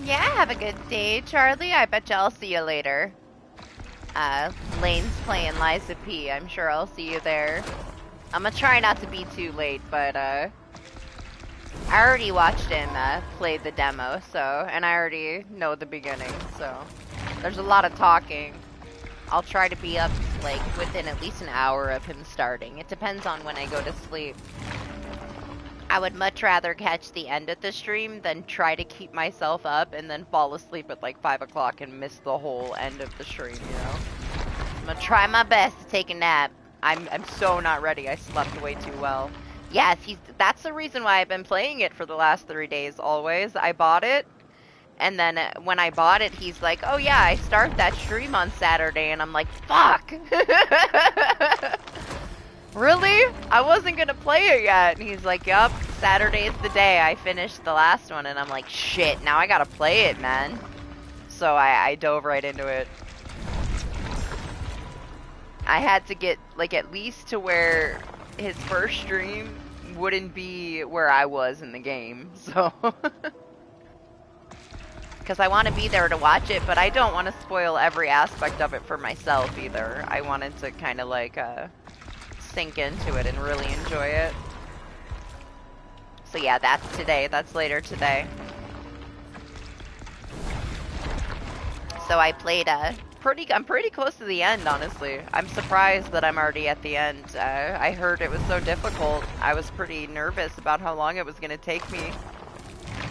S1: Yeah, have a good day, Charlie. I bet you I'll see you later. Lane's playing Liza P. I'm sure I'll see you there. I'm gonna try not to be too late, but, I already watched him, play the demo, so, and I already know the beginning, so. There's a lot of talking. I'll try to be up, like, within at least an hour of him starting. It depends on when I go to sleep. I would much rather catch the end of the stream than try to keep myself up and then fall asleep at like 5 o'clock and miss the whole end of the stream, you know? I'm gonna try my best to take a nap. I'm so not ready. I slept way too well. Yes, that's the reason why I've been playing it for the last 3 days always. I bought it And then when I bought it, he's like, "Oh yeah, I start that stream on Saturday," and I'm like, "Fuck." Really? I wasn't gonna play it yet. And he's like, "Yup, Saturday's the day I finished the last one." And I'm like, "Shit, now I gotta play it, man." So I dove right into it. I had to get, like, at least to where his first stream wouldn't be where I was in the game, so... Because I want to be there to watch it, but I don't want to spoil every aspect of it for myself either. I wanted to kind of, like, sink into it and really enjoy it. So yeah, that's today. That's later today. So I played, I'm pretty close to the end, honestly. I'm surprised that I'm already at the end. I heard it was so difficult. I was pretty nervous about how long it was going to take me.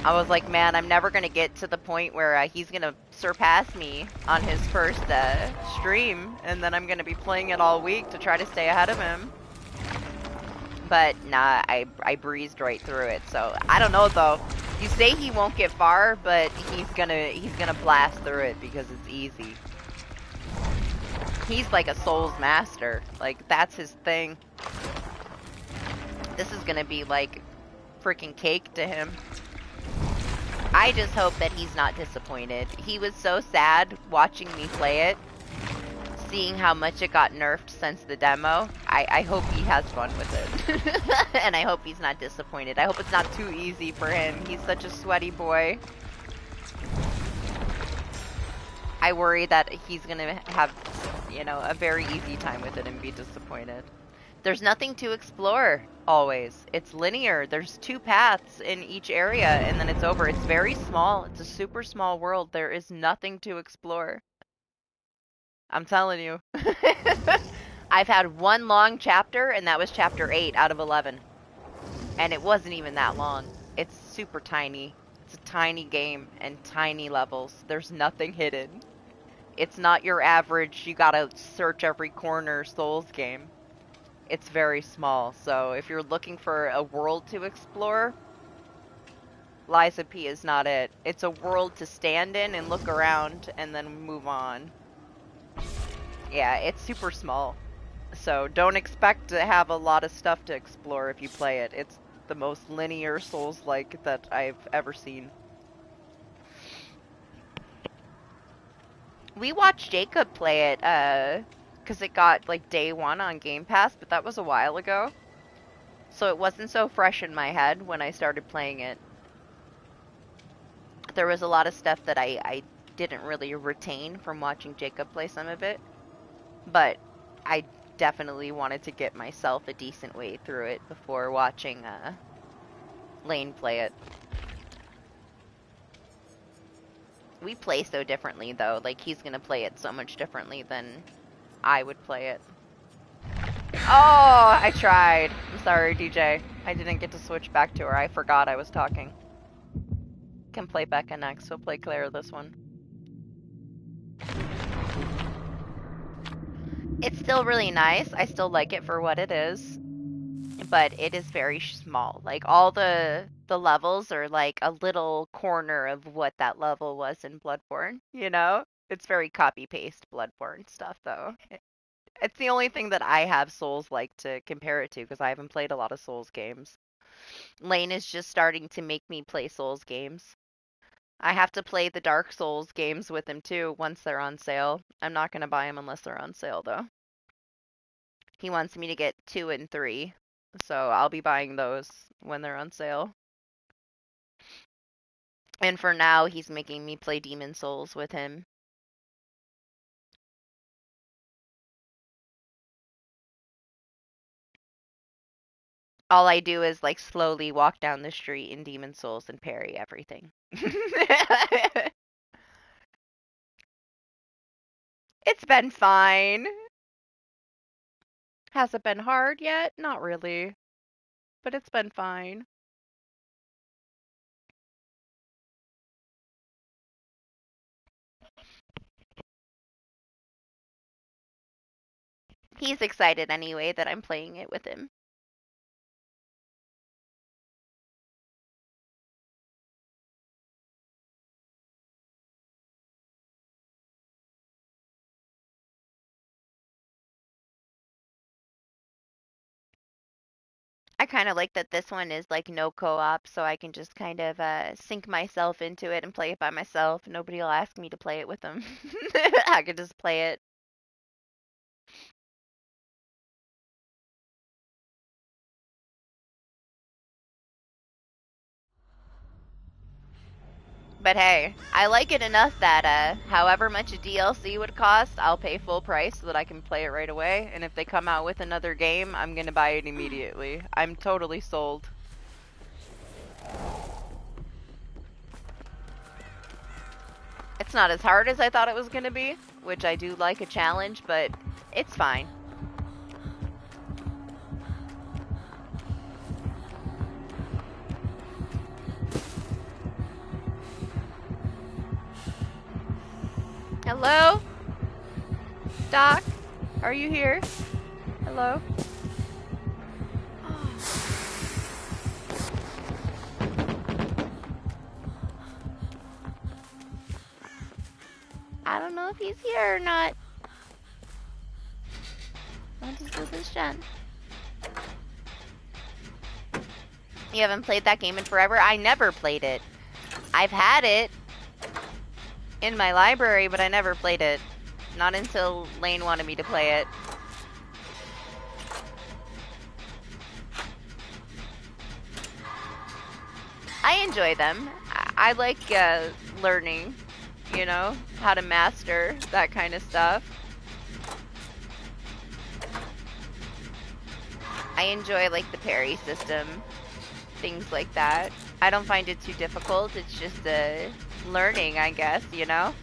S1: I was like, man, I'm never going to get to the point where he's going to surpass me on his first stream, and then I'm going to be playing it all week to try to stay ahead of him. But nah, I breezed right through it. So I don't know though. You say he won't get far, but he's gonna blast through it because it's easy. He's like a Souls master. Like, that's his thing. This is gonna be like freaking cake to him. I just hope that he's not disappointed. He was so sad watching me play it, seeing how much it got nerfed since the demo. I hope he has fun with it. And I hope he's not disappointed. I hope it's not too easy for him. He's such a sweaty boy. I worry that he's gonna have, you know, a very easy time with it and be disappointed. There's nothing to explore, always. It's linear. There's 2 paths in each area, and then it's over. It's very small. It's a super small world. There is nothing to explore. I'm telling you. I've had 1 long chapter, and that was chapter 8 out of 11. And it wasn't even that long. It's super tiny. It's a tiny game and tiny levels. There's nothing hidden. It's not your average, you gotta search every corner Souls game. It's very small, so if you're looking for a world to explore, Lies of P is not it. It's a world to stand in and look around and then move on. Yeah, it's super small. So don't expect to have a lot of stuff to explore if you play it. It's the most linear Souls-like that I've ever seen. We watched Jacob play it, because it got, like, day 1 on Game Pass, but that was a while ago. So it wasn't so fresh in my head when I started playing it. There was a lot of stuff that I didn't really retain from watching Jacob play some of it. But I definitely wanted to get myself a decent way through it before watching Lane play it. We play so differently, though. Like, he's gonna play it so much differently than I would play it. Oh, I tried. I'm sorry, DJ. I didn't get to switch back to her. I forgot I was talking. Can play Becca next. We'll play Claire this one. It's still really nice. I still like it for what it is. But it is very small. Like, all the levels are like a little corner of what that level was in Bloodborne, you know? It's very copy-paste Bloodborne stuff, though. It's the only thing that I have Souls-like to compare it to, because I haven't played a lot of Souls games. Lane is just starting to make me play Souls games. I have to play the Dark Souls games with him, too, once they're on sale. I'm not going to buy them unless they're on sale, though. He wants me to get 2 and 3, so I'll be buying those when they're on sale. And for now, he's making me play Demon Souls with him. All I do is, like, slowly walk down the street in Demon Souls and parry everything. It's been fine. Has it been hard yet? Not really. But it's been fine. He's excited anyway that I'm playing it with him. kind of like that this one is like no co-op, so I can just kind of sink myself into it and play it by myself. Nobody will ask me to play it with them. I could just play it. But hey, I like it enough that however much a DLC would cost, I'll pay full price so that I can play it right away. And if they come out with another game, I'm gonna buy it immediately. I'm totally sold. It's not as hard as I thought it was gonna be, which I do like a challenge, but it's fine. Hello? Doc? Are you here? Hello? I don't know if he's here or not. I'll just do this, Jen. You haven't played that game in forever? I never played it. I've had it in my library, but I never played it. Not until Lane wanted me to play it. I enjoy them. I like learning, you know, how to master that kind of stuff. I enjoy like the parry system, things like that. I don't find it too difficult. It's just learning, I guess, you know?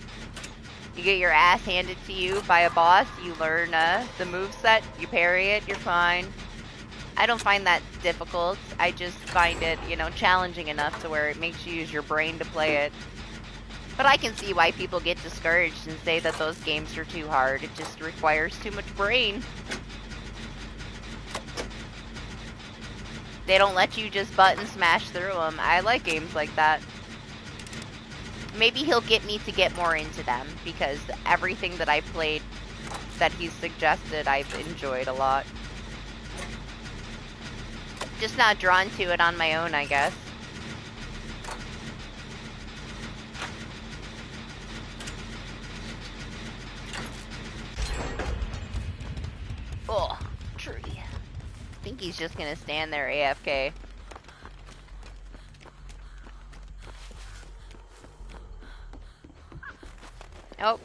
S1: You get your ass handed to you by a boss, you learn the moveset, you parry it, you're fine. I don't find that difficult. I just find it, you know, challenging enough to where it makes you use your brain to play it. But I can see why people get discouraged and say that those games are too hard. It just requires too much brain. They don't let you just button smash through them. I like games like that. Maybe he'll get me to get more into them, because everything that I've played that he's suggested, I've enjoyed a lot. Just not drawn to it on my own, I guess. Oh, tree. I think he's just gonna stand there AFK. Oh.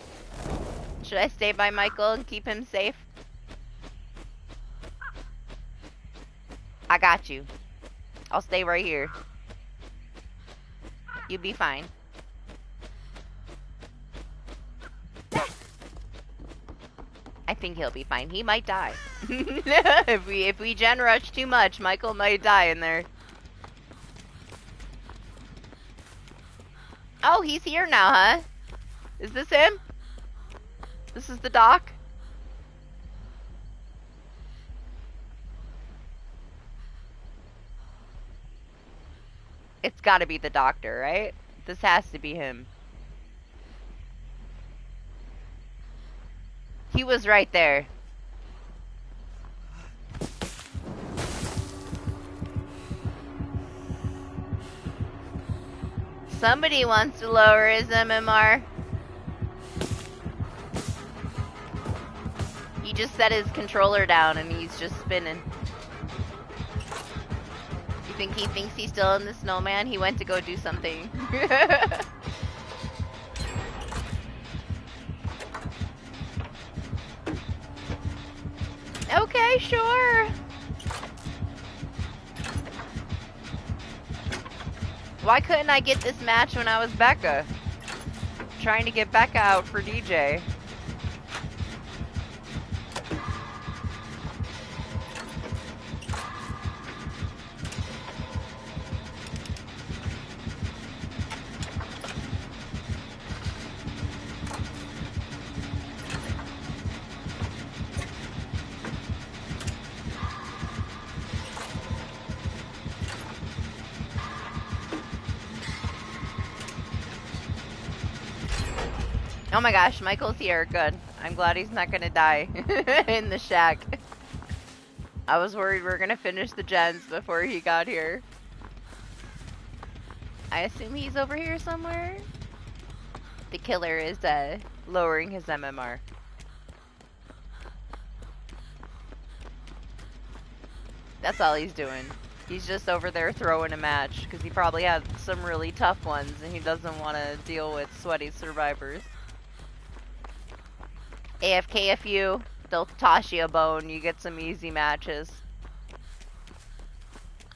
S1: Should I stay by Michael and keep him safe? I got you. I'll stay right here. You'll be fine. I think he'll be fine. He might die. If we gen rush too much, Michael might die in there. Oh, he's here now, huh? Is this him? This is the doc? It's gotta be the doctor, right? This has to be him. He was right there. Somebody wants to lower his MMR. He just set his controller down and he's just spinning. You think he thinks he's still in the snowman? He went to go do something. Okay, sure. Why couldn't I get this match when I was Becca? Trying to get Becca out for DJ. Oh my gosh, Michael's here. Good. I'm glad he's not gonna die in the shack. I was worried we were gonna finish the gens before he got here. I assume he's over here somewhere. The killer is lowering his MMR. That's all he's doing. He's just over there throwing a match because he probably had some really tough ones and he doesn't want to deal with sweaty survivors. AFK a few, they'll toss you a bone, you get some easy matches.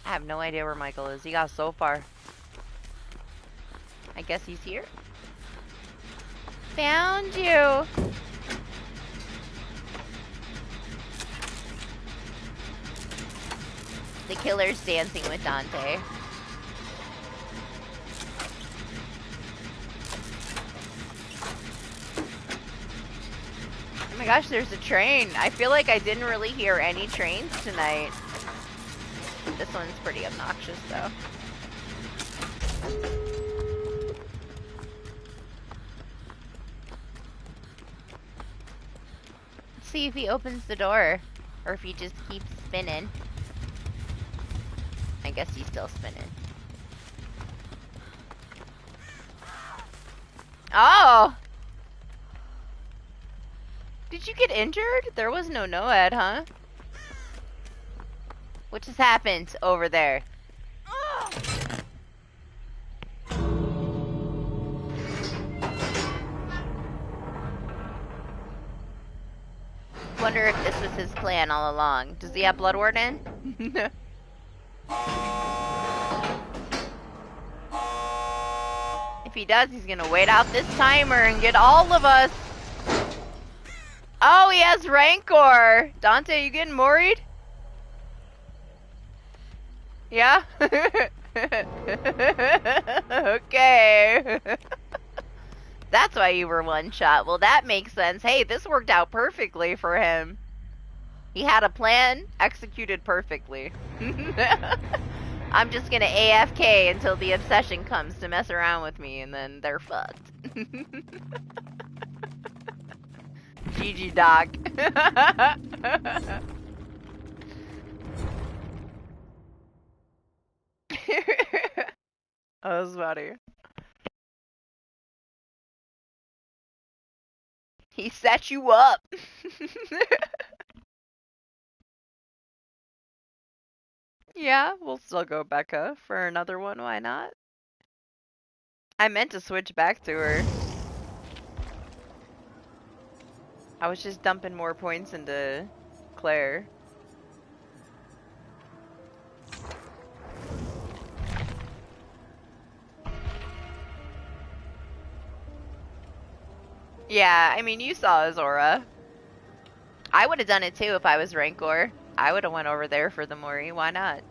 S1: I have no idea where Michael is. He got so far. I guess he's here. Found you! The killer's dancing with Dante. Oh my gosh, there's a train. I feel like I didn't really hear any trains tonight. This one's pretty obnoxious though. Let's see if he opens the door or if he just keeps spinning. I guess he's still spinning. Oh! Did you get injured? There was no NOED, huh? What just happened over there? Wonder if this was his plan all along. Does he have Blood Warden? If he does, he's gonna wait out this timer and get all of us. Oh, he has Rancor. Dante, you getting worried? Yeah? Okay. That's why you were one shot. Well, that makes sense. Hey, this worked out perfectly for him. He had a plan, executed perfectly. I'm just gonna AFK until the obsession comes to mess around with me, and then they're fucked. GG, Doc. That was funny. He set you up. Yeah, we'll still go Becca for another one, why not? I meant to switch back to her. I was just dumping more points into Claire. Yeah, I mean, you saw his aura. I would have done it too if I was Rancor. I would have went over there for the Mori. Why not?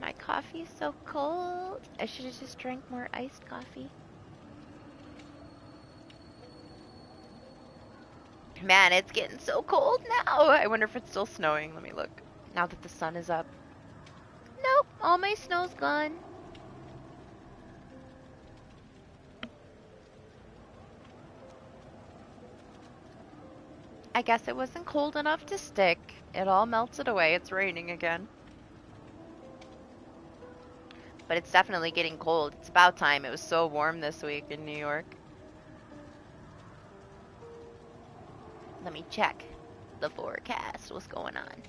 S1: My coffee's so cold. I should have just drank more iced coffee. Man, it's getting so cold now. I wonder if it's still snowing. Let me look. Now that the sun is up. Nope, all my snow's gone. I guess it wasn't cold enough to stick. It all melted away. It's raining again. But it's definitely getting cold. It's about time. It was so warm this week in New York. Let me check the forecast. What's going on?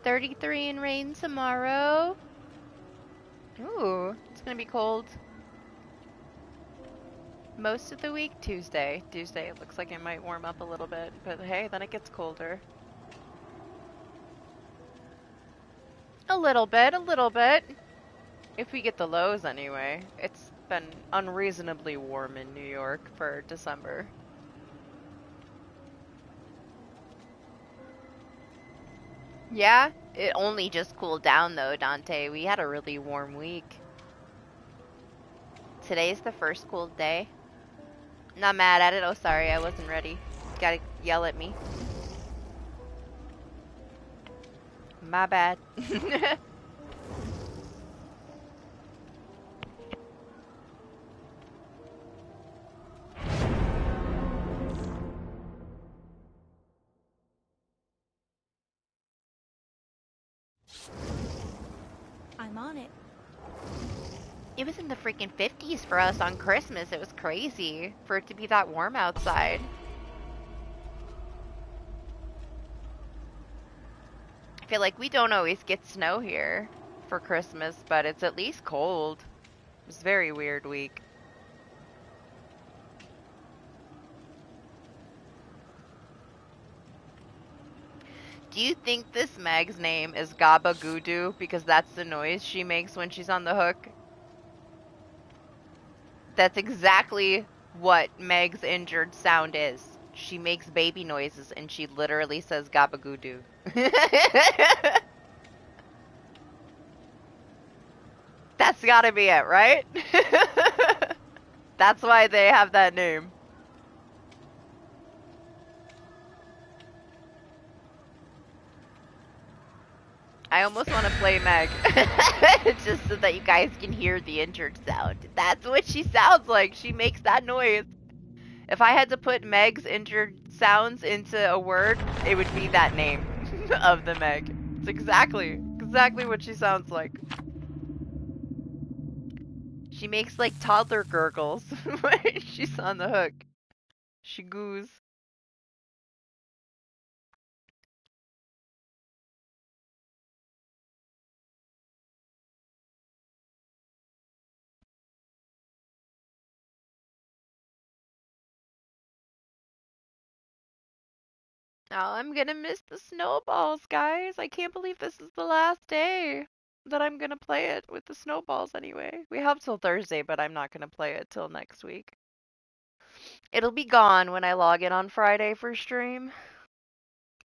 S1: $33 and rain tomorrow. Ooh, it's gonna be cold. Most of the week, Tuesday. Tuesday, it looks like it might warm up a little bit, but hey, then it gets colder. A little bit, a little bit. If we get the lows anyway. It's been unreasonably warm in New York for December. Yeah, it only just cooled down though, Dante. We had a really warm week. Today's the first cold day. Not mad at it. Oh, sorry, I wasn't ready. Gotta yell at me. My bad.
S4: I'm on it.
S1: It was in the freaking 50s for us on Christmas. It was crazy for it to be that warm outside. I feel like we don't always get snow here for Christmas, but it's at least cold. It was a very weird week. Do you think this Meg's name is Gaba Gudu because that's the noise she makes when she's on the hook? That's exactly what Meg's injured sound is. She makes baby noises and she literally says Gaba Gudu. That's gotta be it, right? That's why they have that name. I almost want to play Meg. Just so that you guys can hear the injured sound. That's what she sounds like. She makes that noise. If I had to put Meg's injured sounds into a word, it would be that name of the Meg. It's exactly what she sounds like. She makes like toddler gurgles when she's on the hook. She goos. Oh, I'm gonna miss the snowballs, guys. I can't believe this is the last day that I'm gonna play it with the snowballs anyway. We have till Thursday, but I'm not gonna play it till next week. It'll be gone when I log in on Friday for stream.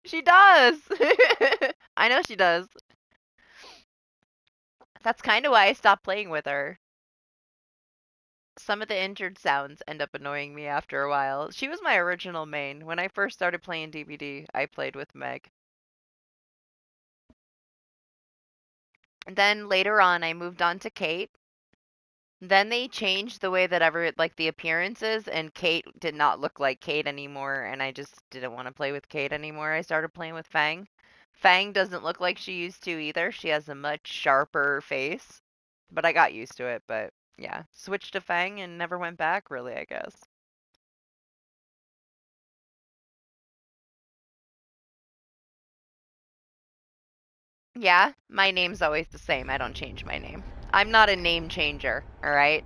S1: She does! I know she does. That's kind of why I stopped playing with her. Some of the injured sounds end up annoying me after a while. She was my original main. When I first started playing DBD, I played with Meg. And then later on, I moved on to Kate. Then they changed the way that like the appearances, and Kate did not look like Kate anymore, and I just didn't want to play with Kate anymore. I started playing with Fang. Fang doesn't look like she used to either. She has a much sharper face, but I got used to it. But yeah, switched to Fang and never went back, really, I guess. Yeah, my name's always the same. I don't change my name. I'm not a name changer, all right?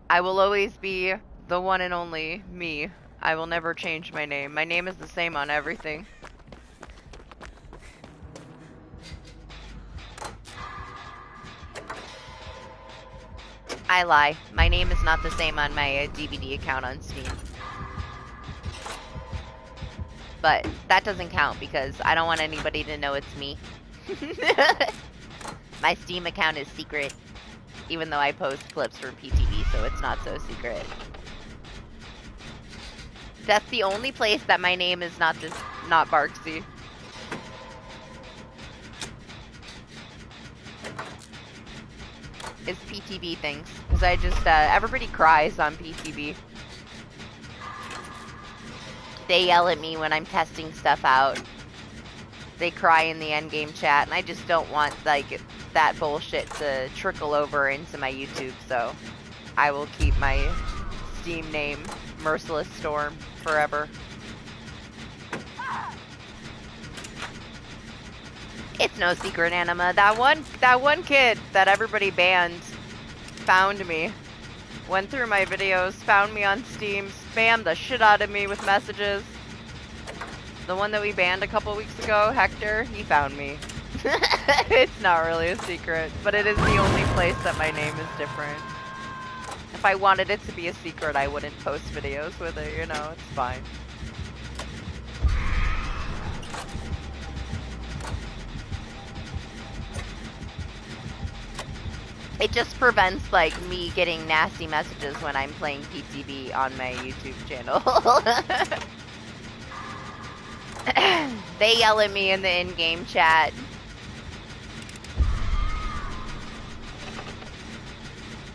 S1: I will always be the one and only me. I will never change my name. My name is the same on everything. I lie. My name is not the same on my DBD account on Steam. But that doesn't count because I don't want anybody to know it's me. My Steam account is secret, even though I post clips from PTV, so it's not so secret. That's the only place that my name is not Barksy. It's PTV things, because I just, everybody cries on PTV. They yell at me when I'm testing stuff out. They cry in the endgame chat, and I just don't want, like, that bullshit to trickle over into my YouTube, so I will keep my Steam name Merciless Storm forever. It's no secret, Anima. That one kid that everybody banned found me. Went through my videos, found me on Steam, spammed the shit out of me with messages. The one that we banned a couple weeks ago, Hector, he found me. It's not really a secret, but it is the only place that my name is different. If I wanted it to be a secret, I wouldn't post videos with it, you know, it's fine. It just prevents, like, me getting nasty messages when I'm playing PTB on my YouTube channel. They yell at me in the in-game chat.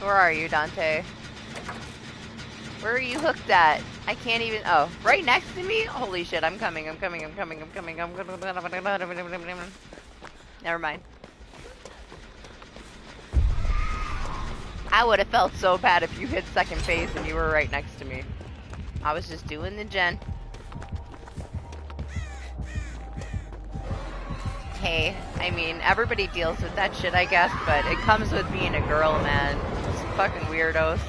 S1: Where are you, Dante? Where are you hooked at? I can't even. Oh, right next to me? Holy shit, I'm coming. Never mind. I would have felt so bad if you hit second base and you were right next to me. I was just doing the gen. Hey, I mean, everybody deals with that shit, I guess, but it comes with being a girl, man. Some fucking weirdos.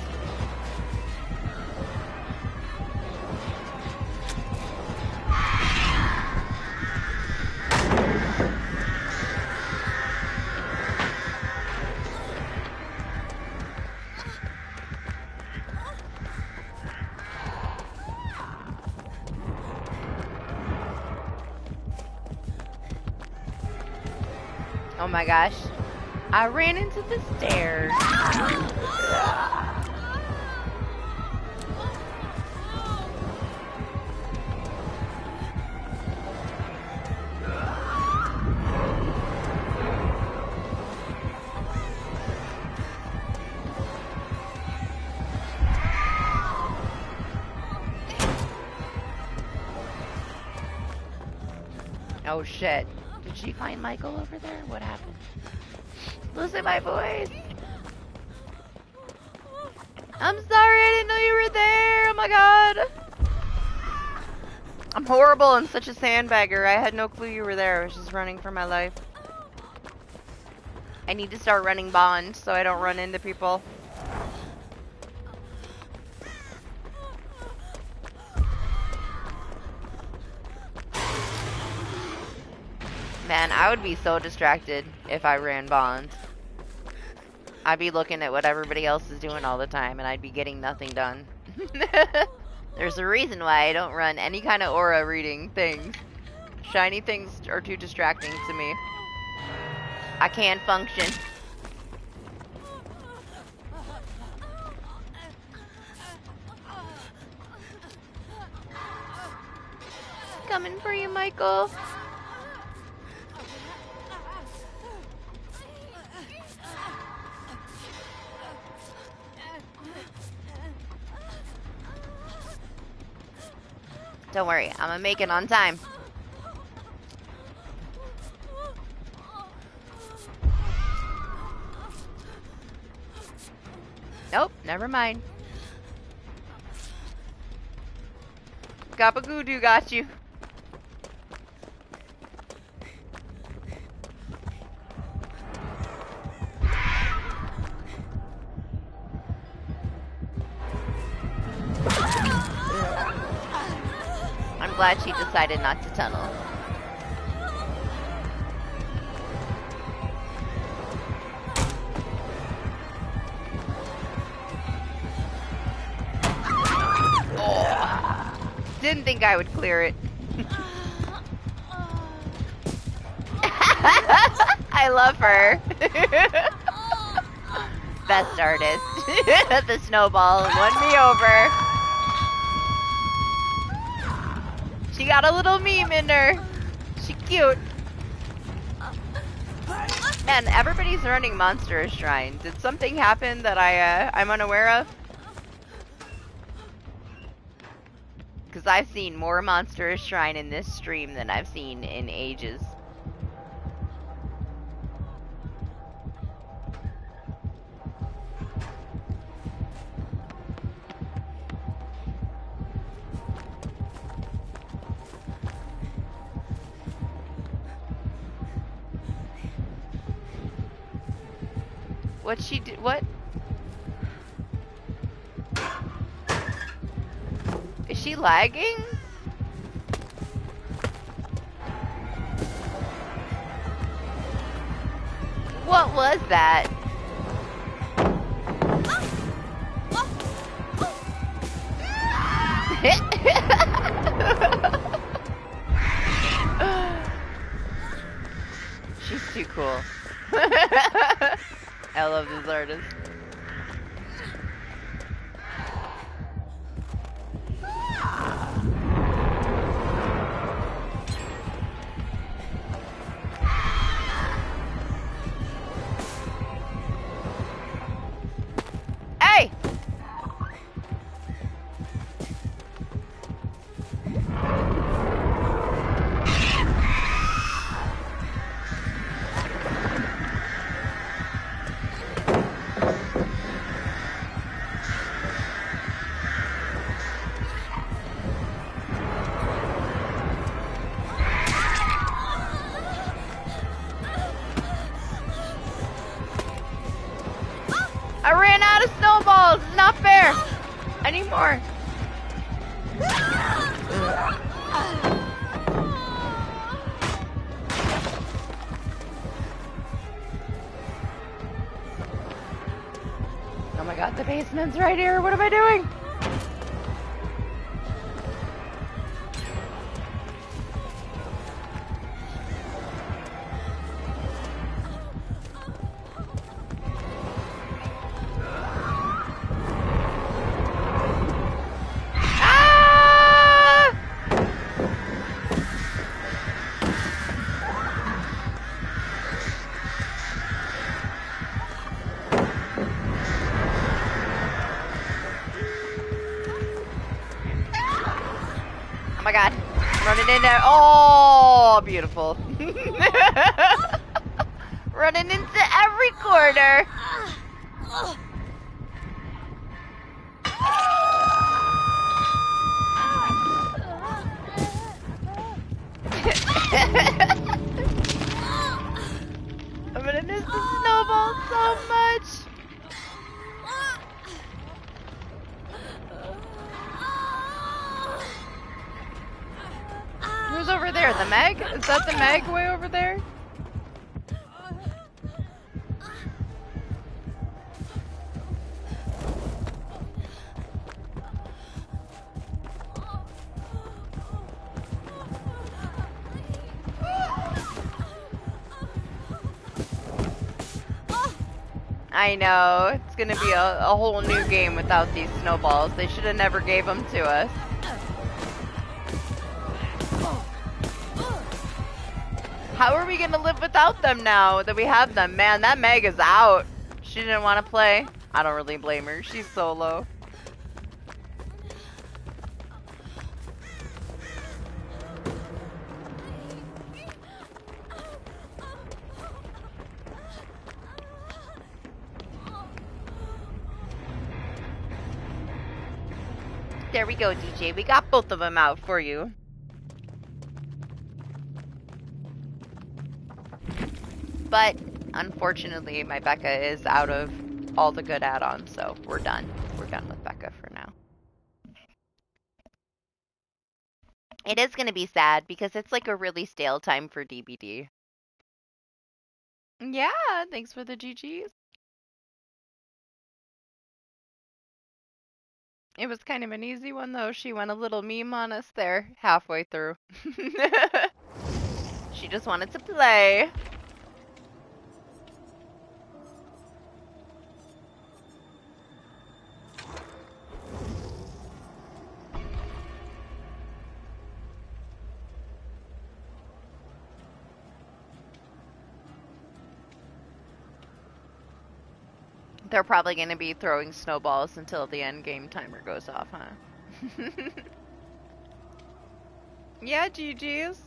S1: Oh my gosh. I ran into the stairs. Oh shit. Did she find Michael over there? What happened? Losing my voice. I'm sorry, I didn't know you were there. Oh my god. I'm horrible and such a sandbagger. I had no clue you were there. I was just running for my life. I need to start running Bond so I don't run into people. Man, I would be so distracted if I ran Bond. I'd be looking at what everybody else is doing all the time, and I'd be getting nothing done. There's a reason why I don't run any kind of aura reading things. Shiny things are too distracting to me. I can't function. Coming for you, Michael. Don't worry, I'm gonna make it on time. Nope, never mind. Gabagoodoo got you. I'm glad she decided not to tunnel. Oh, didn't think I would clear it. I love her. Best artist. The snowball won me over. She got a little meme in her. She cute. Man, everybody's running Monster Shrine. Did something happen that I'm unaware of? Because I've seen more Monster Shrine in this stream than I've seen in ages. What she did? What? Is she lagging? What was that? She's too cool. I love this artist. not fair anymore. Oh my god, the basement's right here. What am I doing? Oh my god. I'm running in there. Oh, beautiful. Running into every corner. I'm gonna miss the snowball so much. Who's over there? The Meg? Is that the Meg way over there? I know, it's gonna be a whole new game without these snowballs. They should have never gave them to us. How are we gonna live without them now that we have them? Man, that Meg is out. She didn't want to play. I don't really blame her. She's solo. There we go, DJ. We got both of them out for you. But, unfortunately, my Becca is out of all the good add-ons, so we're done. We're done with Becca for now. It is going to be sad, because it's like a really stale time for DBD. Yeah, thanks for the GGs. It was kind of an easy one, though. She went a little meme on us there, halfway through. She just wanted to play. They're probably going to be throwing snowballs until the end game timer goes off, huh? Yeah, GG's.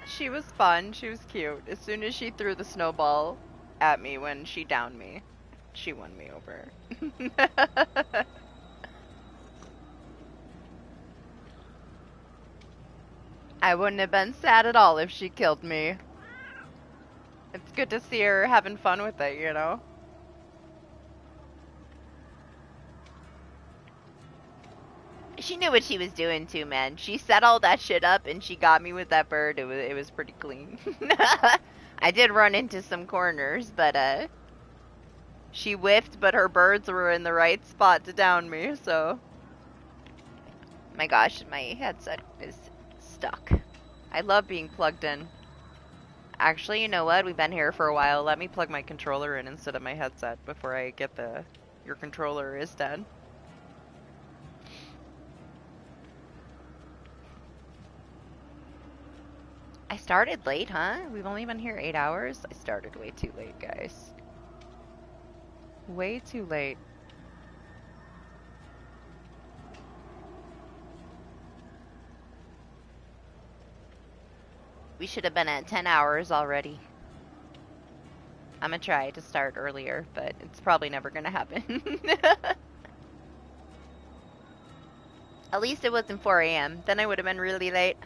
S1: She was fun. She was cute. As soon as she threw the snowball at me when she downed me, she won me over. I wouldn't have been sad at all if she killed me. It's good to see her having fun with it, you know? She knew what she was doing too, man. She set all that shit up and she got me with that bird. It was pretty clean. I did run into some corners, but she whiffed, but her birds were in the right spot to down me, so. My gosh, my headset is stuck. I love being plugged in. Actually, you know what? We've been here for a while. Let me plug my controller in instead of my headset before I get your controller is dead. I started late, huh? We've only been here 8 hours? I started way too late, guys. Way too late. We should have been at 10 hours already. I'm gonna try to start earlier, but it's probably never gonna happen. At least it wasn't 4 a.m. Then I would have been really late.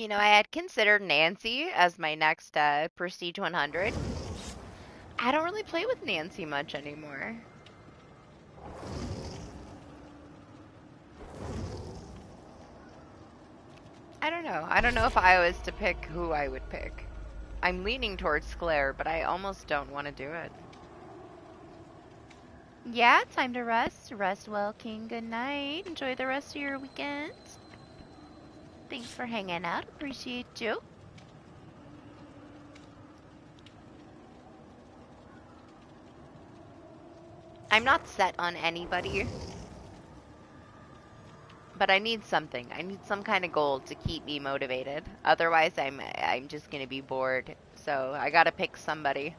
S1: You know, I had considered Nancy as my next Prestige 100. I don't really play with Nancy much anymore. I don't know. I don't know if I was to pick who I would pick. I'm leaning towards Claire, but I almost don't want to do it. Yeah, time to rest. Rest well, King. Good night. Enjoy the rest of your weekend. Thanks for hanging out. Appreciate you. I'm not set on anybody, but I need something. I need some kind of goal to keep me motivated. Otherwise, I'm just gonna be bored. So I gotta pick somebody.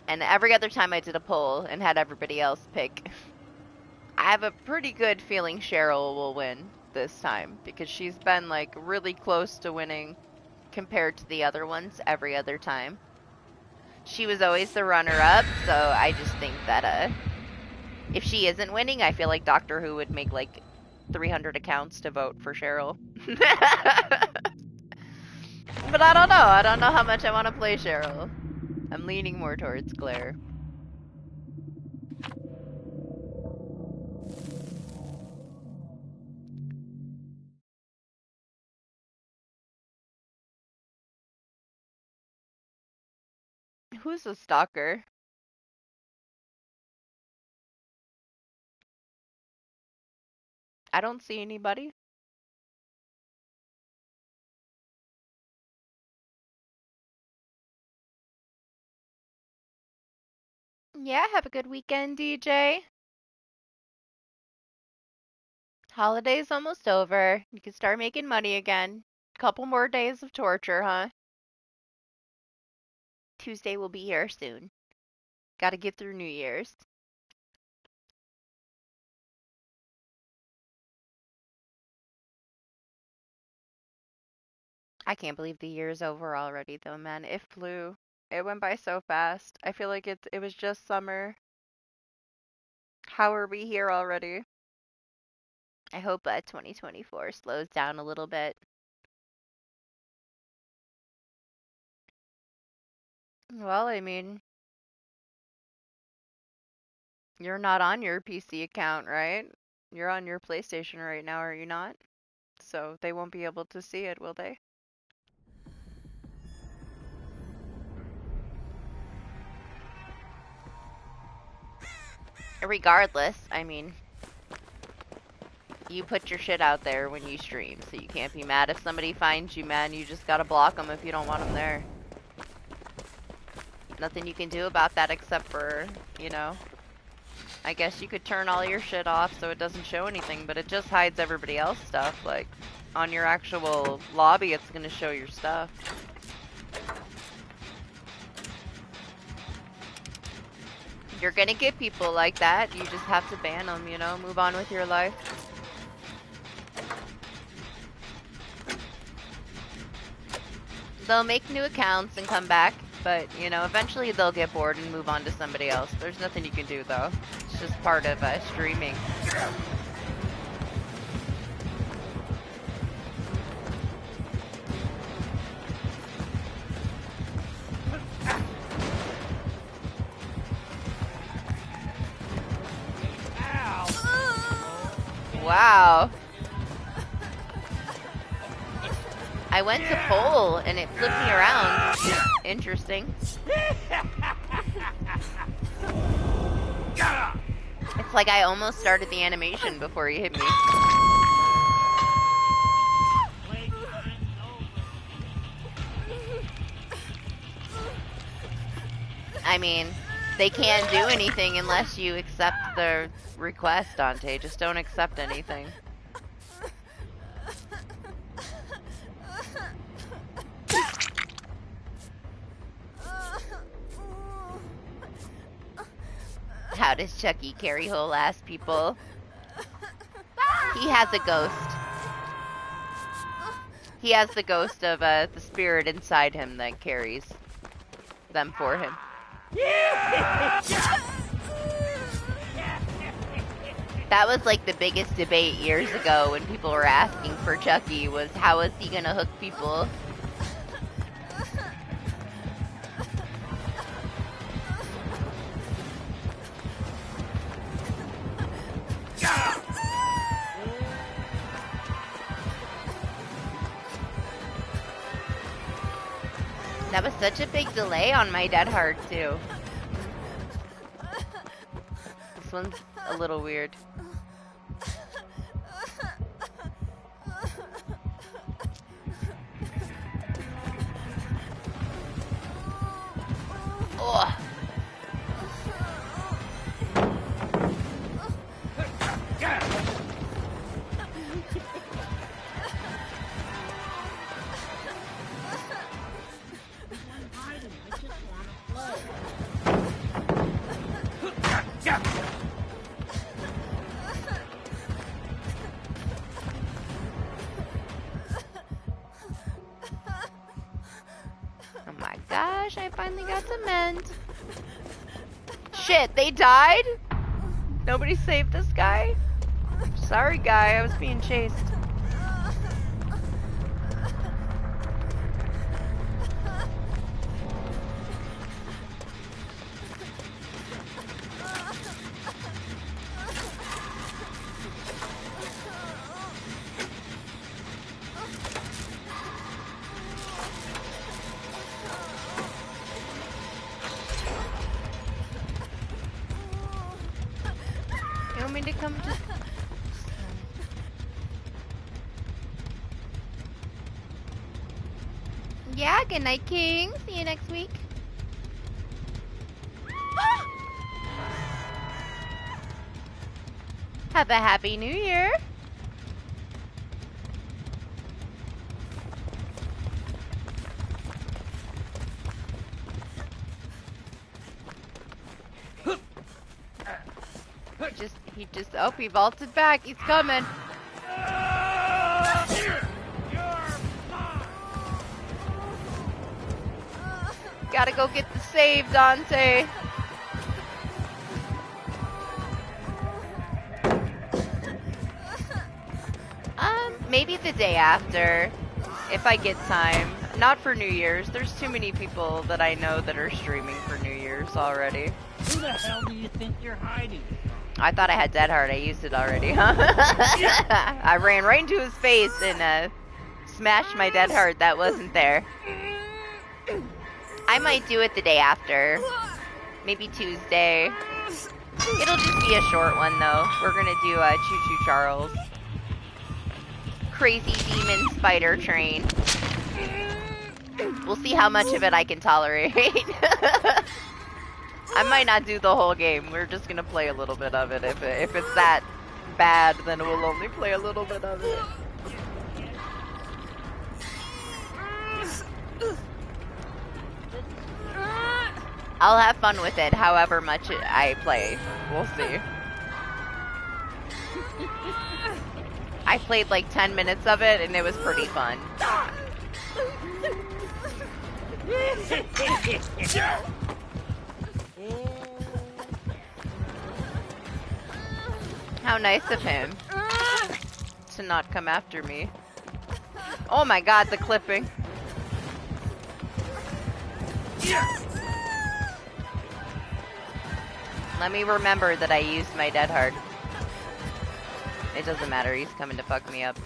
S1: And every other time I did a poll and had everybody else pick, I have a pretty good feeling Cheryl will win this time because she's been like really close to winning compared to the other ones every other time. She was always the runner-up, so I just think that if she isn't winning, I feel like Doctor Who would make like 300 accounts to vote for Cheryl. But I don't know. I don't know how much I want to play Cheryl. I'm leaning more towards Claire. Who's a stalker? I don't see anybody. Yeah, have a good weekend, DJ. Holiday's almost over. You can start making money again. Couple more days of torture, huh? Tuesday will be here soon. Gotta get through New Year's. I can't believe the year's over already, though, man. It flew. It went by so fast. I feel like it was just summer. How are we here already? I hope 2024 slows down a little bit. Well, I mean, you're not on your PC account, right? You're on your PlayStation right now, are you not? So they won't be able to see it, will they? Regardless, I mean, you put your shit out there when you stream, so you can't be mad if somebody finds you, man. You just gotta block them if you don't want them there. Nothing you can do about that except for, you know, I guess you could turn all your shit off so it doesn't show anything, but it just hides everybody else's stuff. Like, on your actual lobby, it's gonna show your stuff. You're gonna get people like that. You just have to ban them, you know, move on with your life. They'll make new accounts and come back, but, you know, eventually they'll get bored and move on to somebody else. There's nothing you can do, though. It's just part of streaming. Wow. I went to poll and it flipped me around. Interesting. It's like I almost started the animation before you hit me. I mean, they can't do anything unless you accept the request, Dante. Just don't accept anything. How does Chucky carry whole ass people? He has a ghost. He has the ghost of the spirit inside him that carries them for him. That was like the biggest debate years ago when people were asking for Chucky was how is he gonna hook people? That was such a big delay on my Dead Hard too. This one's a little weird. Ugh. Oh my gosh, I finally got to mend. Shit, they died? Nobody saved this guy? Sorry guy, I was being chased. You want me to come just... Yeah, good night, King. See you next week. Have a happy new year. He just, oh, he vaulted back. He's coming. Gotta go get the save, Dante. Maybe the day after, if I get time. Not for New Year's. There's too many people that I know that are streaming for New Year's already.
S2: Who the hell do you think you're hiding?
S1: I thought I had Dead Hard. I used it already, huh? I ran right into his face and smashed my Dead Hard that wasn't there. I might do it the day after. Maybe Tuesday. It'll just be a short one, though. We're gonna do Choo Choo Charles. Crazy Demon Spider Train. We'll see how much of it I can tolerate. I might not do the whole game. We're just gonna play a little bit of it. If it's that bad, then we'll only play a little bit of it. I'll have fun with it, however much I play. We'll see. I played like 10 minutes of it, and it was pretty fun. How nice of him to not come after me. Oh my god, the clipping. Let me remember that I used my Dead Hard. It doesn't matter, he's coming to fuck me up.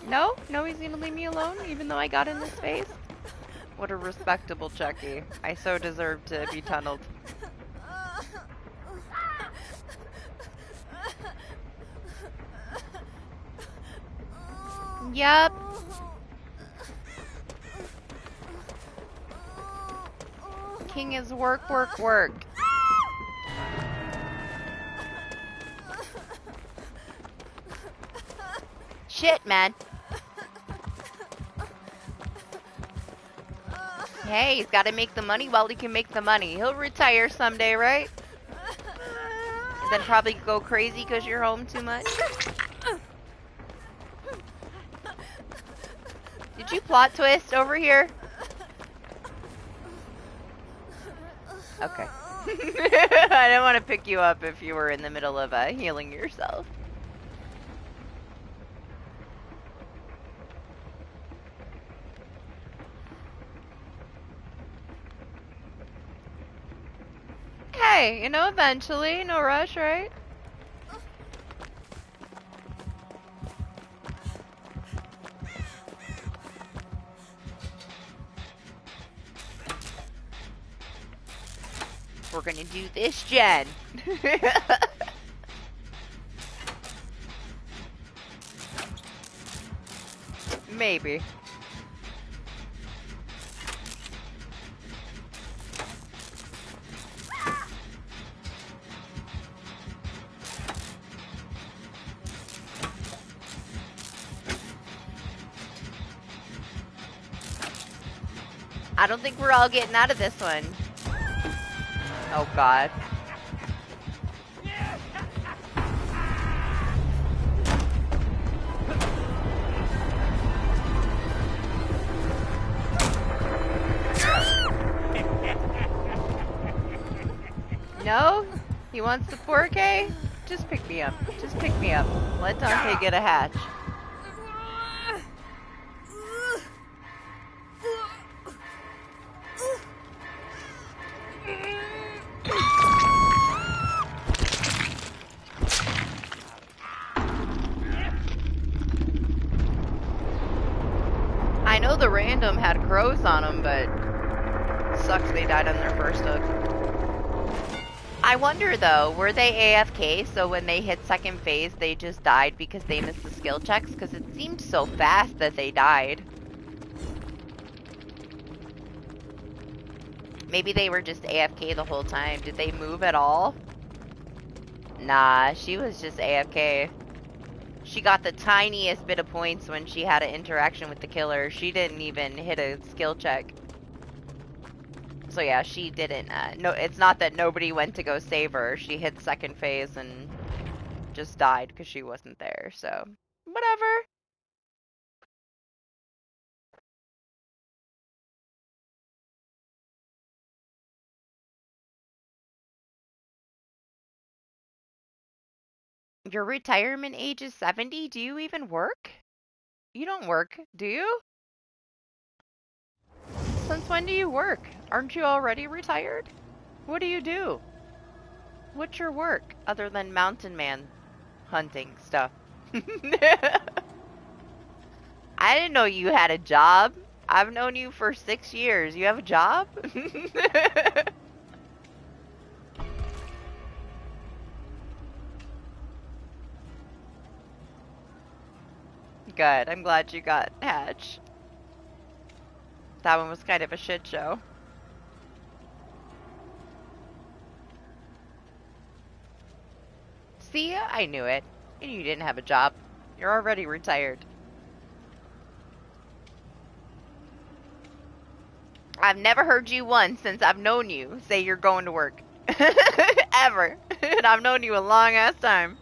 S1: No, he's gonna leave me alone, even though I got in his face. What a respectable Chucky. I so deserve to be tunneled. Yup. King is work, work, work. Shit, man. Hey, he's gotta make the money while he can make the money. He'll retire someday, right? And then probably go crazy because you're home too much. Did you plot twist over here? Okay. I didn't want to pick you up if you were in the middle of healing yourself. Hey, you know, eventually, no rush, right? We're gonna do this, Jen. Maybe. I don't think we're all getting out of this one. Oh god. No? He wants the 4K? Just pick me up. Just pick me up. Let Dante get a hatch. I know the random had crows on them, but sucks they died on their first hook. I wonder though, were they AFK so when they hit second phase they just died because they missed the skill checks? Because it seemed so fast that they died. Maybe they were just AFK the whole time. Did they move at all? Nah, she was just AFK. She got the tiniest bit of points when she had an interaction with the killer. She didn't even hit a skill check. So yeah, she didn't, no, it's not that nobody went to go save her. She hit second phase and just died because she wasn't there, so whatever. Your retirement age is 70? Do you even work? You don't work, do you? Since when do you work? Aren't you already retired? What do you do? What's your work, other than mountain man hunting stuff? I didn't know you had a job. I've known you for 6 years. You have a job? Good. I'm glad you got Hatch. That one was kind of a shit show. See, I knew it. And you didn't have a job. You're already retired. I've never heard you once since I've known you say you're going to work. Ever. And I've known you a long ass time.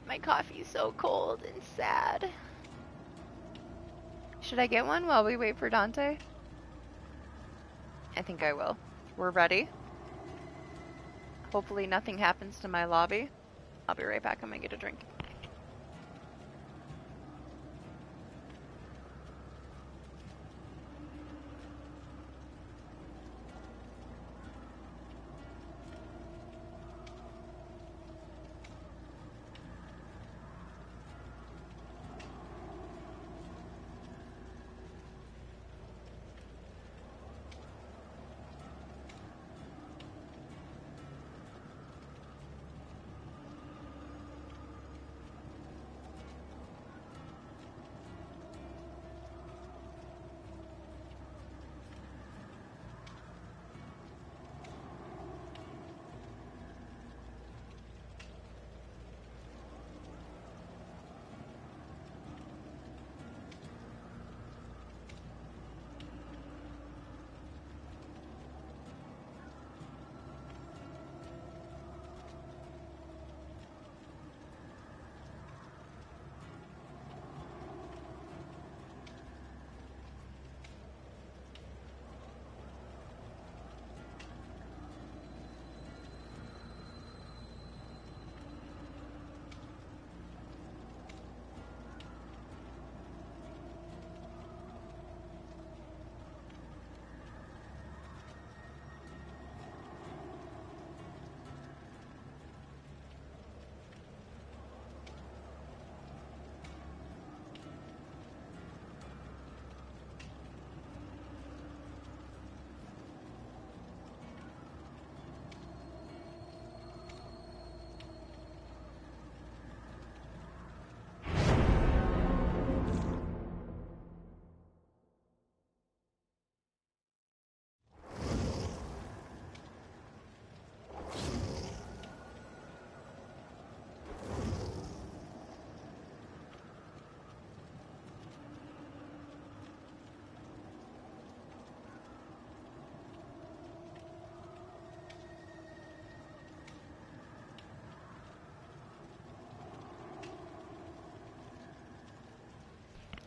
S1: My coffee's so cold and sad. Should I get one while we wait for Dante? I think I will. We're ready. Hopefully nothing happens to my lobby. I'll be right back. I'm gonna get a drink.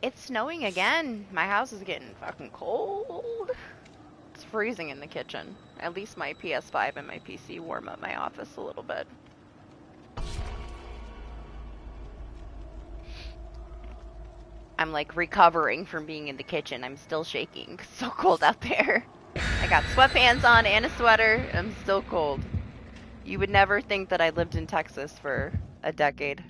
S1: It's snowing again. My house is getting fucking cold. It's freezing in the kitchen. At least my PS5 and my PC warm up my office a little bit. I'm like recovering from being in the kitchen. I'm still shaking. It's so cold out there. I got sweatpants on and a sweater. I'm still cold. You would never think that I lived in Texas for a decade.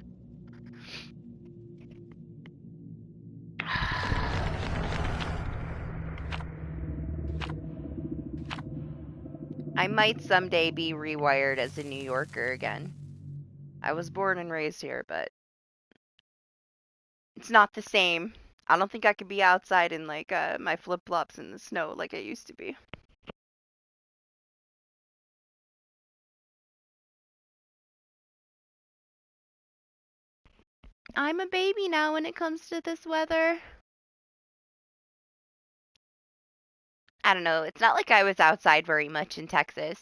S1: I might someday be rewired as a New Yorker again. I was born and raised here, but it's not the same. I don't think I could be outside in like my flip-flops in the snow like I used to be. I'm a baby now when it comes to this weather. I don't know. It's not like I was outside very much in Texas.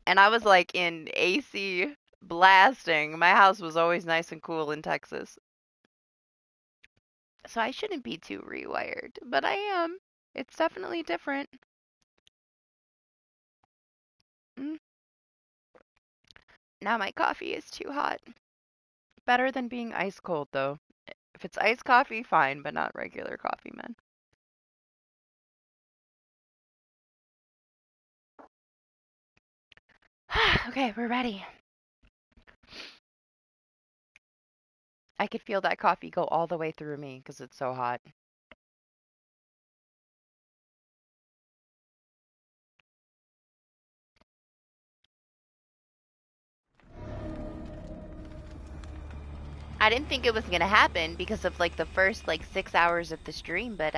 S1: And I was like in AC blasting. My house was always nice and cool in Texas. So I shouldn't be too rewired, but I am. It's definitely different. Mm. Now my coffee is too hot. Better than being ice cold, though. If it's iced coffee, fine, but not regular coffee, man. Okay, we're ready. I could feel that coffee go all the way through me because it's so hot. I didn't think it was gonna happen because of like the first like 6 hours of the stream, but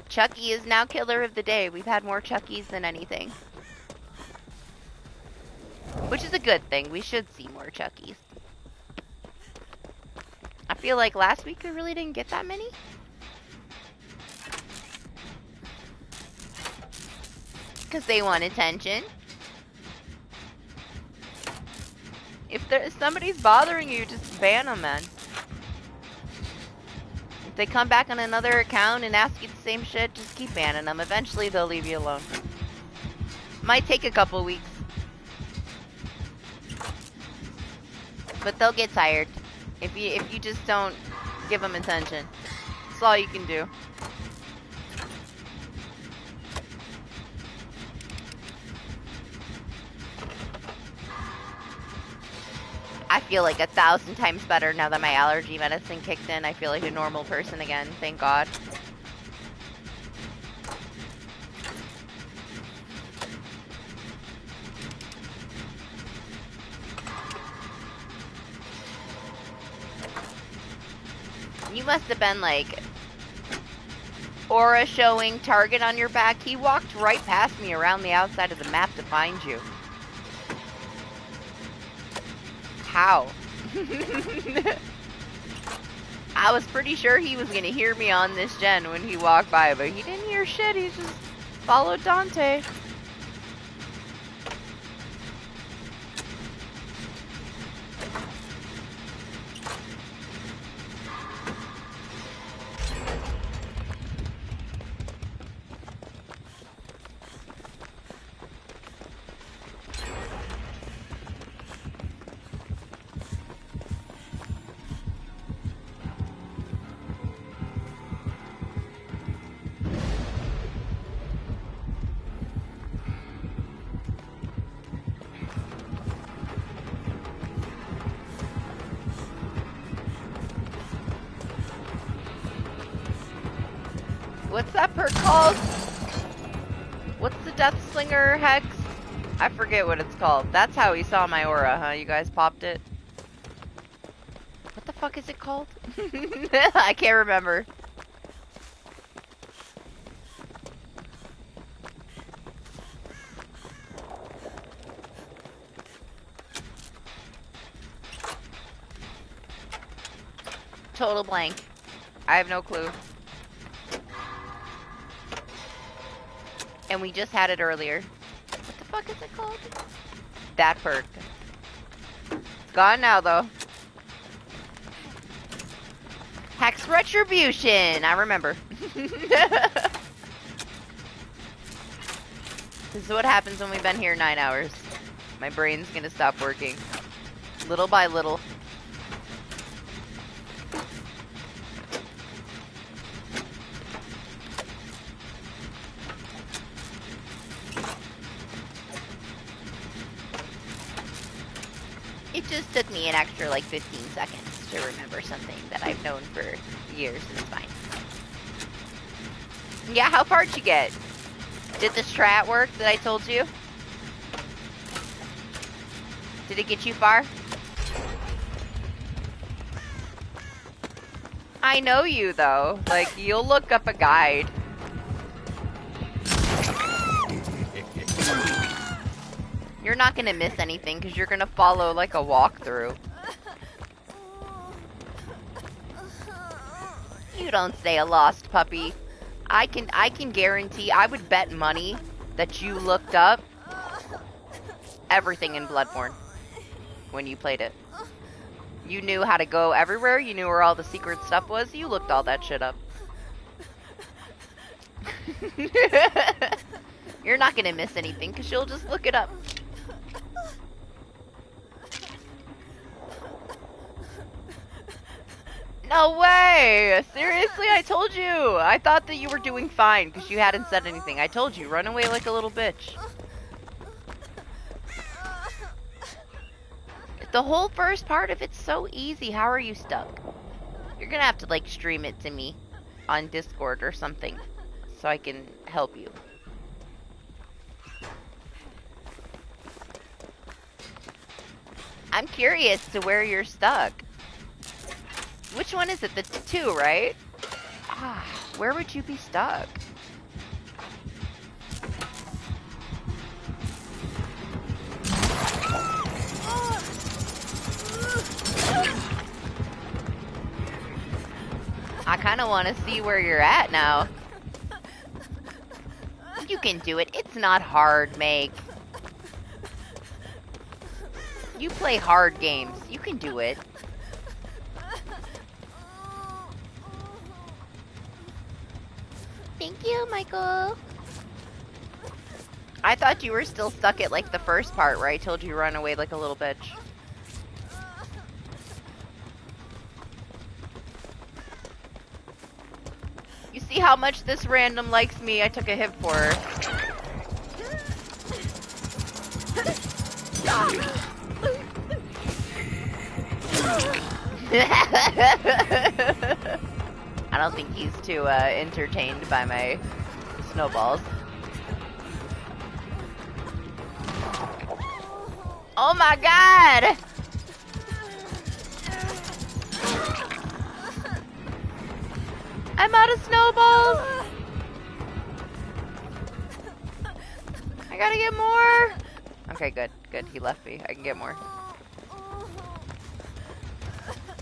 S1: Chucky is now killer of the day. We've had more Chuckies than anything. Which is a good thing. We should see more Chuckies. I feel like last week we really didn't get that many. Because they want attention. If somebody's bothering you, just ban them, man. If they come back on another account and ask you the same shit, just keep banning them. Eventually they'll leave you alone. Might take a couple weeks. But they'll get tired if you just don't give them attention. That's all you can do. I feel like 1,000 times better now that my allergy medicine kicked in. I feel like a normal person again, thank God. You must have been like aura showing, target on your back. He walked right past me around the outside of the map to find you. How? I was pretty sure he was gonna hear me on this gen when he walked by, but he didn't hear shit. He just followed Dante. What's that perk called? What's the Death Slinger Hex? I forget what it's called. That's how he saw my aura, huh? You guys popped it? What the fuck is it called? I can't remember. Total blank. I have no clue. And we just had it earlier. What the fuck is it called? That perk. It's gone now, though. Hex Retribution! I remember. This is what happens when we've been here 9 hours. My brain's gonna stop working. Little by little. It just took me an extra like 15 seconds to remember something that I've known for years, and it's fine. Yeah, how far'd you get? Did the strat work that I told you? Did it get you far? I know you though. Like, you'll look up a guide. You're not gonna miss anything because you're gonna follow like a walkthrough. You don't say a lost puppy. I can guarantee, I would bet money that you looked up everything in Bloodborne when you played it. You knew how to go everywhere, you knew where all the secret stuff was, you looked all that shit up. You're not gonna miss anything because you'll just look it up. No way! Seriously, I told you! I thought that you were doing fine because you hadn't said anything. I told you, run away like a little bitch. The whole first part of it's so easy. How are you stuck? You're gonna have to like stream it to me on Discord or something so I can help you. I'm curious to where you're stuck. Which one is it? The 2, right? Ah, where would you be stuck? I kind of want to see where you're at now. You can do it. It's not hard, Meg. You play hard games. You can do it. Thank you, Michael. I thought you were still stuck at like the first part where I told you to run away like a little bitch. You see how much this random likes me? I took a hit for her. I don't think he's too entertained by my snowballs. Oh my god! I'm out of snowballs! I gotta get more! Okay, good, good. He left me. I can get more.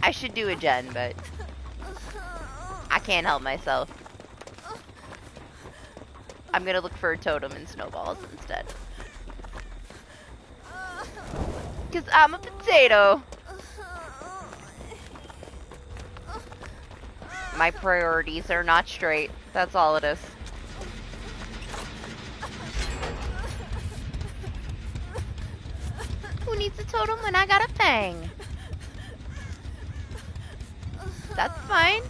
S1: I should do a gen, but I can't help myself. I'm gonna look for a totem and snowballs instead. Cause I'm a potato. My priorities are not straight. That's all it is. Who needs a totem when I got a fang? That's fine.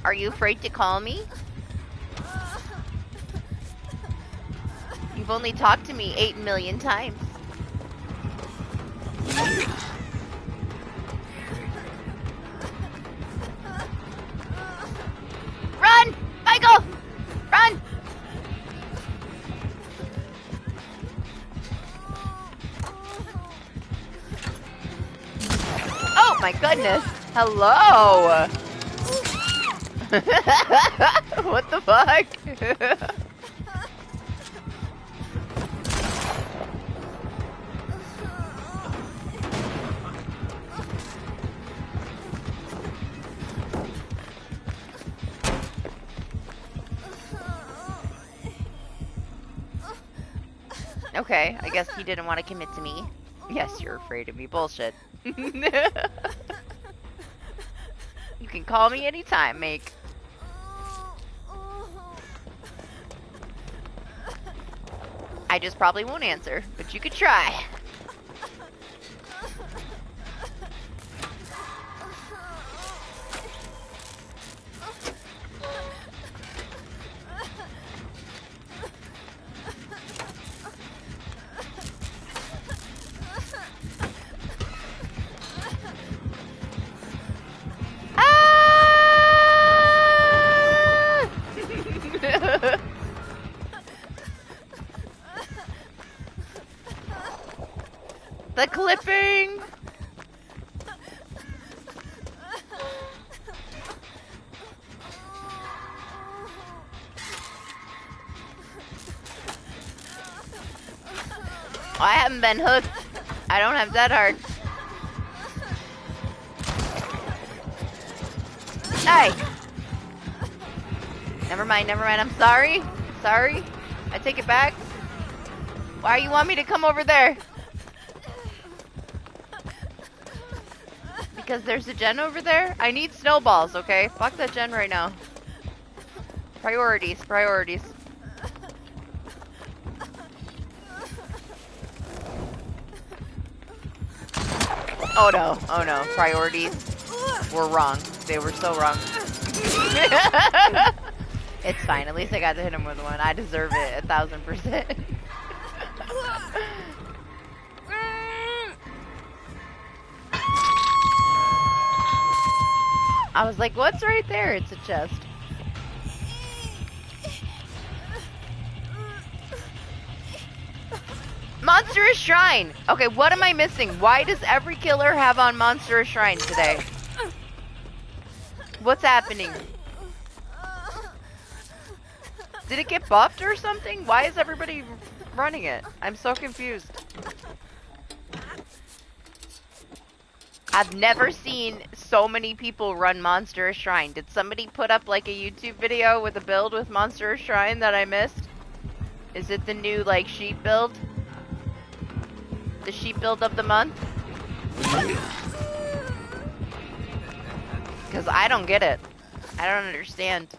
S1: Are you afraid to call me? You've only talked to me 8 million times. Run! Michael! Run! Oh my goodness! Hello! What the fuck? Okay, I guess he didn't want to commit to me. Yes, you're afraid of me. Bullshit. can call me anytime, Make. I just probably won't answer, but you could try. The clipping! I haven't been hooked. I don't have that hard. Hey! Never mind, I'm sorry. Sorry. I take it back. Why you want me to come over there? Because there's a gen over there? I need snowballs, okay? Fuck that gen right now. Priorities, priorities. Oh no, priorities were wrong. They were so wrong. It's fine, at least I got to hit him with one. I deserve it, 1000%. I was like, what's right there? It's a chest. Monstrous Shrine! Okay, what am I missing? Why does every killer have on Monstrous Shrine today? What's happening? Did it get buffed or something? Why is everybody running it? I'm so confused. I've never seen so many people run Monstrous Shrine. Did somebody put up like a YouTube video with a build with Monstrous Shrine that I missed? Is it the new like sheep build? The sheep build of the month? Because I don't get it. I don't understand.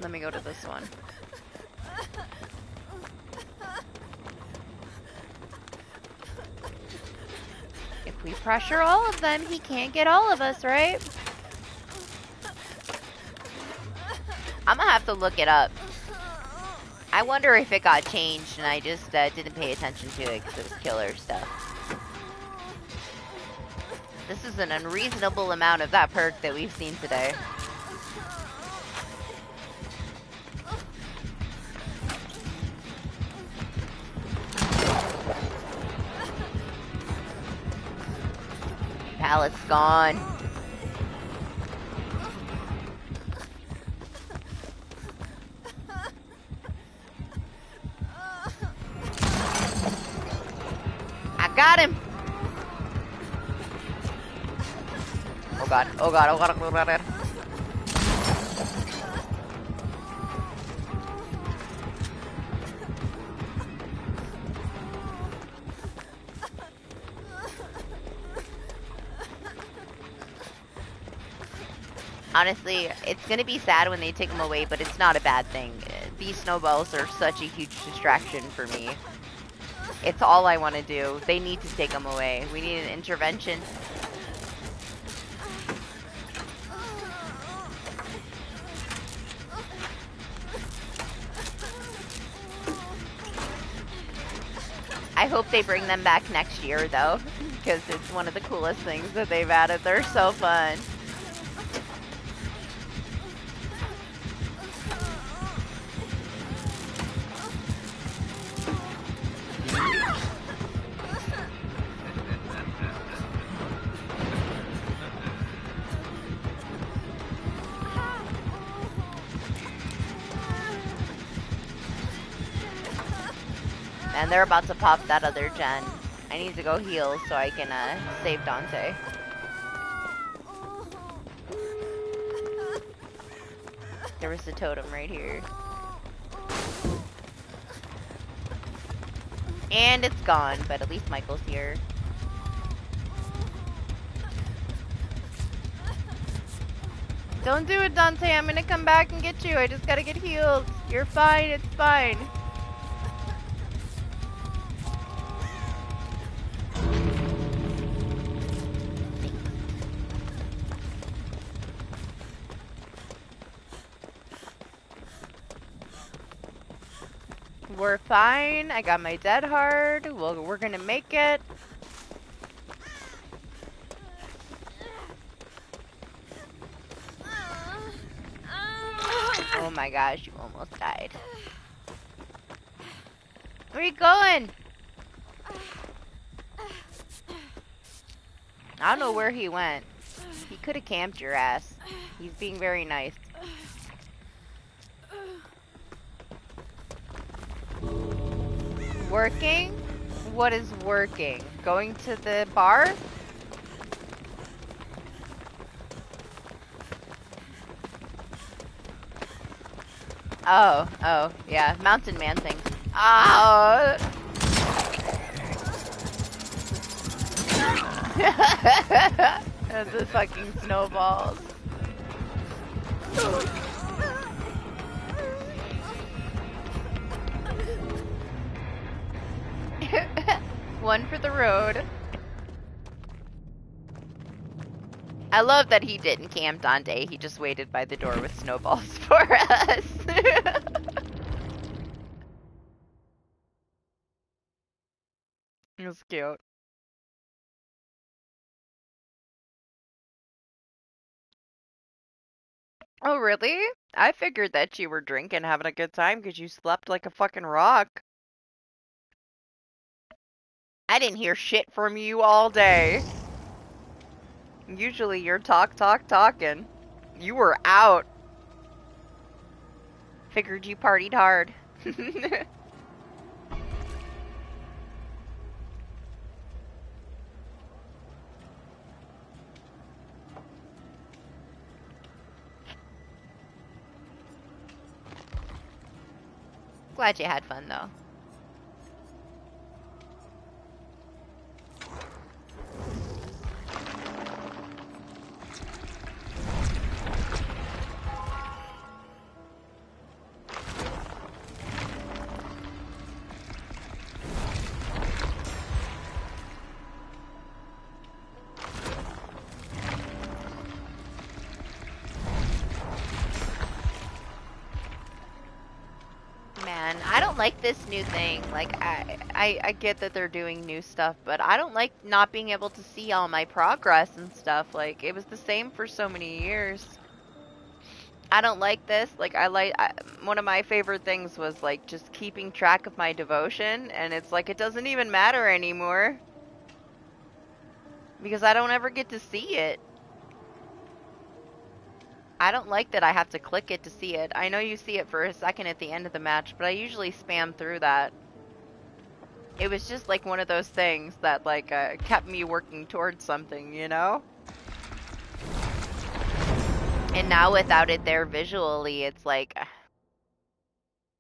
S1: Let me go to this one. If we pressure all of them, he can't get all of us, right? I'm gonna have to look it up. I wonder if it got changed and I just didn't pay attention to it because it was killer stuff. This is an unreasonable amount of that perk that we've seen today. Pallet's gone. I got him. Oh god, oh god, oh god, oh god, oh god. Honestly, it's gonna be sad when they take them away, but it's not a bad thing. These snowballs are such a huge distraction for me. It's all I want to do. They need to take them away. We need an intervention. I hope they bring them back next year, though, because it's one of the coolest things that they've added. They're so fun. And they're about to pop that other gen. I need to go heal so I can save Dante. There was the totem right here. And it's gone, but at least Michael's here. Don't do it, Dante. I'm gonna come back and get you. I just gotta get healed. You're fine. It's fine. We're fine. I got my dead hard. Well, we're gonna make it. Oh my gosh, you almost died. Where are you going? I don't know where he went. He could have camped your ass. He's being very nice. Working? What is working? Going to the bar? Oh, yeah. Mountain man things. Oh! The fucking snowballs. One for the road. I love that he didn't camp Dante. He just waited by the door with snowballs for us. It was cute. Oh, really? I figured that you were drinking, having a good time because you slept like a fucking rock. I didn't hear shit from you all day. Usually you're talking. You were out. Figured you partied hard. Glad you had fun, though. Man, I don't like this new thing. Like, I get that they're doing new stuff, but I don't like not being able to see all my progress and stuff. Like, it was the same for so many years. I don't like this. Like, one of my favorite things was, like, just keeping track of my devotion, and it's like, it doesn't even matter anymore. Because I don't ever get to see it. I don't like that I have to click it to see it. I know you see it for a second at the end of the match, but I usually spam through that. It was just like one of those things that like kept me working towards something, you know? And now without it there visually, it's like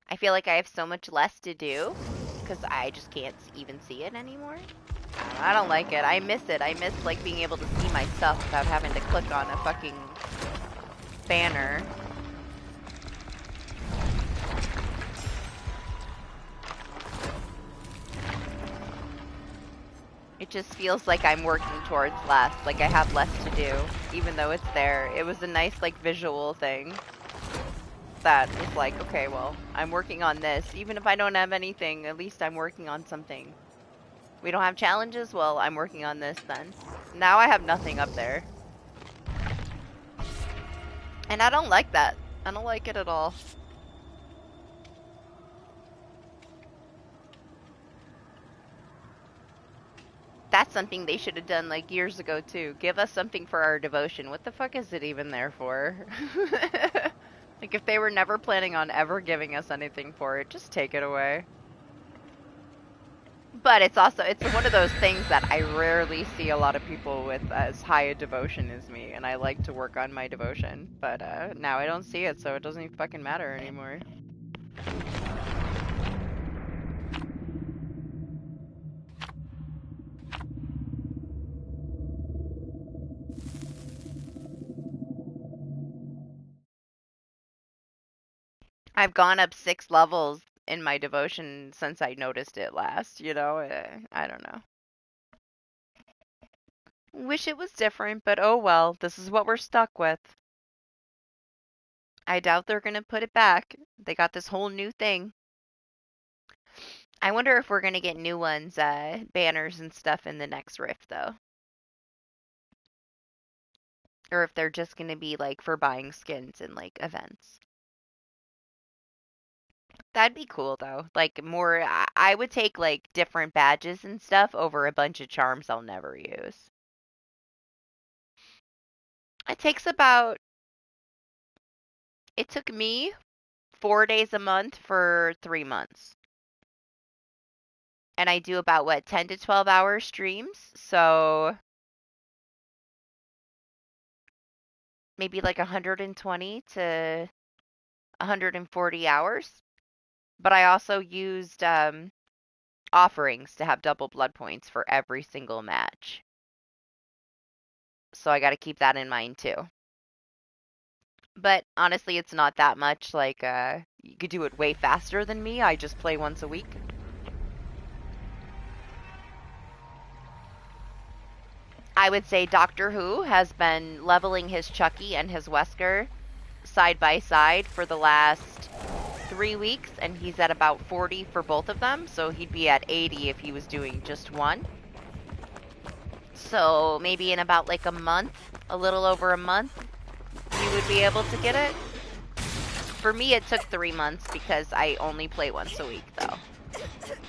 S1: I feel like I have so much less to do because I just can't even see it anymore. I don't like it. I miss it. I miss like being able to see my stuff without having to click on a fucking banner. It just feels like I'm working towards less, like I have less to do, even though it's there. It was a nice like visual thing that was like, okay, well, I'm working on this. Even if I don't have anything, at least I'm working on something. We don't have challenges? Well, I'm working on this then. Now I have nothing up there. And I don't like that. I don't like it at all. That's something they should have done like years ago too. Give us something for our devotion. What the fuck is it even there for? Like if they were never planning on ever giving us anything for it, just take it away. But it's one of those things that I rarely see a lot of people with as high a devotion as me, and I like to work on my devotion. But now I don't see it, so it doesn't even fucking matter anymore. I've gone up 6 levels in my devotion since I noticed it last, you know? I don't know. Wish it was different, but oh well, this is what we're stuck with. I doubt they're gonna put it back. They got this whole new thing. I wonder if we're gonna get new ones, banners and stuff in the next Rift, though. Or if they're just gonna be, like, for buying skins in, like, events. That'd be cool, though. Like, more, I would take, like, different badges and stuff over a bunch of charms I'll never use. It takes about, it took me 4 days a month for 3 months. And I do about, what, 10 to 12 hour streams? So maybe like 120 to 140 hours. But I also used offerings to have double blood points for every single match. So I got to keep that in mind too. But honestly, it's not that much. Like, you could do it way faster than me. I just play once a week. I would say Doctor Who has been leveling his Chucky and his Wesker side by side for the last 3 weeks, and he's at about 40 for both of them, so he'd be at 80 if he was doing just one. So maybe in about like a month, a little over a month, you would be able to get it. For me, it took 3 months because I only play once a week, though.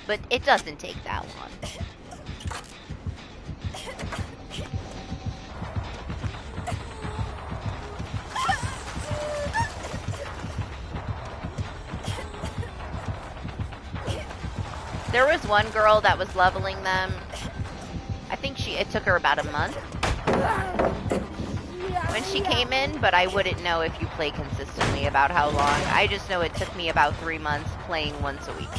S1: But it doesn't take that long. There was one girl that was leveling them. I think it took her about a month when she came in, but I wouldn't know if you play consistently about how long. I just know it took me about 3 months playing once a week.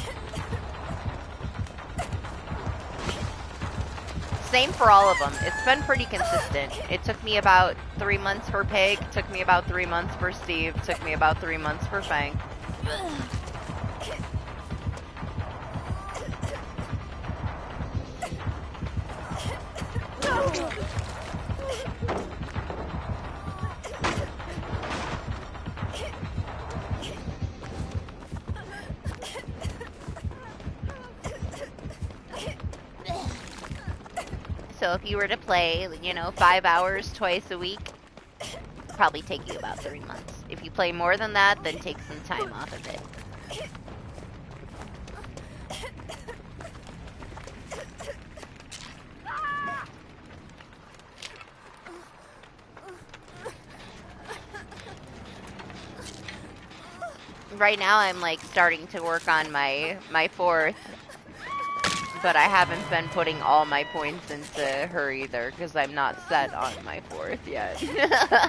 S1: Same for all of them. It's been pretty consistent. It took me about 3 months for Pig, took me about 3 months for Steve, took me about 3 months for Fang. So if you were to play, 5 hours twice a week, probably take you about 3 months. If you play more than that, then take some time off of it. Right now I'm like starting to work on my 4th, but I haven't been putting all my points into her either because I'm not set on my 4th yet.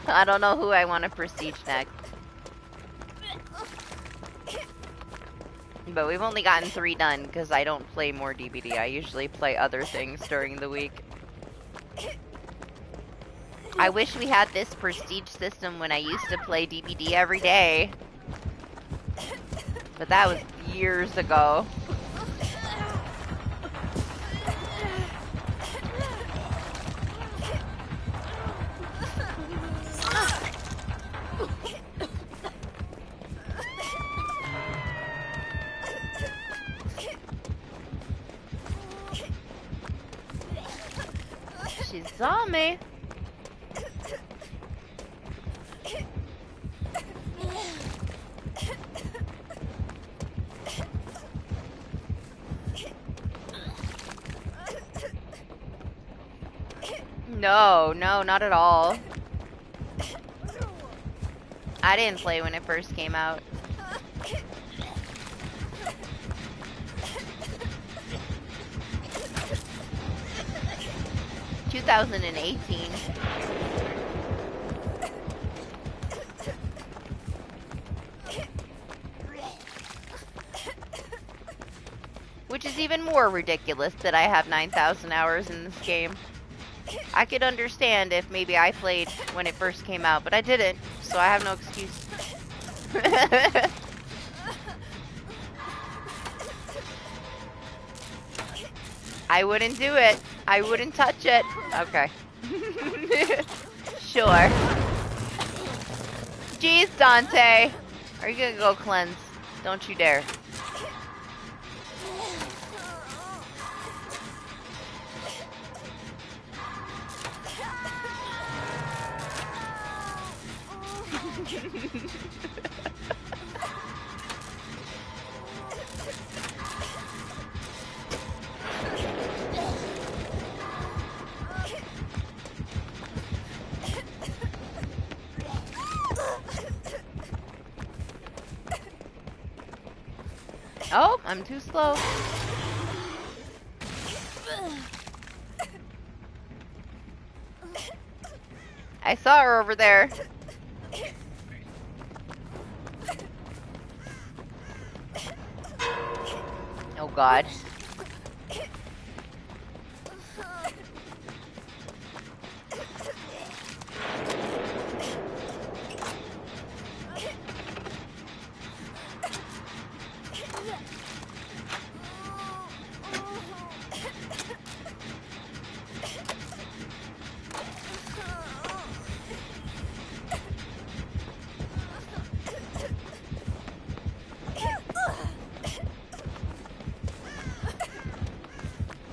S1: I don't know who I want to prestige next. But we've only gotten 3 done because I don't play more DBD. I usually play other things during the week. I wish we had this prestige system when I used to play DBD every day. But that was years ago. She saw me. No, not at all. I didn't play when it first came out. – 2018. Which is even more ridiculous that I have 9,000 hours in this game. I could understand if maybe I played when it first came out, but I didn't, so I have no excuse. I wouldn't do it. I wouldn't touch it. Okay. Sure. Jeez, Dante. Are you gonna go cleanse? Don't you dare. Oh, I'm too slow. I saw her over there. Oh God.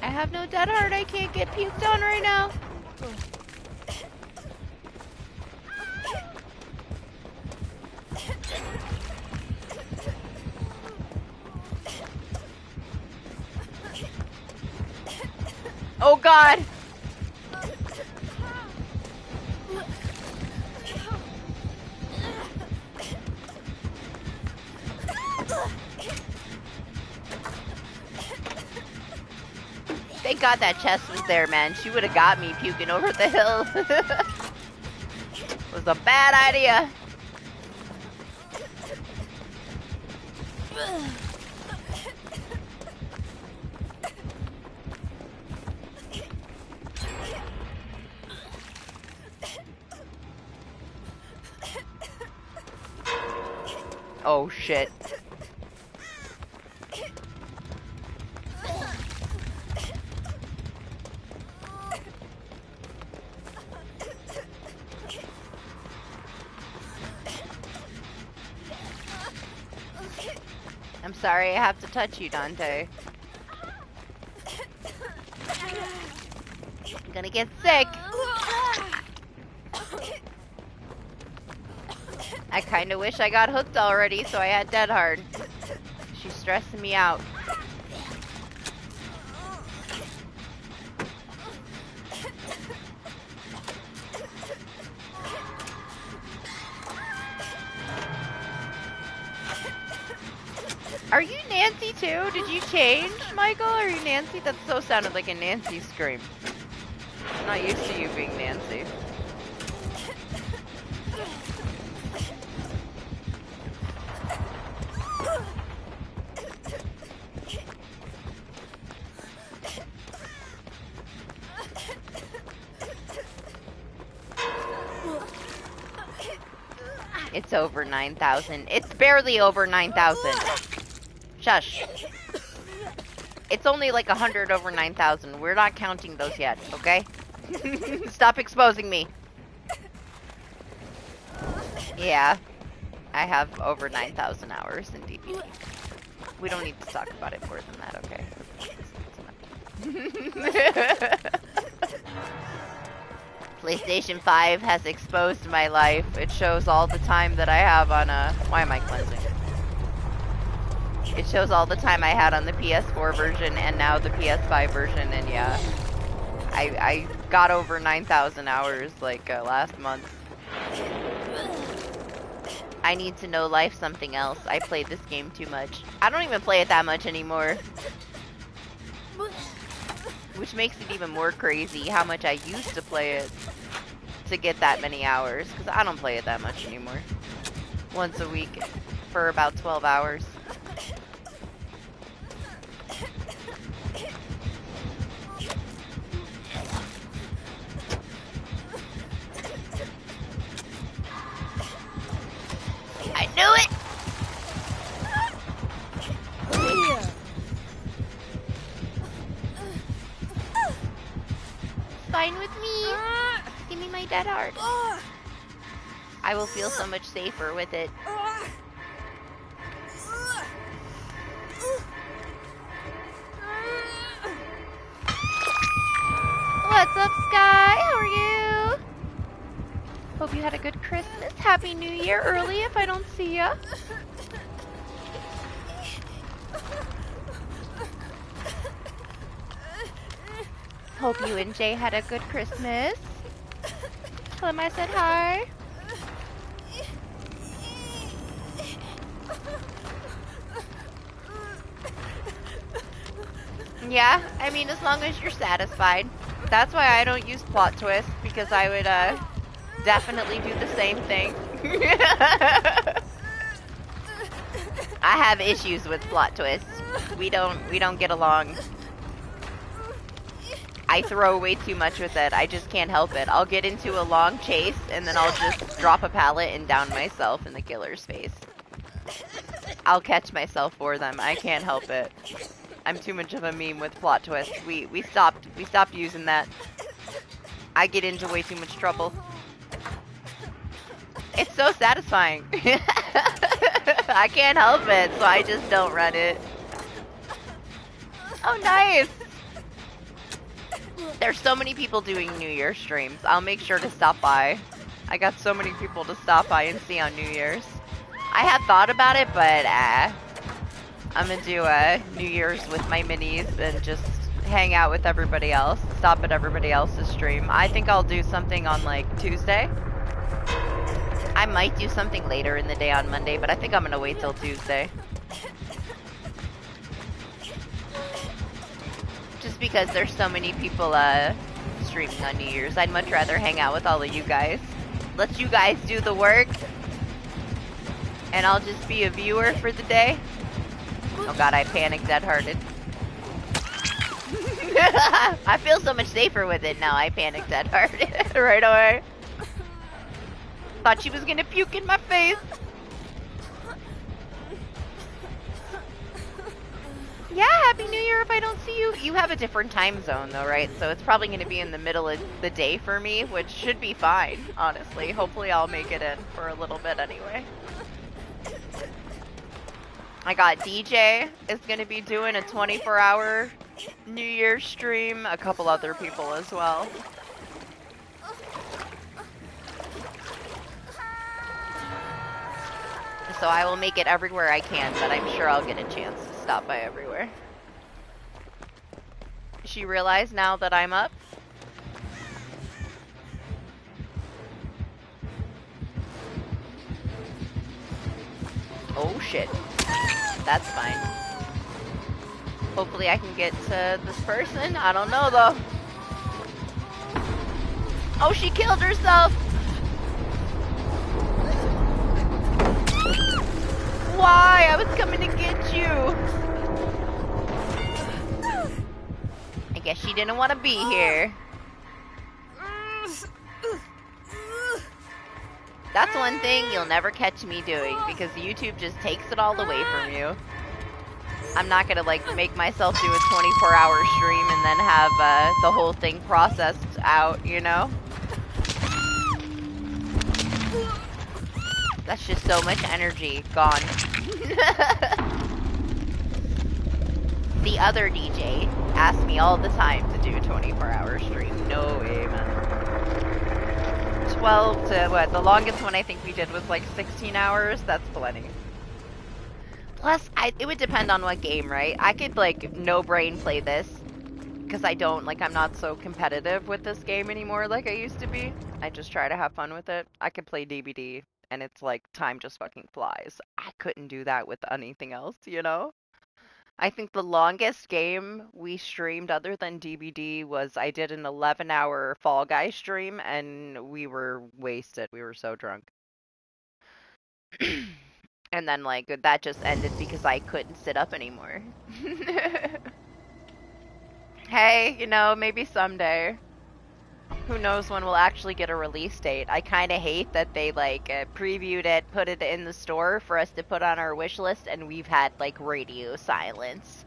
S1: I have no dead heart. I can't get puked on right now. Oh God. Thank God that chest was there, man. She would have got me puking over the hill. It was a bad idea. Oh shit. I'm sorry I have to touch you, Dante. I'm gonna get sick. I kinda wish I got hooked already so I had dead hard. She's stressing me out. Are you Nancy too? Did you change, Michael? Are you Nancy? That so sounded like a Nancy scream. I'm not used to you being Nancy. It's over 9,000. It's barely over 9,000. Shush. It's only like 100 over 9,000. We're not counting those yet, okay? Stop exposing me. Yeah. I have over 9,000 hours in DBD. We don't need to talk about it more than that, okay? PlayStation 5 has exposed my life. It shows all the time that I have on a... Why am I cleansing? It shows all the time I had on the PS4 version and now the PS5 version, and yeah. I got over 9,000 hours, like, last month. I need to know life something else. I played this game too much. I don't even play it that much anymore. Which makes it even more crazy how much I used to play it to get that many hours. Because I don't play it that much anymore. Once a week for about 12 hours. I knew it! fine with me. Give me my dead heart. I will feel so much safer with it. What's up, Sky? How are you? Hope you had a good Christmas. Happy New Year early if I don't see ya. Hope you and Jay had a good Christmas. Tell him I said hi. Yeah, I mean, as long as you're satisfied. That's why I don't use plot twists, because I would definitely do the same thing. I have issues with plot twists. We don't get along. I throw way too much with it. I just can't help it. I'll get into a long chase, and then I'll just drop a pallet and down myself in the killer's face. I'll catch myself for them. I can't help it. I'm too much of a meme with plot twists. We stopped using that. I get into way too much trouble. It's so satisfying. I can't help it, so I just don't run it. Oh, nice! There's so many people doing New Year's streams. I'll make sure to stop by. I got so many people to stop by and see on New Year's. I had thought about it, but I'm gonna do a New Year's with my minis and just hang out with everybody else. Stop at everybody else's stream. I think I'll do something on like Tuesday. I might do something later in the day on Monday, but I think I'm gonna wait till Tuesday. Just because there's so many people streaming on New Year's. I'd much rather hang out with all of you guys. Let you guys do the work. And I'll just be a viewer for the day. Oh god, I panicked dead-hearted. I feel so much safer with it now. I panicked dead-hearted right away. Thought she was gonna puke in my face. Yeah, Happy New Year if I don't see you. You have a different time zone though, right? So it's probably gonna be in the middle of the day for me, which should be fine, honestly. Hopefully I'll make it in for a little bit anyway. I got DJ is gonna be doing a 24-hour New Year's stream. A couple other people as well. So I will make it everywhere I can, but I'm sure I'll get a chance to stop by everywhere. She realized now that I'm up? Oh shit. That's fine. Hopefully I can get to this person. I don't know though. Oh, she killed herself! Why? I was coming to get you. I guess she didn't want to be here. That's one thing you'll never catch me doing, because YouTube just takes it all away from you. I'm not gonna like make myself do a 24-hour stream and then have the whole thing processed out, you know? That's just so much energy gone. The other DJ asks me all the time to do a 24-hour stream. No way, man. 12 to what? The longest one I think we did was like 16 hours. That's plenty. Plus, it would depend on what game, right? I could like no brain play this because I'm not so competitive with this game anymore like I used to be. I just try to have fun with it. I could play DBD and it's like time just fucking flies. I couldn't do that with anything else, you know? I think the longest game we streamed other than DBD was I did an 11-hour Fall Guys stream and we were wasted. We were so drunk. And then like that just ended because I couldn't sit up anymore. Hey, you know, maybe someday. Who knows when we'll actually get a release date. I kind of hate that they like previewed it, put it in the store for us to put on our wish list, and we've had like radio silence.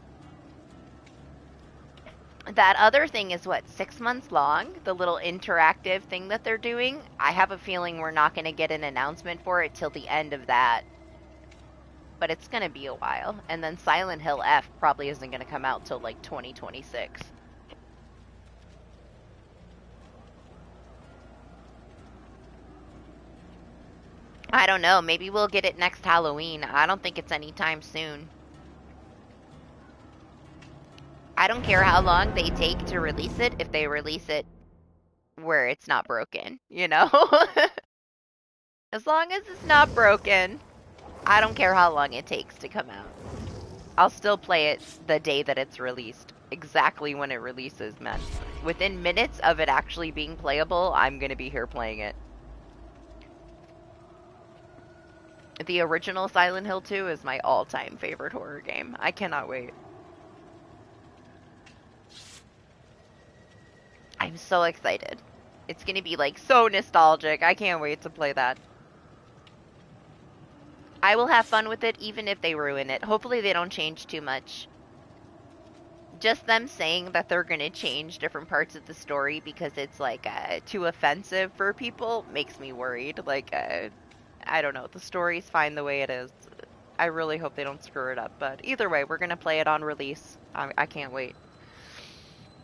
S1: That other thing is what, 6 months long? The little interactive thing that they're doing? I have a feeling we're not going to get an announcement for it till the end of that. But it's going to be a while. And then Silent Hill F probably isn't going to come out till like 2026. I don't know. Maybe we'll get it next Halloween. I don't think it's anytime soon. I don't care how long they take to release it if they release it where it's not broken, you know? As long as it's not broken, I don't care how long it takes to come out. I'll still play it the day that it's released. Exactly when it releases, man. Within minutes of it actually being playable, I'm gonna be here playing it. The original Silent Hill 2 is my all-time favorite horror game. I cannot wait. I'm so excited. It's gonna be like so nostalgic. I can't wait to play that. I will have fun with it even if they ruin it. Hopefully they don't change too much. Just them saying that they're gonna change different parts of the story because it's like too offensive for people makes me worried. Like, I don't know. The story's fine the way it is. I really hope they don't screw it up. But either way, we're gonna play it on release. I can't wait.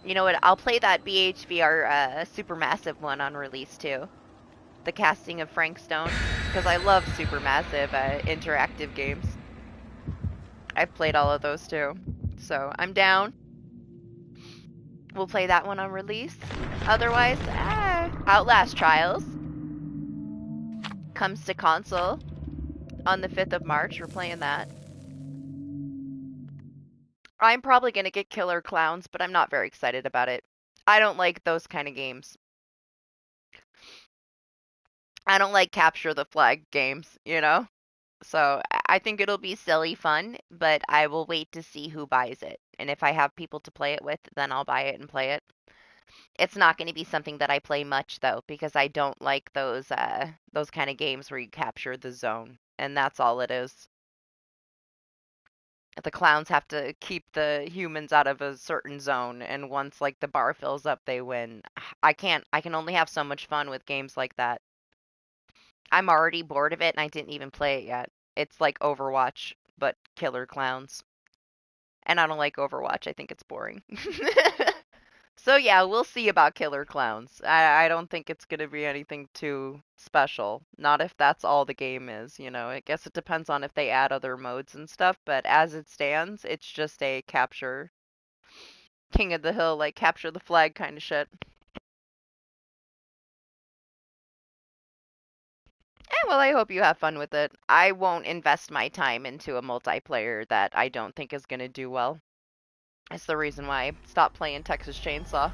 S1: You know what? I'll play that BHVR Supermassive one on release too. The casting of Frank Stone, because I love Supermassive interactive games. I've played all of those too, so I'm down. We'll play that one on release. Otherwise, Outlast Trials comes to console on the 5th of March. We're playing that. I'm probably going to get Killer Clowns, but I'm not very excited about it. I don't like those kind of games. I don't like capture the flag games, you know? So I think it'll be silly fun, but I will wait to see who buys it. And if I have people to play it with, then I'll buy it and play it. It's not going to be something that I play much though, because I don't like those kind of games where you capture the zone, and that's all it is. The clowns have to keep the humans out of a certain zone, and once like the bar fills up, they win. I can only have so much fun with games like that. I'm already bored of it and I didn't even play it yet. It's like Overwatch, but killer clowns. And I don't like Overwatch. I think it's boring. So yeah, we'll see about killer clowns. I don't think it's going to be anything too special. Not if that's all the game is, you know. I guess it depends on if they add other modes and stuff, but as it stands, it's just a capture King of the Hill, like capture the flag kind of shit. Well, I hope you have fun with it. I won't invest my time into a multiplayer that I don't think is going to do well. That's the reason why I stopped playing Texas Chainsaw.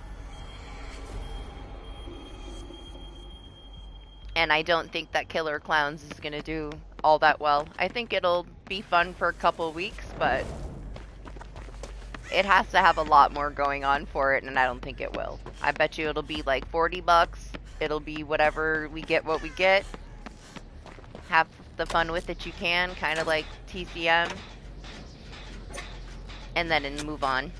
S1: And I don't think that Killer Clowns is going to do all that well. I think it'll be fun for a couple weeks, but it has to have a lot more going on for it, and I don't think it will. I bet you it'll be like $40. It'll be whatever we get what we get. Have the fun with it you can, kind of like TCM. And then move on.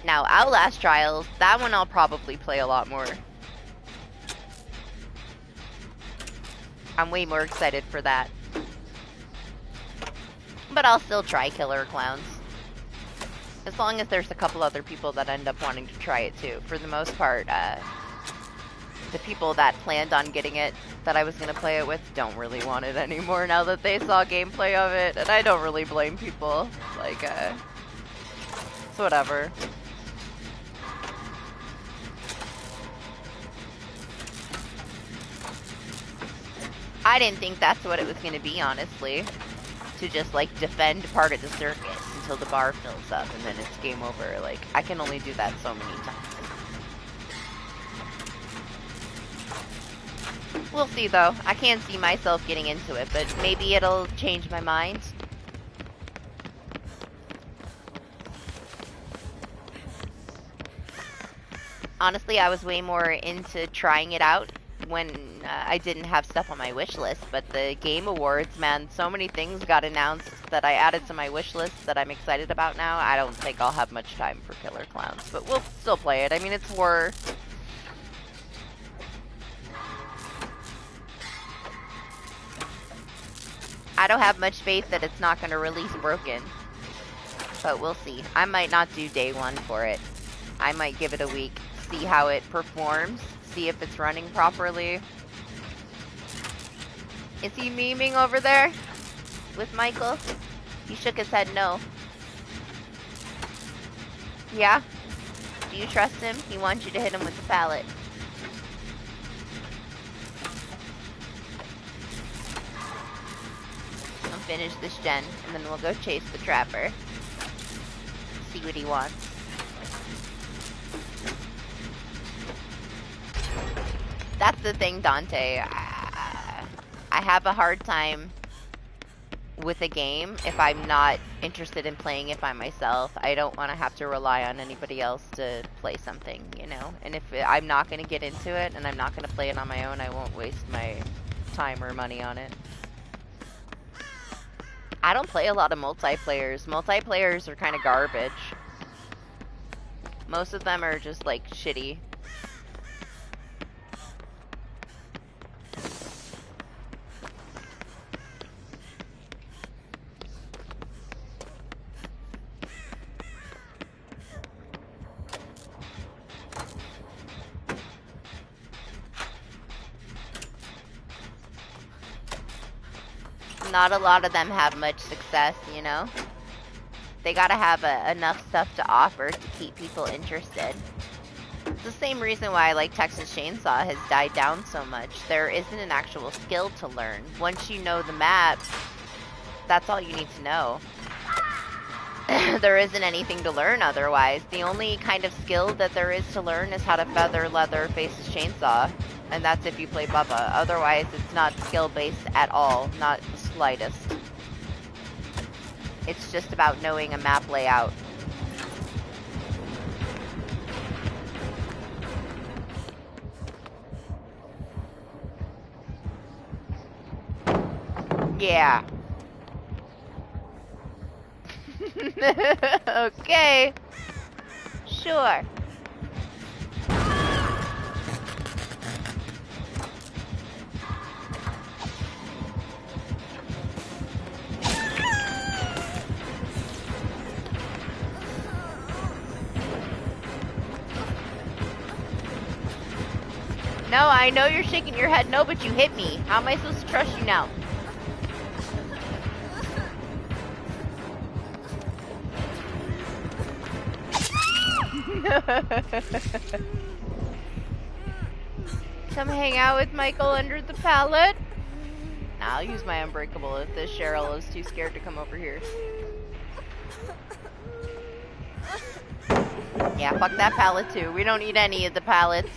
S1: Now, Outlast Trials, that one I'll probably play a lot more. I'm way more excited for that. But I'll still try Killer Clowns. As long as there's a couple other people that end up wanting to try it too. For the most part, the people that planned on getting it, that I was going to play it with, don't really want it anymore now that they saw gameplay of it. And I don't really blame people. Like, it's whatever. I didn't think that's what it was going to be, honestly. To just, like, defend part of the circuit until the bar fills up and then it's game over. Like, I can only do that so many times. We'll see, though. I can't see myself getting into it, but maybe it'll change my mind. Honestly, I was way more into trying it out when I didn't have stuff on my wish list, but the Game Awards, man, so many things got announced that I added to my wish list that I'm excited about now, I don't think I'll have much time for Killer Clowns, but we'll still play it. I mean, it's horror. I don't have much faith that it's not going to release broken, but we'll see. I might not do day one for it. I might give it a week, see how it performs, see if it's running properly. Is he memeing over there with Michael? He shook his head no. Yeah? Do you trust him? He wants you to hit him with the pallet. I'll finish this gen, and then we'll go chase the trapper. See what he wants. That's the thing, Dante. I have a hard time with a game if I'm not interested in playing it by myself. I don't want to have to rely on anybody else to play something, you know? And if I'm not going to get into it and I'm not going to play it on my own, I won't waste my time or money on it. I don't play a lot of multiplayers. Multiplayers are kind of garbage. Most of them are just, like, shitty. Not a lot of them have much success, you know? They gotta have enough stuff to offer to keep people interested. It's the same reason why, like, Texas Chainsaw has died down so much. There isn't an actual skill to learn. Once you know the map, that's all you need to know. There isn't anything to learn otherwise. The only kind of skill that there is to learn is how to feather, leather, faces chainsaw. And that's if you play Bubba. Otherwise, it's not skill-based at all. Not the slightest. It's just about knowing a map layout. Yeah. Okay. Sure. No, I know you're shaking your head no, but you hit me. How am I supposed to trust you now? Come hang out with Michael under the pallet. Nah, I'll use my unbreakable if this Cheryl is too scared to come over here. Yeah, fuck that pallet too. We don't need any of the pallets.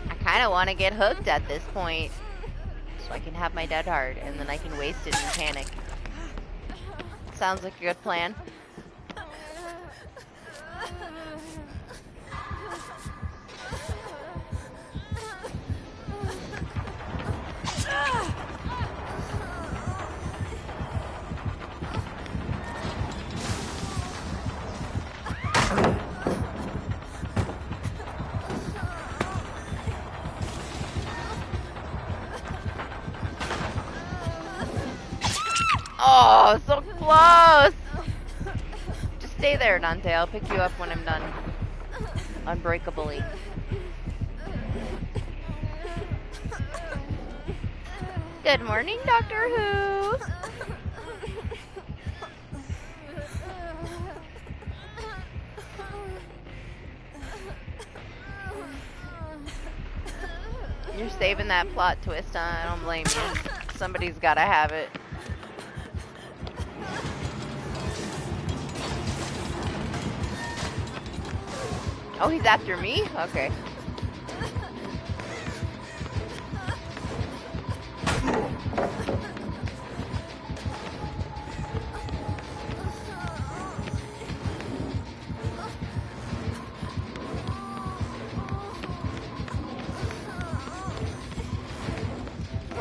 S1: I kind of want to get hooked at this point. So I can have my dead hard, and then I can waste it in panic. Sounds like a good plan. Oh, so close! Just stay there, Dante. I'll pick you up when I'm done. Unbreakably. Good morning, Doctor Who! You're saving that plot twist, huh? I don't blame you. Somebody's gotta have it. Oh, he's after me? Okay.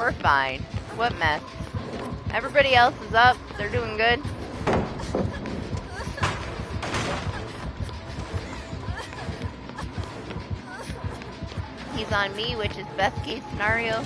S1: We're fine. What mess? Everybody else is up. They're doing good. He's on me, which is best case scenario.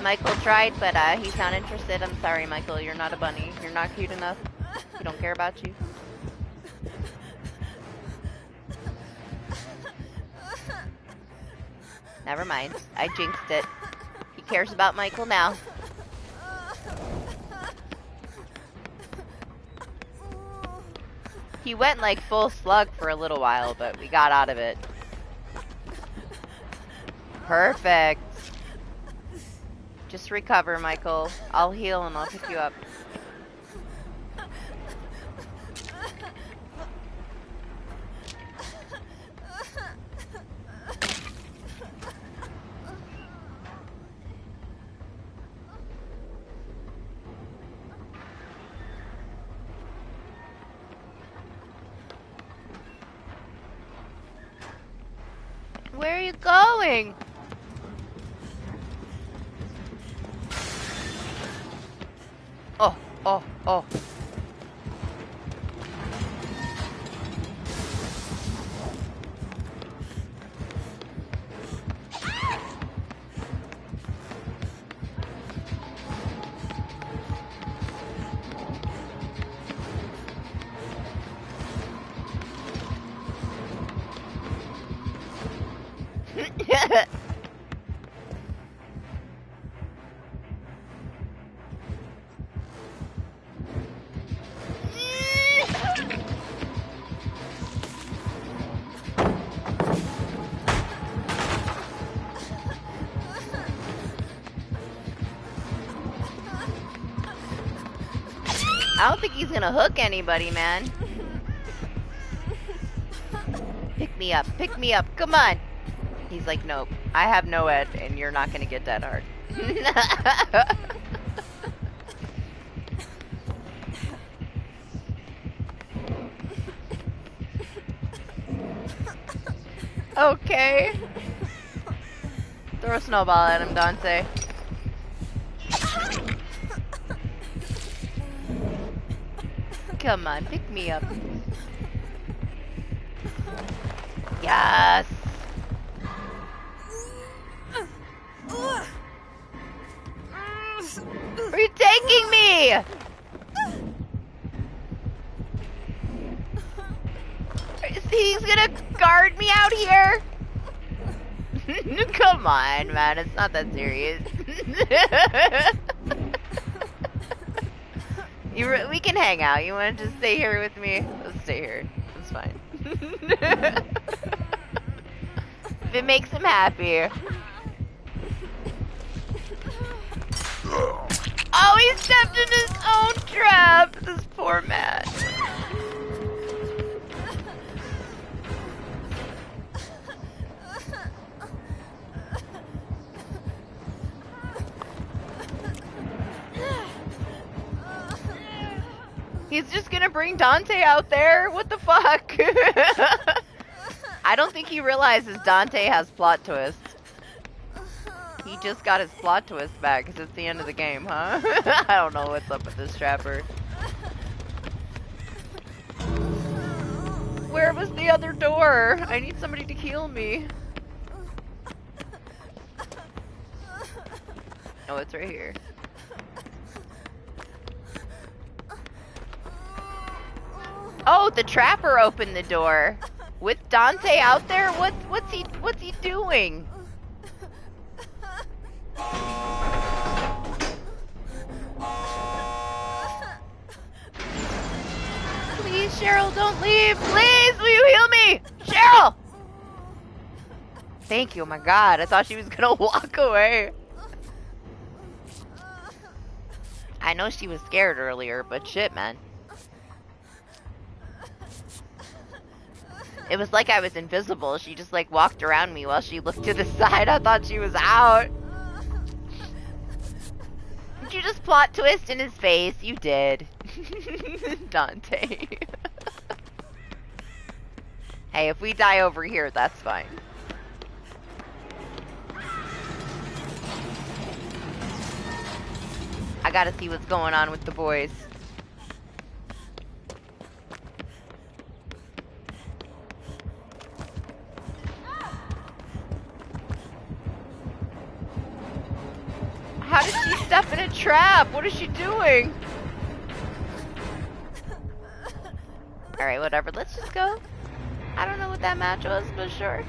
S1: Michael tried, but he's not interested. I'm sorry, Michael. You're not a bunny. You're not cute enough. We don't care about you. Never mind. I jinxed it. He cares about Michael now. He went like full slug for a little while, but we got out of it. Perfect. Just recover, Michael. I'll heal and I'll pick you up. Where are you going? Oh, oh, oh. I don't think he's gonna hook anybody, man. Pick me up, come on. He's like, nope, I have no ed, and you're not gonna get that hard. Okay. Throw a snowball at him, Dante. Come on, pick me up. Yes. Are you taking me? He's gonna guard me out here? Come on, man. It's not that serious. We can hang out. You want to just stay here with me? Let's stay here. It's fine. If it makes him happy. Oh, he stepped in his own trap. This poor man. He's just gonna bring Dante out there? What the fuck? I don't think he realizes Dante has plot twists. He just got his plot twist back because it's the end of the game, huh? I don't know what's up with this trapper. Where was the other door? I need somebody to heal me. Oh, it's right here. Oh, the trapper opened the door. With Dante out there? What's he doing? Please, Cheryl, don't leave. Please, will you heal me? Cheryl! Thank you, oh my god. I thought she was gonna walk away. I know she was scared earlier, but shit, man. It was like I was invisible. She just like walked around me while she looked to the side. I thought she was out. Did you just plot twist in his face? You did. Dante. Hey, if we die over here, that's fine. I gotta see what's going on with the boys. How did she step in a trap? What is she doing? Alright, whatever. Let's just go. I don't know what that match was, but sure.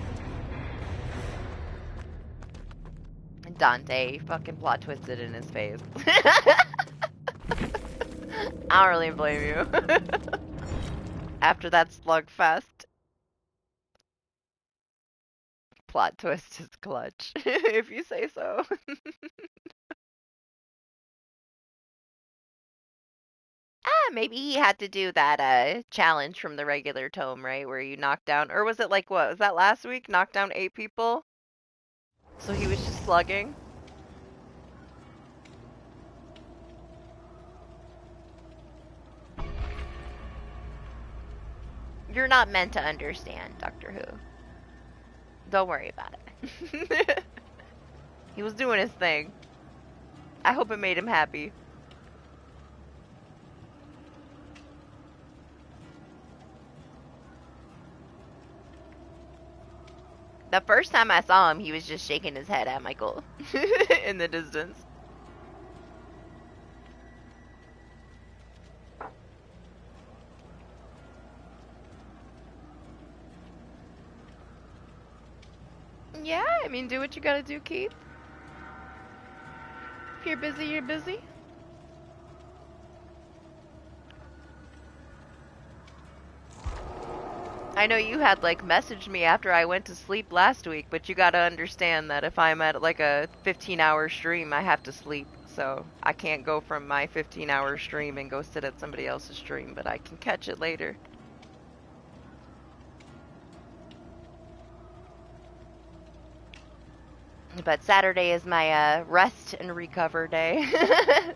S1: Dante fucking plot twisted in his face. I don't really blame you. After that slugfest. Plot twist is clutch, if you say so. Maybe he had to do that challenge from the regular tome, right? Where you knock down, or was it like, what was that last week? Knock down 8 people? So he was just slugging? You're not meant to understand, Doctor Who. Don't worry about it. He was doing his thing. I hope it made him happy. The first time I saw him, he was just shaking his head at Michael in the distance. Yeah, I mean, do what you gotta do, Keith. If you're busy, you're busy. I know you had like messaged me after I went to sleep last week, but you gotta understand that if I'm at like a 15-hour stream, I have to sleep. So I can't go from my 15-hour stream and go sit at somebody else's stream, but I can catch it later. But Saturday is my rest and recover day.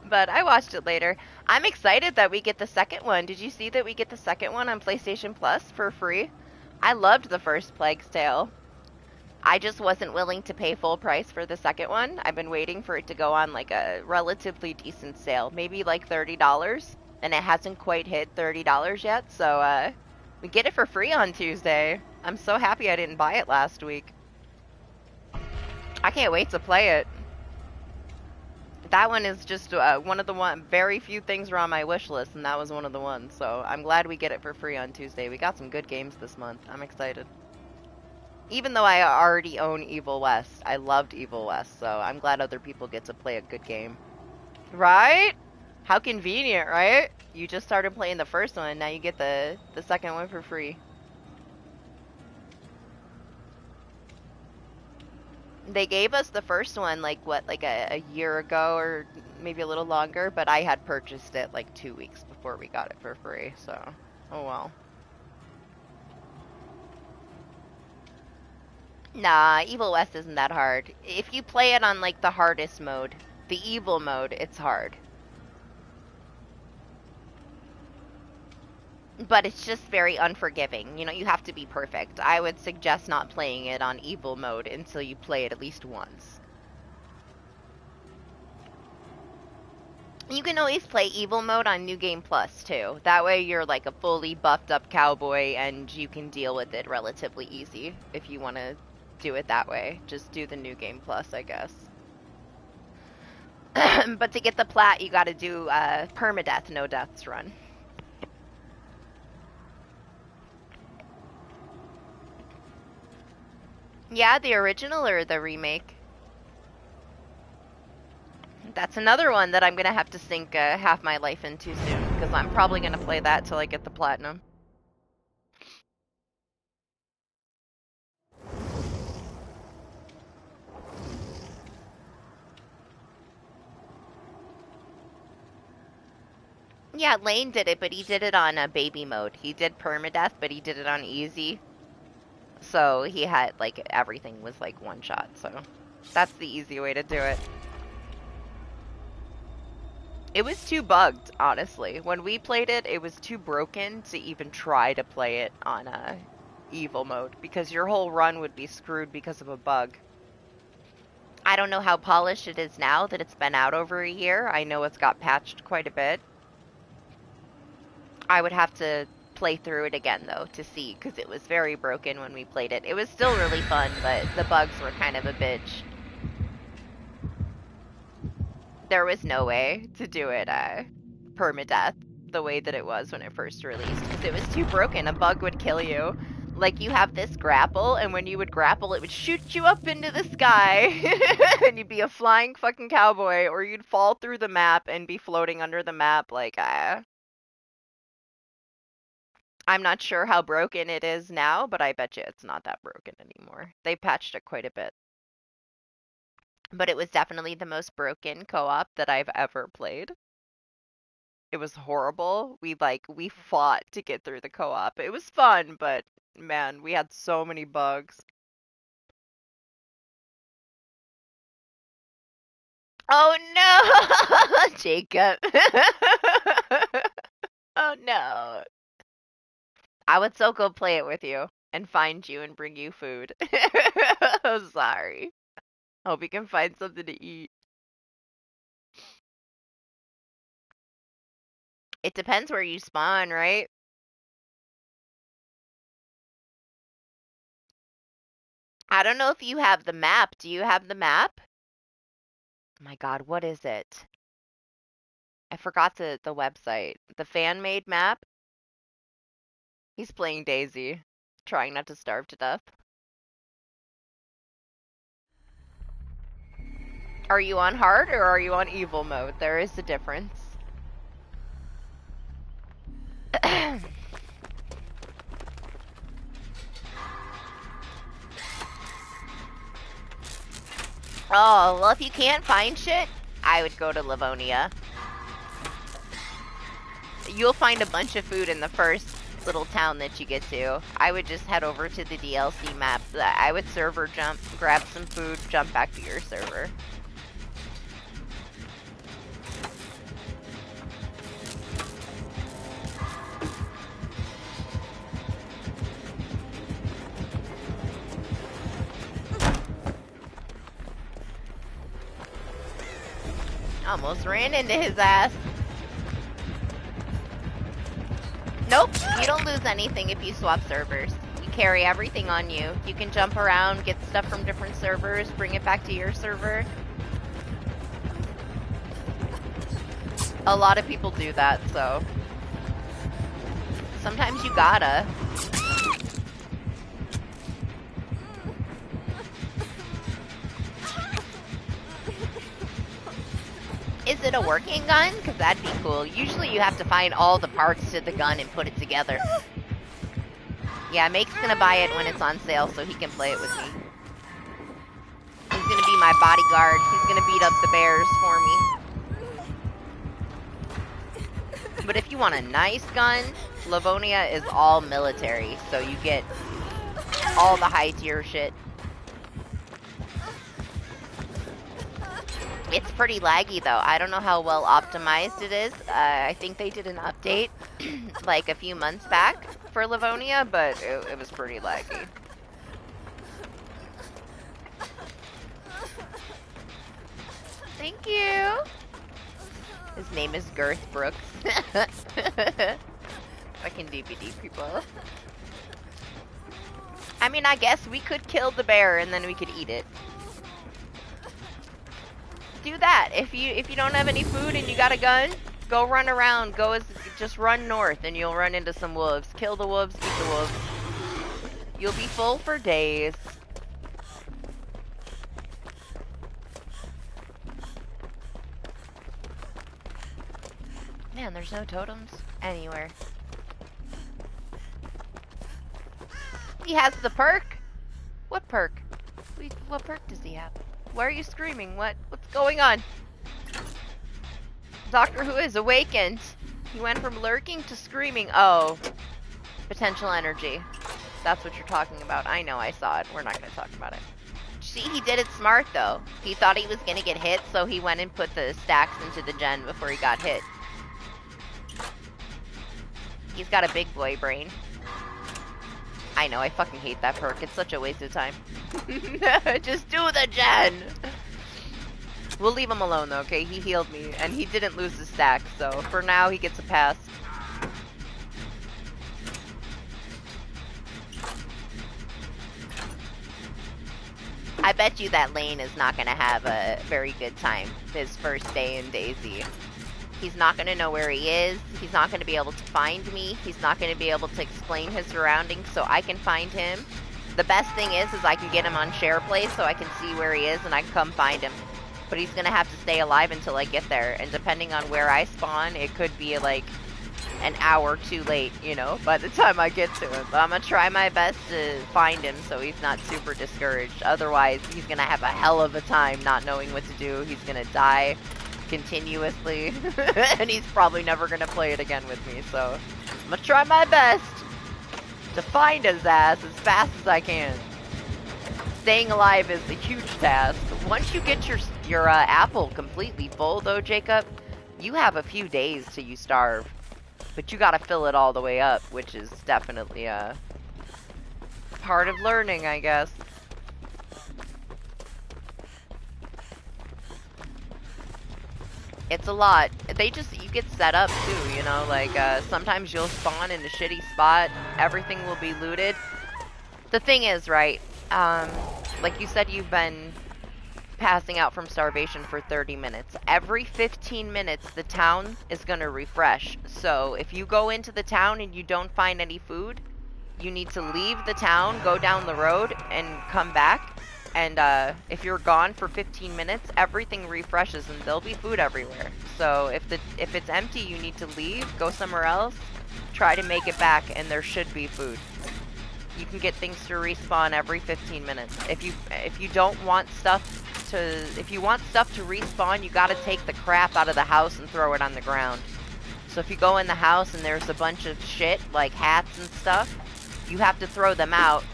S1: But I watched it later. I'm excited that we get the second one. Did you see that we get the second one on PlayStation Plus for free? I loved the first Plague's Tale. I just wasn't willing to pay full price for the second one. I've been waiting for it to go on like a relatively decent sale. Maybe like $30. And it hasn't quite hit $30 yet. So we get it for free on Tuesday. I'm so happy I didn't buy it last week. I can't wait to play it. That one is just one of the very few things are on my wish list, and that was one of the ones. So I'm glad we get it for free on Tuesday. We got some good games this month. I'm excited. Even though I already own Evil West, I loved Evil West, so I'm glad other people get to play a good game. Right? How convenient, right? You just started playing the first one, now you get the second one for free. They gave us the first one, like, what, like a year ago or maybe a little longer, but I had purchased it like 2 weeks before we got it for free, so, oh well. Nah, Evil West isn't that hard. If you play it on, like, the hardest mode, the evil mode, it's hard. But it's just very unforgiving. You know, you have to be perfect. I would suggest not playing it on evil mode until you play it at least once. You can always play evil mode on New Game Plus, too. That way you're like a fully buffed up cowboy and you can deal with it relatively easy if you want to do it that way. Just do the New Game Plus, I guess. But to get the plat, you gotta do permadeath, no deaths run. Yeah, the original or the remake? That's another one that I'm gonna have to sink half my life into soon. because I'm probably going to play that till I get the platinum. Yeah, Lane did it, but he did it on baby mode. He did permadeath, but he did it on easy. So he had, like, everything was, like, one shot. So that's the easy way to do it. It was too bugged, honestly. When we played it, it was too broken to even try to play it on evil mode, because your whole run would be screwed because of a bug. I don't know how polished it is now that it's been out over a year. I know it's got patched quite a bit. I would have to play through it again, though, to see, because it was very broken when we played it. It was still really fun, but the bugs were kind of a bitch. There was no way to do it permadeath the way that it was when it first released, because it was too broken. A bug would kill you. Like, you have this grapple, and when you would grapple, it would shoot you up into the sky, and you'd be a flying fucking cowboy, or you'd fall through the map and be floating under the map, like, I'm not sure how broken it is now, but I bet you it's not that broken anymore. They patched it quite a bit. But it was definitely the most broken co-op that I've ever played. It was horrible. We fought to get through the co-op. It was fun, but man, we had so many bugs. Oh no, Jacob. Oh no. I would so go play it with you and find you and bring you food. I'm sorry. Hope you can find something to eat. It depends where you spawn, right? I don't know if you have the map. Do you have the map? Oh my God, what is it? I forgot the website. The fan-made map? He's playing Daisy, trying not to starve to death. Are you on hard or are you on evil mode? There is a difference. Oh, well, if you can't find shit, I would go to Livonia. You'll find a bunch of food in the first little town that you get to. I would just head over to the DLC map. I would server jump, grab some food, jump back to your server. Almost ran into his ass. Nope, you don't lose anything if you swap servers. You carry everything on you. You can jump around, get stuff from different servers, bring it back to your server. A lot of people do that, so sometimes you gotta. Is it a working gun? Because that'd be cool. Usually you have to find all the parts to the gun and put it together. Yeah, Make's gonna buy it when it's on sale so he can play it with me. He's gonna be my bodyguard. He's gonna beat up the bears for me. But if you want a nice gun, Livonia is all military, so you get all the high tier shit. It's pretty laggy though. I don't know how well optimized it is. I think they did an update like a few months back for Livonia, but it was pretty laggy. Thank you. His name is Girth Brooks. Fucking DBD people. I mean, I guess we could kill the bear and then we could eat it. Do that. If you don't have any food and you got a gun, go run around. Just run north and you'll run into some wolves. Kill the wolves, eat the wolves. You'll be full for days. Man, there's no totems anywhere. He has the perk? What perk? What perk does he have? Why are you screaming? What's going on? Doctor Who is awakened. He went from lurking to screaming. Oh. Potential energy. That's what you're talking about. I know, I saw it. We're not going to talk about it. See, he did it smart, though. He thought he was going to get hit, so he went and put the stacks into the gen before he got hit. He's got a big boy brain. I know, I fucking hate that perk. It's such a waste of time. Just do the gen! We'll leave him alone, though, okay? He healed me, and he didn't lose his stack, so for now, he gets a pass. I bet you that Lane is not going to have a very good time his first day in Daisy. He's not going to know where he is. He's not going to be able to find me. He's not going to be able to explain his surroundings so I can find him. The best thing is I can get him on SharePlay so I can see where he is and I can come find him. But he's going to have to stay alive until I get there. And depending on where I spawn, it could be like an hour too late, you know, by the time I get to him. But I'm going to try my best to find him so he's not super discouraged. Otherwise, he's going to have a hell of a time not knowing what to do. He's going to die continuously. And he's probably never going to play it again with me. So I'm going to try my best to find his ass as fast as I can. Staying alive is a huge task. Once you get your apple completely full, though, Jacob, you have a few days till you starve. But you gotta fill it all the way up, which is definitely a part of learning, I guess. It's a lot. You get set up too, you know, like, sometimes you'll spawn in a shitty spot, everything will be looted. The thing is, right, like you said, you've been passing out from starvation for 30 minutes. Every 15 minutes, the town is going to refresh. So if you go into the town and you don't find any food, you need to leave the town, go down the road, and come back. And if you're gone for 15 minutes, everything refreshes and there'll be food everywhere. So if it's empty, you need to leave, go somewhere else, try to make it back, and there should be food. You can get things to respawn every 15 minutes. If you want stuff to respawn, you gotta take the crap out of the house and throw it on the ground. So if you go in the house and there's a bunch of shit, like hats and stuff, you have to throw them out.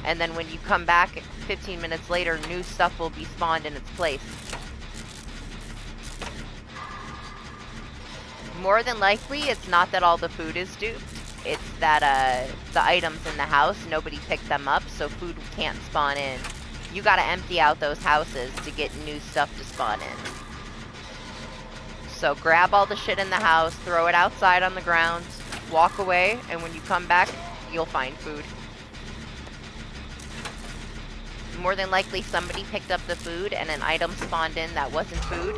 S1: And then when you come back 15 minutes later, new stuff will be spawned in its place. More than likely, it's not that all the food is duped. It's that the items in the house, nobody picked them up, so food can't spawn in. You gotta empty out those houses to get new stuff to spawn in. So grab all the shit in the house, throw it outside on the ground, walk away, and when you come back, you'll find food. More than likely somebody picked up the food and an item spawned in that wasn't food.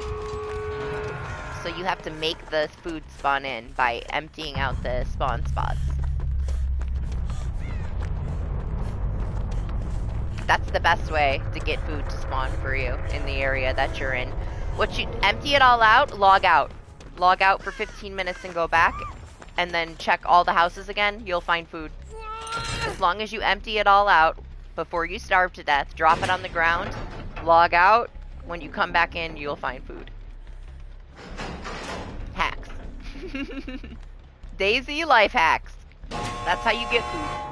S1: So you have to make the food spawn in by emptying out the spawn spots. That's the best way to get food to spawn for you in the area that you're in. Empty it all out, log out. Log out for 15 minutes and go back, and then check all the houses again, you'll find food. As long as you empty it all out before you starve to death, drop it on the ground, log out, when you come back in, you'll find food. Hacks. Daisy life hacks. That's how you get food.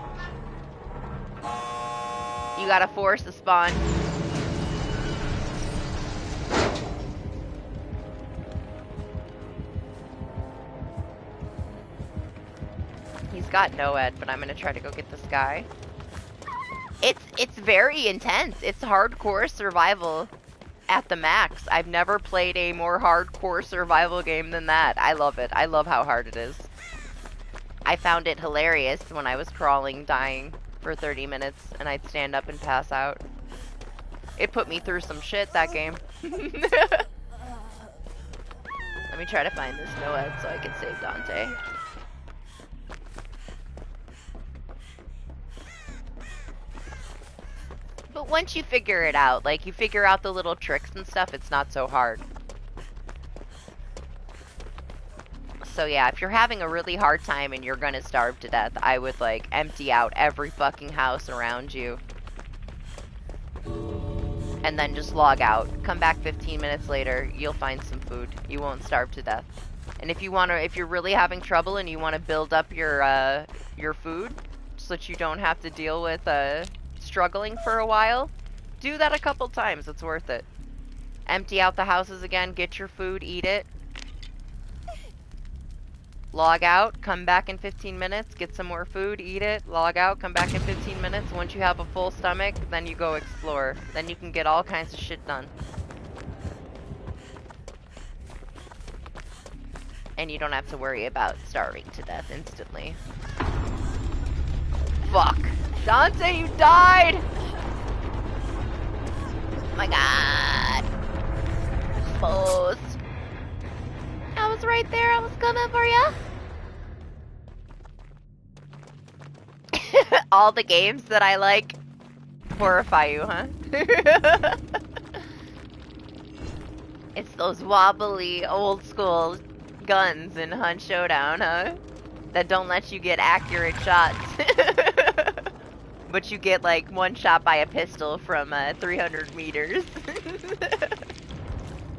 S1: You gotta force the spawn. He's got Noed, but I'm gonna try to go get this guy. It's very intense. It's hardcore survival at the max. I've never played a more hardcore survival game than that. I love it. I love how hard it is. I found it hilarious when I was crawling, dying for 30 minutes, and I'd stand up and pass out. It put me through some shit, that game. Let me try to find this Noed so I can save Dante. But once you figure it out, like you figure out the little tricks and stuff, it's not so hard. So yeah, if you're having a really hard time and you're gonna starve to death, I would like empty out every fucking house around you. And then just log out. Come back 15 minutes later, you'll find some food. You won't starve to death. And if you're really having trouble and you want to build up your food so that you don't have to deal with struggling for a while, do that a couple times. It's worth it. Empty out the houses again, get your food, eat it. Log out, come back in 15 minutes, get some more food, eat it, log out, come back in 15 minutes. Once you have a full stomach, then you go explore. Then you can get all kinds of shit done. And you don't have to worry about starving to death instantly. Fuck. Dante, you died! Oh my god. Exposed. I was right there, I was coming for ya. All the games that I like horrify you, huh? It's those wobbly, old school guns in Hunt Showdown, huh? That don't let you get accurate shots. But you get like one shot by a pistol from 300 meters.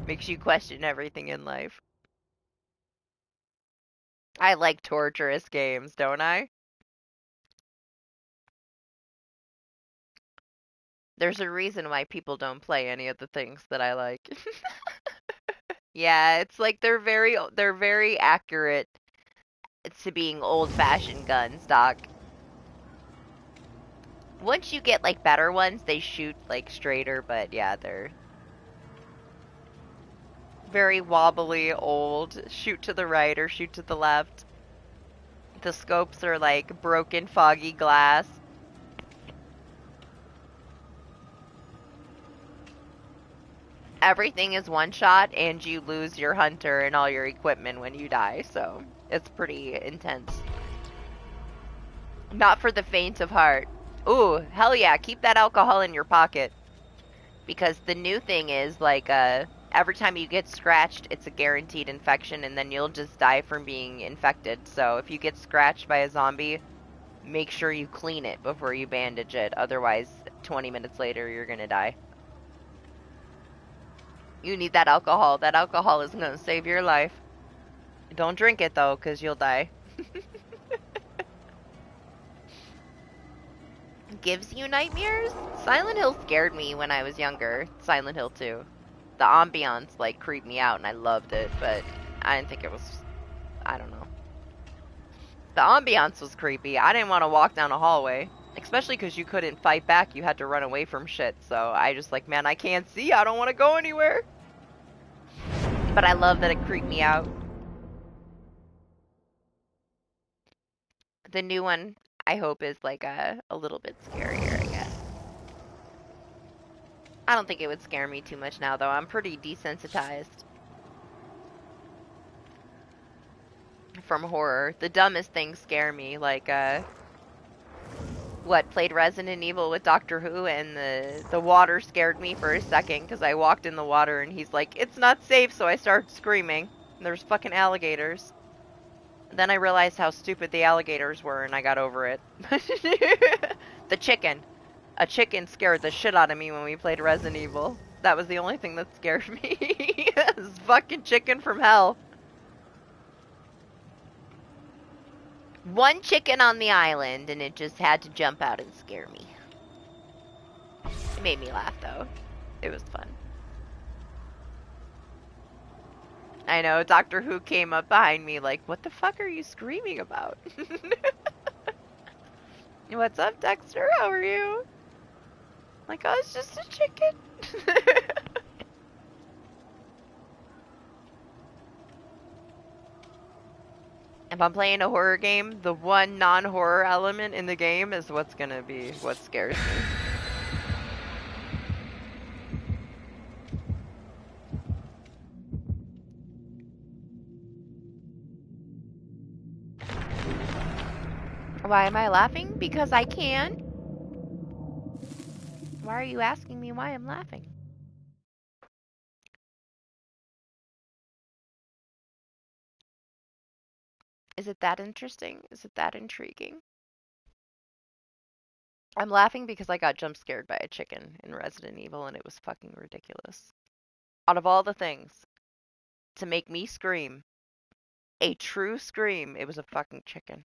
S1: Makes you question everything in life. I like torturous games, don't I? There's a reason why people don't play any of the things that I like. Yeah, it's like they're very accurate to being old-fashioned guns, Doc. Once you get like better ones, they shoot like straighter, but yeah, they're very wobbly, old, shoot to the right or shoot to the left. The scopes are like broken, foggy glass. Everything is one shot and you lose your hunter and all your equipment when you die, so it's pretty intense. Not for the faint of heart. Ooh, hell yeah, keep that alcohol in your pocket. Because the new thing is, like, every time you get scratched, it's a guaranteed infection, and then you'll just die from being infected. So if you get scratched by a zombie, make sure you clean it before you bandage it. Otherwise, 20 minutes later, you're gonna die. You need that alcohol. That alcohol is gonna save your life. Don't drink it, though, because you'll die. Gives you nightmares? Silent Hill scared me when I was younger. Silent Hill 2. The ambiance, like, creeped me out, and I loved it, but I didn't think it was... I don't know. The ambiance was creepy. I didn't want to walk down a hallway. Especially because you couldn't fight back. You had to run away from shit. So I just like, man, I can't see. I don't want to go anywhere. But I love that it creeped me out. The new one, I hope, is like a little bit scarier, I guess. I don't think it would scare me too much now, though. I'm pretty desensitized from horror. The dumbest things scare me, like, played Resident Evil with Doctor Who, and the water scared me for a second, because I walked in the water, and he's like, it's not safe, so I started screaming. And there's fucking alligators. Then I realized how stupid the alligators were, and I got over it. The chicken. A chicken scared the shit out of me when we played Resident Evil. That was the only thing that scared me. This fucking chicken from hell. One chicken on the island, and it just had to jump out and scare me. It made me laugh, though. It was fun. I know, Doctor Who came up behind me like, what the fuck are you screaming about? What's up, Dexter? How are you? Like, oh, it's just a chicken. If I'm playing a horror game, the one non-horror element in the game is what's gonna be what scares me. Why am I laughing? Because I can. Why are you asking me why I'm laughing? Is it that interesting? Is it that intriguing? I'm laughing because I got jump scared by a chicken in Resident Evil and it was fucking ridiculous. Out of all the things to make me scream, a true scream, it was a fucking chicken.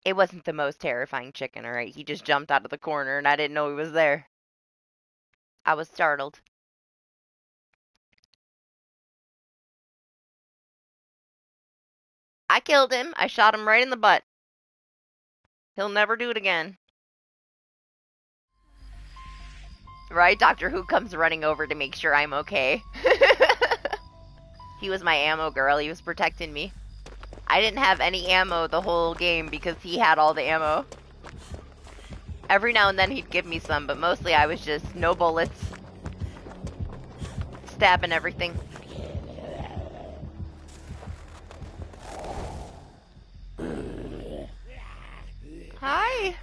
S1: It wasn't the most terrifying chicken, alright? He just jumped out of the corner and I didn't know he was there. I was startled. I killed him. I shot him right in the butt. He'll never do it again. Right? Doctor Who comes running over to make sure I'm okay. He was my ammo girl. He was protecting me. I didn't have any ammo the whole game because he had all the ammo. Every now and then he'd give me some, but mostly I was just no bullets. Stabbing everything. Hi.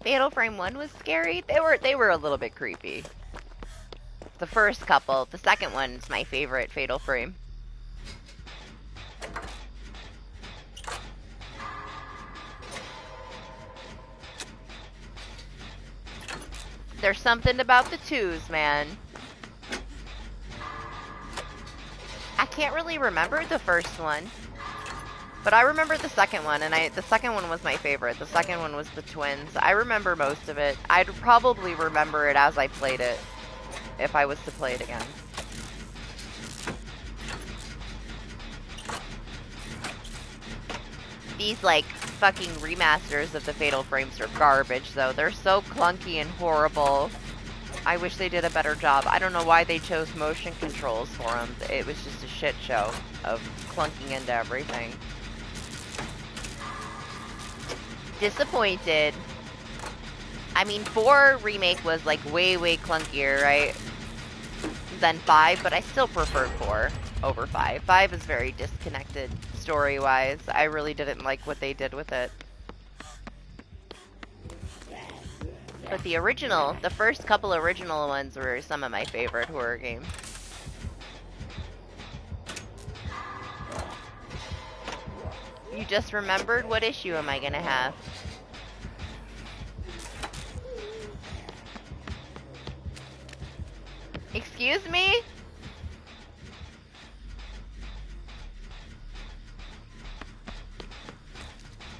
S1: Fatal Frame 1 was scary. They were a little bit creepy. The first couple. The second one's my favorite Fatal Frame. There's something about the twos, man. I can't really remember the first one. But I remember the second one, and the second one was my favorite. The second one was the twins. I remember most of it. I'd probably remember it as I played it, if I was to play it again. These, like, fucking remasters of the Fatal Frames are garbage, though. They're so clunky and horrible. I wish they did a better job. I don't know why they chose motion controls for them. It was just a shit show of clunking into everything. Disappointed. I mean, 4 remake was like way cluunkier, right, than 5, but I still prefer 4 over 5. 5 is very disconnected story-wise. I really didn't like what they did with it. But the original, the first couple original ones were some of my favorite horror games. You just remembered? What issue am I gonna have? Excuse me?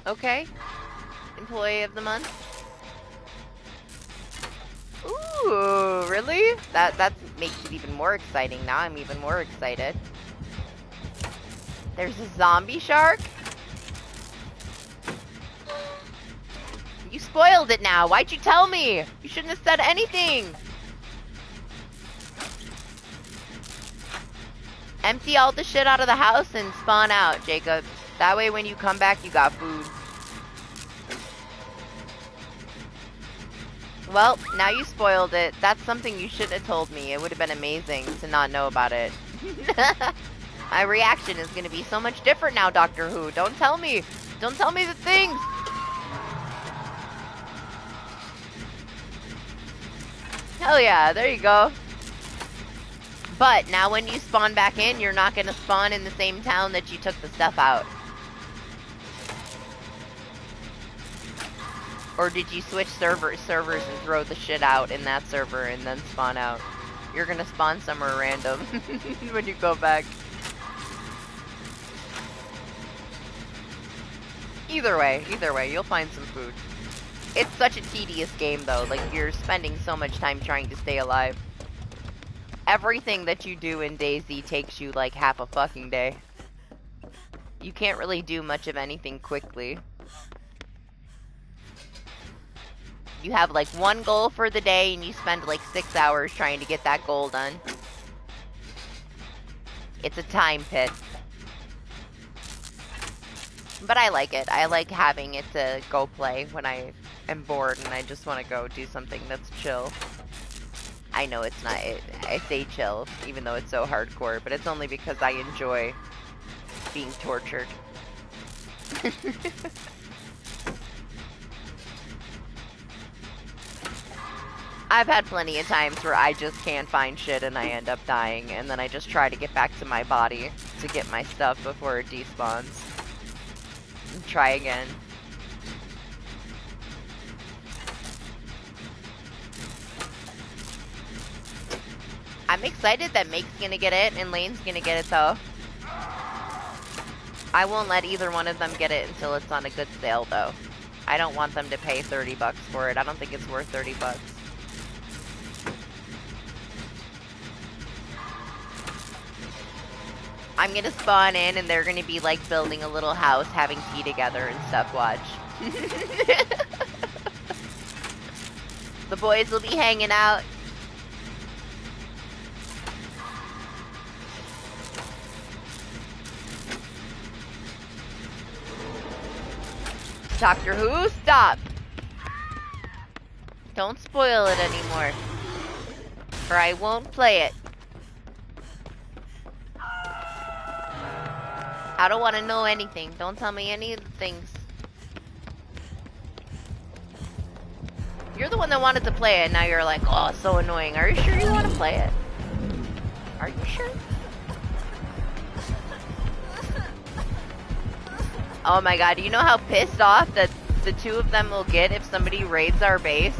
S1: Okay. Employee of the month. Ooh, really? That makes it even more exciting. Now I'm even more excited. There's a zombie shark? You spoiled it now. Why'd you tell me? You shouldn't have said anything. Empty all the shit out of the house and spawn out, Jacob. That way when you come back, you got food. Well, now you spoiled it. That's something you should have told me. It would have been amazing to not know about it. My reaction is going to be so much different now, Doctor Who. Don't tell me. Don't tell me the things. Hell yeah, there you go. But now when you spawn back in, you're not going to spawn in the same town that you took the stuff out. Or did you switch servers and throw the shit out in that server and then spawn out? You're going to spawn somewhere random when you go back. Either way, you'll find some food. It's such a tedious game though, like you're spending so much time trying to stay alive. Everything that you do in DayZ takes you like half a fucking day. You can't really do much of anything quickly. You have like one goal for the day and you spend like 6 hours trying to get that goal done. It's a time pit. But I like it. I like having it to go play when I am bored and I just want to go do something that's chill. I know it's not, I say chill, even though it's so hardcore, but it's only because I enjoy being tortured. I've had plenty of times where I just can't find shit and I end up dying, and then I just try to get back to my body to get my stuff before it despawns. And try again. I'm excited that Make's gonna get it and Lane's gonna get it though. I won't let either one of them get it until it's on a good sale though. I don't want them to pay 30 bucks for it. I don't think it's worth 30 bucks. I'm gonna spawn in and they're gonna be like building a little house, having tea together and stuff, watch. The boys will be hanging out. Doctor Who, stop! Don't spoil it anymore, or I won't play it. I don't want to know anything. Don't tell me any of the things. You're the one that wanted to play it, and now you're like, oh, it's so annoying. Are you sure you want to play it? Are you sure? Oh my god, do you know how pissed off that the two of them will get if somebody raids our base?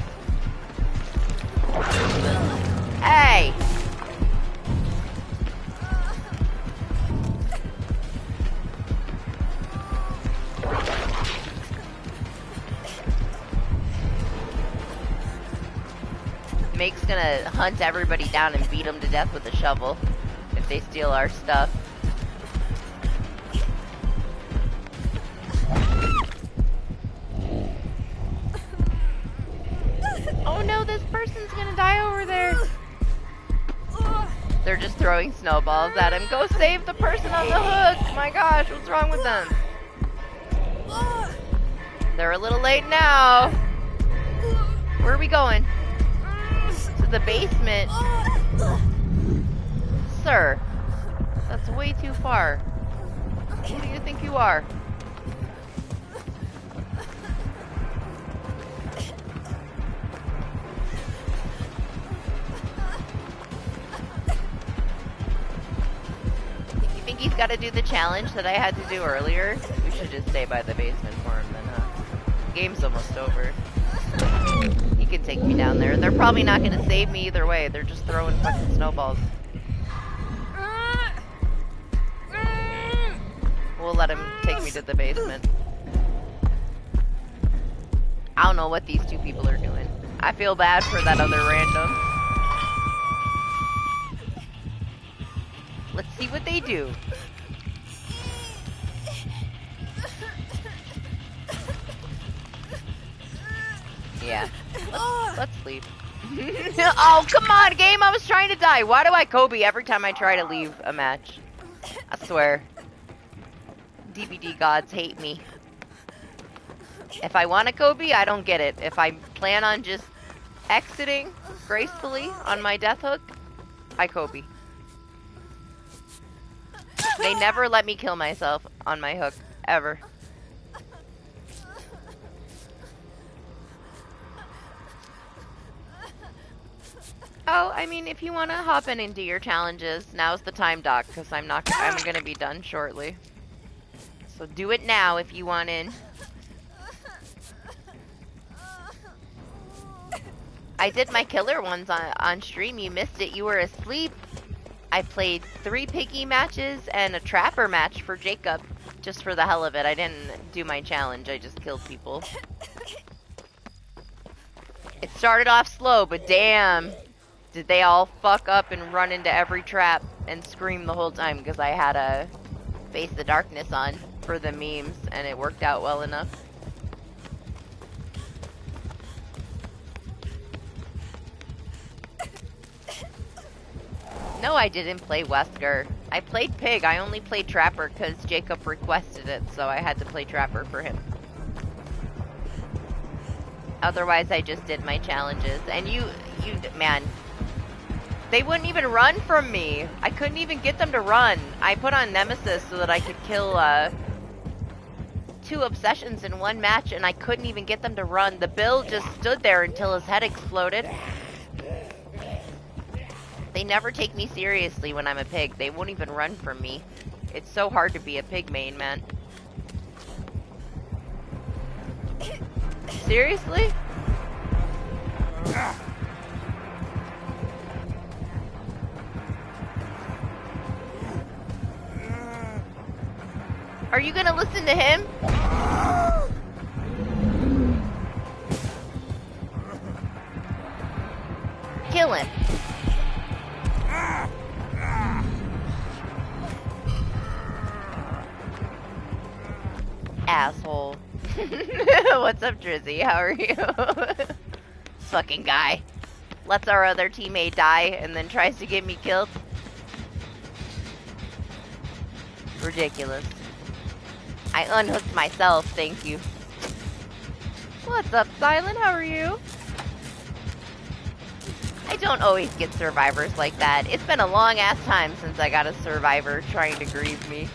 S1: Hey! Make's gonna hunt everybody down and beat them to death with a shovel if they steal our stuff. Oh no, this person's gonna die over there. They're just throwing snowballs at him. Go save the person on the hook! My gosh, what's wrong with them? They're a little late now. Where are we going? To the basement. Sir, that's way too far. Who do you think you are? He's got to do the challenge that I had to do earlier. We should just stay by the basement for him then, huh? Game's almost over. He can take me down there. They're probably not going to save me either way. They're just throwing fucking snowballs. We'll let him take me to the basement. I don't know what these two people are doing. I feel bad for that other random. Let's see what they do. Yeah. Let's sleep. Oh, come on, game! I was trying to die. Why do I Kobe every time I try to leave a match? I swear. DBD gods hate me. If I want a Kobe, I don't get it. If I plan on just exiting gracefully on my death hook, I Kobe. They never let me kill myself on my hook, ever. Oh, I mean, if you want to hop in and do your challenges, now's the time, Doc, because I'm going to be done shortly. So do it now if you want in. I did my killer ones on stream. You missed it. You were asleep. I played 3 piggy matches and a trapper match for Jacob, just for the hell of it. I didn't do my challenge. I just killed people. It started off slow, but damn, did they all fuck up and run into every trap and scream the whole time because I had a Face the Darkness on for the memes, and it worked out well enough. No, I didn't play Wesker. I played Pig. I only played Trapper because Jacob requested it, so I had to play Trapper for him. Otherwise, I just did my challenges. And man, they wouldn't even run from me. I couldn't even get them to run. I put on Nemesis so that I could kill 2 obsessions in one match, and I couldn't even get them to run. The Bill just stood there until his head exploded. They never take me seriously when I'm a pig. They won't even run from me. It's so hard to be a pig main, man. Seriously? Are you gonna listen to him? Kill him. Asshole. What's up, Drizzy? How are you? Fucking guy. Lets our other teammate die and then tries to get me killed. Ridiculous. I unhooked myself, thank you. What's up, Silent? How are you? I don't always get survivors like that. It's been a long ass time since I got a survivor trying to grieve me.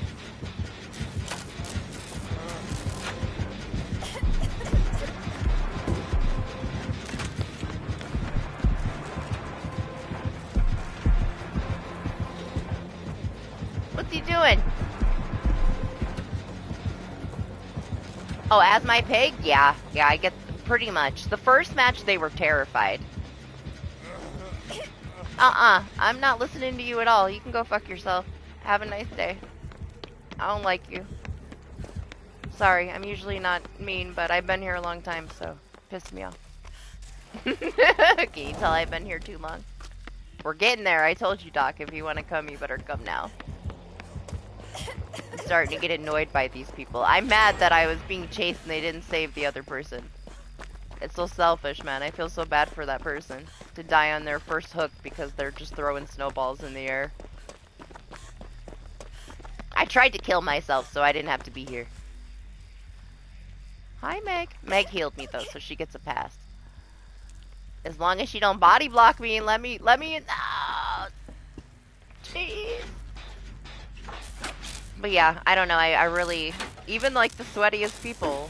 S1: What's he doing? Oh, as my pig? Yeah, I get pretty much. The first match, they were terrified. I'm not listening to you at all. You can go fuck yourself. Have a nice day. I don't like you. Sorry, I'm usually not mean, but I've been here a long time, so pissed me off. Can you tell I've been here too long? We're getting there. I told you, Doc, if you want to come, you better come now. I'm starting to get annoyed by these people. I'm mad that I was being chased and they didn't save the other person. It's so selfish, man. I feel so bad for that person to die on their first hook because they're just throwing snowballs in the air. I tried to kill myself so I didn't have to be here. Hi, Meg. Meg healed me though, so she gets a pass. As long as she don't body block me and let me in. No! Jeez. But yeah, I don't know. I really, even like the sweatiest people,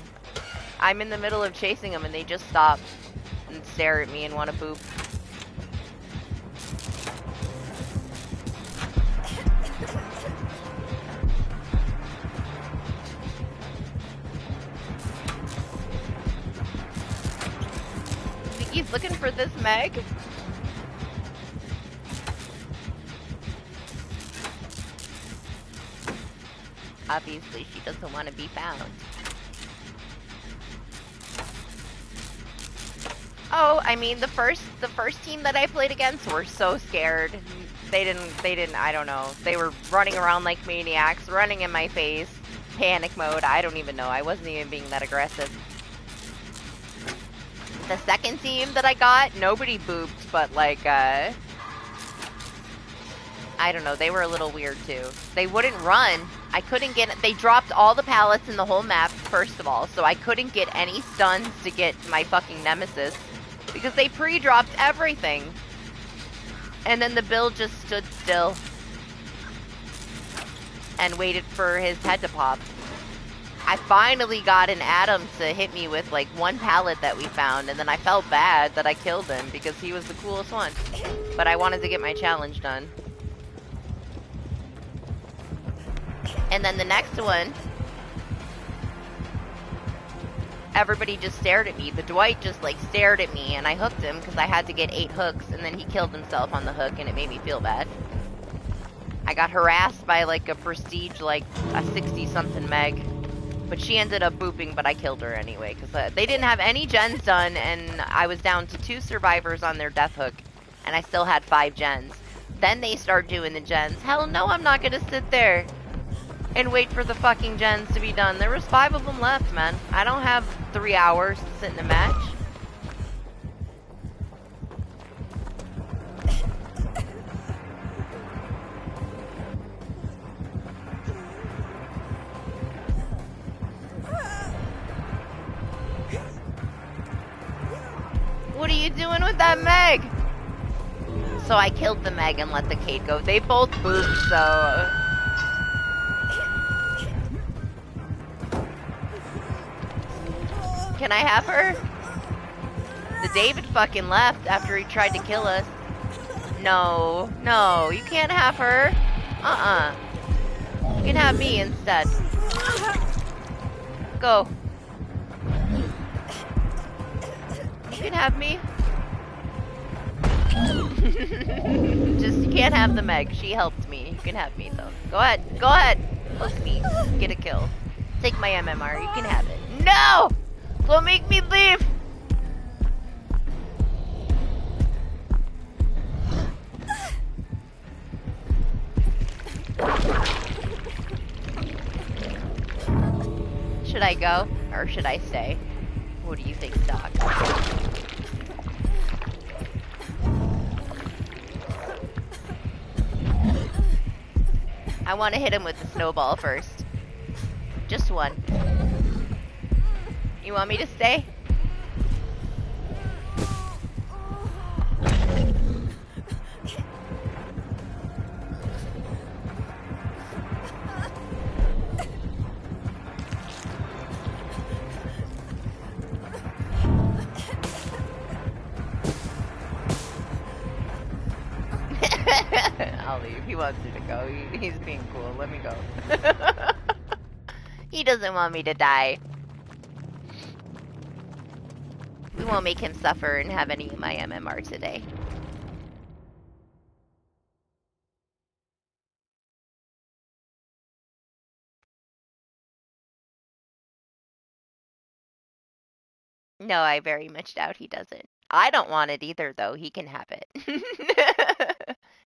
S1: I'm in the middle of chasing them and they just stop and stare at me and want to boop. Think he's looking for this Meg? Obviously, she doesn't want to be found. Oh, I mean, the first team that I played against were so scared. They didn't, I don't know. They were running around like maniacs, running in my face, panic mode. I don't even know. I wasn't even being that aggressive. The second team that I got, nobody booped, but like, I don't know, they were a little weird too. They wouldn't run. I couldn't get, they dropped all the pallets in the whole map, first of all, so I couldn't get any stuns to get my fucking nemesis. Because they pre-dropped everything. And then the build just stood still. And waited for his head to pop. I finally got an Adam to hit me with like one pallet that we found, and then I felt bad that I killed him because he was the coolest one. But I wanted to get my challenge done. And then the next one, everybody just stared at me. The Dwight just like stared at me and I hooked him because I had to get 8 hooks, and then he killed himself on the hook and it made me feel bad. I got harassed by like a prestige, like a 60-something Meg. But she ended up booping, but I killed her anyway because they didn't have any gens done, and I was down to 2 survivors on their death hook, and I still had 5 gens. Then they start doing the gens. Hell no, I'm not gonna sit there and wait for the fucking gens to be done. There was 5 of them left, man. I don't have 3 hours to sit in a match. What are you doing with that Meg? So I killed the Meg and let the Kate go. They both booped, so... Can I have her? The David fucking left after he tried to kill us. No, no, you can't have her. You can have me instead. Go. You can have me. Just, you can't have the Meg. She helped me. You can have me, though. Go ahead. Go ahead. Let's me. Get a kill. Take my MMR. You can have it. No! Don't make me leave! Should I go? Or should I stay? What do you think, Doc? I want to hit him with the snowball first. Just one. You want me to stay? I'll leave. He wants me to go. He's being cool. Let me go. He doesn't want me to die. We won't make him suffer and have any of my MMR today. No, I very much doubt he doesn't. I don't want it either, though. He can have it.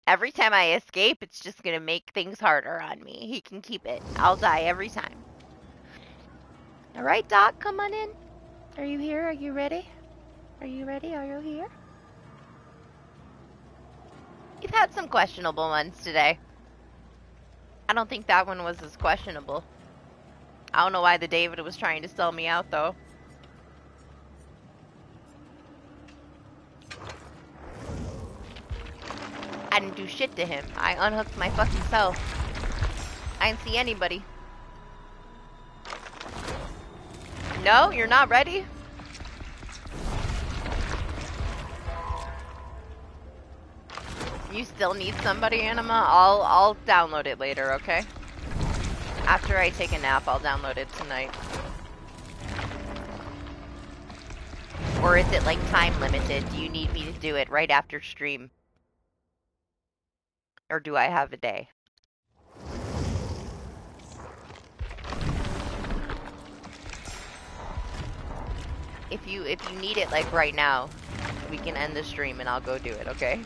S1: Every time I escape, it's just gonna make things harder on me. He can keep it. I'll die every time. Alright, Doc, come on in. Are you here? Are you ready? Are you ready? Are you here? You've had some questionable ones today. I don't think that one was as questionable. I don't know why the David was trying to sell me out, though. I didn't do shit to him. I unhooked my fucking self. I didn't see anybody. No, you're not ready? You still need somebody, Anima? I'll download it later, okay? After I take a nap, I'll download it tonight. Or is it like time limited? Do you need me to do it right after stream? Or do I have a day? If you need it like right now, we can end the stream and I'll go do it, okay?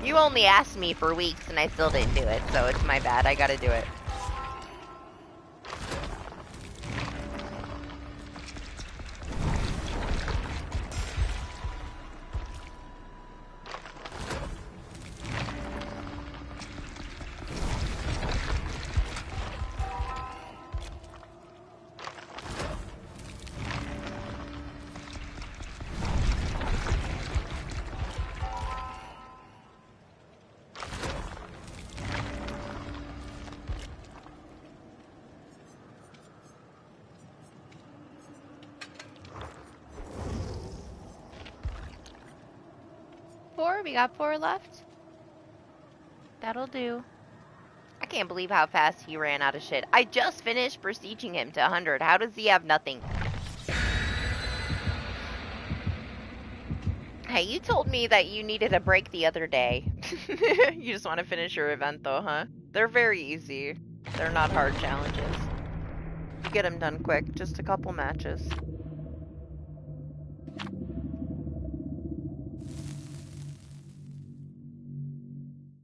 S1: You only asked me for weeks and I still didn't do it, so it's my bad. I gotta do it. We got 4 left. That'll do. I can't believe how fast he ran out of shit. I just finished besieging him to 100. How does he have nothing? Hey, you told me that you needed a break the other day. You just want to finish your event though, huh? They're very easy. They're not hard challenges. You get them done quick. Just a couple matches.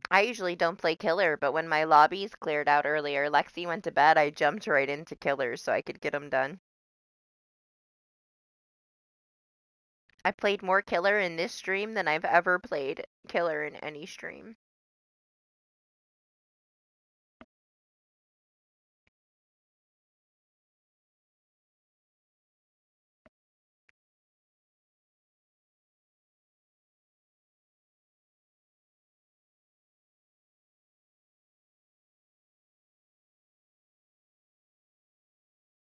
S1: I usually don't play killer, but when my lobbies cleared out earlier, Lexi went to bed, I jumped right into killers so I could get them done. I played more killer in this stream than I've ever played killer in any stream.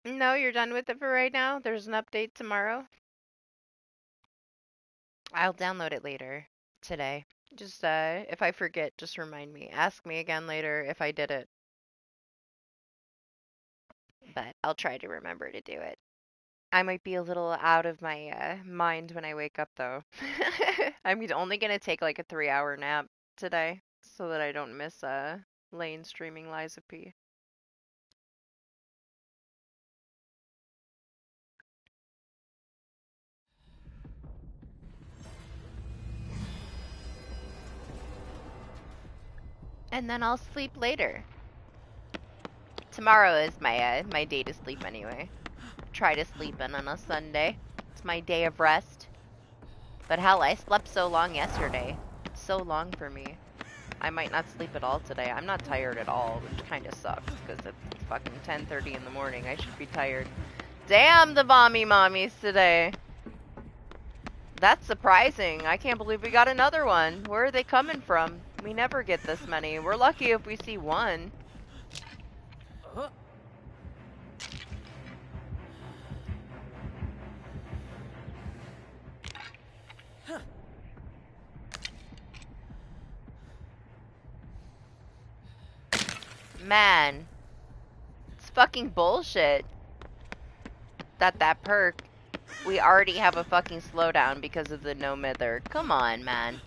S1: No, you're done with it for right now. There's an update tomorrow. I'll download it later today. Just if I forget, just remind me. Ask me again later if I did it. But I'll try to remember to do it. I might be a little out of my mind when I wake up though. I'm only gonna take like a 3-hour nap today so that I don't miss Lane streaming Liza P. And then I'll sleep later. Tomorrow is my day to sleep anyway. Try to sleep in on a Sunday. It's my day of rest. But hell, I slept so long yesterday. It's so long for me. I might not sleep at all today. I'm not tired at all, which kind of sucks because it's fucking 10:30 in the morning. I should be tired. Damn the mommy mommies today. That's surprising. I can't believe we got another one. Where are they coming from? We never get this many. We're lucky if we see one. Man, it's fucking bullshit that perk, we already have a fucking slowdown because of the no mither. Come on, man.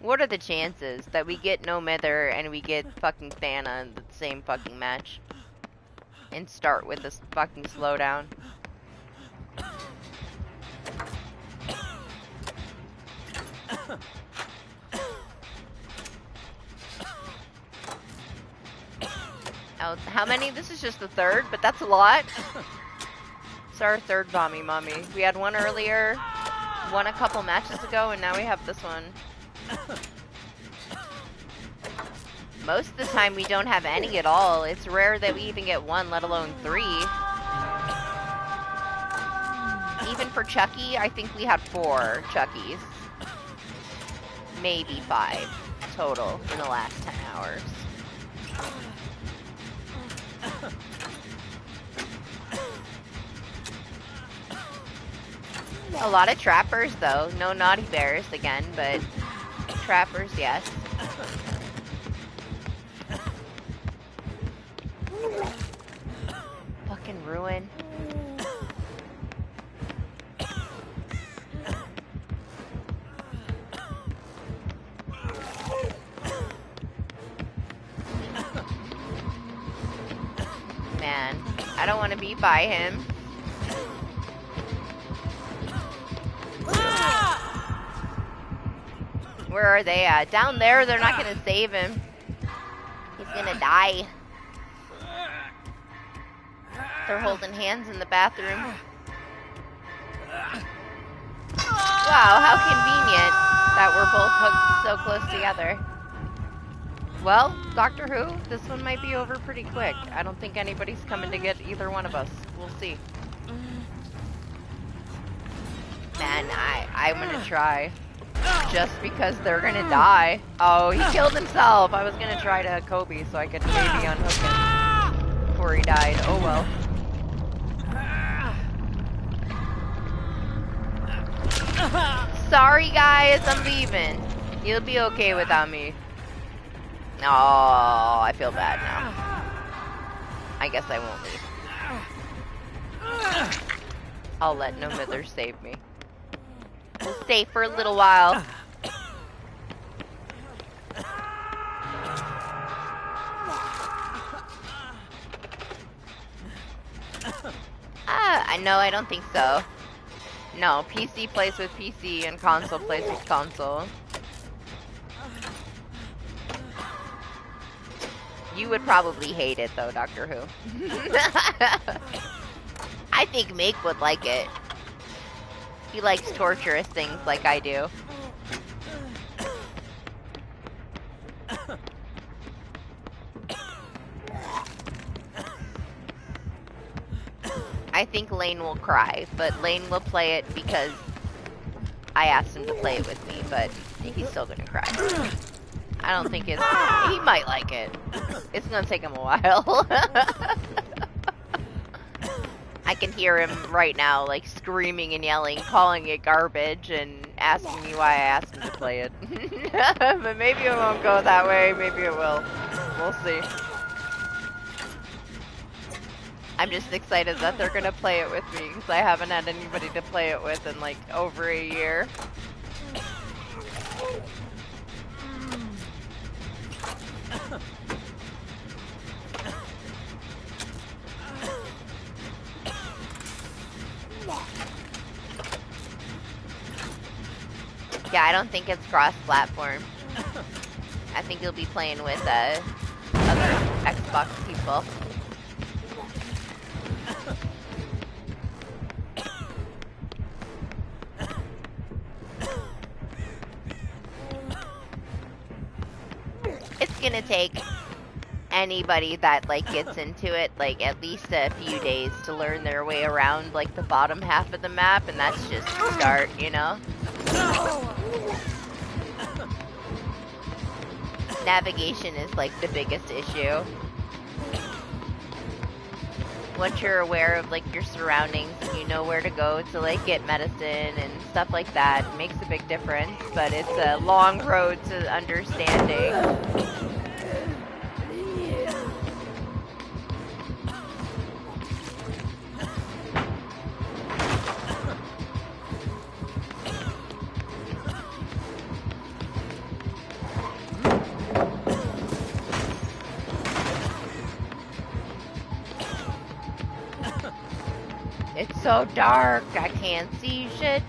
S1: What are the chances that we get no mither and we get fucking Thana in the same fucking match? And start with this fucking slowdown. Oh, how many? This is just the third, but that's a lot. It's our third mommy mommy. We had one earlier, one a couple matches ago, and now we have this one. Most of the time we don't have any at all. It's rare that we even get one, let alone 3. Even for Chucky, I think we had 4 Chuckies. Maybe 5 total in the last 10 hours. A lot of trappers though. No naughty bears again, but trappers, yes. Fucking ruin. Man, I don't want to be by him. Where are they at? Down there, they're not gonna save him. He's gonna die. They're holding hands in the bathroom. Wow, how convenient that we're both hooked so close together. Well, Doctor Who, this one might be over pretty quick. I don't think anybody's coming to get either one of us. We'll see. Man, I'm gonna try. Just because they're gonna die. Oh, he killed himself. I was gonna try to Kobe so I could maybe unhook him before he died. Oh well. Sorry guys, I'm leaving. You'll be okay without me. Oh, I feel bad now. I guess I won't leave. I'll let no mither save me. We'll stay for a little while. No, I don't think so. No, PC plays with PC and console plays with console. You would probably hate it though, Doctor Who. I think Make would like it. He likes torturous things like I do. I think Lane will cry, but Lane will play it because I asked him to play it with me, but he's still gonna cry. I don't think he might like it. It's gonna take him a while. I can hear him right now, like, screaming and yelling, calling it garbage, and asking me why I asked him to play it. But maybe it won't go that way, maybe it will. We'll see. I'm just excited that they're gonna play it with me, because I haven't had anybody to play it with in, like, over a year. Yeah, I don't think it's cross-platform. I think you'll be playing with other Xbox people. It's gonna take anybody that, like, gets into it, like, at least a few days to learn their way around, like, the bottom half of the map, and that's just the start, you know? Navigation is, like, the biggest issue. Once you're aware of, like, your surroundings and you know where to go to, like, get medicine and stuff like that, it makes a big difference, but it's a long road to understanding. It's so dark, I can't see shit.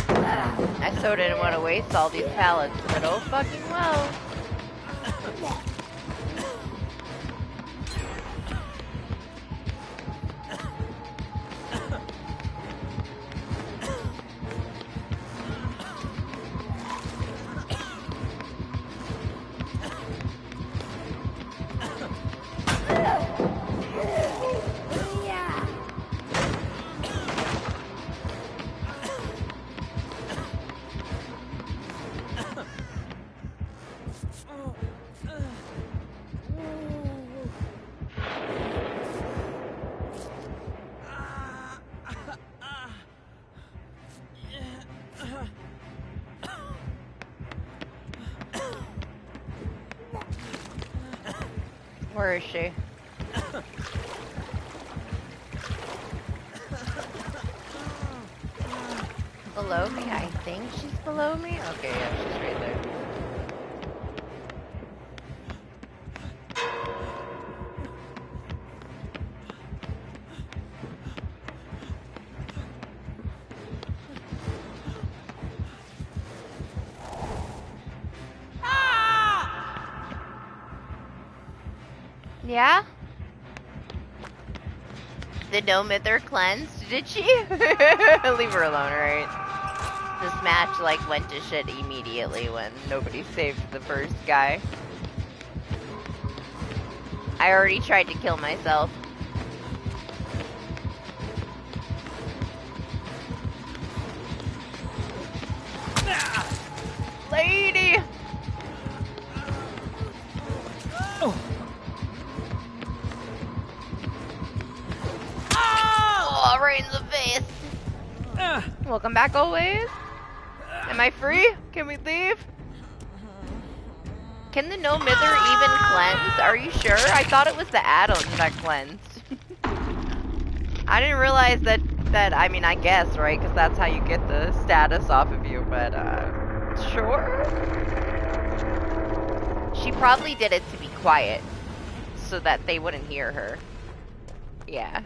S1: I so didn't want to waste all these pallets, but oh fucking well. Where is she? Below me? I think she's below me? Okay, yeah, she's right there. Yeah? The no mither cleansed, did she? Leave her alone, right? This match, like, went to shit immediately when nobody saved the first guy. I already tried to kill myself. Lady! Oh, right in the face. Welcome back always. Am I free? Can we leave? Can the no mither even cleanse? Are you sure? I thought it was the add-ons that cleansed. I didn't realize that, I mean, I guess, right? Because that's how you get the status off of you, but, sure? She probably did it to be quiet, so that they wouldn't hear her. Yeah.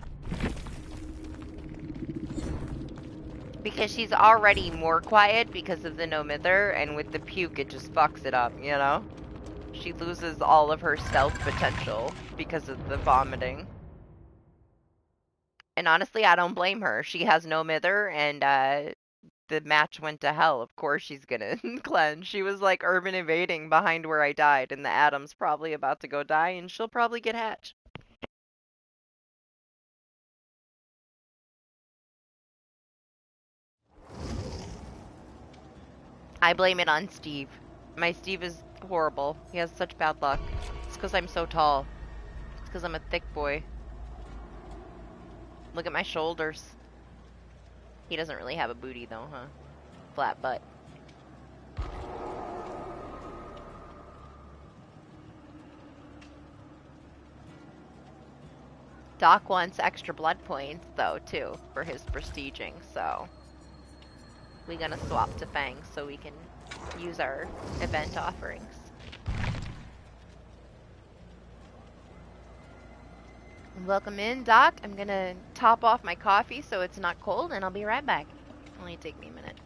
S1: Because she's already more quiet because of the no mither, and with the puke, it just fucks it up, you know? She loses all of her stealth potential because of the vomiting. And honestly, I don't blame her. She has no mither, and the match went to hell. Of course she's gonna cleanse. She was like urban invading behind where I died, and the Atom's probably about to go die, and she'll probably get hatched. I blame it on Steve. My Steve is horrible. He has such bad luck. It's because I'm so tall. It's because I'm a thick boy. Look at my shoulders. He doesn't really have a booty though, huh? Flat butt. Doc wants extra blood points though too for his prestiging, so we're gonna swap to Fang so we can use our event offerings. Welcome in, Doc. I'm gonna top off my coffee so it's not cold, and I'll be right back. Only take me a minute.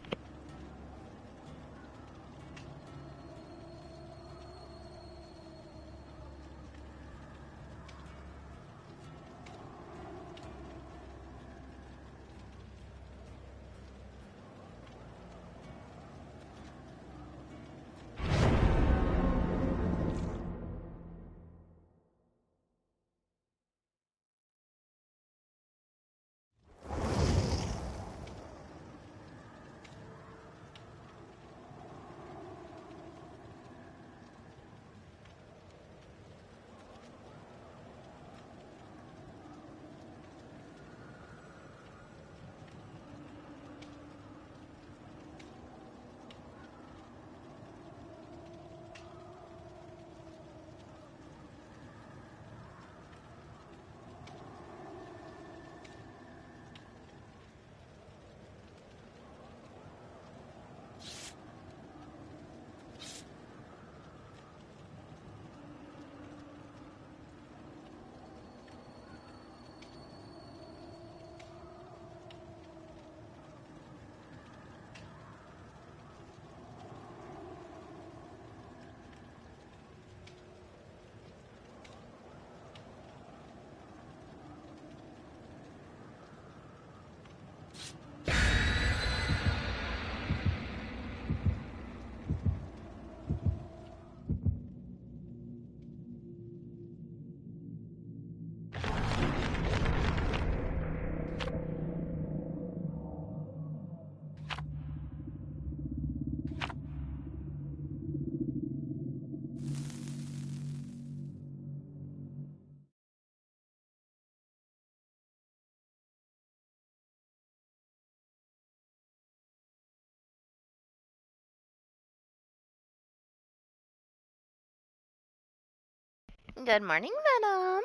S1: Good morning, Venom.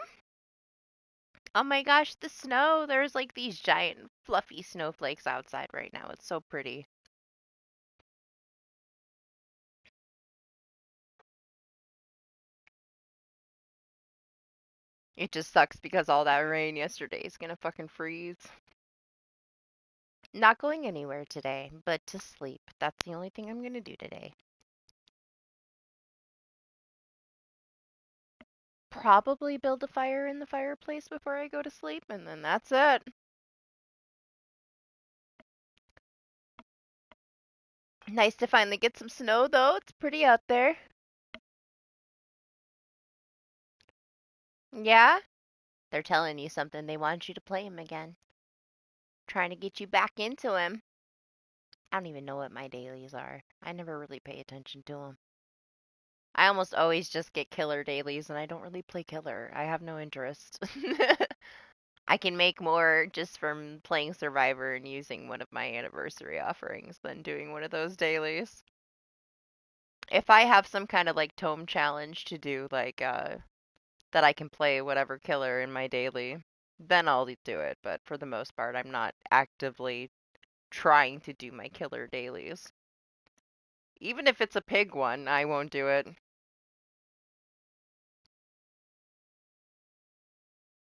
S1: Oh my gosh, the snow. There's like these giant fluffy snowflakes outside right now. It's so pretty. It just sucks because all that rain yesterday is gonna fucking freeze. Not going anywhere today, but to sleep. That's the only thing I'm gonna do today. Probably build a fire in the fireplace before I go to sleep, and then that's it. Nice to finally get some snow, though. It's pretty out there. Yeah? They're telling you something. They want you to play him again. Trying to get you back into him. I don't even know what my dailies are. I never really pay attention to them. I almost always just get killer dailies, and I don't really play killer. I have no interest. I can make more just from playing Survivor and using one of my anniversary offerings than doing one of those dailies. If I have some kind of like tome challenge to do, like that I can play whatever killer in my daily, then I'll do it. But for the most part, I'm not actively trying to do my killer dailies. Even if it's a pig one, I won't do it.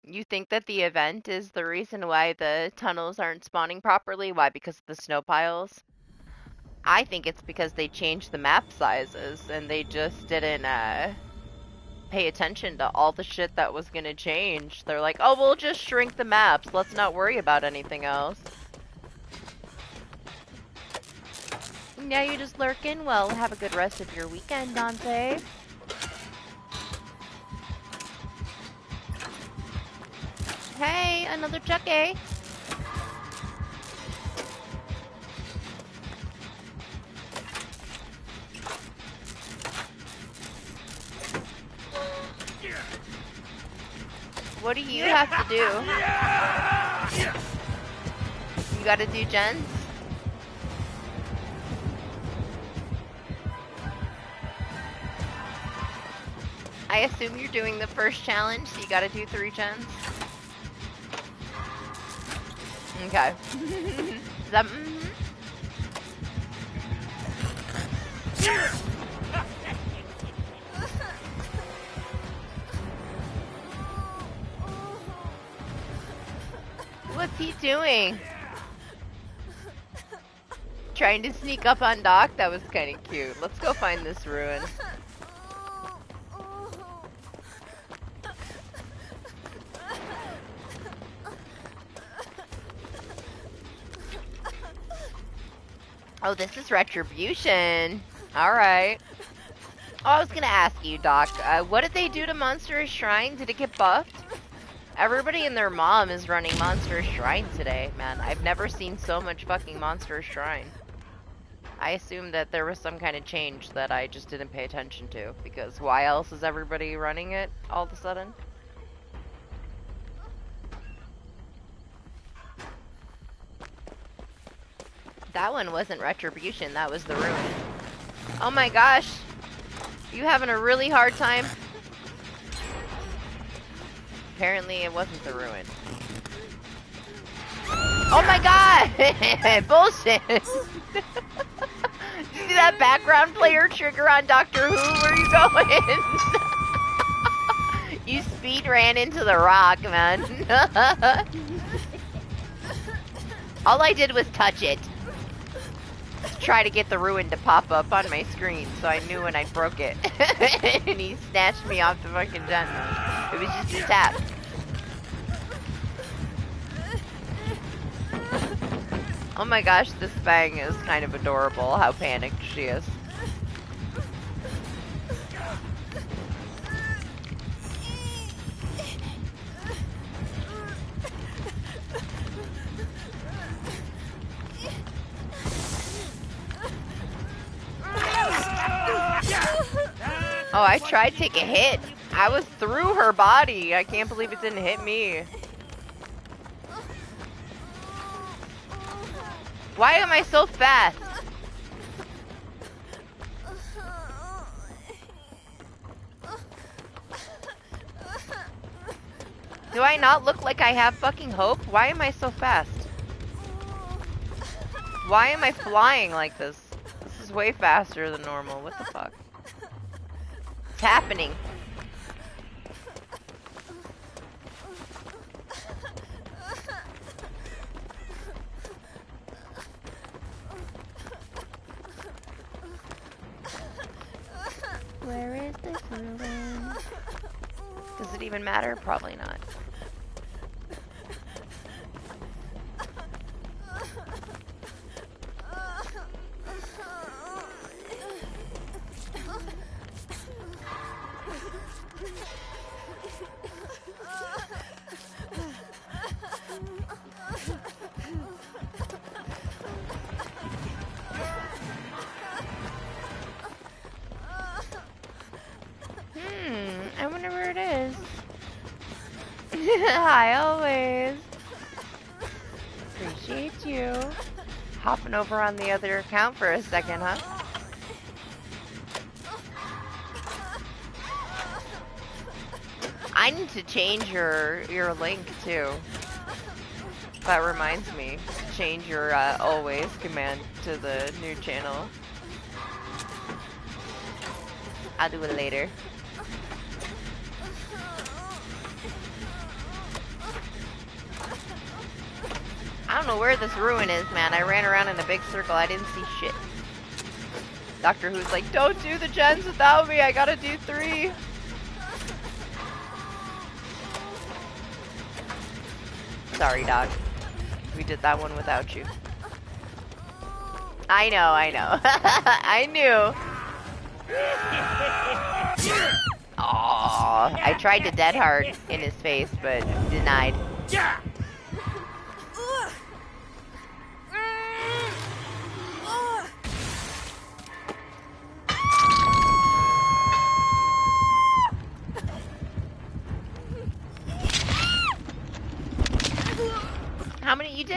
S1: You think that the event is the reason why the tunnels aren't spawning properly? Why? Because of the snow piles? I think it's because they changed the map sizes and they just didn't pay attention to all the shit that was gonna change. They're like, oh, we'll just shrink the maps. Let's not worry about anything else. Yeah, you just lurking? Well, have a good rest of your weekend, Dante. Hey, another Chucky. What do you have to do? You gotta do gens? I assume you're doing the first challenge, so you gotta do 3 gens? Okay. Is that... What's he doing? Trying to sneak up on Doc? That was kind of cute. Let's go find this ruin. Oh, this is Retribution. Alright. Oh, I was gonna ask you, Doc. What did they do to Monstrous Shrine? Did it get buffed? Everybody and their mom is running Monstrous Shrine today, man. I've never seen so much fucking Monstrous Shrine. I assumed that there was some kind of change that I just didn't pay attention to, because why else is everybody running it all of a sudden? That one wasn't Retribution, that was the ruin. Oh my gosh! You having a really hard time? Apparently it wasn't the ruin. Oh my god! Bullshit! You see that background player trigger on Doctor Who? Where are you going? You speed ran into the rock, man. All I did was touch it. Try to get the ruin to pop up on my screen, so I knew when I broke it. And he snatched me off the fucking gen. It was just a tap. Oh my gosh, this Fang is kind of adorable, how panicked she is. Oh, I tried to take a hit. I was through her body. I can't believe it didn't hit me. Why am I so fast? Do I not look like I have fucking hope? Why am I so fast? Why am I flying like this? This is way faster than normal. What the fuck? What's happening? Where is this ruin? Does it even matter? Probably not. I wonder where it is. Hi, always. Appreciate you. Hopping over on the other account for a second, huh? I need to change your link too. That reminds me. Change your always command to the new channel. I'll do it later. I don't know where this ruin is, man. I ran around in a big circle. I didn't see shit. Doctor Who's like, don't do the gens without me. I gotta do 3. Sorry, Doc. We did that one without you. I know, I know. I knew. Aww. I tried to dead hard in his face, but denied.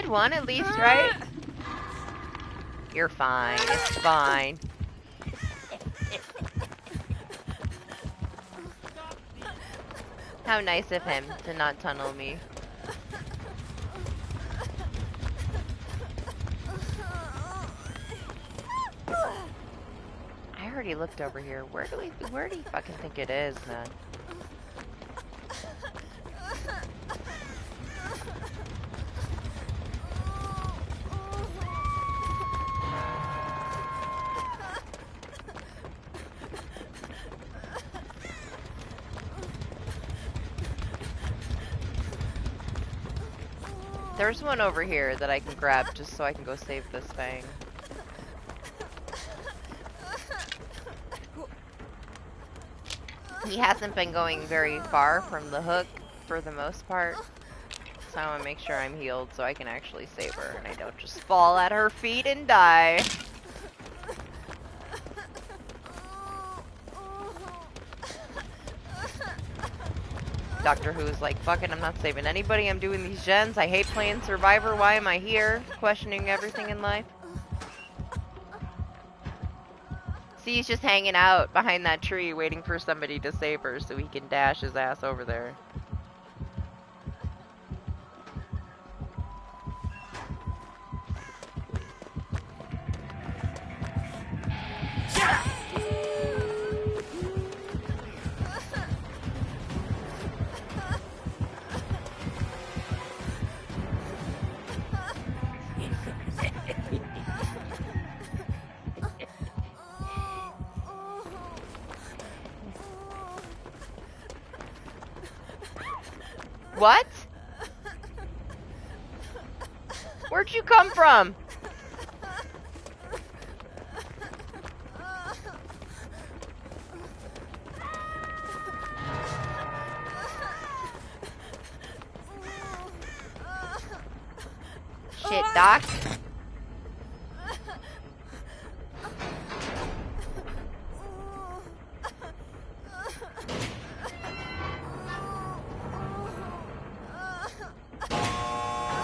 S1: did one at least, right? You're fine. It's fine. How nice of him to not tunnel me. I already looked over here. Where do you fucking think it is, man? There's one over here that I can grab just so I can go save this thing. He hasn't been going very far from the hook for the most part. So I want to make sure I'm healed so I can actually save her and I don't just fall at her feet and die. Doctor Who's like, fuck it, I'm not saving anybody, I'm doing these gens, I hate playing Survivor, why am I here? Questioning everything in life. See, he's just hanging out behind that tree waiting for somebody to save her so he can dash his ass over there. What? Where'd you come from? Shit, Doc.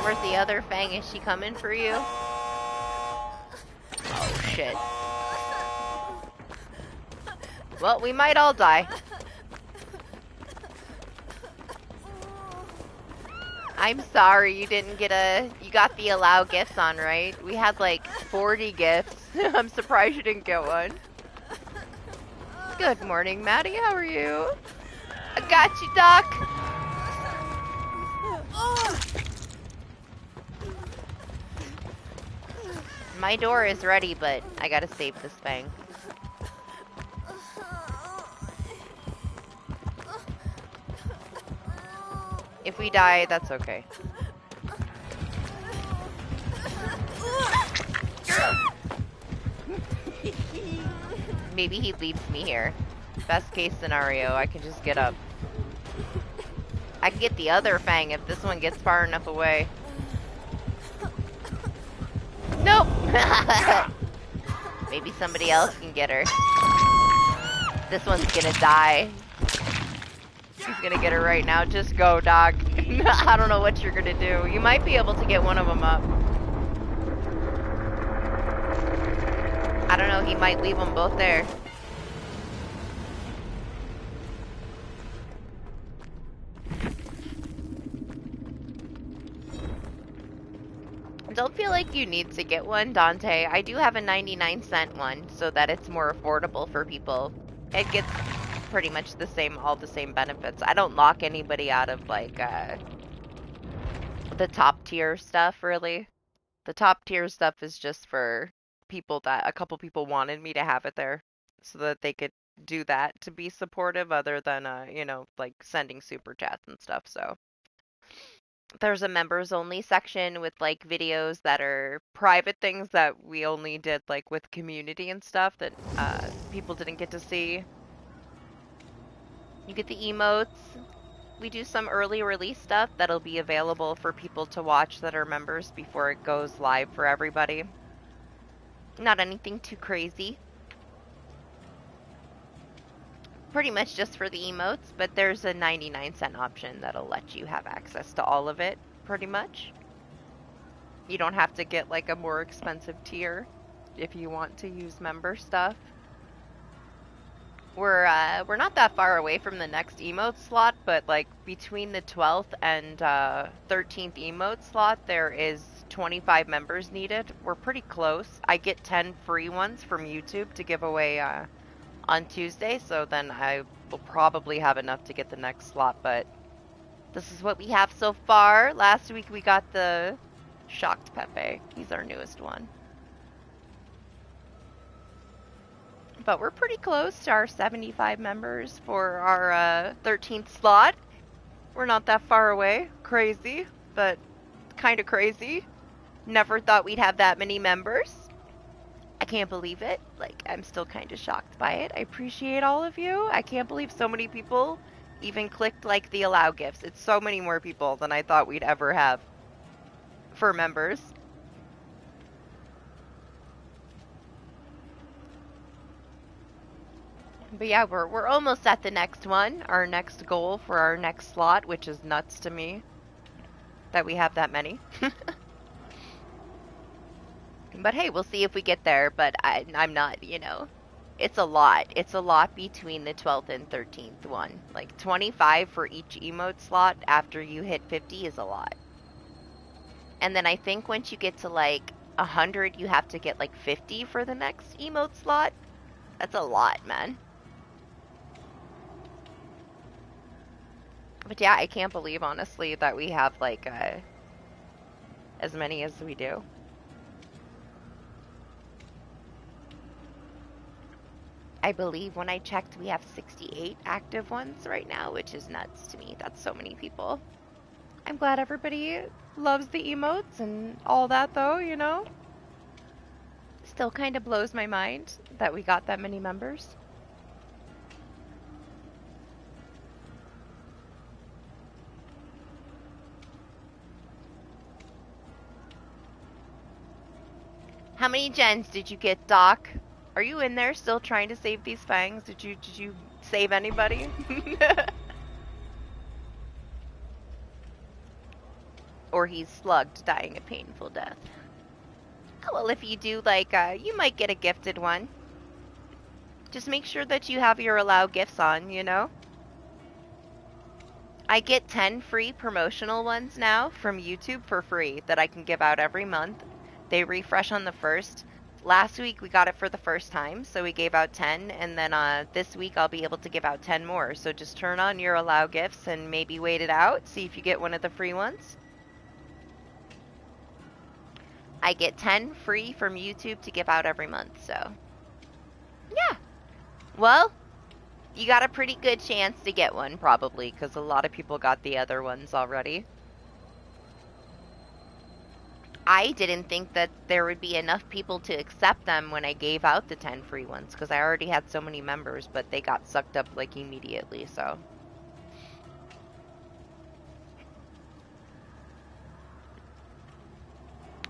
S1: Where's the other Fang? Is she coming for you? Oh, shit. Well, we might all die. I'm sorry you didn't get you got the allow gifts on, right? We had like 40 gifts. I'm surprised you didn't get one. Good morning, Maddie. How are you? I got you, Doc. My door is ready, but I gotta save this thing. If we die, that's okay. Maybe he leaves me here. Best case scenario, I can just get up. I can get the other Fang if this one gets far enough away. Nope! Maybe somebody else can get her. This one's gonna die. He's gonna get her right now. Just go, dog. I don't know what you're gonna do. You might be able to get one of them up. I don't know, he might leave them both there. Don't feel like you need to get one, Dante. I do have a 99-cent one so that it's more affordable for people. It gets pretty much all the same benefits. I don't lock anybody out of like the top tier stuff, really. The top tier stuff is just for people that a couple people wanted me to have it there so that they could do that to be supportive other than you know, like sending super chats and stuff. So there's a members only section with like videos that are private things that we only did like with community and stuff that people didn't get to see. You get the emotes. We do some early release stuff that'll be available for people to watch that are members before it goes live for everybody. Not anything too crazy. Pretty much just for the emotes, but there's a 99-cent option that'll let you have access to all of it, pretty much. You don't have to get like a more expensive tier if you want to use member stuff. We're not that far away from the next emote slot, but like between the 12th and 13th emote slot, there is 25 members needed. We're pretty close. I get 10 free ones from YouTube to give away on Tuesday, so then I will probably have enough to get the next slot, but this is what we have so far. Last week we got the Shocked Pepe. He's our newest one. But we're pretty close to our 75 members for our 13th slot. We're not that far away. Crazy, but kind of crazy. Never thought we'd have that many members. I can't believe it. Like, I'm still kind of shocked by it. I appreciate all of you. I can't believe so many people even clicked, like, the allow gifts. It's so many more people than I thought we'd ever have for members. But yeah, we're almost at the next one. Our next goal for our next slot, which is nuts to me that we have that many. But hey, we'll see if we get there. But I'm not, you know, it's a lot. It's a lot between the 12th and 13th one. Like 25 for each emote slot after you hit 50 is a lot. And then I think once you get to like 100, you have to get like 50 for the next emote slot. That's a lot, man. But yeah, I can't believe, honestly, that we have, like, as many as we do. I believe when I checked, we have 68 active ones right now, which is nuts to me. That's so many people. I'm glad everybody loves the emotes and all that, though, you know? Still kind of blows my mind that we got that many members. How many gens did you get, Doc? Are you in there still trying to save these fangs? Did you save anybody? Or he's slugged, dying a painful death. Oh, well, if you do, like, you might get a gifted one. Just make sure that you have your allow gifts on, you know? I get 10 free promotional ones now from YouTube for free that I can give out every month. They refresh on the 1st. Last week we got it for the first time, so we gave out 10, and then this week I'll be able to give out 10 more. So just turn on your allow gifts and maybe wait it out, see if you get one of the free ones. I get 10 free from YouTube to give out every month, so yeah. Well, you got a pretty good chance to get one, probably, because a lot of people got the other ones already. I didn't think that there would be enough people to accept them when I gave out the 10 free ones, because I already had so many members, but they got sucked up, like, immediately, so.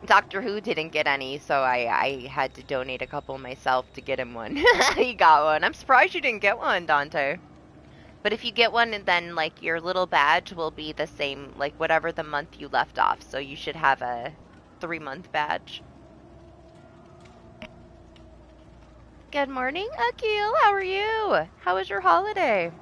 S1: Doctor Who didn't get any, so I had to donate a couple myself to get him one. He got one. I'm surprised you didn't get one, Dante. But if you get one, then, like, your little badge will be the same, like, whatever the month you left off, so you should have a 3-month badge. Good morning, Akil. How are you? How was your holiday?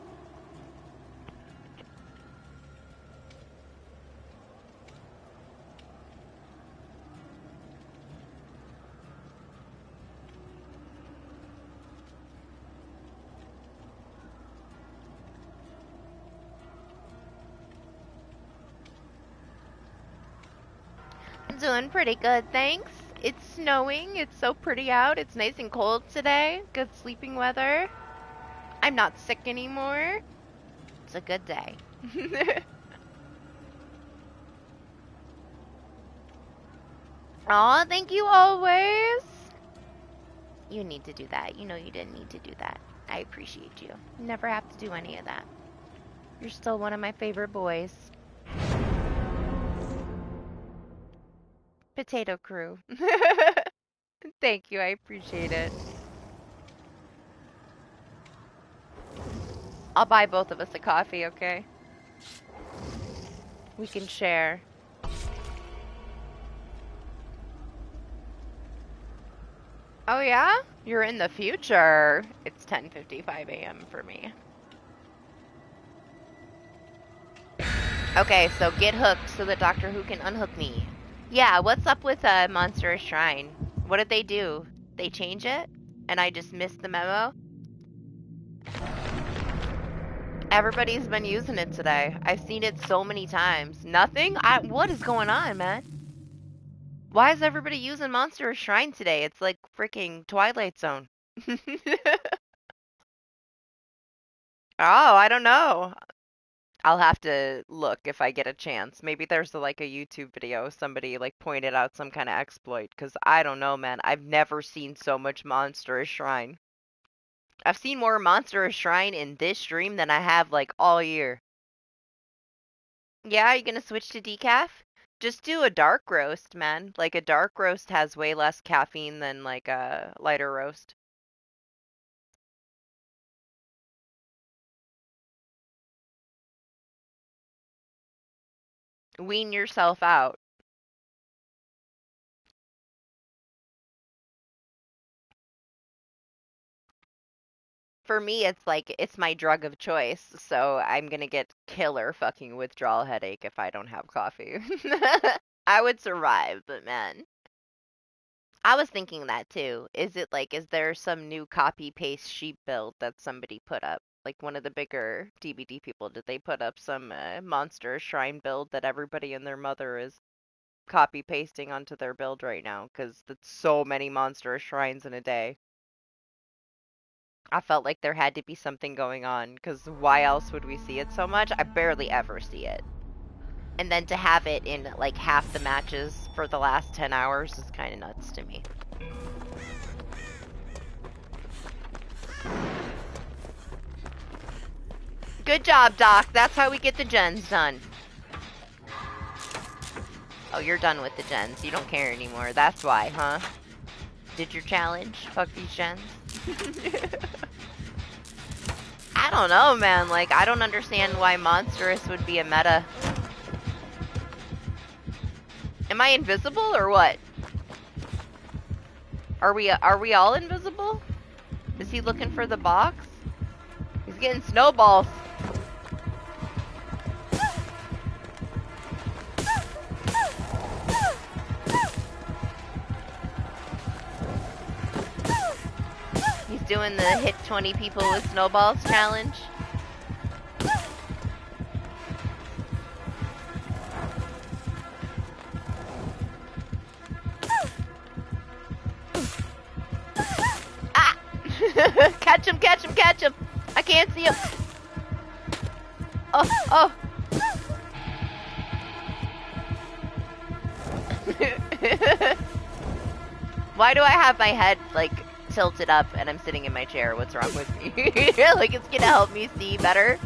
S1: Doing pretty good, thanks. It's snowing. It's so pretty out. It's nice and cold today. Good sleeping weather. I'm not sick anymore. It's a good day. Aw, thank you always. You need to do that. You know you didn't need to do that. I appreciate you. You never have to do any of that. You're still one of my favorite boys. Potato crew. Thank you, I appreciate it. I'll buy both of us a coffee, okay? We can share. Oh yeah? You're in the future. It's 10:55 a.m. for me. Okay, so get hooked so that Doctor Who can unhook me. Yeah, what's up with Monstrous Shrine? What did they do? They change it? And I just missed the memo? Everybody's been using it today. I've seen it so many times. Nothing? What is going on, man? Why is everybody using Monstrous Shrine today? It's like freaking Twilight Zone. Oh, I don't know. I'll have to look if I get a chance. Maybe there's like a YouTube video somebody like pointed out some kind of exploit, because I don't know, man. I've never seen so much Monstrous Shrine. I've seen more Monstrous Shrine in this stream than I have like all year. Yeah, are you gonna switch to decaf? Just do a dark roast, man. Like a dark roast has way less caffeine than like a lighter roast. Wean yourself out. For me, it's like it's my drug of choice, so I'm gonna get killer fucking withdrawal headache if I don't have coffee. I would survive, but man. I was thinking that too. Is it like, is there some new copy paste sheet build that somebody put up? Like one of the bigger DBD people, did they put up some monster shrine build that everybody and their mother is copy pasting onto their build right now? Because that's so many monster shrines in a day. I felt like there had to be something going on, because why else would we see it so much? I barely ever see it. And then to have it in like half the matches for the last 10 hours is kind of nuts to me. Good job, Doc. That's how we get the gens done. Oh, you're done with the gens. You don't care anymore. That's why, huh? Did your challenge? Fuck these gens. I don't know, man. Like, I don't understand why Monstrous would be a meta. Am I invisible or what? Are we all invisible? Is he looking for the box? He's getting snowballs. He's doing the hit 20 people with snowballs challenge. Ah! Catch him, catch him, catch him! I can't see him. Oh, oh. Why do I have my head, like, tilted up and I'm sitting in my chair? What's wrong with me? Like, it's gonna help me see better?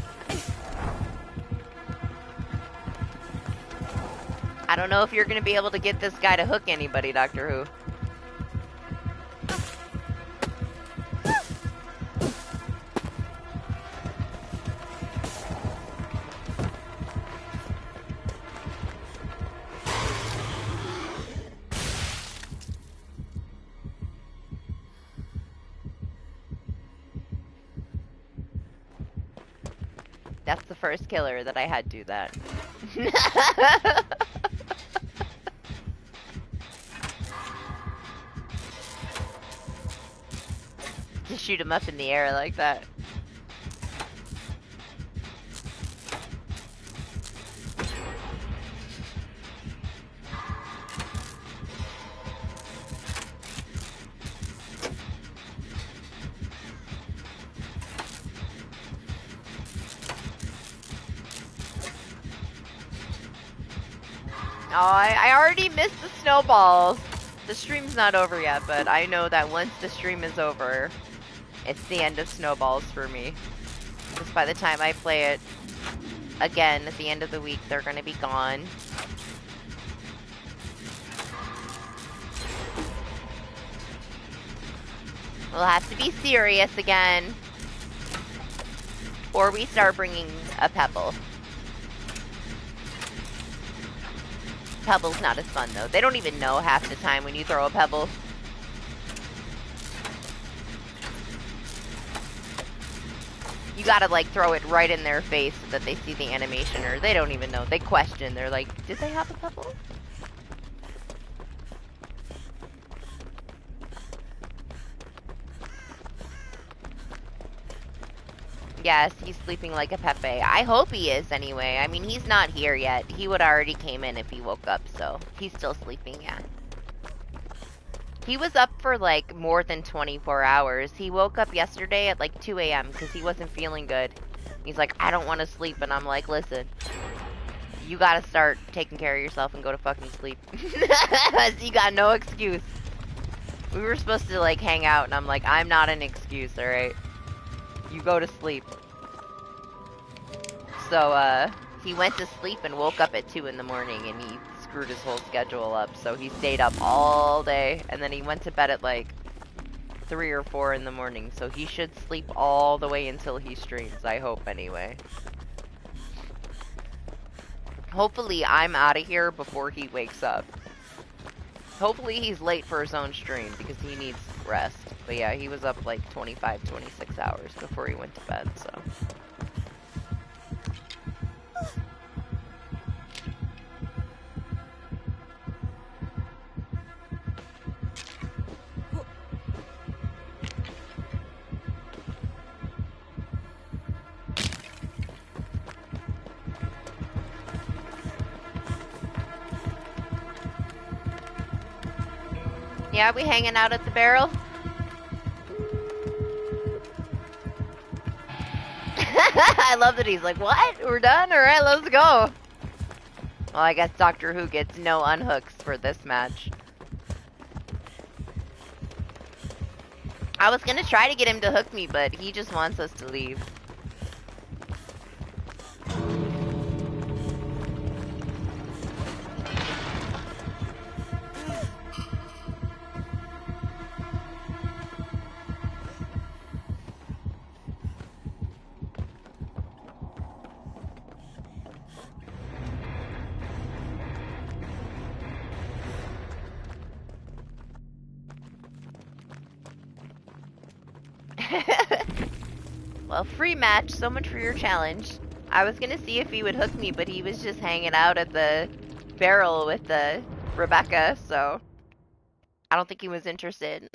S1: I don't know if you're gonna be able to get this guy to hook anybody, Doctor Who. That's the first killer that I had do that. Just shoot him up in the air like that. Oh, I already missed the snowballs. The stream's not over yet, but I know that once the stream is over, it's the end of snowballs for me. Because by the time I play it again at the end of the week, they're gonna be gone. We'll have to be serious again. Or we start bringing a pebble. Pebble's not as fun though. They don't even know half the time when you throw a pebble. You gotta like throw it right in their face so that they see the animation, or they don't even know. They question. They're like, did they have a couple? Yes, he's sleeping like a Pepe. I hope he is anyway. I mean, he's not here yet. He would already came in if he woke up, so he's still sleeping, yeah. He was up for like more than 24 hours. He woke up yesterday at like 2 a.m. because he wasn't feeling good. He's like, I don't want to sleep, and I'm like, listen, you gotta start taking care of yourself and go to fucking sleep. You got no excuse. We were supposed to like hang out, and I'm like, I'm not an excuse, alright? You go to sleep. So, he went to sleep and woke up at 2 in the morning, and he screwed his whole schedule up. So he stayed up all day, and then he went to bed at like 3 or 4 in the morning. So he should sleep all the way until he streams, I hope anyway. Hopefully I'm out of here before he wakes up. Hopefully he's late for his own stream because he needs rest. But yeah, he was up like 25, 26 hours before he went to bed, so. Yeah, we hanging out at the barrel? I love that he's like, what? We're done? Alright, let's go. Well, I guess Doctor Who gets no unhooks for this match. I was gonna try to get him to hook me, but he just wants us to leave. Well, free match, so much for your challenge. I was gonna see if he would hook me, but he was just hanging out at the barrel with the Rebecca, so I don't think he was interested.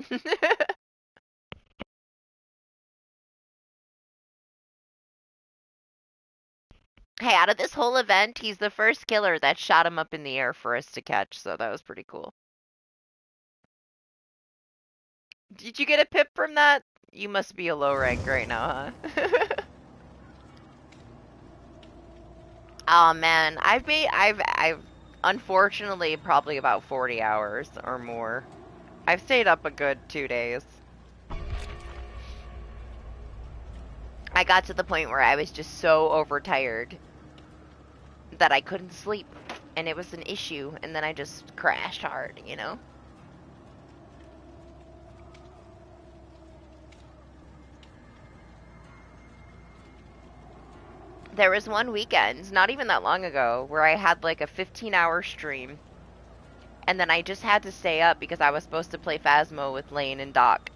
S1: Hey, out of this whole event, he's the first killer that shot him up in the air for us to catch, so that was pretty cool. Did you get a pip from that? You must be a low rank right now, huh? Oh man, I've unfortunately probably about 40 hours or more. I've stayed up a good 2 days. I got to the point where I was just so overtired that I couldn't sleep, and it was an issue, and then I just crashed hard, you know? There was one weekend, not even that long ago, where I had like a 15-hour stream, and then I just had to stay up because I was supposed to play Phasmo with Lane and Doc.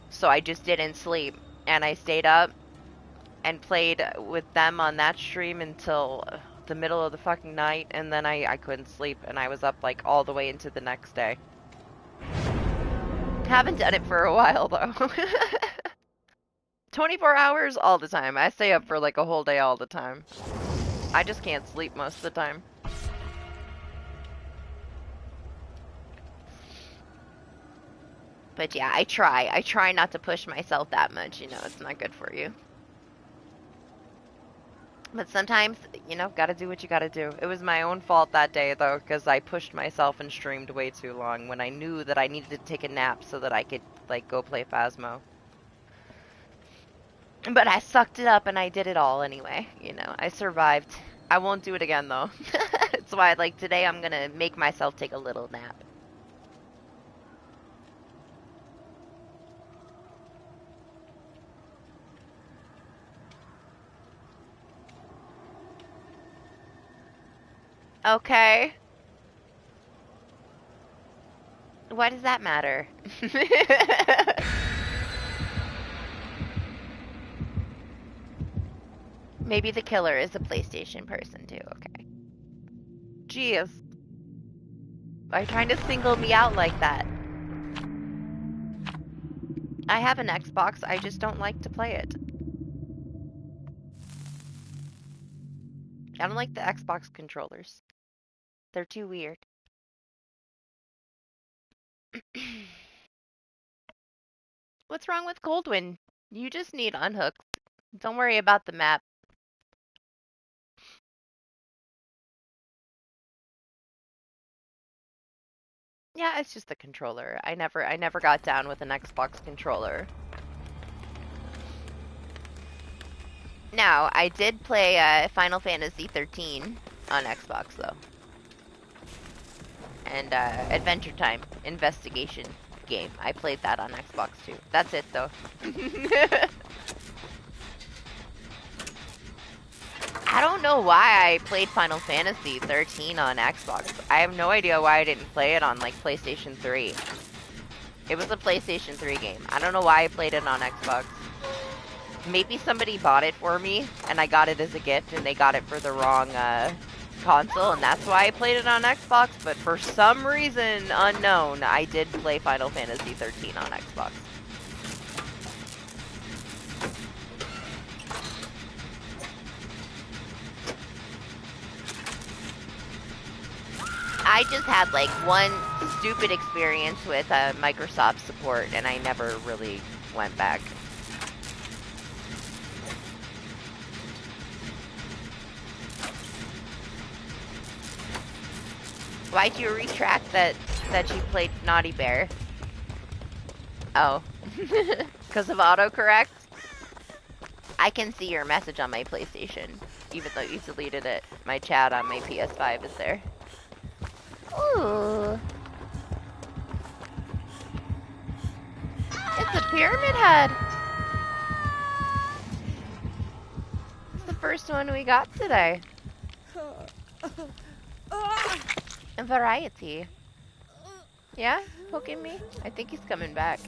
S1: So I just didn't sleep, and I stayed up and played with them on that stream until the middle of the fucking night, and then I couldn't sleep, and I was up like all the way into the next day. Haven't done it for a while though. 24 hours all the time. I stay up for like a whole day all the time. I just can't sleep most of the time. But yeah, I try. I try not to push myself that much, you know, it's not good for you. But sometimes, you know, gotta do what you gotta do. It was my own fault that day, though, because I pushed myself and streamed way too long when I knew that I needed to take a nap so that I could, like, go play Phasmo. But I sucked it up and I did it all anyway, you know. I survived. I won't do it again, though. That's why, like, today I'm gonna make myself take a little nap. Okay. Why does that matter? Maybe the killer is a PlayStation person too, okay. Jeez. Why are you trying to single me out like that? I have an Xbox, I just don't like to play it. I don't like the Xbox controllers. They're too weird. What's wrong with Coldwind? You just need unhooks. Don't worry about the map. Yeah, it's just the controller. I never got down with an Xbox controller. Now, I did play Final Fantasy 13 on Xbox though. And Adventure Time investigation game. I played that on Xbox too. That's it though. I don't know why I played Final Fantasy 13 on Xbox. I have no idea why I didn't play it on like PlayStation 3. It was a PlayStation 3 game. I don't know why I played it on Xbox. Maybe somebody bought it for me and I got it as a gift and they got it for the wrong console and that's why I played it on Xbox, but for some reason unknown, I did play Final Fantasy 13 on Xbox. I just had like one stupid experience with Microsoft support and I never really went back. Why'd you retract that you played Naughty Bear? Oh. Because of autocorrect? I can see your message on my PlayStation, even though you deleted it. My chat on my PS5 is there. Ooh. It's a pyramid head! It's the first one we got today. A variety. Yeah? Poking me? I think he's coming back.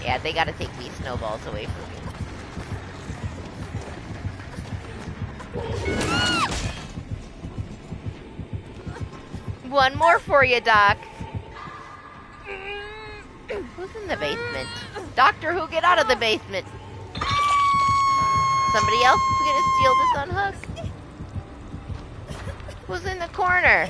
S1: Yeah, they gotta take these snowballs away from me. One more for you, Doc. Who's in the basement? Doctor Who, get out of the basement! Somebody else is gonna steal this unhook. Who's in the corner?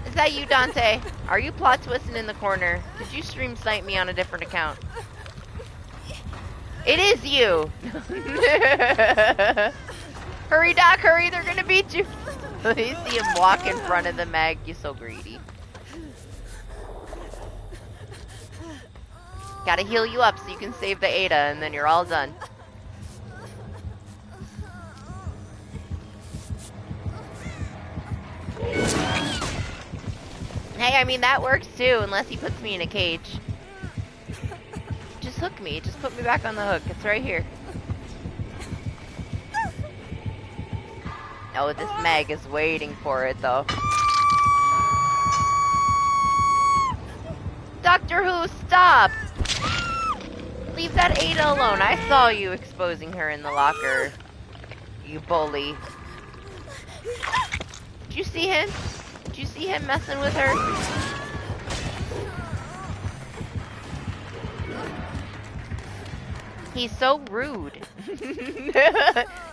S1: Is that you, Dante? Are you plot twisting in the corner? Did you stream snipe me on a different account? It is you! Hurry, Doc, hurry, they're gonna beat you! You see him walk in front of the mag, you're so greedy. Gotta heal you up so you can save the Ada and then you're all done. Hey, I mean that works too, unless he puts me in a cage. Just hook me, just put me back on the hook, it's right here. Oh, this mag is waiting for it though. Doctor Who, stop! Leave that Ada alone. I saw you exposing her in the locker. You bully. Did you see him? Did you see him messing with her? He's so rude.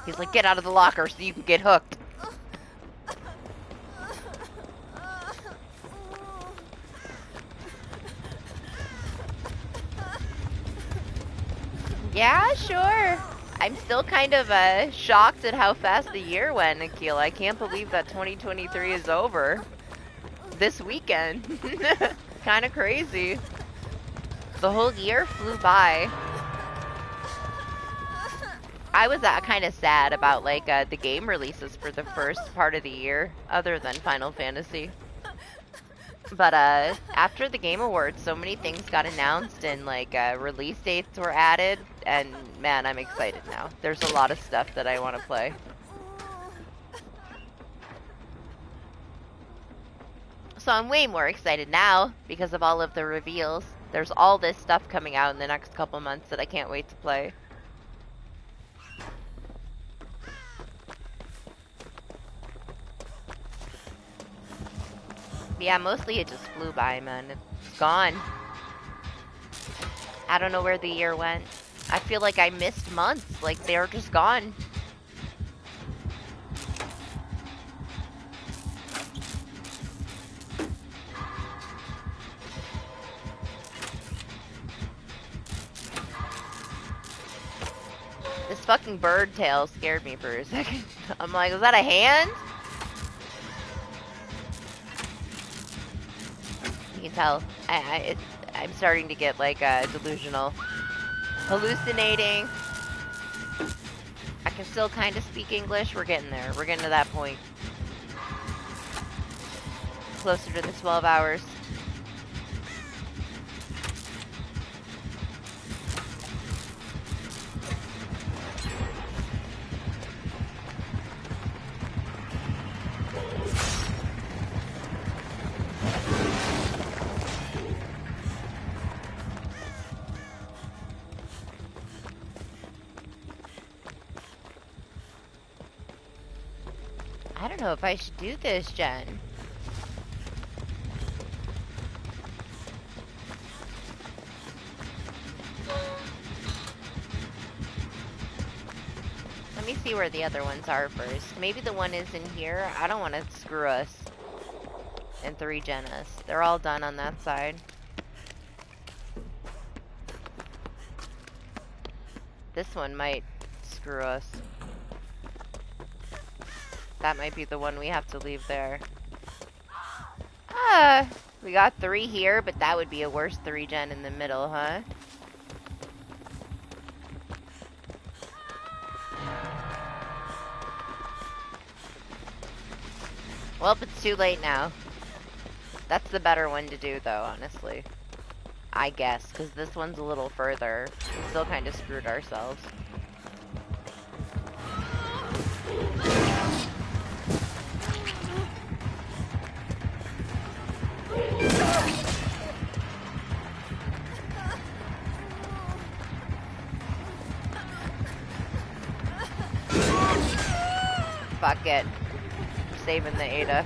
S1: He's like, get out of the locker so you can get hooked. Yeah, sure. I'm still kind of shocked at how fast the year went, Akil. I can't believe that 2023 is over. This weekend. Kind of crazy. The whole year flew by. I was kind of sad about like the game releases for the first part of the year, other than Final Fantasy. But after the Game Awards, so many things got announced and like release dates were added. and man, I'm excited now. There's a lot of stuff that I want to play. So I'm way more excited now because of all of the reveals. There's all this stuff coming out in the next couple months that I can't wait to play. Yeah, mostly it just flew by, man. It's gone. I don't know where the year went. I feel like I missed months. Like, they're just gone. This fucking bird tail scared me for a second. I'm like, was that a hand? You can tell. I'm starting to get like delusional. Hallucinating. I can still kind of speak English. We're getting there. We're getting to that point. Closer to the 12 hours. I don't know if I should do this, Jen. Let me see where the other ones are first. Maybe the one is in here. I don't want to screw us and 3-gen us. They're all done on that side. This one might screw us. That might be the one we have to leave there. We got 3 here, but that would be a worse 3-gen in the middle, huh? Well, it's too late now. That's the better one to do, though, honestly. I guess, because this one's a little further. We still kind of screwed ourselves. Fuck it. I'm saving the Ada.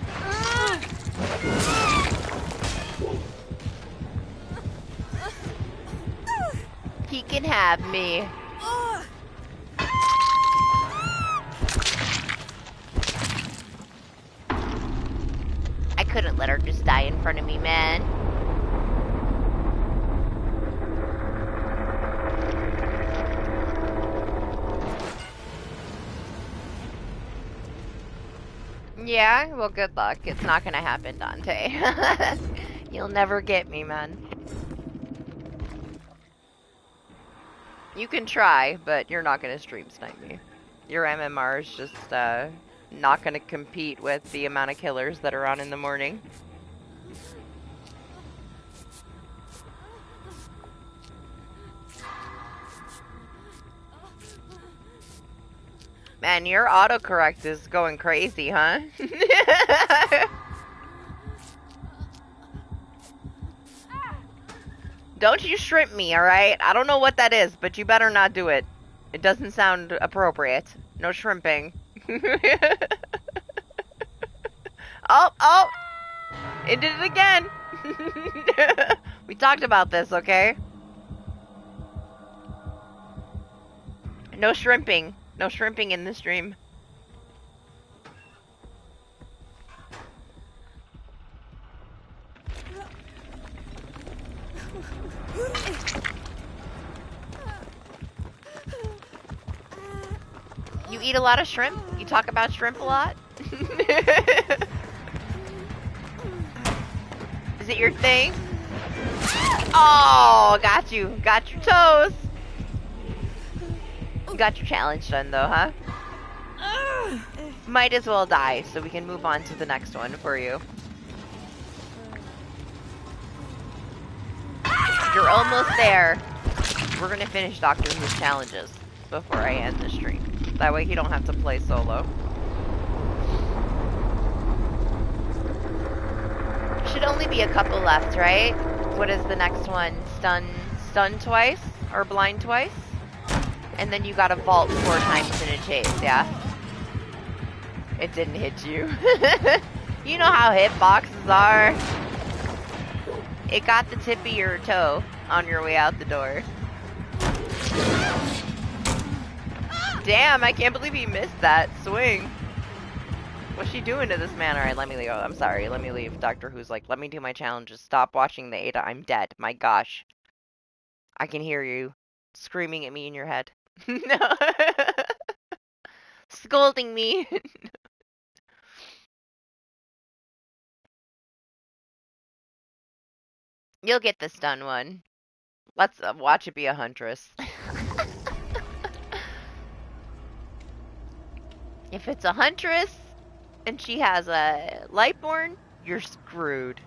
S1: He can have me. I couldn't let her just die in front of me, man. Yeah, well, good luck. It's not gonna happen, Dante. You'll never get me, man. You can try, but you're not gonna stream snipe me. Your MMR is just, not gonna compete with the amount of killers that are on in the morning. Man, your autocorrect is going crazy, huh? Don't you shrimp me, alright? I don't know what that is, but you better not do it. It doesn't sound appropriate. No shrimping. Oh! It did it again! We talked about this, okay? No shrimping. No shrimping in the stream. You eat a lot of shrimp? You talk about shrimp a lot? Is it your thing? Oh, got you. Got your toes. You got your challenge done though, huh? Might as well die so we can move on to the next one for you. You're almost there. We're gonna finish Doctor Who's challenges before I end the stream. That way he don't have to play solo. Should only be a couple left, right? What is the next one? Stun twice? Or blind twice? And then you gotta vault 4 times in a chase, yeah? It didn't hit you. You know how hitboxes are. It got the tip of your toe on your way out the door. Damn, I can't believe he missed that swing. What's she doing to this man? Alright, let me leave. Oh, I'm sorry, let me leave. Doctor Who's like, let me do my challenges. Stop watching the Ada. I'm dead. My gosh. I can hear you screaming at me in your head. No. Scolding me. You'll get the stun one. Let's watch it be a huntress. If it's a huntress and she has a Lightborn, you're screwed.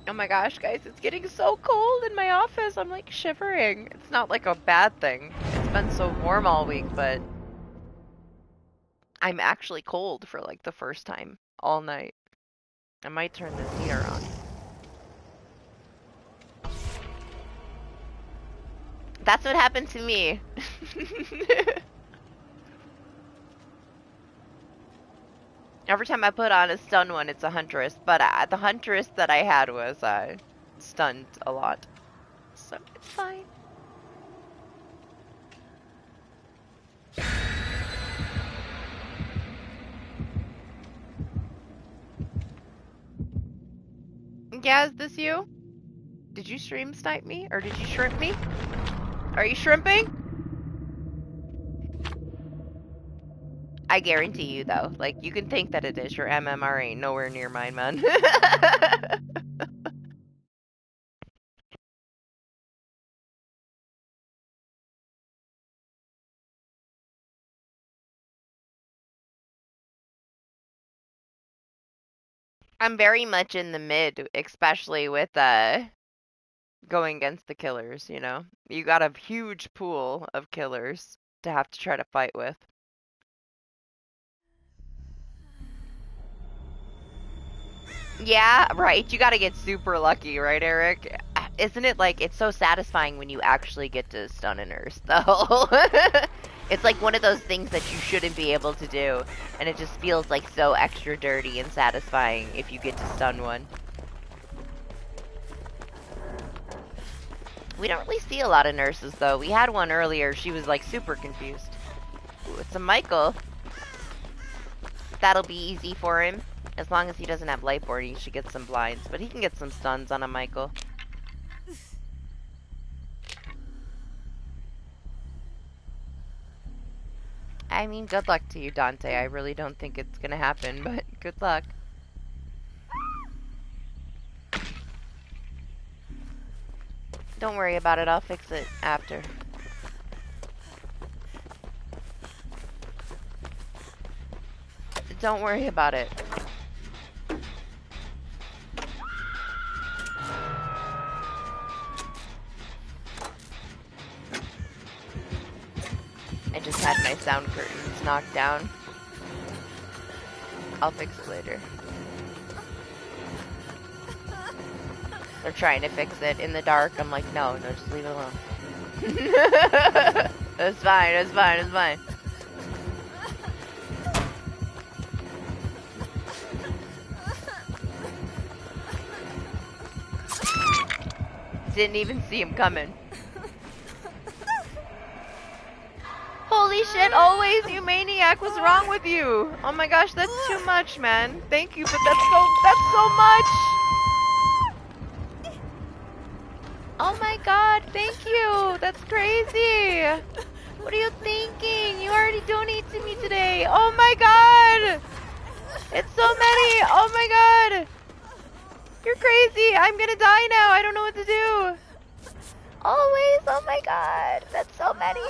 S1: Oh my gosh, guys, it's getting so cold in my office. I'm like shivering. It's not like a bad thing. It's been so warm all week, but I'm actually cold for like the first time all night. I might turn this heater on. That's what happened to me. Every time I put on a stun one, it's a huntress. But the huntress that I had was stunned a lot. So it's fine. Yeah, is this you? Did you stream snipe me? Or did you shrimp me? Are you shrimping? I guarantee you, though. Like, you can think that it is. Your MMR ain't nowhere near mine, man. I'm very much in the mid, especially with going against the killers, you know? You got a huge pool of killers to have to try to fight with. Yeah, right. You gotta get super lucky, right, Eric? Isn't it like, it's so satisfying when you actually get to stun a nurse, though? It's like one of those things that you shouldn't be able to do, and it just feels like so extra dirty and satisfying if you get to stun one. We don't really see a lot of nurses, though. We had one earlier. She was, like, super confused. Ooh, it's a Michael. That'll be easy for him. As long as he doesn't have Lightboard, he should get some blinds. But he can get some stuns on a Michael. I mean, good luck to you, Dante. I really don't think it's gonna happen, but good luck. Don't worry about it. I'll fix it after. Don't worry about it. I just had my sound curtains knocked down. I'll fix it later. They're trying to fix it in the dark. I'm like, no, just leave it alone. It's fine, it's fine, it's fine. Didn't even see him coming. Holy shit, always, you maniac, what's wrong with you? Oh my gosh, that's too much, man. Thank you, but that's so much! Oh my god, thank you! That's crazy! What are you thinking? You already donated to me today! Oh my god! It's so many! Oh my god! You're crazy! I'm gonna die now! I don't know what to do! Always! Oh my god! That's so many!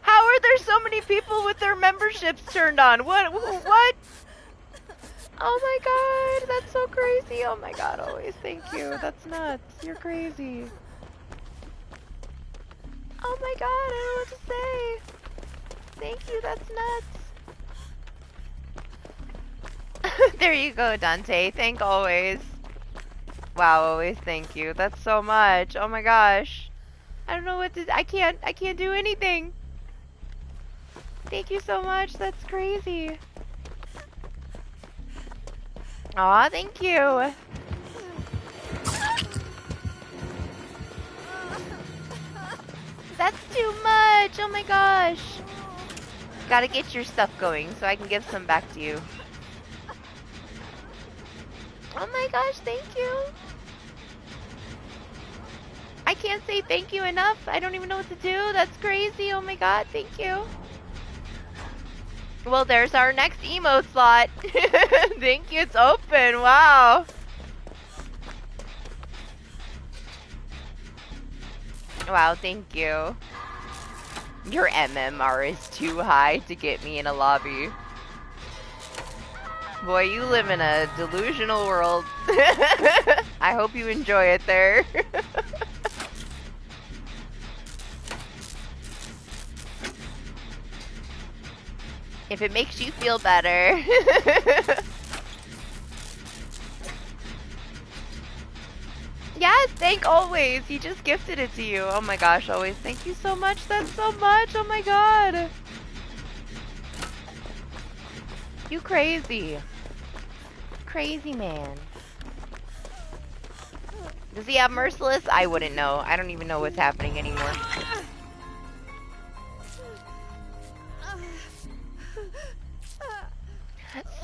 S1: How are there so many people with their memberships turned on? What? Oh my god, that's so crazy. Oh my god, always thank you. That's nuts. You're crazy. Oh my god, I don't know what to say. Thank you, that's nuts. There you go, Dante. Thank always. Wow, always thank you. That's so much. Oh my gosh. I don't know what to I can't do anything. Thank you so much. That's crazy. Aw, thank you. That's too much. Oh my gosh. Gotta get your stuff going so I can give some back to you. Oh my gosh, thank you. I can't say thank you enough. I don't even know what to do. That's crazy. Oh my god, thank you. Well, there's our next emote slot. Thank you, it's open. Wow. Wow, thank you. Your MMR is too high to get me in a lobby. Boy, you live in a delusional world. I hope you enjoy it there. If it makes you feel better. Yes, thank always. He just gifted it to you. Oh my gosh, always. Thank you so much. That's so much. Oh my god. You crazy. Crazy man. Does he have Merciless? I wouldn't know. I don't even know what's happening anymore.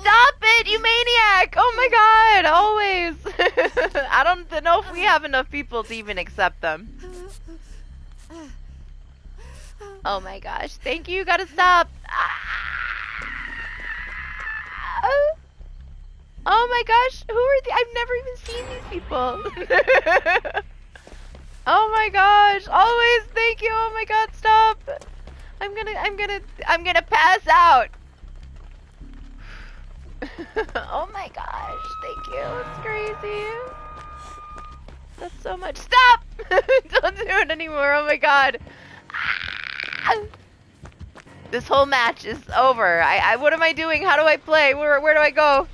S1: Stop it, you maniac! Oh my god, always! I don't know if we have enough people to even accept them. Oh my gosh, thank you, you gotta stop! Oh my gosh, who are the- I've never even seen these people! Oh my gosh, always, thank you, oh my god, stop! I'm gonna pass out! Oh my gosh, thank you. It's crazy. That's so much. Stop! Don't do it anymore. Oh my god. Ah! This whole match is over. What am I doing? How do I play? Where do I go?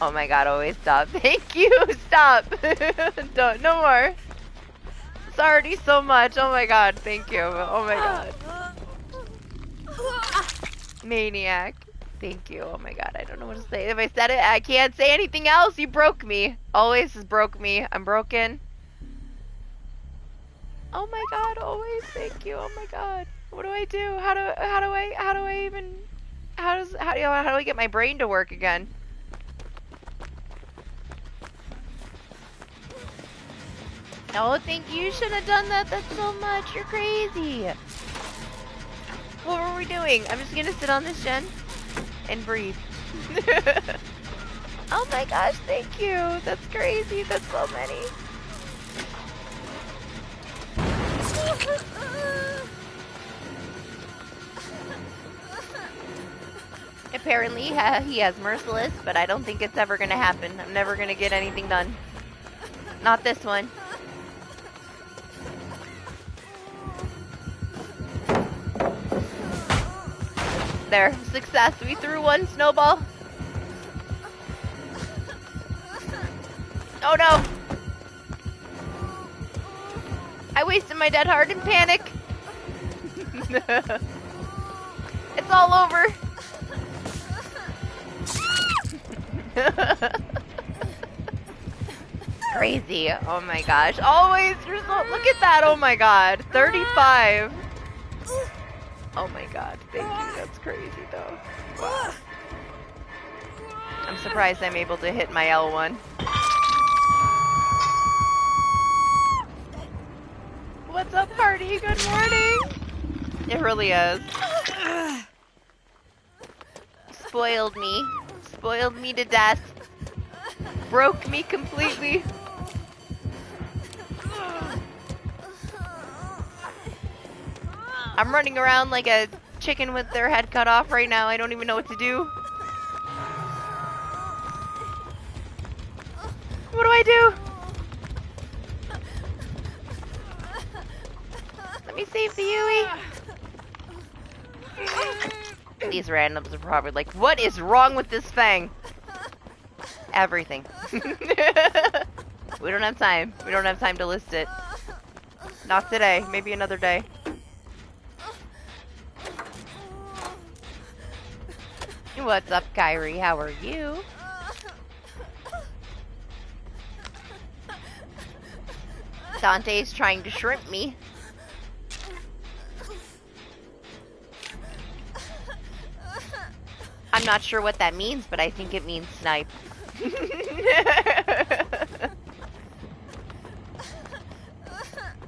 S1: Oh my god, always stop. Thank you. Stop. Don't. No more. It's already so much. Oh my god, thank you. Oh my god. Maniac. Thank you. Oh my god, I don't know what to say. If I said it, I can't say anything else. You broke me. Always has broke me. I'm broken. Oh my god, always. Thank you. Oh my god. What do I do? How do I get my brain to work again? Oh, thank you. You shouldn't have done that. That's so much. You're crazy. What were we doing? I'm just gonna sit on this gen and breathe. Oh my gosh, thank you. That's crazy. That's so many. Apparently, he has Merciless, but I don't think it's ever gonna happen. I'm never gonna get anything done. Not this one. There, success. We threw one snowball. Oh no! I wasted my dead heart in panic. It's all over. Crazy. Oh my gosh. Always, you're so, look at that. Oh my god. 35. Oh my god. Thank you. That's crazy though. Wow. I'm surprised I'm able to hit my L1. What's up, party? Good morning. It really is. Spoiled me. Spoiled me to death. Broke me completely. I'm running around like a chicken with their head cut off right now. I don't even know what to do. I do? Let me save the Yui. These randoms are probably like, what is wrong with this thing? Everything. We don't have time. We don't have time to list it. Not today. Maybe another day. What's up, Kyrie? How are you? Dante's trying to shrimp me. I'm not sure what that means, but I think it means snipe.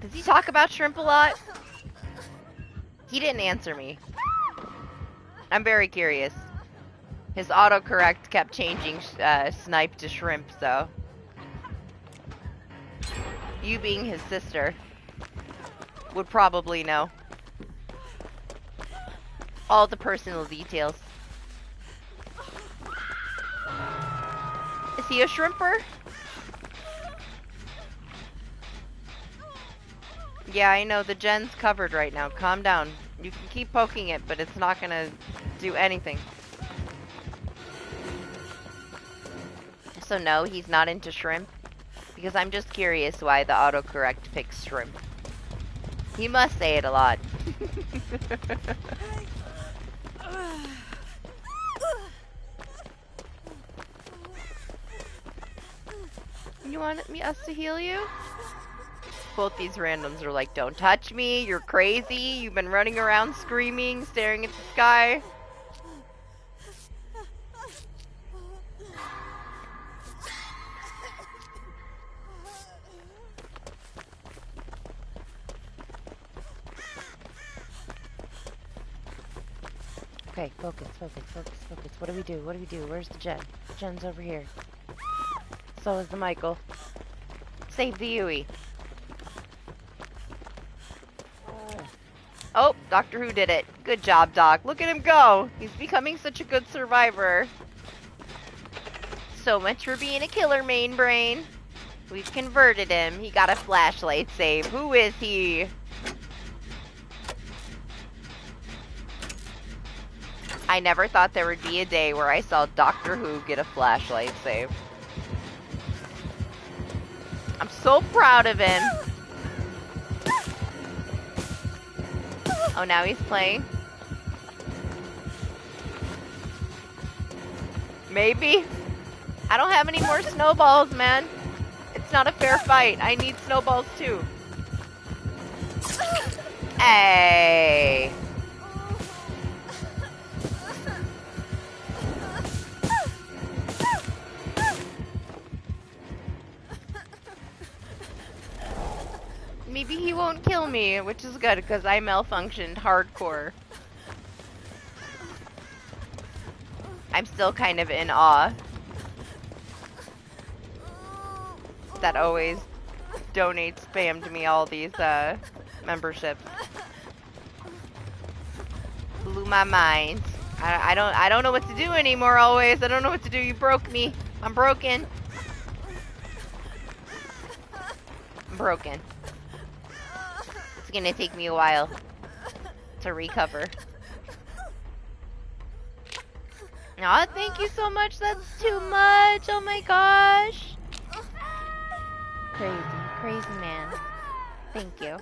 S1: Does he talk about shrimp a lot? He didn't answer me. I'm very curious. His autocorrect kept changing snipe to shrimp, so. You being his sister would probably know all the personal details. Is he a shrimper? Yeah, I know, the gen's covered right now. Calm down. You can keep poking it, but it's not gonna do anything. So no, he's not into shrimp. Because I'm just curious why the autocorrect picks shrimp. He must say it a lot. You want us to heal you? Both these randoms are like, don't touch me, you're crazy, you've been running around screaming, staring at the sky. Okay, focus. What do we do? Where's the gen? Gen's over here. So is the Michael. Save the Yui. Oh, Doctor Who did it. Good job, Doc. Look at him go. He's becoming such a good survivor. So much for being a killer main brain. We've converted him. He got a flashlight save. Who is he? I never thought there would be a day where I saw Doctor Who get a flashlight save. I'm so proud of him. Oh, now he's playing. Maybe. I don't have any more snowballs, man. It's not a fair fight. I need snowballs too. Hey. Maybe he won't kill me, which is good because I malfunctioned hardcore. I'm still kind of in awe that always donates spam to me all these memberships. Blew my mind. I don't know what to do anymore. Always, I don't know what to do. You broke me. I'm broken. I'm broken. It's gonna take me a while to recover. Aw, thank you so much. That's too much. Oh my gosh. Crazy man. Thank you.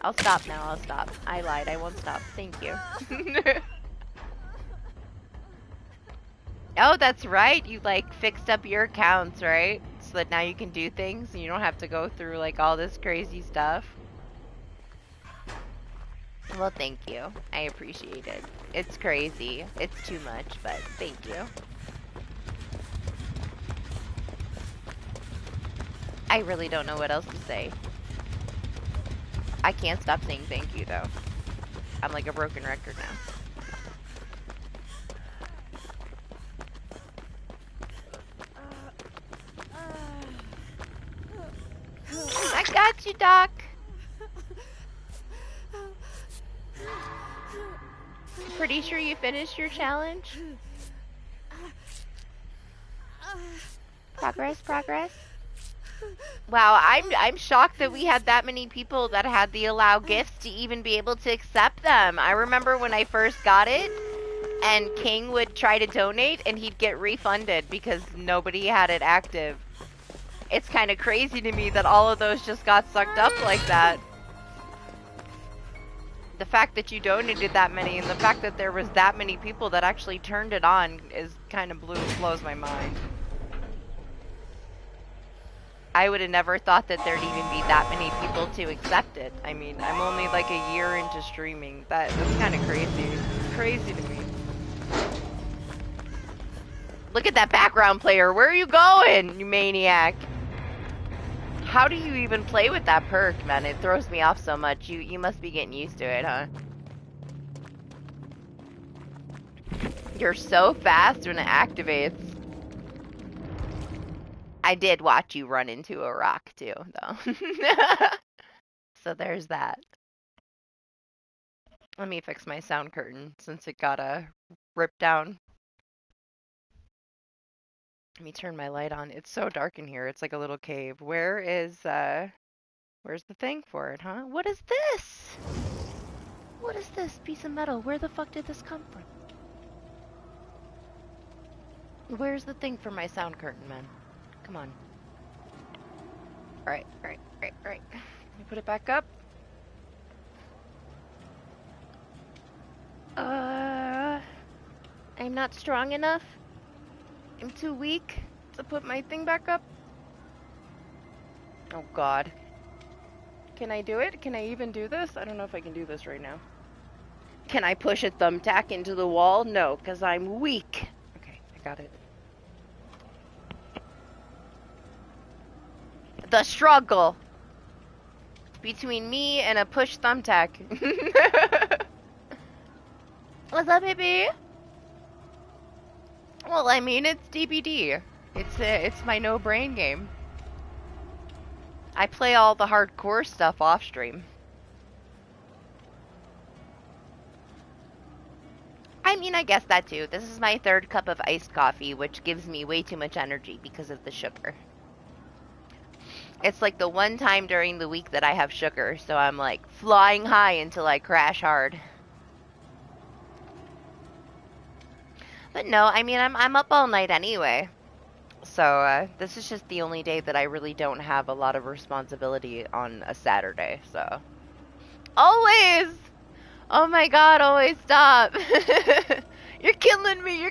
S1: I'll stop now. I'll stop. I lied. I won't stop. Thank you. Oh, that's right. You like fixed up your accounts, right? So that now you can do things and you don't have to go through like all this crazy stuff. Well, thank you. I appreciate it. It's crazy. It's too much, but thank you. I really don't know what else to say. I can't stop saying thank you, though. I'm like a broken record now. I got you, Doc. Pretty sure you finished your challenge? Progress. Wow, I'm shocked that we had that many people that had the allow gifts to even be able to accept them. I remember when I first got it, and King would try to donate, and he'd get refunded because nobody had it active. It's kind of crazy to me that all of those just got sucked up like that. The fact that you donated that many, and the fact that there was that many people that actually turned it on is kind of blows my mind. I would have never thought that there'd even be that many people to accept it. I mean, I'm only like a year into streaming. That's kind of crazy. Crazy to me. Look at that background player. Where are you going, you maniac? How do you even play with that perk, man? It throws me off so much. You must be getting used to it, huh? You're so fast when it activates. I did watch you run into a rock too, though. So there's that. Let me fix my sound curtain since it got ripped down. Let me turn my light on. It's so dark in here. It's like a little cave. Where's the thing for it, huh? What is this? What is this piece of metal? Where the fuck did this come from? Where's the thing for my sound curtain, man? Come on. Alright. Let me put it back up. I'm not strong enough. I'm too weak to put my thing back up. Oh god. Can I do it? Can I even do this? I don't know if I can do this right now. Can I push a thumbtack into the wall? No, because I'm weak. Okay, I got it. The struggle between me and a push thumbtack. What's up, baby? Well, I mean, it's DBD. It's my no-brain game. I play all the hardcore stuff off stream. I mean, I guess that too. This is my third cup of iced coffee, which gives me way too much energy because of the sugar. It's like the one time during the week that I have sugar, so I'm like flying high until I crash hard. But no, I mean, I'm up all night anyway. So, this is just the only day that I really don't have a lot of responsibility on a Saturday, so. Always! Oh my god, always stop! You're killing me!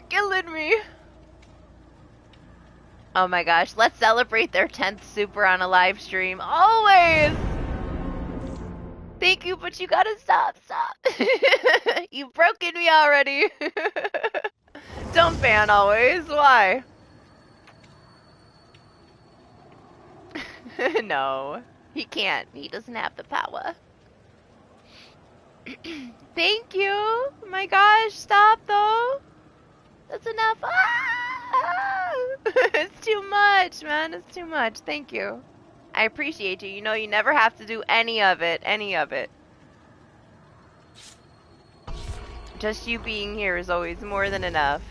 S1: Oh my gosh, let's celebrate their 10th super on a live stream. Always! Thank you, but you gotta stop. You've broken me already. Don't ban always, why? No, he can't. He doesn't have the power. Thank you. My gosh, stop though. That's enough. Ah! It's too much, man. It's too much. Thank you. I appreciate you. You know, you never have to do any of it. Just you being here is always more than enough.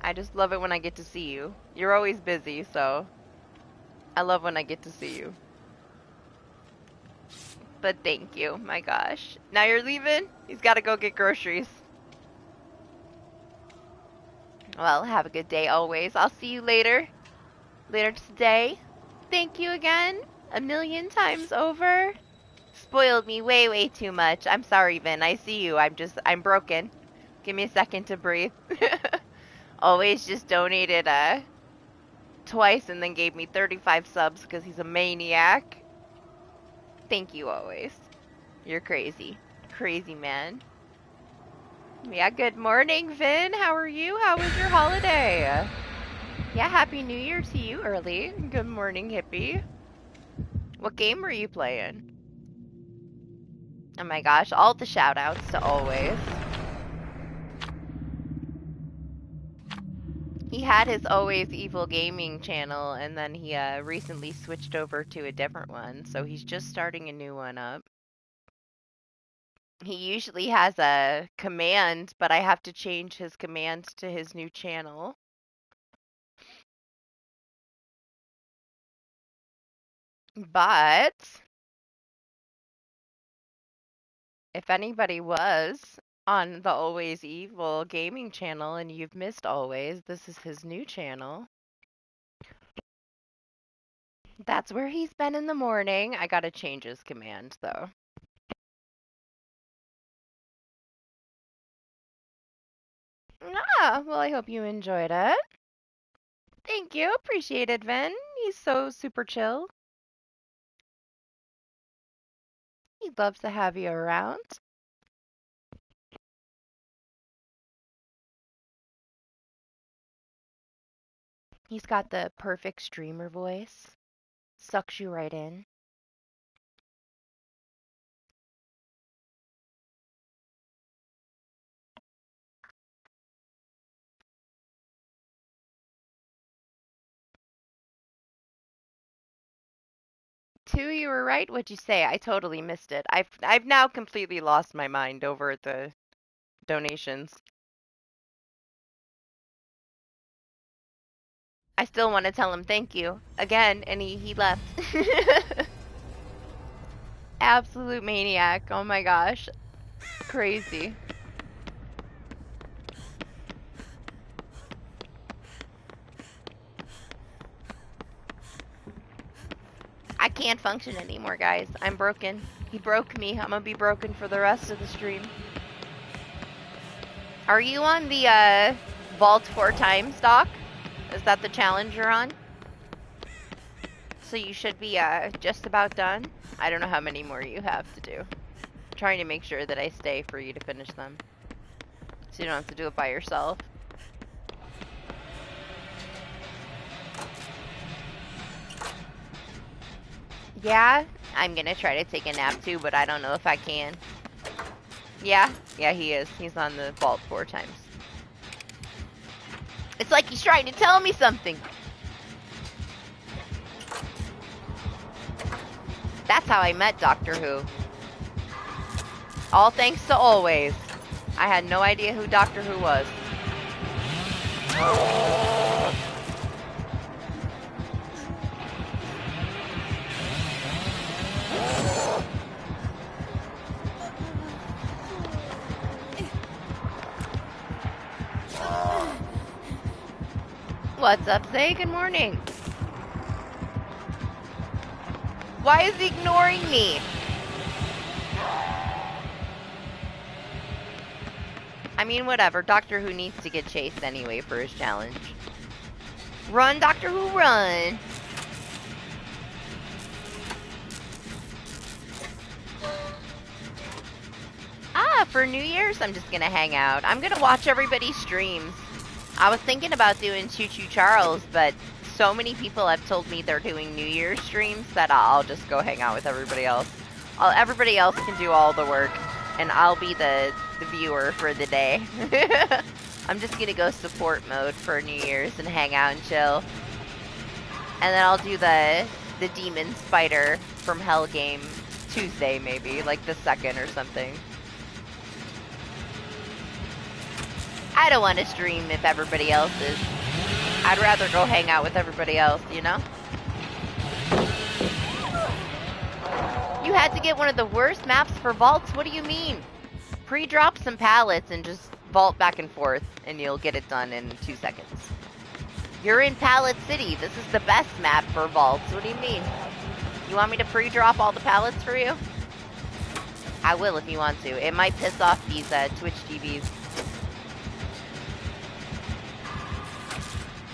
S1: I just love it when I get to see you. You're always busy, so I love when I get to see you. But thank you, my gosh. Now you're leaving? He's got to go get groceries. Well, have a good day always. I'll see you later. Later today. Thank you again. 1,000,000 times over. Spoiled me way too much. I'm sorry, Vin. I see you. I'm broken. Give me a second to breathe. Always just donated twice and then gave me 35 subs because he's a maniac. Thank you always. You're crazy. Crazy man. Yeah, good morning, Vin. How are you? How was your holiday? Yeah, Happy New Year to you early. Good morning, hippie. What game were you playing? Oh my gosh, all the shout outs to always. He had his Always Evil Gaming channel, and then he recently switched over to a different one, so he's just starting a new one up. He usually has a command, but I have to change his command to his new channel. But if anybody was on the Always Evil gaming channel and you've missed Always, this is his new channel. That's where he's been in the morning. I gotta change his command though. Ah, well, I hope you enjoyed it. Thank you. Appreciate it, Vin. He's so super chill. He loves to have you around. He's got the perfect streamer voice. Sucks you right in. Two, you were right. What'd you say? I totally missed it. I've now completely lost my mind over the donations. I still want to tell him thank you again, and he left. Absolute maniac. Oh my gosh. Crazy. I can't function anymore, guys. I'm broken. He broke me. I'm gonna be broken for the rest of the stream. Are you on the Vault 4 times, Doc? Is that the challenge you're on? So you should be just about done. I don't know how many more you have to do. I'm trying to make sure that I stay for you to finish them. So you don't have to do it by yourself. Yeah, I'm gonna try to take a nap too, but I don't know if I can. Yeah, he is. He's on the Vault 4 times. It's like he's trying to tell me something. That's how I met Doctor Who. All thanks to Always. I had no idea who Doctor Who was. What's up, Zay? Good morning. Why is he ignoring me? I mean, whatever. Doctor Who needs to get chased anyway for his challenge. Run, Doctor Who, run! Ah, for New Year's, I'm just gonna hang out. I'm gonna watch everybody's streams. I was thinking about doing Choo Choo Charles, but so many people have told me they're doing New Year's streams that I'll just go hang out with everybody else. Everybody else can do all the work, and I'll be the viewer for the day. I'm just gonna go support mode for New Year's and hang out and chill. And then I'll do the Demon Spider from Hell game Tuesday, maybe, like the 2nd or something. I don't want to stream if everybody else is. I'd rather go hang out with everybody else, you know? You had to get one of the worst maps for vaults? What do you mean? Pre-drop some pallets and just vault back and forth, and you'll get it done in 2 seconds. You're in Pallet City. This is the best map for vaults. What do you mean? You want me to pre-drop all the pallets for you? I will if you want to. It might piss off these Twitch TVs.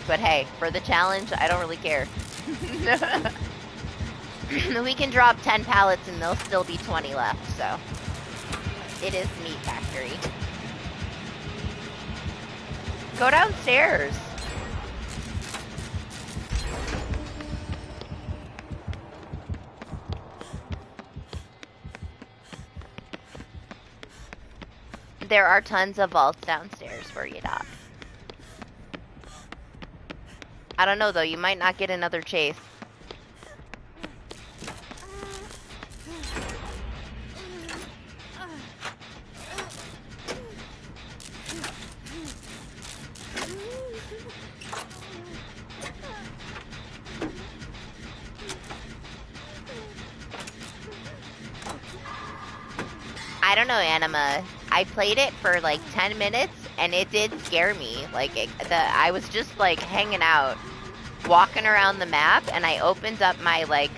S1: But hey, for the challenge, I don't really care. We can drop 10 pallets and there'll still be 20 left, so. It is Meat Factory. Go downstairs. There are tons of vaults downstairs for you, Doc. I don't know, though. You might not get another chase. I don't know, Anima. I played it for like 10 minutes and it did scare me. Like, I was just like hanging out, walking around the map, and I opened up my like,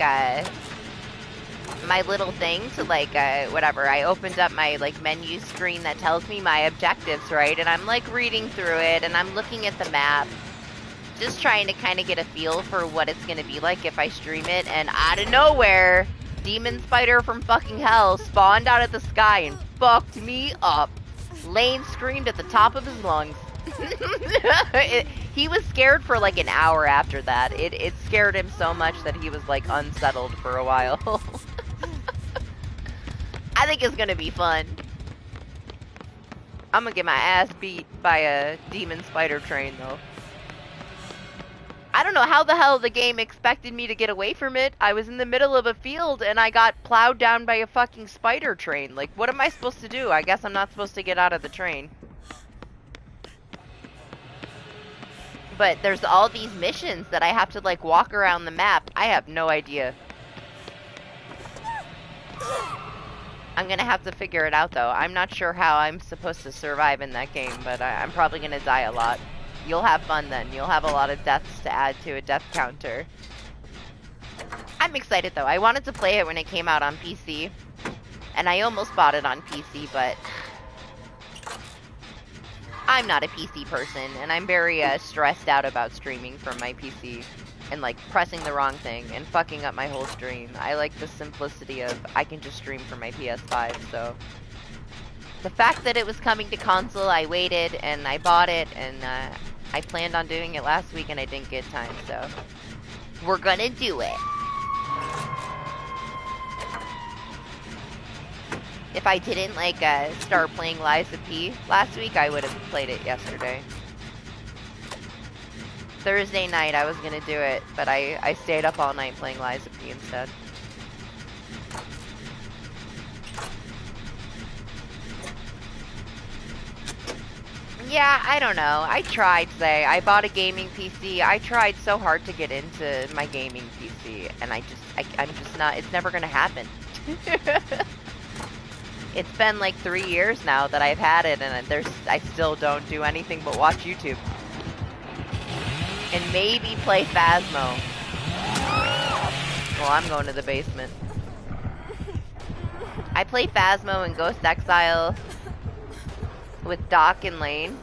S1: my little thing to like, whatever. I opened up my like menu screen that tells me my objectives, right? And I'm like reading through it and I'm looking at the map, just trying to kind of get a feel for what it's going to be like if I stream it. And out of nowhere, Demon Spider from fucking hell spawned out of the sky and fucked me up. Lane screamed at the top of his lungs. He was scared for like an hour after that. It scared him so much that he was like unsettled for a while. I think it's gonna be fun. I'm gonna get my ass beat by a demon spider train though. I don't know how the hell the game expected me to get away from it. I was in the middle of a field and I got plowed down by a fucking spider train. Like, what am I supposed to do? I guess I'm not supposed to get out of the train. But there's all these missions that I have to like walk around the map. I have no idea. I'm gonna have to figure it out though. I'm not sure how I'm supposed to survive in that game, but I'm probably gonna die a lot. You'll have fun then. You'll have a lot of deaths to add to a death counter. I'm excited though. I wanted to play it when it came out on PC. And I almost bought it on PC, but I'm not a PC person, and I'm very stressed out about streaming from my PC and like pressing the wrong thing and fucking up my whole stream. I like the simplicity of I can just stream from my PS5, so the fact that it was coming to console, I waited and I bought it, and I planned on doing it last week and I didn't get time, so we're gonna do it. If I didn't like start playing Liza P last week, I would have played it yesterday. Thursday night I was gonna do it, but I stayed up all night playing Liza P instead. Yeah, I don't know. I tried today. I bought a gaming PC. I tried so hard to get into my gaming PC, and I'm just not, it's never gonna happen. It's been like 3 years now that I've had it, and I still don't do anything but watch YouTube. And maybe play Phasmo. Well, I'm going to the basement. I play Phasmo and Ghost Exile with Doc and Lane,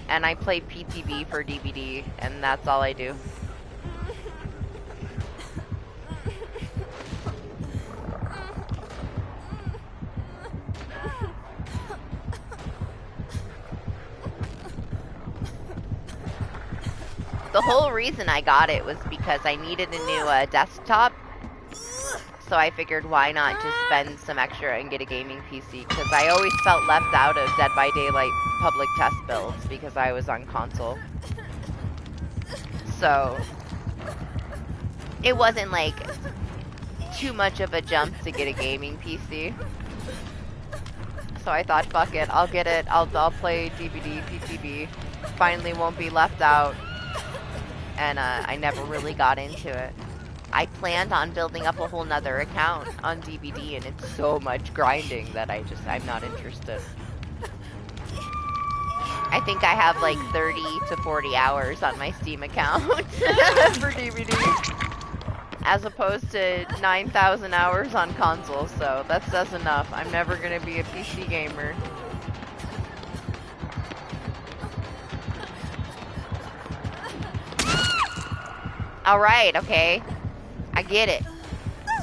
S1: and I play PTB for DBD, and that's all I do. The whole reason I got it was because I needed a new desktop, so I figured why not just spend some extra and get a gaming PC, because I always felt left out of Dead by Daylight public test builds because I was on console. So it wasn't like too much of a jump to get a gaming PC. So I thought, fuck it, I'll get it, I'll play DBD, PTB, finally won't be left out. And I never really got into it. I planned on building up a whole nother account on DBD, and it's so much grinding that I'm not interested. I think I have like 30 to 40 hours on my Steam account for DBD, as opposed to 9,000 hours on console, so that says enough. I'm never gonna be a PC gamer. Alright, okay. I get it.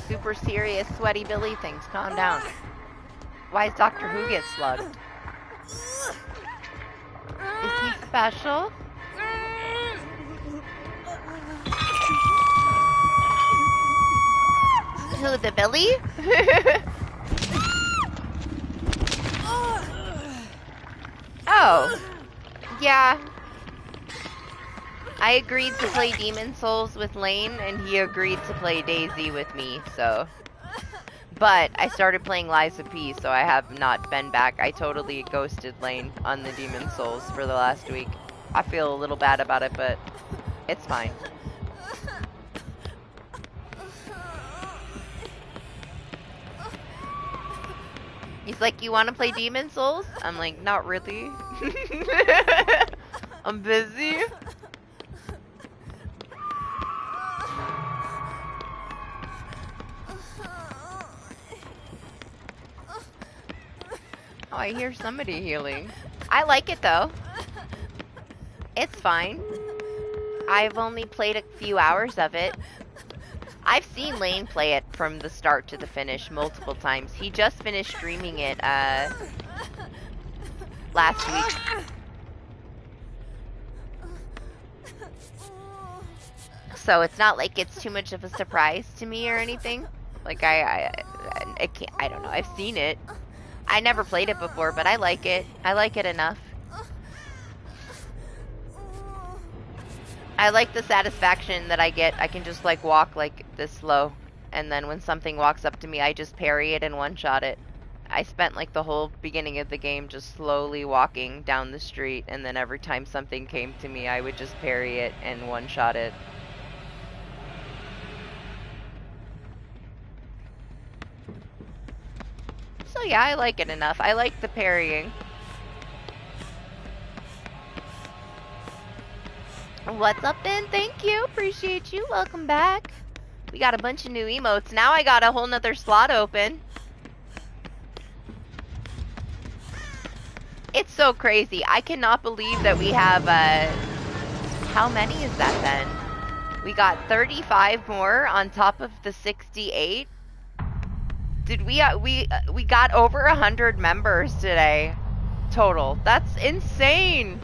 S1: Super serious sweaty Billy things. Calm down. Why is Doctor Who get slugged? Is he special? Who, the Billy? Oh. Yeah. I agreed to play Demon Souls with Lane, and he agreed to play Daisy with me, so. But I started playing Liza P, so I have not been back. I totally ghosted Lane on the Demon Souls for the last week. I feel a little bad about it, but it's fine. He's like, you want to play Demon Souls? I'm like, not really. I'm busy. Oh, I hear somebody healing. I like it though. It's fine. I've only played a few hours of it. I've seen Lane play it from the start to the finish multiple times. He just finished streaming it last week. So it's not like it's too much of a surprise to me or anything. Like I can't, I don't know. I've seen it. I never played it before, but I like it. I like it enough. I like the satisfaction that I get. I can just like walk like this slow, and then when something walks up to me, I just parry it and one-shot it. I spent like the whole beginning of the game just slowly walking down the street, and then every time something came to me, I would just parry it and one-shot it. So yeah, I like it enough. I like the parrying. What's up, Ben? Thank you. Appreciate you. Welcome back. We got a bunch of new emotes. Now I got a whole nother slot open. It's so crazy. I cannot believe that we have, how many is that then? We got 35 more on top of the 68. Did we got over 100 members today. Total. That's insane.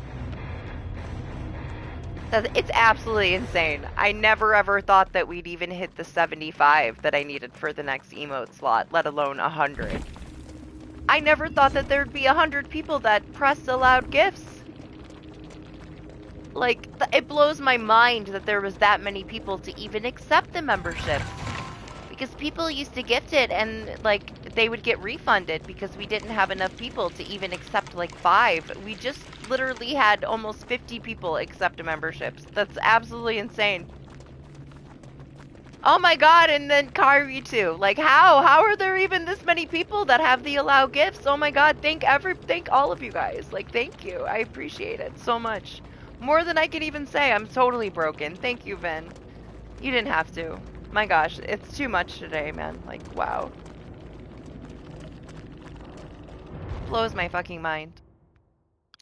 S1: It's absolutely insane. I never ever thought that we'd even hit the 75 that I needed for the next emote slot, let alone 100. I never thought that there'd be 100 people that pressed allowed gifts. Like, it blows my mind that there was that many people to even accept the membership. Because people used to gift it and, like, they would get refunded because we didn't have enough people to even accept, like, 5. We just literally had almost 50 people accept memberships. That's absolutely insane. Oh my god, and then Kyrie too. Like, how? How are there even this many people that have the allow gifts? Oh my god, thank all of you guys. Like, thank you. I appreciate it so much. More than I can even say. I'm totally broken. Thank you, Vin. You didn't have to. My gosh, it's too much today, man. Like, wow. Blows my fucking mind.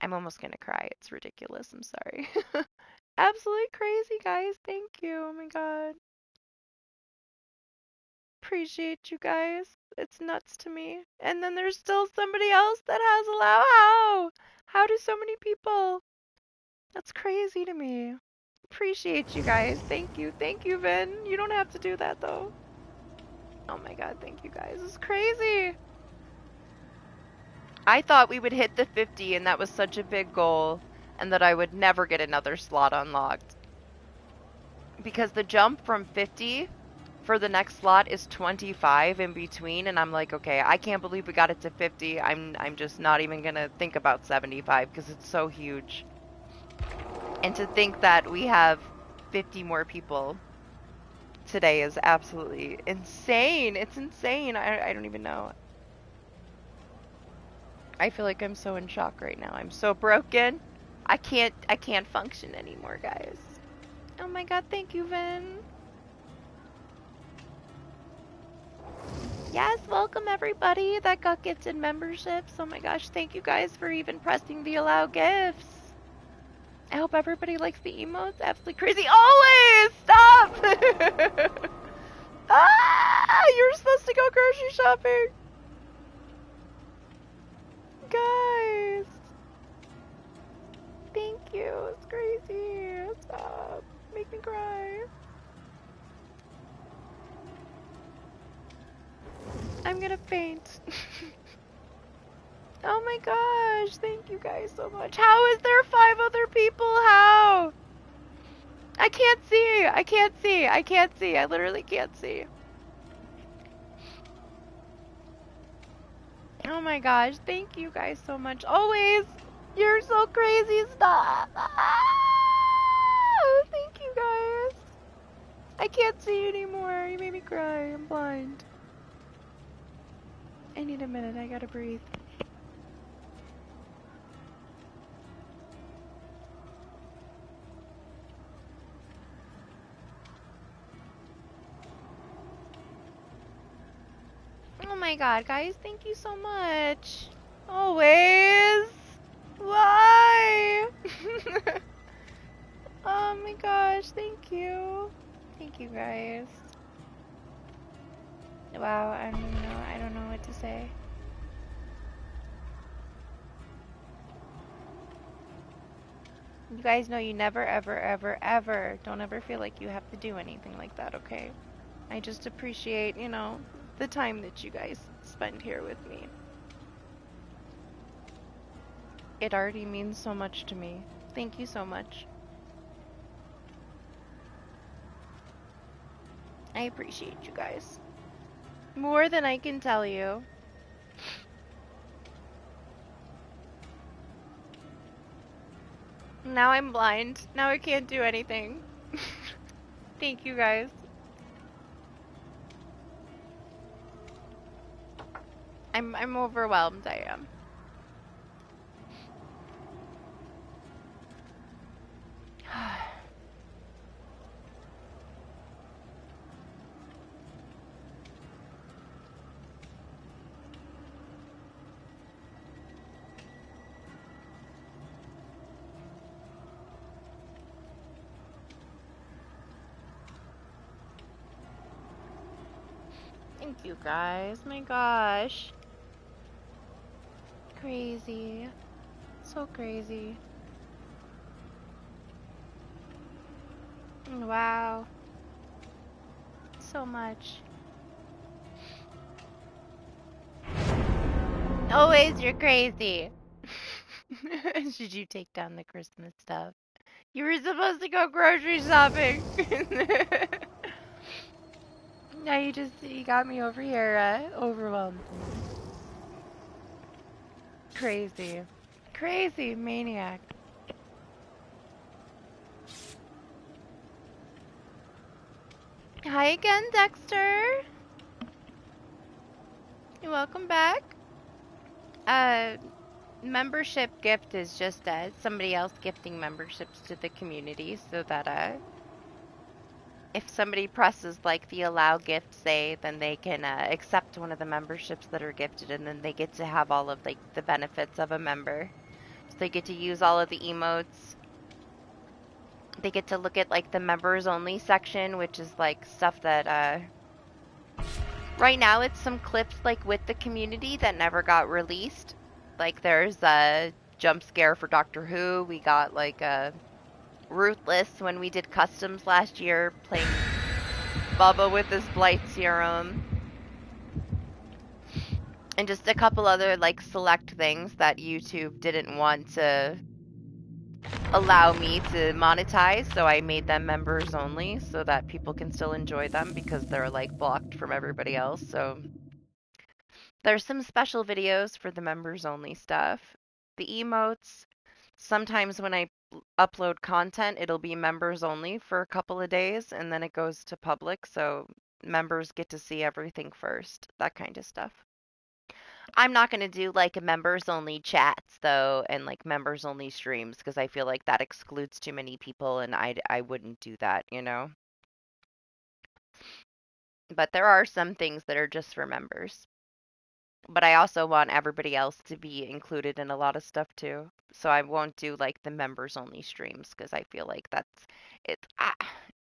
S1: I'm almost gonna cry. It's ridiculous. I'm sorry. Absolutely crazy, guys. Thank you. Oh my god. Appreciate you guys. It's nuts to me. And then there's still somebody else that has allow. How? How do so many people? That's crazy to me. Appreciate you guys. Thank you. Thank you, Vin. You don't have to do that though. Oh my god, thank you guys. It's crazy. I thought we would hit the 50 and that was such a big goal and that I would never get another slot unlocked. Because the jump from 50 for the next slot is 25 in between, and I'm like, okay, I can't believe we got it to 50. I'm just not even gonna think about 75 because it's so huge. And to think that we have 50 more people today is absolutely insane. It's insane. I don't even know. I feel like I'm so in shock right now. I'm so broken. I can't function anymore, guys. Oh my god, thank you, Vin. Yes, welcome everybody that got gifted memberships. Oh my gosh, thank you guys for even pressing the allow gifts. I hope everybody likes the emotes. Absolutely crazy. Always! Stop! Ah! You're supposed to go grocery shopping. Guys. Thank you. It's crazy. Stop. Make me cry. I'm gonna faint. Oh my gosh, thank you guys so much. How is there 5 other people? How? I can't see. I can't see. I can't see. I literally can't see. Oh my gosh, thank you guys so much. Always. You're so crazy. Stop. Ah! Thank you guys. I can't see anymore. You made me cry. I'm blind. I need a minute. I gotta breathe. Oh my god, guys, thank you so much. Always. Why? Oh my gosh, thank you. Thank you guys. Wow, I don't know what to say. You guys know you never, ever, ever, ever, don't ever feel like you have to do anything like that, okay? I just appreciate, you know, the time that you guys spend here with me. It already means so much to me. Thank you so much. I appreciate you guys. More than I can tell you. Now I'm blind. Now I can't do anything. Thank you guys. I'm overwhelmed, I am. Thank you guys. My gosh. Crazy. So crazy. Wow. So much. Always, you're crazy. Should you take down the Christmas stuff? You were supposed to go grocery shopping. Now you got me over here, overwhelmed. Crazy. Crazy maniac. Hi again, Dexter. Welcome back. Membership gift is just somebody else gifting memberships to the community so that if somebody presses like the allow gift say, then they can accept one of the memberships that are gifted, and then they get to have all of like the benefits of a member. So they get to use all of the emotes. They get to look at like the members only section, which is like stuff that right now it's some clips like with the community that never got released. Like there's a jump scare for Doctor Who. We got like a Ruthless when we did customs last year, playing Bubba with his blight serum. And just a couple other like select things that YouTube didn't want to allow me to monetize, so I made them members only so that people can still enjoy them because they're like blocked from everybody else. So there's some special videos for the members only stuff. The emotes, sometimes when I upload content, it'll be members only for a couple of days and then it goes to public, so members get to see everything first, that kind of stuff. I'm not going to do like a members only chats though and like members only streams because I feel like that excludes too many people and I wouldn't do that, you know. But there are some things that are just for members. But I also want everybody else to be included in a lot of stuff too. So I won't do like the members only streams because I feel like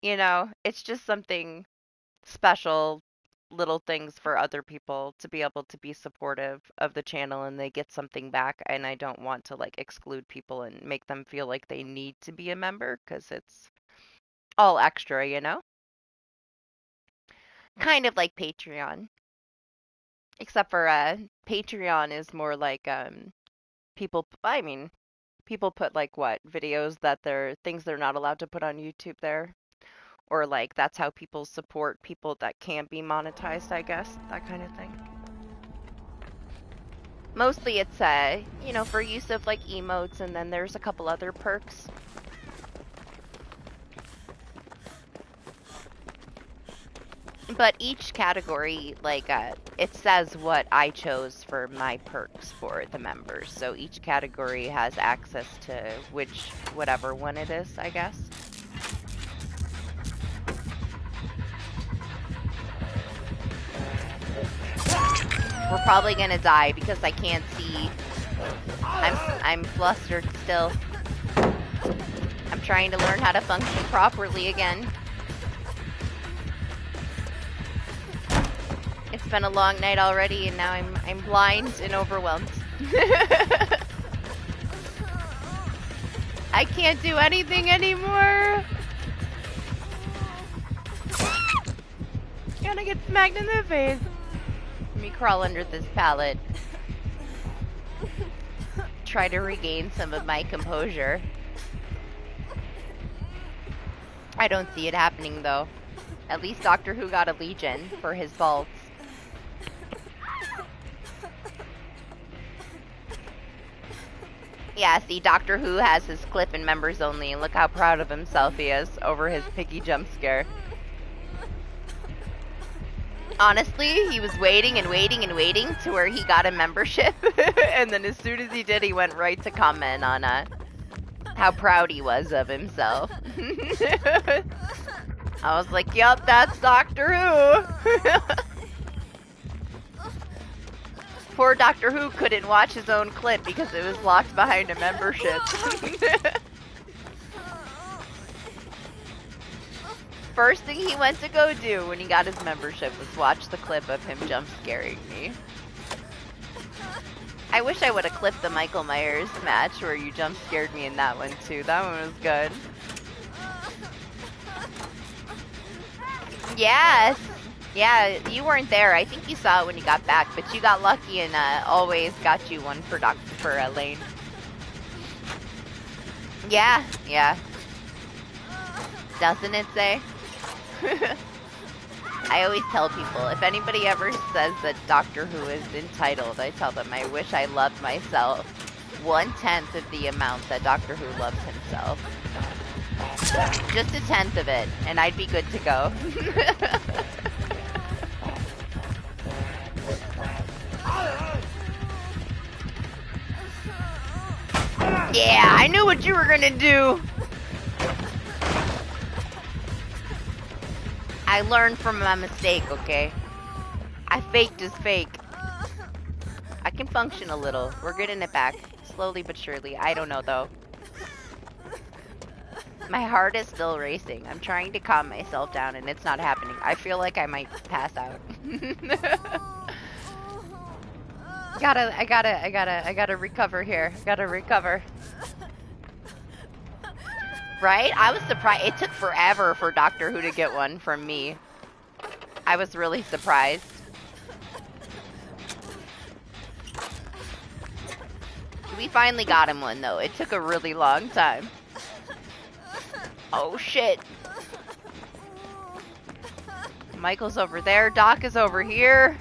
S1: you know, it's just something special, little things for other people to be able to be supportive of the channel and they get something back. And I don't want to like exclude people and make them feel like they need to be a member because it's all extra, you know? Kind of like Patreon. Except for Patreon is more like people put like what videos that they're things they're not allowed to put on YouTube there, or like that's how people support people that can't be monetized, I guess, that kind of thing. Mostly it's you know, for use of like emotes, and then there's a couple other perks. But each category, like, it says what I chose for my perks for the members. So each category has access to whatever one it is, I guess. We're probably gonna die because I can't see. I'm flustered still. I'm trying to learn how to function properly again. It's been a long night already, and now I'm blind and overwhelmed. I can't do anything anymore. Gonna get smacked in the face. Let me crawl under this pallet. Try to regain some of my composure. I don't see it happening though. At least Doctor Who got a Legion for his vaults. Yeah, see, Doctor Who has his clip in members only, and look how proud of himself he is over his piggy jump scare. Honestly, he was waiting and waiting and waiting to where he got a membership, and then as soon as he did, he went right to comment on how proud he was of himself. I was like, yup, that's Doctor Who. Poor Doctor Who couldn't watch his own clip because it was locked behind a membership. First thing he went to go do when he got his membership was watch the clip of him jump scaring me. I wish I would have clipped the Michael Myers match where you jump scared me in that one too. That one was good. Yes! Yeah, you weren't there. I think you saw it when you got back, but you got lucky and always got you one for Lane. Yeah, yeah. Doesn't it say? I always tell people, if anybody ever says that Doctor Who is entitled, I tell them I wish I loved myself 1/10 of the amount that Doctor Who loves himself. Just 1/10 of it, and I'd be good to go. Yeah, I knew what you were gonna do. I learned from my mistake, okay? I faked as fake. I can function a little. We're getting it back. Slowly but surely. I don't know, though. My heart is still racing. I'm trying to calm myself down, and it's not happening. I feel like I might pass out. I gotta recover here. Gotta recover. Right? I was surprised. It took forever for Doctor Who to get one from me. I was really surprised. We finally got him one, though. It took a really long time. Oh, shit. Michael's over there. Doc is over here.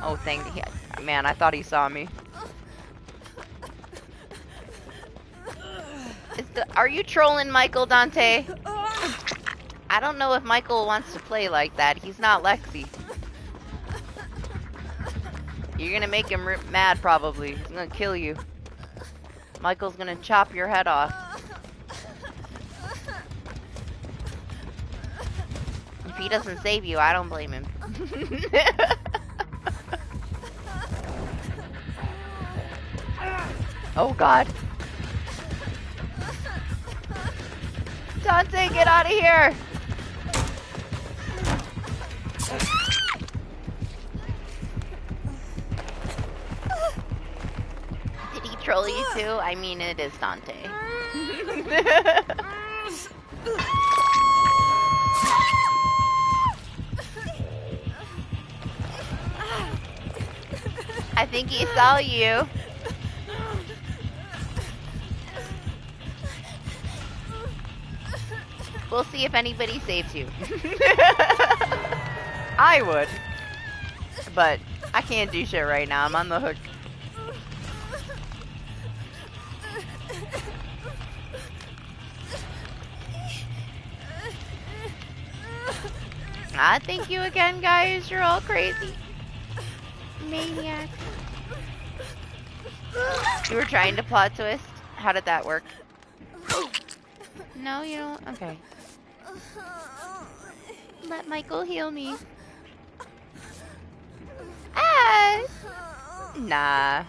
S1: Oh, thank you. Man, I thought he saw me. Are you trolling Michael, Dante? I don't know if Michael wants to play like that. He's not Lexi. You're gonna make him mad, probably. He's gonna kill you. Michael's gonna chop your head off. If he doesn't save you, I don't blame him. Oh, God. Dante, get out of here! Did he troll you too? I mean, it is Dante. I think he saw you. We'll see if anybody saves you. I would. But I can't do shit right now. I'm on the hook. Ah, thank you again, guys. You're all crazy. Maniacs. You were trying to plot twist? How did that work? No, you don't? Okay. Let Michael heal me. Ah! Nah.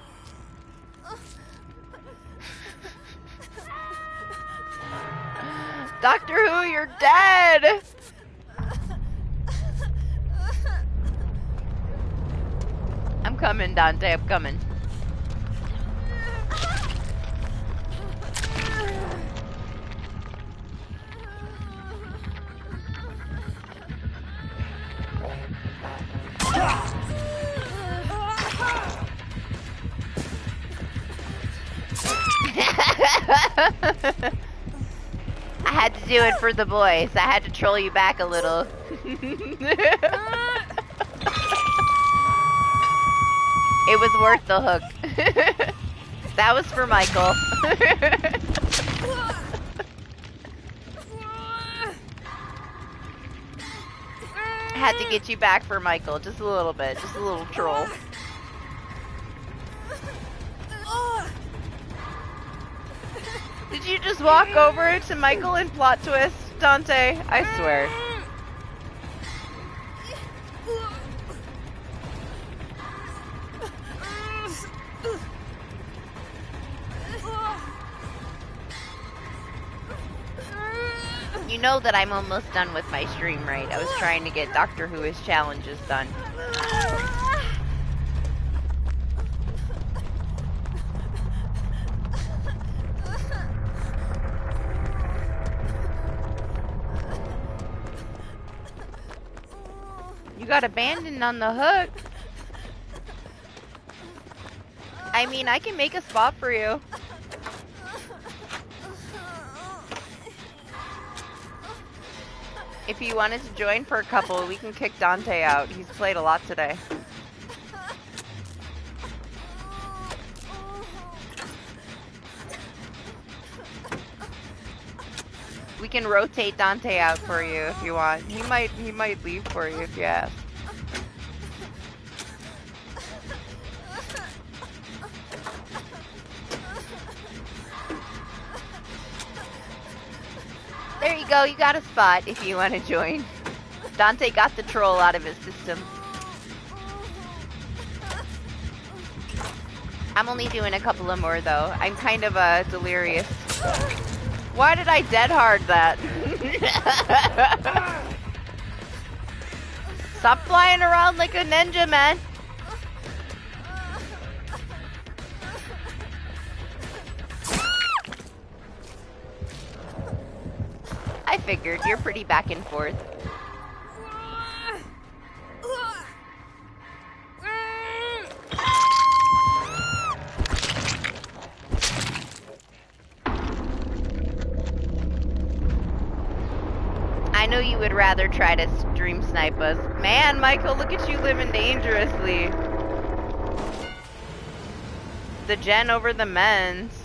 S1: Doctor Who, you're dead! I'm coming, Dante, I'm coming. I had to do it for the boys. I had to troll you back a little. It was worth the hook. That was for Michael. I had to get you back for Michael, just a little bit, just a little troll. Did you just walk over to Michael and plot twist, Dante? I swear. You know that I'm almost done with my stream, right? I was trying to get Doctor Who's challenges done. You got abandoned on the hook. I mean, I can make a spot for you. If you wanted to join for a couple, we can kick Dante out. He's played a lot today. We can rotate Dante out for you if you want. He might leave for you if you ask. There you go, you got a spot if you want to join. Dante got the troll out of his system. I'm only doing a couple of more though. I'm kind of delirious. Why did I dead hard that? Stop flying around like a ninja, man. I figured you're pretty back and forth. I know you would rather try to stream snipe us. Man, Michael, look at you living dangerously. The gen over the men's.